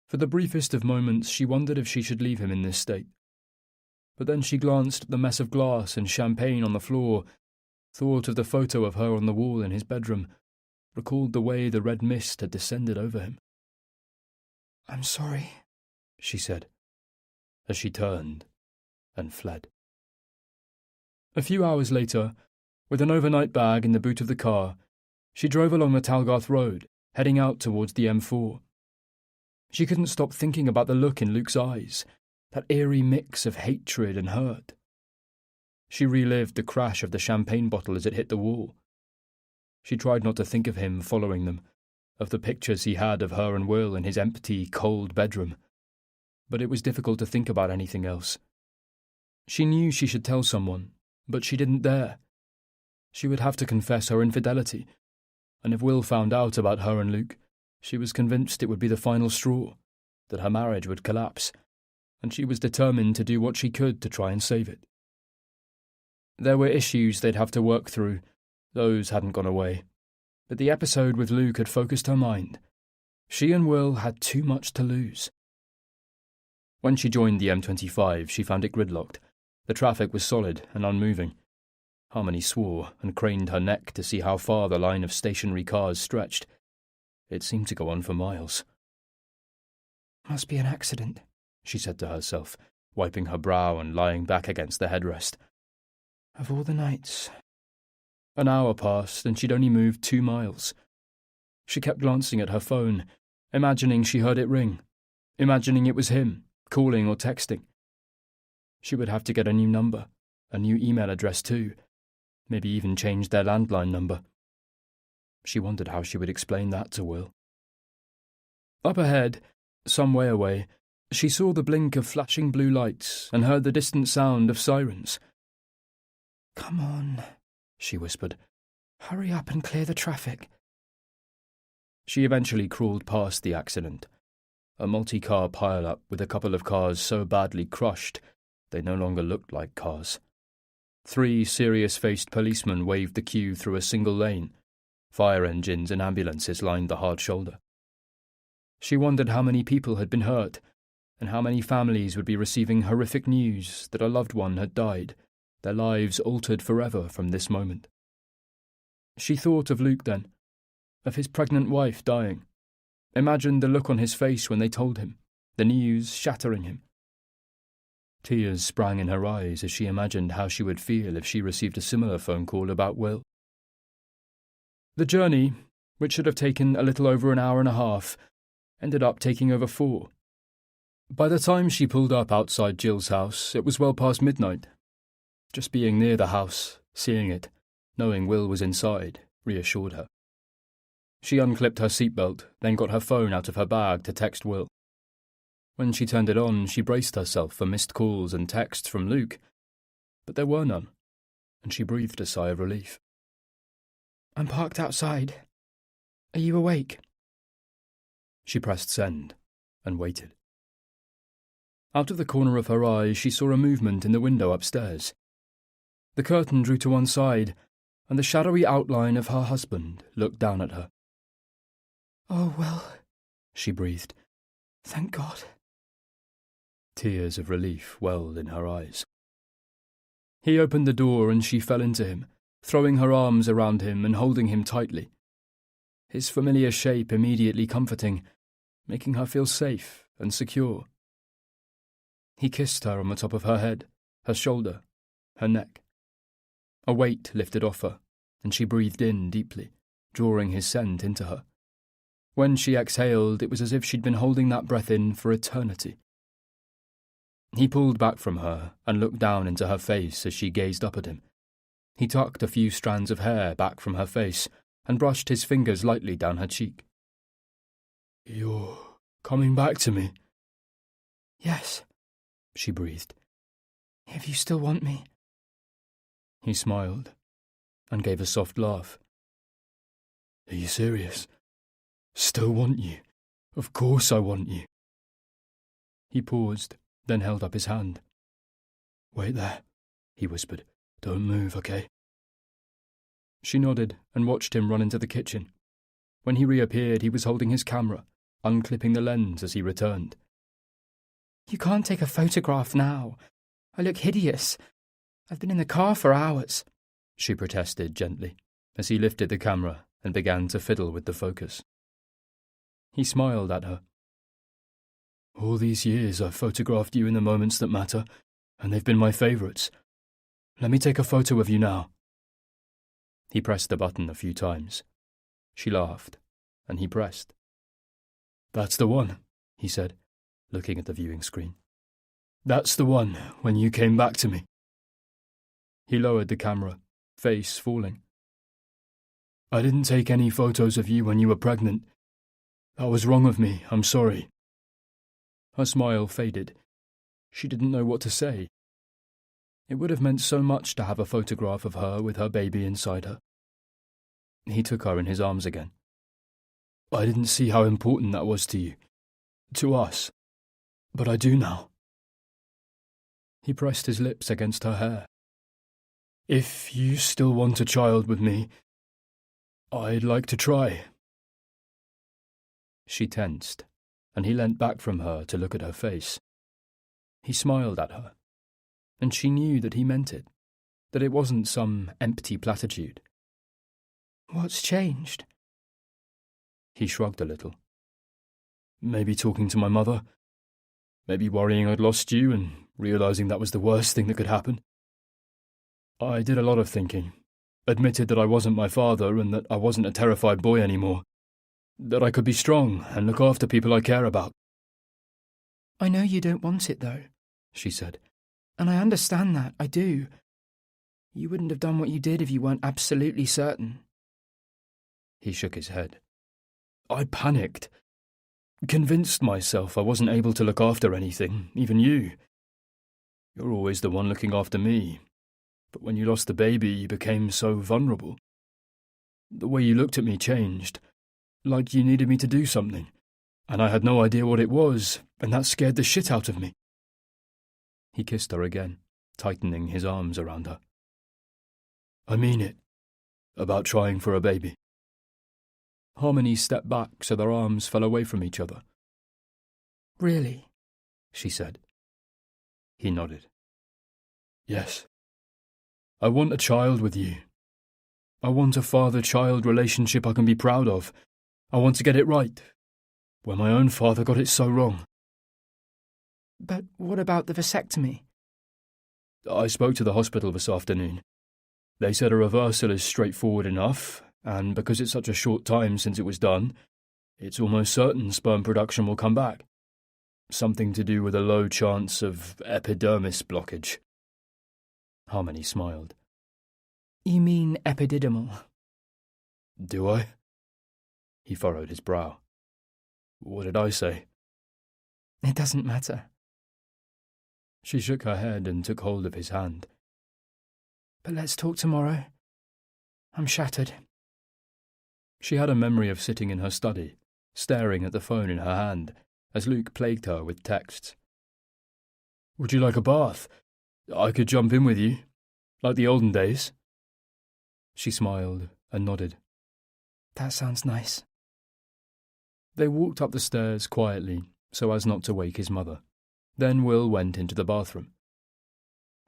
For the briefest of moments she wondered if she should leave him in this state. But then she glanced at the mess of glass and champagne on the floor, thought of the photo of her on the wall in his bedroom, recalled the way the red mist had descended over him. I'm sorry, she said, as she turned and fled. A few hours later, with an overnight bag in the boot of the car, she drove along the Talgarth Road, heading out towards the M4. She couldn't stop thinking about the look in Luke's eyes, that eerie mix of hatred and hurt. She relived the crash of the champagne bottle as it hit the wall. She tried not to think of him following them, of the pictures he had of her and Will in his empty, cold bedroom. But it was difficult to think about anything else. She knew she should tell someone, but she didn't dare. She would have to confess her infidelity, and if Will found out about her and Luke, she was convinced it would be the final straw, that her marriage would collapse, and she was determined to do what she could to try and save it. There were issues they'd have to work through. Those hadn't gone away. But the episode with Luke had focused her mind. She and Will had too much to lose. When she joined the M25, she found it gridlocked. The traffic was solid and unmoving. Harmony swore and craned her neck to see how far the line of stationary cars stretched. It seemed to go on for miles. Must be an accident, she said to herself, wiping her brow and lying back against the headrest. Of all the nights. An hour passed and she'd only moved 2 miles. She kept glancing at her phone, imagining she heard it ring, imagining it was him, calling or texting. She would have to get a new number, a new email address too, maybe even change their landline number. She wondered how she would explain that to Will. Up ahead, some way away, she saw the blink of flashing blue lights and heard the distant sound of sirens. Come on, she whispered. Hurry up and clear the traffic. She eventually crawled past the accident, a multi-car pile-up with a couple of cars so badly crushed they no longer looked like cars. 3 serious-faced policemen waved the queue through a single lane. Fire engines and ambulances lined the hard shoulder. She wondered how many people had been hurt, and how many families would be receiving horrific news that a loved one had died, their lives altered forever from this moment. She thought of Luke then, of his pregnant wife dying, imagined the look on his face when they told him, the news shattering him. Tears sprang in her eyes as she imagined how she would feel if she received a similar phone call about Will. The journey, which should have taken a little over an hour and a half, ended up taking over 4. By the time she pulled up outside Jill's house, it was well past midnight. Just being near the house, seeing it, knowing Will was inside, reassured her. She unclipped her seatbelt, then got her phone out of her bag to text Will. When she turned it on, she braced herself for missed calls and texts from Luke, but there were none, and she breathed a sigh of relief. I'm parked outside. Are you awake? She pressed send and waited. Out of the corner of her eye, she saw a movement in the window upstairs. The curtain drew to one side, and the shadowy outline of her husband looked down at her. Oh, Will, she breathed. Thank God. Tears of relief welled in her eyes. He opened the door and she fell into him, throwing her arms around him and holding him tightly. His familiar shape immediately comforting, making her feel safe and secure. He kissed her on the top of her head, her shoulder, her neck. A weight lifted off her, and she breathed in deeply, drawing his scent into her. When she exhaled, it was as if she'd been holding that breath in for eternity. He pulled back from her and looked down into her face as she gazed up at him. He tucked a few strands of hair back from her face and brushed his fingers lightly down her cheek. You're coming back to me? Yes, she breathed. If you still want me. He smiled and gave a soft laugh. Are you serious? Still want you? Of course I want you. He paused, then held up his hand. Wait there, he whispered. Don't move, okay? She nodded and watched him run into the kitchen. When he reappeared, he was holding his camera, unclipping the lens as he returned. You can't take a photograph now. I look hideous. I've been in the car for hours, she protested gently, as he lifted the camera and began to fiddle with the focus. He smiled at her. All these years I've photographed you in the moments that matter, and they've been my favourites. Let me take a photo of you now. He pressed the button a few times. She laughed, and he pressed. That's the one, he said, looking at the viewing screen. That's the one, when you came back to me. He lowered the camera, face falling. I didn't take any photos of you when you were pregnant. That was wrong of me, I'm sorry. Her smile faded. She didn't know what to say. It would have meant so much to have a photograph of her with her baby inside her. He took her in his arms again. I didn't see how important that was to you. To us. But I do now. He pressed his lips against her hair. If you still want a child with me, I'd like to try. She tensed, and he leant back from her to look at her face. He smiled at her, and she knew that he meant it, that it wasn't some empty platitude. What's changed? He shrugged a little. Maybe talking to my mother. Maybe worrying I'd lost you and realising that was the worst thing that could happen. I did a lot of thinking, admitted that I wasn't my father and that I wasn't a terrified boy anymore, that I could be strong and look after people I care about. I know you don't want it, though, she said. And I understand that, I do. You wouldn't have done what you did if you weren't absolutely certain. He shook his head. I panicked. Convinced myself I wasn't able to look after anything, even you. You're always the one looking after me. But when you lost the baby, you became so vulnerable. The way you looked at me changed, like you needed me to do something, and I had no idea what it was, and that scared the shit out of me. He kissed her again, tightening his arms around her. I mean it, about trying for a baby. Harmony stepped back so their arms fell away from each other. Really? She said. He nodded. Yes. I want a child with you. I want a father-child relationship I can be proud of. I want to get it right, where my own father got it so wrong. But what about the vasectomy? I spoke to the hospital this afternoon. They said a reversal is straightforward enough, and because it's such a short time since it was done, it's almost certain sperm production will come back. Something to do with a low chance of epidermis blockage. Harmony smiled. You mean epididymal? Do I? He furrowed his brow. What did I say? It doesn't matter. She shook her head and took hold of his hand. But let's talk tomorrow. I'm shattered. She had a memory of sitting in her study, staring at the phone in her hand, as Luke plagued her with texts. Would you like a bath? I could jump in with you, like the olden days. She smiled and nodded. That sounds nice. They walked up the stairs quietly, so as not to wake his mother. Then Will went into the bathroom.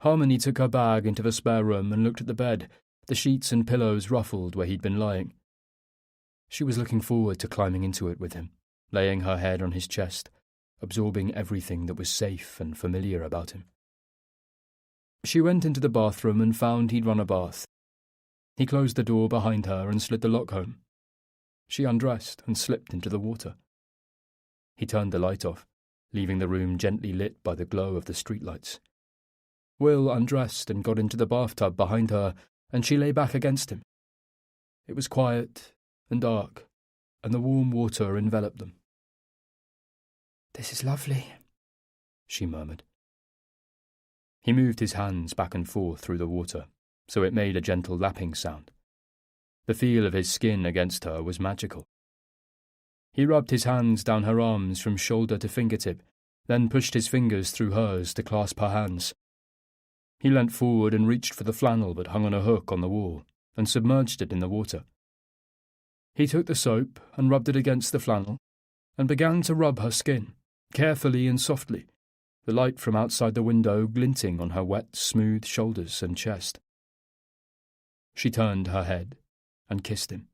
Harmony took her bag into the spare room and looked at the bed, the sheets and pillows ruffled where he'd been lying. She was looking forward to climbing into it with him, laying her head on his chest, absorbing everything that was safe and familiar about him. She went into the bathroom and found he'd run a bath. He closed the door behind her and slid the lock home. She undressed and slipped into the water. He turned the light off, leaving the room gently lit by the glow of the streetlights. Will undressed and got into the bathtub behind her, and she lay back against him. It was quiet and dark, and the warm water enveloped them. This is lovely, she murmured. He moved his hands back and forth through the water, so it made a gentle lapping sound. The feel of his skin against her was magical. He rubbed his hands down her arms from shoulder to fingertip, then pushed his fingers through hers to clasp her hands. He leant forward and reached for the flannel that hung on a hook on the wall, and submerged it in the water. He took the soap and rubbed it against the flannel, and began to rub her skin, carefully and softly, the light from outside the window glinting on her wet, smooth shoulders and chest. She turned her head and kissed him,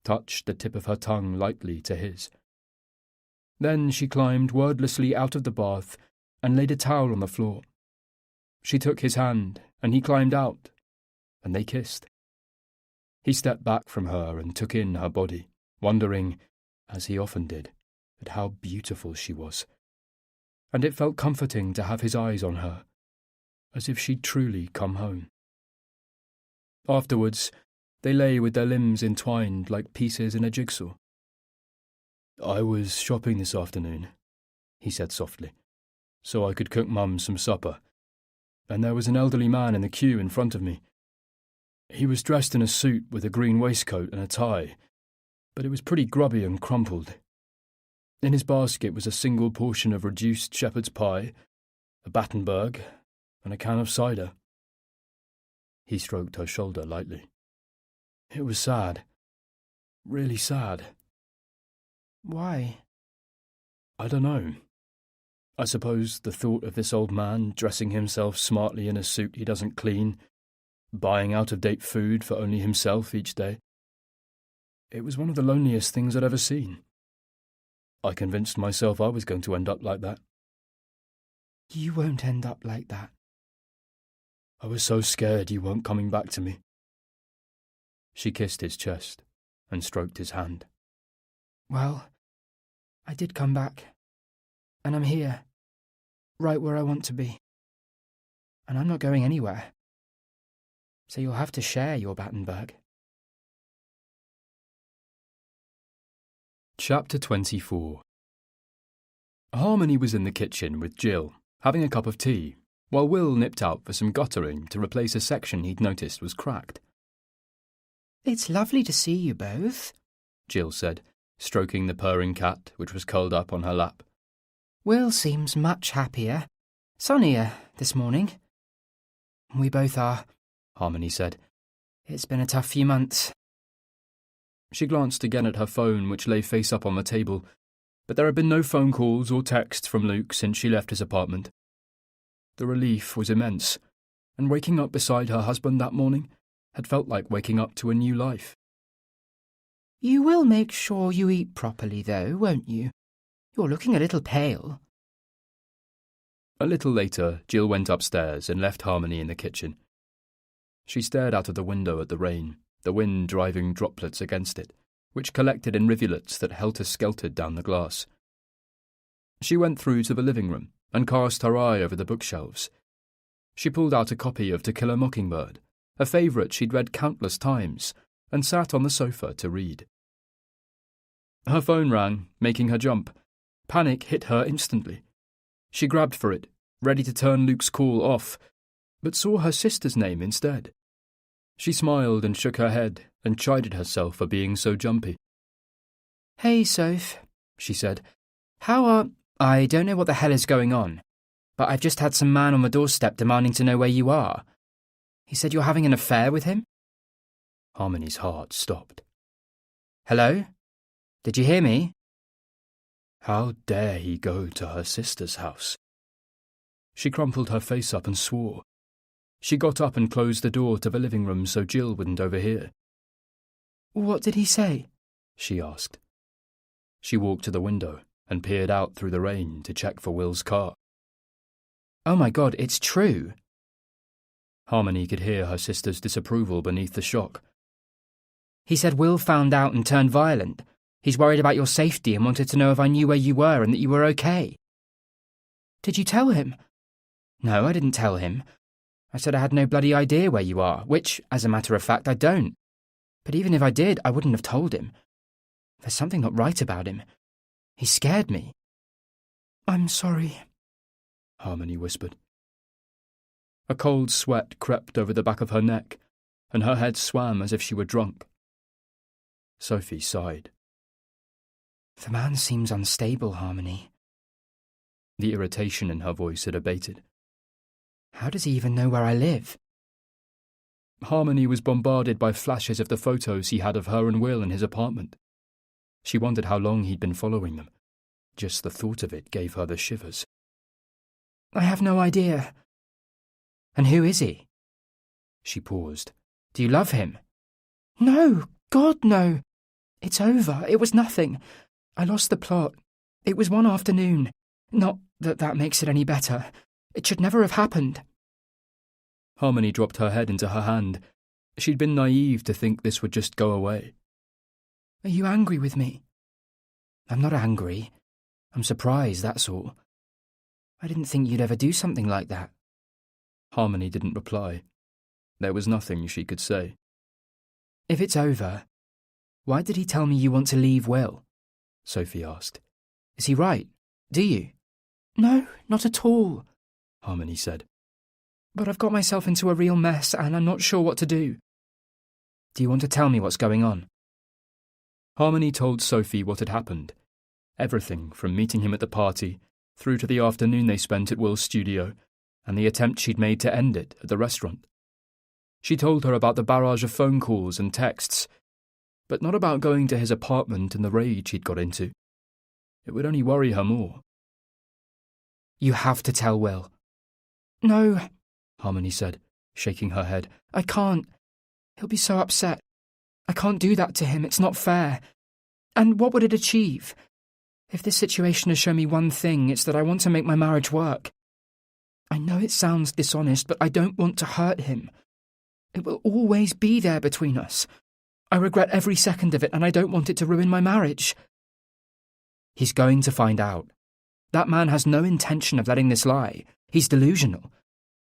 touched the tip of her tongue lightly to his. Then she climbed wordlessly out of the bath and laid a towel on the floor. She took his hand, and he climbed out, and they kissed. He stepped back from her and took in her body, wondering, as he often did, at how beautiful she was. And it felt comforting to have his eyes on her, as if she'd truly come home. Afterwards, they lay with their limbs entwined like pieces in a jigsaw. I was shopping this afternoon, he said softly, so I could cook Mum some supper. And there was an elderly man in the queue in front of me. He was dressed in a suit with a green waistcoat and a tie, but it was pretty grubby and crumpled. In his basket was a single portion of reduced shepherd's pie, a Battenberg, and a can of cider. He stroked her shoulder lightly. It was sad. Really sad. Why? I don't know. I suppose the thought of this old man dressing himself smartly in a suit he doesn't clean, buying out-of-date food for only himself each day. It was one of the loneliest things I'd ever seen. I convinced myself I was going to end up like that. You won't end up like that. I was so scared you weren't coming back to me. She kissed his chest and stroked his hand. Well, I did come back. And I'm here, right where I want to be. And I'm not going anywhere. So you'll have to share your Battenberg. Chapter 24. Harmony was in the kitchen with Jill, having a cup of tea, while Will nipped out for some guttering to replace a section he'd noticed was cracked. It's lovely to see you both, Jill said, stroking the purring cat which was curled up on her lap. Will seems much happier, sunnier this morning. We both are, Harmony said. It's been a tough few months. She glanced again at her phone, which lay face up on the table, but there had been no phone calls or texts from Luke since she left his apartment. The relief was immense. and waking up beside her husband that morning had felt like waking up to a new life. You will make sure you eat properly, though, won't you? You're looking a little pale. A little later, Jill went upstairs and left Harmony in the kitchen. She stared out of the window at the rain, the wind driving droplets against it, which collected in rivulets that helter-skeltered down the glass. She went through to the living room and cast her eye over the bookshelves. She pulled out a copy of To Kill a Mockingbird, a favourite she'd read countless times, and sat on the sofa to read. Her phone rang, making her jump. Panic hit her instantly. She grabbed for it, ready to turn Luke's call off, but saw her sister's name instead. She smiled and shook her head and chided herself for being so jumpy. Hey, Soph, she said. I don't know what the hell is going on, but I've just had some man on the doorstep demanding to know where you are. He said you're having an affair with him? Harmony's heart stopped. Hello? Did you hear me? How dare he go to her sister's house? She crumpled her face up and swore. She got up and closed the door to the living room so Jill wouldn't overhear. What did he say? She asked. She walked to the window and peered out through the rain to check for Will's car. Oh my God, it's true. Harmony could hear her sister's disapproval beneath the shock. He said Will found out and turned violent. He's worried about your safety and wanted to know if I knew where you were and that you were okay. Did you tell him? No, I didn't tell him. I said I had no bloody idea where you are, which, as a matter of fact, I don't. But even if I did, I wouldn't have told him. There's something not right about him. He scared me. I'm sorry, Harmony whispered. A cold sweat crept over the back of her neck, and her head swam as if she were drunk. Sophie sighed. The man seems unstable, Harmony. The irritation in her voice had abated. How does he even know where I live? Harmony was bombarded by flashes of the photos he had of her and Will in his apartment. She wondered how long he'd been following them. Just the thought of it gave her the shivers. I have no idea. And who is he? She paused. Do you love him? No, God, no. It's over. It was nothing. I lost the plot. It was one afternoon. Not that that makes it any better. It should never have happened. Harmony dropped her head into her hand. She'd been naive to think this would just go away. Are you angry with me? I'm not angry. I'm surprised, that's all. I didn't think you'd ever do something like that. Harmony didn't reply. There was nothing she could say. If it's over, why did he tell me you want to leave Will? Sophie asked. Is he right? Do you? No, not at all, Harmony said. But I've got myself into a real mess and I'm not sure what to do. Do you want to tell me what's going on? Harmony told Sophie what had happened. Everything from meeting him at the party, through to the afternoon they spent at Will's studio, and the attempt she'd made to end it at the restaurant. She told her about the barrage of phone calls and texts, but not about going to his apartment and the rage he'd got into. It would only worry her more. You have to tell Will. No, Harmony said, shaking her head. I can't. He'll be so upset. I can't do that to him. It's not fair. And what would it achieve? If this situation has shown me one thing, it's that I want to make my marriage work. I know it sounds dishonest, but I don't want to hurt him. It will always be there between us. I regret every second of it, and I don't want it to ruin my marriage. He's going to find out. That man has no intention of letting this lie. He's delusional.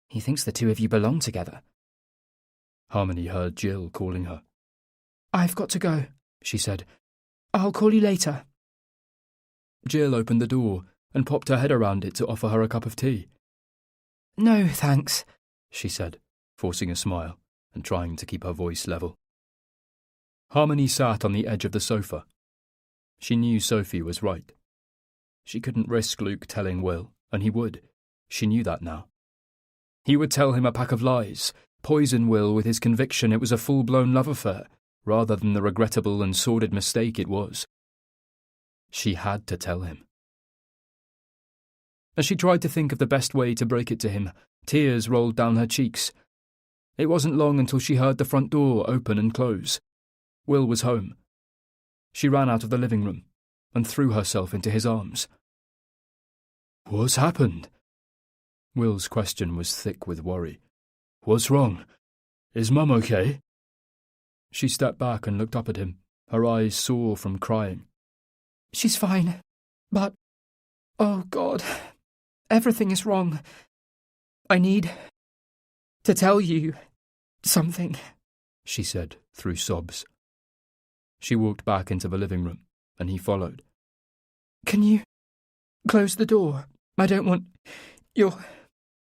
He thinks the two of you belong together. Harmony heard Jill calling her. I've got to go, she said. I'll call you later. Jill opened the door and popped her head around it to offer her a cup of tea. No, thanks, she said, forcing a smile and trying to keep her voice level. Harmony sat on the edge of the sofa. She knew Sophie was right. She couldn't risk Luke telling Will, and he would. She knew that now. He would tell him a pack of lies, poison Will with his conviction it was a full-blown love affair, rather than the regrettable and sordid mistake it was. She had to tell him. As she tried to think of the best way to break it to him, Tears rolled down her cheeks. It wasn't long until she heard the front door open and close. Will was home. She ran out of the living room and threw herself into his arms. "What's happened?" Will's question was thick with worry. "What's wrong? Is Mum okay?" She stepped back and looked up at him, her eyes sore from crying. She's fine, but... oh, God, everything is wrong. I need to tell you something, she said through sobs. She walked back into the living room, and he followed. Can you close the door? I don't want your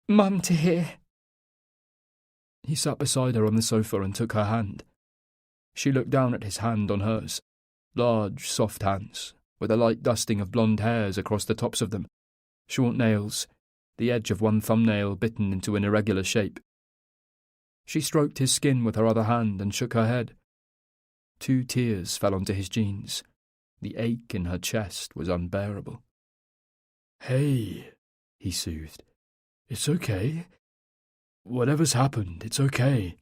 Mum to hear. He sat beside her on the sofa and took her hand. She looked down at his hand on hers, large, soft hands, with a light dusting of blonde hairs across the tops of them, short nails, the edge of one thumbnail bitten into an irregular shape. She stroked his skin with her other hand and shook her head. 2 tears fell onto his jeans. The ache in her chest was unbearable. "Hey," he soothed. "It's okay. Whatever's happened, it's okay."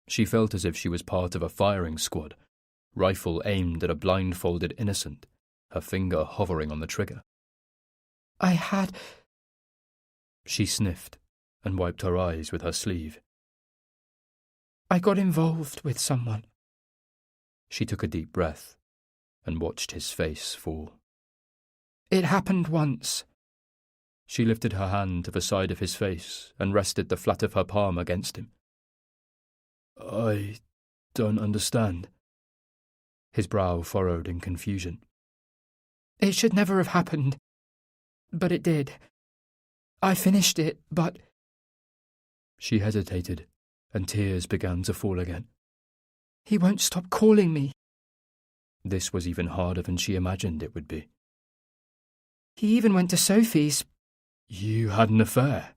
She felt as if she was part of a firing squad, rifle aimed at a blindfolded innocent, her finger hovering on the trigger. I had... She sniffed and wiped her eyes with her sleeve. I got involved with someone. She took a deep breath and watched his face fall. It happened once. She lifted her hand to the side of his face and rested the flat of her palm against him. "I don't understand." His brow furrowed in confusion. It should never have happened, but it did. I finished it, but... She hesitated, and tears began to fall again. He won't stop calling me. This was even harder than she imagined it would be. He even went to Sophie's. "You had an affair?"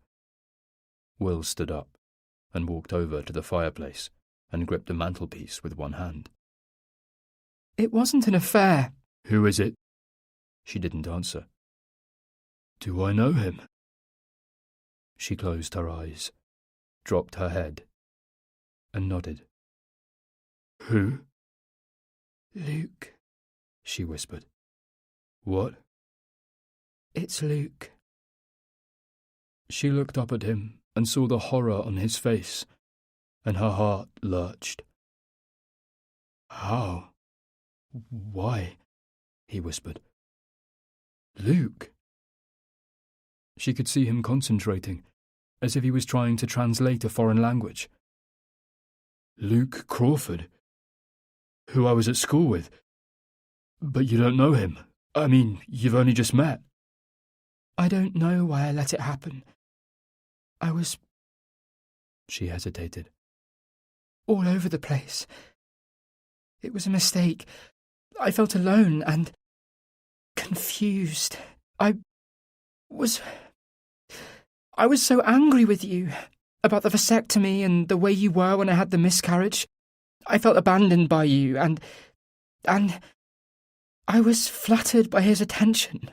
Will stood up and walked over to the fireplace and gripped the mantelpiece with one hand. It wasn't an affair. "Who is it?" She didn't answer. "Do I know him?" She closed her eyes, dropped her head, and nodded. "Who?" Luke, she whispered. "What?" It's Luke. She looked up at him and saw the horror on his face, and her heart lurched. "How? Why?" he whispered. "Luke." She could see him concentrating, as if he was trying to translate a foreign language. "Luke Crawford, who I was at school with. But you don't know him. I mean, you've only just met." I don't know why I let it happen. I was... She hesitated. all over the place. It was a mistake. I felt alone and... confused. I was so angry with you about the vasectomy and the way you were when I had the miscarriage. I felt abandoned by you and I was flattered by his attention.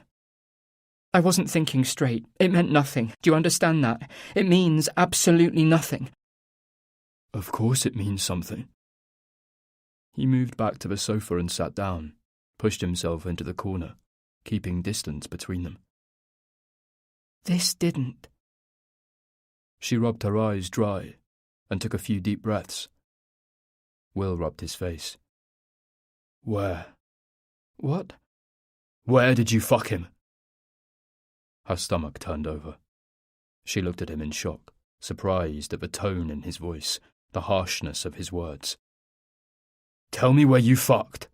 I wasn't thinking straight. It meant nothing. Do you understand that? It means absolutely nothing. "Of course it means something." He moved back to the sofa and sat down, pushed himself into the corner, keeping distance between them. This didn't. She rubbed her eyes dry and took a few deep breaths. Will rubbed his face. "Where? What? Where did you fuck him?" Her stomach turned over. She looked at him in shock, surprised at the tone in his voice, the harshness of his words. "Tell me where you fucked."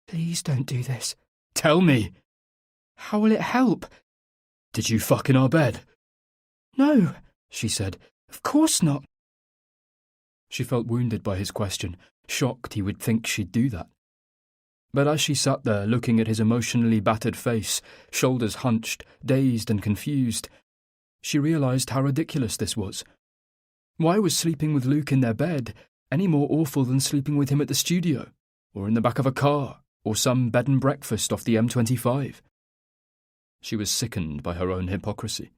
Please don't do this. "Tell me." How will it help? "Did you fuck in our bed?" No, she said. Of course not. She felt wounded by his question, shocked he would think she'd do that. But as she sat there looking at his emotionally battered face, shoulders hunched, dazed and confused, she realised how ridiculous this was. Why was sleeping with Luke in their bed any more awful than sleeping with him at the studio, or in the back of a car, or some bed and breakfast off the M25? She was sickened by her own hypocrisy.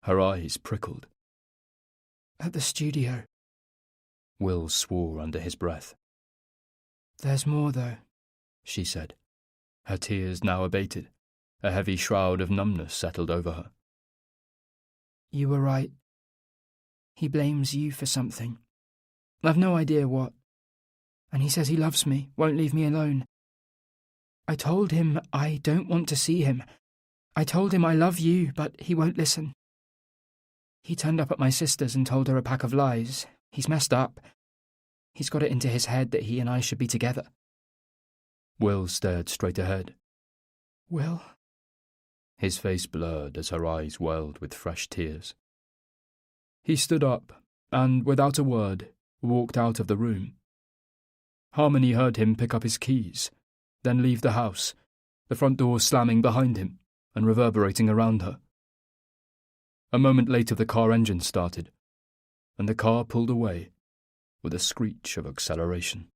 Her eyes prickled. At the studio. Will swore under his breath. There's more, though, she said. Her tears now abated. A heavy shroud of numbness settled over her. You were right. He blames you for something. I've no idea what. And he says he loves me, won't leave me alone. I told him I don't want to see him. I told him I love you, but he won't listen. He turned up at my sister's and told her a pack of lies. He's messed up. He's got it into his head that he and I should be together. Will stared straight ahead. Will? His face blurred as her eyes welled with fresh tears. He stood up and, without a word, walked out of the room. Harmony heard him pick up his keys, then leave the house, the front door slamming behind him and reverberating around her. A moment later the car engine started, and the car pulled away with a screech of acceleration.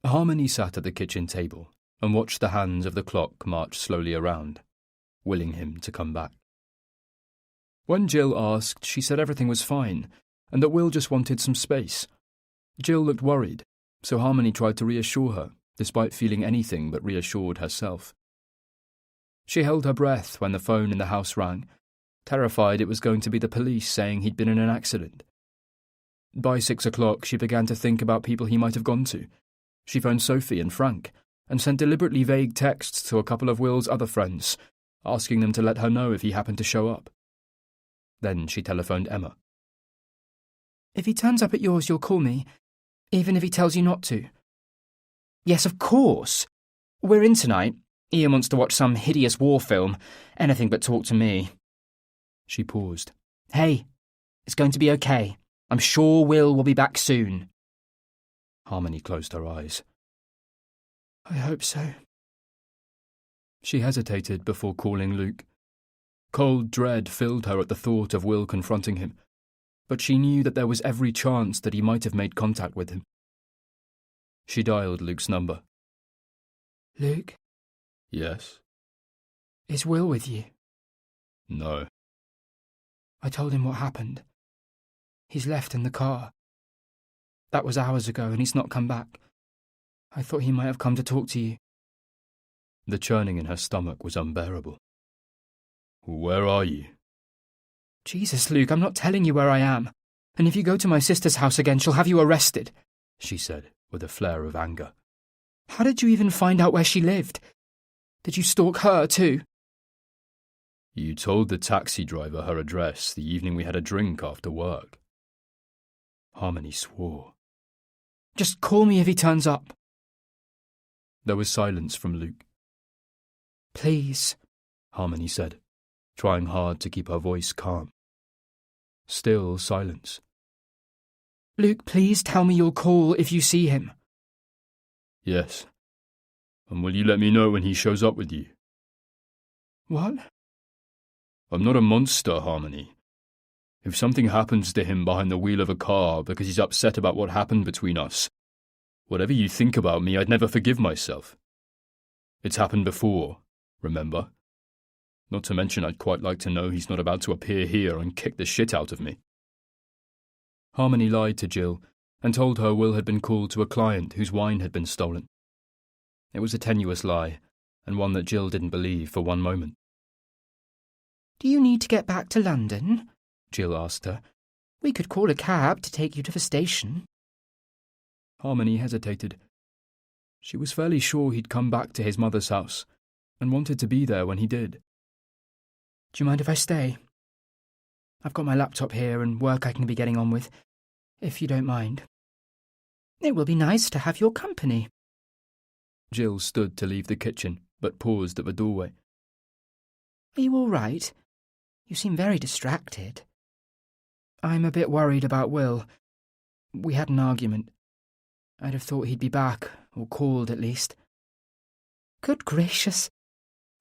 Harmony sat at the kitchen table and watched the hands of the clock march slowly around, willing him to come back. When Jill asked, she said everything was fine, and that Will just wanted some space. Jill looked worried, so Harmony tried to reassure her, despite feeling anything but reassured herself. She held her breath when the phone in the house rang, terrified it was going to be the police saying he'd been in an accident. By 6 o'clock, she began to think about people he might have gone to. She phoned Sophie and Frank, and sent deliberately vague texts to a couple of Will's other friends, asking them to let her know if he happened to show up. Then she telephoned Emma. If he turns up at yours, you'll call me, even if he tells you not to. Yes, of course. We're in tonight. Ian wants to watch some hideous war film. Anything but talk to me. She paused. Hey, it's going to be okay. I'm sure Will be back soon. Harmony closed her eyes. I hope so. She hesitated before calling Luke. Cold dread filled her at the thought of Will confronting him, but she knew that there was every chance that he might have made contact with him. She dialed Luke's number. Luke? Yes? Is Will with you? No. I told him what happened. He's left in the car. That was hours ago and he's not come back. I thought he might have come to talk to you. The churning in her stomach was unbearable. Where are you? Jesus, Luke, I'm not telling you where I am. And if you go to my sister's house again, she'll have you arrested, she said, with a flare of anger. How did you even find out where she lived? Did you stalk her too? You told the taxi driver her address the evening we had a drink after work. Harmony swore. Just call me if he turns up. There was silence from Luke. Please, Harmony said, trying hard to keep her voice calm. Still silence. Luke, please tell me you'll call if you see him. Yes. And will you let me know when he shows up with you? What? I'm not a monster, Harmony. If something happens to him behind the wheel of a car because he's upset about what happened between us, whatever you think about me, I'd never forgive myself. It's happened before, remember? Not to mention I'd quite like to know he's not about to appear here and kick the shit out of me. Harmony lied to Jill and told her Will had been called to a client whose wine had been stolen. It was a tenuous lie, and one that Jill didn't believe for one moment. Do you need to get back to London? Jill asked her. We could call a cab to take you to the station. Harmony hesitated. She was fairly sure he'd come back to his mother's house, and wanted to be there when he did. Do you mind if I stay? I've got my laptop here and work I can be getting on with, if you don't mind. It will be nice to have your company. Jill stood to leave the kitchen, but paused at the doorway. Are you all right? You seem very distracted. I'm a bit worried about Will. We had an argument. I'd have thought he'd be back, or called at least. Good gracious.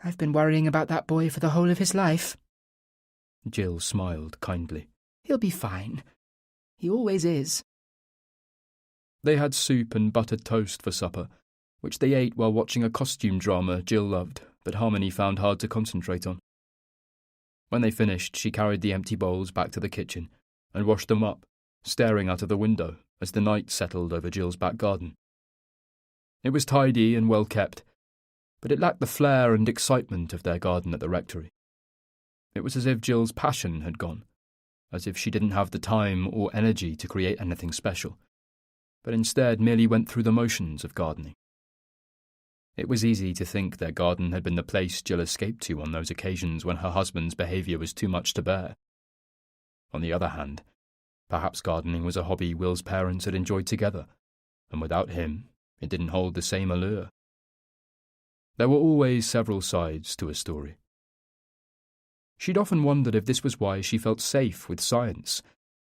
I've been worrying about that boy for the whole of his life. Jill smiled kindly. He'll be fine. He always is. They had soup and buttered toast for supper, which they ate while watching a costume drama Jill loved, but Harmony found hard to concentrate on. When they finished, she carried the empty bowls back to the kitchen and washed them up, staring out of the window as the night settled over Jill's back garden. It was tidy and well kept, but it lacked the flair and excitement of their garden at the rectory. It was as if Jill's passion had gone, as if she didn't have the time or energy to create anything special, but instead merely went through the motions of gardening. It was easy to think their garden had been the place Jill escaped to on those occasions when her husband's behaviour was too much to bear. On the other hand, perhaps gardening was a hobby Will's parents had enjoyed together, and without him, it didn't hold the same allure. There were always several sides to a story. She'd often wondered if this was why she felt safe with science,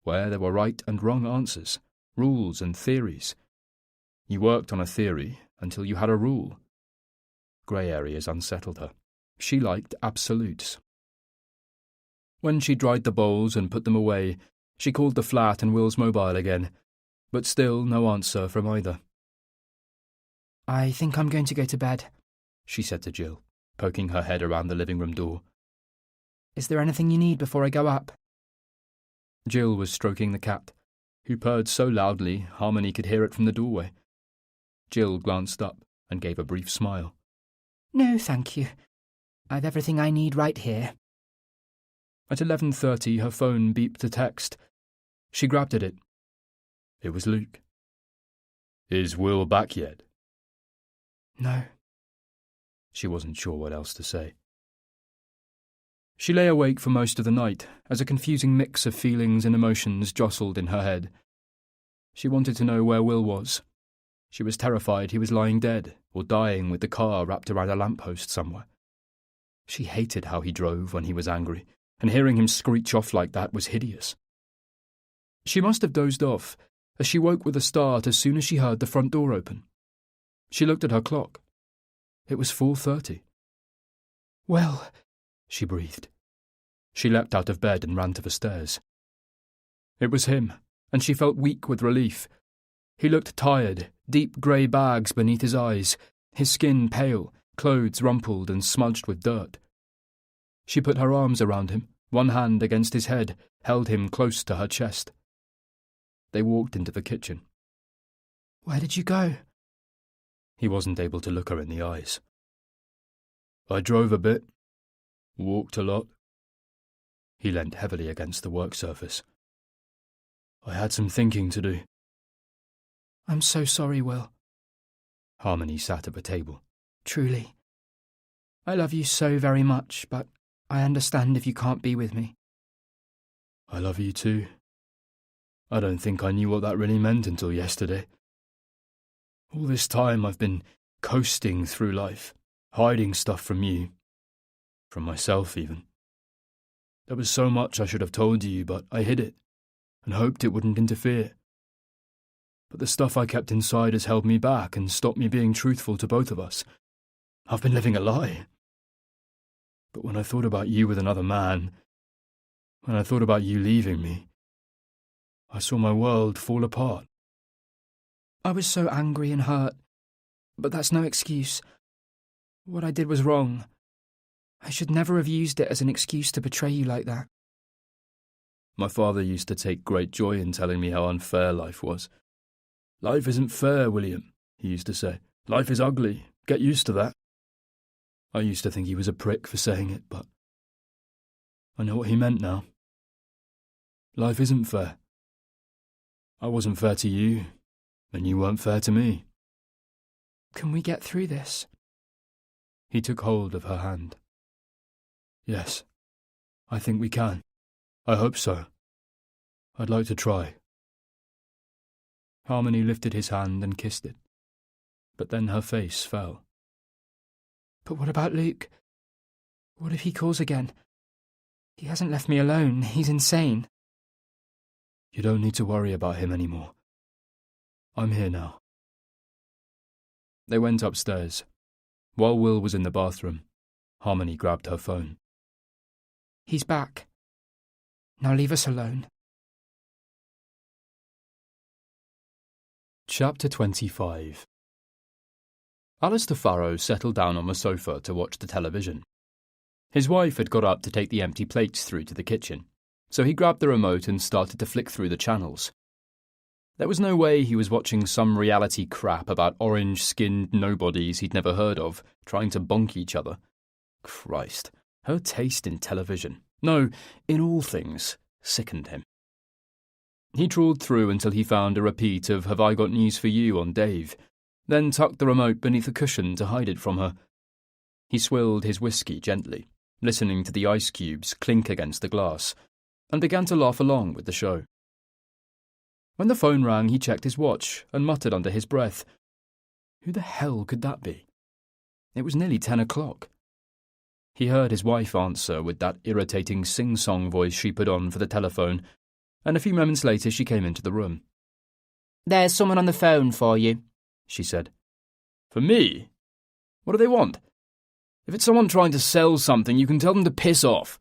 where there were right and wrong answers, rules and theories. You worked on a theory until you had a rule. Grey areas unsettled her. She liked absolutes. When she dried the bowls and put them away, she called the flat and Will's mobile again, but still no answer from either. "I think I'm going to go to bed," she said to Jill, poking her head around the living room door. "Is there anything you need before I go up?" Jill was stroking the cat, who purred so loudly Harmony could hear it from the doorway. Jill glanced up and gave a brief smile. "No, thank you. I've everything I need right here." At 11:30, her phone beeped a text. She grabbed at it. It was Luke. "Is Will back yet?" "No." She wasn't sure what else to say. She lay awake for most of the night, as a confusing mix of feelings and emotions jostled in her head. She wanted to know where Will was. She was terrified he was lying dead, or dying with the car wrapped around a lamppost somewhere. She hated how he drove when he was angry, and hearing him screech off like that was hideous. She must have dozed off, as she woke with a start as soon as she heard the front door open. She looked at her clock. It was 4:30. "Well," she breathed. She leapt out of bed and ran to the stairs. It was him, and she felt weak with relief. He looked tired, deep grey bags beneath his eyes, his skin pale, clothes rumpled and smudged with dirt. She put her arms around him, one hand against his head, held him close to her chest. They walked into the kitchen. "Where did you go?" He wasn't able to look her in the eyes. "I drove a bit. Walked a lot." He leant heavily against the work surface. "I had some thinking to do." "I'm so sorry, Will." Harmony sat at the table. "Truly. I love you so very much, but I understand if you can't be with me." "I love you too. I don't think I knew what that really meant until yesterday. All this time I've been coasting through life, hiding stuff from you. From myself, even. There was so much I should have told you, but I hid it, and hoped it wouldn't interfere. But the stuff I kept inside has held me back and stopped me being truthful to both of us. I've been living a lie. But when I thought about you with another man, when I thought about you leaving me, I saw my world fall apart." "I was so angry and hurt, but that's no excuse. What I did was wrong. I should never have used it as an excuse to betray you like that." My father used to take great joy in telling me how unfair life was. "Life isn't fair, William," he used to say. "Life is ugly. Get used to that." I used to think he was a prick for saying it, but I know what he meant now. Life isn't fair. I wasn't fair to you, and you weren't fair to me. "Can we get through this?" He took hold of her hand. "Yes, I think we can. I hope so. I'd like to try." Harmony lifted his hand and kissed it, but then her face fell. "But what about Luke? What if he calls again? He hasn't left me alone. He's insane." "You don't need to worry about him anymore. I'm here now." They went upstairs. While Will was in the bathroom, Harmony grabbed her phone. "He's back. Now leave us alone." Chapter 25. Alistair Farrow settled down on the sofa to watch the television. His wife had got up to take the empty plates through to the kitchen, so he grabbed the remote and started to flick through the channels. There was no way he was watching some reality crap about orange-skinned nobodies he'd never heard of trying to bonk each other. Christ, her taste in television, no, in all things, sickened him. He trawled through until he found a repeat of Have I Got News for You on Dave, then tucked the remote beneath a cushion to hide it from her. He swilled his whiskey gently, listening to the ice cubes clink against the glass, and began to laugh along with the show. When the phone rang, he checked his watch and muttered under his breath, "Who the hell could that be?" It was nearly 10 o'clock. He heard his wife answer with that irritating sing-song voice she put on for the telephone, and a few moments later she came into the room. "There's someone on the phone for you," she said. "For me? What do they want? If it's someone trying to sell something, you can tell them to piss off."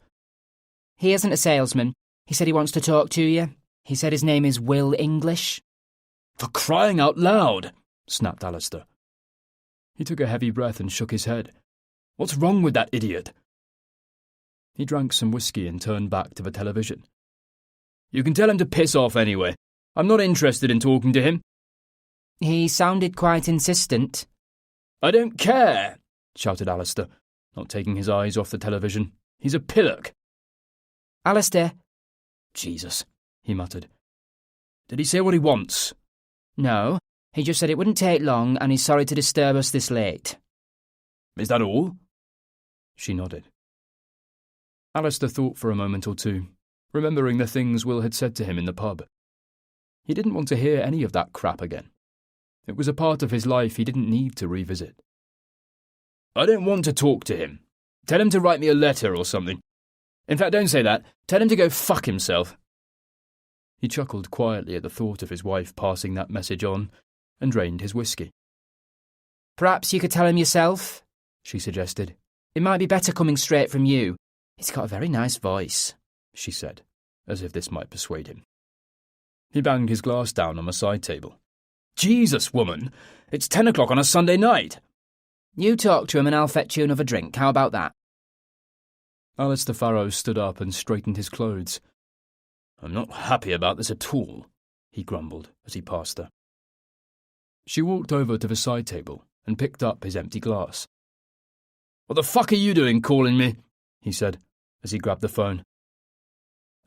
"He isn't a salesman. He said he wants to talk to you. He said his name is Will English." "For crying out loud!" snapped Alistair. He took a heavy breath and shook his head. "What's wrong with that idiot?" He drank some whiskey and turned back to the television. "You can tell him to piss off anyway. I'm not interested in talking to him." "He sounded quite insistent." "I don't care," shouted Alistair, not taking his eyes off the television. "He's a pillock." "Alistair." "Jesus," he muttered. "Did he say what he wants?" "No, he just said it wouldn't take long and he's sorry to disturb us this late." "Is that all?" She nodded. Alistair thought for a moment or two, remembering the things Will had said to him in the pub. He didn't want to hear any of that crap again. It was a part of his life he didn't need to revisit. "I don't want to talk to him. Tell him to write me a letter or something. In fact, don't say that. Tell him to go fuck himself." He chuckled quietly at the thought of his wife passing that message on, and drained his whiskey. "Perhaps you could tell him yourself," she suggested. "It might be better coming straight from you. He's got a very nice voice," she said, as if this might persuade him. He banged his glass down on the side table. "Jesus, woman! It's 10 o'clock on a Sunday night!" "You talk to him and I'll fetch you another drink. How about that?" Alistair Farrow stood up and straightened his clothes. "I'm not happy about this at all," he grumbled as he passed her. She walked over to the side table and picked up his empty glass. "What the fuck are you doing calling me?" he said, as he grabbed the phone.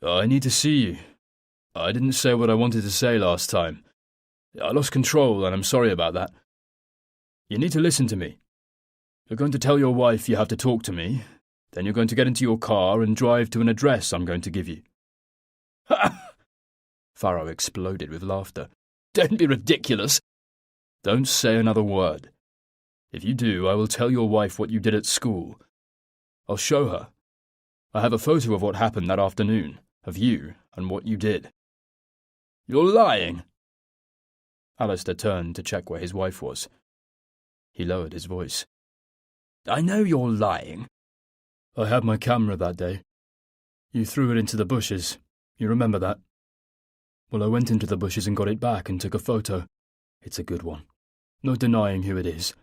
"I need to see you. I didn't say what I wanted to say last time. I lost control, and I'm sorry about that. You need to listen to me. You're going to tell your wife you have to talk to me, then you're going to get into your car and drive to an address I'm going to give you." "Ha!" Farrow exploded with laughter. "Don't be ridiculous." "Don't say another word. If you do, I will tell your wife what you did at school. I'll show her. I have a photo of what happened that afternoon, of you and what you did." "You're lying." Alistair turned to check where his wife was. He lowered his voice. "I know you're lying." "I had my camera that day. You threw it into the bushes. You remember that? Well, I went into the bushes and got it back and took a photo. It's a good one. No denying who it is.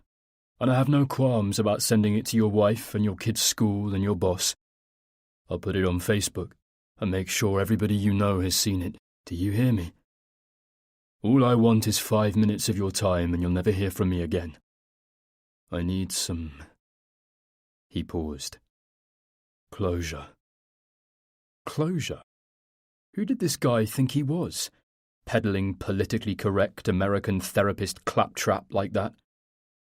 And I have no qualms about sending it to your wife and your kid's school and your boss. I'll put it on Facebook and make sure everybody you know has seen it. Do you hear me? All I want is 5 minutes of your time and you'll never hear from me again. I need some..." He paused. "Closure." Closure? Who did this guy think he was? Peddling politically correct American therapist claptrap like that?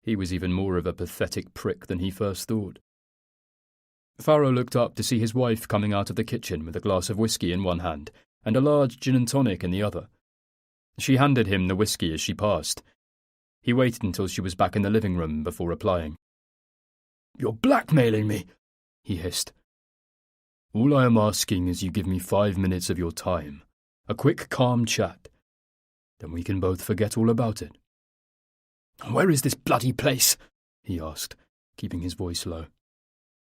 He was even more of a pathetic prick than he first thought. Farrow looked up to see his wife coming out of the kitchen with a glass of whiskey in one hand and a large gin and tonic in the other. She handed him the whiskey as she passed. He waited until she was back in the living room before replying. "You're blackmailing me," he hissed. "All I am asking is you give me 5 minutes of your time. A quick, calm chat. Then we can both forget all about it." "Where is this bloody place?" he asked, keeping his voice low.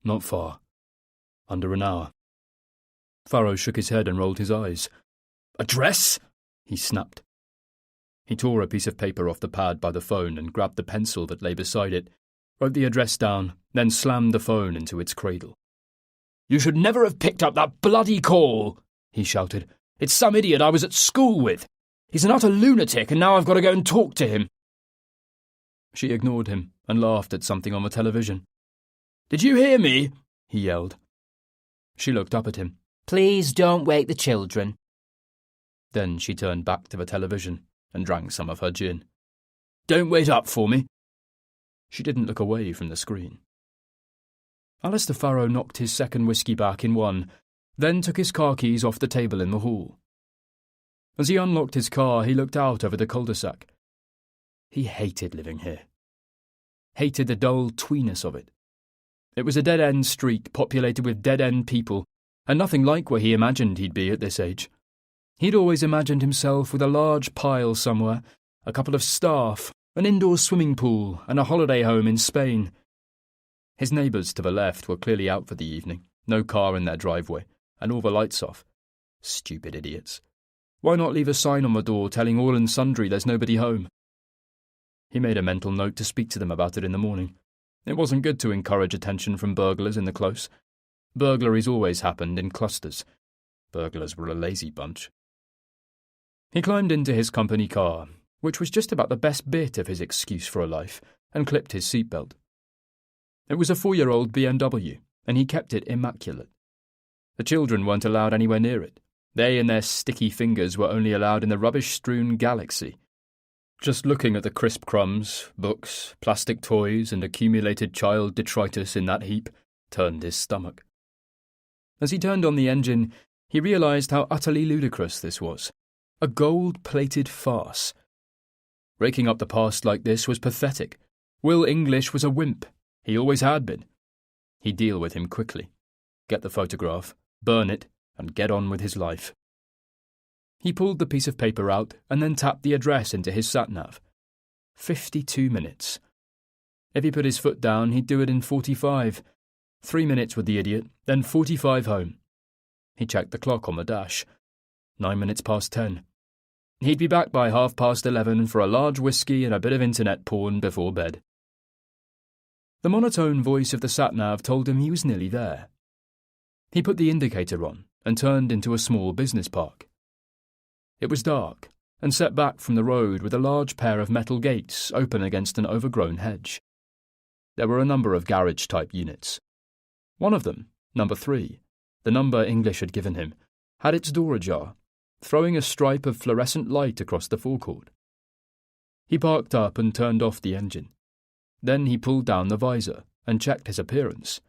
"Not far. Under an hour." Farrow shook his head and rolled his eyes. "Address?" he snapped. He tore a piece of paper off the pad by the phone and grabbed the pencil that lay beside it, wrote the address down, then slammed the phone into its cradle. You should never have picked up that bloody call, he shouted. It's some idiot I was at school with. He's an utter lunatic, and now I've got to go and talk to him. She ignored him and laughed at something on the television. Did you hear me? He yelled. She looked up at him. Please don't wake the children. Then she turned back to the television and drank some of her gin. Don't wait up for me. She didn't look away from the screen. Alistair Farrow knocked his second whisky back in one, then took his car keys off the table in the hall. As he unlocked his car, he looked out over the cul-de-sac. He hated living here. Hated the dull tweeness of it. It was a dead-end street populated with dead-end people, and nothing like where he imagined he'd be at this age. He'd always imagined himself with a large pile somewhere, a couple of staff, an indoor swimming pool, and a holiday home in Spain. His neighbours to the left were clearly out for the evening, no car in their driveway, and all the lights off. Stupid idiots. Why not leave a sign on the door telling all and sundry there's nobody home? He made a mental note to speak to them about it in the morning. It wasn't good to encourage attention from burglars in the close. Burglaries always happened in clusters. Burglars were a lazy bunch. He climbed into his company car, which was just about the best bit of his excuse for a life, and clipped his seatbelt. It was a 4-year-old BMW, and he kept it immaculate. The children weren't allowed anywhere near it. They and their sticky fingers were only allowed in the rubbish-strewn galaxy. Just looking at the crisp crumbs, books, plastic toys, and accumulated child detritus in that heap turned his stomach. As he turned on the engine, he realised how utterly ludicrous this was. A gold-plated farce. Raking up the past like this was pathetic. Will English was a wimp. He always had been. He'd deal with him quickly. Get the photograph, burn it, and get on with his life. He pulled the piece of paper out and then tapped the address into his sat-nav. 52 minutes. If he put his foot down, he'd do it in 45. 3 minutes with the idiot, then 45 home. He checked the clock on the dash. 9 minutes past 10. He'd be back by 11:30 for a large whiskey and a bit of internet porn before bed. The monotone voice of the sat-nav told him he was nearly there. He put the indicator on and turned into a small business park. It was dark and set back from the road with a large pair of metal gates open against an overgrown hedge. There were a number of garage-type units. One of them, number 3, the number English had given him, had its door ajar, throwing a stripe of fluorescent light across the forecourt. He parked up and turned off the engine. Then he pulled down the visor and checked his appearance.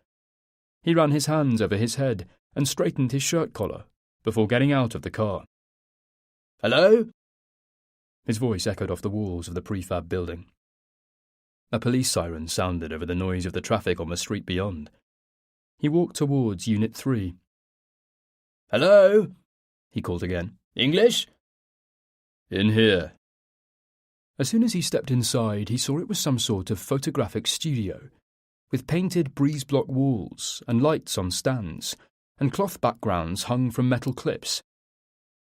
He ran his hands over his head and straightened his shirt collar before getting out of the car. Hello? His voice echoed off the walls of the prefab building. A police siren sounded over the noise of the traffic on the street beyond. He walked towards Unit 3. Hello? He called again. English? In here. As soon as he stepped inside, he saw it was some sort of photographic studio, with painted breeze-block walls and lights on stands, and cloth backgrounds hung from metal clips.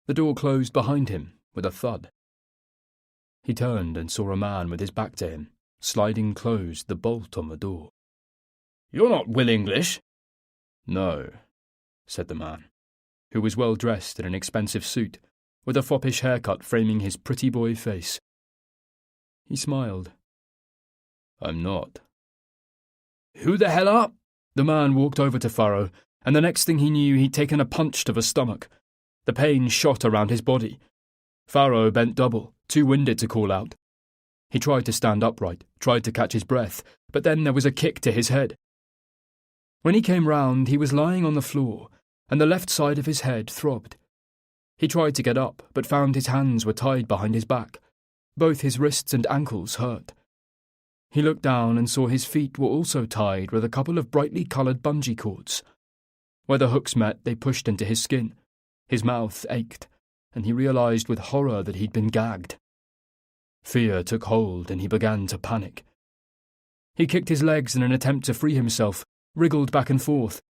The door closed behind him with a thud. He turned and saw a man with his back to him, sliding closed the bolt on the door. You're not Will English? No, said the man, who was well dressed in an expensive suit, with a foppish haircut framing his pretty boy face. He smiled. I'm not. Who the hell are? The man walked over to Farrow, and the next thing he knew he'd taken a punch to the stomach. The pain shot around his body. Farrow bent double, too winded to call out. He tried to stand upright, tried to catch his breath, but then there was a kick to his head. When he came round, he was lying on the floor, and the left side of his head throbbed. He tried to get up, but found his hands were tied behind his back. Both his wrists and ankles hurt. He looked down and saw his feet were also tied with a couple of brightly coloured bungee cords. Where the hooks met, they pushed into his skin. His mouth ached, and he realised with horror that he'd been gagged. Fear took hold, and he began to panic. He kicked his legs in an attempt to free himself, wriggled back and forth.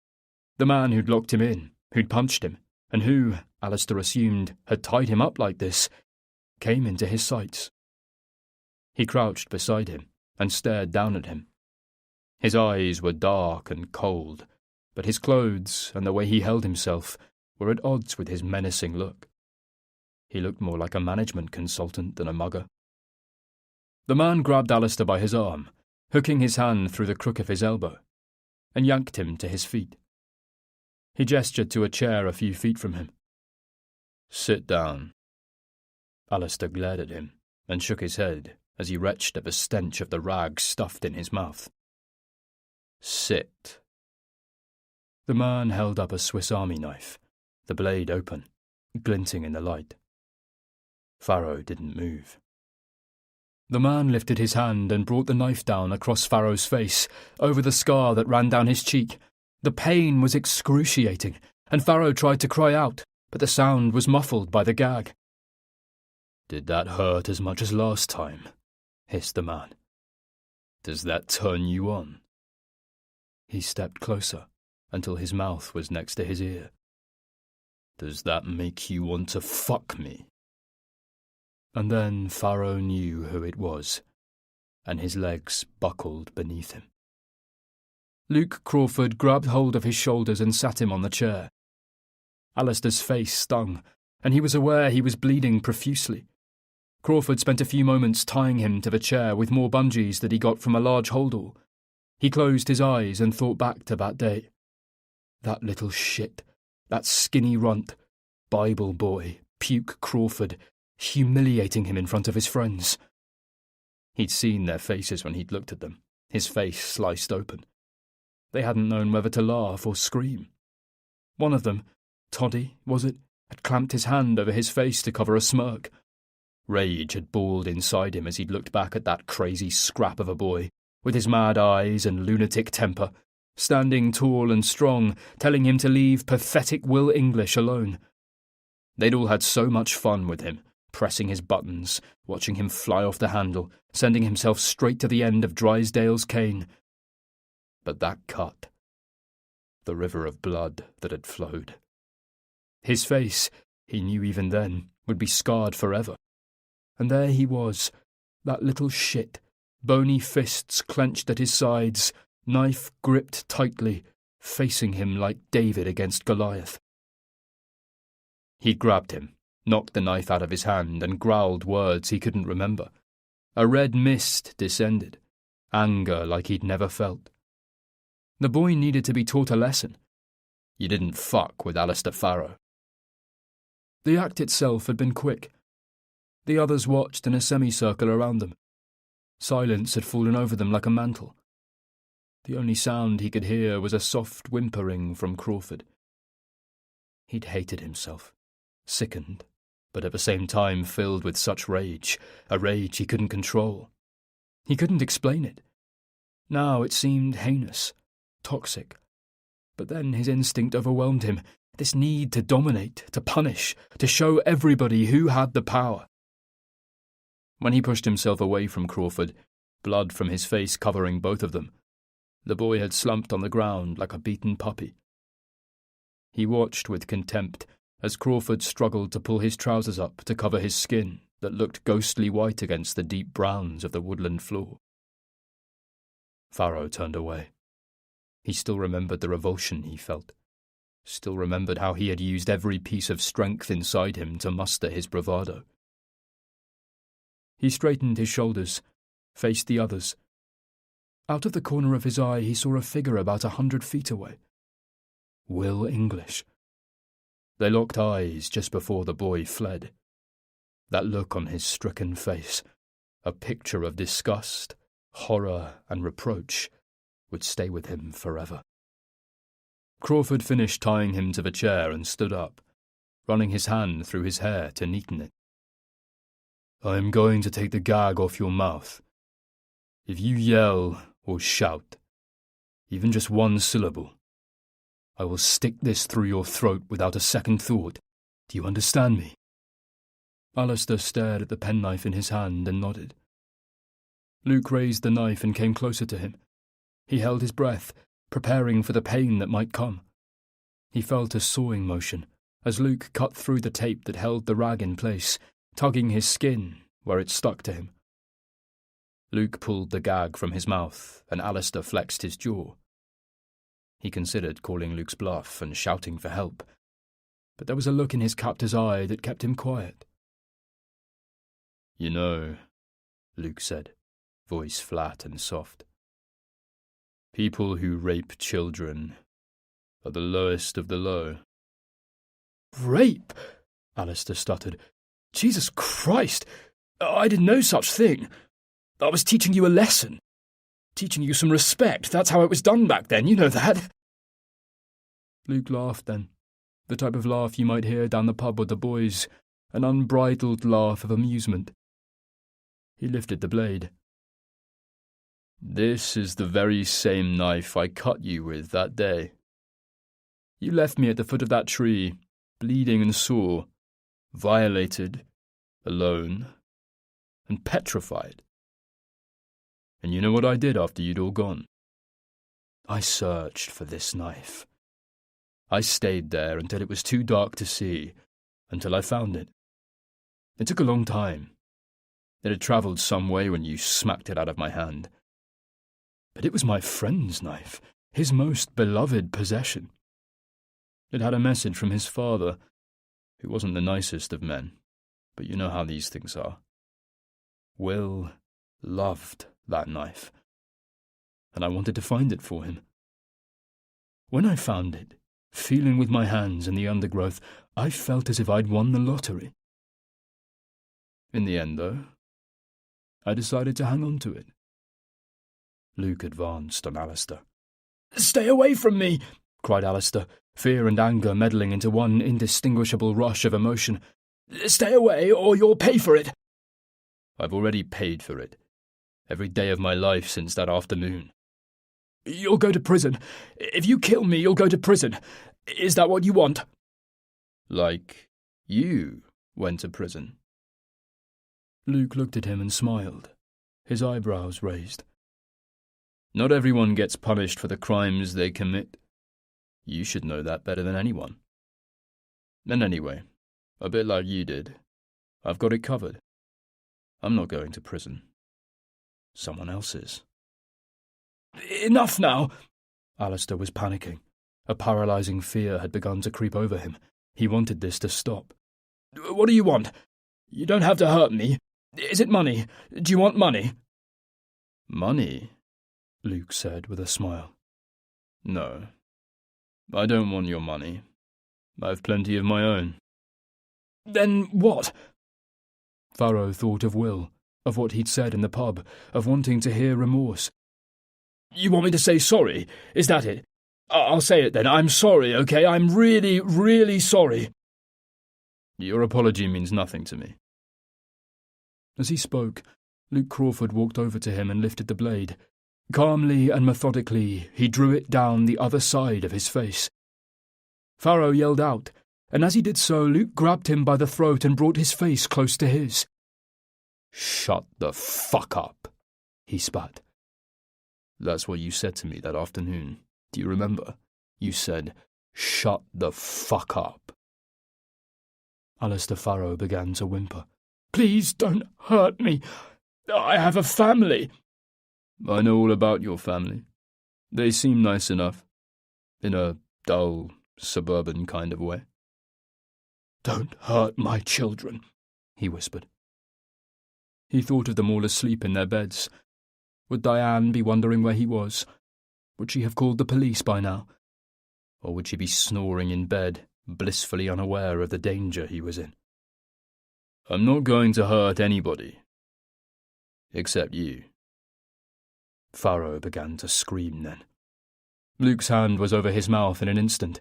The man who'd locked him in, who'd punched him, and who, Alistair assumed, had tied him up like this, came into his sights. He crouched beside him and stared down at him. His eyes were dark and cold, but his clothes and the way he held himself were at odds with his menacing look. He looked more like a management consultant than a mugger. The man grabbed Alistair by his arm, hooking his hand through the crook of his elbow, and yanked him to his feet. He gestured to a chair a few feet from him. "Sit down." Alistair glared at him and shook his head as he retched at the stench of the rag stuffed in his mouth. "Sit." The man held up a Swiss Army knife, the blade open, glinting in the light. Farrow didn't move. The man lifted his hand and brought the knife down across Farrow's face, over the scar that ran down his cheek. The pain was excruciating, and Farrow tried to cry out, but the sound was muffled by the gag. "Did that hurt as much as last time?" hissed the man. "Does that turn you on?" He stepped closer until his mouth was next to his ear. "Does that make you want to fuck me?" And then Farrow knew who it was, and his legs buckled beneath him. Luke Crawford grabbed hold of his shoulders and sat him on the chair. Alistair's face stung, and he was aware he was bleeding profusely. Crawford spent a few moments tying him to the chair with more bungees that he got from a large holdall. He closed his eyes and thought back to that day. That little shit, that skinny runt, Bible boy, Puke Crawford, humiliating him in front of his friends. He'd seen their faces when he'd looked at them, his face sliced open. They hadn't known whether to laugh or scream. One of them, Toddy, was it, had clamped his hand over his face to cover a smirk. Rage had balled inside him as he'd looked back at that crazy scrap of a boy, with his mad eyes and lunatic temper, standing tall and strong, telling him to leave pathetic Will English alone. They'd all had so much fun with him, pressing his buttons, watching him fly off the handle, sending himself straight to the end of Drysdale's cane. But that cut. The river of blood that had flowed. His face, he knew even then, would be scarred forever. And there he was, that little shit, bony fists clenched at his sides, knife gripped tightly, facing him like David against Goliath. He'd grabbed him, knocked the knife out of his hand, and growled words he couldn't remember. A red mist descended, anger like he'd never felt. The boy needed to be taught a lesson. You didn't fuck with Alistair Farrow. The act itself had been quick. The others watched in a semicircle around them. Silence had fallen over them like a mantle. The only sound he could hear was a soft whimpering from Crawford. He'd hated himself, sickened, but at the same time filled with such rage, a rage he couldn't control. He couldn't explain it. Now it seemed heinous, toxic. But then his instinct overwhelmed him, this need to dominate, to punish, to show everybody who had the power. When he pushed himself away from Crawford, blood from his face covering both of them, the boy had slumped on the ground like a beaten puppy. He watched with contempt as Crawford struggled to pull his trousers up to cover his skin that looked ghostly white against the deep browns of the woodland floor. Farrow turned away. He still remembered the revulsion he felt, still remembered how he had used every piece of strength inside him to muster his bravado. He straightened his shoulders, faced the others. Out of the corner of his eye he saw a figure about 100 feet away. Will English. They locked eyes just before the boy fled. That look on his stricken face, a picture of disgust, horror and reproach, would stay with him forever. Crawford finished tying him to the chair and stood up, running his hand through his hair to neaten it. "I am going to take the gag off your mouth. If you yell or shout, even just one syllable, I will stick this through your throat without a second thought. Do you understand me?" Alistair stared at the penknife in his hand and nodded. Luke raised the knife and came closer to him. He held his breath, preparing for the pain that might come. He felt a sawing motion as Luke cut through the tape that held the rag in place, tugging his skin where it stuck to him. Luke pulled the gag from his mouth and Alistair flexed his jaw. He considered calling Luke's bluff and shouting for help, but there was a look in his captor's eye that kept him quiet. "You know," Luke said, voice flat and soft, "people who rape children are the lowest of the low." "Rape?" Alistair stuttered. "Jesus Christ! I didn't know such thing. I was teaching you a lesson. Teaching you some respect. That's how it was done back then, you know that." Luke laughed then, the type of laugh you might hear down the pub with the boys, an unbridled laugh of amusement. He lifted the blade. "This is the very same knife I cut you with that day. You left me at the foot of that tree, bleeding and sore, violated, alone, and petrified. And you know what I did after you'd all gone? I searched for this knife. I stayed there until it was too dark to see, until I found it. It took a long time. It had travelled some way when you smacked it out of my hand. But it was my friend's knife, his most beloved possession. It had a message from his father, who wasn't the nicest of men, but you know how these things are. Will loved that knife, and I wanted to find it for him. When I found it, feeling with my hands in the undergrowth, I felt as if I'd won the lottery. In the end, though, I decided to hang on to it." Luke advanced on Alistair. "Stay away from me!" cried Alistair, fear and anger meddling into one indistinguishable rush of emotion. "Stay away, or you'll pay for it!" "I've already paid for it. Every day of my life since that afternoon." "You'll go to prison. If you kill me, you'll go to prison. Is that what you want?" "Like you went to prison." Luke looked at him and smiled, his eyebrows raised. "Not everyone gets punished for the crimes they commit. You should know that better than anyone. And anyway, a bit like you did, I've got it covered. I'm not going to prison. Someone else is." "Enough now!" Alistair was panicking. A paralysing fear had begun to creep over him. He wanted this to stop. "What do you want? You don't have to hurt me. Is it money? Do you want money?" "Money?" Luke said with a smile. "No, I don't want your money. I've plenty of my own." "Then what?" Farrow thought of Will, of what he'd said in the pub, of wanting to hear remorse. "You want me to say sorry? Is that it? I'll say it then. I'm sorry, okay? I'm really, really sorry." "Your apology means nothing to me." As he spoke, Luke Crawford walked over to him and lifted the blade. Calmly and methodically, he drew it down the other side of his face. Farrow yelled out, and as he did so, Luke grabbed him by the throat and brought his face close to his. "Shut the fuck up," he spat. "That's what you said to me that afternoon. Do you remember? You said, 'Shut the fuck up.'" Alistair Farrow began to whimper. "Please don't hurt me. I have a family." "I know all about your family. They seem nice enough, in a dull, suburban kind of way." "Don't hurt my children," he whispered. He thought of them all asleep in their beds. Would Diane be wondering where he was? Would she have called the police by now? Or would she be snoring in bed, blissfully unaware of the danger he was in? "I'm not going to hurt anybody. Except you." Farrow began to scream then. Luke's hand was over his mouth in an instant,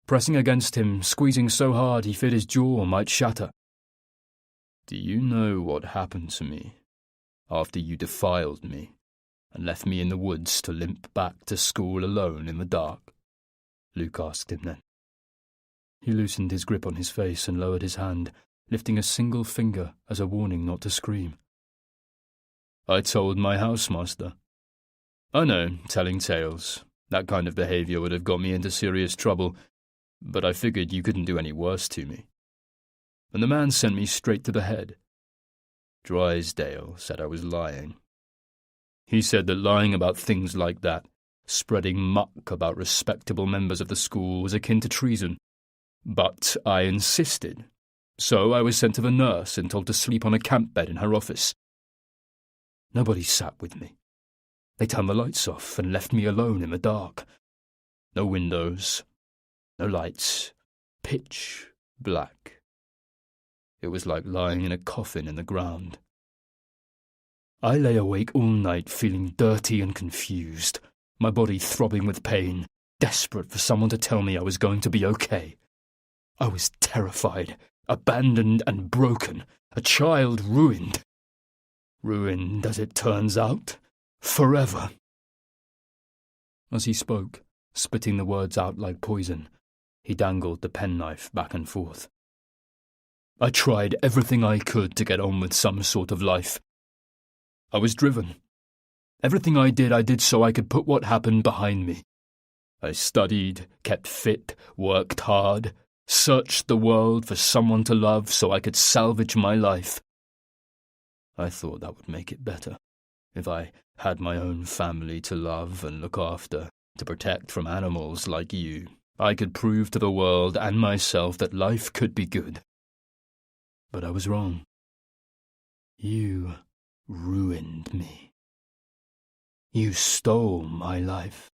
pressing against him, squeezing so hard he feared his jaw might shatter. "Do you know what happened to me after you defiled me and left me in the woods to limp back to school alone in the dark?" Luke asked him then. He loosened his grip on his face and lowered his hand, lifting a single finger as a warning not to scream. "I told my housemaster. I know, telling tales, that kind of behaviour would have got me into serious trouble, but I figured you couldn't do any worse to me. And the man sent me straight to the head. Drysdale said I was lying. He said that lying about things like that spreading muck about respectable members of the school was akin to treason. But I insisted, so I was sent to the nurse and told to sleep on a camp bed in her office. Nobody sat with me. They turned the lights off and left me alone in the dark. No windows, no lights, pitch black. It was like lying in a coffin in the ground. I lay awake all night feeling dirty and confused, my body throbbing with pain, desperate for someone to tell me I was going to be okay. I was terrified, abandoned and broken, a child ruined. Ruined, as it turns out, forever. As he spoke, spitting the words out like poison, he dangled the penknife back and forth. I tried everything I could to get on with some sort of life. I was driven. Everything I did so I could put what happened behind me. I studied, kept fit, worked hard, searched the world for someone to love so I could salvage my life. I thought that would make it better, if I had my own family to love and look after, to protect from animals like you. I could prove to the world and myself that life could be good. But I was wrong. You ruined me. You stole my life.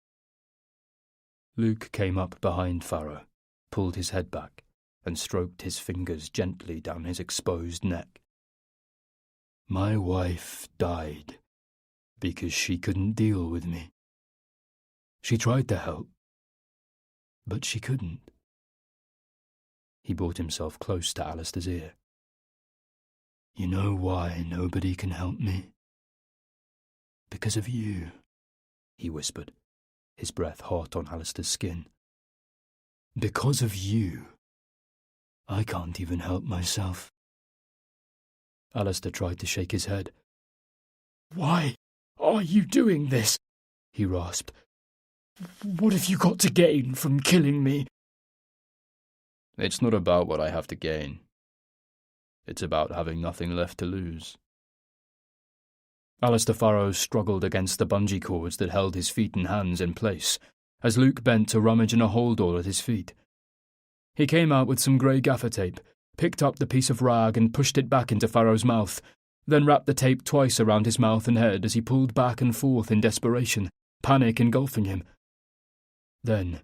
Luke came up behind Pharaoh, pulled his head back, and stroked his fingers gently down his exposed neck. My wife died because she couldn't deal with me. She tried to help, but she couldn't. He brought himself close to Alistair's ear. You know why nobody can help me? Because of you, he whispered, his breath hot on Alistair's skin. Because of you, I can't even help myself. Alistair tried to shake his head. Why are you doing this? He rasped. What have you got to gain from killing me? It's not about what I have to gain. It's about having nothing left to lose. Alistair Pharaoh struggled against the bungee cords that held his feet and hands in place, as Luke bent to rummage in a holdall at his feet. He came out with some grey gaffer tape, picked up the piece of rag and pushed it back into Pharaoh's mouth, then wrapped the tape twice around his mouth and head as he pulled back and forth in desperation, panic engulfing him. Then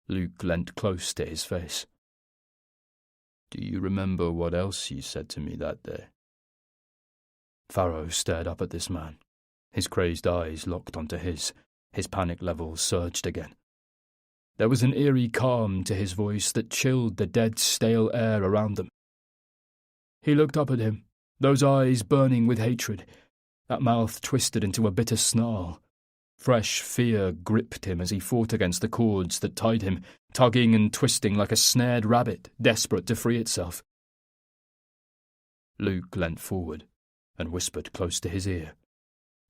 Luke leant close to his face. Do you remember what else you said to me that day? Pharaoh stared up at this man, his crazed eyes locked onto his panic levels surged again. There was an eerie calm to his voice that chilled the dead, stale air around them. He looked up at him, those eyes burning with hatred, that mouth twisted into a bitter snarl. Fresh fear gripped him as he fought against the cords that tied him, tugging and twisting like a snared rabbit, desperate to free itself. Luke leant forward and whispered close to his ear,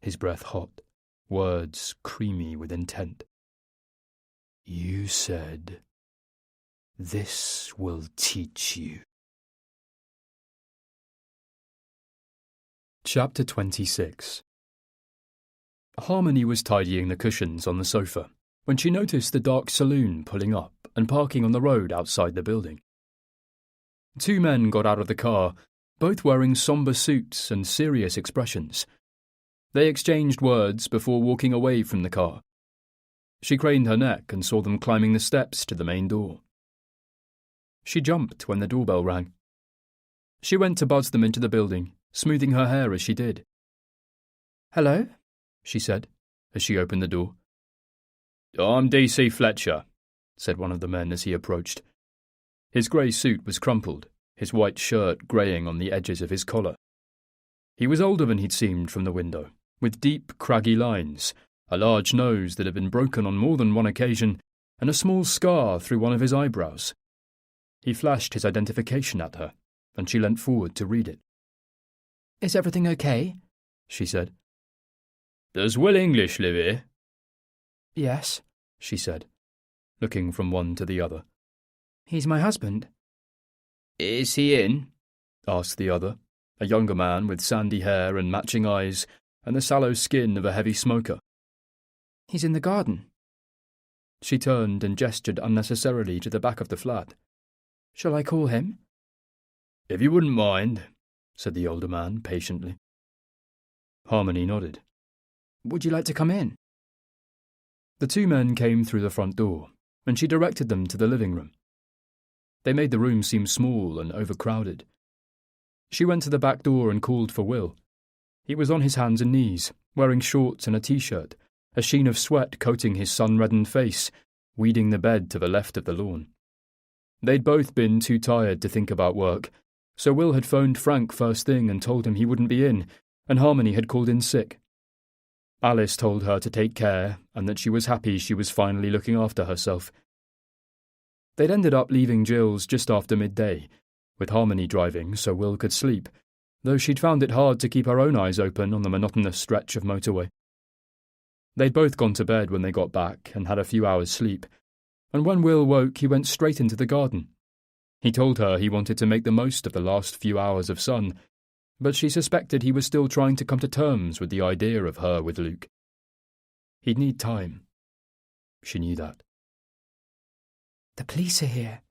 his breath hot, words creamy with intent. You said, "This will teach you." Chapter 26. Harmony was tidying the cushions on the sofa when she noticed the dark saloon pulling up and parking on the road outside the building. Two men got out of the car, both wearing sombre suits and serious expressions. They exchanged words before walking away from the car. She craned her neck and saw them climbing the steps to the main door. She jumped when the doorbell rang. She went to buzz them into the building, smoothing her hair as she did. Hello? She said, as she opened the door. I'm D.C. Fletcher, said one of the men as he approached. His grey suit was crumpled, his white shirt greying on the edges of his collar. He was older than he'd seemed from the window, with deep, craggy lines, a large nose that had been broken on more than one occasion, and a small scar through one of his eyebrows. He flashed his identification at her, and she leant forward to read it. Is everything okay? She said. Does Will English live here? Yes, she said, looking from one to the other. He's my husband. Is he in? Asked the other, a younger man with sandy hair and matching eyes and the sallow skin of a heavy smoker. He's in the garden. She turned and gestured unnecessarily to the back of the flat. Shall I call him? If you wouldn't mind, said the older man patiently. Harmony nodded. Would you like to come in? The two men came through the front door, and she directed them to the living room. They made the room seem small and overcrowded. She went to the back door and called for Will. He was on his hands and knees, wearing shorts and a t-shirt, a sheen of sweat coating his sun-reddened face, weeding the bed to the left of the lawn. They'd both been too tired to think about work, so Will had phoned Frank first thing and told him he wouldn't be in, and Harmony had called in sick. Alice told her to take care and that she was happy she was finally looking after herself. They'd ended up leaving Jill's just after midday, with Harmony driving so Will could sleep, though she'd found it hard to keep her own eyes open on the monotonous stretch of motorway. They'd both gone to bed when they got back and had a few hours' sleep, and when Will woke he went straight into the garden. He told her he wanted to make the most of the last few hours of sun, but she suspected he was still trying to come to terms with the idea of her with Luke. He'd need time. She knew that. The police are here,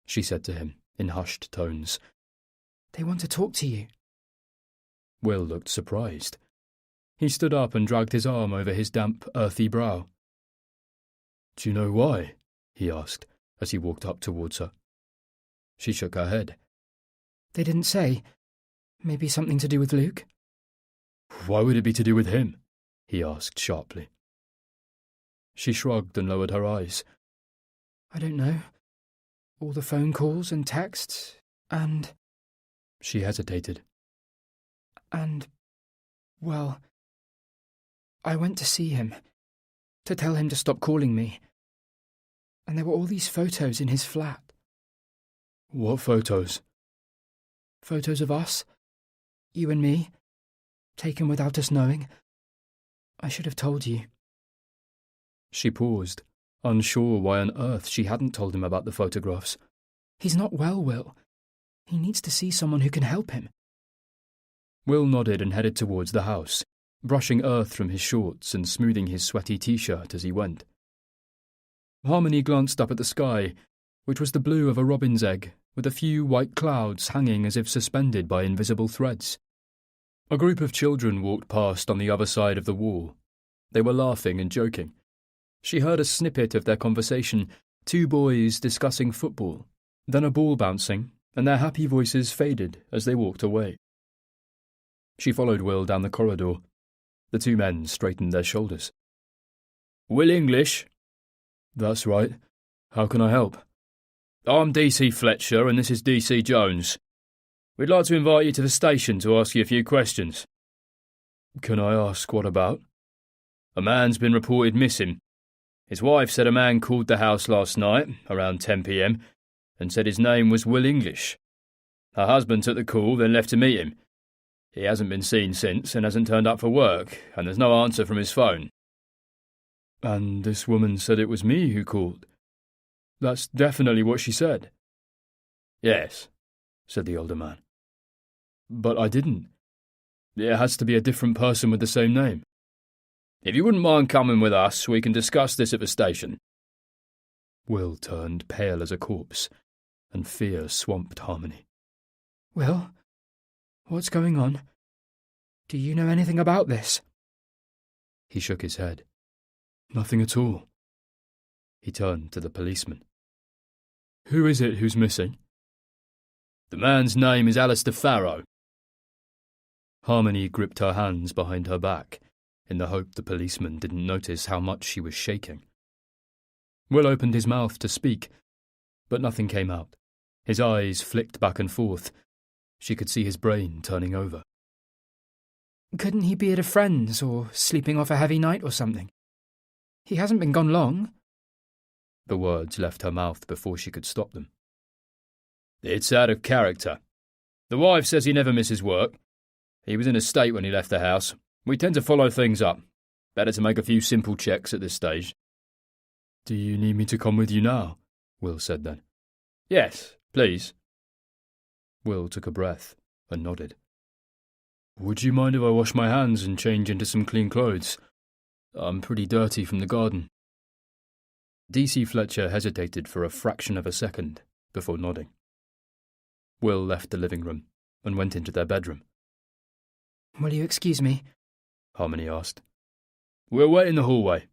she said to him in hushed tones. They want to talk to you. Will looked surprised. He stood up and dragged his arm over his damp, earthy brow. Do you know why? He asked as he walked up towards her. She shook her head. They didn't say. Maybe something to do with Luke? Why would it be to do with him? He asked sharply. She shrugged and lowered her eyes. I don't know. All the phone calls and texts, and... She hesitated. And, well, I went to see him, to tell him to stop calling me. And there were all these photos in his flat. What photos? Photos of us, you and me, taken without us knowing. I should have told you. She paused, unsure why on earth she hadn't told him about the photographs. He's not well, Will. He needs to see someone who can help him. Will nodded and headed towards the house, brushing earth from his shorts and smoothing his sweaty t-shirt as he went. Harmony glanced up at the sky, which was the blue of a robin's egg, with a few white clouds hanging as if suspended by invisible threads. A group of children walked past on the other side of the wall. They were laughing and joking. She heard a snippet of their conversation, two boys discussing football, then a ball bouncing, and their happy voices faded as they walked away. She followed Will down the corridor. The two men straightened their shoulders. Will English? That's right. How can I help? I'm D.C. Fletcher and this is D.C. Jones. We'd like to invite you to the station to ask you a few questions. Can I ask what about? A man's been reported missing. His wife said a man called the house last night, around 10 p.m, and said his name was Will English. Her husband took the call, then left to meet him. He hasn't been seen since and hasn't turned up for work, and there's no answer from his phone. And this woman said it was me who called. That's definitely what she said. Yes, said the older man. But I didn't. It has to be a different person with the same name. If you wouldn't mind coming with us, we can discuss this at the station. Will turned pale as a corpse, and fear swamped Harmony. Will, what's going on? Do you know anything about this? He shook his head. Nothing at all. He turned to the policeman. Who is it who's missing? The man's name is Alistair Farrow. Harmony gripped her hands behind her back, in the hope the policeman didn't notice how much she was shaking. Will opened his mouth to speak, but nothing came out. His eyes flicked back and forth. She could see his brain turning over. Couldn't he be at a friend's or sleeping off a heavy night or something? He hasn't been gone long. The words left her mouth before she could stop them. It's out of character. The wife says he never misses work. He was in a state when he left the house. We tend to follow things up. Better to make a few simple checks at this stage. Do you need me to come with you now? Will said then. Yes, please. Will took a breath and nodded. Would you mind if I wash my hands and change into some clean clothes? I'm pretty dirty from the garden. DC Fletcher hesitated for a fraction of a second before nodding. Will left the living room and went into their bedroom. Will you excuse me? Harmony asked. We'll wait in the hallway,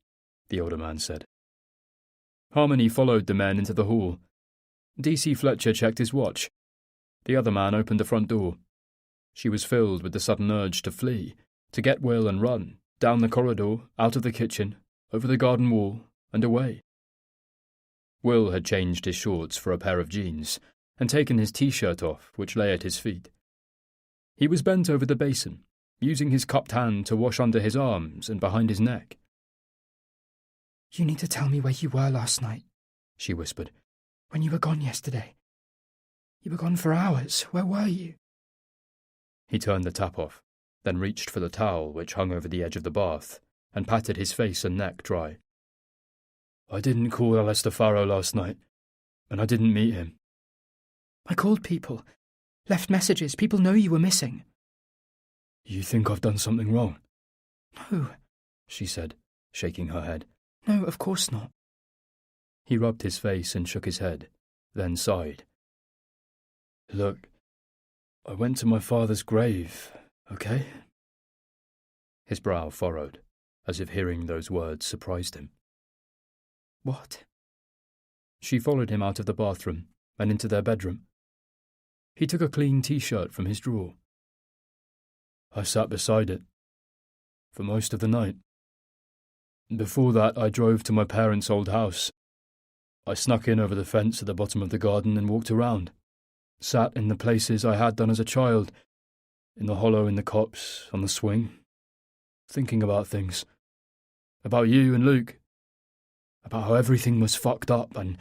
the older man said. Harmony followed the men into the hall. DC Fletcher checked his watch. The other man opened the front door. She was filled with the sudden urge to flee, to get Will and run, down the corridor, out of the kitchen, over the garden wall, and away. Will had changed his shorts for a pair of jeans, and taken his t-shirt off, which lay at his feet. He was bent over the basin, using his cupped hand to wash under his arms and behind his neck. You need to tell me where you were last night, she whispered. When you were gone yesterday. You were gone for hours. Where were you? He turned the tap off, then reached for the towel which hung over the edge of the bath, and patted his face and neck dry. I didn't call Alistair Farrow last night, and I didn't meet him. I called people, left messages. People know you were missing. You think I've done something wrong? No, she said, shaking her head. No, of course not. He rubbed his face and shook his head, then sighed. Look, I went to my father's grave, okay? His brow furrowed, as if hearing those words surprised him. What? She followed him out of the bathroom and into their bedroom. He took a clean t-shirt from his drawer. I sat beside it for most of the night. Before that, I drove to my parents' old house. I snuck in over the fence at the bottom of the garden and walked around, sat in the places I had done as a child, in the hollow in the copse, on the swing, thinking about things, about you and Luke, about how everything was fucked up and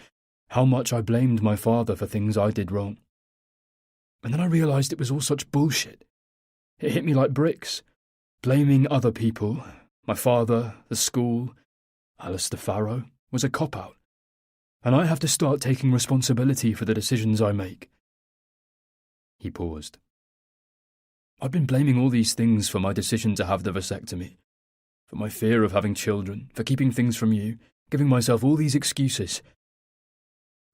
how much I blamed my father for things I did wrong. And then I realised it was all such bullshit. It hit me like bricks. Blaming other people, my father, the school, Alistair Farrow, was a cop-out. And I have to start taking responsibility for the decisions I make. He paused. I've been blaming all these things for my decision to have the vasectomy, for my fear of having children, for keeping things from you, giving myself all these excuses.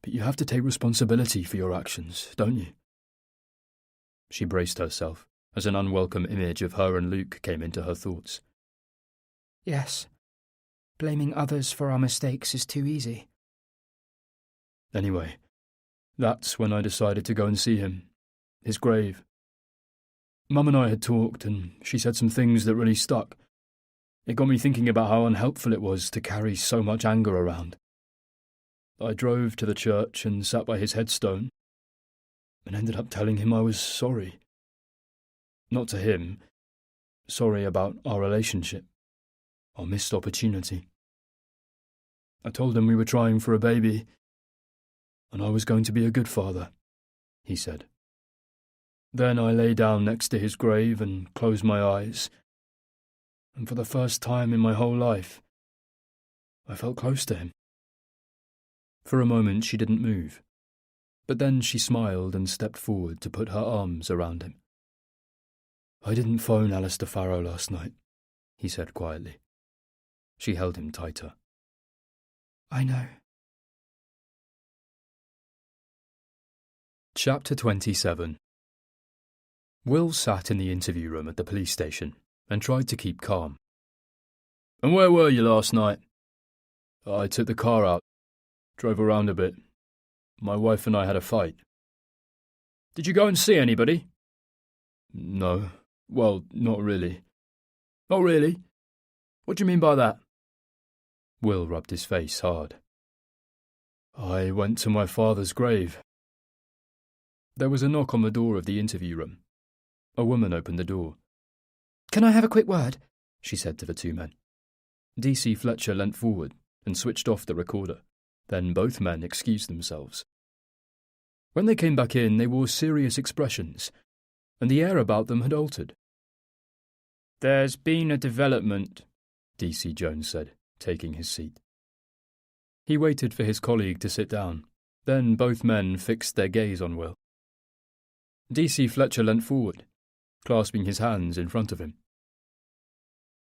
But you have to take responsibility for your actions, don't you? She braced herself as an unwelcome image of her and Luke came into her thoughts. Yes. Blaming others for our mistakes is too easy. Anyway, that's when I decided to go and see him, his grave. Mum and I had talked, and she said some things that really stuck. It got me thinking about how unhelpful it was to carry so much anger around. I drove to the church and sat by his headstone, and ended up telling him I was sorry. Not to him, sorry about our relationship, our missed opportunity. I told him we were trying for a baby, and I was going to be a good father, he said. Then I lay down next to his grave and closed my eyes, and for the first time in my whole life, I felt close to him. For a moment she didn't move, but then she smiled and stepped forward to put her arms around him. I didn't phone Alistair Farrow last night, he said quietly. She held him tighter. I know. Chapter 27. Will sat in the interview room at the police station and tried to keep calm. And where were you last night? I took the car out, drove around a bit. My wife and I had a fight. Did you go and see anybody? No. Well, not really. Oh, really? What do you mean by that? Will rubbed his face hard. I went to my father's grave. There was a knock on the door of the interview room. A woman opened the door. Can I have a quick word? She said to the two men. DC Fletcher leant forward and switched off the recorder. Then both men excused themselves. When they came back in, they wore serious expressions, and the air about them had altered. There's been a development, DC Jones said, taking his seat. He waited for his colleague to sit down. Then both men fixed their gaze on Will. DC Fletcher leant forward, clasping his hands in front of him.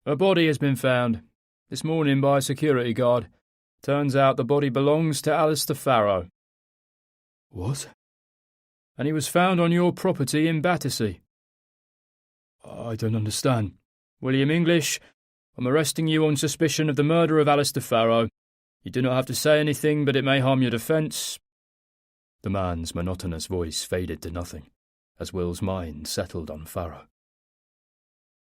A body has been found. This morning by a security guard. Turns out the body belongs to Alistair Farrow. What? And he was found on your property in Battersea. I don't understand. William English, I'm arresting you on suspicion of the murder of Alistair Farrow. You do not have to say anything, but it may harm your defence. The man's monotonous voice faded to nothing, as Will's mind settled on Farrow.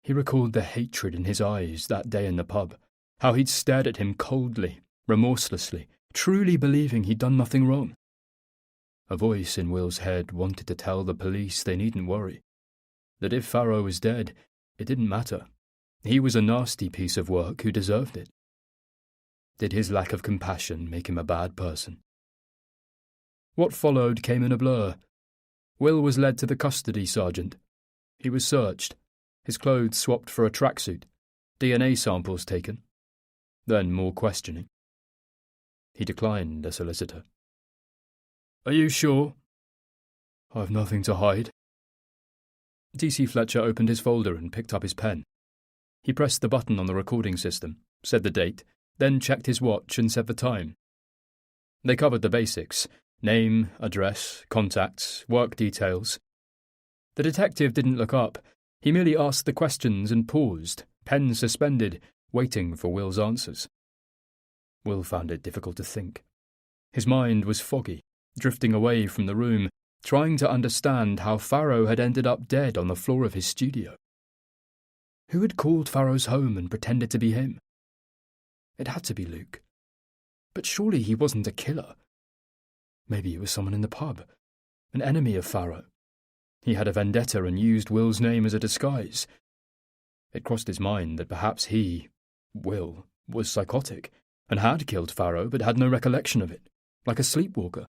He recalled the hatred in his eyes that day in the pub, how he'd stared at him coldly, remorselessly, truly believing he'd done nothing wrong. A voice in Will's head wanted to tell the police they needn't worry, that if Farrow was dead, it didn't matter. He was a nasty piece of work who deserved it. Did his lack of compassion make him a bad person? What followed came in a blur. Will was led to the custody sergeant. He was searched, his clothes swapped for a tracksuit, DNA samples taken. Then more questioning. He declined a solicitor. Are you sure? I've nothing to hide. DC Fletcher opened his folder and picked up his pen. He pressed the button on the recording system, said the date, then checked his watch and said the time. They covered the basics: name, address, contacts, work details. The detective didn't look up. He merely asked the questions and paused, pen suspended, waiting for Will's answers. Will found it difficult to think. His mind was foggy, drifting away from the room, trying to understand how Farrow had ended up dead on the floor of his studio. Who had called Farrow's home and pretended to be him? It had to be Luke. But surely he wasn't a killer. Maybe it was someone in the pub, an enemy of Farrow. He had a vendetta and used Will's name as a disguise. It crossed his mind that perhaps he, Will, was psychotic and had killed Farrow but had no recollection of it, like a sleepwalker.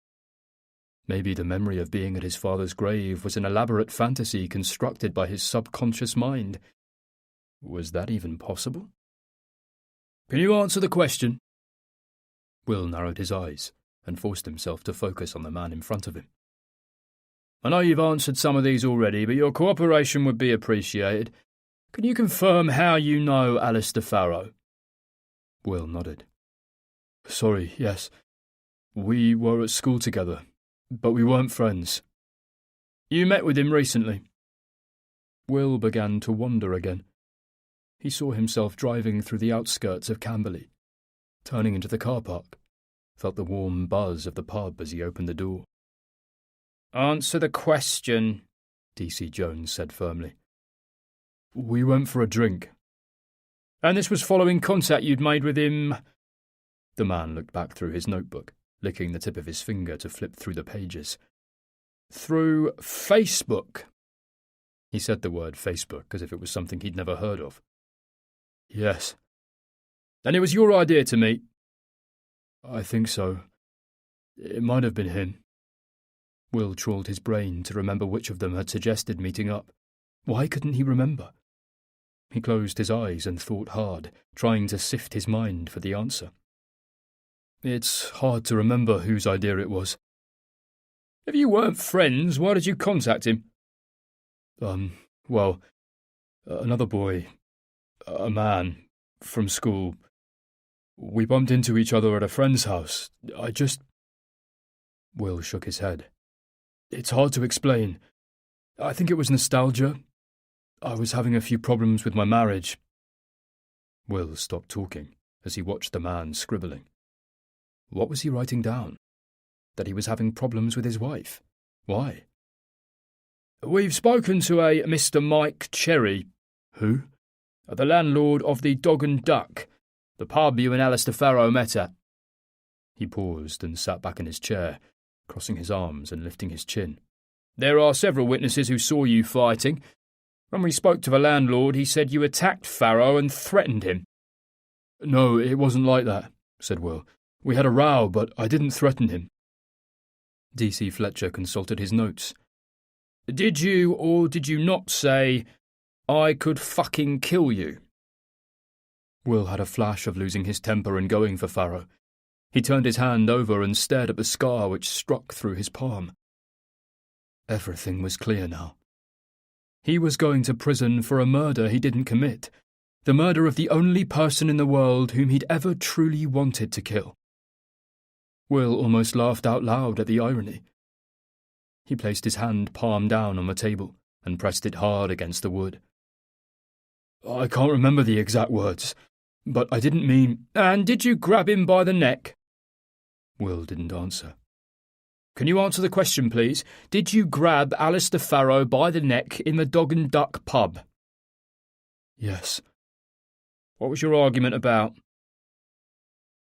Maybe the memory of being at his father's grave was an elaborate fantasy constructed by his subconscious mind. Was that even possible? Can you answer the question? Will narrowed his eyes and forced himself to focus on the man in front of him. I know you've answered some of these already, but your cooperation would be appreciated. Can you confirm how you know Alistair Farrow? Will nodded. Sorry, yes. We were at school together, but we weren't friends. You met with him recently? Will began to wonder again. He saw himself driving through the outskirts of Camberley, turning into the car park, felt the warm buzz of the pub as he opened the door. Answer the question, DC Jones said firmly. We went for a drink. And this was following contact you'd made with him? The man looked back through his notebook, licking the tip of his finger to flip through the pages. Through Facebook. He said the word Facebook as if it was something he'd never heard of. Yes. And it was your idea to meet? I think so. It might have been him. Will trawled his brain to remember which of them had suggested meeting up. Why couldn't he remember? He closed his eyes and thought hard, trying to sift his mind for the answer. It's hard to remember whose idea it was. If you weren't friends, why did you contact him? Well, another boy, a man, from school. We bumped into each other at a friend's house. Will shook his head. It's hard to explain. I think it was nostalgia. I was having a few problems with my marriage. Will stopped talking as he watched the man scribbling. What was he writing down? That he was having problems with his wife. Why? We've spoken to a Mr. Mike Cherry. Who? The landlord of the Dog and Duck, the pub you and Alistair Farrow met at. He paused and sat back in his chair, crossing his arms and lifting his chin. There are several witnesses who saw you fighting. When we spoke to the landlord, he said you attacked Farrow and threatened him. No, it wasn't like that, said Will. We had a row, but I didn't threaten him. DC Fletcher consulted his notes. Did you or did you not say, I could fucking kill you? Will had a flash of losing his temper and going for Farrow. He turned his hand over and stared at the scar which struck through his palm. Everything was clear now. He was going to prison for a murder he didn't commit. The murder of the only person in the world whom he'd ever truly wanted to kill. Will almost laughed out loud at the irony. He placed his hand palm down on the table and pressed it hard against the wood. I can't remember the exact words, but I didn't mean... And did you grab him by the neck? Will didn't answer. Can you answer the question, please? Did you grab Alistair Farrow by the neck in the Dog and Duck pub? Yes. What was your argument about?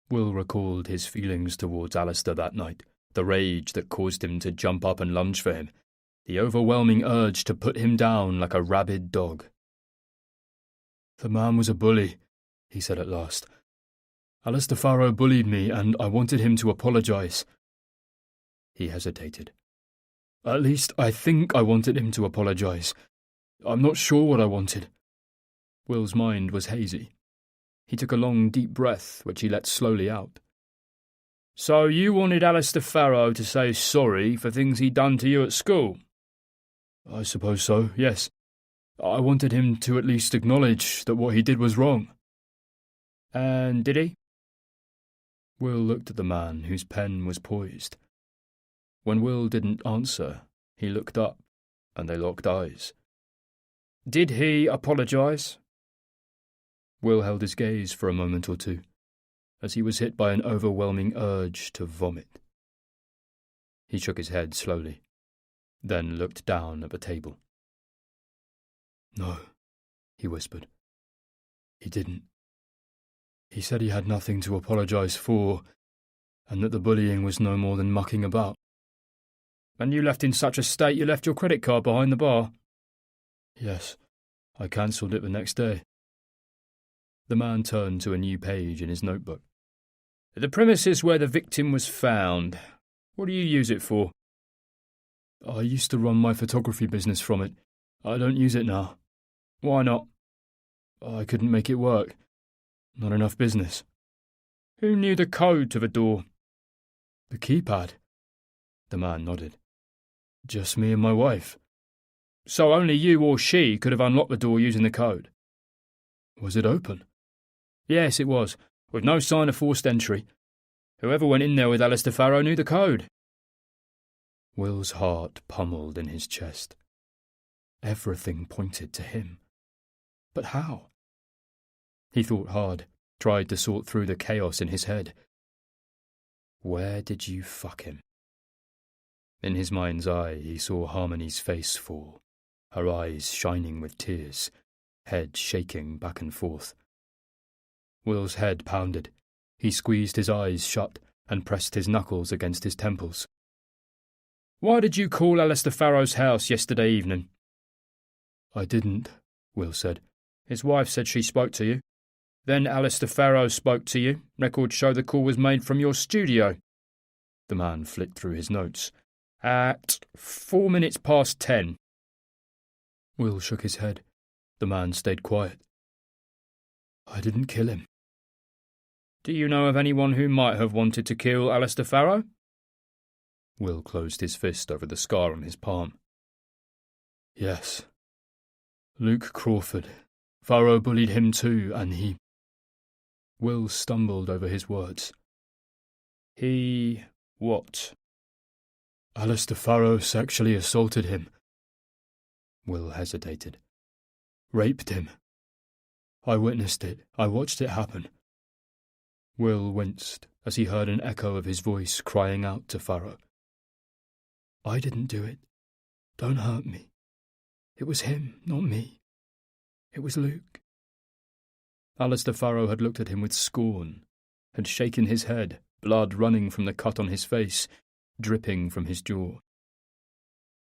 Will recalled his feelings towards Alistair that night, the rage that caused him to jump up and lunge for him, the overwhelming urge to put him down like a rabid dog. The man was a bully, he said at last. Alistair Farrow bullied me, and I wanted him to apologise. He hesitated. At least I think I wanted him to apologise. I'm not sure what I wanted. Will's mind was hazy. He took a long, deep breath, which he let slowly out. So you wanted Alistair Farrow to say sorry for things he'd done to you at school? I suppose so, yes. I wanted him to at least acknowledge that what he did was wrong. And did he? Will looked at the man whose pen was poised. When Will didn't answer, he looked up, and they locked eyes. Did he apologise? Will held his gaze for a moment or two, as he was hit by an overwhelming urge to vomit. He shook his head slowly, then looked down at the table. No, he whispered. He didn't. He said he had nothing to apologise for, and that the bullying was no more than mucking about. And you left in such a state you left your credit card behind the bar? Yes, I cancelled it the next day. The man turned to a new page in his notebook. The premises where the victim was found. What do you use it for? I used to run my photography business from it. I don't use it now. Why not? I couldn't make it work. Not enough business. Who knew the code to the door? The keypad. The man nodded. Just me and my wife. So only you or she could have unlocked the door using the code? Was it open? Yes, it was, with no sign of forced entry. Whoever went in there with Alistair Farrow knew the code. Will's heart pummeled in his chest. Everything pointed to him. But how? He thought hard, tried to sort through the chaos in his head. Where did you fuck him? In his mind's eye, he saw Harmony's face fall, her eyes shining with tears, head shaking back and forth. Will's head pounded. He squeezed his eyes shut and pressed his knuckles against his temples. Why did you call Alistair Farrow's house yesterday evening? I didn't, Will said. His wife said she spoke to you. Then Alistair Farrow spoke to you. Records show the call was made from your studio. The man flicked through his notes. At 10:04. Will shook his head. The man stayed quiet. I didn't kill him. Do you know of anyone who might have wanted to kill Alistair Farrow? Will closed his fist over the scar on his palm. Yes. Luke Crawford. Farrow bullied him too, and he... Will stumbled over his words. He... what? Alistair Farrow sexually assaulted him. Will hesitated. Raped him. I witnessed it. I watched it happen. Will winced as he heard an echo of his voice crying out to Farrow. I didn't do it. Don't hurt me. It was him, not me. It was Luke. Alistair Farrow had looked at him with scorn, had shaken his head, blood running from the cut on his face, dripping from his jaw.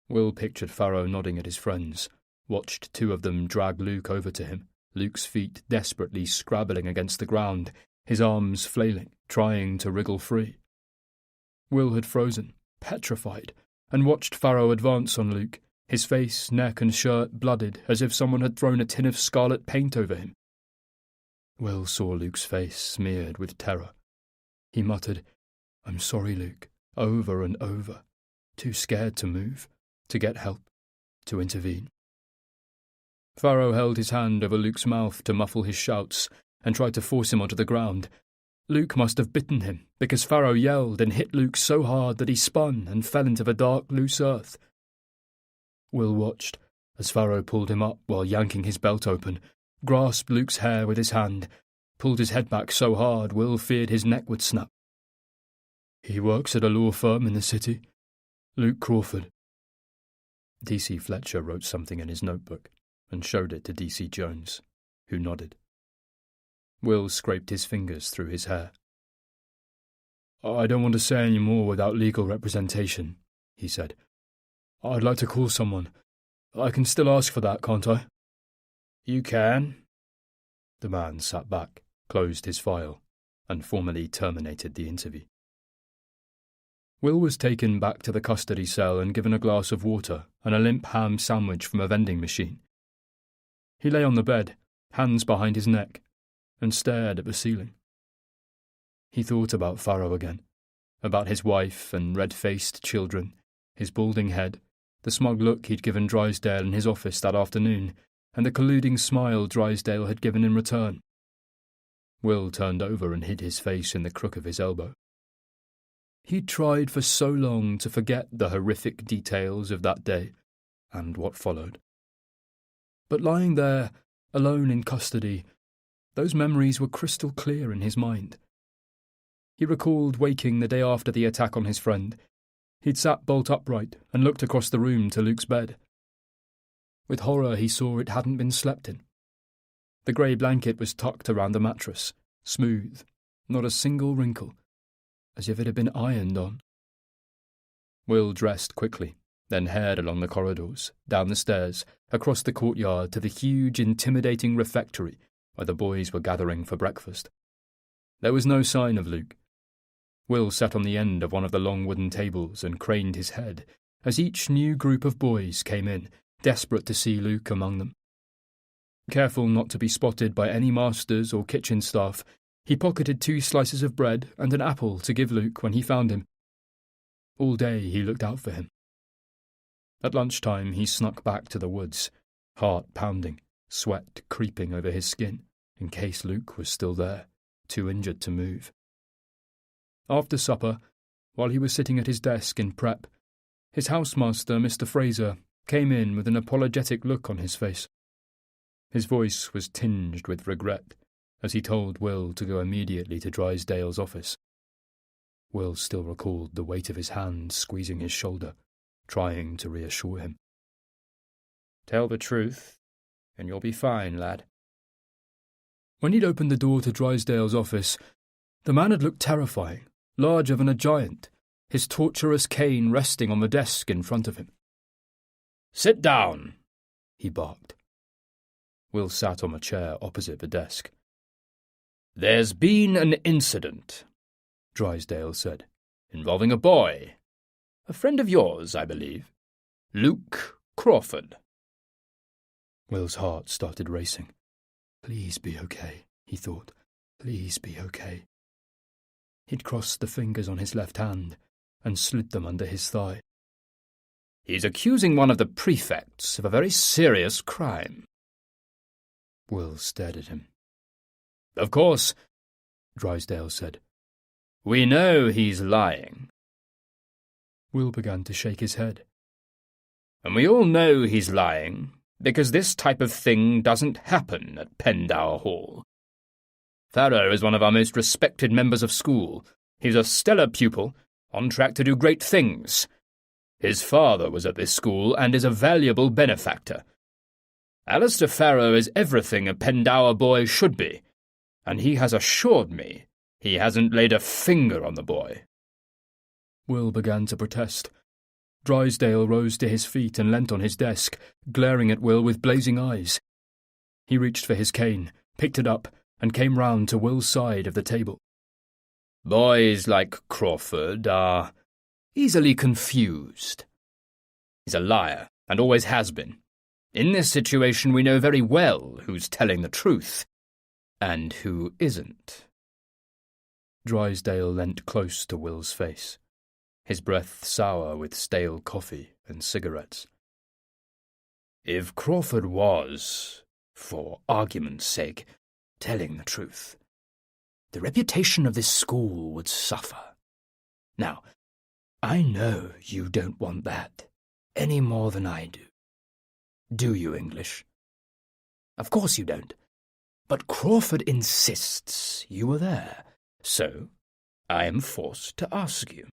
Will pictured Farrow nodding at his friends, watched two of them drag Luke over to him, Luke's feet desperately scrabbling against the ground, his arms flailing, trying to wriggle free. Will had frozen, petrified, and watched Farrow advance on Luke, his face, neck and shirt blooded as if someone had thrown a tin of scarlet paint over him. Will saw Luke's face smeared with terror. He muttered, I'm sorry, Luke, over and over, too scared to move, to get help, to intervene. Farrow held his hand over Luke's mouth to muffle his shouts and tried to force him onto the ground. Luke must have bitten him, because Farrow yelled and hit Luke so hard that he spun and fell into the dark, loose earth. Will watched as Farrow pulled him up while yanking his belt open, grasped Luke's hair with his hand, pulled his head back so hard Will feared his neck would snap. "He works at a law firm in the city. Luke Crawford." D.C. Fletcher wrote something in his notebook and showed it to D.C. Jones, who nodded. Will scraped his fingers through his hair. "I don't want to say any more without legal representation," he said. "I'd like to call someone. I can still ask for that, can't I?" "You can." The man sat back, closed his file, and formally terminated the interview. Will was taken back to the custody cell and given a glass of water and a limp ham sandwich from a vending machine. He lay on the bed, hands behind his neck, and stared at the ceiling. He thought about Farrow again, about his wife and red-faced children, his balding head, the smug look he'd given Drysdale in his office that afternoon, and the colluding smile Drysdale had given in return. Will turned over and hid his face in the crook of his elbow. He'd tried for so long to forget the horrific details of that day and what followed. But lying there, alone in custody, those memories were crystal clear in his mind. He recalled waking the day after the attack on his friend. He'd sat bolt upright and looked across the room to Luke's bed. With horror he saw it hadn't been slept in. The grey blanket was tucked around the mattress, smooth, not a single wrinkle, as if it had been ironed on. Will dressed quickly, then hurried along the corridors, down the stairs, across the courtyard to the huge, intimidating refectory where the boys were gathering for breakfast. There was no sign of Luke. Will sat on the end of one of the long wooden tables and craned his head as each new group of boys came in, desperate to see Luke among them. Careful not to be spotted by any masters or kitchen staff, he pocketed 2 slices of bread and an apple to give Luke when he found him. All day he looked out for him. At lunchtime he snuck back to the woods, heart pounding, sweat creeping over his skin, in case Luke was still there, too injured to move. After supper, while he was sitting at his desk in prep, his housemaster, Mr. Fraser, came in with an apologetic look on his face. His voice was tinged with regret as he told Will to go immediately to Drysdale's office. Will still recalled the weight of his hand squeezing his shoulder, trying to reassure him. "Tell the truth, and you'll be fine, lad." When he'd opened the door to Drysdale's office, the man had looked terrifying, larger than a giant, his tortuous cane resting on the desk in front of him. "Sit down," he barked. Will sat on a chair opposite the desk. "There's been an incident," Drysdale said, "involving a boy. A friend of yours, I believe. Luke Crawford." Will's heart started racing. Please be okay, he thought. Please be okay. He'd crossed the fingers on his left hand and slid them under his thigh. "He's accusing one of the prefects of a very serious crime." Will stared at him. "Of course," Drysdale said. "We know he's lying." Will began to shake his head. "And we all know he's lying, because this type of thing doesn't happen at Pendower Hall. Farrow is one of our most respected members of school. He's a stellar pupil, on track to do great things. His father was at this school and is a valuable benefactor. Alistair Farrow is everything a Pendower boy should be, and he has assured me he hasn't laid a finger on the boy." Will began to protest. Drysdale rose to his feet and leant on his desk, glaring at Will with blazing eyes. He reached for his cane, picked it up, and came round to Will's side of the table. "Boys like Crawford are easily confused. He's a liar, and always has been. In this situation we know very well who's telling the truth, and who isn't." Drysdale leant close to Will's face, his breath sour with stale coffee and cigarettes. If Crawford was, for argument's sake, telling the truth, the reputation of this school would suffer. Now, I know you don't want that, any more than I do. Do you, English? Of course you don't. But Crawford insists you were there, so I am forced to ask you.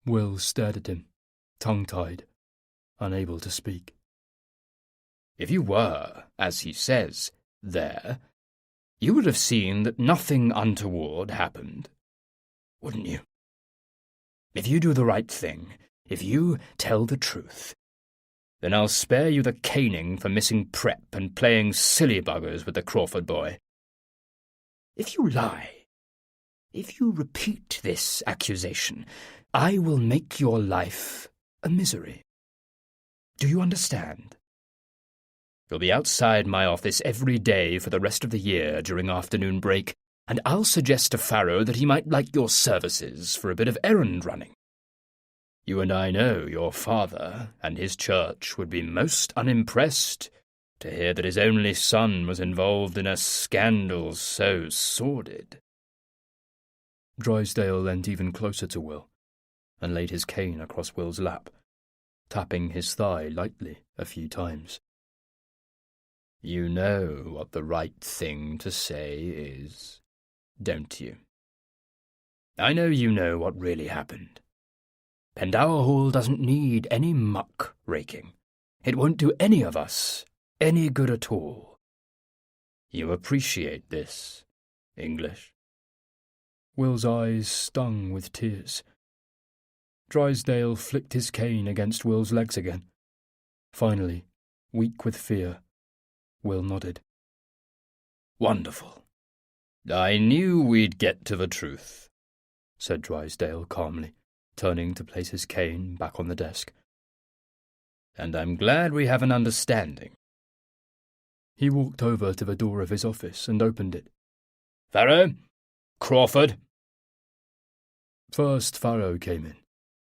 Will stared at him, tongue-tied, unable to speak. If you were, as he says, there, you would have seen that nothing untoward happened, wouldn't you? If you do the right thing, if you tell the truth, then I'll spare you the caning for missing prep and playing silly buggers with the Crawford boy. If you lie, if you repeat this accusation, I will make your life a misery. Do you understand? You'll be outside my office every day for the rest of the year during afternoon break, and I'll suggest to Farrow that he might like your services for a bit of errand running. You and I know your father and his church would be most unimpressed to hear that his only son was involved in a scandal so sordid. Drysdale leant even closer to Will and laid his cane across Will's lap, tapping his thigh lightly a few times. You know what the right thing to say is, don't you? I know you know what really happened. Pendower Hall doesn't need any muck raking. It won't do any of us any good at all. You appreciate this, English? Will's eyes stung with tears. Drysdale flicked his cane against Will's legs again. Finally, weak with fear, Will nodded. Wonderful. I knew we'd get to the truth, said Drysdale calmly, turning to place his cane back on the desk. And I'm glad we have an understanding. He walked over to the door of his office and opened it. Farrow? Crawford? First Farrow came in,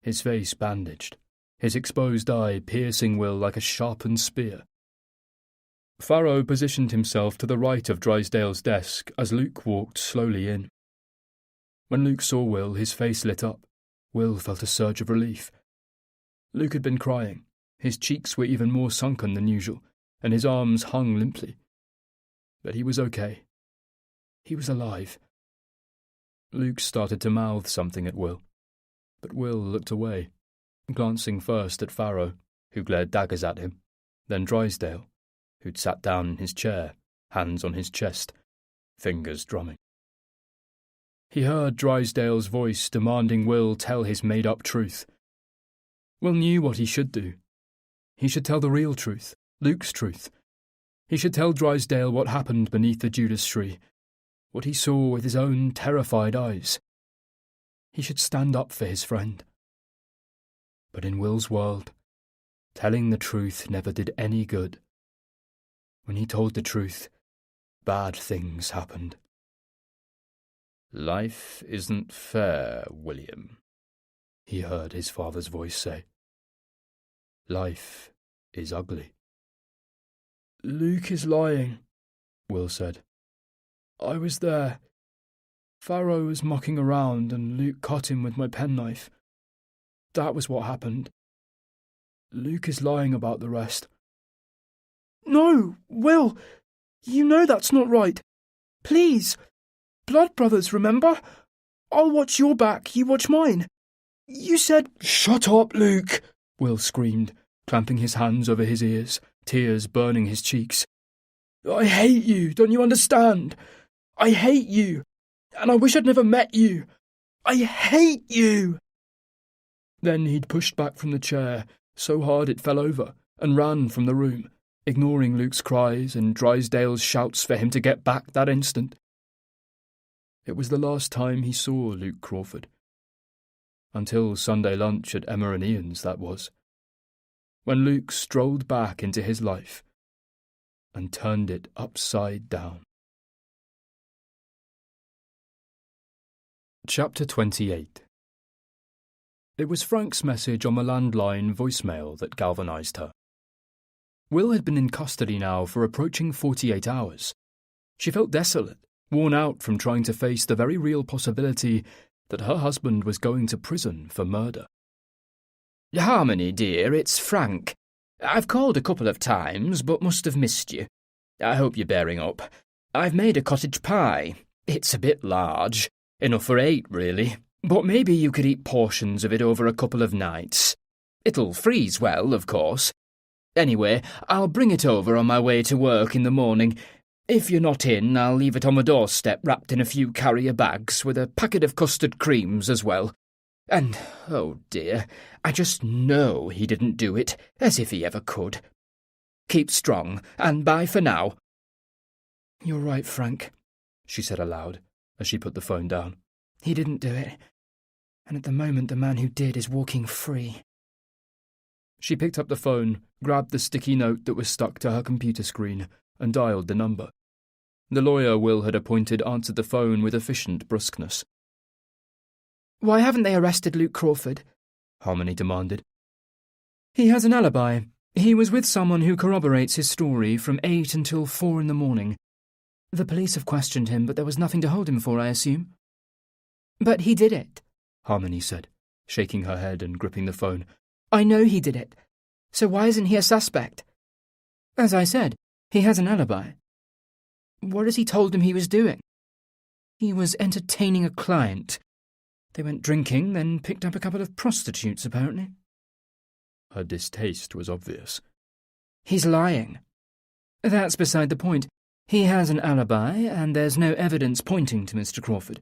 his face bandaged, his exposed eye piercing Will like a sharpened spear. Farrow positioned himself to the right of Drysdale's desk as Luke walked slowly in. When Luke saw Will, his face lit up. Will felt a surge of relief. Luke had been crying. His cheeks were even more sunken than usual, and his arms hung limply. But he was okay. He was alive. Luke started to mouth something at Will, but Will looked away, glancing first at Farrow, who glared daggers at him, then Drysdale, who'd sat down in his chair, hands on his chest, fingers drumming. He heard Drysdale's voice demanding Will tell his made-up truth. Will knew what he should do. He should tell the real truth, Luke's truth. He should tell Drysdale what happened beneath the Judas tree, what he saw with his own terrified eyes. He should stand up for his friend. But in Will's world, telling the truth never did any good. When he told the truth, bad things happened. Life isn't fair, William, he heard his father's voice say. Life is ugly. Luke is lying, Will said. I was there. Farrow was mucking around and Luke cut him with my penknife. That was what happened. Luke is lying about the rest. No, Will, you know that's not right. Please. Blood brothers, remember? I'll watch your back, you watch mine. You said— Shut up, Luke, Will screamed, clamping his hands over his ears, tears burning his cheeks. I hate you, don't you understand? I hate you, and I wish I'd never met you. I hate you! Then he'd pushed back from the chair, so hard it fell over, and ran from the room, ignoring Luke's cries and Drysdale's shouts for him to get back that instant. It was the last time he saw Luke Crawford. Until Sunday lunch at Emma and Ian's, that was. When Luke strolled back into his life and turned it upside down. Chapter 28. It was Frank's message on the landline voicemail that galvanised her. Will had been in custody now for approaching 48 hours. She felt desolate, worn out from trying to face the very real possibility that her husband was going to prison for murder. "Harmony, dear, it's Frank. I've called a couple of times, but must have missed you. I hope you're bearing up. I've made a cottage pie. It's a bit large, enough for 8, really, but maybe you could eat portions of it over a couple of nights. It'll freeze well, of course. Anyway, I'll bring it over on my way to work in the morning. If you're not in, I'll leave it on the doorstep wrapped in a few carrier bags with a packet of custard creams as well. And, oh dear, I just know he didn't do it, as if he ever could. Keep strong, and bye for now." "You're right, Frank," she said aloud as she put the phone down. "He didn't do it. And at the moment the man who did is walking free." She picked up the phone, grabbed the sticky note that was stuck to her computer screen, and dialed the number. The lawyer Will had appointed answered the phone with efficient brusqueness. "Why haven't they arrested Luke Crawford?" Harmony demanded. "He has an alibi. He was with someone who corroborates his story from 8 until 4 in the morning. The police have questioned him, but there was nothing to hold him for, I assume." "But he did it," Harmony said, shaking her head and gripping the phone. "I know he did it. So why isn't he a suspect? As I said, he has an alibi. What has he told him he was doing?" "He was entertaining a client. They went drinking, then picked up a couple of prostitutes, apparently." Her distaste was obvious. "He's lying." "That's beside the point. He has an alibi, and there's no evidence pointing to Mr. Crawford.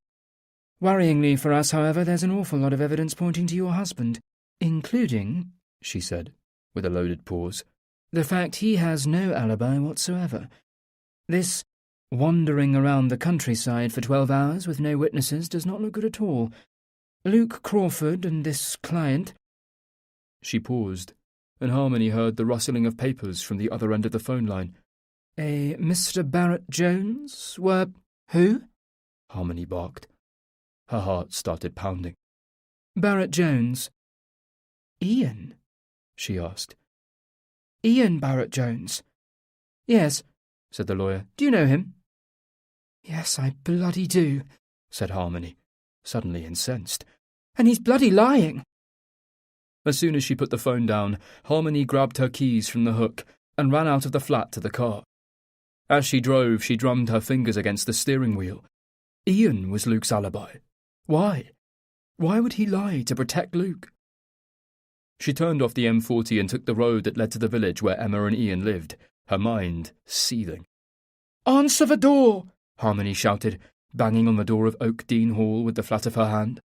Worryingly for us, however, there's an awful lot of evidence pointing to your husband, including," she said, with a loaded pause, "the fact he has no alibi whatsoever. This wandering around the countryside for 12 hours with no witnesses does not look good at all. Luke Crawford and this client—" She paused, and Harmony heard the rustling of papers from the other end of the phone line. "A Mr. Barrett Jones were—" "Who?" Harmony barked. Her heart started pounding. "Barrett Jones." "Ian?" she asked. "Ian Barrett Jones?" "Yes," said the lawyer. "Do you know him?" "Yes, I bloody do," said Harmony, suddenly incensed. "And he's bloody lying." As soon as she put the phone down, Harmony grabbed her keys from the hook and ran out of the flat to the car. As she drove, she drummed her fingers against the steering wheel. Ian was Luke's alibi. Why? Why would he lie to protect Luke? She turned off the M40 and took the road that led to the village where Emma and Ian lived, her mind seething. "Answer the door!" Harmony shouted, banging on the door of Oak Dean Hall with the flat of her hand.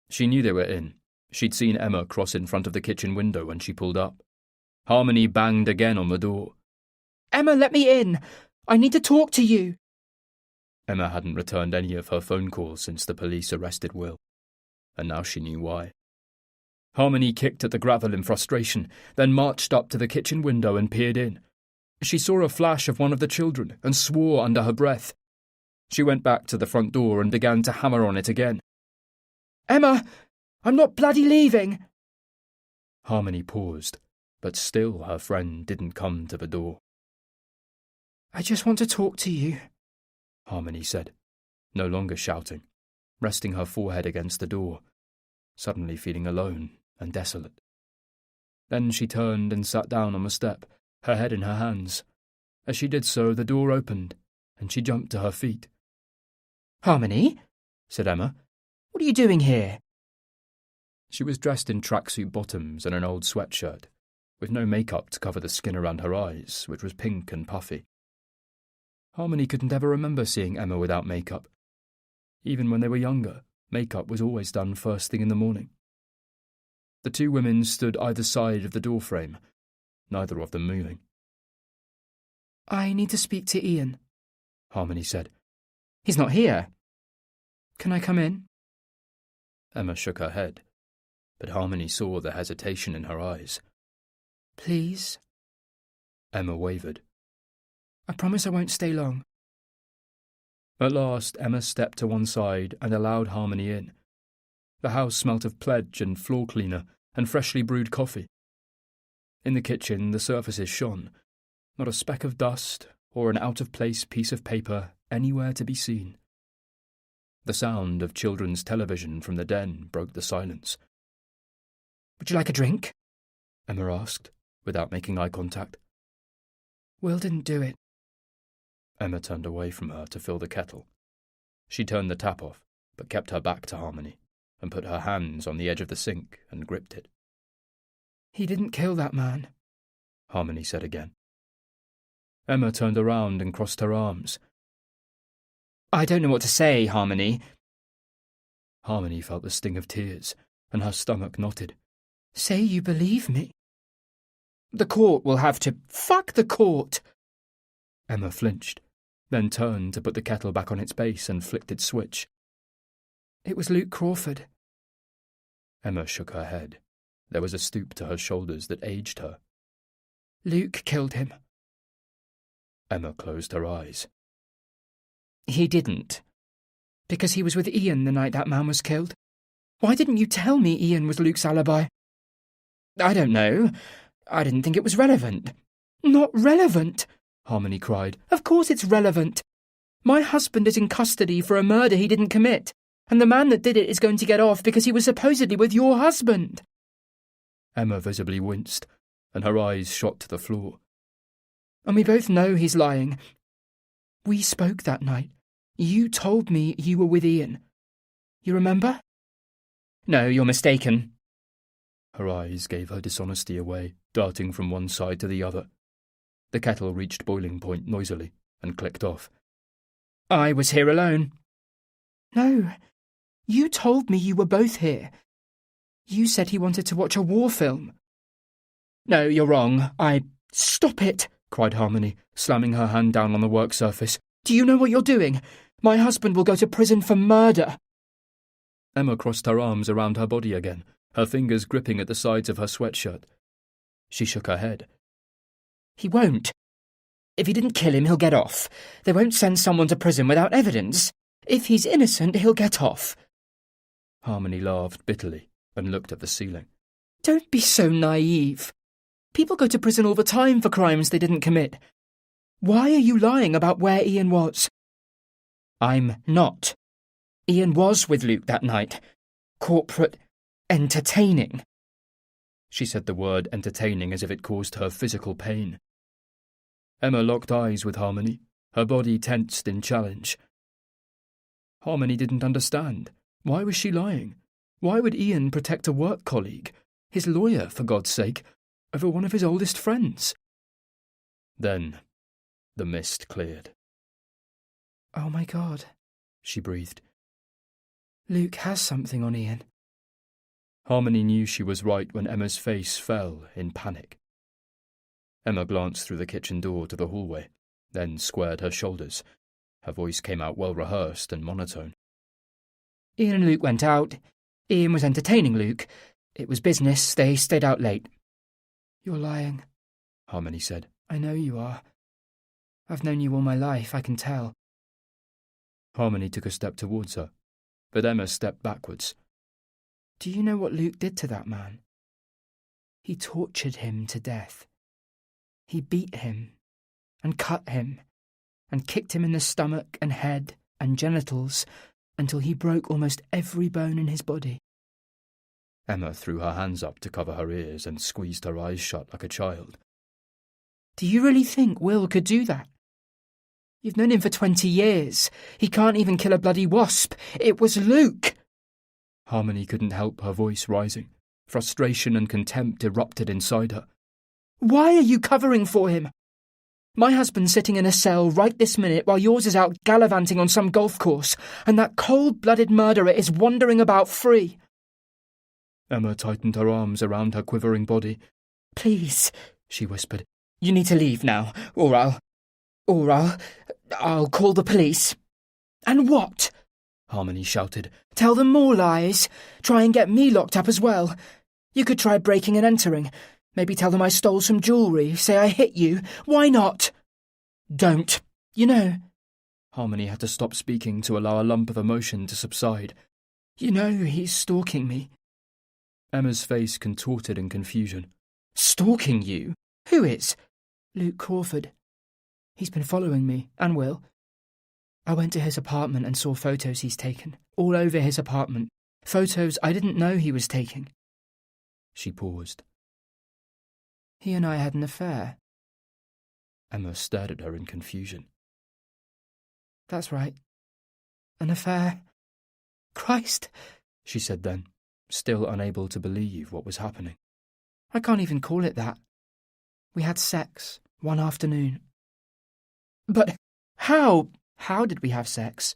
She knew they were in. She'd seen Emma cross in front of the kitchen window when she pulled up. Harmony banged again on the door. "Emma, let me in! I need to talk to you!" Emma hadn't returned any of her phone calls since the police arrested Will, and now she knew why. Harmony kicked at the gravel in frustration, then marched up to the kitchen window and peered in. She saw a flash of one of the children and swore under her breath. She went back to the front door and began to hammer on it again. "Emma, I'm not bloody leaving!" Harmony paused, but still her friend didn't come to the door. "I just want to talk to you," Harmony said, no longer shouting, resting her forehead against the door, suddenly feeling alone and desolate. Then she turned and sat down on the step, her head in her hands. As she did so, the door opened, and she jumped to her feet. "Harmony?" said Emma. "What are you doing here?" She was dressed in tracksuit bottoms and an old sweatshirt, with no makeup to cover the skin around her eyes, which was pink and puffy. Harmony couldn't ever remember seeing Emma without makeup. Even when they were younger, makeup was always done first thing in the morning. The two women stood either side of the doorframe, neither of them moving. "I need to speak to Ian," Harmony said. "He's not here. Can I come in?" Emma shook her head, but Harmony saw the hesitation in her eyes. "Please?" Emma wavered. "I promise I won't stay long." At last, Emma stepped to one side and allowed Harmony in. The house smelt of pledge and floor cleaner and freshly brewed coffee. In the kitchen, the surfaces shone. Not a speck of dust or an out-of-place piece of paper anywhere to be seen. The sound of children's television from the den broke the silence. Would you like a drink? Emma asked, without making eye contact. Will didn't do it. Emma turned away from her to fill the kettle. She turned the tap off, but kept her back to Harmony, and put her hands on the edge of the sink and gripped it. He didn't kill that man, Harmony said again. Emma turned around and crossed her arms. I don't know what to say, Harmony. Harmony felt the sting of tears, and her stomach knotted. Say you believe me. The court will have to... Fuck the court! Emma flinched, then turned to put the kettle back on its base and flicked its switch. It was Luke Crawford. Emma shook her head. There was a stoop to her shoulders that aged her. Luke killed him. Emma closed her eyes. He didn't. Because he was with Ian the night that man was killed. Why didn't you tell me Ian was Luke's alibi? I don't know. I didn't think it was relevant. Not relevant, Harmony cried. Of course it's relevant. My husband is in custody for a murder he didn't commit, and the man that did it is going to get off because he was supposedly with your husband. Emma visibly winced, and her eyes shot to the floor. And we both know he's lying. We spoke that night. You told me you were with Ian. You remember? No, you're mistaken. Her eyes gave her dishonesty away, darting from one side to the other. The kettle reached boiling point noisily and clicked off. I was here alone. No, you told me you were both here. You said he wanted to watch a war film. No, you're wrong. Stop it, cried Harmony, slamming her hand down on the work surface. Do you know what you're doing? My husband will go to prison for murder. Emma crossed her arms around her body again, her fingers gripping at the sides of her sweatshirt. She shook her head. He won't. If he didn't kill him, he'll get off. They won't send someone to prison without evidence. If he's innocent, he'll get off. Harmony laughed bitterly and looked at the ceiling. Don't be so naive. People go to prison all the time for crimes they didn't commit. Why are you lying about where Ian was? I'm not. Ian was with Luke that night. Corporate entertaining. She said the word entertaining as if it caused her physical pain. Emma locked eyes with Harmony, her body tensed in challenge. Harmony didn't understand. Why was she lying? Why would Ian protect a work colleague, his lawyer, for God's sake, over one of his oldest friends? Then the mist cleared. Oh my God, she breathed. Luke has something on Ian. Harmony knew she was right when Emma's face fell in panic. Emma glanced through the kitchen door to the hallway, then squared her shoulders. Her voice came out well-rehearsed and monotone. Ian and Luke went out. Ian was entertaining Luke. It was business. They stayed out late. You're lying, Harmony said. I know you are. I've known you all my life, I can tell. Harmony took a step towards her, but Emma stepped backwards. Do you know what Luke did to that man? He tortured him to death. He beat him, and cut him, and kicked him in the stomach and head and genitals until he broke almost every bone in his body. Emma threw her hands up to cover her ears and squeezed her eyes shut like a child. Do you really think Will could do that? You've known him for 20 years. He can't even kill a bloody wasp. It was Luke! Harmony couldn't help her voice rising. Frustration and contempt erupted inside her. Why are you covering for him? My husband's sitting in a cell right this minute while yours is out gallivanting on some golf course, and that cold-blooded murderer is wandering about free. Emma tightened her arms around her quivering body. Please, she whispered. You need to leave now, or I'll call the police. And what? Harmony shouted. Tell them more lies. Try and get me locked up as well. You could try breaking and entering. Maybe tell them I stole some jewellery, say I hit you. Why not? Don't. You know. Harmony had to stop speaking to allow a lump of emotion to subside. You know he's stalking me. Emma's face contorted in confusion. Stalking you? Who is? Luke Crawford. He's been following me, and Will. I went to his apartment and saw photos he's taken, all over his apartment. Photos I didn't know he was taking. She paused. He and I had an affair. Emma stared at her in confusion. That's right. An affair. Christ, she said then, still unable to believe what was happening. I can't even call it that. We had sex one afternoon. But how? How did we have sex?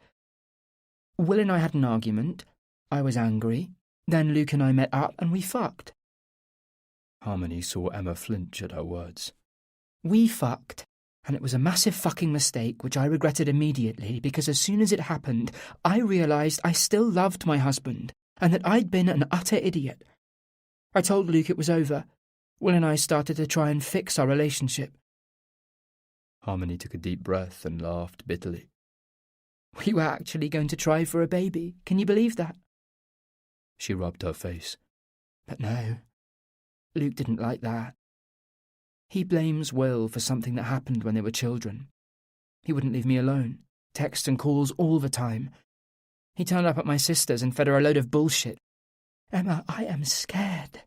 Will and I had an argument. I was angry. Then Luke and I met up and we fucked. Harmony saw Emma flinch at her words. We fucked, and it was a massive fucking mistake which I regretted immediately because as soon as it happened, I realised I still loved my husband and that I'd been an utter idiot. I told Luke it was over. Will and I started to try and fix our relationship. Harmony took a deep breath and laughed bitterly. We were actually going to try for a baby. Can you believe that? She rubbed her face. But no, Luke didn't like that. He blames Will for something that happened when they were children. He wouldn't leave me alone, texts and calls all the time. He turned up at my sister's and fed her a load of bullshit. Emma, I am scared.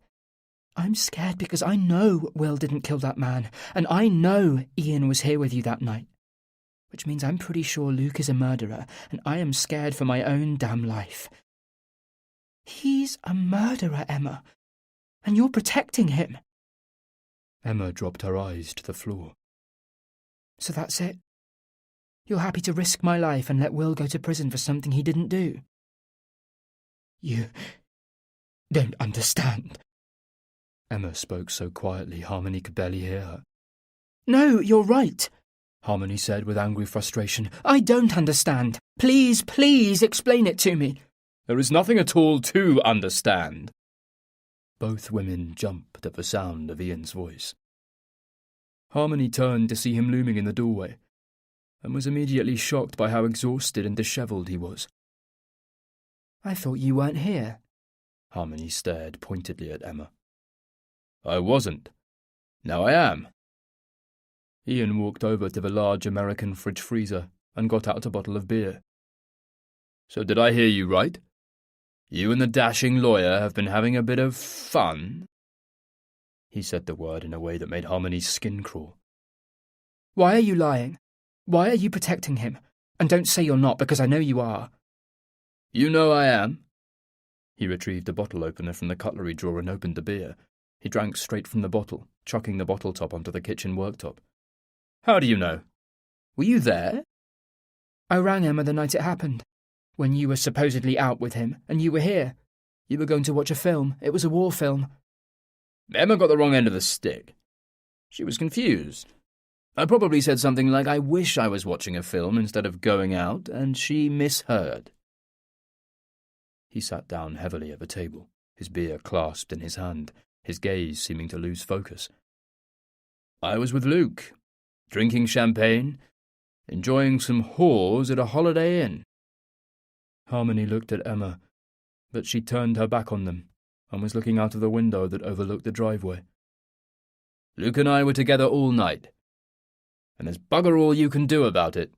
I'm scared because I know Will didn't kill that man, and I know Ian was here with you that night. Which means I'm pretty sure Luke is a murderer, and I am scared for my own damn life. He's a murderer, Emma, and you're protecting him. Emma dropped her eyes to the floor. So that's it? You're happy to risk my life and let Will go to prison for something he didn't do? You don't understand. Emma spoke so quietly Harmony could barely hear her. No, you're right, Harmony said with angry frustration. I don't understand. Please, please explain it to me. There is nothing at all to understand. Both women jumped at the sound of Ian's voice. Harmony turned to see him looming in the doorway, and was immediately shocked by how exhausted and dishevelled he was. I thought you weren't here. Harmony stared pointedly at Emma. I wasn't. Now I am. Ian walked over to the large American fridge freezer and got out a bottle of beer. So did I hear you right? You and the dashing lawyer have been having a bit of fun? He said the word in a way that made Harmony's skin crawl. Why are you lying? Why are you protecting him? And don't say you're not, because I know you are. You know I am. He retrieved a bottle opener from the cutlery drawer and opened the beer. He drank straight from the bottle, chucking the bottle top onto the kitchen worktop. How do you know? Were you there? I rang Emma the night it happened, when you were supposedly out with him, and you were here. You were going to watch a film. It was a war film. Emma got the wrong end of the stick. She was confused. I probably said something like, I wish I was watching a film instead of going out, and she misheard. He sat down heavily at the table, his beer clasped in his hand, his gaze seeming to lose focus. I was with Luke, drinking champagne, enjoying some whores at a Holiday Inn. Harmony looked at Emma, but she turned her back on them and was looking out of the window that overlooked the driveway. Luke and I were together all night, and there's bugger all you can do about it.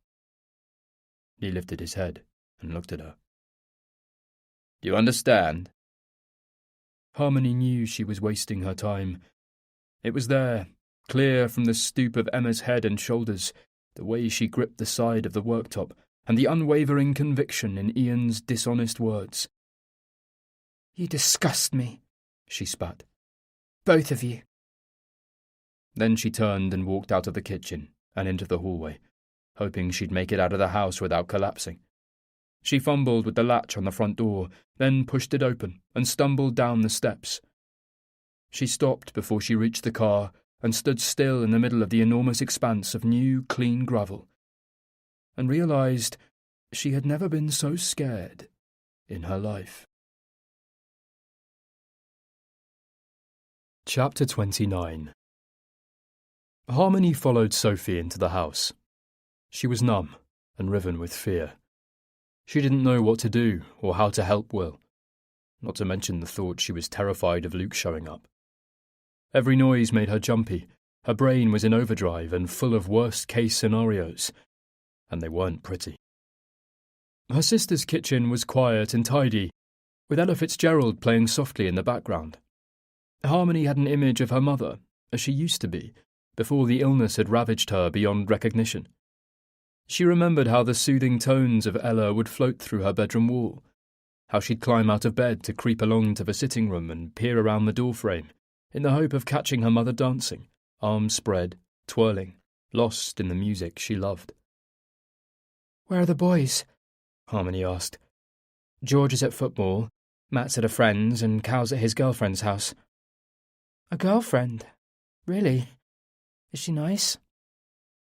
He lifted his head and looked at her. Do you understand? Harmony knew she was wasting her time. It was there, clear from the stoop of Emma's head and shoulders, the way she gripped the side of the worktop, and the unwavering conviction in Ian's dishonest words. You disgust me, she spat. Both of you. Then she turned and walked out of the kitchen and into the hallway, hoping she'd make it out of the house without collapsing. She fumbled with the latch on the front door, then pushed it open and stumbled down the steps. She stopped before she reached the car and stood still in the middle of the enormous expanse of new, clean gravel, and realised she had never been so scared in her life. Chapter 29. Harmony followed Sophie into the house. She was numb and riven with fear. She didn't know what to do or how to help Will, not to mention the thought she was terrified of Luke showing up. Every noise made her jumpy. Her brain was in overdrive and full of worst-case scenarios. And they weren't pretty. Her sister's kitchen was quiet and tidy, with Ella Fitzgerald playing softly in the background. Harmony had an image of her mother, as she used to be, before the illness had ravaged her beyond recognition. She remembered how the soothing tones of Ella would float through her bedroom wall, how she'd climb out of bed to creep along to the sitting room and peer around the doorframe, in the hope of catching her mother dancing, arms spread, twirling, lost in the music she loved. "Where are the boys?" Harmony asked. "George is at football, Matt's at a friend's, and Cal's at his girlfriend's house." "A girlfriend? Really? Is she nice?"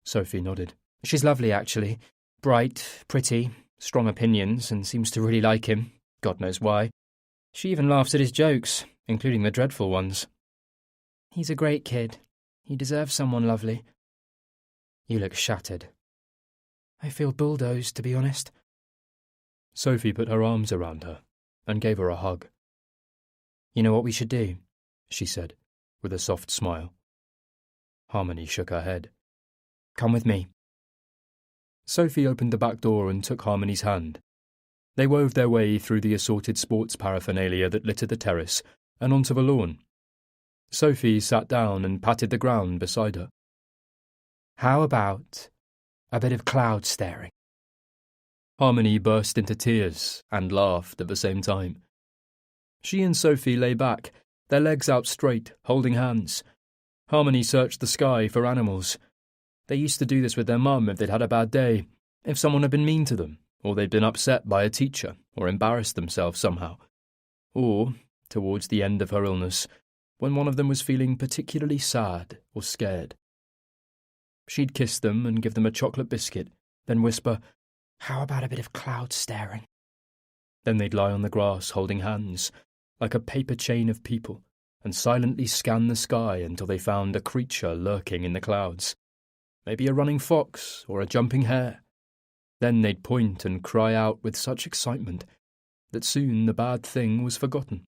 Sophie nodded. "She's lovely, actually. Bright, pretty, strong opinions, and seems to really like him. God knows why. She even laughs at his jokes, including the dreadful ones. He's a great kid. He deserves someone lovely." "You look shattered." "I feel bulldozed, to be honest." Sophie put her arms around her and gave her a hug. "You know what we should do?" she said, with a soft smile. Harmony shook her head. "Come with me." Sophie opened the back door and took Harmony's hand. They wove their way through the assorted sports paraphernalia that littered the terrace and onto the lawn. Sophie sat down and patted the ground beside her. "How about a bit of cloud staring?" Harmony burst into tears and laughed at the same time. She and Sophie lay back, their legs out straight, holding hands. Harmony searched the sky for animals. They used to do this with their mum if they'd had a bad day, if someone had been mean to them, or they'd been upset by a teacher, or embarrassed themselves somehow. Or, towards the end of her illness, when one of them was feeling particularly sad or scared. She'd kiss them and give them a chocolate biscuit, then whisper, "How about a bit of cloud staring?" Then they'd lie on the grass holding hands, like a paper chain of people, and silently scan the sky until they found a creature lurking in the clouds. Maybe a running fox or a jumping hare. Then they'd point and cry out with such excitement that soon the bad thing was forgotten.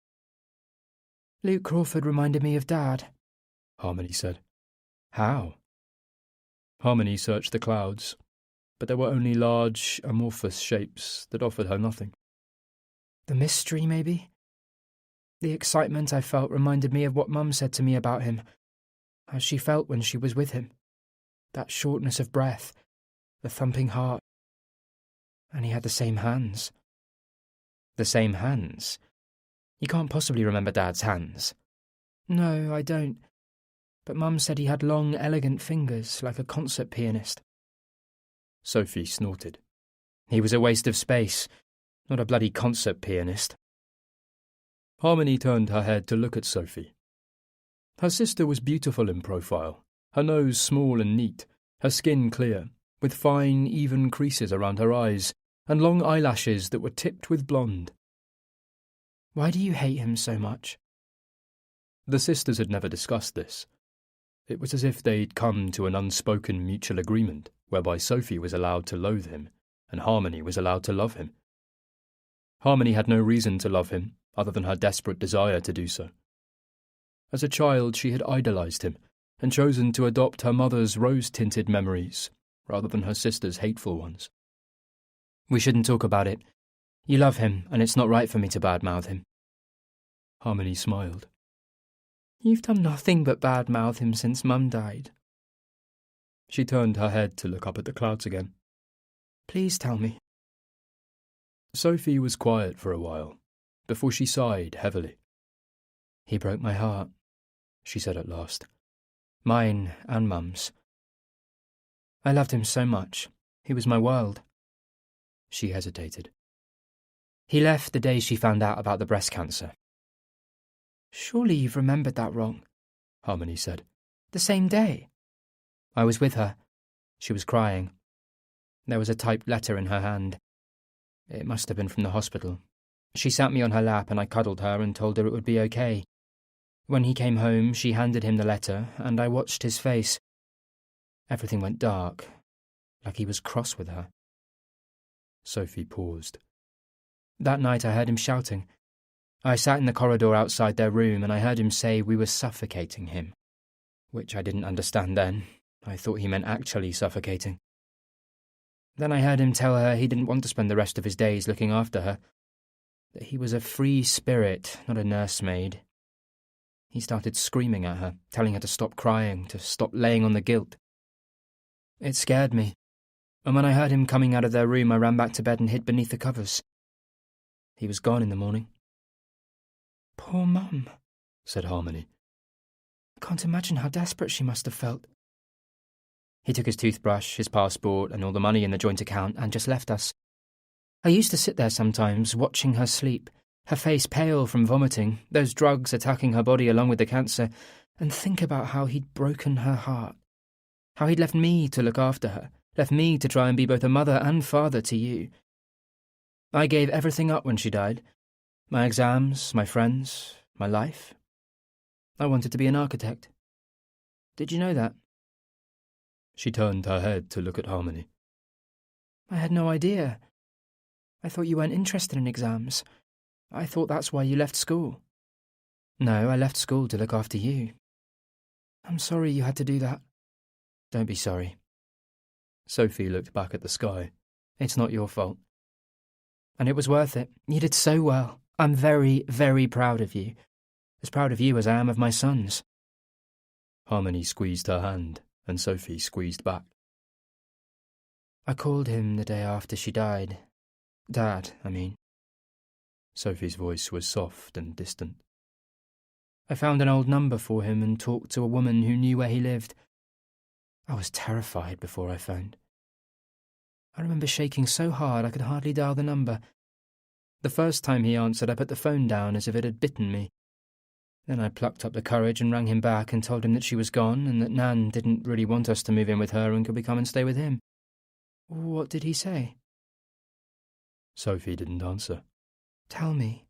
"Luke Crawford reminded me of Dad," Harmony said. "How?" Harmony searched the clouds, but there were only large, amorphous shapes that offered her nothing. "The mystery, maybe? The excitement I felt reminded me of what Mum said to me about him, how she felt when she was with him. That shortness of breath, the thumping heart. And he had the same hands." "The same hands? You can't possibly remember Dad's hands." "No, I don't. But Mum said he had long, elegant fingers, like a concert pianist." Sophie snorted. "He was a waste of space, not a bloody concert pianist." Harmony turned her head to look at Sophie. Her sister was beautiful in profile, her nose small and neat, her skin clear, with fine, even creases around her eyes, and long eyelashes that were tipped with blonde. "Why do you hate him so much?" The sisters had never discussed this. It was as if they'd come to an unspoken mutual agreement whereby Sophie was allowed to loathe him and Harmony was allowed to love him. Harmony had no reason to love him other than her desperate desire to do so. As a child, she had idolized him and chosen to adopt her mother's rose-tinted memories rather than her sister's hateful ones. "We shouldn't talk about it. You love him, and it's not right for me to badmouth him." Harmony smiled. "You've done nothing but badmouth him since Mum died." She turned her head to look up at the clouds again. "Please tell me." Sophie was quiet for a while, before she sighed heavily. "He broke my heart," she said at last. "Mine and Mum's. I loved him so much. He was my world." She hesitated. "He left the day she found out about the breast cancer." "Surely you've remembered that wrong," Harmony said. "The same day." "I was with her. She was crying. There was a typed letter in her hand. It must have been from the hospital. She sat me on her lap and I cuddled her and told her it would be okay. When he came home, she handed him the letter and I watched his face. Everything went dark, like he was cross with her." Sophie paused. "That night I heard him shouting. I sat in the corridor outside their room and I heard him say we were suffocating him, which I didn't understand then. I thought he meant actually suffocating. Then I heard him tell her he didn't want to spend the rest of his days looking after her, that he was a free spirit, not a nursemaid. He started screaming at her, telling her to stop crying, to stop laying on the guilt. It scared me, and when I heard him coming out of their room, I ran back to bed and hid beneath the covers. He was gone in the morning. "Poor Mum," said Harmony. "I can't imagine how desperate she must have felt." He took his toothbrush, his passport, and all the money in the joint account and just left us. I used to sit there sometimes, watching her sleep, her face pale from vomiting, those drugs attacking her body along with the cancer, and think about how he'd broken her heart, how he'd left me to look after her, left me to try and be both a mother and father to you. I gave everything up when she died. My exams, my friends, my life. I wanted to be an architect. Did you know that? She turned her head to look at Harmony. I had no idea. I thought you weren't interested in exams. I thought that's why you left school. No, I left school to look after you. I'm sorry you had to do that. Don't be sorry. Sophie looked back at the sky. It's not your fault. And it was worth it. You did so well. I'm very, very proud of you. As proud of you as I am of my sons. Harmony squeezed her hand, and Sophie squeezed back. I called him the day after she died. Dad, I mean. Sophie's voice was soft and distant. I found an old number for him and talked to a woman who knew where he lived. I was terrified before I phoned. I remember shaking so hard I could hardly dial the number. The first time he answered, I put the phone down as if it had bitten me. Then I plucked up the courage and rang him back and told him that she was gone and that Nan didn't really want us to move in with her and could we come and stay with him. What did he say? Sophie didn't answer. Tell me.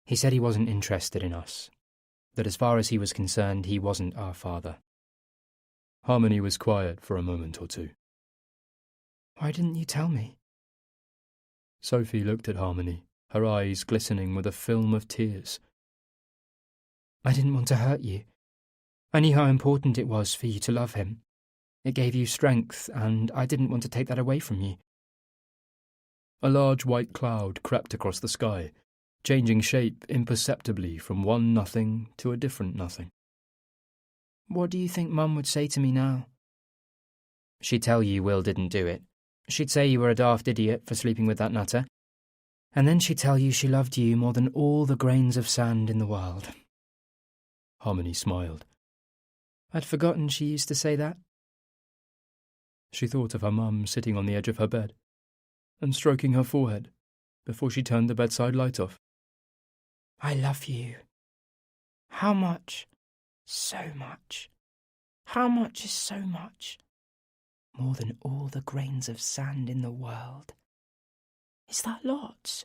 He said he wasn't interested in us, that as far as he was concerned, he wasn't our father. Harmony was quiet for a moment or two. Why didn't you tell me? Sophie looked at Harmony, her eyes glistening with a film of tears. I didn't want to hurt you. I knew how important it was for you to love him. It gave you strength, and I didn't want to take that away from you. A large white cloud crept across the sky, changing shape imperceptibly from one nothing to a different nothing. What do you think Mum would say to me now? She'd tell you Will didn't do it. She'd say you were a daft idiot for sleeping with that nutter. And then she'd tell you she loved you more than all the grains of sand in the world. Harmony smiled. I'd forgotten she used to say that. She thought of her mum sitting on the edge of her bed and stroking her forehead before she turned the bedside light off. I love you. How much? So much. How much is so much? More than all the grains of sand in the world. Is that lots?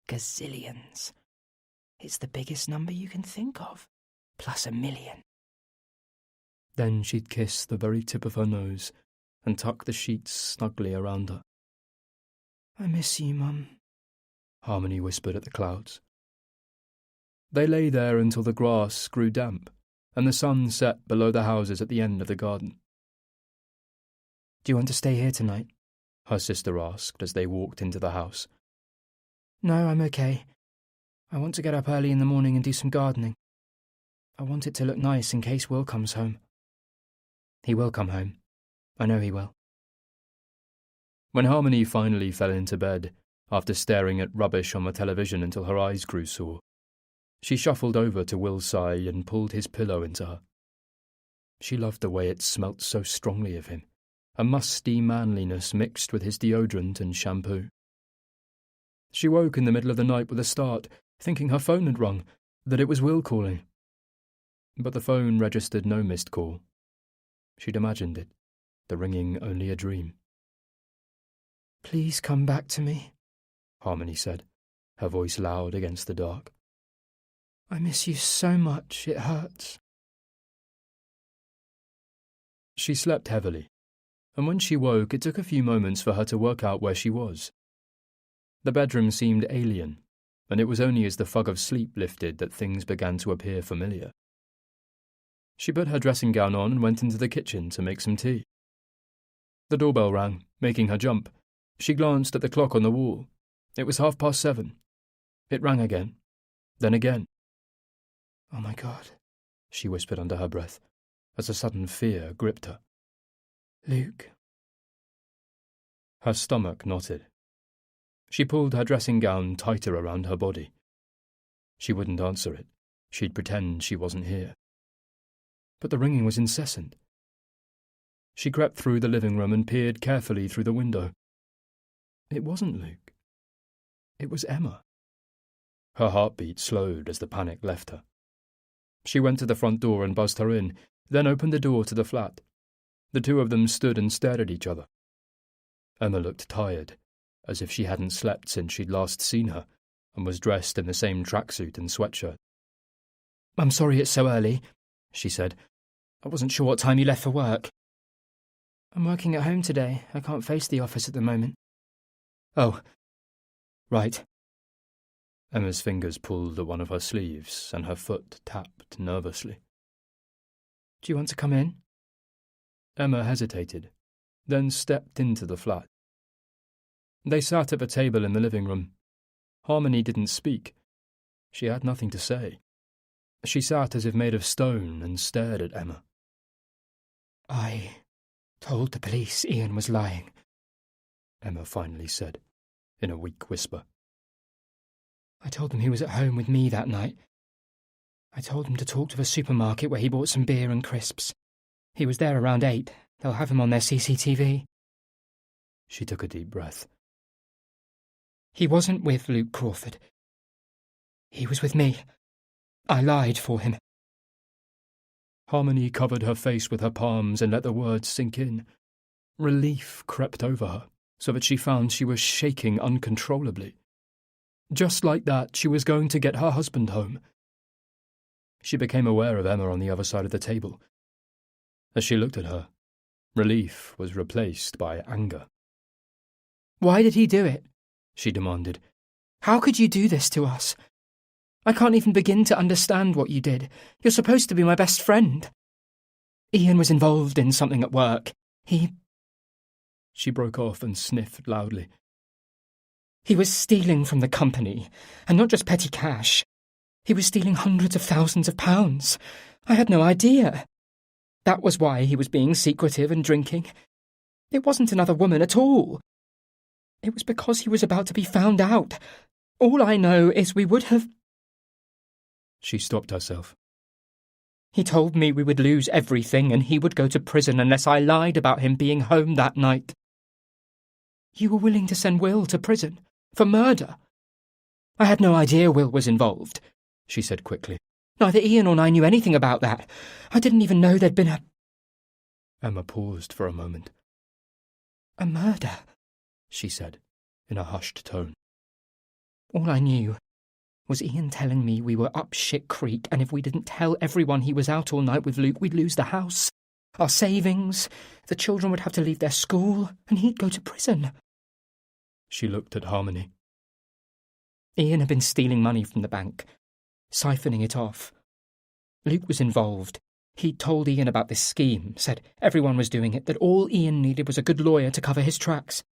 Gazillions. It's the biggest number you can think of, plus 1,000,000. Then she'd kiss the very tip of her nose and tuck the sheets snugly around her. I miss you, Mum, Harmony whispered at the clouds. They lay there until the grass grew damp and the sun set below the houses at the end of the garden. Do you want to stay here tonight? Her sister asked as they walked into the house. No, I'm okay. I want to get up early in the morning and do some gardening. I want it to look nice in case Will comes home. He will come home. I know he will. When Harmony finally fell into bed, after staring at rubbish on the television until her eyes grew sore, she shuffled over to Will's side and pulled his pillow into her. She loved the way it smelt so strongly of him, a musty manliness mixed with his deodorant and shampoo. She woke in the middle of the night with a start, thinking her phone had rung, that it was Will calling. But the phone registered no missed call. She'd imagined it, the ringing only a dream. Please come back to me, Harmony said, her voice loud against the dark. I miss you so much, it hurts. She slept heavily, and when she woke it took a few moments for her to work out where she was. The bedroom seemed alien, and it was only as the fog of sleep lifted that things began to appear familiar. She put her dressing gown on and went into the kitchen to make some tea. The doorbell rang, making her jump. She glanced at the clock on the wall. It was 7:30. It rang again, then again. Oh my God, she whispered under her breath, as a sudden fear gripped her. Luke. Her stomach knotted. She pulled her dressing gown tighter around her body. She wouldn't answer it. She'd pretend she wasn't here. But the ringing was incessant. She crept through the living room and peered carefully through the window. It wasn't Luke. It was Emma. Her heartbeat slowed as the panic left her. She went to the front door and buzzed her in, then opened the door to the flat. The two of them stood and stared at each other. Emma looked tired, as if she hadn't slept since she'd last seen her, and was dressed in the same tracksuit and sweatshirt. I'm sorry it's so early, she said. I wasn't sure what time you left for work. I'm working at home today. I can't face the office at the moment. Oh, right. Emma's fingers pulled at one of her sleeves, and her foot tapped nervously. Do you want to come in? Emma hesitated, then stepped into the flat. They sat at a table in the living room. Harmony didn't speak. She had nothing to say. She sat as if made of stone and stared at Emma. I told the police Ian was lying, Emma finally said, in a weak whisper. I told them he was at home with me that night. I told him to talk to the supermarket where he bought some beer and crisps. He was there around 8. They'll have him on their CCTV. She took a deep breath. He wasn't with Luke Crawford. He was with me. I lied for him. Harmony covered her face with her palms and let the words sink in. Relief crept over her, so that she found she was shaking uncontrollably. Just like that, she was going to get her husband home. She became aware of Emma on the other side of the table. As she looked at her, relief was replaced by anger. Why did he do it? She demanded. How could you do this to us? I can't even begin to understand what you did. You're supposed to be my best friend. Ian was involved in something at work. She broke off and sniffed loudly. He was stealing from the company, and not just petty cash. He was stealing hundreds of thousands of pounds. I had no idea. That was why he was being secretive and drinking. It wasn't another woman at all. It was because he was about to be found out. All I know is we would have... She stopped herself. He told me we would lose everything and he would go to prison unless I lied about him being home that night. You were willing to send Will to prison for murder. I had no idea Will was involved, she said quickly. Neither Ian or I knew anything about that. I didn't even know there'd been a... Emma paused for a moment. A murder, she said, in a hushed tone. All I knew was Ian telling me we were up shit creek, and if we didn't tell everyone he was out all night with Luke, we'd lose the house, our savings, the children would have to leave their school, and he'd go to prison. She looked at Harmony. Ian had been stealing money from the bank, siphoning it off. Luke was involved. He'd told Ian about this scheme, said everyone was doing it, that all Ian needed was a good lawyer to cover his tracks.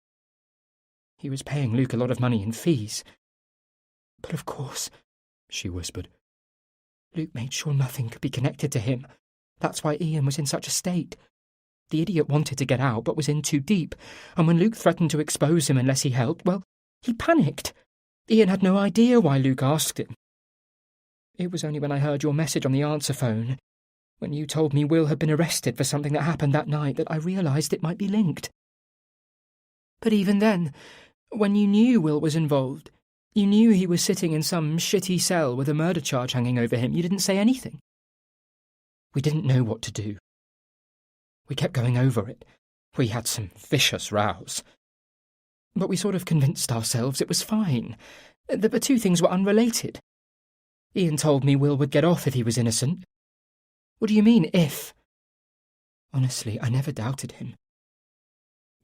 He was paying Luke a lot of money in fees. But of course, she whispered, Luke made sure nothing could be connected to him. That's why Ian was in such a state. The idiot wanted to get out, but was in too deep, and when Luke threatened to expose him unless he helped, well, he panicked. Ian had no idea why Luke asked him. It was only when I heard your message on the answer phone, when you told me Will had been arrested for something that happened that night, that I realised it might be linked. But even then, when you knew Will was involved, you knew he was sitting in some shitty cell with a murder charge hanging over him, you didn't say anything. We didn't know what to do. We kept going over it. We had some vicious rows. But we sort of convinced ourselves it was fine, that the two things were unrelated. Ian told me Will would get off if he was innocent. What do you mean, if? Honestly, I never doubted him.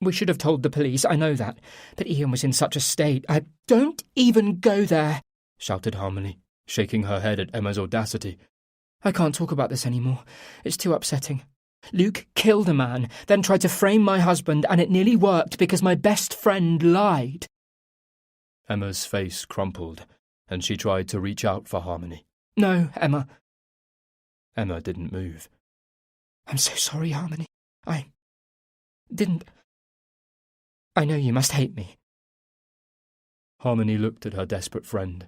We should have told the police, I know that, but Ian was in such a state. Don't even go there, shouted Harmony, shaking her head at Emma's audacity. I can't talk about this anymore. It's too upsetting. Luke killed a man, then tried to frame my husband, and it nearly worked because my best friend lied. Emma's face crumpled, and she tried to reach out for Harmony. No, Emma. Emma didn't move. I'm so sorry, Harmony. I know you must hate me. Harmony looked at her desperate friend,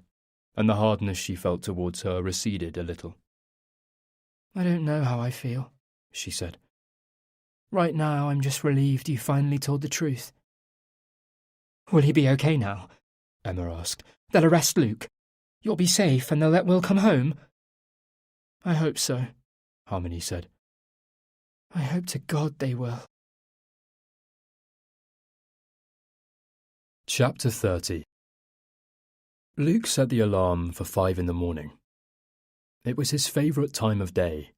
and the hardness she felt towards her receded a little. I don't know how I feel, she said. Right now, I'm just relieved you finally told the truth. Will he be okay now? Emma asked. They'll arrest Luke. You'll be safe and they'll let Will come home? I hope so, Harmony said. I hope to God they will. Chapter 30. Luke set the alarm for 5 a.m. It was his favourite time of day.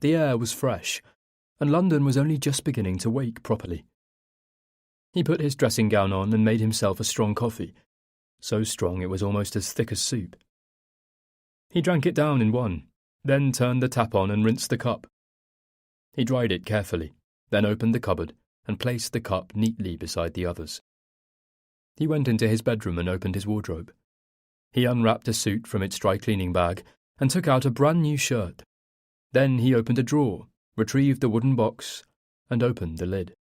The air was fresh, and London was only just beginning to wake properly. He put his dressing gown on and made himself a strong coffee, so strong it was almost as thick as soup. He drank it down in one, then turned the tap on and rinsed the cup. He dried it carefully, then opened the cupboard and placed the cup neatly beside the others. He went into his bedroom and opened his wardrobe. He unwrapped a suit from its dry-cleaning bag and took out a brand-new shirt. Then he opened a drawer, retrieved the wooden box, and opened the lid.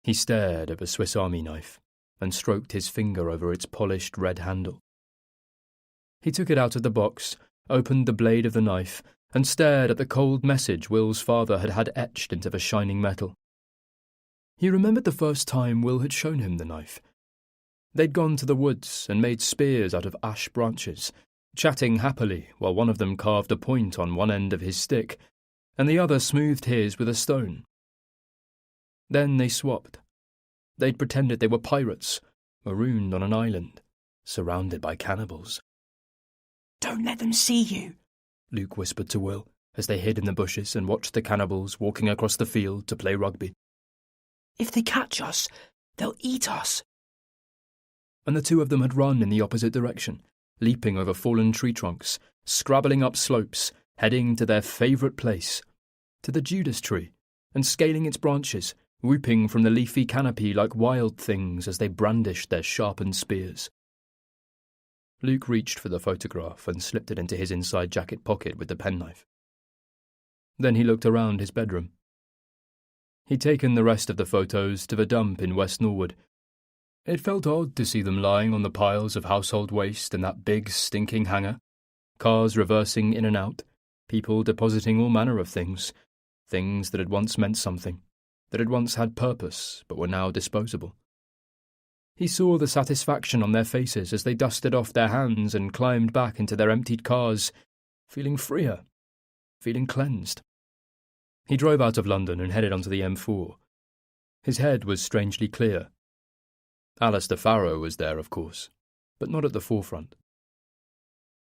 He stared at the Swiss Army knife and stroked his finger over its polished red handle. He took it out of the box, opened the blade of the knife, and stared at the cold message Will's father had etched into the shining metal. He remembered the first time Will had shown him the knife. They'd gone to the woods and made spears out of ash branches, chatting happily while one of them carved a point on one end of his stick, and the other smoothed his with a stone. Then they swapped. They'd pretended they were pirates, marooned on an island, surrounded by cannibals. Don't let them see you, Luke whispered to Will as they hid in the bushes and watched the cannibals walking across the field to play rugby. If they catch us, they'll eat us. And the two of them had run in the opposite direction, leaping over fallen tree trunks, scrabbling up slopes, heading to their favourite place, to the Judas tree, and scaling its branches, whooping from the leafy canopy like wild things as they brandished their sharpened spears. Luke reached for the photograph and slipped it into his inside jacket pocket with the penknife. Then he looked around his bedroom. He'd taken the rest of the photos to the dump in West Norwood. It felt odd to see them lying on the piles of household waste in that big, stinking hangar, cars reversing in and out, people depositing all manner of things that had once meant something, that had once had purpose but were now disposable. He saw the satisfaction on their faces as they dusted off their hands and climbed back into their emptied cars, feeling freer, feeling cleansed. He drove out of London and headed onto the M4. His head was strangely clear. Alistair Farrow was there, of course, but not at the forefront.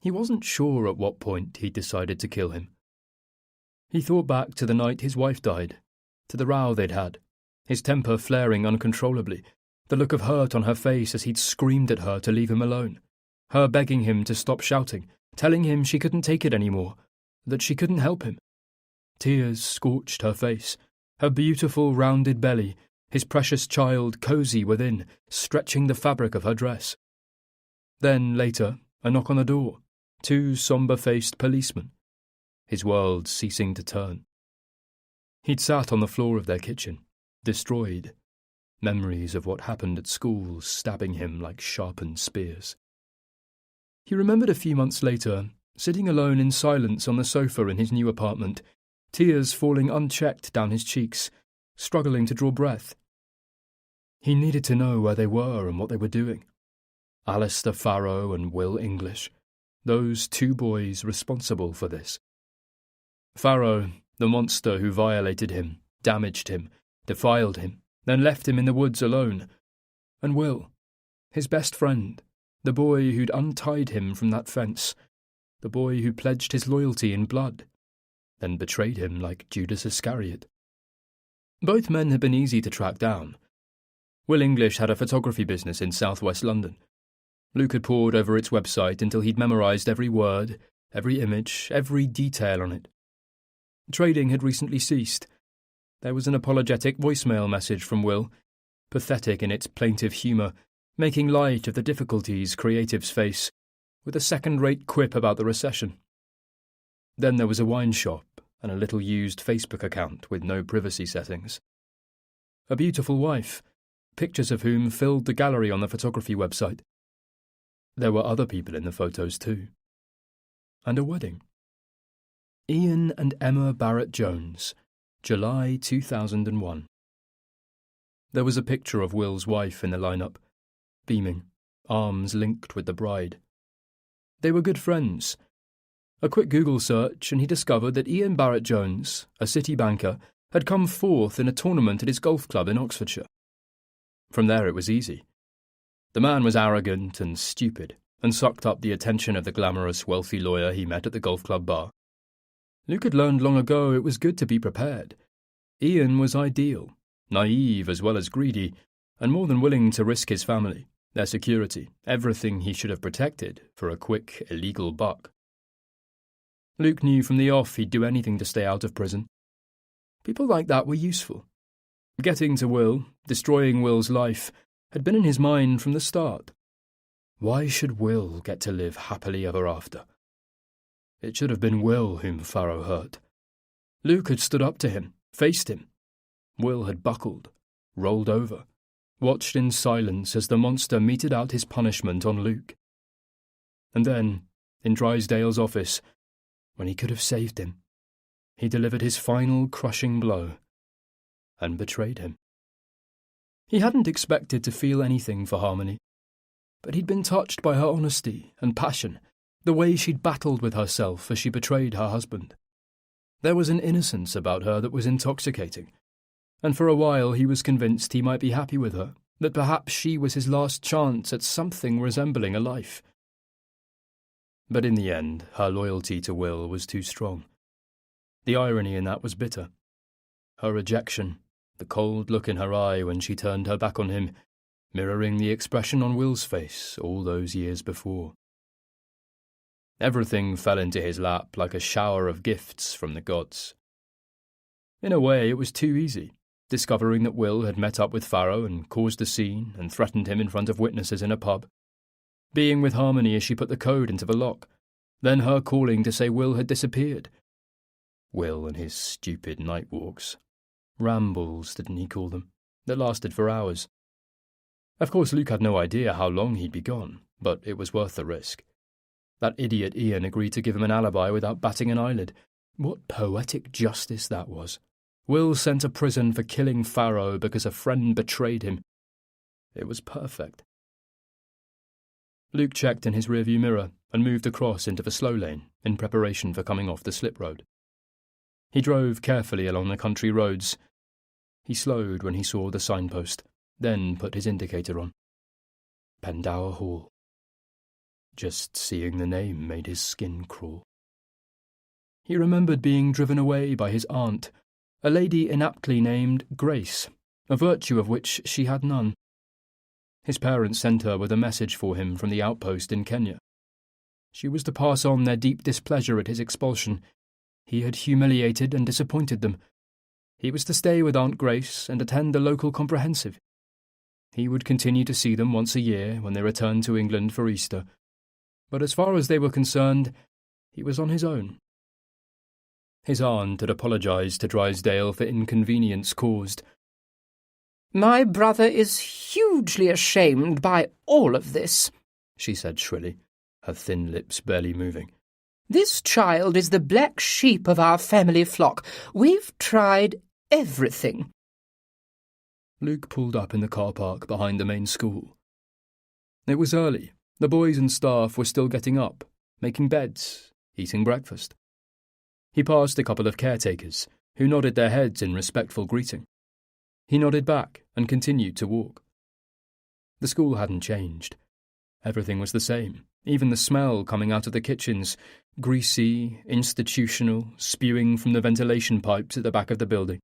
He wasn't sure at what point he'd decided to kill him. He thought back to the night his wife died, to the row they'd had, his temper flaring uncontrollably, the look of hurt on her face as he'd screamed at her to leave him alone, her begging him to stop shouting, telling him she couldn't take it anymore, that she couldn't help him. Tears scorched her face, her beautiful rounded belly, his precious child cosy within, stretching the fabric of her dress. Then, later, a knock on the door, 2 sombre-faced policemen, his world ceasing to turn. He'd sat on the floor of their kitchen, destroyed, memories of what happened at school stabbing him like sharpened spears. He remembered a few months later, sitting alone in silence on the sofa in his new apartment, tears falling unchecked down his cheeks, struggling to draw breath. He needed to know where they were and what they were doing. Alistair Farrow and Will English, those 2 boys responsible for this. Farrow, the monster who violated him, damaged him, defiled him, then left him in the woods alone. And Will, his best friend, the boy who'd untied him from that fence, the boy who pledged his loyalty in blood, then betrayed him like Judas Iscariot. Both men had been easy to track down. Will English had a photography business in southwest London. Luke had pored over its website until he'd memorised every word, every image, every detail on it. Trading had recently ceased. There was an apologetic voicemail message from Will, pathetic in its plaintive humour, making light of the difficulties creatives face, with a second-rate quip about the recession. Then there was a wine shop and a little used Facebook account with no privacy settings. A beautiful wife, pictures of whom filled the gallery on the photography website. There were other people in the photos too. And a wedding. Ian and Emma Barrett-Jones, July 2001. There was a picture of Will's wife in the lineup, beaming, arms linked with the bride. They were good friends. A quick Google search and he discovered that Ian Barrett-Jones, a city banker, had come fourth in a tournament at his golf club in Oxfordshire. From there it was easy. The man was arrogant and stupid, and sucked up the attention of the glamorous, wealthy lawyer he met at the golf club bar. Luke had learned long ago it was good to be prepared. Ian was ideal, naive as well as greedy, and more than willing to risk his family, their security, everything he should have protected, for a quick, illegal buck. Luke knew from the off he'd do anything to stay out of prison. People like that were useful. Getting to Will, destroying Will's life, had been in his mind from the start. Why should Will get to live happily ever after? It should have been Will whom Farrow hurt. Luke had stood up to him, faced him. Will had buckled, rolled over, watched in silence as the monster meted out his punishment on Luke. And then, in Drysdale's office, when he could have saved him, he delivered his final crushing blow and betrayed him. He hadn't expected to feel anything for Harmony, but he'd been touched by her honesty and passion, the way she'd battled with herself as she betrayed her husband. There was an innocence about her that was intoxicating, and for a while he was convinced he might be happy with her, that perhaps she was his last chance at something resembling a life. But in the end, her loyalty to Will was too strong. The irony in that was bitter. Her rejection, the cold look in her eye when she turned her back on him, mirroring the expression on Will's face all those years before. Everything fell into his lap like a shower of gifts from the gods. In a way, it was too easy, discovering that Will had met up with Farrow and caused a scene and threatened him in front of witnesses in a pub. Being with Harmony as she put the code into the lock, then her calling to say Will had disappeared. Will and his stupid night walks. Rambles, didn't he call them, that lasted for hours. Of course, Luke had no idea how long he'd be gone, but it was worth the risk. That idiot Ian agreed to give him an alibi without batting an eyelid. What poetic justice that was. Will sent to prison for killing Farrow because a friend betrayed him. It was perfect. Luke checked in his rearview mirror and moved across into the slow lane in preparation for coming off the slip road. He drove carefully along the country roads. He slowed when he saw the signpost, then put his indicator on. Pendower Hall. Just seeing the name made his skin crawl. He remembered being driven away by his aunt, a lady inaptly named Grace, a virtue of which she had none. His parents sent her with a message for him from the outpost in Kenya. She was to pass on their deep displeasure at his expulsion. He had humiliated and disappointed them. He was to stay with Aunt Grace and attend the local comprehensive. He would continue to see them once a year when they returned to England for Easter. But as far as they were concerned, he was on his own. His aunt had apologised to Drysdale for inconvenience caused. "My brother is hugely ashamed by all of this," she said shrilly, her thin lips barely moving. "This child is the black sheep of our family flock. We've tried everything." Luke pulled up in the car park behind the main school. It was early. The boys and staff were still getting up, making beds, eating breakfast. He passed a couple of caretakers, who nodded their heads in respectful greeting. He nodded back and continued to walk. The school hadn't changed. Everything was the same, even the smell coming out of the kitchens, greasy, institutional, spewing from the ventilation pipes at the back of the building.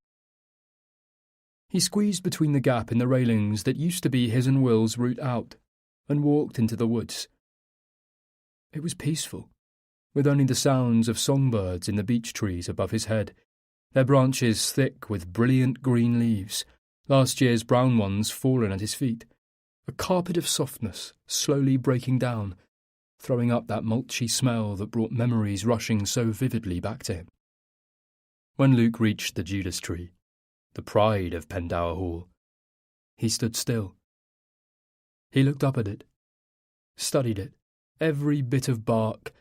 He squeezed between the gap in the railings that used to be his and Will's route out, and walked into the woods. It was peaceful, with only the sounds of songbirds in the beech trees above his head, their branches thick with brilliant green leaves, last year's brown ones fallen at his feet, a carpet of softness slowly breaking down, throwing up that mulchy smell that brought memories rushing so vividly back to him. When Luke reached the Judas tree, the pride of Pendower Hall, he stood still. He looked up at it, studied it, every bit of bark,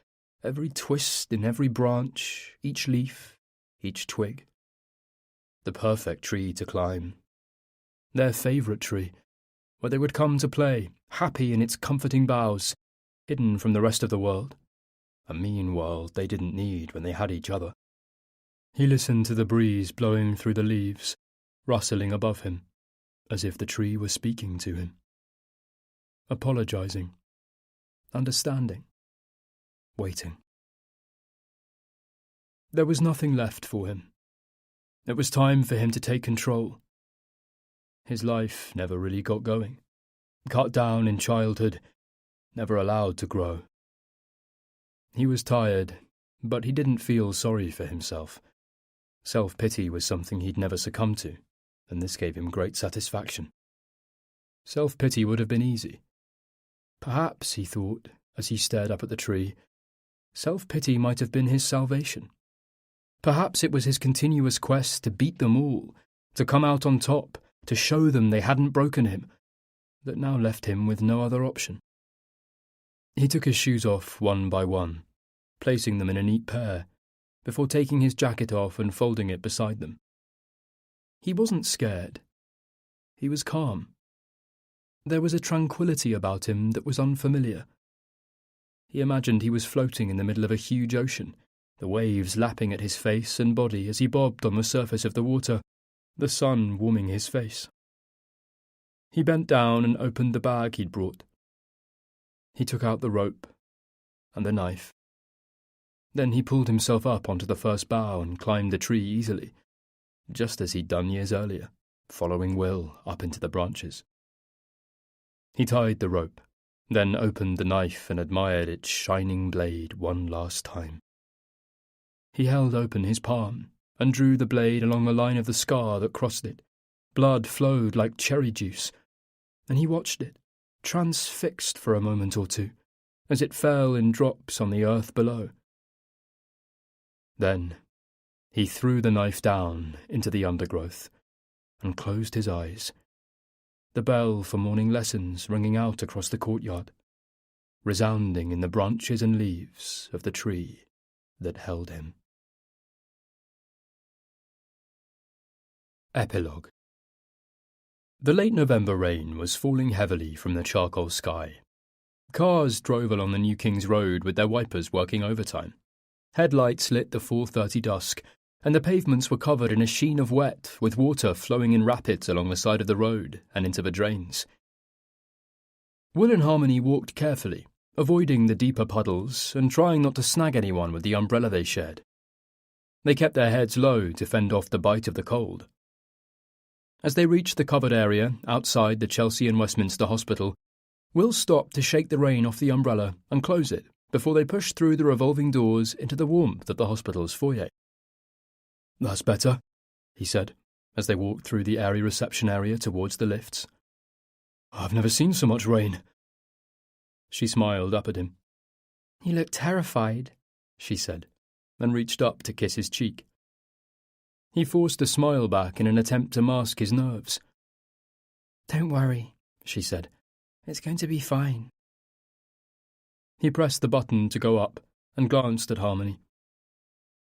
every twist in every branch, each leaf, each twig. The perfect tree to climb. Their favourite tree, where they would come to play, happy in its comforting boughs, hidden from the rest of the world. A mean world they didn't need when they had each other. He listened to the breeze blowing through the leaves, rustling above him, as if the tree were speaking to him. Apologising, understanding, waiting. There was nothing left for him. It was time for him to take control. His life never really got going. Cut down in childhood, never allowed to grow. He was tired, but he didn't feel sorry for himself. Self-pity was something he'd never succumbed to, and this gave him great satisfaction. Self-pity would have been easy. Perhaps, he thought, as he stared up at the tree, self-pity might have been his salvation. Perhaps it was his continuous quest to beat them all, to come out on top, to show them they hadn't broken him, that now left him with no other option. He took his shoes off one by one, placing them in a neat pair, before taking his jacket off and folding it beside them. He wasn't scared. He was calm. There was a tranquility about him that was unfamiliar. He imagined he was floating in the middle of a huge ocean, the waves lapping at his face and body as he bobbed on the surface of the water, the sun warming his face. He bent down and opened the bag he'd brought. He took out the rope and the knife. Then he pulled himself up onto the first bough and climbed the tree easily, just as he'd done years earlier, following Will up into the branches. He tied the rope, then opened the knife and admired its shining blade one last time. He held open his palm and drew the blade along the line of the scar that crossed it. Blood flowed like cherry juice, and he watched it, transfixed for a moment or two, as it fell in drops on the earth below. Then he threw the knife down into the undergrowth and closed his eyes, the bell for morning lessons ringing out across the courtyard, resounding in the branches and leaves of the tree that held him. Epilogue. The late November rain was falling heavily from the charcoal sky. Cars drove along the New King's Road with their wipers working overtime. Headlights lit the 4:30 dusk, and the pavements were covered in a sheen of wet, with water flowing in rapids along the side of the road and into the drains. Will and Harmony walked carefully, avoiding the deeper puddles and trying not to snag anyone with the umbrella they shared. They kept their heads low to fend off the bite of the cold. As they reached the covered area outside the Chelsea and Westminster Hospital, Will stopped to shake the rain off the umbrella and close it before they pushed through the revolving doors into the warmth of the hospital's foyer. "That's better," he said, as they walked through the airy reception area towards the lifts. "I've never seen so much rain." She smiled up at him. "You look terrified," she said, and reached up to kiss his cheek. He forced a smile back in an attempt to mask his nerves. "Don't worry," she said. "It's going to be fine." He pressed the button to go up and glanced at Harmony.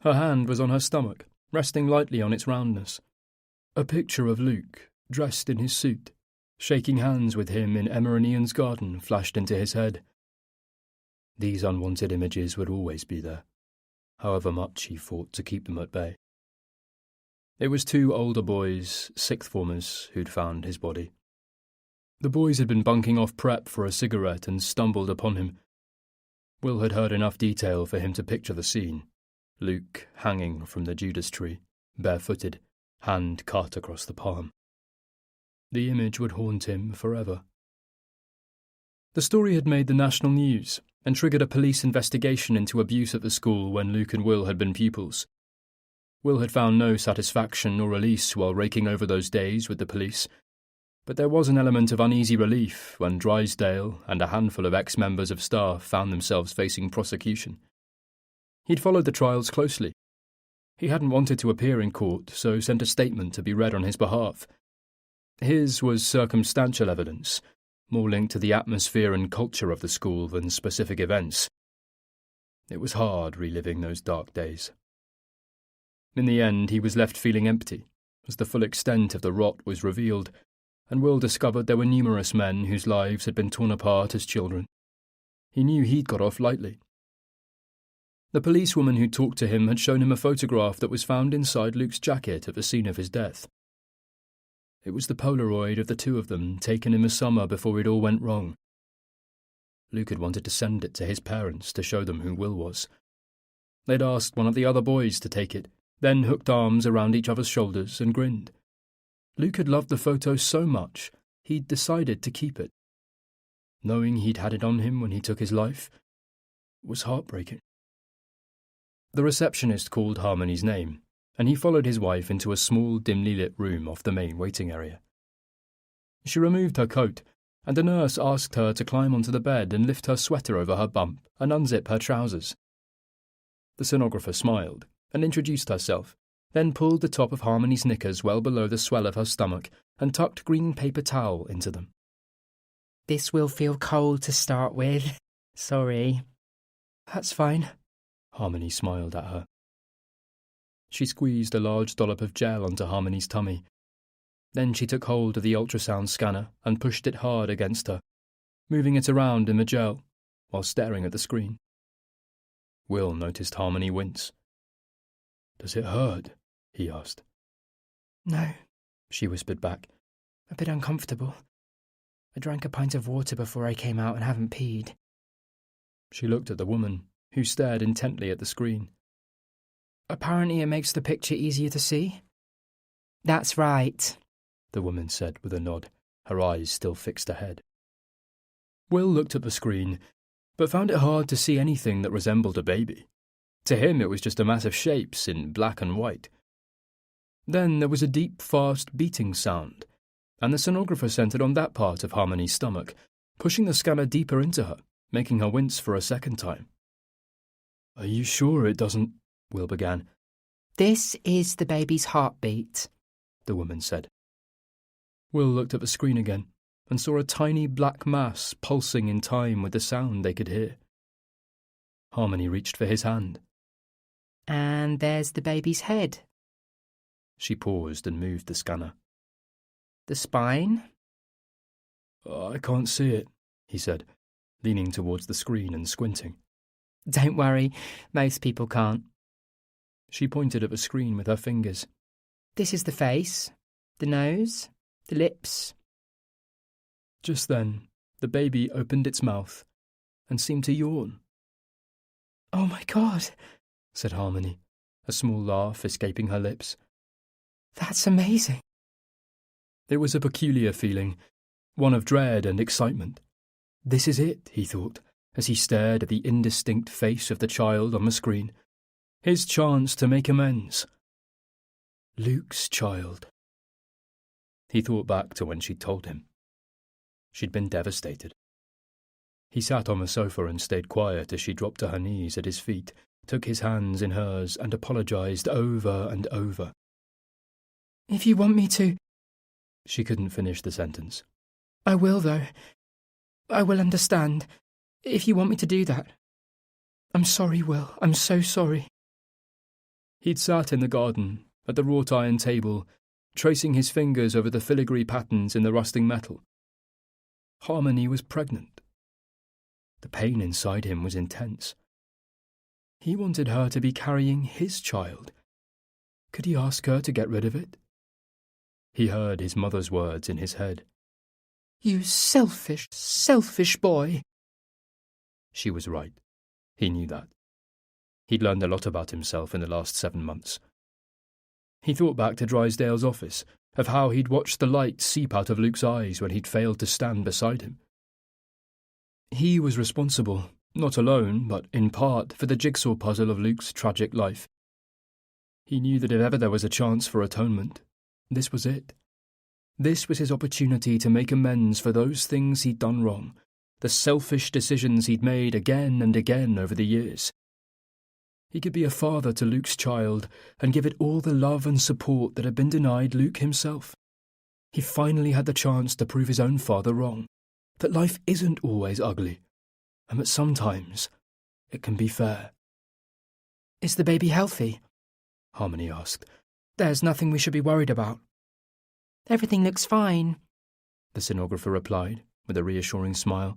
Her hand was on her stomach, resting lightly on its roundness. A picture of Luke, dressed in his suit, shaking hands with him in Emma and Ian's garden, flashed into his head. These unwanted images would always be there, however much he fought to keep them at bay. It was 2 older boys, 6th formers, who'd found his body. The boys had been bunking off prep for a cigarette and stumbled upon him. Will had heard enough detail for him to picture the scene. Luke hanging from the Judas tree, barefooted, hand cut across the palm. The image would haunt him forever. The story had made the national news and triggered a police investigation into abuse at the school when Luke and Will had been pupils. Will had found no satisfaction or release while raking over those days with the police, but there was an element of uneasy relief when Drysdale and a handful of ex-members of staff found themselves facing prosecution. He'd followed the trials closely. He hadn't wanted to appear in court, so sent a statement to be read on his behalf. His was circumstantial evidence, more linked to the atmosphere and culture of the school than specific events. It was hard reliving those dark days. In the end, he was left feeling empty, as the full extent of the rot was revealed, and Will discovered there were numerous men whose lives had been torn apart as children. He knew he'd got off lightly. The policewoman who talked to him had shown him a photograph that was found inside Luke's jacket at the scene of his death. It was the Polaroid of the two of them, taken in the summer before it all went wrong. Luke had wanted to send it to his parents to show them who Will was. They'd asked one of the other boys to take it, then hooked arms around each other's shoulders and grinned. Luke had loved the photo so much, he'd decided to keep it. Knowing he'd had it on him when he took his life was heartbreaking. The receptionist called Harmony's name, and he followed his wife into a small, dimly lit room off the main waiting area. She removed her coat, and a nurse asked her to climb onto the bed and lift her sweater over her bump and unzip her trousers. The sonographer smiled and introduced herself, then pulled the top of Harmony's knickers well below the swell of her stomach and tucked green paper towel into them. This will feel cold to start with. Sorry. That's fine, Harmony smiled at her. She squeezed a large dollop of gel onto Harmony's tummy. Then she took hold of the ultrasound scanner and pushed it hard against her, moving it around in the gel while staring at the screen. Will noticed Harmony wince. "Does it hurt?" he asked. No, she whispered back. A bit uncomfortable. I drank a pint of water before I came out and haven't peed. She looked at the woman, who stared intently at the screen. Apparently it makes the picture easier to see. That's right, the woman said with a nod, her eyes still fixed ahead. Will looked at the screen, but found it hard to see anything that resembled a baby. To him it was just a mass of shapes in black and white. Then there was a deep, fast beating sound, and the sonographer centered on that part of Harmony's stomach, pushing the scanner deeper into her, making her wince for a second time. "Are you sure it doesn't—" Will began. This is the baby's heartbeat, the woman said. Will looked at the screen again and saw a tiny black mass pulsing in time with the sound they could hear. Harmony reached for his hand. And there's the baby's head. She paused and moved the scanner. The spine? I can't see it, he said, leaning towards the screen and squinting. Don't worry, most people can't. She pointed at the screen with her fingers. This is the face, the nose, the lips. Just then, the baby opened its mouth and seemed to yawn. Oh my God, said Harmony, a small laugh escaping her lips. That's amazing. It was a peculiar feeling, one of dread and excitement. This is it, he thought, as he stared at the indistinct face of the child on the screen. His chance to make amends. Luke's child. He thought back to when she'd told him. She'd been devastated. He sat on the sofa and stayed quiet as she dropped to her knees at his feet, took his hands in hers and apologized over and over. If you want me to... She couldn't finish the sentence. I will, though. I will understand, if you want me to do that. I'm sorry, Will. I'm so sorry. He'd sat in the garden, at the wrought iron table, tracing his fingers over the filigree patterns in the rusting metal. Harmony was pregnant. The pain inside him was intense. He wanted her to be carrying his child. Could he ask her to get rid of it? He heard his mother's words in his head. You selfish, selfish boy. She was right. He knew that. He'd learned a lot about himself in the last 7 months. He thought back to Drysdale's office, of how he'd watched the light seep out of Luke's eyes when he'd failed to stand beside him. He was responsible, not alone, but in part, for the jigsaw puzzle of Luke's tragic life. He knew that if ever there was a chance for atonement, this was it. This was his opportunity to make amends for those things he'd done wrong, the selfish decisions he'd made again and again over the years. He could be a father to Luke's child and give it all the love and support that had been denied Luke himself. He finally had the chance to prove his own father wrong, that life isn't always ugly, and that sometimes it can be fair. Is the baby healthy? Harmony asked. There's nothing we should be worried about. Everything looks fine, The sonographer replied, with a reassuring smile.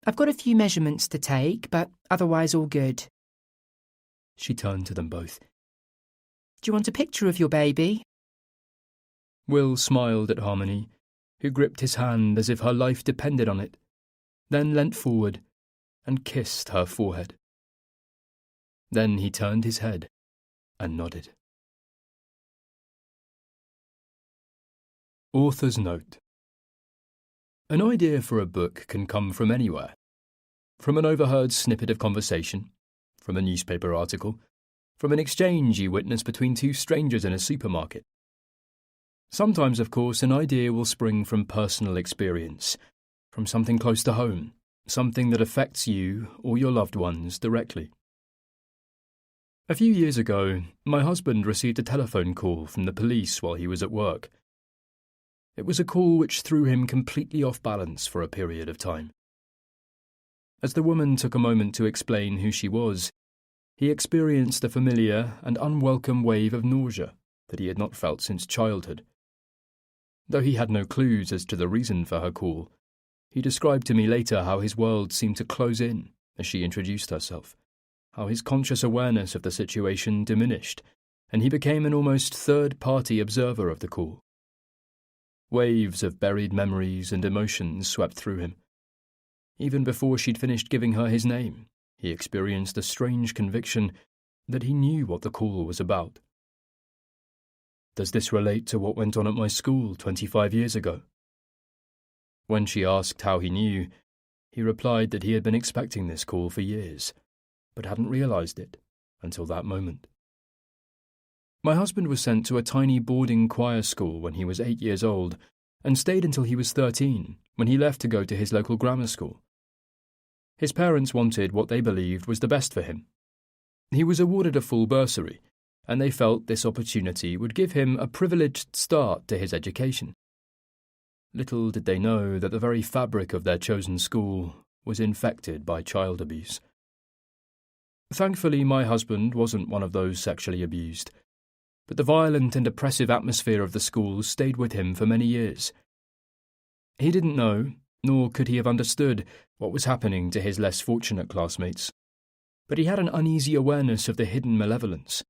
I've got a few measurements to take, but otherwise all good. She turned to them both. Do you want a picture of your baby? Will smiled at Harmony, who gripped his hand as if her life depended on it, then leant forward and kissed her forehead. Then he turned his head and nodded. Author's note. An idea for a book can come from anywhere. From an overheard snippet of conversation, from a newspaper article, from an exchange you witness between two strangers in a supermarket. Sometimes, of course, an idea will spring from personal experience, from something close to home, something that affects you or your loved ones directly. A few years ago, my husband received a telephone call from the police while he was at work. It was a call which threw him completely off balance for a period of time. As the woman took a moment to explain who she was, he experienced a familiar and unwelcome wave of nausea that he had not felt since childhood. Though he had no clues as to the reason for her call, he described to me later how his world seemed to close in as she introduced herself, how his conscious awareness of the situation diminished, and he became an almost third-party observer of the call. Waves of buried memories and emotions swept through him. Even before she'd finished giving her his name, he experienced a strange conviction that he knew what the call was about. Does this relate to what went on at my school 25 years ago? When she asked how he knew, he replied that he had been expecting this call for years, but hadn't realised it until that moment. My husband was sent to a tiny boarding choir school when he was 8 years old, and stayed until he was 13, when he left to go to his local grammar school. His parents wanted what they believed was the best for him. He was awarded a full bursary, and they felt this opportunity would give him a privileged start to his education. Little did they know that the very fabric of their chosen school was infected by child abuse. Thankfully, my husband wasn't one of those sexually abused, but the violent and oppressive atmosphere of the school stayed with him for many years. He didn't know, nor could he have understood, what was happening to his less fortunate classmates, but he had an uneasy awareness of the hidden malevolence.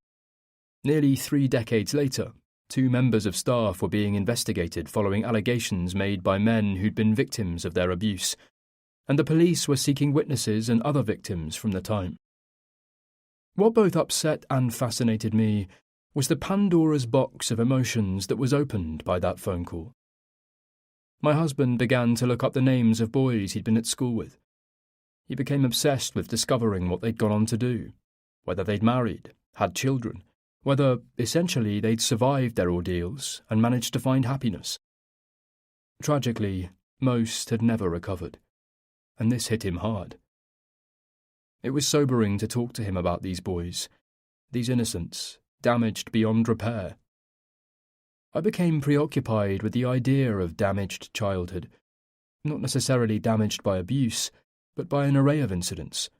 Nearly 3 decades later, 2 members of staff were being investigated following allegations made by men who'd been victims of their abuse, and the police were seeking witnesses and other victims from the time. What both upset and fascinated me was the Pandora's box of emotions that was opened by that phone call. My husband began to look up the names of boys he'd been at school with. He became obsessed with discovering what they'd gone on to do, whether they'd married, had children, whether, essentially, they'd survived their ordeals and managed to find happiness. Tragically, most had never recovered, and this hit him hard. It was sobering to talk to him about these boys, these innocents, damaged beyond repair. I became preoccupied with the idea of damaged childhood, not necessarily damaged by abuse, but by an array of incidents.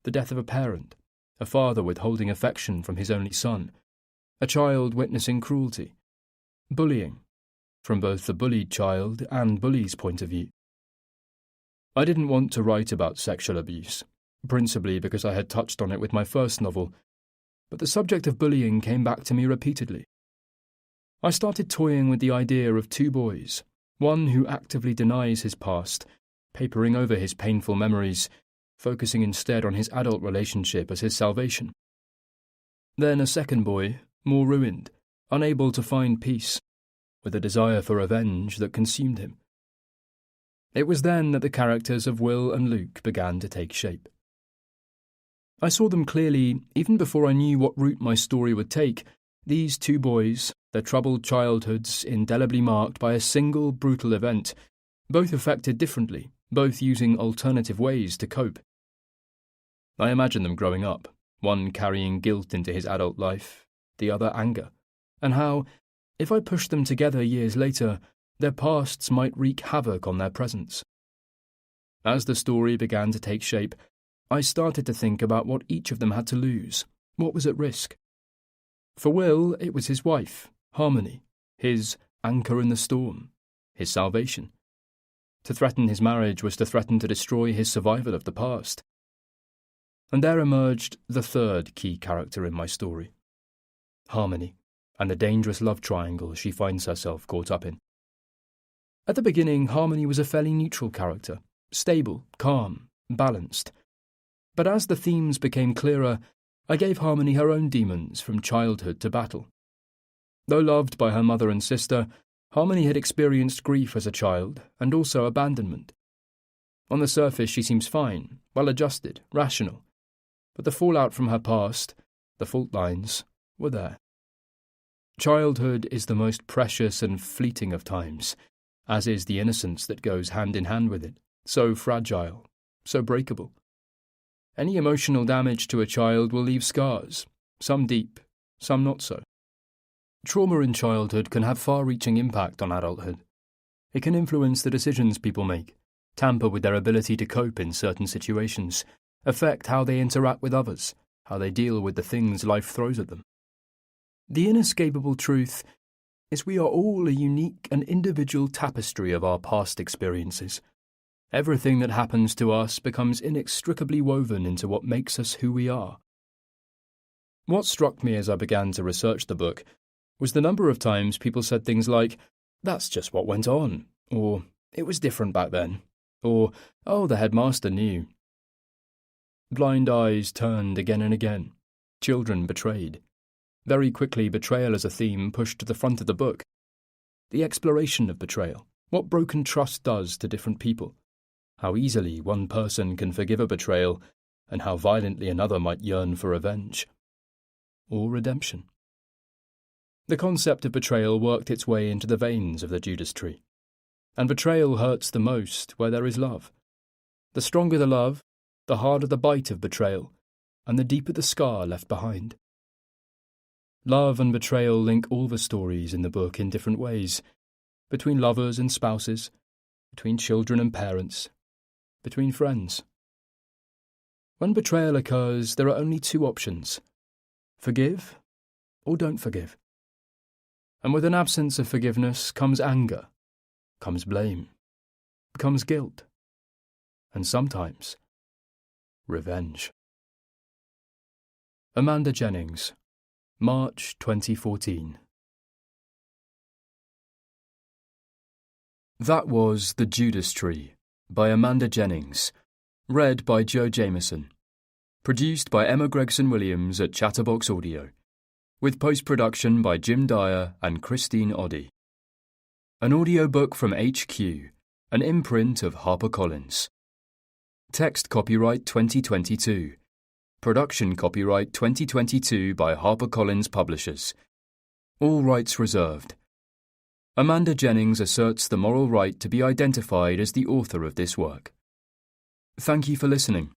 The death of a parent, a father withholding affection from his only son, a child witnessing cruelty, bullying, from both the bullied child and bully's point of view. I didn't want to write about sexual abuse, principally because I had touched on it with my first novel, but the subject of bullying came back to me repeatedly. I started toying with the idea of 2 boys, one who actively denies his past, papering over his painful memories, focusing instead on his adult relationship as his salvation. Then a second boy, more ruined, unable to find peace, with a desire for revenge that consumed him. It was then that the characters of Will and Luke began to take shape. I saw them clearly even before I knew what route my story would take. These two boys, their troubled childhoods indelibly marked by a single brutal event, both affected differently, both using alternative ways to cope. I imagine them growing up, one carrying guilt into his adult life, the other anger, and how, if I pushed them together years later, their pasts might wreak havoc on their presents. As the story began to take shape, I started to think about what each of them had to lose, what was at risk. For Will, it was his wife, Harmony, his anchor in the storm, his salvation. To threaten his marriage was to threaten to destroy his survival of the past. And there emerged the third key character in my story, Harmony, and the dangerous love triangle she finds herself caught up in. At the beginning, Harmony was a fairly neutral character, stable, calm, balanced. But as the themes became clearer, I gave Harmony her own demons from childhood to battle. Though loved by her mother and sister, Harmony had experienced grief as a child and also abandonment. On the surface she seems fine, well-adjusted, rational, but the fallout from her past, the fault lines, were there. Childhood is the most precious and fleeting of times, as is the innocence that goes hand in hand with it, so fragile, so breakable. Any emotional damage to a child will leave scars, some deep, some not so. Trauma in childhood can have far-reaching impact on adulthood. It can influence the decisions people make, tamper with their ability to cope in certain situations, affect how they interact with others, how they deal with the things life throws at them. The inescapable truth is we are all a unique and individual tapestry of our past experiences. Everything that happens to us becomes inextricably woven into what makes us who we are. What struck me as I began to research the book was the number of times people said things like, "That's just what went on," or "It was different back then," or "Oh, the headmaster knew." Blind eyes turned again and again. Children betrayed. Very quickly, betrayal as a theme pushed to the front of the book. The exploration of betrayal, what broken trust does to different people, how easily one person can forgive a betrayal, and how violently another might yearn for revenge. Or redemption. The concept of betrayal worked its way into the veins of the Judas tree. And betrayal hurts the most where there is love. The stronger the love, the harder the bite of betrayal, and the deeper the scar left behind. Love and betrayal link all the stories in the book in different ways, between lovers and spouses, between children and parents, between friends. When betrayal occurs, there are only two options: forgive or don't forgive. And with an absence of forgiveness comes anger, comes blame, comes guilt, and sometimes revenge. Amanda Jennings, March 2014. That was The Judas Tree by Amanda Jennings, read by Joe Jameson, produced by Emma Gregson-Williams at Chatterbox Audio, with post-production by Jim Dyer and Christine Oddy. An audiobook from HQ, an imprint of HarperCollins. Text copyright 2022. Production copyright 2022 by HarperCollins Publishers. All rights reserved. Amanda Jennings asserts the moral right to be identified as the author of this work. Thank you for listening.